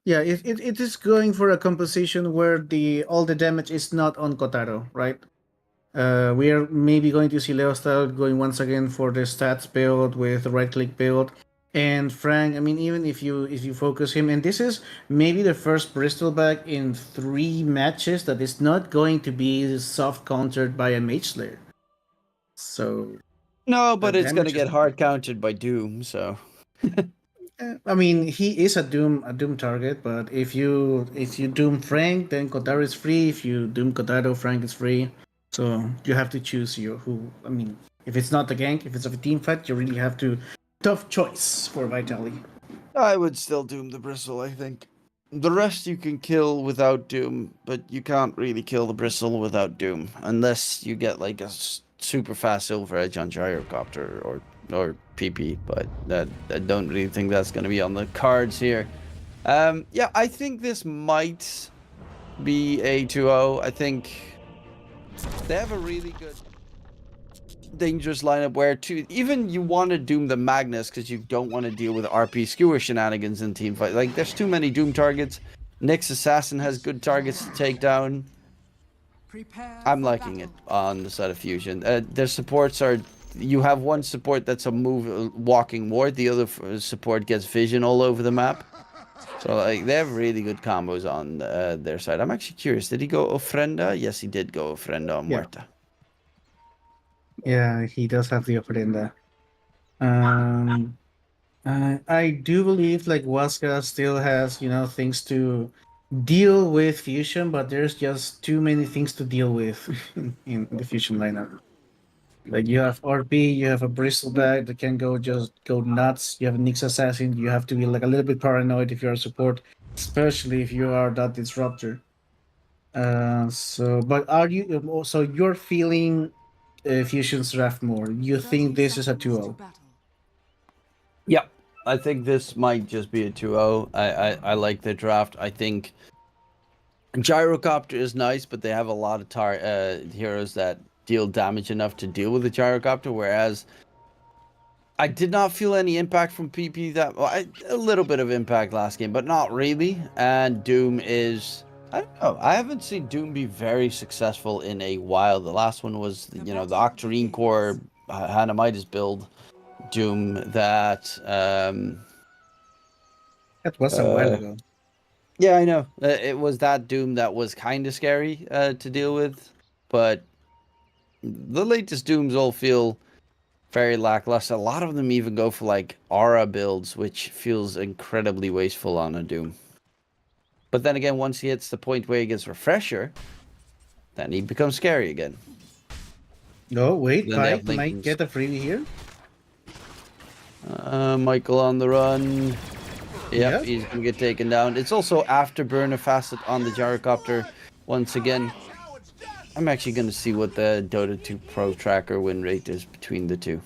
Yeah, it is going for a composition where the all the damage is not on Kotaro, right? We are maybe going to see Leo Style going once again for the stats build with the right click build. And Frank, I mean, even if you focus him, and this is maybe the first Bristleback in 3 matches that is not going to be soft countered by a Mage Slayer. So No, the but it's gonna damage is... get hard countered by Doom, so I mean, he is a Doom target, but if you Doom Frank, then Kotaro is free. If you Doom Kotaro, Frank is free. So you have to choose your who. I mean, if it's not a gank, if it's a team fight, you really have to... Tough choice for Vitaly. I would still Doom the Bristle, I think. The rest you can kill without Doom, but you can't really kill the Bristle without Doom, unless you get like a super fast Silver Edge on Gyrocopter or PP, but I don't really think that's going to be on the cards here. Yeah, I think this might be a 2-0. I think they have a really good dangerous lineup where even you want to Doom the Magnus because you don't want to deal with RP skewer shenanigans in team fight. Like there's too many Doom targets. Nyx Assassin has good targets to take down. Prepare I'm for liking it battle. on the side of Fusion. Their supports are... You have one support that's a walking ward. The other support gets vision all over the map. So like they have really good combos on their side. I'm actually curious. Did he go Ofrenda? Yes, he did go Ofrenda on Yeah. Muerta. Yeah, he does have the ofrenda. I do believe like Huasca still has, things to deal with Fusion, but there's just too many things to deal with in the Fusion lineup. Like you have RP, you have a Bristleback that can go nuts. You have a Nyx Assassin. You have to be like a little bit paranoid if you're a support, especially if you are that disruptor. But are you so you're feeling Fusion's draft more? You 30 think this is a seconds 2-0? to battle. Yeah, I think this might just be a 2-0. I like the draft. I think Gyrocopter is nice, but they have a lot of heroes that deal damage enough to deal with the Gyrocopter, whereas I did not feel any impact from PP a little bit of impact last game, but not really. And Doom is, I don't know, I haven't seen Doom be very successful in a while. The last one was, the Octarine Core Hanamitis build Doom that That was a while ago. yeah, I know. It was that Doom that was kind of scary to deal with, but the latest Dooms all feel very lackluster. A lot of them even go for like aura builds, which feels incredibly wasteful on a Doom. But then again, once he hits the point where he gets Refresher, then he becomes scary again. No, wait, Then they have Pike might Lincolns. get a freebie here. Michael on the run. Yep, Yep. he's gonna get taken down. It's also afterburner facet on the Gyrocopter. Once again, I'm actually gonna see what the Dota 2 Pro tracker win rate is between the two.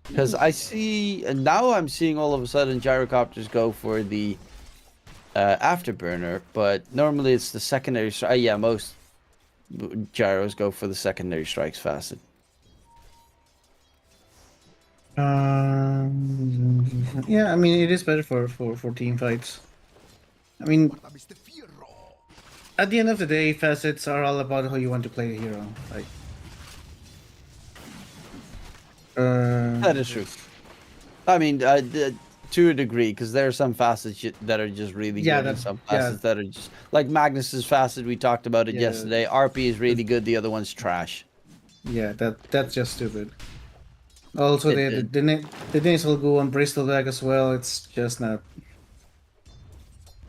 Because I see, and now I'm seeing all of a sudden Gyrocopters go for the afterburner, but normally it's the secondary strike. Yeah, most gyros go for the secondary strikes facet. Yeah, I mean it is better for team fights. I mean, at the end of the day, facets are all about how you want to play a hero. Like, That is true. I mean, to a degree, because there are some facets that are just really Yeah, good, and that- some yeah. facets that are just like Magnus's facet. We talked about it Yeah. yesterday. RP is really good. The other one's trash. yeah, that's just stupid. Also, It- the nasal go on Bristleback as well. It's just not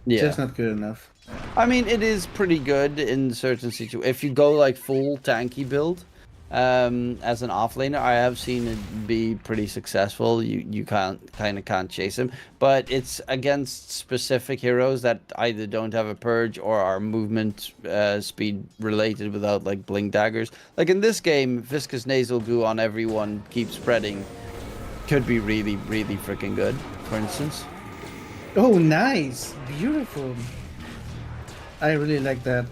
Yeah. just not good enough. I mean, it is pretty good in certain situations. If you go like full tanky build, as an offlaner, I have seen it be pretty successful. You kind of can't chase him, but it's against specific heroes that either don't have a purge or are movement speed related without like blink daggers. Like in this game, viscous nasal goo on everyone keeps spreading. Could be really freaking good. For instance. Oh, nice, beautiful. I really like that,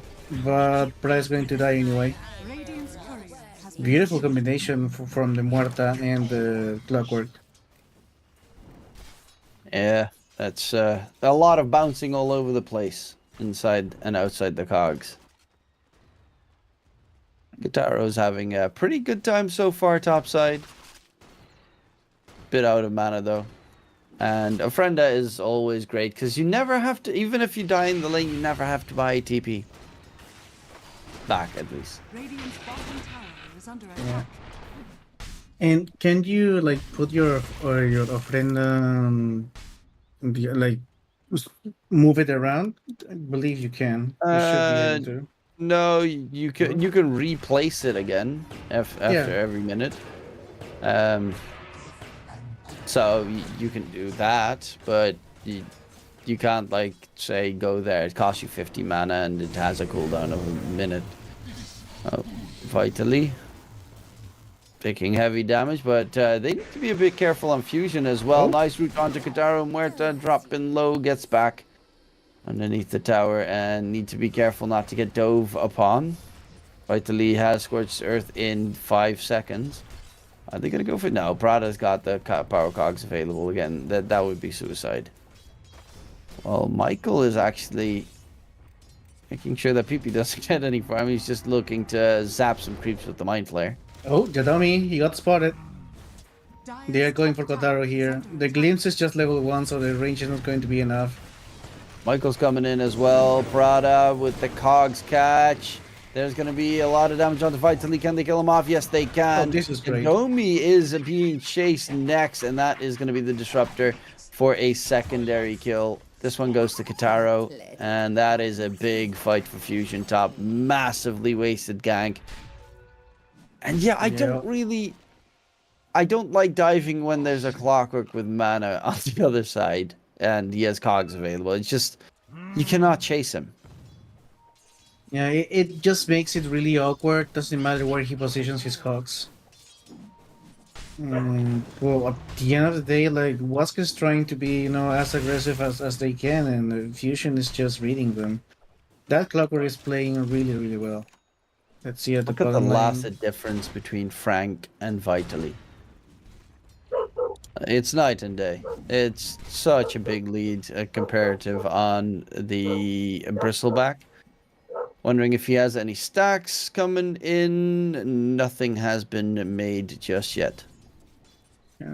but Pride's going to die anyway. Radiant's courier has been Beautiful combination from the Muerta and the Clockwork. Yeah, that's a lot of bouncing all over the place inside and outside the cogs. Guitaro's having a pretty good time so far topside. Bit out of mana though. And Ofrenda is always great because you never have to, even if you die in the lane, you never have to buy a TP. Back at least. Radiant's bottom tower is under attack. And can you like put your ofrenda like move it around? I believe you can. You should be able to. No, you can replace it again after every minute. So you can do that, but you can't like say go there. It costs you 50 mana and it has a cooldown of a minute. Oh, Vitally taking heavy damage, but they need to be a bit careful on fusion as well. Oh. Nice route onto Kataro. Muerta dropping low, gets back underneath the tower and need to be careful not to get dove upon. Vitally has Scorched Earth in 5 seconds. Are they gonna go for it? No, Prada's got the power cogs available again. That would be suicide. Well, Michael is actually making sure that PP doesn't get any farm. He's just looking to zap some creeps with the Mind Flare. Oh, Jadami, he got spotted. Dire's They are going for top tower Kotaro is here. under The attack. glimpse is just level 1, so the range is not going to be enough. Michael's coming in as well. Prada with the cogs catch. There's going to be a lot of damage on the Vitally. Can they kill him off? Yes, they can. Oh, this is great. Domi is being chased next, and that is going to be the disruptor for a secondary kill. This one goes to Kitaro, and that is a big fight for Fusion top. Massively wasted gank. And yeah, I don't like diving when there's a Clockwork with mana on the other side, and he has cogs available. It's just, you cannot chase him. Yeah, it just makes it really awkward. Doesn't matter where he positions his cogs. Well, at the end of the day, like, Waska's trying to be, as aggressive as they can, and Fusion is just reading them. That Clockwork is playing really, really well. Let's see at the Look at the bottom last lane. difference between Frank and Vitally. It's night and day. It's such a big lead, comparative on the Bristleback. Wondering if he has any stacks coming in. Nothing has been made just yet.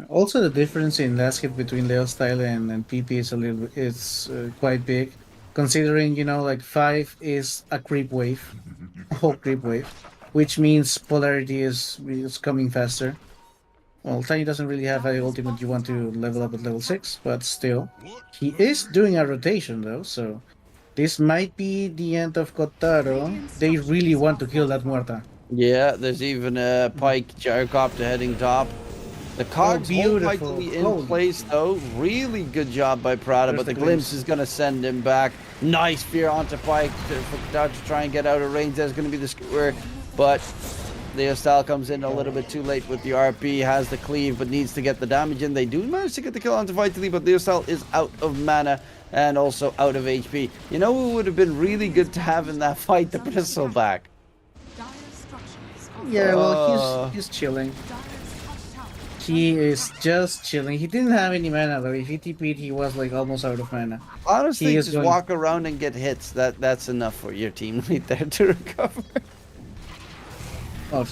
Also, the difference in last hit between Leo Style and PP is quite big, considering like 5 is a creep wave, a whole creep wave, which means polarity is coming faster. Well, Tiny doesn't really have a ultimate you want to level up at level 6, but still, he is doing a rotation though, so this might be the end of Kotaro. They really want to kill that Muerta. Yeah, there's even a Pike Gyrocopter heading top. The cogs hold beautiful. Vitally in Holy. place though. Really good job by Prada, There's but the the glimpse glimpse. is going to send him back. Nice fear onto Pike for Kotaro to try and get out of range. There's going to be the skewer, but Leo Style comes in a little bit too late with the RP, has the cleave, but needs to get the damage in. They do manage to get the kill onto Vitally, but Leo Style is out of mana and also out of HP. You know who would have been really good to have in that fight? The Bristleback. Dire structures are Yeah, well, he's chilling. Dire's top tower. He is just chilling. He didn't have any mana though. If he TP'd, he was like almost out of mana. Honestly, He is just going- walk around and get hits. That's enough for your teammate there to recover. Oh,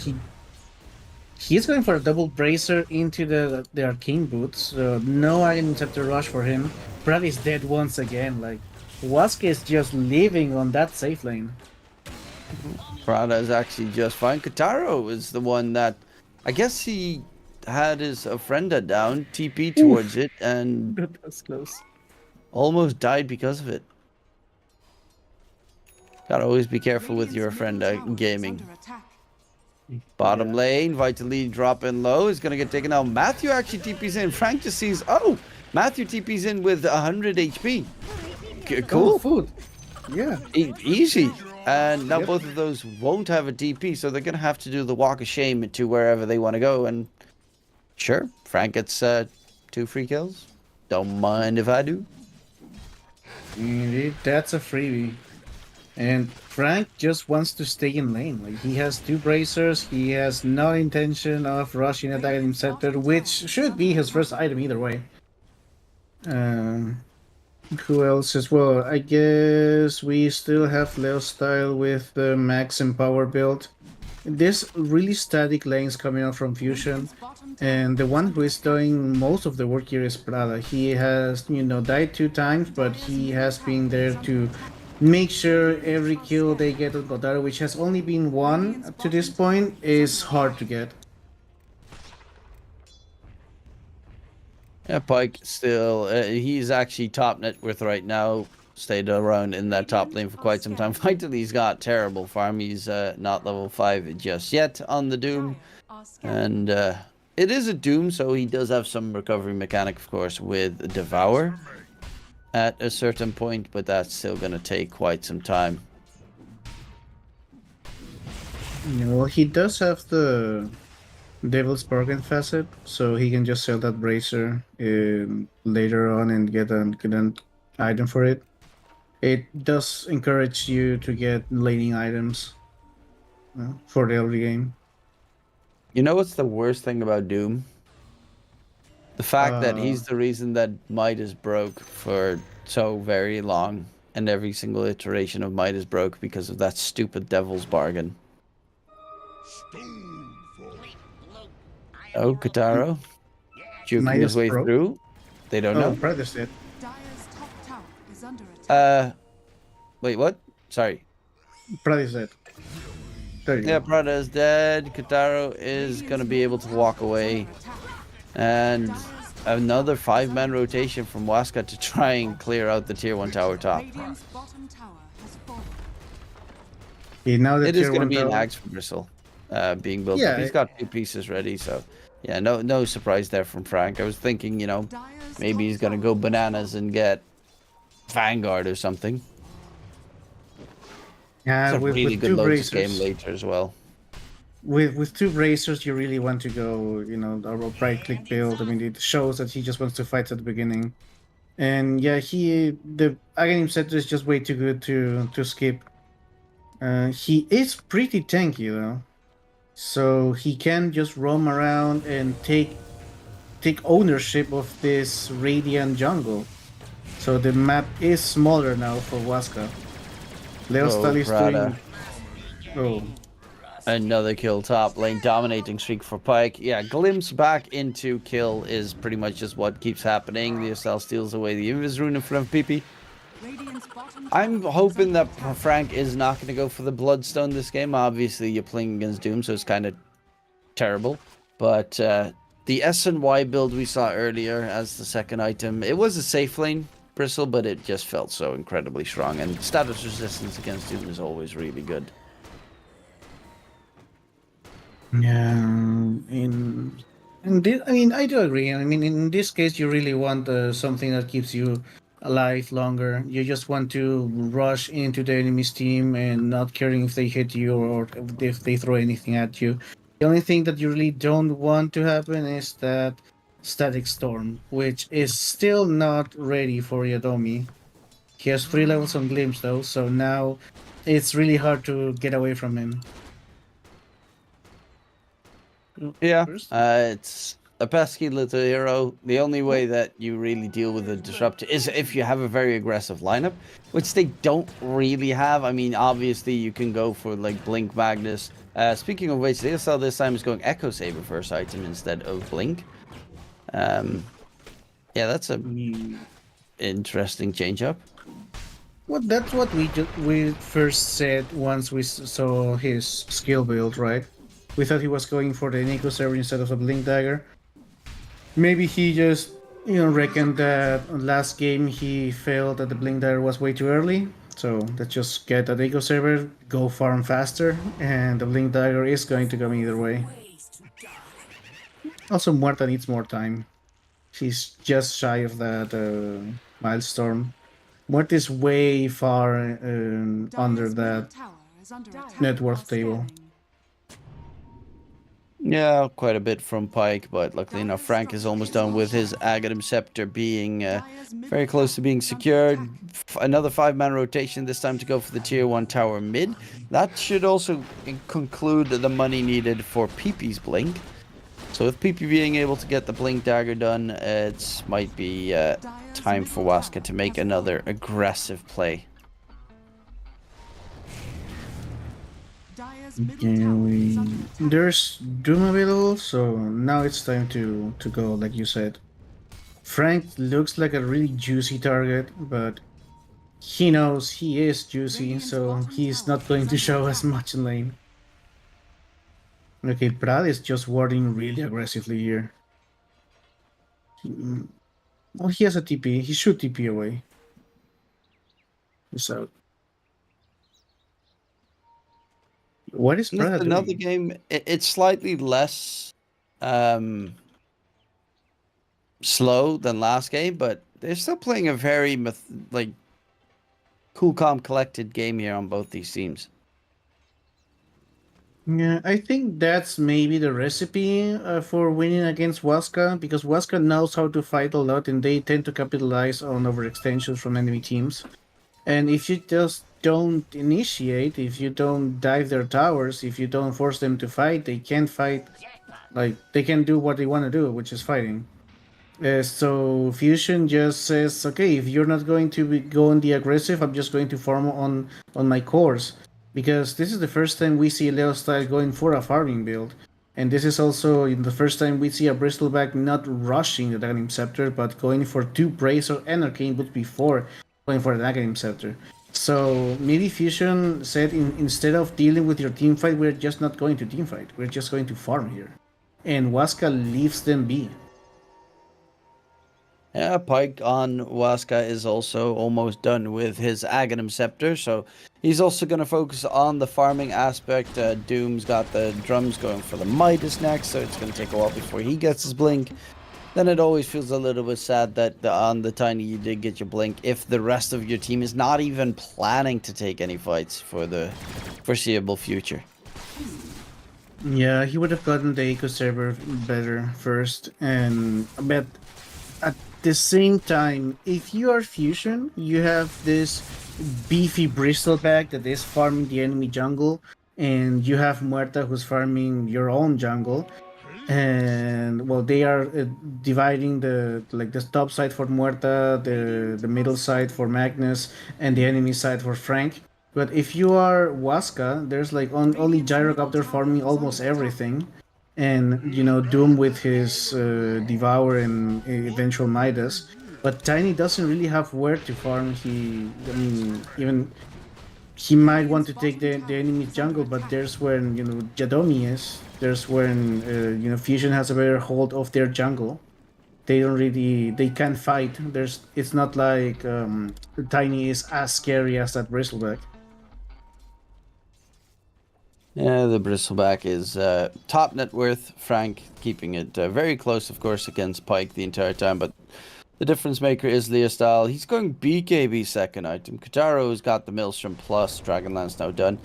he's going for a double bracer into the arcane boots. So no Iron Scepter rush for him. Brad is dead once again. Like, Waska is just living on that safe lane. Prada is actually just fine. Kotaro is the one that, I guess he had his Ofrenda down, TP towards it, and That's close. almost died because of it. Gotta always be careful with your Radiant's middle tower Ofrenda is gaming. under attack. Bottom lane, Vitally dropping low, is gonna get taken out. Matthew actually TP's in. Frank just sees, oh, Matthew TP's in with 100 HP. Cool. Oh, food. Yeah. Easy. And now Yep. both of those won't have a DP, so they're going to have to do the walk of shame to wherever they want to go. And sure, Frank gets 2 free kills. Don't mind if I do. Indeed, that's a freebie. And Frank just wants to stay in lane. Like, he has 2 bracers. He has no intention of rushing at Item Scepter, which should be his first item either way. Who else as well? I guess we still have Leo Style with the Max and Power build. This really static lanes coming out from Fusion. Radiant's bottom tower And the one who is doing most of the work here is Prada. He has, died 2 times, but he has been there to make sure every kill they get on Kotaro, which has only been 1 up to this point, is hard to get. Yeah, Pike still, he's actually top net worth right now. Stayed around in that top lane for quite some time. Vitaly's got terrible farm. He's not level 5 just yet on the Doom. are scattered. And it is a Doom, so he does have some recovery mechanic, of course, with Devour at a certain point, but that's still going to take quite some time. Well, he does have the Devil's Bargain facet, so he can just sell that bracer later on and get an item for it. It does encourage you to get laning items for the early game. You know what's the worst thing about Doom? The fact that he's the reason that Midas broke for so very long, and every single iteration of Midas broke because of that stupid Devil's Bargain. Oh, Kotaro? Juking Midas his way broke? through? They don't know. Brothers did. Dire's top tower is under attack. Wait, what? Sorry. Brothers did. There you Yeah, go. Prada is dead. Kataro is going to be able to walk away. And another 5-man rotation from Waska to try and clear out the tier 1 tower top. Radiant's bottom tower has fallen. Okay, now the It is tier going to 1 be an tower. axe for Bristle being built up. Yeah, He's got 2 pieces ready, so yeah, no surprise there from Frank. I was thinking, Dire's maybe he's top going to tower go has bananas fallen. and get Vanguard or something. yeah, It's a really with good two Lotus game bracers. later as well. With two bracers, you really want to go, a right click build. I mean, it shows that he just wants to fight at the beginning. And yeah, the Aghanim set is just way too good to skip. He is pretty tanky though, so he can just roam around and take ownership of this Radiant jungle. So the map is smaller now for Waska. Leostal is Prada. doing. Oh, Another kill top lane, dominating streak for Pyke. Yeah, glimpse back into kill is pretty much just what keeps happening. The Estelle steals away the Invis rune in front of PP. Radiant's bottom I'm tower is hoping under that attack. Frank is not going to go for the Bloodstone this game. Obviously, you're playing against Doom, so it's kind of terrible. But the S&Y build we saw earlier as the second item, it was a safe lane, Bristle, but it just felt so incredibly strong. And status resistance against Doom is always really good. yeah. I mean, I do agree. I mean, in this case, you really want something that keeps you alive longer. You just want to rush into the enemy's team and not caring if they hit you or if they throw anything at you. The only thing that you really don't want to happen is that static storm, which is still not ready for Yadomi. He has 3 levels on Glimpse though, so now it's really hard to get away from him. Yeah, First? it's a pesky little hero. The only way that you really deal with a disruptor is if you have a very aggressive lineup, which they don't really have. I mean, obviously you can go for like Blink Magnus. Speaking of which, the ASL this time is going Echo Saber first item instead of Blink. Yeah, that's a interesting change up. Well, that's what we first said once we saw his skill build, right? We thought he was going for the Nico server instead of the Blink Dagger. Maybe he just, reckoned that last game he felt that the Blink Dagger was way too early. So let's just get a Nico server, go farm faster, and the Blink Dagger is going to come either way. Also, Muerta needs more time. She's just shy of that milestone. Muerta is way far under Dire's middle that tower is under attack net worth while table. scanning. Yeah, quite a bit from Pyke, but luckily enough, Frank is almost done with his Aghanim Scepter being very close to being secured. Another 5-man rotation, this time to go for the tier 1 tower mid. That should also conclude the money needed for PP's Blink. So with PP being able to get the Blink Dagger done, it might be time for Waska to make another aggressive play. Dire's middle tower is under attack. There's Doom available, so now it's time to go, like you said. Frank looks like a really juicy target, but he knows he is juicy, so he's not going to show as much in lane. Okay, Brad is just warding really aggressively here. Well, he has a TP. He should TP away. He's out. What is That's Prada another doing? game. It's slightly less slow than last game, but they're still playing a very cool, calm, collected game here on both these teams. Yeah, I think that's maybe the recipe for winning against Waska, because Waska knows how to fight a lot and they tend to capitalize on overextensions from enemy teams. And if you just don't initiate, if you don't dive their towers, if you don't force them to fight, they can't fight. Like, they can do what they want to do, which is fighting. So Fusion just says, okay, if you're not going to go on the aggressive, I'm just going to farm on my cores. Because this is the first time we see Leo style going for a farming build. And this is also the first time we see a Bristleback not rushing the Aghanim Scepter, but going for 2 Bracer and Arcane Boots before going for the Aghanim Scepter. So maybe Fusion said instead of dealing with your team fight, we're just not going to team fight. We're just going to farm here. And Waska leaves them be. Yeah, Pike on Waska is also almost done with his Aghanim Scepter, so he's also going to focus on the farming aspect. Doom's got the drums going for the Midas next, so it's going to take a while before he gets his blink. Then it always feels a little bit sad that on the Tiny you did get your blink if the rest of your team is not even planning to take any fights for the foreseeable future. Yeah, he would have gotten the Eco server better first, but at the same time, if you are Fusion, you have this beefy bristleback that is farming the enemy jungle, and you have Muerta who's farming your own jungle, and well, they are dividing the top side for Muerta, the middle side for Magnus, and the enemy side for Frank. But if you are Waska, there's like only Gyrocopter farming almost everything, and Doom with his Devour and eventual Midas. But Tiny doesn't really have where to farm. Even he might want to take the enemy's jungle, but there's when Jadomi is. There's when Fusion has a better hold of their jungle. They can't fight. It's not like Tiny is as scary as that Bristleback. Yeah, the Bristleback is top net worth. Frank keeping it very close, of course, against Pike the entire time. But the difference maker is Leostyle. He's going BKB second item. Kataro's got the Maelstrom plus. Dragonlance now done.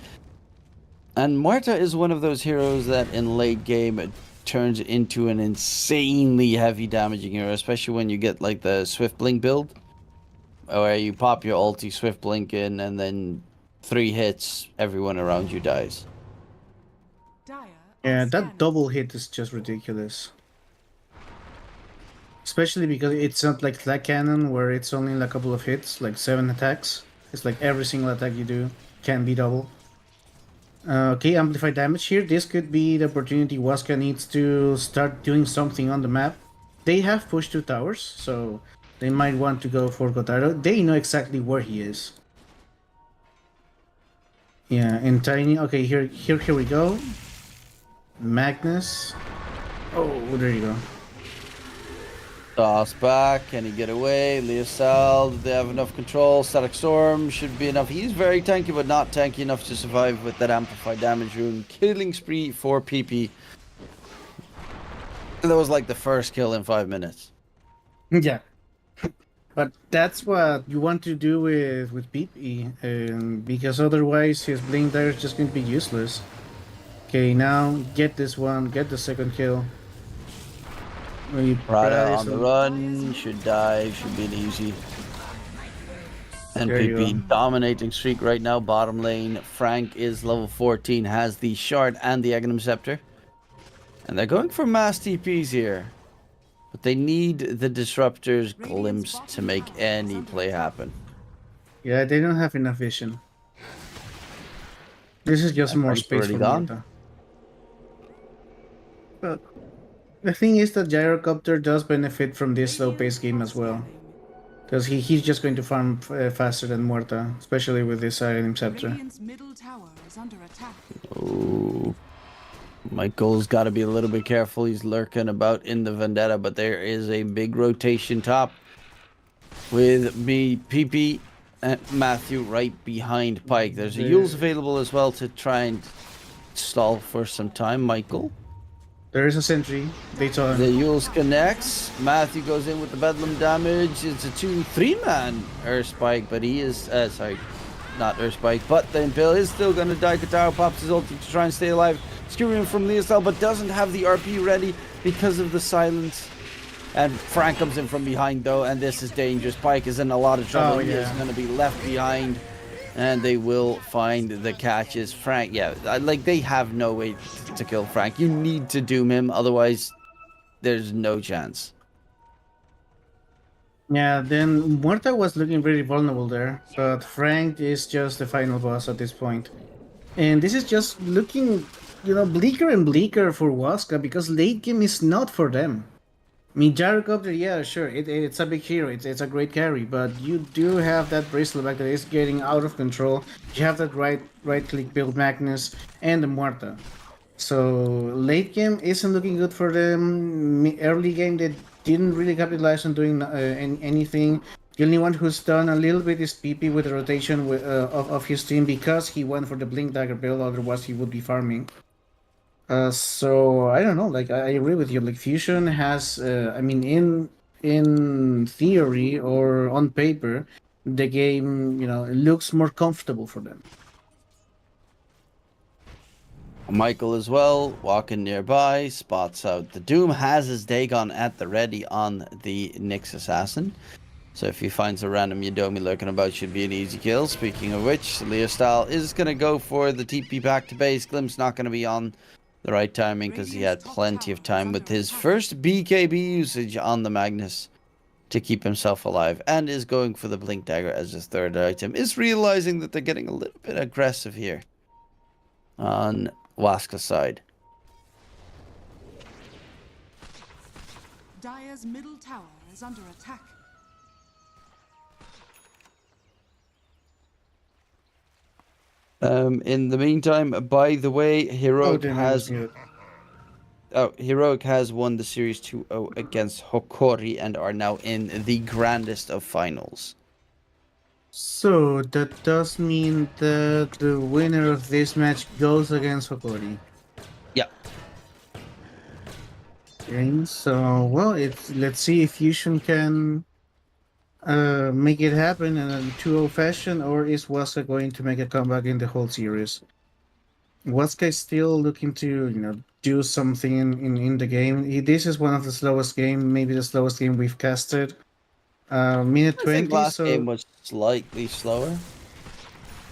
And Muerta is one of those heroes that in late game turns into an insanely heavy damaging hero, especially when you get like the Swift Blink build, where you pop your ulti, Swift Blink in, and then 3 hits, everyone around you dies. Yeah, that double hit is just ridiculous. Especially because it's not like Flag Cannon where it's only a couple of hits, like 7 attacks. It's like every single attack you do can be double. Okay, amplified damage here. This could be the opportunity Waska needs to start doing something on the map. They have pushed 2 towers, so they might want to go for Kotaro. They know exactly where he is. Yeah, and Tiny. Okay, here we go. Magnus. Oh, there you go. Toss back, can he get away? Leosal, did they have enough control? Static Storm should be enough. He's very tanky, but not tanky enough to survive with that amplified damage rune. Killing spree for PP. That was like the first kill in 5 minutes. Yeah. But that's what you want to do with PP, because otherwise his Blink Dagger is just going to be useless. Okay, now get this one, get the second kill. Prada on the run, should die, should be an easy. And PP dominating streak right now, bottom lane. Frank is level 14, has the Shard and the Aghanim Scepter. And they're going for mass TPs here. But they need the Disruptor's glimpse to make any play happen. Yeah, they don't have enough vision. This is just more space for Dota. But the thing is that Gyrocopter does benefit from this slow-paced game as well. Because he's just going to farm faster than Muerta, especially with this Aghanim Scepter. Radiant's middle tower is under attack. Oh, Michael's got to be a little bit careful. He's lurking about in the Vendetta, but there is a big rotation top with PP and Matthew right behind Pike. There's a Yules available as well to try and stall for some time. Michael. There is a sentry. They saw him. The Yules connects. Matthew goes in with the Bedlam damage. It's a 2-3-man Earth Spike, but he is, sorry, not Earth Spike, but the Impale is still going to die. Kataro pops his ulti to try and stay alive. Skewing from Leosal, but doesn't have the RP ready because of the silence. And Frank comes in from behind though, and this is dangerous. Pike is in a lot of trouble. He is going to be left behind, and they will find the catches. Frank, yeah, like they have no way to kill Frank. You need to doom him, otherwise there's no chance. Yeah, then Muerta was looking very vulnerable there, but Frank is just the final boss at this point. And this is just looking, bleaker and bleaker for Waska because late game is not for them. I mean, Gyrocopter, yeah, sure, it's a big hero. It's a great carry, but you do have that Bristleback that is getting out of control. You have that right click build Magnus and the Muerta. So late game isn't looking good for them. Early game they didn't really capitalize on doing anything. The only one who's done a little bit is PP with the rotation of his team because he went for the Blink Dagger build. Otherwise, he would be farming. So I don't know. Like I agree with you. Like Fusion has, I mean, in theory or on paper, the game looks more comfortable for them. Michael as well, walking nearby, spots out the Doom, has his Dagon at the ready on the Nyx Assassin. So if he finds a random Yudomi lurking about, should be an easy kill. Speaking of which, Leo Style is going to go for the TP back to base. Glimpse not going to be on the right timing because he had plenty of time with his first BKB usage on the Magnus to keep himself alive, and is going for the Blink Dagger as his third item. Is realizing that they're getting a little bit aggressive here on Waska's side. Dire's middle tower is under attack. In the meantime, by the way, Heroic damn, has yeah. Heroic has won the series 2-0 against Hokori and are now in the grandest of finals. So that does mean that the winner of this match goes against Hokori. Yeah. Okay, so well, let's see if Fusion can make it happen in a 2-0 fashion, or is Waska going to make a comeback in the whole series? Waska is still looking to do something in the game. This is one of the slowest game, maybe the slowest game we've casted. Minute I 20. think last so game was slightly slower.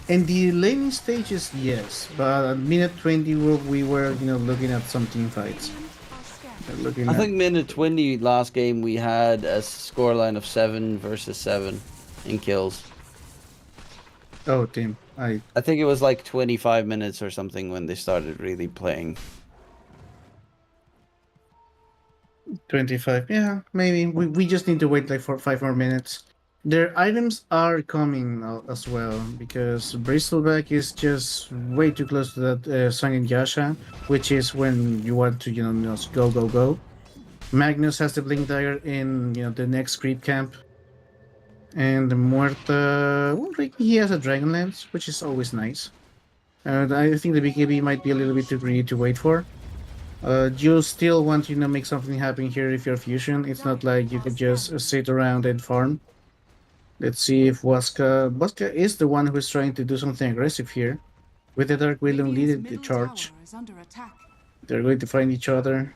in the laning stages, yes, but at minute 20 we were looking at some team fights. Looking I at, think minute 20 last game we had a scoreline of 7 versus 7 in kills. oh team, I think it was like 25 minutes or something when they started really playing. 25, yeah, maybe we just need to wait like for 5 more minutes. Their items are coming as well, because Bristleback is just way too close to that Sangin Yasha, which is when you want to just go. Magnus has the Blink Dagger in the next creep camp, and the Muerta, well, like, he has a Dragon Lance, which is always nice. I think the BKB might be a little bit too greedy to wait for. You still want to make something happen here if you're Fusion. It's not like you could just sit around and farm. Let's see if Waska is the one who's trying to do something aggressive here. With the Dark William leading the charge. Tower is under attack. They're going to find each other.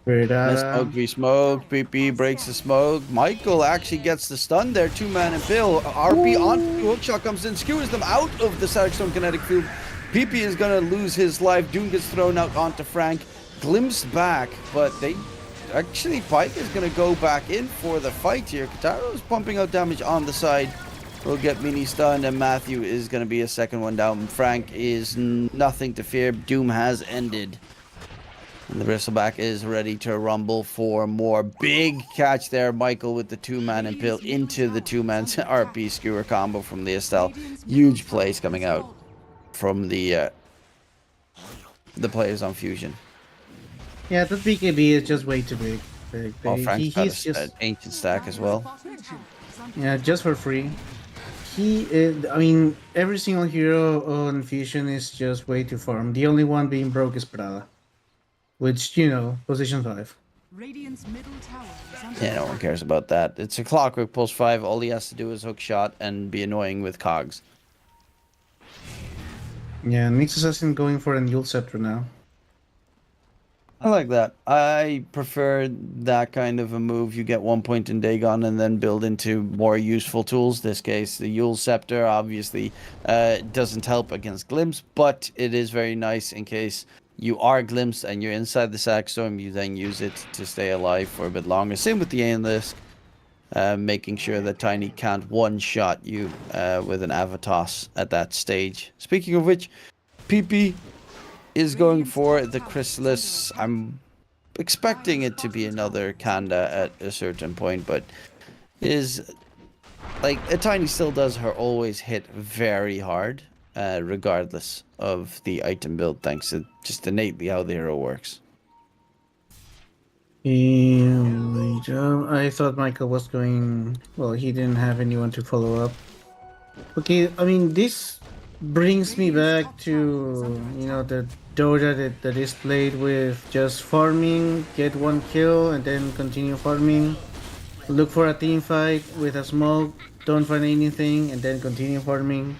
Let's smoke. PP breaks the smoke. Michael actually gets the stun there. 2-man and Bill. RP on. Hookshot comes in, skewers them out of the Saxstone kinetic field. PP is going to lose his life. Doom gets thrown out onto Frank. Glimpsed back, but Pike is going to go back in for the fight here. Kataro is pumping out damage on the side. Will get mini stunned, and Matthew is going to be a second one down. Frank is nothing to fear. Doom has ended. And the Bristleback is ready to rumble for more. Big catch there. Michael with the 2-man impale into the 2-man RP skewer combo from the Estelle. Huge plays coming out from the players on Fusion. Yeah, that BKB is just way too big. Frank's got He's an ancient stack as well. Yeah, just for free. I mean, every single hero on Fusion is just way too farm. The only one being broke is Prada, which, position 5. Radiant's middle tower is under Yeah, no one attack. cares about that. It's a clockwork pulse 5. All he has to do is hook shot and be annoying with cogs. Yeah, Nyx Assassin going for a Yule Scepter now. I like that. I prefer that kind of a move. You get 1 point in Dagon and then build into more useful tools. This case, the Yule Scepter obviously doesn't help against Glimpse, but it is very nice in case you are glimpsed and you're inside the Sackstorm. You then use it to stay alive for a bit longer. Same with the Aimless, making sure that Tiny can't one-shot you with an Avatos at that stage. Speaking of which, PP is going for the Chrysalis. I'm expecting it to be another Kanda at a certain point, but is like a Tiny still does her always hit very hard, regardless of the item build, thanks to just innately how the hero works. I thought Michael was going. Well, he didn't have anyone to follow up. Okay, I mean, this brings me back to, the Dota that is played with just farming, get one kill, and then continue farming. Look for a team fight with a smoke, don't find anything, and then continue farming.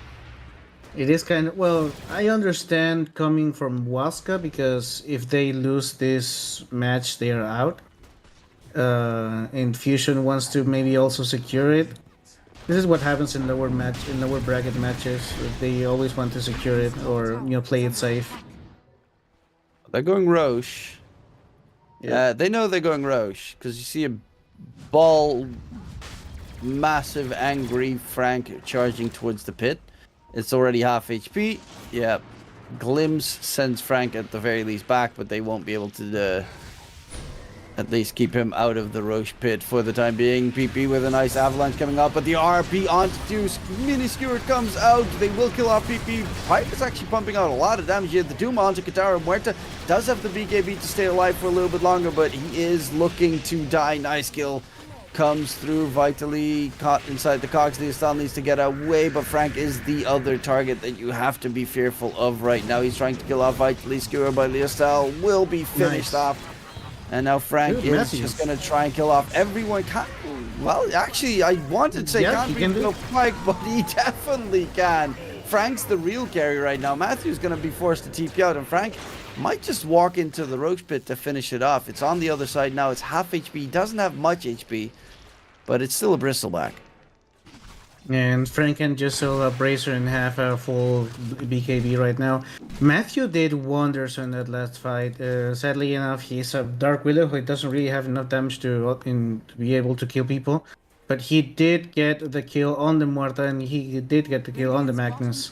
It is kind of, well, I understand coming from Waska, because if they lose this match, they are out. And Fusion wants to maybe also secure it. This is what happens in lower bracket matches. They always want to secure it or play it safe. They're going Roche. Yeah. They know they're going Roche because you see a ball, massive, angry Frank charging towards the pit. It's already half HP. Yeah, Glims sends Frank at the very least back, but they won't be able to at least keep him out of the Roche pit for the time being. PP with a nice avalanche coming up, but the RP onto Deuce. Mini Skewer comes out. They will kill off PP. Pipe is actually pumping out a lot of damage here. The Doom onto Katara Muerta does have the BKB to stay alive for a little bit longer, but he is looking to die. Nice kill comes through. Vitally caught inside the cogs. Leostal needs to get away, but Frank is the other target that you have to be fearful of right now. He's trying to kill off Vitally. Skewer by Leostal will be finished off. And now Frank is just going to try and kill off everyone. Well, actually, I wanted to say can't bring no Pike, but he definitely can. Frank's the real carry right now. Matthew's going to be forced to TP out, and Frank might just walk into the Roche pit to finish it off. It's on the other side now. It's half HP. He doesn't have much HP, but it's still a bristleback. And Frank can just sell a Bracer and have a full BKB right now. Matthew did wonders on that last fight. Sadly enough, he's a Dark Willow who doesn't really have enough damage to be able to kill people. But he did get the kill on the Muerta, and he did get the kill on the Magnus.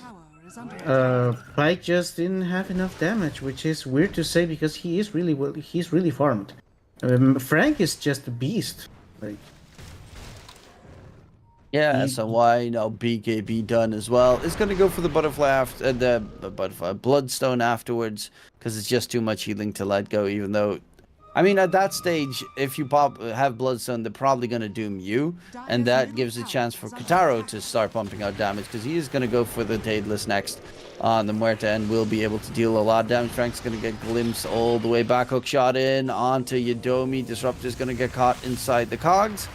Pike just didn't have enough damage, which is weird to say because he's really farmed. Frank is just a beast. Yeah, so why no BKB done as well. It's gonna go for the butterfly after the bloodstone afterwards because it's just too much healing to let go. Even though, I mean, at that stage, if you have bloodstone, they're probably gonna doom you, and that gives a chance for Kataro to start pumping out damage because he is gonna go for the Daedalus next on the Muerta and will be able to deal a lot of damage. Frank's gonna get glimpse all the way back, hook shot in onto Yadomi. Disruptor's gonna get caught inside the cogs,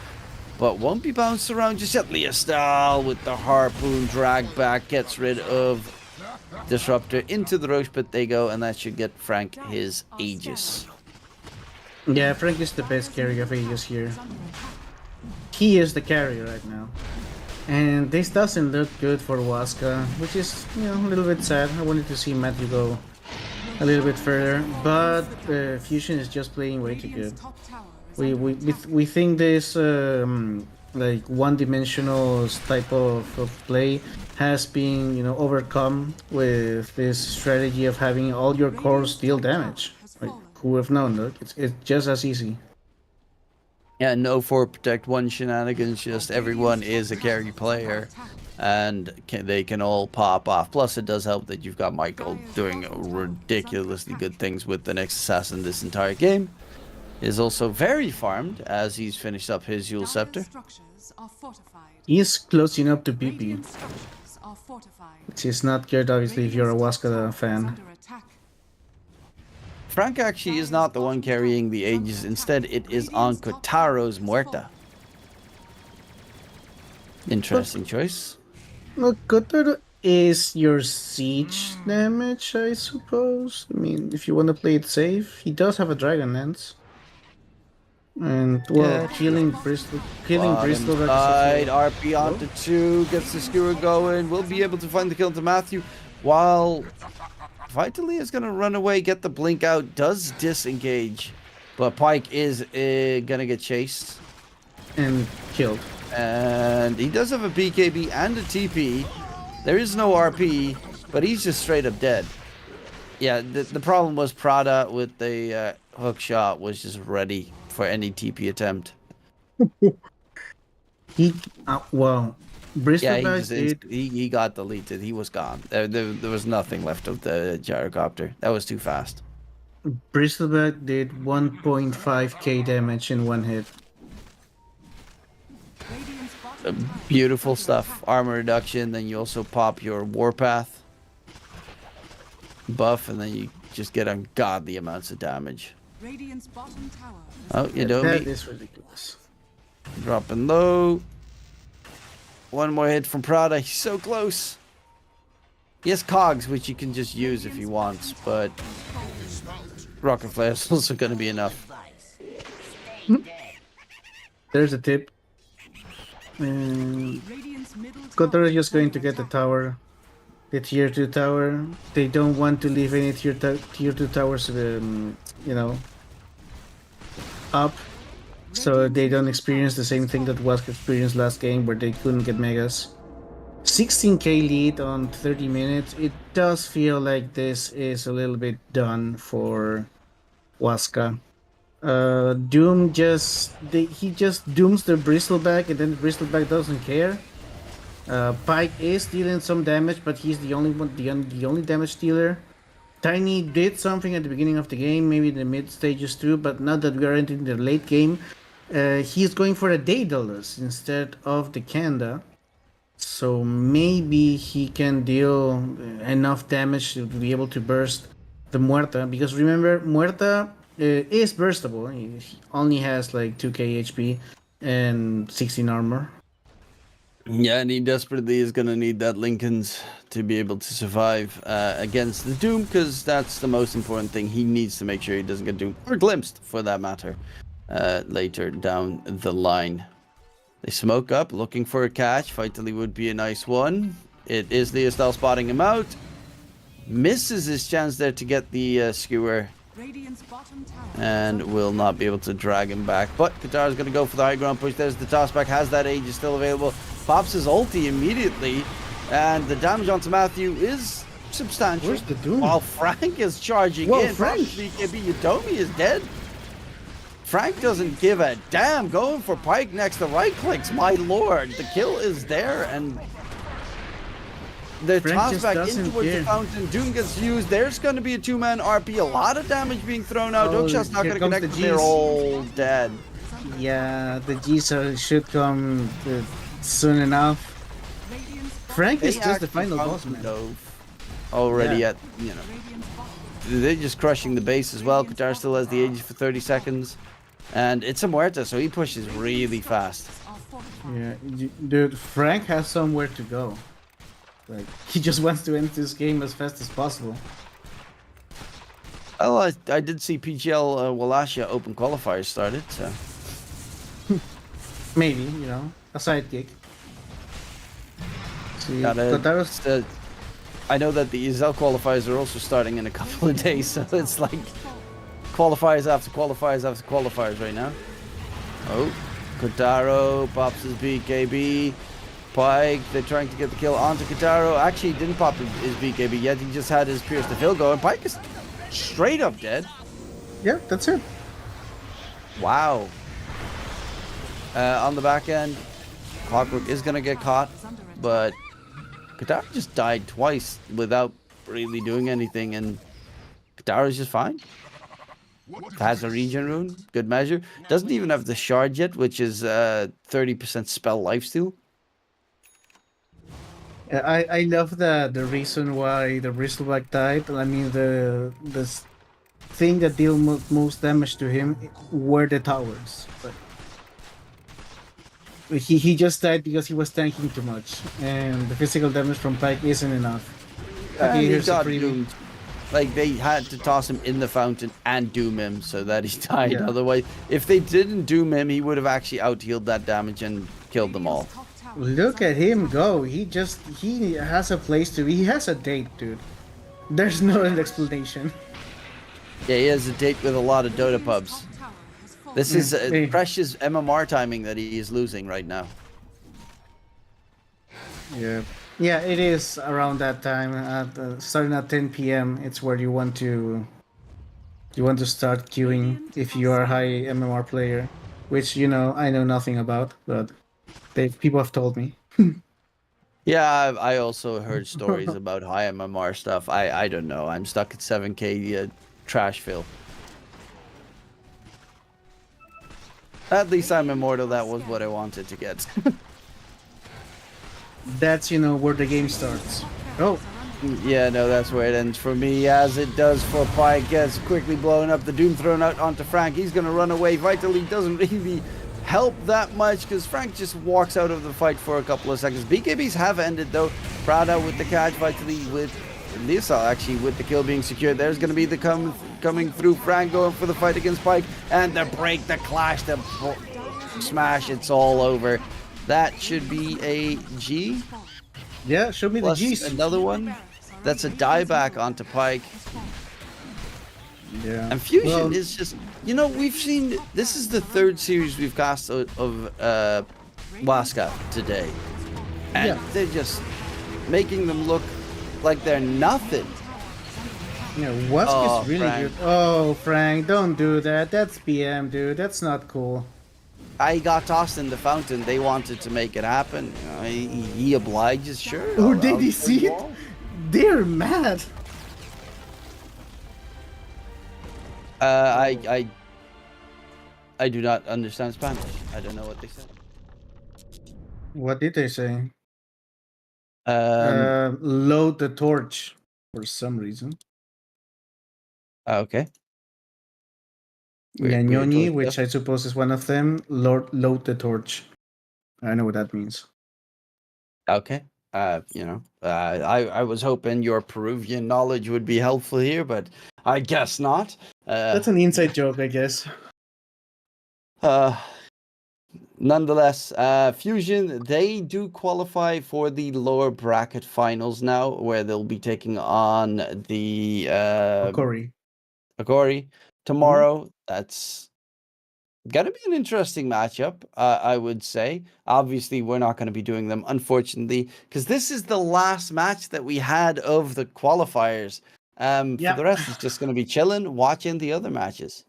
but won't be bounced around just yet. Leostal with the harpoon drag back gets rid of Disruptor into the Roche pit. They go, and that should get Frank his Aegis. Yeah, Frank is the best carry of Aegis here. He is the carry right now. And this doesn't look good for Waska, which is, a little bit sad. I wanted to see Matthew go a little bit further, but Fusion is just playing way too good. We think this like one-dimensional type of play has been overcome with this strategy of having all your cores deal damage. Like, who would have known? Look, it's just as easy. Yeah, no 4 protect 1 shenanigans. Just everyone is a carry player, and they can all pop off. Plus, it does help that you've got Michael doing ridiculously good things with the next assassin this entire game. Is also very farmed as he's finished up his Yule Scepter. He's closing up to BP, which is not good, obviously, if you're a Waska fan. Frank actually is not the one carrying the Aegis. Instead, it is on Kotaro's Muerta. Interesting choice. Look, Kotaro is your siege damage, I suppose. I mean, if you want to play it safe, he does have a Dragon Lance. And, well, killing Bristol. Side, RP onto 2, gets the Skewer going. We'll be able to find the kill to Matthew. While Vitally is going to run away, get the blink out, does disengage. But Pike is going to get chased. And killed. And he does have a BKB and a TP. There is no RP, but he's just straight up dead. Yeah, the problem was Prada with the hook shot was just ready for any TP attempt. He well, Yeah, Bristleback did. he got deleted. He was gone. There was nothing left of the gyrocopter. That was too fast. Bristleback did 1.5k damage in one hit. Radiant's bottom tower Beautiful is under stuff. attack. Armor reduction. Then you also pop your warpath buff, and then you just get ungodly amounts of damage. Radiant's bottom tower is Oh, you know That me. is ridiculous. Dropping low. One more hit from Prada. He's so close. He has cogs, which you can just use if he wants, but rocket flare is also going to be enough. There's a tip. And Radiant's middle Kotor tower is just going under to get the attack. tower, the tier 2 tower. They don't want to leave any tier 2 towers, up, so they don't experience the same thing that was experienced last game where they couldn't get megas. 16k lead on 30 minutes. It does feel like this is a little bit done for Waska. Doom he just dooms the Bristleback, and then the Bristleback doesn't care. Pike is dealing some damage, but he's the only one, the only damage dealer. Tiny did something at the beginning of the game, maybe in the mid stages too, but now that we are entering the late game, he's going for a Daedalus instead of the Kanda. So maybe he can deal enough damage to be able to burst the Muerta, because remember, Muerta is burstable. He only has like 2k HP and 16 armor. Yeah, and he desperately is going to need that Lincoln's to be able to survive against the Doom, because that's the most important thing. He needs to make sure he doesn't get doomed, or glimpsed for that matter, later down the line. They smoke up, looking for a catch. Vitally would be a nice one. It is Leostal spotting him out. Misses his chance there to get the skewer, Radiant's bottom tower and will not be able to drag him back. But Qatar's going to go for the high ground push. There's the toss back, has that Aegis still available. Pops his ulti immediately, and the damage onto Matthew is substantial. Where's the Doom? While Frank is charging Whoa, in. Frank! BKB Utomi is dead. Frank doesn't give a damn, going for Pike next to right clicks. My lord, the kill is there, and the Frank toss just back in doesn't towards the care. fountain. Doom gets used. There's going to be a two-man RP. A lot of damage being thrown out. Oh, Hookshot's not here going to comes connect. the They're Gs. all dead. Yeah, the G's should come soon enough. Radiant's Frank is They just the actually final found boss, man. Dove already Yeah. at, Radiant's bottom they're just crushing the base as well. Qatar still has the Aegis for 30 seconds. And it's a Muerta, so he pushes really fast. are fortified. Yeah, dude, Frank has somewhere to go. Like, he just wants to end this game as fast as possible. Oh, I did see PGL Wallachia Open Qualifiers started, so. Maybe, a sidekick. See, but that was I know that the ESL qualifiers are also starting in a couple of days, so it's like qualifiers after qualifiers after qualifiers right now. Oh, Kotaro pops his BKB. Pike, they're trying to get the kill onto Kotaro. Actually, he didn't pop his BKB yet. He just had his Pierce to Fill going. Pike is straight up dead. yeah, that's it. Wow. On the back end, Clockwork is going to get caught, but Kotaro just died twice without really doing anything, and Kataro's just fine. Has a regen rune, good measure. Doesn't even have the shard yet, which is 30% spell lifesteal. I love the reason why the Bristleback died. I mean, the thing that dealt most damage to him were the towers. But he just died because he was tanking too much, and the physical damage from Pike isn't enough. And Okay, he here's a got preview. doomed. Like, they had to toss him in the fountain and doom him so that he died. Yeah. Otherwise, if they didn't doom him, he would have actually out-healed that damage and killed them all. top tower Look at him go. He has a place to be. He has a date, dude. There's no explanation. Yeah, he has a date with a lot of Dota pubs. top tower has fallen. This is Hey. precious MMR timing that he is losing right now. Yeah. Yeah, it is around that time. Starting at 10 p.m. It's where you want to You want to start queuing if you are a high MMR player, which I know nothing about, but people have told me. Yeah, I also heard stories about high MMR stuff. I don't know. I'm stuck at 7k trash fill. At least I'm immortal. That was what I wanted to get. That's where the game starts. Oh, Yeah, no, that's where it ends for me, as it does for Pike. Gets quickly blown up. The Doom thrown out onto Frank. He's going to run away. Vitally doesn't really help that much because Frank just walks out of the fight for a couple of seconds. BKBs have ended, though. Prada with the catch. Vitally with Lisa, actually, with the kill being secured. There's going to be the coming through. Frank going for the fight against Pike. And the break, the clash, the smash. It's all over. That should be a G. yeah, show me Plus the G's. another one. That's a dieback onto Pike. Yeah. And Fusion Well, is just, we've seen, this is the third series we've cast of Waska today. And Yeah. they're just making them look like they're nothing. Wask Oh, is really Frank. good. Oh, Frank, don't do that. That's BM, dude. That's not cool. I got tossed in the fountain. They wanted to make it happen. He obliges, sure. Oh, I'll did you take see it? ball. They're mad. I do not understand Spanish. I don't know what they said. What did they say? Um, Load the torch for some reason. okay. Weird Ñañoni, torch which stuff. I suppose is one of them. Load the torch. I know what that means. Okay. I was hoping your Peruvian knowledge would be helpful here, but I guess not. That's an inside joke, I guess. Nonetheless, Fusion, they do qualify for the lower bracket finals now, where they'll be taking on the Corey. Agori tomorrow. That's gonna be an interesting matchup, I would say. Obviously, we're not going to be doing them, unfortunately, because this is the last match that we had of the qualifiers. For Yeah. the rest, it's just going to be chilling, watching the other matches.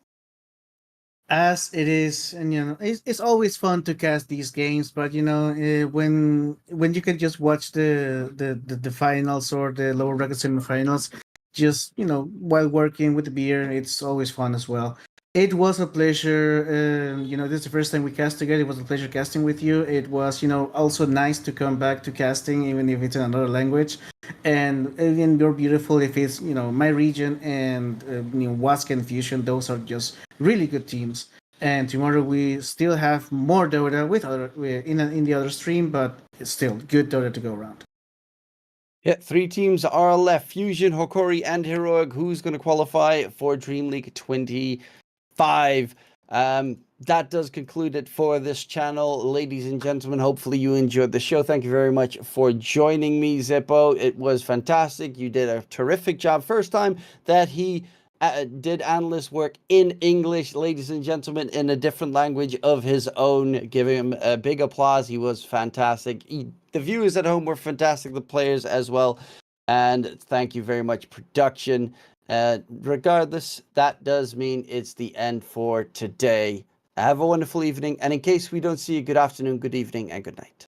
As it is, and it's always fun to cast these games, but when you can just watch the finals or the lower bracket semifinals, just while working with the beer, it's always fun as well. It was a pleasure. This is the first time we cast together. It was a pleasure casting with you. It was also nice to come back to casting, even if it's in another language. And again, you're beautiful. If it's my region and Wask and Fusion, those are just really good teams. And tomorrow we still have more Dota in the other stream, but it's still good Dota to go around. Yeah, 3 teams are left: Fusion, Hokori, and Heroic. Who's going to qualify for DreamLeague 25? That does conclude it for this channel, ladies and gentlemen. Hopefully you enjoyed the show. Thank you very much for joining me, Zippo. It was fantastic. You did a terrific job. First time that he did analyst work in English, ladies and gentlemen, in a different language of his own. Give him a big applause. He was fantastic. The viewers at home were fantastic, the players as well. And thank you very much, production. Regardless, that does mean it's the end for today. Have a wonderful evening, and in case we don't see you, good afternoon, good evening, and good night.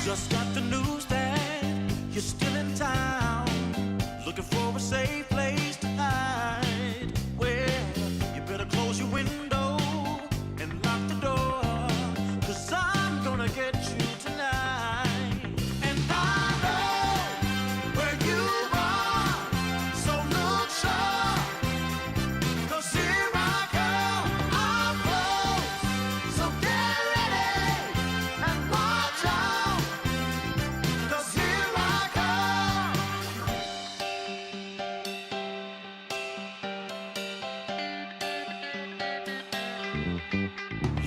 Just got the news that you're still in town, looking for a safe place to hide. Well, you better close your window and lock the door, 'cause I'm gonna get you tonight. And I know where you are, so look sharp, 'cause here I come, I'm close, so get ready and watch out. 'Cause here I come.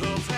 Love's